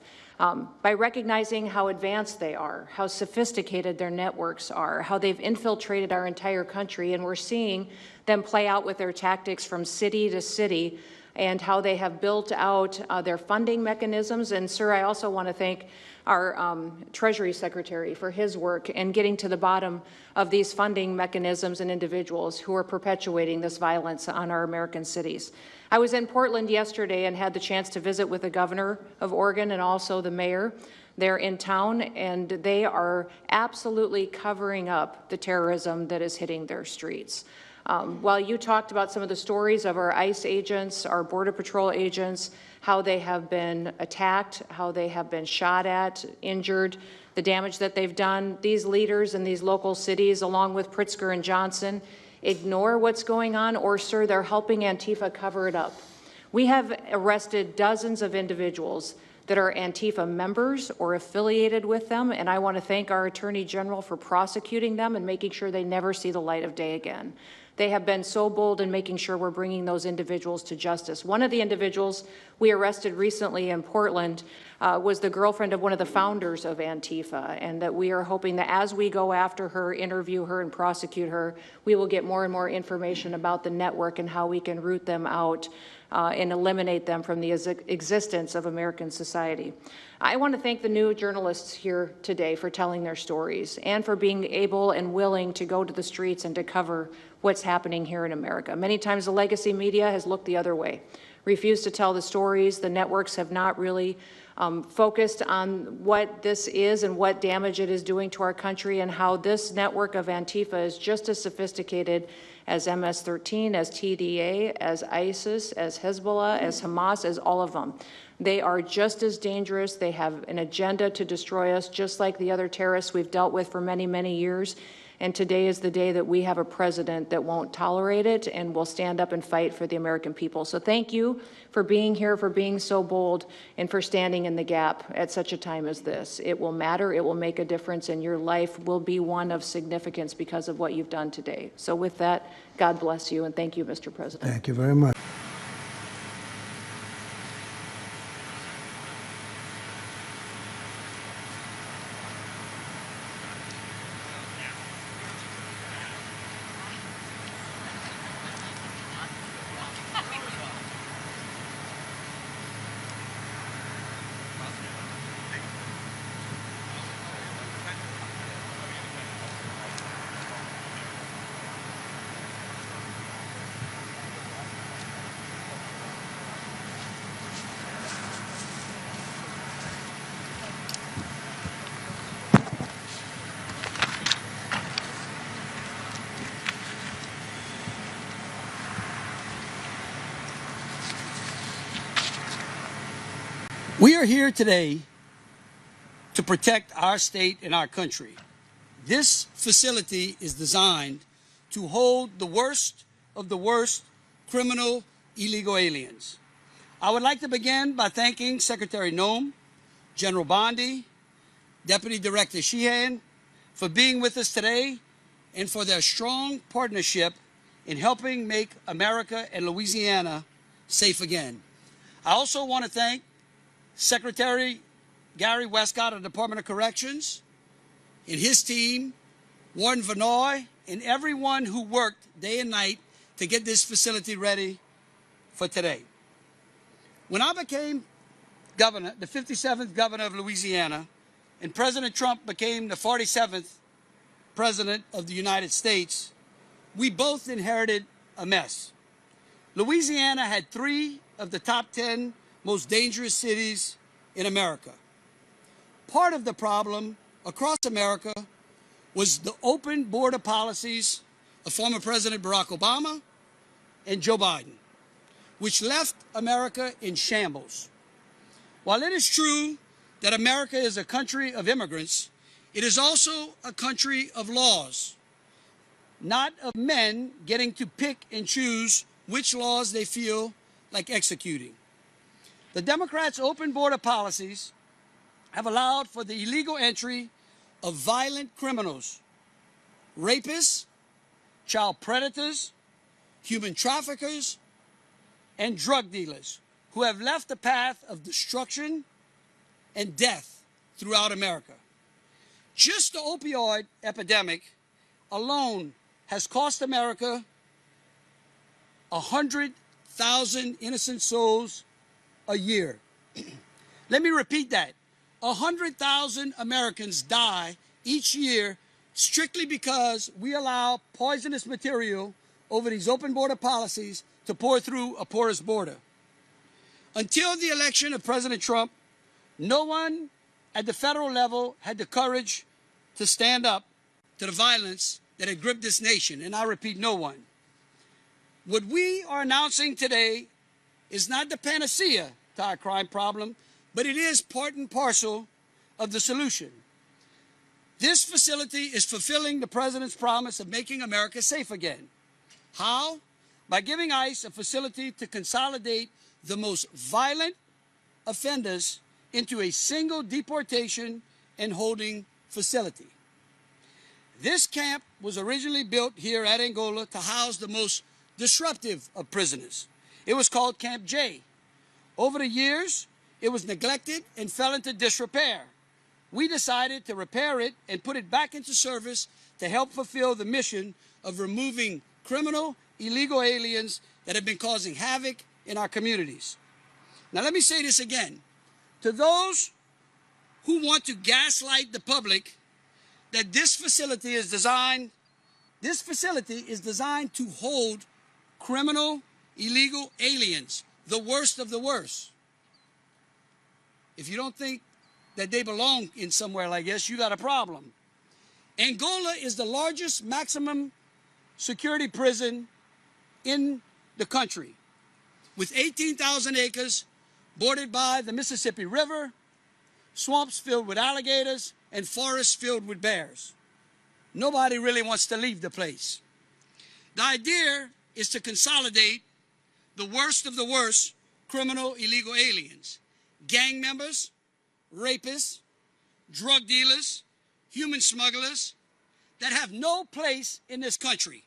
By recognizing how advanced they are, how sophisticated their networks are, how they've infiltrated our entire country, and we're seeing them play out with their tactics from city to city, and how they have built out their funding mechanisms. And sir, I also want to thank our Treasury Secretary for his work in getting to the bottom of these funding mechanisms and individuals who are perpetuating this violence on our American cities. I was in Portland yesterday and had the chance to visit with the governor of Oregon and also the mayor. They're in town, and they are absolutely covering up the terrorism that is hitting their streets. While you talked about some of the stories of our ICE agents, our Border Patrol agents, how they have been attacked, how they have been shot at, injured, the damage that they've done, these leaders in these local cities, along with Pritzker and Johnson, ignore what's going on, or, sir, they're helping Antifa cover it up. We have arrested dozens of individuals that are Antifa members or affiliated with them, and I want to thank our Attorney General for prosecuting them and making sure they never see the light of day again. They have been so bold in making sure we're bringing those individuals to justice. One of the individuals we arrested recently in Portland was the girlfriend of one of the founders of Antifa, and that we are hoping that as we go after her, interview her, and prosecute her, we will get more and more information about the network and how we can root them out and eliminate them from the existence of American society. I want to thank the new journalists here today for telling their stories and for being able and willing to go to the streets and to cover what's happening here in America. Many times the legacy media has looked the other way, refused to tell the stories. The networks have not really focused on what this is and what damage it is doing to our country, and how this network of Antifa is just as sophisticated as MS-13, as TDA, as ISIS, as Hezbollah, as Hamas, as all of them. They are just as dangerous. They have an agenda to destroy us, just like the other terrorists we've dealt with for many, many years. And today is the day that we have a president that won't tolerate it and will stand up and fight for the American people. So thank you for being here, for being so bold, and for standing in the gap at such a time as this. It will matter, it will make a difference, and your life will be one of significance because of what you've done today. So with that, God bless you, and thank you, Mr. President. Thank you very much. We are here today to protect our state and our country. This facility is designed to hold the worst of the worst criminal illegal aliens. I would like to begin by thanking Secretary Noem, General Bondi, Deputy Director Sheehan for being with us today and for their strong partnership in helping make America and Louisiana safe again. I also want to thank Secretary Gary Westcott of the Department of Corrections and his team, Warden Vanoy, and everyone who worked day and night to get this facility ready for today. When I became governor, the 57th governor of Louisiana, and President Trump became the 47th president of the United States, we both inherited a mess. Louisiana had 3 of the top 10 most dangerous cities in America. Part of the problem across America was the open border policies of former President Barack Obama and Joe Biden, which left America in shambles. While it is true that America is a country of immigrants, it is also a country of laws, not of men getting to pick and choose which laws they feel like executing. The Democrats' open border policies have allowed for the illegal entry of violent criminals, rapists, child predators, human traffickers, and drug dealers who have left a path of destruction and death throughout America. Just the opioid epidemic alone has cost America 100,000 innocent souls a year. Let me repeat that. 100,000 Americans die each year strictly because we allow poisonous material over these open border policies to pour through a porous border. Until the election of President Trump, no one at the federal level had the courage to stand up to the violence that had gripped this nation, and I repeat, no one. What we are announcing today is not the panacea to our crime problem, but it is part and parcel of the solution. This facility is fulfilling the president's promise of making America safe again. How? By giving ICE a facility to consolidate the most violent offenders into a single deportation and holding facility. This camp was originally built here at Angola to house the most disruptive of prisoners. It was called Camp J. Over the years, it was neglected and fell into disrepair. We decided to repair it and put it back into service to help fulfill the mission of removing criminal, illegal aliens that have been causing havoc in our communities. Now let me say this again. To those who want to gaslight the public that this facility is designed to hold criminal, illegal aliens, the worst of the worst. If you don't think that they belong in somewhere like this, you got a problem. Angola is the largest maximum security prison in the country, with 18,000 acres bordered by the Mississippi River, swamps filled with alligators, and forests filled with bears. Nobody really wants to leave the place. The idea is to consolidate the worst of the worst criminal illegal aliens, gang members, rapists, drug dealers, human smugglers that have no place in this country.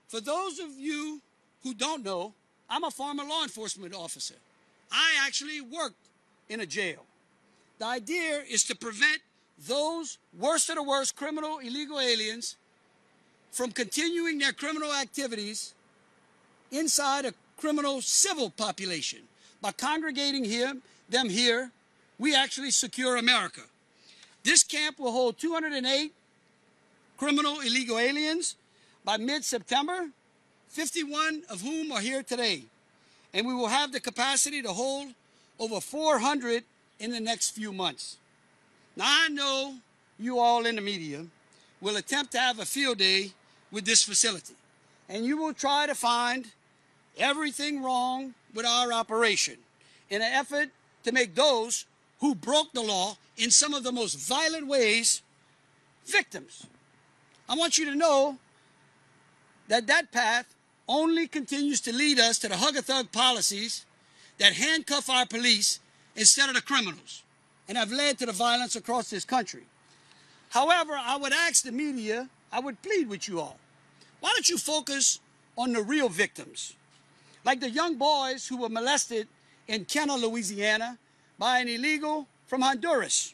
For those of you who don't know, I'm a former law enforcement officer. I actually worked in a jail. The idea is to prevent those worst of the worst criminal illegal aliens from continuing their criminal activities inside a criminal civil population. By congregating them here, we actually secure America. This camp will hold 208 criminal illegal aliens by mid-September, 51 of whom are here today. And we will have the capacity to hold over 400 in the next few months. Now, I know you all in the media will attempt to have a field day with this facility, and you will try to find everything wrong with our operation in an effort to make those who broke the law in some of the most violent ways victims. I want you to know that that path only continues to lead us to the hug-a-thug policies that handcuff our police instead of the criminals and have led to the violence across this country. However, I would ask the media, I would plead with you all, why don't you focus on the real victims, like the young boys who were molested in Kenner, Louisiana by an illegal from Honduras,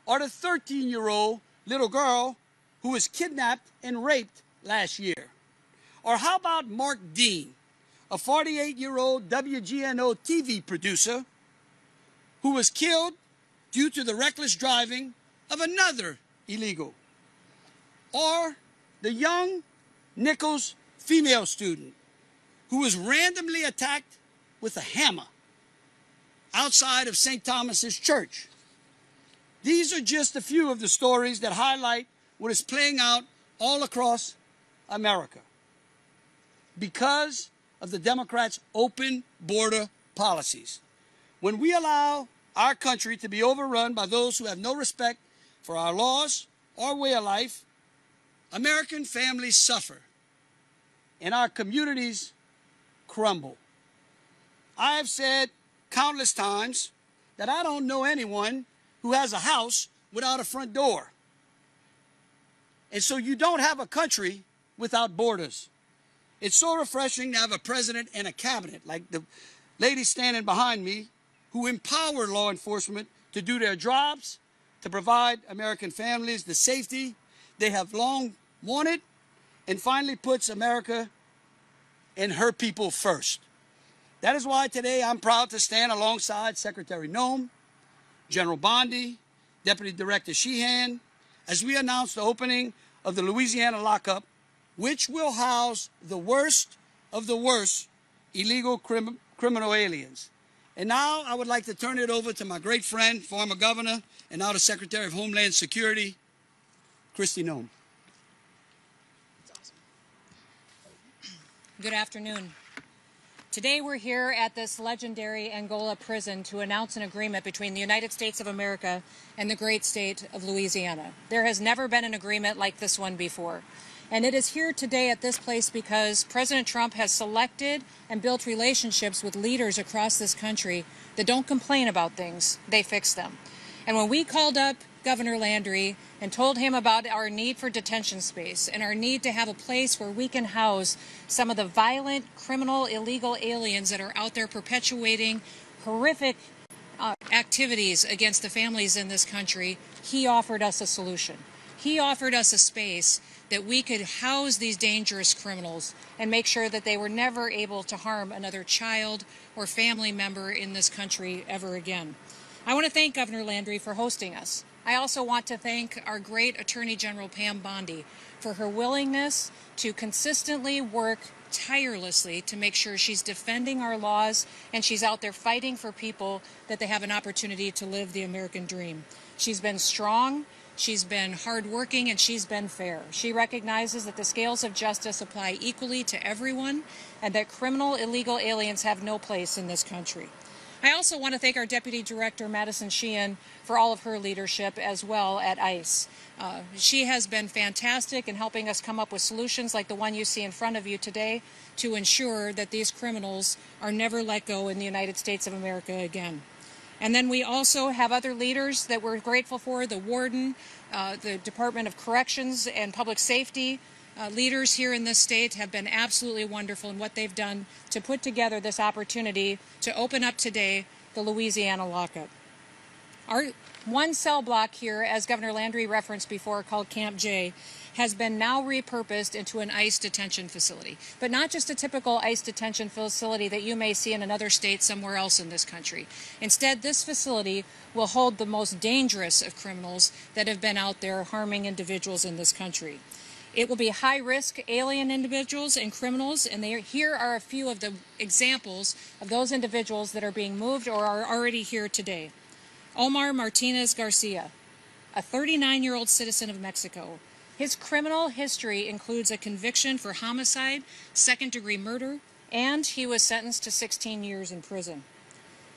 or the 13-year-old little girl who was kidnapped and raped last year. Or how about Mark Dean, a 48-year-old WGNO TV producer who was killed due to the reckless driving of another illegal. Or the young Nichols female student who was randomly attacked with a hammer outside of St. Thomas's Church. These are just a few of the stories that highlight what is playing out all across America because of the Democrats' open border policies. When we allow our country to be overrun by those who have no respect for our laws or way of life, American families suffer and our communities crumble. I have said countless times that I don't know anyone who has a house without a front door. And so you don't have a country without borders. It's so refreshing to have a president and a cabinet, like the lady standing behind me, who empower law enforcement to do their jobs, to provide American families the safety they have long wanted, and finally puts America and her people first. That is why today I'm proud to stand alongside Secretary Noem, General Bondi, Deputy Director Sheehan, as we announce the opening of the Louisiana lockup, which will house the worst of the worst illegal criminal aliens. And now I would like to turn it over to my great friend, former governor, and now the Secretary of Homeland Security, Kristi Noem. Good afternoon. Today we're here at this legendary Angola prison to announce an agreement between the United States of America and the great state of Louisiana. There has never been an agreement like this one before. And it is here today at this place because President Trump has selected and built relationships with leaders across this country that don't complain about things, they fix them. And when we called up Governor Landry and told him about our need for detention space and our need to have a place where we can house some of the violent, criminal, illegal aliens that are out there perpetuating horrific activities against the families in this country, he offered us a solution. He offered us a space that we could house these dangerous criminals and make sure that they were never able to harm another child or family member in this country ever again. I want to thank Governor Landry for hosting us. I also want to thank our great Attorney General Pam Bondi for her willingness to consistently work tirelessly to make sure she's defending our laws and she's out there fighting for people that they have an opportunity to live the American dream. She's been strong, she's been hardworking, and she's been fair. She recognizes that the scales of justice apply equally to everyone and that criminal illegal aliens have no place in this country. I also want to thank our Deputy Director, Madison Sheehan, for all of her leadership as well at ICE. She has been fantastic in helping us come up with solutions like the one you see in front of you today to ensure that these criminals are never let go in the United States of America again. And then we also have other leaders that we're grateful for, the Warden, the Department of Corrections and Public Safety. Leaders here in this state have been absolutely wonderful in what they've done to put together this opportunity to open up today the Louisiana lockup. Our one cell block here, as Governor Landry referenced before, called Camp J, has been now repurposed into an ICE detention facility. But not just a typical ICE detention facility that you may see in another state somewhere else in this country. Instead, this facility will hold the most dangerous of criminals that have been out there harming individuals in this country. It will be high-risk alien individuals and criminals, and here are a few of the examples of those individuals that are being moved or are already here today. Omar Martinez Garcia, a 39-year-old citizen of Mexico. His criminal history includes a conviction for homicide, second-degree murder, and he was sentenced to 16 years in prison.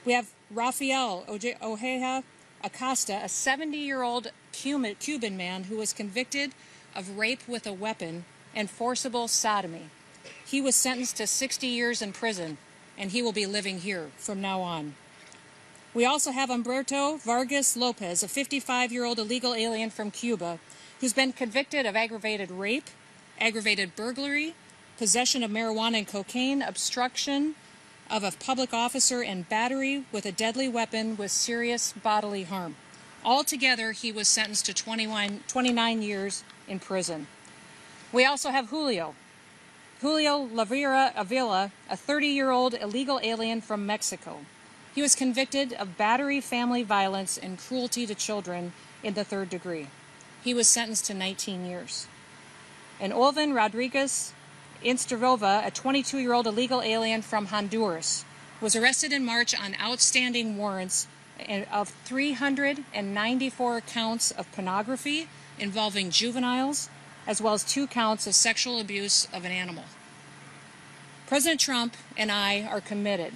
We have Rafael Ojeda Acosta, a 70-year-old Cuban man who was convicted of rape with a weapon and forcible sodomy. He was sentenced to 60 years in prison, and he will be living here from now on. We also have Humberto Vargas Lopez, a 55-year-old illegal alien from Cuba, who's been convicted of aggravated rape, aggravated burglary, possession of marijuana and cocaine, obstruction of a public officer, and battery with a deadly weapon with serious bodily harm. Altogether, he was sentenced to 29 years in prison. We also have Julio Lavera Avila, a 30-year-old illegal alien from Mexico. He was convicted of battery, family violence, and cruelty to children in the 3rd degree. He was sentenced to 19 years. And Olvin Rodriguez Insterova, a 22-year-old illegal alien from Honduras, was arrested in March on outstanding warrants of 394 counts of pornography involving juveniles, as well as 2 counts of sexual abuse of an animal. President Trump and I are committed.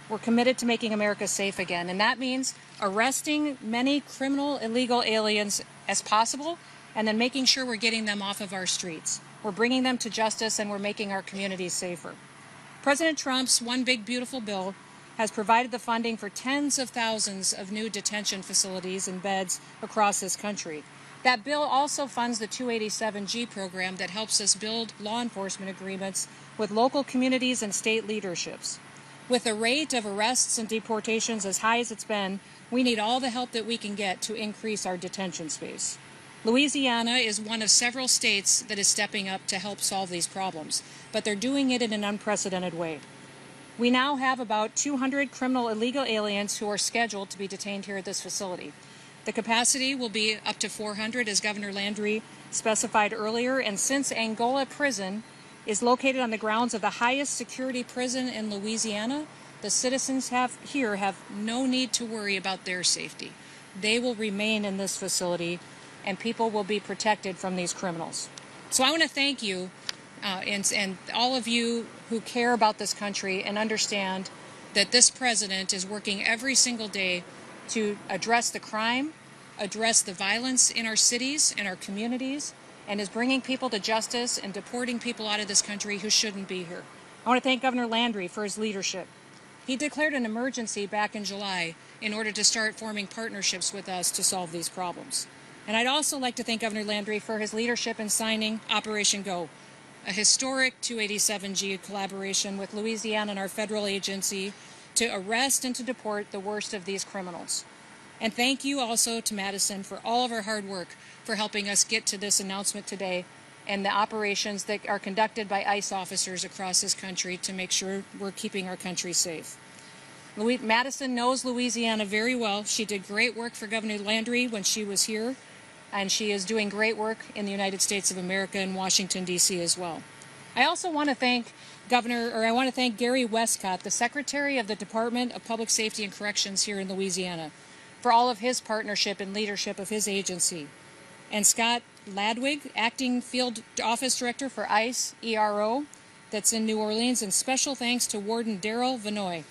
We're committed to making America safe again, and that means arresting many criminal illegal aliens as possible and then making sure we're getting them off of our streets. We're bringing them to justice, and we're making our communities safer. President Trump's One Big Beautiful Bill has provided the funding for tens of thousands of new detention facilities and beds across this country. That bill also funds the 287G program that helps us build law enforcement agreements with local communities and state leaderships. With the rate of arrests and deportations as high as it's been, we need all the help that we can get to increase our detention space. Louisiana is one of several states that is stepping up to help solve these problems, but they're doing it in an unprecedented way. We now have about 200 criminal illegal aliens who are scheduled to be detained here at this facility. The capacity will be up to 400, as Governor Landry specified earlier, and since Angola Prison is located on the grounds of the highest security prison in Louisiana, the citizens here have no need to worry about their safety. They will remain in this facility, and people will be protected from these criminals. So I want to thank you and all of you who care about this country and understand that this president is working every single day to address the crime, address the violence in our cities and our communities, and is bringing people to justice and deporting people out of this country who shouldn't be here. I want to thank Governor Landry for his leadership. He declared an emergency back in July in order to start forming partnerships with us to solve these problems. And I'd also like to thank Governor Landry for his leadership in signing Operation Go, a historic 287G collaboration with Louisiana and our federal agency to arrest and to deport the worst of these criminals. And thank you also to Madison for all of her hard work for helping us get to this announcement today and the operations that are conducted by ICE officers across this country to make sure we're keeping our country safe. Madison knows Louisiana very well. She did great work for Governor Landry when she was here, and she is doing great work in the United States of America and Washington, D.C. as well. I also want to thank Gary Westcott, the Secretary of the Department of Public Safety and Corrections here in Louisiana, for all of his partnership and leadership of his agency, and Scott Ladwig, Acting Field Office Director for ICE ERO, that's in New Orleans, and special thanks to Warden Daryl Vanoy,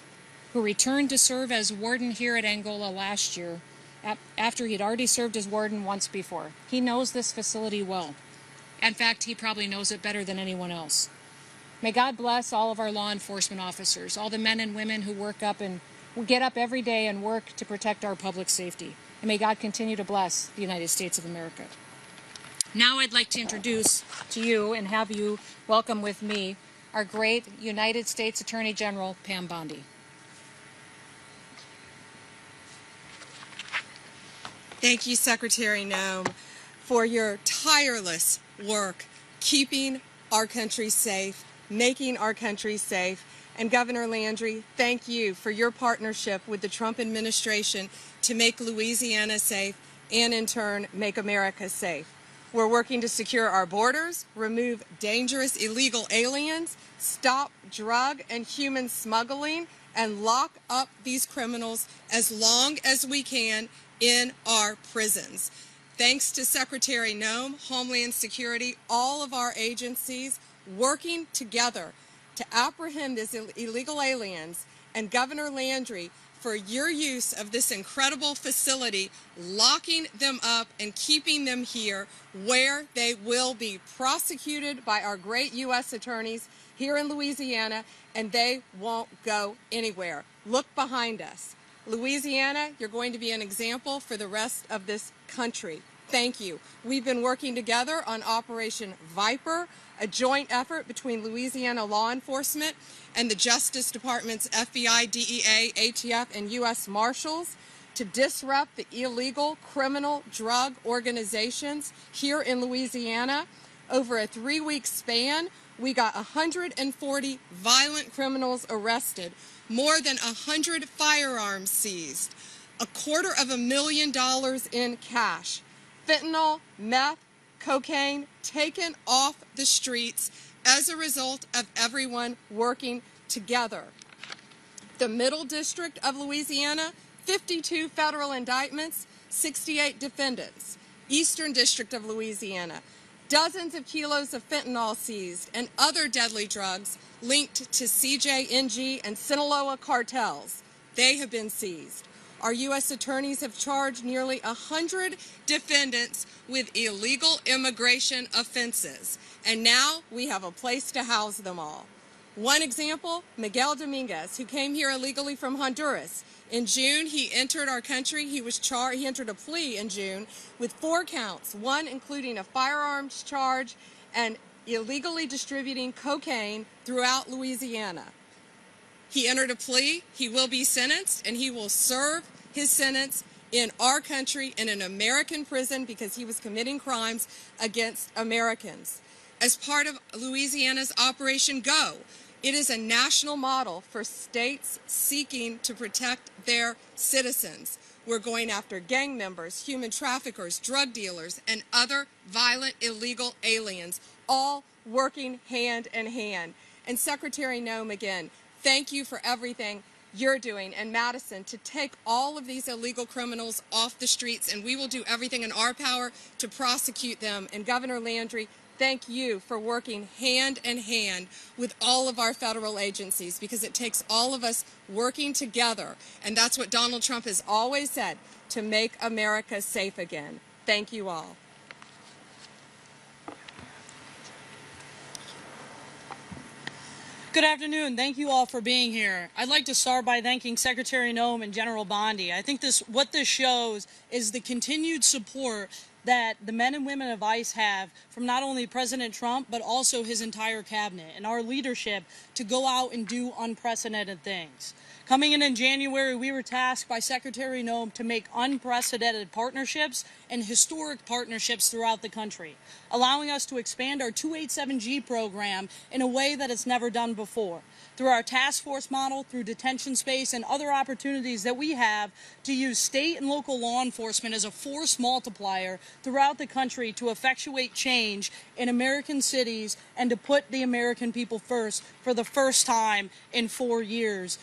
who returned to serve as warden here at Angola last year, after he'd already served as warden once before. He knows this facility well. In fact, he probably knows it better than anyone else. May God bless all of our law enforcement officers, all the men and women who get up every day and work to protect our public safety. And may God continue to bless the United States of America. Now I'd like to introduce to you and have you welcome with me our great United States Attorney General, Pam Bondi. Thank you, Secretary Noem, for your tireless work keeping our country safe, making our country safe. And Governor Landry, thank you for your partnership with the Trump administration to make Louisiana safe and, in turn, make America safe. We're working to secure our borders, remove dangerous illegal aliens, stop drug and human smuggling, and lock up these criminals as long as we can in our prisons. Thanks to Secretary Noem, Homeland Security, all of our agencies working together to apprehend these illegal aliens, and Governor Landry, for your use of this incredible facility, locking them up and keeping them here where they will be prosecuted by our great U.S. attorneys here in Louisiana, and they won't go anywhere. Look behind us. Louisiana, you're going to be an example for the rest of this country. Thank you. We've been working together on Operation Viper, a joint effort between Louisiana law enforcement and the Justice Department's FBI, DEA, ATF, and U.S. Marshals to disrupt the illegal criminal drug organizations here in Louisiana. Over a 3-week span, we got 140 violent criminals arrested, more than 100 firearms seized, $250,000 in cash, fentanyl, meth, cocaine taken off the streets as a result of everyone working together. The Middle District of Louisiana, 52 federal indictments, 68 defendants. Eastern District of Louisiana, dozens of kilos of fentanyl seized and other deadly drugs linked to CJNG and Sinaloa cartels. They have been seized. Our U.S. attorneys have charged nearly 100 defendants with illegal immigration offenses, and now we have a place to house them all. One example, Miguel Dominguez, who came here illegally from Honduras. In June, he entered our country. He entered a plea in June with 4 counts, one including a firearms charge and illegally distributing cocaine throughout Louisiana. He entered a plea, he will be sentenced, and he will serve his sentence in our country in an American prison because he was committing crimes against Americans. As part of Louisiana's Operation Go, it is a national model for states seeking to protect their citizens. We're going after gang members, human traffickers, drug dealers, and other violent illegal aliens, all working hand in hand. And Secretary Noem, again, thank you for everything you're doing, and Madison, to take all of these illegal criminals off the streets, and we will do everything in our power to prosecute them. And Governor Landry, thank you for working hand in hand with all of our federal agencies, because it takes all of us working together, and that's what Donald Trump has always said, to make America safe again. Thank you all. Good afternoon. Thank you all for being here. I'd like to start by thanking Secretary Noem and General Bondi. I think what this shows is the continued support that the men and women of ICE have from not only President Trump, but also his entire cabinet and our leadership to go out and do unprecedented things. Coming in January, we were tasked by Secretary Noem to make unprecedented partnerships and historic partnerships throughout the country, allowing us to expand our 287G program in a way that it's never done before. Through our task force model, through detention space, and other opportunities that we have to use state and local law enforcement as a force multiplier throughout the country to effectuate change in American cities and to put the American people first for the first time in 4 years.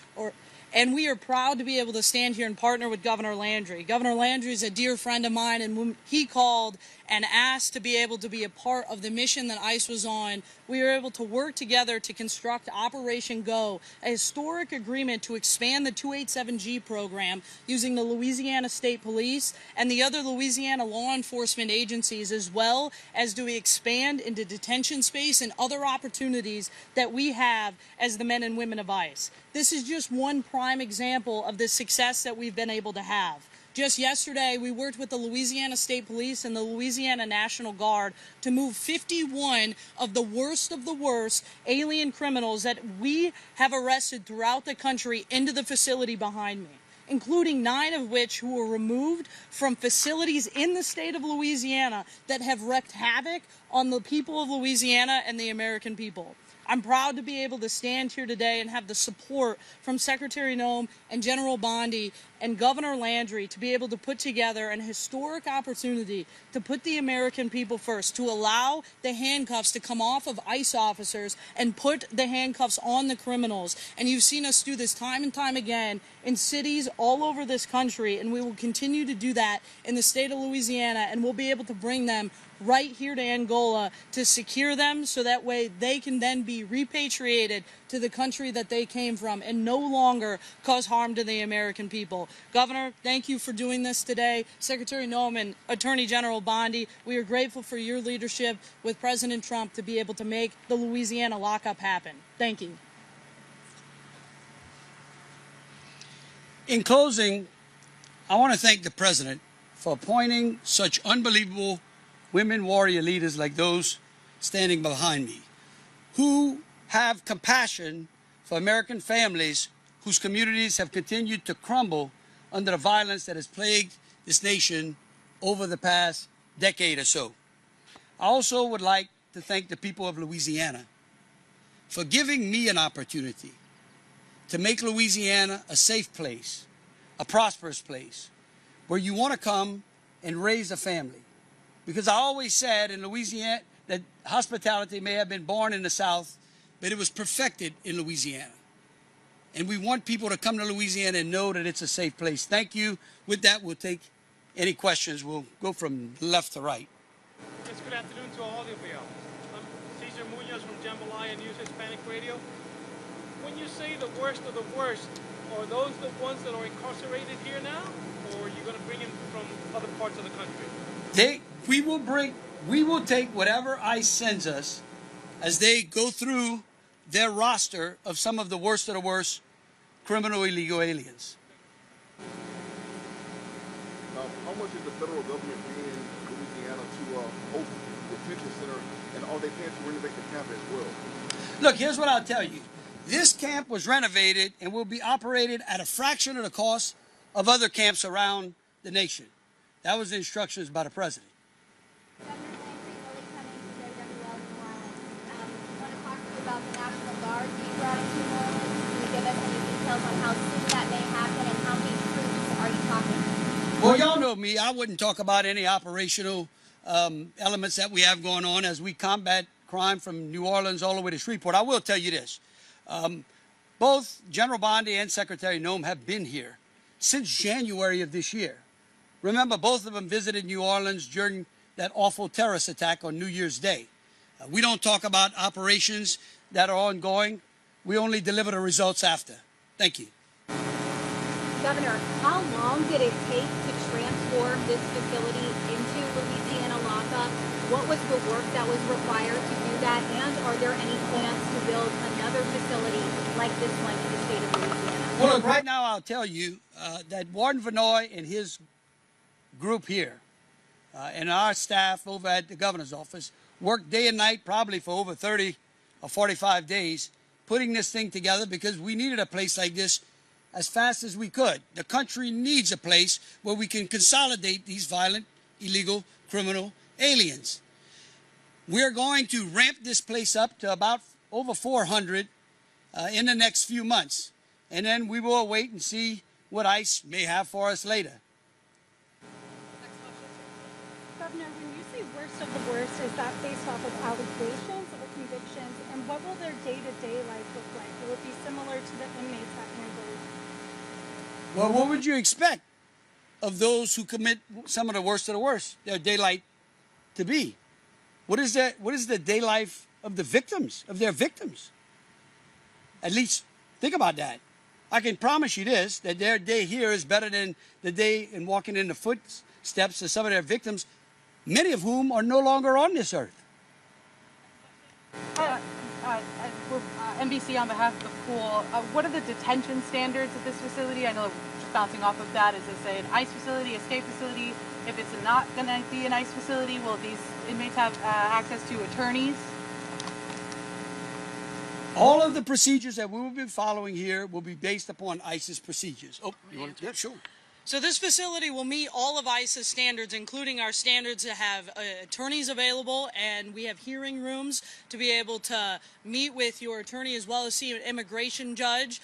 And we are proud to be able to stand here and partner with Governor Landry. Governor Landry is a dear friend of mine, and when he called and asked to be able to be a part of the mission that ICE was on, we were able to work together to construct Operation Go, a historic agreement to expand the 287G program using the Louisiana State Police and the other Louisiana law enforcement agencies, as well as do we expand into detention space and other opportunities that we have as the men and women of ICE. This is just one prime example of the success that we've been able to have. Just yesterday, we worked with the Louisiana State Police and the Louisiana National Guard to move 51 of the worst alien criminals that we have arrested throughout the country into the facility behind me, including 9 of which who were removed from facilities in the state of Louisiana that have wreaked havoc on the people of Louisiana and the American people. I'm proud to be able to stand here today and have the support from Secretary Noem and General Bondi and Governor Landry to be able to put together an historic opportunity to put the American people first, to allow the handcuffs to come off of ICE officers and put the handcuffs on the criminals. And you've seen us do this time and time again in cities all over this country, and we will continue to do that in the state of Louisiana, and we'll be able to bring them right here to Angola to secure them so that way they can then be repatriated to the country that they came from and no longer cause harm to the American people. Governor, thank you for doing this today. Secretary Noem and Attorney General Bondi, we are grateful for your leadership with President Trump to be able to make the Louisiana lockup happen. Thank you. In closing, I want to thank the President for appointing such unbelievable women warrior leaders like those standing behind me, who have compassion for American families whose communities have continued to crumble under the violence that has plagued this nation over the past decade or so. I also would like to thank the people of Louisiana for giving me an opportunity to make Louisiana a safe place, a prosperous place, where you want to come and raise a family. Because I always said in Louisiana that hospitality may have been born in the South, but it was perfected in Louisiana. And we want people to come to Louisiana and know that it's a safe place. Thank you. With that, we'll take any questions. We'll go from left to right. Yes, good afternoon to all of you. I'm Cesar Munoz from Jambalaya News Hispanic Radio. When you say the worst of the worst, are those the ones that are incarcerated here now, or are you going to bring in from other parts of the country? We will take whatever ICE sends us as they go through their roster of some of the worst criminal illegal aliens. How much is the federal government paying Louisiana to host the detention center, and are they paying to renovate the camp as well? Look, here's what I'll tell you. This camp was renovated and will be operated at a fraction of the cost of other camps around the nation. That was the instructions by the president. About the National Guard being brought into New Orleans. Can you give us any details on how soon that may happen and how many troops are you talking? Well, y'all know me. I wouldn't talk about any operational elements that we have going on as we combat crime from New Orleans all the way to Shreveport. I will tell you this. Both General Bondi and Secretary Noem have been here since January of this year. Remember, both of them visited New Orleans during that awful terrorist attack on New Year's Day. We don't talk about operations that are ongoing. We only deliver the results after. Thank you. Governor, how long did it take to transform this facility into Louisiana lockup? What was the work that was required to do that? And are there any plans to build another facility like this one in the state of Louisiana? Well, look, right now I'll tell you that Warden Vanoy and his group here and our staff over at the governor's office worked day and night probably for over 30 or 45 days putting this thing together because we needed a place like this as fast as we could. The country needs a place where we can consolidate these violent, illegal, criminal aliens. We're going to ramp this place up to about over 400 in the next few months. And then we will wait and see what ICE may have for us later. Governor, when you say worst of the worst, is that based off of allegations or convictions? And what will their day-to-day life look like? Will it be similar to the inmates at Inauguration? Well, what would you expect of those who commit some of the worst, their day life to be? What is the day life of the victims, of their victims? At least think about that. I can promise you this, that their day here is better than the day in walking in the footsteps of some of their victims, many of whom are no longer on this earth. NBC on behalf of the pool, what are the detention standards at this facility? I know just bouncing off of that, is this an ICE facility, a state facility? If it's not going to be an ICE facility, will these inmates have access to attorneys? All of the procedures that we will be following here will be based upon ICE's procedures. Oh, you want to? Yeah, sure. So this facility will meet all of ICE's standards, including our standards to have attorneys available, and we have hearing rooms to be able to meet with your attorney as well as see an immigration judge.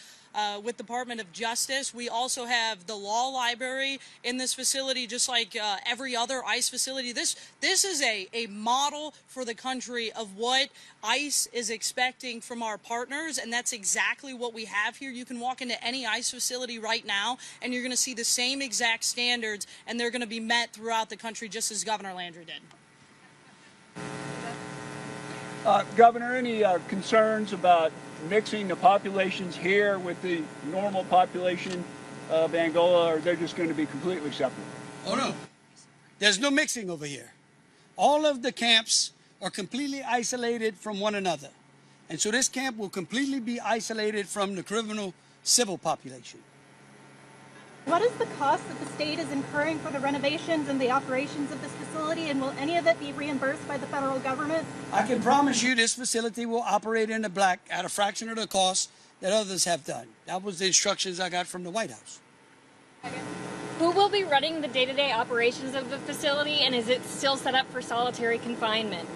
with Department of Justice. We also have the law library in this facility, just like every other ICE facility. This is a model for the country of what ICE is expecting from our partners, and that's exactly what we have here. You can walk into any ICE facility right now, and you're going to see the same exact standards, and they're going to be met throughout the country, just as Governor Landry did. Governor, any concerns about mixing the populations here with the normal population of Angola, or they're just going to be completely separate? Oh, no. There's no mixing over here. All of the camps are completely isolated from one another. And so this camp will completely be isolated from the criminal civil population. What is the cost that the state is incurring for the renovations and the operations of this facility, and will any of it be reimbursed by the federal government? I can promise you this facility will operate in the black at a fraction of the cost that others have done. That was the instructions I got from the White House. Who will be running the day-to-day operations of the facility, and is it still set up for solitary confinement?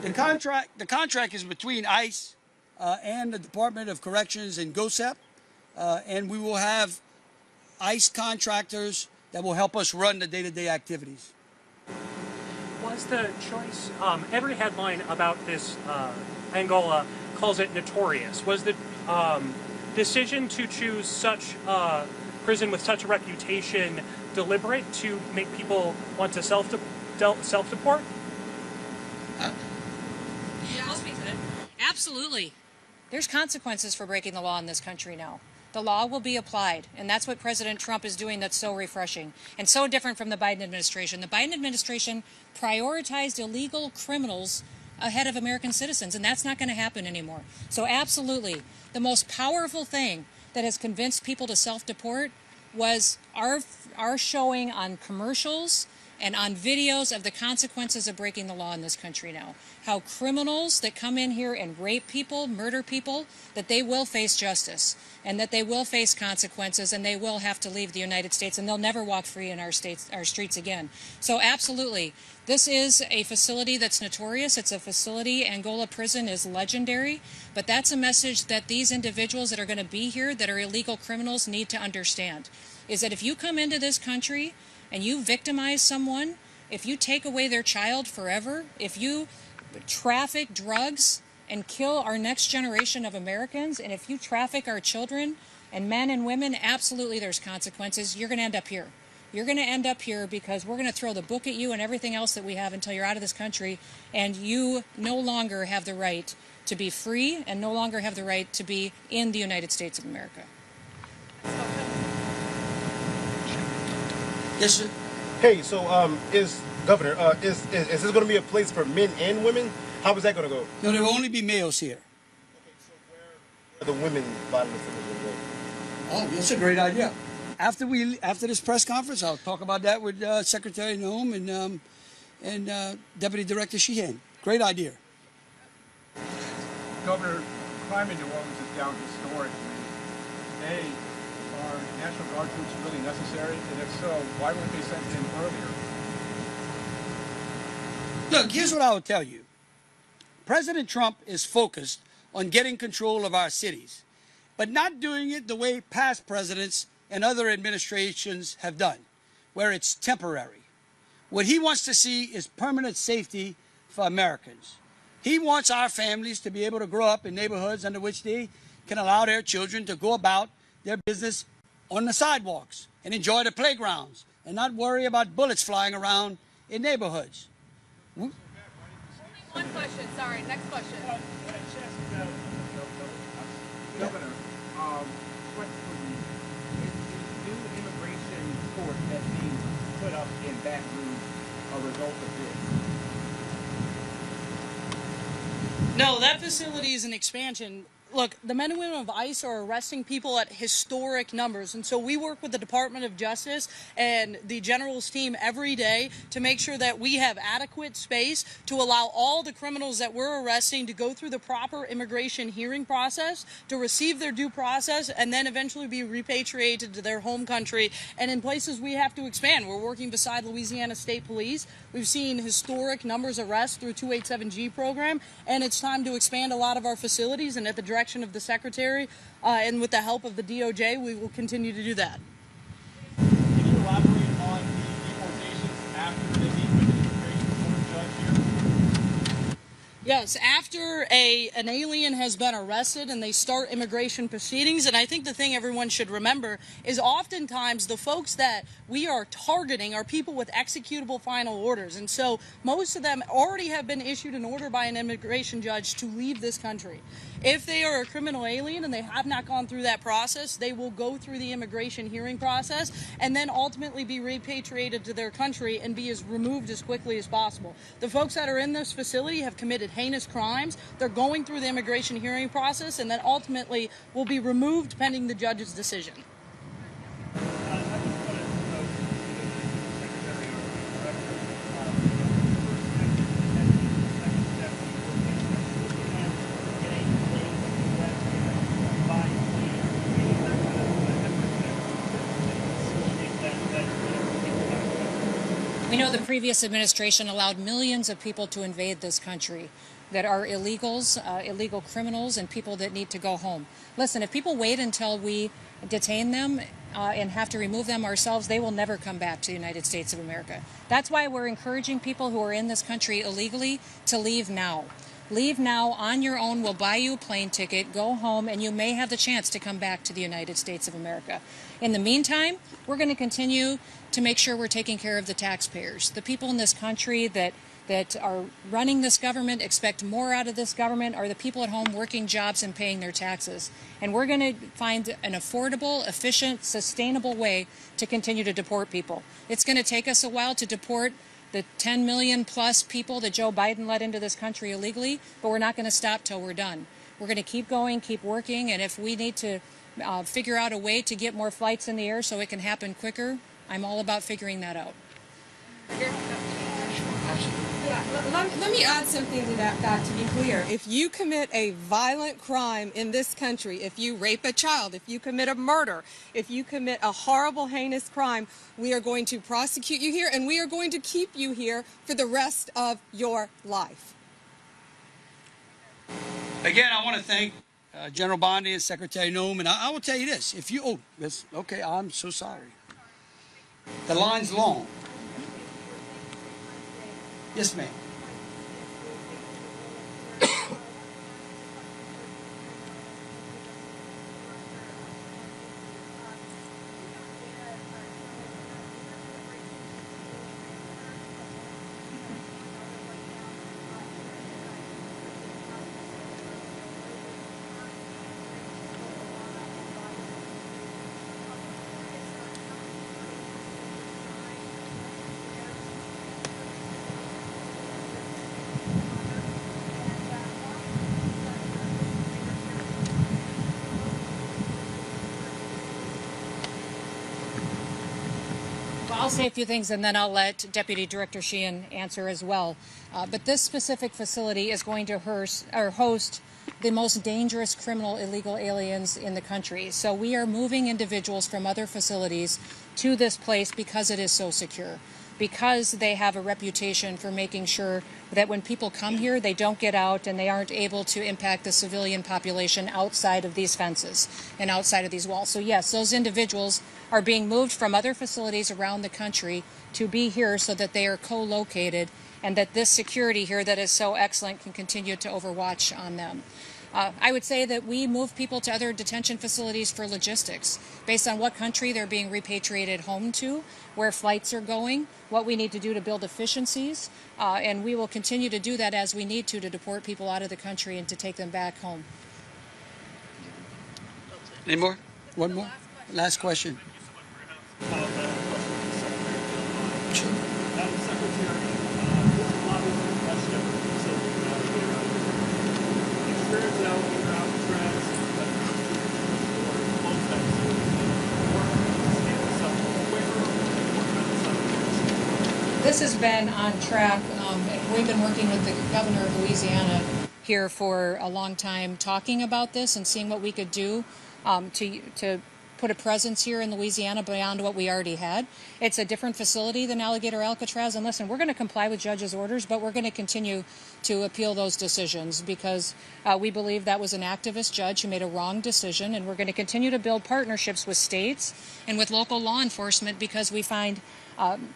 The contract is between ICE and the Department of Corrections and GOSEP, and we will have ICE contractors that will help us run the day-to-day activities. Was the choice, every headline about this Angola calls it notorious. Was the decision to choose such a prison with such a reputation deliberate to make people want to self-deport? I'll speak to that. Absolutely. There's consequences for breaking the law in this country now. The law will be applied, and that's what President Trump is doing that's so refreshing and so different from the Biden administration. The Biden administration prioritized illegal criminals ahead of American citizens, and that's not going to happen anymore. So absolutely, the most powerful thing that has convinced people to self-deport was our showing on commercials and on videos of the consequences of breaking the law in this country now. How criminals that come in here and rape people, murder people, that they will face justice and that they will face consequences and they will have to leave the United States and they'll never walk free in our streets again. So absolutely, this is a facility that's notorious. It's a facility, Angola prison is legendary, but that's a message that these individuals that are going to be here that are illegal criminals need to understand, is that if you come into this country and you victimize someone, if you take away their child forever, if you traffic drugs and kill our next generation of Americans, and if you traffic our children and men and women, absolutely there's consequences. You're going to end up here. You're going to end up here because we're going to throw the book at you and everything else that we have until you're out of this country, and you no longer have the right to be free and no longer have the right to be in the United States of America. Yes, sir. Hey, so Governor, is this going to be a place for men and women? How is that going to go? No, there will only be males here. Okay, so where are the women violence going to go? Oh, that's a great idea. After this press conference, I'll talk about that with Secretary Noem and Deputy Director Sheehan. Great idea. Governor, crime in New Orleans is down historically. Are National Guard troops really necessary? And if so, why weren't they sent in earlier? Look, here's what I will tell you. President Trump is focused on getting control of our cities, but not doing it the way past presidents and other administrations have done, where it's temporary. What he wants to see is permanent safety for Americans. He wants our families to be able to grow up in neighborhoods under which they can allow their children to go about their business on the sidewalks and enjoy the playgrounds and not worry about bullets flying around in neighborhoods. One question, sorry, next question. Governor, question for you. Is the new immigration court that's being put up in Baton Rouge a result of this? No, that facility is an expansion. Look, the men and women of ICE are arresting people at historic numbers, and so we work with the Department of Justice and the General's team every day to make sure that we have adequate space to allow all the criminals that we're arresting to go through the proper immigration hearing process, to receive their due process, and then eventually be repatriated to their home country. And in places we have to expand. We're working beside Louisiana State Police. We've seen historic numbers of arrests through 287G program, and it's time to expand a lot of our facilities. And at the direction of the Secretary and with the help of the DOJ, we will continue to do that. Can you elaborate on the deportations after they meet with the immigration court judge here? Yes, after an alien has been arrested and they start immigration proceedings, and I think the thing everyone should remember is oftentimes the folks that we are targeting are people with executable final orders. And so most of them already have been issued an order by an immigration judge to leave this country. If they are a criminal alien and they have not gone through that process, they will go through the immigration hearing process and then ultimately be repatriated to their country and be removed as quickly as possible. The folks that are in this facility have committed heinous crimes. They're going through the immigration hearing process and then ultimately will be removed pending the judge's decision. We know the previous administration allowed millions of people to invade this country that are illegals, illegal criminals, and people that need to go home. Listen, if people wait until we detain them and have to remove them ourselves, they will never come back to the United States of America. That's why we're encouraging people who are in this country illegally to leave now. Leave now on your own. We'll buy you a plane ticket, go home, and you may have the chance to come back to the United States of America. In the meantime, we're going to continue to make sure we're taking care of the taxpayers. The people in this country that are running this government expect more out of this government are the people at home working jobs and paying their taxes. And we're going to find an affordable, efficient, sustainable way to continue to deport people. It's going to take us a while to deport the 10 million plus people that Joe Biden let into this country illegally, but we're not going to stop till we're done. We're going to keep going, keep working, and if we need to figure out a way to get more flights in the air so it can happen quicker, I'm all about figuring that out. Let me add something to that to be clear. If you commit a violent crime in this country, if you rape a child, if you commit a murder, if you commit a horrible, heinous crime, we are going to prosecute you here and we are going to keep you here for the rest of your life. Again, I want to thank General Bondi and Secretary Noem, and I will tell you this. If you, okay, I'm so sorry. The line's long. Yes, ma'am. I'll say a few things and then I'll let Deputy Director Sheehan answer as well. But this specific facility is going to host the most dangerous criminal illegal aliens in the country. So we are moving individuals from other facilities to this place because it is so secure, because they have a reputation for making sure that when people come here, they don't get out and they aren't able to impact the civilian population outside of these fences and outside of these walls. So yes, those individuals are being moved from other facilities around the country to be here so that they are co-located and that this security here that is so excellent can continue to overwatch on them. I would say that we move people to other detention facilities for logistics, based on what country they're being repatriated home to, where flights are going, what we need to do to build efficiencies, and we will continue to do that as we need to deport people out of the country and to take them back home. Any more? One more? Last question. This has been on track. We've been working with the governor of Louisiana here for a long time, talking about this and seeing what we could do to put a presence here in Louisiana beyond what we already had. It's a different facility than Alligator Alcatraz. And listen, we're going to comply with judges' orders, but we're going to continue to appeal those decisions because we believe that was an activist judge who made a wrong decision. And we're going to continue to build partnerships with states and with local law enforcement because we find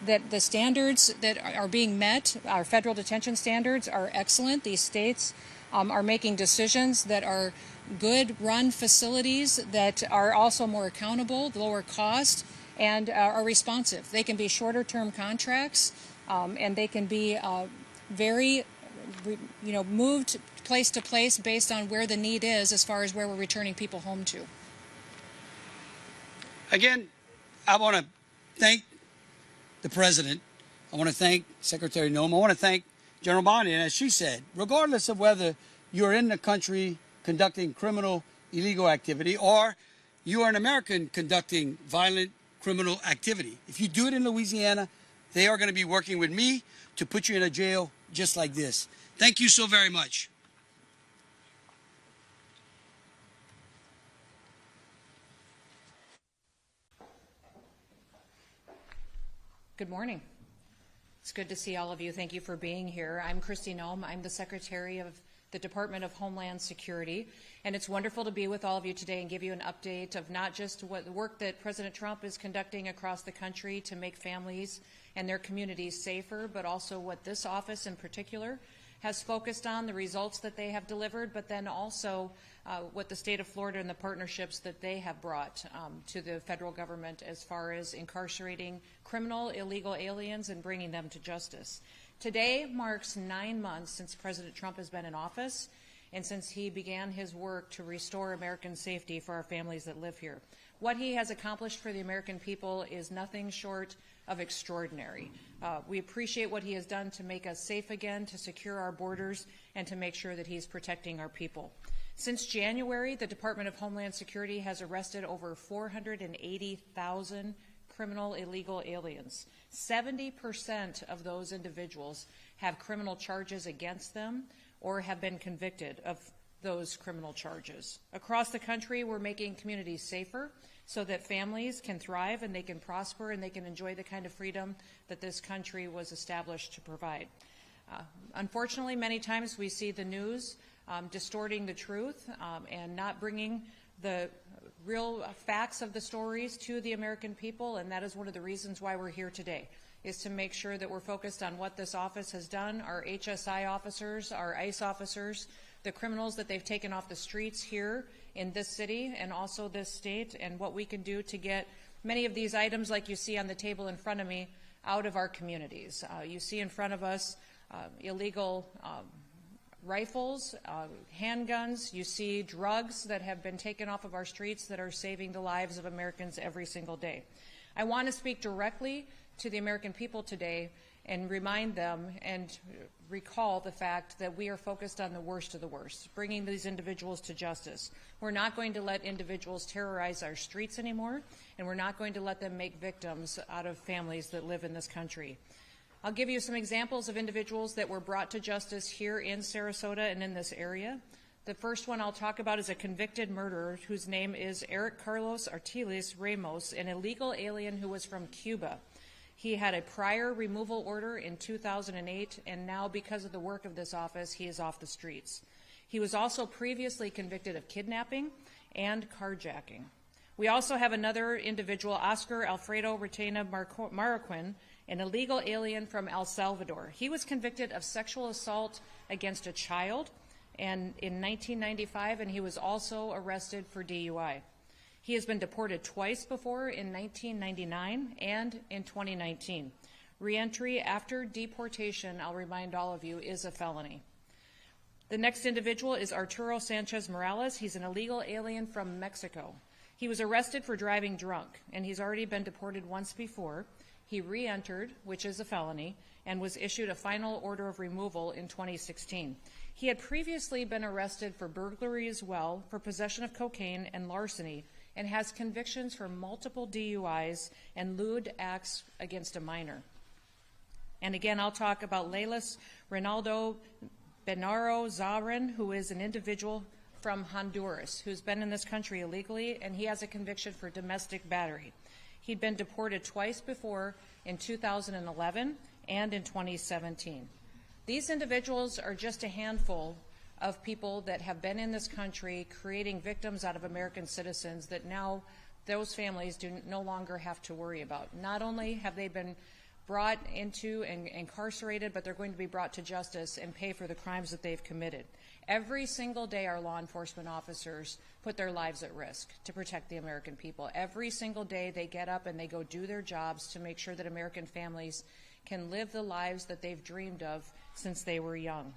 that the standards that are being met, our federal detention standards, are excellent. These states are making decisions that are good run facilities that are also more accountable, lower cost, and are responsive. They can be shorter term contracts and they can be very, moved place to place based on where the need is as far as where we're returning people home to. Again, I want to thank the President. I want to thank Secretary Noem. I want to thank General Bondi. And as she said, regardless of whether you're in the country conducting criminal, illegal activity, or you are an American conducting violent criminal activity, if you do it in Louisiana, they are going to be working with me to put you in a jail just like this. Thank you so very much. Good morning. It's good to see all of you. Thank you for being here. I'm Kristi Noem. I'm the Secretary of the Department of Homeland Security, and it's wonderful to be with all of you today and give you an update of not just what the work that President Trump is conducting across the country to make families and their communities safer, but also what this office in particular has focused on, the results that they have delivered, but then also what the state of Florida and the partnerships that they have brought to the federal government as far as incarcerating criminal, illegal aliens and bringing them to justice. Today marks 9 months since President Trump has been in office and since he began his work to restore American safety for our families that live here. What he has accomplished for the American people is nothing short of extraordinary. We appreciate what he has done to make us safe again, to secure our borders, and to make sure that he's protecting our people. Since January, the Department of Homeland Security has arrested over 480,000 criminal illegal aliens. 70% of those individuals have criminal charges against them or have been convicted of those criminal charges. Across the country, we're making communities safer so that families can thrive and they can prosper and they can enjoy the kind of freedom that this country was established to provide. Unfortunately, many times we see the news distorting the truth and not bringing the real facts of the stories to the American people, and that is one of the reasons why we're here today, is to make sure that we're focused on what this office has done, our HSI officers, our ICE officers, the criminals that they've taken off the streets here in this city and also this state, and what we can do to get many of these items like you see on the table in front of me out of our communities. You see in front of us illegal rifles, handguns. You see drugs that have been taken off of our streets that are saving the lives of Americans every single day. I want to speak directly to the American people today and remind them and recall the fact that we are focused on the worst of the worst, bringing these individuals to justice. We're not going to let individuals terrorize our streets anymore, and we're not going to let them make victims out of families that live in this country. I'll give you some examples of individuals that were brought to justice here in Sarasota and in this area. The first one I'll talk about is a convicted murderer whose name is Eric Carlos Artiles Ramos, an illegal alien who was from Cuba. He had a prior removal order in 2008, and now because of the work of this office, he is off the streets. He was also previously convicted of kidnapping and carjacking. We also have another individual, Oscar Alfredo Retena Marroquin, an illegal alien from El Salvador. He was convicted of sexual assault against a child and in 1995, and he was also arrested for DUI. He has been deported twice before, in 1999 and in 2019. Reentry after deportation, I'll remind all of you, is a felony. The next individual is Arturo Sanchez Morales. He's an illegal alien from Mexico. He was arrested for driving drunk, and he's already been deported once before. He re-entered, which is a felony, and was issued a final order of removal in 2016. He had previously been arrested for burglary as well, for possession of cocaine and larceny, and has convictions for multiple DUIs and lewd acts against a minor. And again, I'll talk about Leilis Ronaldo Benaro Zarin, who is an individual from Honduras who's been in this country illegally, and he has a conviction for domestic battery. He'd been deported twice before, in 2011 and in 2017. These individuals are just a handful of people that have been in this country creating victims out of American citizens that now those families do no longer have to worry about. Not only have they been brought into and incarcerated, but they're going to be brought to justice and pay for the crimes that they've committed. Every single day our law enforcement officers put their lives at risk to protect the American people. Every single day they get up and they go do their jobs to make sure that American families can live the lives that they've dreamed of since they were young.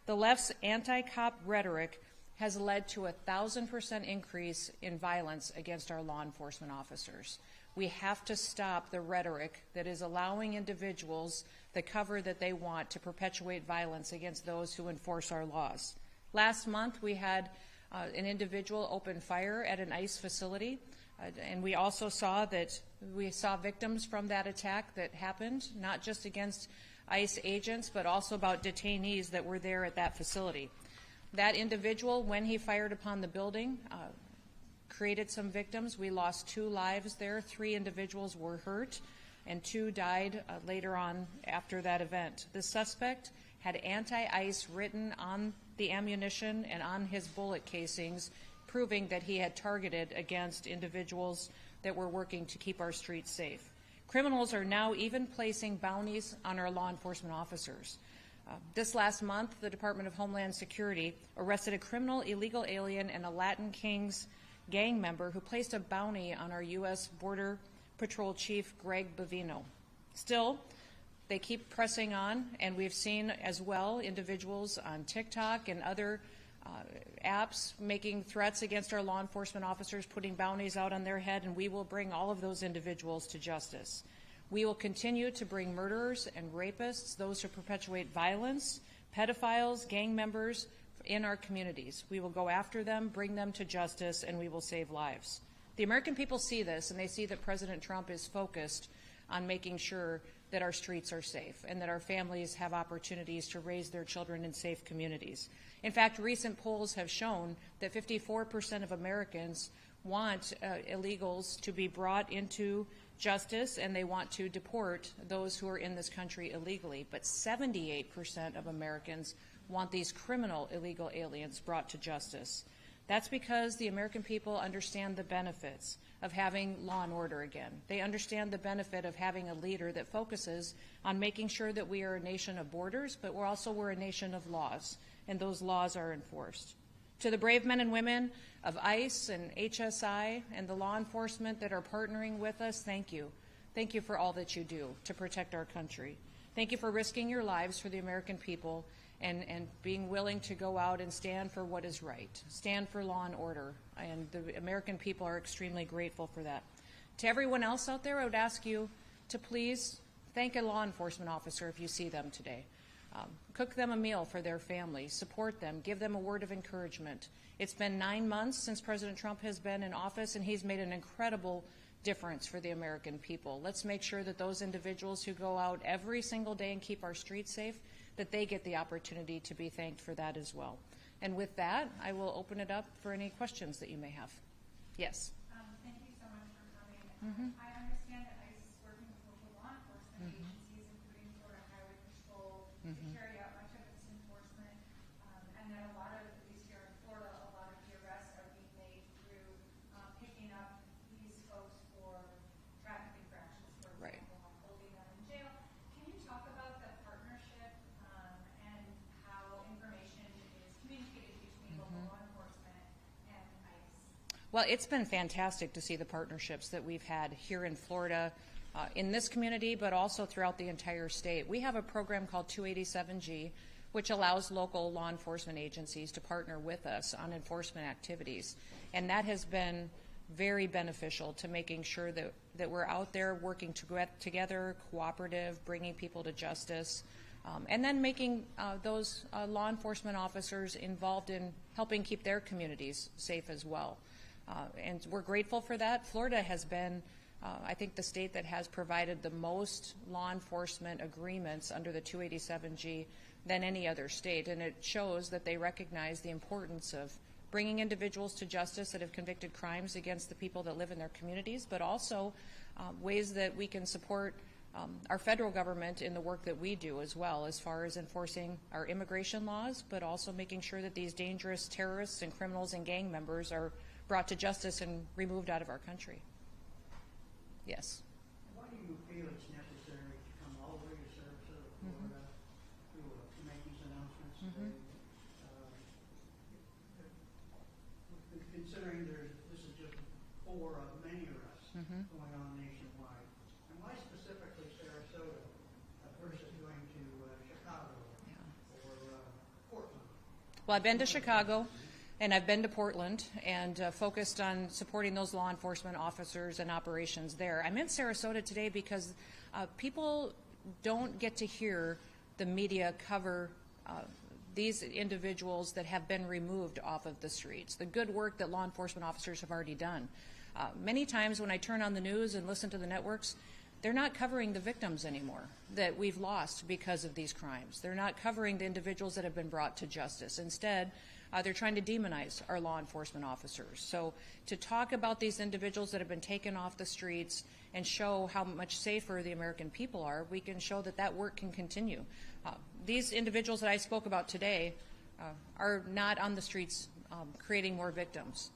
The left's anti-cop rhetoric has led to a 1,000% increase in violence against our law enforcement officers. We have to stop the rhetoric that is allowing individuals the cover that they want to perpetuate violence against those who enforce our laws. Last month, we had an individual open fire at an ICE facility, and we also saw victims from that attack that happened, not just against ICE agents, but also about detainees that were there at that facility. That individual, when he fired upon the building, created some victims. We lost 2 lives there. 3 individuals were hurt, and 2 died later on after that event. The suspect had anti-ICE written on the ammunition and on his bullet casings, proving that he had targeted against individuals that were working to keep our streets safe. Criminals are now even placing bounties on our law enforcement officers. This last month, the Department of Homeland Security arrested a criminal illegal alien and a Latin Kings gang member who placed a bounty on our U.S. Border Patrol Chief Greg Bovino. Still, they keep pressing on, and we've seen as well individuals on TikTok and other apps making threats against our law enforcement officers, putting bounties out on their head, and we will bring all of those individuals to justice. We will continue to bring murderers and rapists, those who perpetuate violence, pedophiles, gang members in our communities. We will go after them, bring them to justice, and we will save lives. The American people see this, and they see that President Trump is focused on making sure that our streets are safe and that our families have opportunities to raise their children in safe communities. In fact, recent polls have shown that 54% of Americans want illegals to be brought into justice, and they want to deport those who are in this country illegally. But 78% of Americans want these criminal illegal aliens brought to justice. That's because the American people understand the benefits of having law and order again. They understand the benefit of having a leader that focuses on making sure that we are a nation of borders, but we're a nation of laws, and those laws are enforced. To the brave men and women of ICE and HSI and the law enforcement that are partnering with us, thank you. Thank you for all that you do to protect our country. Thank you for risking your lives for the American people and being willing to go out and stand for what is right, stand for law and order. And the American people are extremely grateful for that. To everyone else out there, I would ask you to please thank a law enforcement officer if you see them today. Cook them a meal for their family, support them, give them a word of encouragement. It's been 9 months since President Trump has been in office, and he's made an incredible difference for the American people. Let's make sure that those individuals who go out every single day and keep our streets safe, that they get the opportunity to be thanked for that as well. And with that, I will open it up for any questions that you may have. Yes? Thank you so much for coming. I understand that ICE is working with local law enforcement agencies, including Florida Highway Patrol, to carry out much of its enforcement, and that a lot of, at least here in Florida, a lot of the arrests are being made through picking up these folks for traffic infractions, for example, holding them in jail. Can you talk about that partnership and how information is communicated between local law enforcement and ICE? Well, it's been fantastic to see the partnerships that we've had here in Florida, in this community, but also throughout the entire state. We have a program called 287G, which allows local law enforcement agencies to partner with us on enforcement activities. And that has been very beneficial to making sure that we're out there working together, cooperative, bringing people to justice, and then making those law enforcement officers involved in helping keep their communities safe as well. And we're grateful for that. Florida has been, I think, the state that has provided the most law enforcement agreements under the 287G than any other state, and it shows that they recognize the importance of bringing individuals to justice that have convicted crimes against the people that live in their communities, but also ways that we can support our federal government in the work that we do as well, as far as enforcing our immigration laws, but also making sure that these dangerous terrorists and criminals and gang members are brought to justice and removed out of our country. Yes. Why do you feel it's necessary to come all the way to Sarasota, Florida, to make these announcements today? Considering this is just four of many arrests going on nationwide, and why specifically Sarasota versus going to Chicago or Portland? Well, I've been to Chicago and I've been to Portland and focused on supporting those law enforcement officers and operations there. I'm in Sarasota today because people don't get to hear the media cover these individuals that have been removed off of the streets, the good work that law enforcement officers have already done. Many times when I turn on the news and listen to the networks, they're not covering the victims anymore that we've lost because of these crimes. They're not covering the individuals that have been brought to justice. Instead, they're trying to demonize our law enforcement officers. So to talk about these individuals that have been taken off the streets and show how much safer the American people are, we can show that that work can continue. These individuals that I spoke about today are not on the streets creating more victims.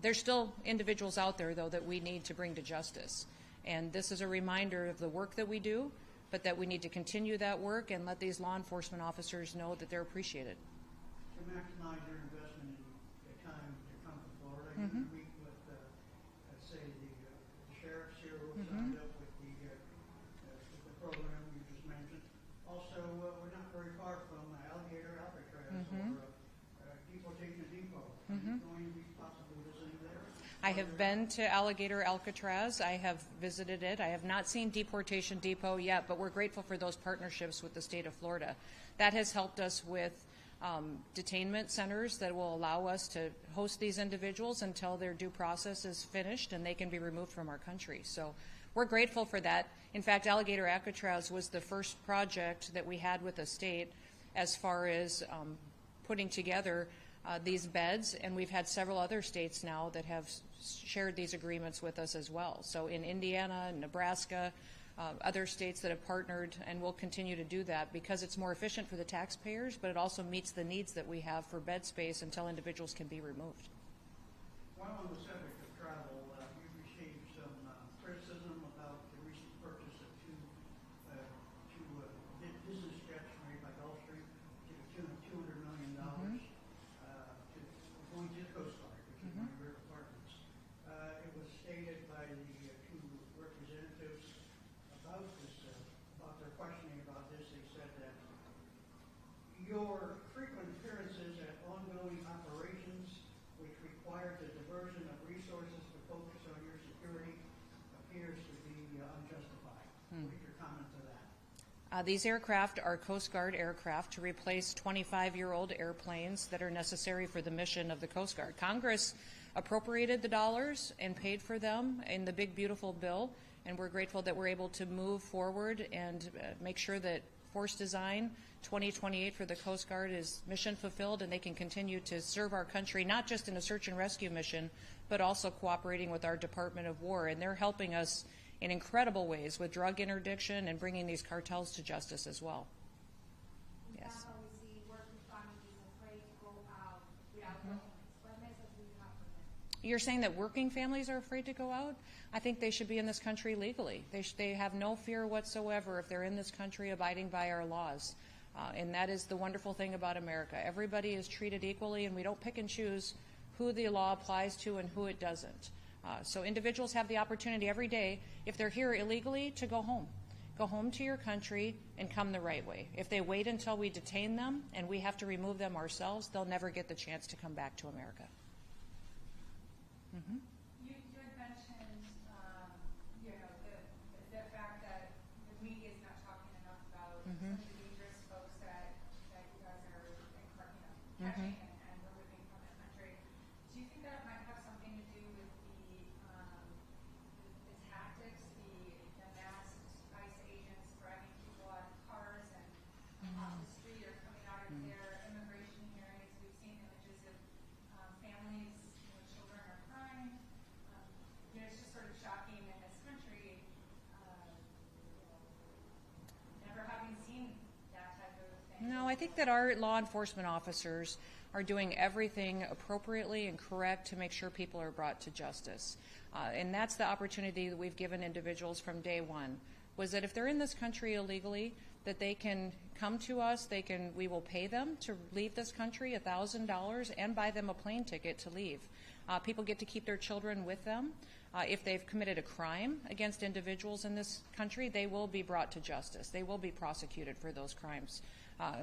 There's still individuals out there, though, that we need to bring to justice. And this is a reminder of the work that we do, but that we need to continue that work and let these law enforcement officers know that they're appreciated. To maximize your investment in the time to come to Florida, you meet with, say, the sheriffs here who signed up with the program you just mentioned. Also, we're not very far from Alligator Alcatraz or Deportation Depot. Are you going to be possibly visiting there? I have been to Alligator Alcatraz. I have visited it. I have not seen Deportation Depot yet, but we're grateful for those partnerships with the state of Florida. That has helped us with detainment centers that will allow us to host these individuals until their due process is finished and they can be removed from our country. So we're grateful for that. In fact, Alligator Alcatraz was the first project that we had with the state as far as putting together these beds, and we've had several other states now that have shared these agreements with us as well. So in Indiana, Nebraska, other states that have partnered, and will continue to do that because it's more efficient for the taxpayers, but it also meets the needs that we have for bed space until individuals can be removed. While on the subject of travel, you've received some criticism about the recent purchase of two business jets made by Gulfstream to the tune of $200 million going to the Coast Guard, which is one of your departments. It was stated by the two representatives about their questioning about this. They said that your frequent appearances at ongoing operations, which required the diversion of resources to focus on your security, appears to be unjustified. What is your comment to that? These aircraft are Coast Guard aircraft to replace 25-year-old airplanes that are necessary for the mission of the Coast Guard. Congress appropriated the dollars and paid for them in the big, beautiful bill, and we're grateful that we're able to move forward and make sure that Force Design 2028 for the Coast Guard is mission fulfilled and they can continue to serve our country, not just in a search and rescue mission, but also cooperating with our Department of War. And they're helping us in incredible ways with drug interdiction and bringing these cartels to justice as well. Yes. You're saying that working families are afraid to go out? I think they should be in this country legally. They have no fear whatsoever if they're in this country abiding by our laws. And that is the wonderful thing about America. Everybody is treated equally, and we don't pick and choose who the law applies to and who it doesn't. So individuals have the opportunity every day, if they're here illegally, to go home. Go home to your country and come the right way. If they wait until we detain them and we have to remove them ourselves, they'll never get the chance to come back to America. You had mentioned, the fact that the media is not talking enough about some of the dangerous folks that you guys are catching and removing from the country. Do you think that might have something to do with the tactics, the masked ICE agents grabbing people out of cars and off the street or coming out of their immigration hearings? We've seen images of families I think that our law enforcement officers are doing everything appropriately and correct to make sure people are brought to justice. And that's the opportunity that we've given individuals from day one, was that if they're in this country illegally, that they can come to us, we will pay them to leave this country $1,000 and buy them a plane ticket to leave. People get to keep their children with them. If they've committed a crime against individuals in this country, they will be brought to justice. They will be prosecuted for those crimes.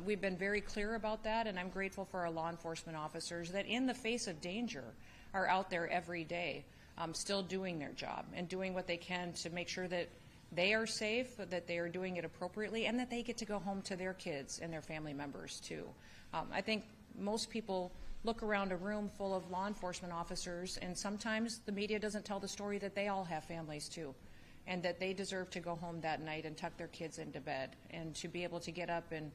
We've been very clear about that, and I'm grateful for our law enforcement officers that in the face of danger are out there every day, still doing their job and doing what they can to make sure that they are safe, that they are doing it appropriately, and that they get to go home to their kids and their family members too. I think most people look around a room full of law enforcement officers, and sometimes the media doesn't tell the story that they all have families too, and that they deserve to go home that night and tuck their kids into bed and to be able to get up and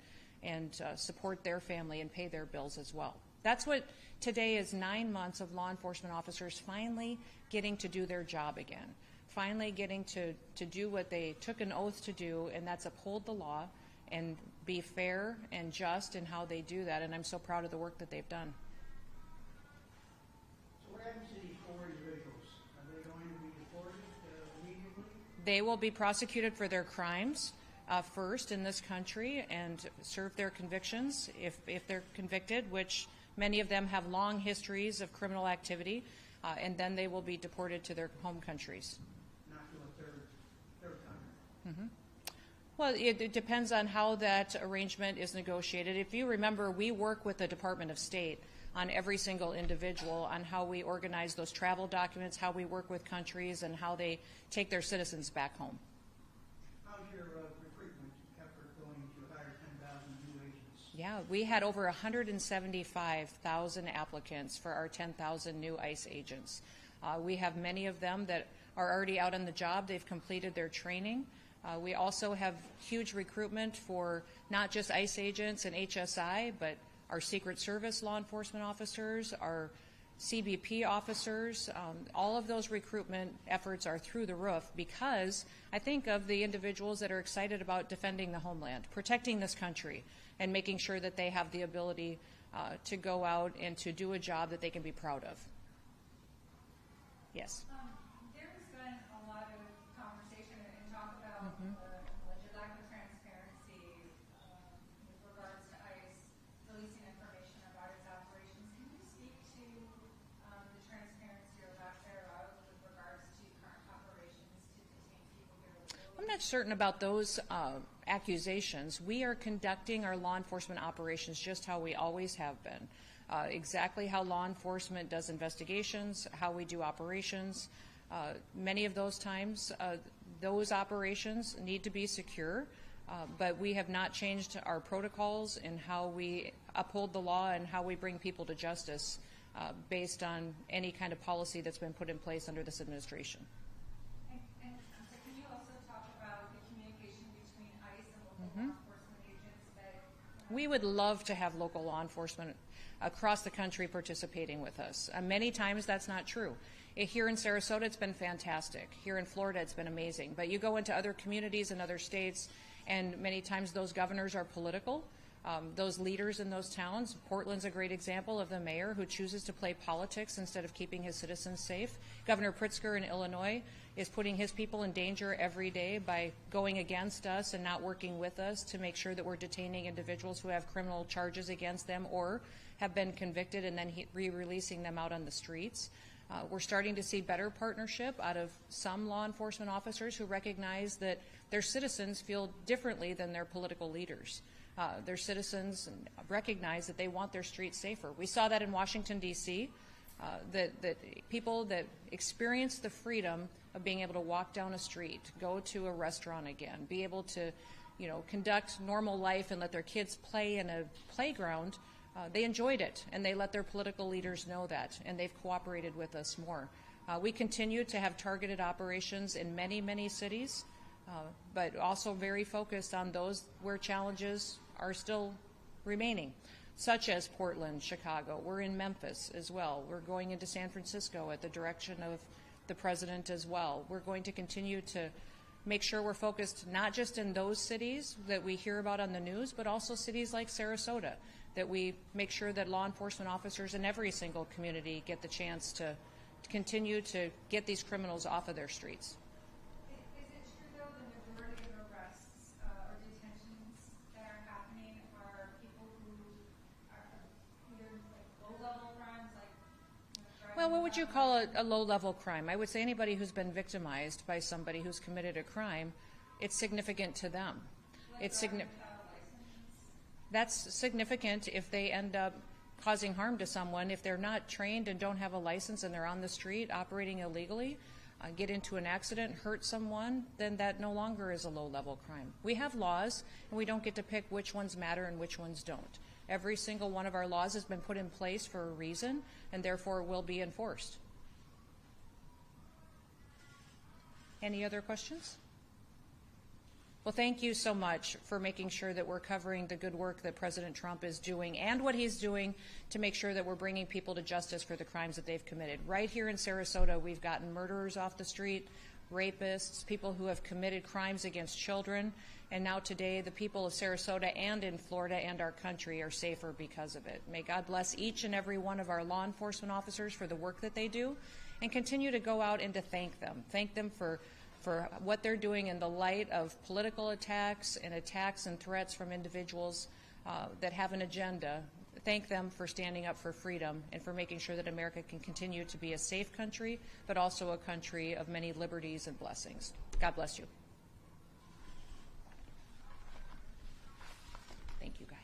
support their family and pay their bills as well. That's what today is, 9 months of law enforcement officers finally getting to do their job again, finally getting to do what they took an oath to do, and that's uphold the law and be fair and just in how they do that, and I'm so proud of the work that they've done. So what happens to these 4 individuals? Are they going to be deported immediately? They will be prosecuted for their crimes first in this country and serve their convictions if they're convicted, which many of them have long histories of criminal activity, and then they will be deported to their home countries. Not to a third time. Mm-hmm. Well, it depends on how that arrangement is negotiated. If you remember, we work with the Department of State on every single individual, on how we organize those travel documents, how we work with countries, and how they take their citizens back home. How's your recruitment effort going to hire 10,000 new agents? Yeah, we had over 175,000 applicants for our 10,000 new ICE agents. We have many of them that are already out on the job. They've completed their training. We also have huge recruitment for not just ICE agents and HSI, but our Secret Service law enforcement officers, our CBP officers. All of those recruitment efforts are through the roof because I think of the individuals that are excited about defending the homeland, protecting this country, and making sure that they have the ability to go out and to do a job that they can be proud of. Yes? There's been a lot of conversation and talk about the alleged lack of transparency with regards to ICE releasing information about its operations. Can you speak to the transparency or lack thereof with regards to current operations to detain people here illegally? I'm not certain about those accusations. We are conducting our law enforcement operations just how we always have been. Exactly how law enforcement does investigations, how we do operations. Many of those times, those operations need to be secure, but we have not changed our protocols in how we uphold the law and how we bring people to justice based on any kind of policy that's been put in place under this administration. And so can you also talk about the communication between ICE and local law enforcement agents that We would love to have local law enforcement across the country participating with us. Many times that's not true. Here in Sarasota, it's been fantastic. Here in Florida, it's been amazing. But you go into other communities and other states, and many times those governors are political. Those leaders in those towns, Portland's a great example of the mayor who chooses to play politics instead of keeping his citizens safe. Governor Pritzker in Illinois is putting his people in danger every day by going against us and not working with us to make sure that we're detaining individuals who have criminal charges against them or have been convicted and then re-releasing them out on the streets. We're starting to see better partnership out of some law enforcement officers who recognize that their citizens feel differently than their political leaders. Their citizens recognize that they want their streets safer. We saw that in Washington, D.C., that people that experience the freedom of being able to walk down a street, go to a restaurant again, be able to, conduct normal life and let their kids play in a playground, they enjoyed it, and they let their political leaders know that, and they've cooperated with us more. We continue to have targeted operations in many, many cities, but also very focused on those where challenges are still remaining, such as Portland, Chicago. We're in Memphis as well. We're going into San Francisco at the direction of the president as well. We're going to continue to make sure we're focused not just in those cities that we hear about on the news, but also cities like Sarasota, that we make sure that law enforcement officers in every single community get the chance to continue to get these criminals off of their streets. Is it true, though, the majority of arrests or detentions that are happening are people who are either like low-level crimes, like Well, what would you call a low-level crime? I would say anybody who's been victimized by somebody who's committed a crime, it's significant to them. It's that's significant if they end up causing harm to someone. If they're not trained and don't have a license and they're on the street operating illegally, get into an accident, hurt someone, then that no longer is a low-level crime. We have laws, and we don't get to pick which ones matter and which ones don't. Every single one of our laws has been put in place for a reason, and therefore will be enforced. Any other questions? Well, thank you so much for making sure that we're covering the good work that President Trump is doing and what he's doing to make sure that we're bringing people to justice for the crimes that they've committed. Right here in Sarasota, we've gotten murderers off the street, rapists, people who have committed crimes against children, and now today the people of Sarasota and in Florida and our country are safer because of it. May God bless each and every one of our law enforcement officers for the work that they do, and continue to go out and to thank them. Thank them for what they're doing in the light of political attacks and threats from individuals that have an agenda. Thank them for standing up for freedom and for making sure that America can continue to be a safe country, but also a country of many liberties and blessings. God bless you. Thank you, guys.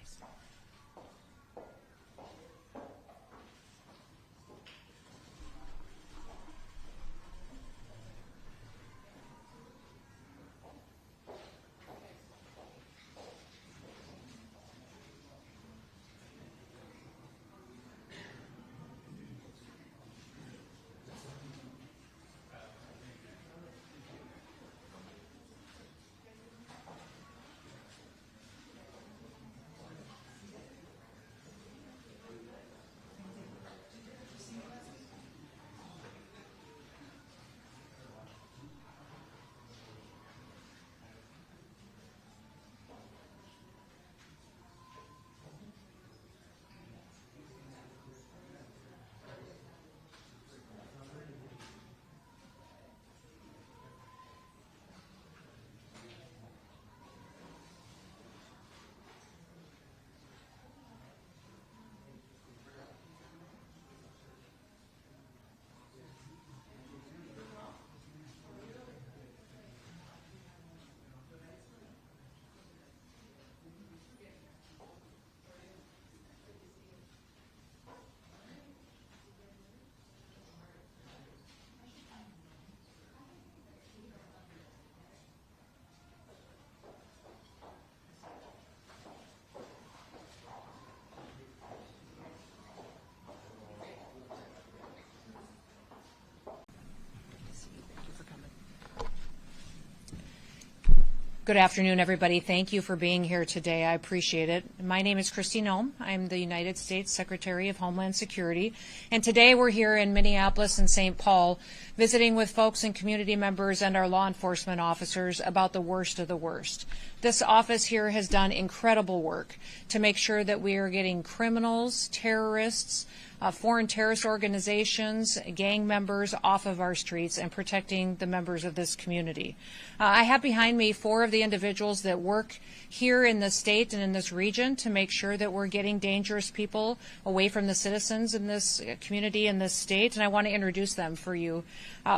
Good afternoon, everybody. Thank you for being here today. I appreciate it. My name is Kristi Noem. I'm the United States Secretary of Homeland Security. And today we're here in Minneapolis and St. Paul visiting with folks and community members and our law enforcement officers about the worst of the worst. This office here has done incredible work to make sure that we are getting criminals, terrorists, foreign terrorist organizations, gang members off of our streets and protecting the members of this community. I have behind me 4 of the individuals that work here in the state and in this region to make sure that we're getting dangerous people away from the citizens in this community in this state, and I want to introduce them for you.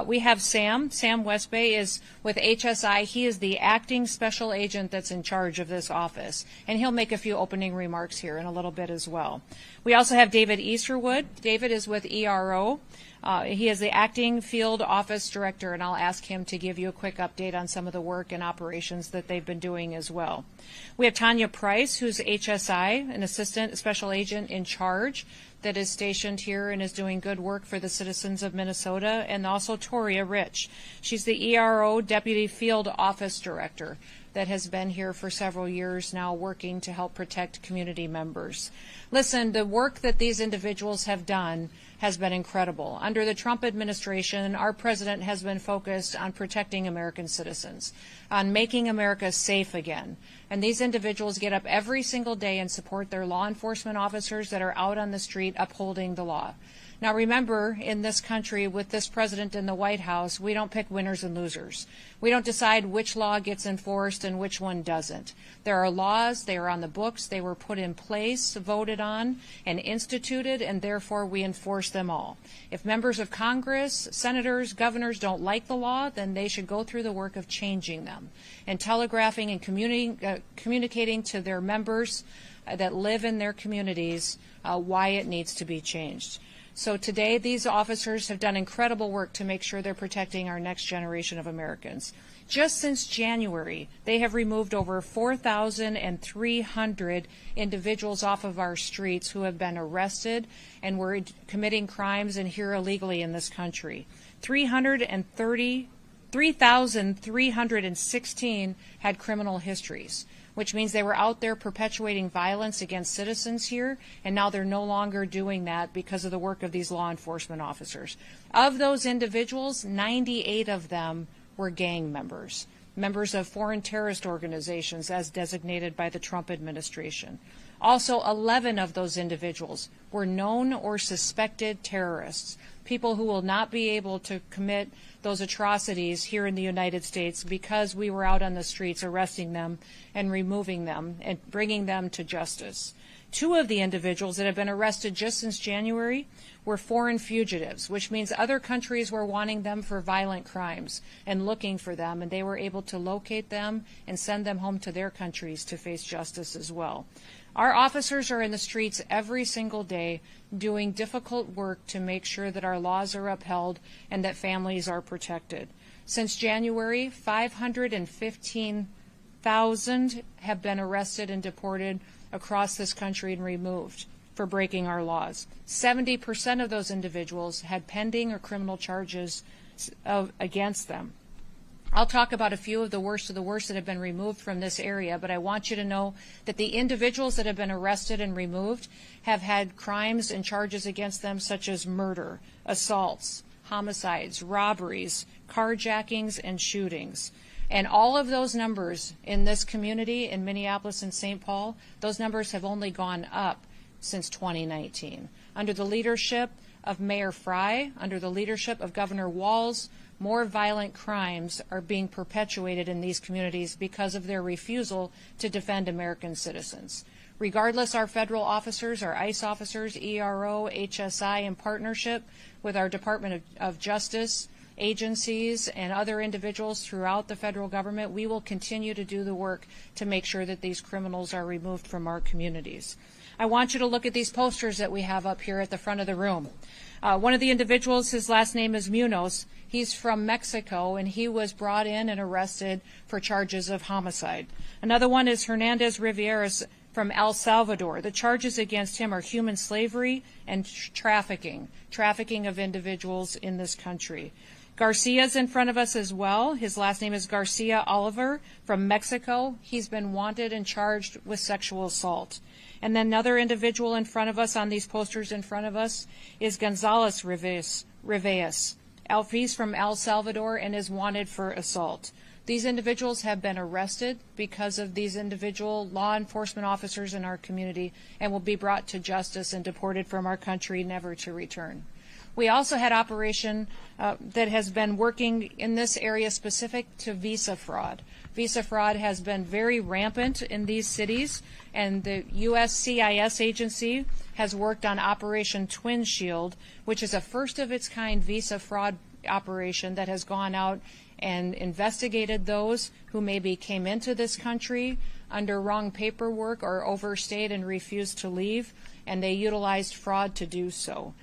We have Sam. Sam Westbay is with HSI. He is the acting special agent that's in charge of this office, and he'll make a few opening remarks here in a little bit as well. We also have David Easterwood. David is with ERO. He is the acting field office director, and I'll ask him to give you a quick update on some of the work and operations that they've been doing as well. We have Tanya Price, who's HSI, an assistant special agent in charge that is stationed here and is doing good work for the citizens of Minnesota, and also Toria Rich. She's the ERO Deputy Field Office Director. that has been here for several years now working to help protect community members. Listen, the work that these individuals have done has been incredible. Under the Trump administration, our president has been focused on protecting American citizens, on making America safe again. And these individuals get up every single day and support their law enforcement officers that are out on the street upholding the law. Now remember, in this country, with this president in the White House, we don't pick winners and losers. We don't decide which law gets enforced and which one doesn't. There are laws, they are on the books, they were put in place, voted on, and instituted, and therefore we enforce them all. If members of Congress, senators, governors don't like the law, then they should go through the work of changing them and telegraphing and communicating to their members that live in their communities why it needs to be changed. So today, these officers have done incredible work to make sure they're protecting our next generation of Americans. Just since January, they have removed over 4,300 individuals off of our streets who have been arrested and were committing crimes and here illegally in this country. 3,316 had criminal histories, which means they were out there perpetuating violence against citizens here, and now they're no longer doing that because of the work of these law enforcement officers. Of those individuals, 98 of them were gang members, members of foreign terrorist organizations as designated by the Trump administration. Also, 11 of those individuals were known or suspected terrorists, people who will not be able to commit those atrocities here in the United States because we were out on the streets arresting them and removing them and bringing them to justice. 2 of the individuals that have been arrested just since January were foreign fugitives, which means other countries were wanting them for violent crimes and looking for them, and they were able to locate them and send them home to their countries to face justice as well. Our officers are in the streets every single day doing difficult work to make sure that our laws are upheld and that families are protected. Since January, 515,000 have been arrested and deported across this country and removed for breaking our laws. 70% of those individuals had pending or criminal charges against them. I'll talk about a few of the worst that have been removed from this area, but I want you to know that the individuals that have been arrested and removed have had crimes and charges against them such as murder, assaults, homicides, robberies, carjackings, and shootings. And all of those numbers in this community in Minneapolis and St. Paul, those numbers have only gone up since 2019. Under the leadership of Mayor Frey, under the leadership of Governor Walz, more violent crimes are being perpetuated in these communities because of their refusal to defend American citizens. Regardless, our federal officers, our ICE officers, ERO, HSI, in partnership with our Department of Justice agencies and other individuals throughout the federal government, we will continue to do the work to make sure that these criminals are removed from our communities. I want you to look at these posters that we have up here at the front of the room. One of the individuals, his last name is Munoz. He's from Mexico, and he was brought in and arrested for charges of homicide. Another one is Hernandez Rivieras from El Salvador. The charges against him are human slavery and trafficking of individuals in this country. Garcia's in front of us as well. His last name is Garcia Oliver from Mexico. He's been wanted and charged with sexual assault. And then another individual in front of us on these posters in front of us is Gonzalez Rivas. He's from El Salvador and is wanted for assault. These individuals have been arrested because of these individual law enforcement officers in our community and will be brought to justice and deported from our country, never to return. We also had operation that has been working in this area specific to visa fraud. Visa fraud has been very rampant in these cities, and the USCIS agency has worked on Operation Twin Shield, which is a first-of-its-kind visa fraud operation that has gone out and investigated those who maybe came into this country under wrong paperwork or overstayed and refused to leave, and they utilized fraud to do so.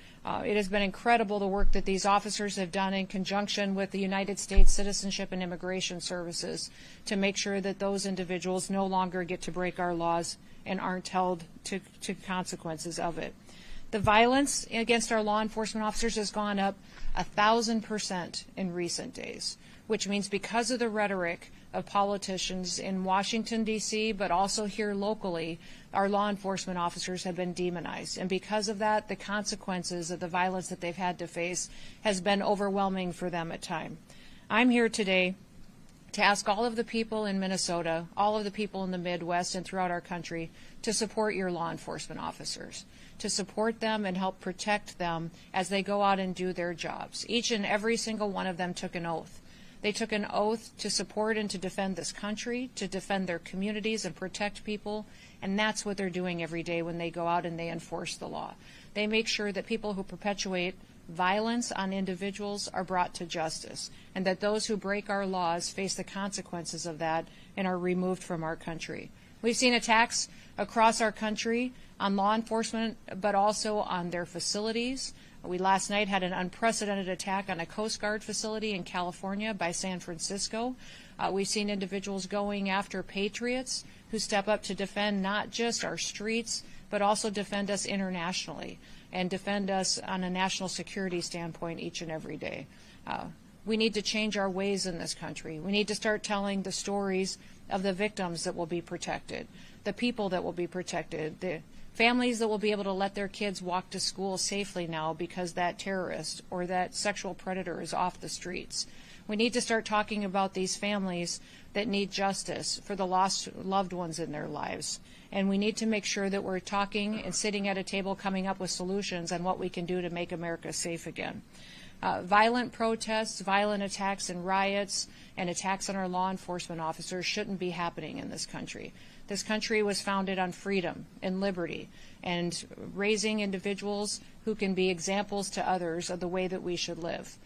It has been incredible the work that these officers have done in conjunction with the United States Citizenship and Immigration Services to make sure that those individuals no longer get to break our laws and aren't held to consequences of it. The violence against our law enforcement officers has gone up 1,000% in recent days, which means because of the rhetoric of politicians in Washington, D.C., but also here locally, our law enforcement officers have been demonized. And because of that, the consequences of the violence that they've had to face has been overwhelming for them at times. I'm here today to ask all of the people in Minnesota, all of the people in the Midwest and throughout our country to support your law enforcement officers, to support them and help protect them as they go out and do their jobs. Each and every single one of them took an oath. They took an oath to support and to defend this country, to defend their communities and protect people, and that's what they're doing every day when they go out and they enforce the law. They make sure that people who perpetuate violence on individuals are brought to justice, and that those who break our laws face the consequences of that and are removed from our country. We've seen attacks across our country on law enforcement, but also on their facilities. We last night had an unprecedented attack on a Coast Guard facility in California by San Francisco. We've seen individuals going after patriots who step up to defend not just our streets, but also defend us internationally and defend us on a national security standpoint each and every day. We need to change our ways in this country. We need to start telling the stories of the victims that will be protected, the people that will be protected, the families that will be able to let their kids walk to school safely now because that terrorist or that sexual predator is off the streets. We need to start talking about these families that need justice for the lost loved ones in their lives. And we need to make sure that we're talking and sitting at a table coming up with solutions on what we can do to make America safe again. Violent protests, violent attacks and riots, and attacks on our law enforcement officers shouldn't be happening in this country. This country was founded on freedom and liberty and raising individuals who can be examples to others of the way that we should live.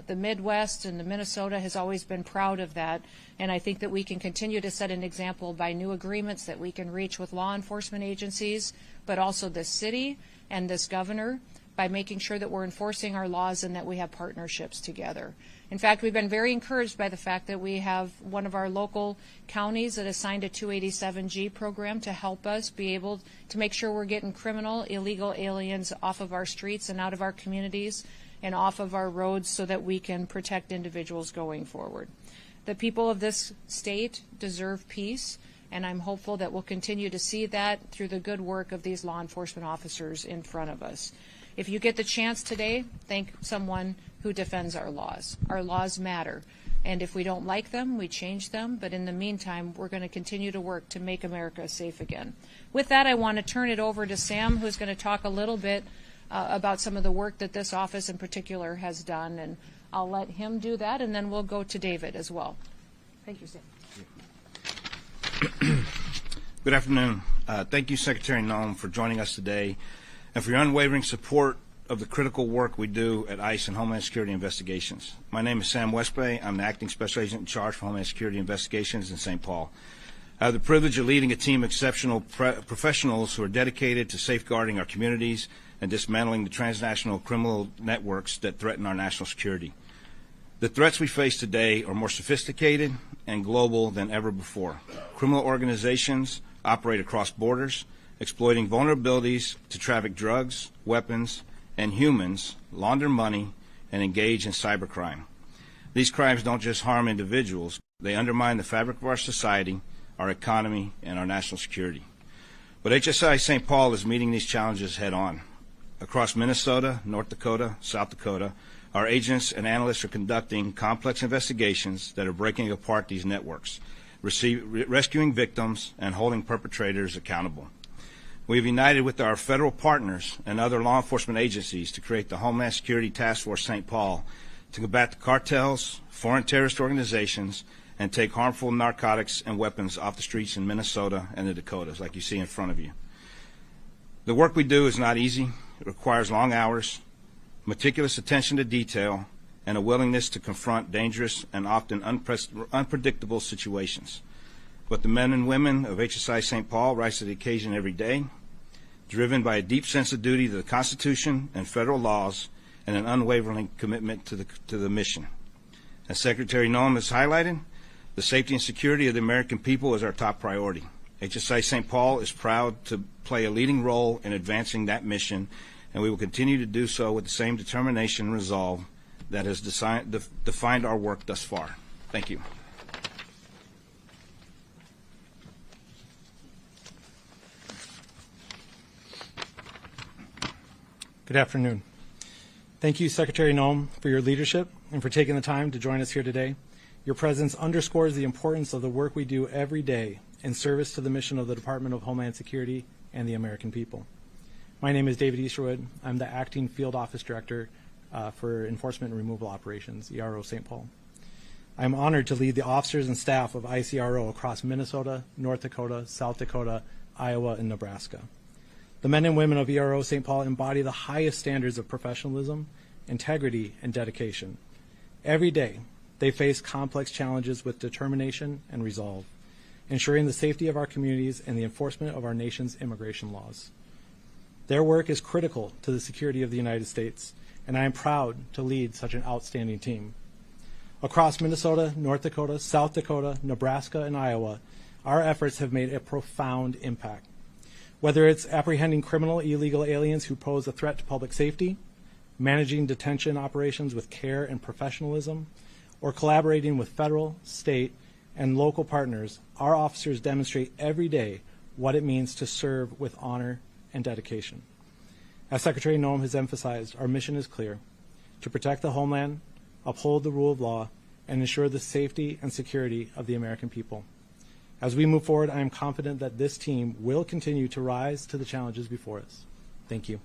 The Midwest and the Minnesota has always been proud of that, and I think that we can continue to set an example by new agreements that we can reach with law enforcement agencies, but also this city and this governor, by making sure that we're enforcing our laws and that we have partnerships together. In fact, we've been very encouraged by the fact that we have one of our local counties that has signed a 287G program to help us be able to make sure we're getting criminal, illegal aliens off of our streets and out of our communities and off of our roads so that we can protect individuals going forward. The people of this state deserve peace, and I'm hopeful that we'll continue to see that through the good work of these law enforcement officers in front of us. If you get the chance today, thank someone who defends our laws. Our laws matter, and if we don't like them, we change them, but in the meantime, we're going to continue to work to make America safe again. With that, I want to turn it over to Sam, who's going to talk a little bit about some of the work that this office in particular has done, and I'll let him do that, and then we'll go to David as well. Thank you, Sam. Good afternoon. Thank you, Secretary Noem, for joining us today and for your unwavering support of the critical work we do at ICE and Homeland Security Investigations. My name is Sam Westbay. I'm the Acting Special Agent in charge for Homeland Security Investigations in St. Paul. I have the privilege of leading a team of exceptional professionals who are dedicated to safeguarding our communities and dismantling the transnational criminal networks that threaten our national security. The threats we face today are more sophisticated and global than ever before. Criminal organizations operate across borders, exploiting vulnerabilities to traffic drugs, weapons, and humans, launder money, and engage in cybercrime. These crimes don't just harm individuals, they undermine the fabric of our society, our economy, and our national security. But HSI St. Paul is meeting these challenges head on. Across Minnesota, North Dakota, South Dakota, our agents and analysts are conducting complex investigations that are breaking apart these networks, rescuing victims, and holding perpetrators accountable. We have united with our federal partners and other law enforcement agencies to create the Homeland Security Task Force St. Paul to combat the cartels, foreign terrorist organizations, and take harmful narcotics and weapons off the streets in Minnesota and the Dakotas, like you see in front of you. The work we do is not easy. It requires long hours, meticulous attention to detail, and a willingness to confront dangerous and often unpredictable situations. But the men and women of HSI St. Paul rise to the occasion every day, driven by a deep sense of duty to the Constitution and federal laws and an unwavering commitment to the mission. As Secretary Noem has highlighted, the safety and security of the American people is our top priority. HSI St. Paul is proud to play a leading role in advancing that mission and we will continue to do so with the same determination and resolve that has defined our work thus far. Thank you. Good afternoon. Thank you, Secretary Noem, for your leadership and for taking the time to join us here today. Your presence underscores the importance of the work we do every day in service to the mission of the Department of Homeland Security and the American people. My name is David Easterwood. I'm the Acting Field Office Director for Enforcement and Removal Operations, ERO St. Paul. I'm honored to lead the officers and staff of ICRO across Minnesota, North Dakota, South Dakota, Iowa, and Nebraska. The men and women of ERO St. Paul embody the highest standards of professionalism, integrity, and dedication. Every day, they face complex challenges with determination and resolve, ensuring the safety of our communities and the enforcement of our nation's immigration laws. Their work is critical to the security of the United States, and I am proud to lead such an outstanding team. Across Minnesota, North Dakota, South Dakota, Nebraska, and Iowa, our efforts have made a profound impact. Whether it's apprehending criminal illegal aliens who pose a threat to public safety, managing detention operations with care and professionalism, or collaborating with federal, state, and local partners, our officers demonstrate every day what it means to serve with honor and dedication. As Secretary Noem has emphasized, our mission is clear: to protect the homeland, uphold the rule of law, and ensure the safety and security of the American people. As we move forward, I am confident that this team will continue to rise to the challenges before us. Thank you.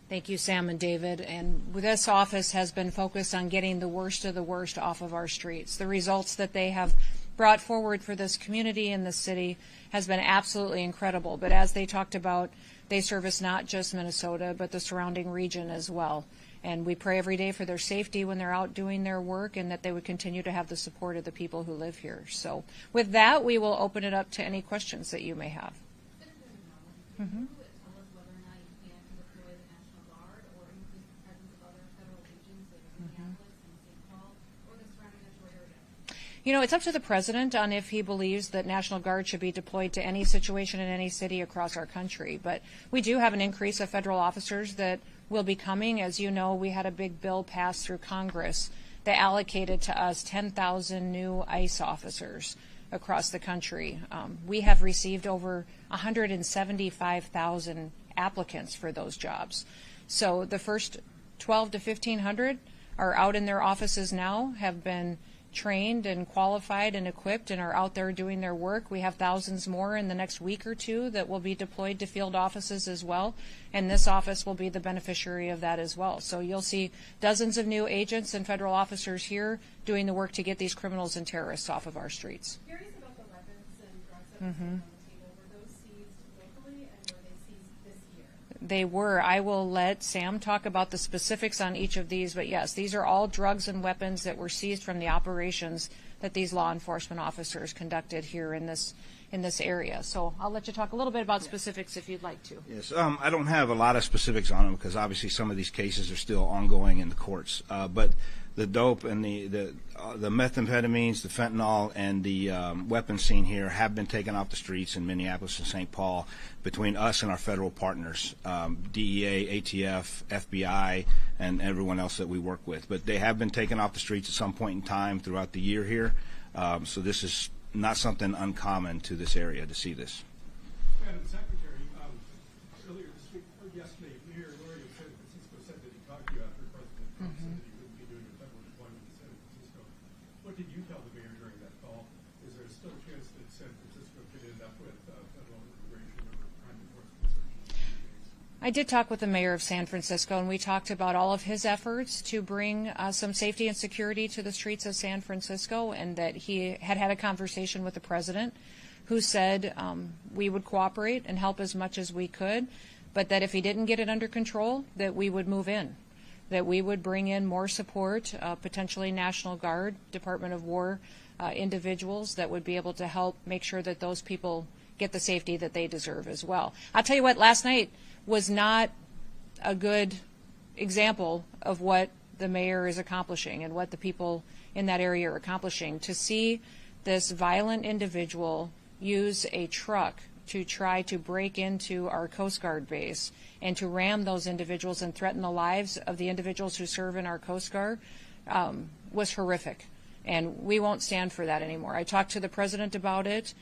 Thank you, Sam and David. And this office has been focused on getting the worst of the worst off of our streets. The results that they have brought forward for this community and this city has been absolutely incredible. But as they talked about, they service not just Minnesota, but the surrounding region as well. And we pray every day for their safety when they're out doing their work, and that they would continue to have the support of the people who live here. So with that, we will open it up to any questions that you may have. Mm-hmm. You know, it's up to the president on if he believes that National Guard should be deployed to any situation in any city across our country. But we do have an increase of federal officers that will be coming. As you know, we had a big bill passed through Congress that allocated to us 10,000 new ICE officers across the country. We have received over 175,000 applicants for those jobs. So the first 12 to 1,500 are out in their offices now, have been trained and qualified and equipped and are out there doing their work. We have thousands more in the next week or two that will be deployed to field offices as well, and this office will be the beneficiary of that as well. So you'll see dozens of new agents and federal officers here doing the work to get these criminals and terrorists off of our streets. Curious about the weapons and drugs that were on the table. Were those seized locally, and were they seized this year? They were. I will let Sam talk about the specifics on each of these, but yes, these are all drugs and weapons that were seized from the operations that these law enforcement officers conducted here in this area. So I'll let you talk a little bit about specifics if you'd like to. Yes, I don't have a lot of specifics on them because obviously some of these cases are still ongoing in the courts. But the dope and the methamphetamines, the fentanyl, and the weapons seen here have been taken off the streets in Minneapolis and St. Paul between us and our federal partners, DEA, ATF, FBI, and everyone else that we work with. But they have been taken off the streets at some point in time throughout the year here. So this is not something uncommon to this area to see this. Madam Secretary, earlier this week, or yesterday, Mayor Laurie of San Francisco said that he talked to you after President Trump said that he wouldn't be doing a federal deployment to San Francisco. What did you tell the mayor during that call? Is there still a chance that San Francisco could end up with federal immigration or crime enforcement searches? I did talk with the mayor of San Francisco, and we talked about all of his efforts to bring some safety and security to the streets of San Francisco, and that he had had a conversation with the president who said we would cooperate and help as much as we could, but that if he didn't get it under control, that we would move in, that we would bring in more support, potentially National Guard, Department of War individuals that would be able to help make sure that those people get the safety that they deserve as well. I'll tell you what, last night was not a good example of what the mayor is accomplishing and what the people in that area are accomplishing. To see this violent individual use a truck to try to break into our Coast Guard base and to ram those individuals and threaten the lives of the individuals who serve in our Coast Guard was horrific. And we won't stand for that anymore. I talked to the president about it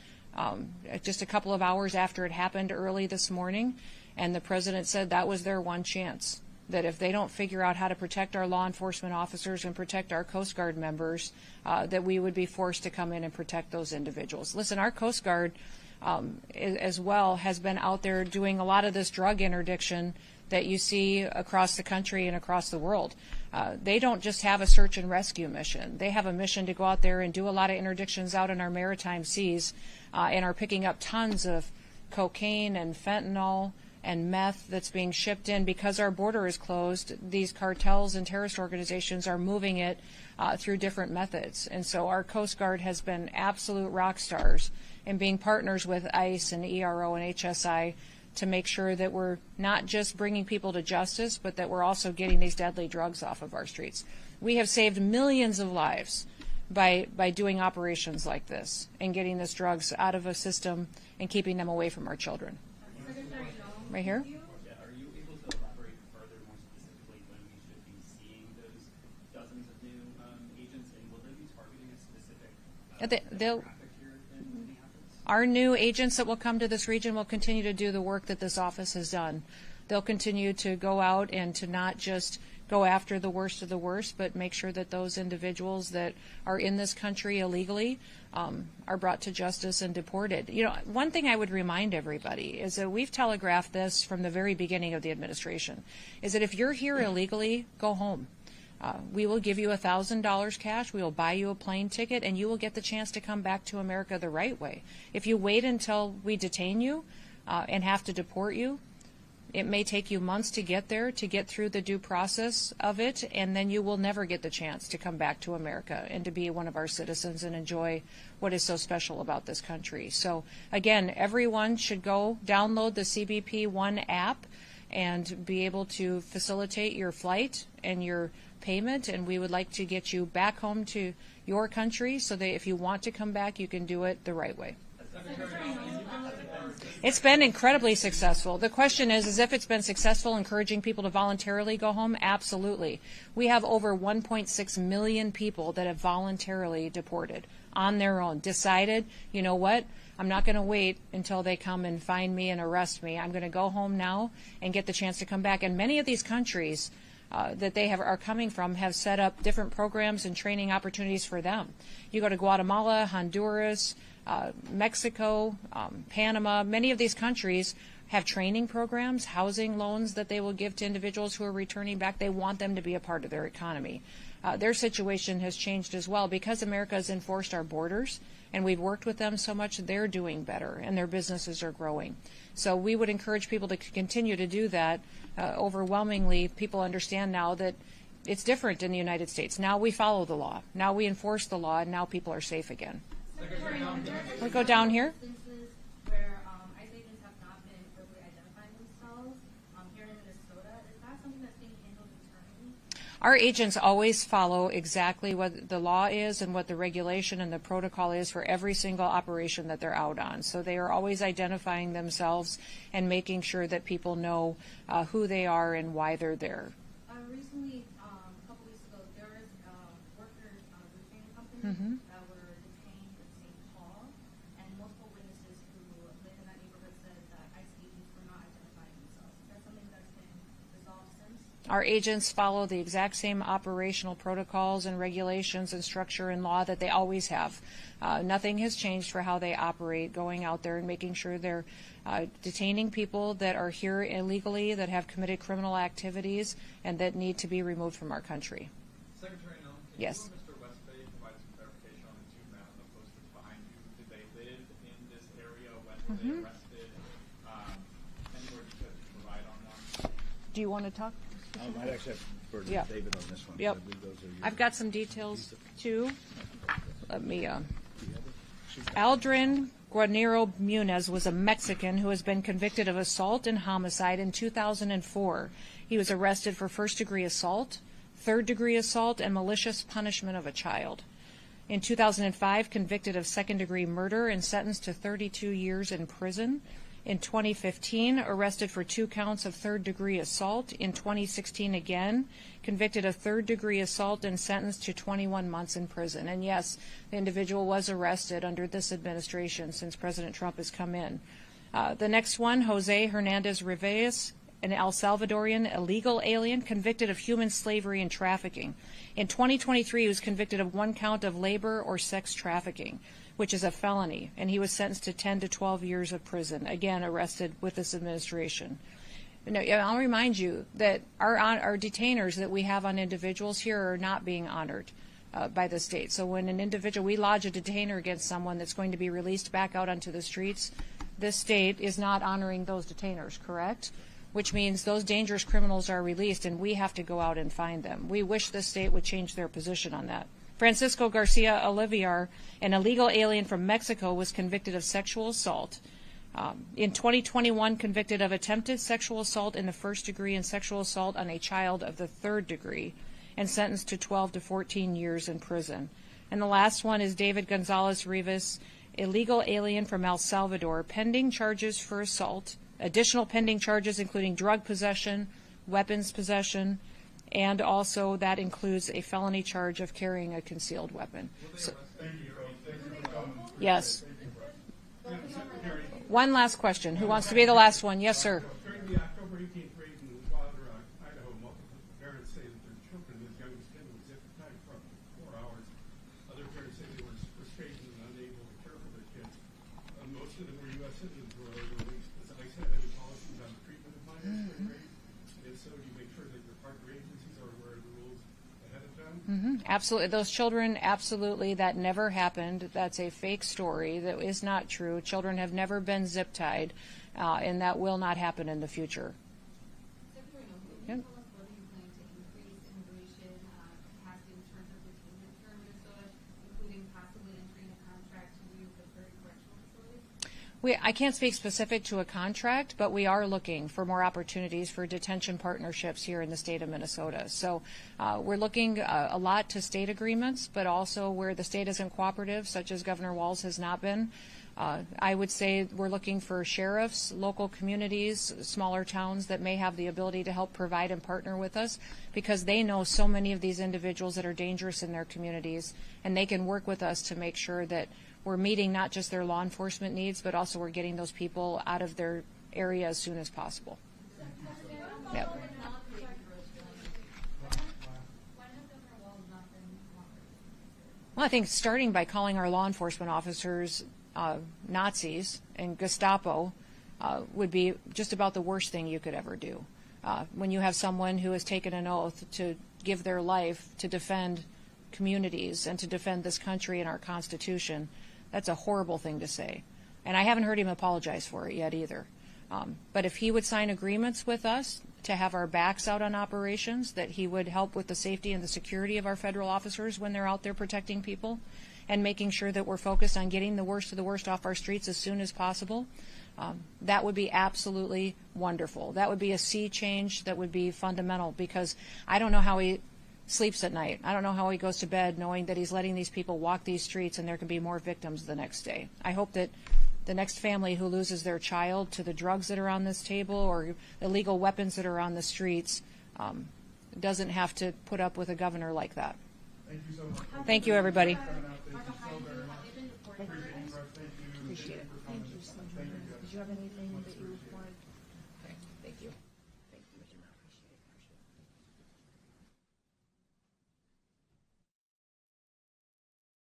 just a couple of hours after it happened early this morning, and the president said that was their one chance, that if they don't figure out how to protect our law enforcement officers and protect our Coast Guard members, that we would be forced to come in and protect those individuals. Listen, our Coast Guard as well has been out there doing a lot of this drug interdiction that you see across the country and across the world. They don't just have a search and rescue mission. They have a mission to go out there and do a lot of interdictions out in our maritime seas and are picking up tons of cocaine and fentanyl and meth that's being shipped in. Because our border is closed, these cartels and terrorist organizations are moving it through different methods. And so our Coast Guard has been absolute rock stars in being partners with ICE and ERO and HSI to make sure that we're not just bringing people to justice, but that we're also getting these deadly drugs off of our streets. We have saved millions of lives by doing operations like this and getting these drugs out of a system and keeping them away from our children. Right here? Are you able to elaborate further, more specifically, when we should be seeing those dozens of new agents, and will they be targeting a specific demographic here in Minneapolis? Our new agents that will come to this region will continue to do the work that this office has done. They'll continue to go out and to not just go after the worst of the worst, but make sure that those individuals that are in this country illegally are brought to justice and deported. You know, one thing I would remind everybody is that we've telegraphed this from the very beginning of the administration, is that if you're here illegally, go home. We will give you $1,000 cash, we will buy you a plane ticket, and you will get the chance to come back to America the right way. If you wait until we detain you and have to deport you, it may take you months to get there, to get through the due process of it, and then you will never get the chance to come back to America and to be one of our citizens and enjoy what is so special about this country. So again, everyone should go download the CBP One app and be able to facilitate your flight and your payment, and we would like to get you back home to your country so that if you want to come back, you can do it the right way. It's been incredibly successful. The question is if it's been successful encouraging people to voluntarily go home? Absolutely. We have over 1.6 million people that have voluntarily deported on their own, decided, you know what, I'm not going to wait until they come and find me and arrest me. I'm going to go home now and get the chance to come back. And many of these countries that they are coming from have set up different programs and training opportunities for them. You go to Guatemala, Honduras, Mexico, Panama, many of these countries have training programs, housing loans that they will give to individuals who are returning back. They want them to be a part of their economy. Their situation has changed as well because America has enforced our borders and we've worked with them so much. They're doing better and their businesses are growing. So we would encourage people to continue to do that. Overwhelmingly, people understand now that it's different in the United States. Now we follow the law. Now we enforce the law, and now people are safe again. We'll go down here. Where ICE agents have not been appropriately identifying themselves here in Minnesota, is that something that's being handled internally? Our agents always follow exactly what the law is and what the regulation and the protocol is for every single operation that they're out on. So they are always identifying themselves and making sure that people know who they are and why they're there. Recently, a couple weeks ago, there was workers roofing company that were detained in St. Paul, and multiple witnesses who live in that neighborhood said that ICE agents were not identifying themselves. Is that something that's been resolved since? Our agents follow the exact same operational protocols and regulations and structure and law that they always have. Nothing has changed for how they operate, going out there and making sure they're detaining people that are here illegally, that have committed criminal activities, and that need to be removed from our country. Secretary Noem, can yes. you and Mr. Westbay provide some clarification on the two men on the posters behind you? Did they live in this area? When were they arrested? Any more details you can provide on them? Do you want to talk? I'd actually have for David on this one. Yep. I believe those are I've got some details too. Let me. Aldrin Guarnero Munez was a Mexican who has been convicted of assault and homicide in 2004. He was arrested for first-degree assault, third-degree assault, and malicious punishment of a child. In 2005, convicted of second-degree murder and sentenced to 32 years in prison. In 2015, arrested for 2 counts of third-degree assault. In 2016, again, convicted of third-degree assault and sentenced to 21 months in prison. And yes, the individual was arrested under this administration since President Trump has come in. The next one, Jose Hernandez Rivas, an El Salvadorian illegal alien convicted of human slavery and trafficking. In 2023, he was convicted of 1 count of labor or sex trafficking, which is a felony, and he was sentenced to 10 to 12 years of prison, again arrested with this administration. Now, I'll remind you that our detainers that we have on individuals here are not being honored by the state. So when an individual, we lodge a detainer against someone that's going to be released back out onto the streets, this state is not honoring those detainers, correct? Which means those dangerous criminals are released and we have to go out and find them. We wish the state would change their position on that. Francisco Garcia Oliviar, an illegal alien from Mexico, was convicted of sexual assault. In 2021, convicted of attempted sexual assault in the first degree and sexual assault on a child of the third degree, and sentenced to 12 to 14 years in prison. And the last one is David Gonzalez Rivas, illegal alien from El Salvador, pending charges for assault, additional pending charges including drug possession, weapons possession, and also that includes a felony charge of carrying a concealed weapon. So, yes. One last question. Who wants to be the last one? Yes, sir. During the October 18th raid in Wilder, Idaho, multiple parents say that their children, as young as 10, were zip-tied for 4 hours. Other parents say they were frustrated and unable to care for their kids. Most of them were U.S. citizens who were released. Does ICE have any policies on the treatment of minors during raids? And so do you make sure that your partner agencies are aware of the rules ahead of time? Absolutely. Those children, absolutely, that never happened. That's a fake story. That is not true. Children have never been zip-tied, and that will not happen in the future. Secretary Noem, can you tell us whether you plan to increase immigration capacity in terms of detainment here in Minnesota, including possibly entering a contract to use the third correctional facility? I can't speak specific to a contract, but we are looking for more opportunities for detention partnerships here in the state of Minnesota. So we're looking a lot to state agreements, but also where the state isn't cooperative, such as Governor Walz has not been. I would say we're looking for sheriffs, local communities, smaller towns that may have the ability to help provide and partner with us because they know so many of these individuals that are dangerous in their communities, and they can work with us to make sure that we're meeting not just their law enforcement needs, but also we're getting those people out of their area as soon as possible. Yep. Well, I think starting by calling our law enforcement officers Nazis and Gestapo would be just about the worst thing you could ever do. When you have someone who has taken an oath to give their life to defend communities and to defend this country and our Constitution, that's a horrible thing to say. And I haven't heard him apologize for it yet either. But if he would sign agreements with us to have our backs out on operations, that he would help with the safety and the security of our federal officers when they're out there protecting people, and making sure that we're focused on getting the worst of the worst off our streets as soon as possible, that would be absolutely wonderful. That would be a sea change that would be fundamental, because I don't know how he sleeps at night. I don't know how he goes to bed knowing that he's letting these people walk these streets and there can be more victims the next day. I hope that the next family who loses their child to the drugs that are on this table or illegal weapons that are on the streets doesn't have to put up with a governor like that. Thank you so much. Thank you, everybody. Appreciate it. Thank you so much. Did you have anything that you wanted? Okay, thank you.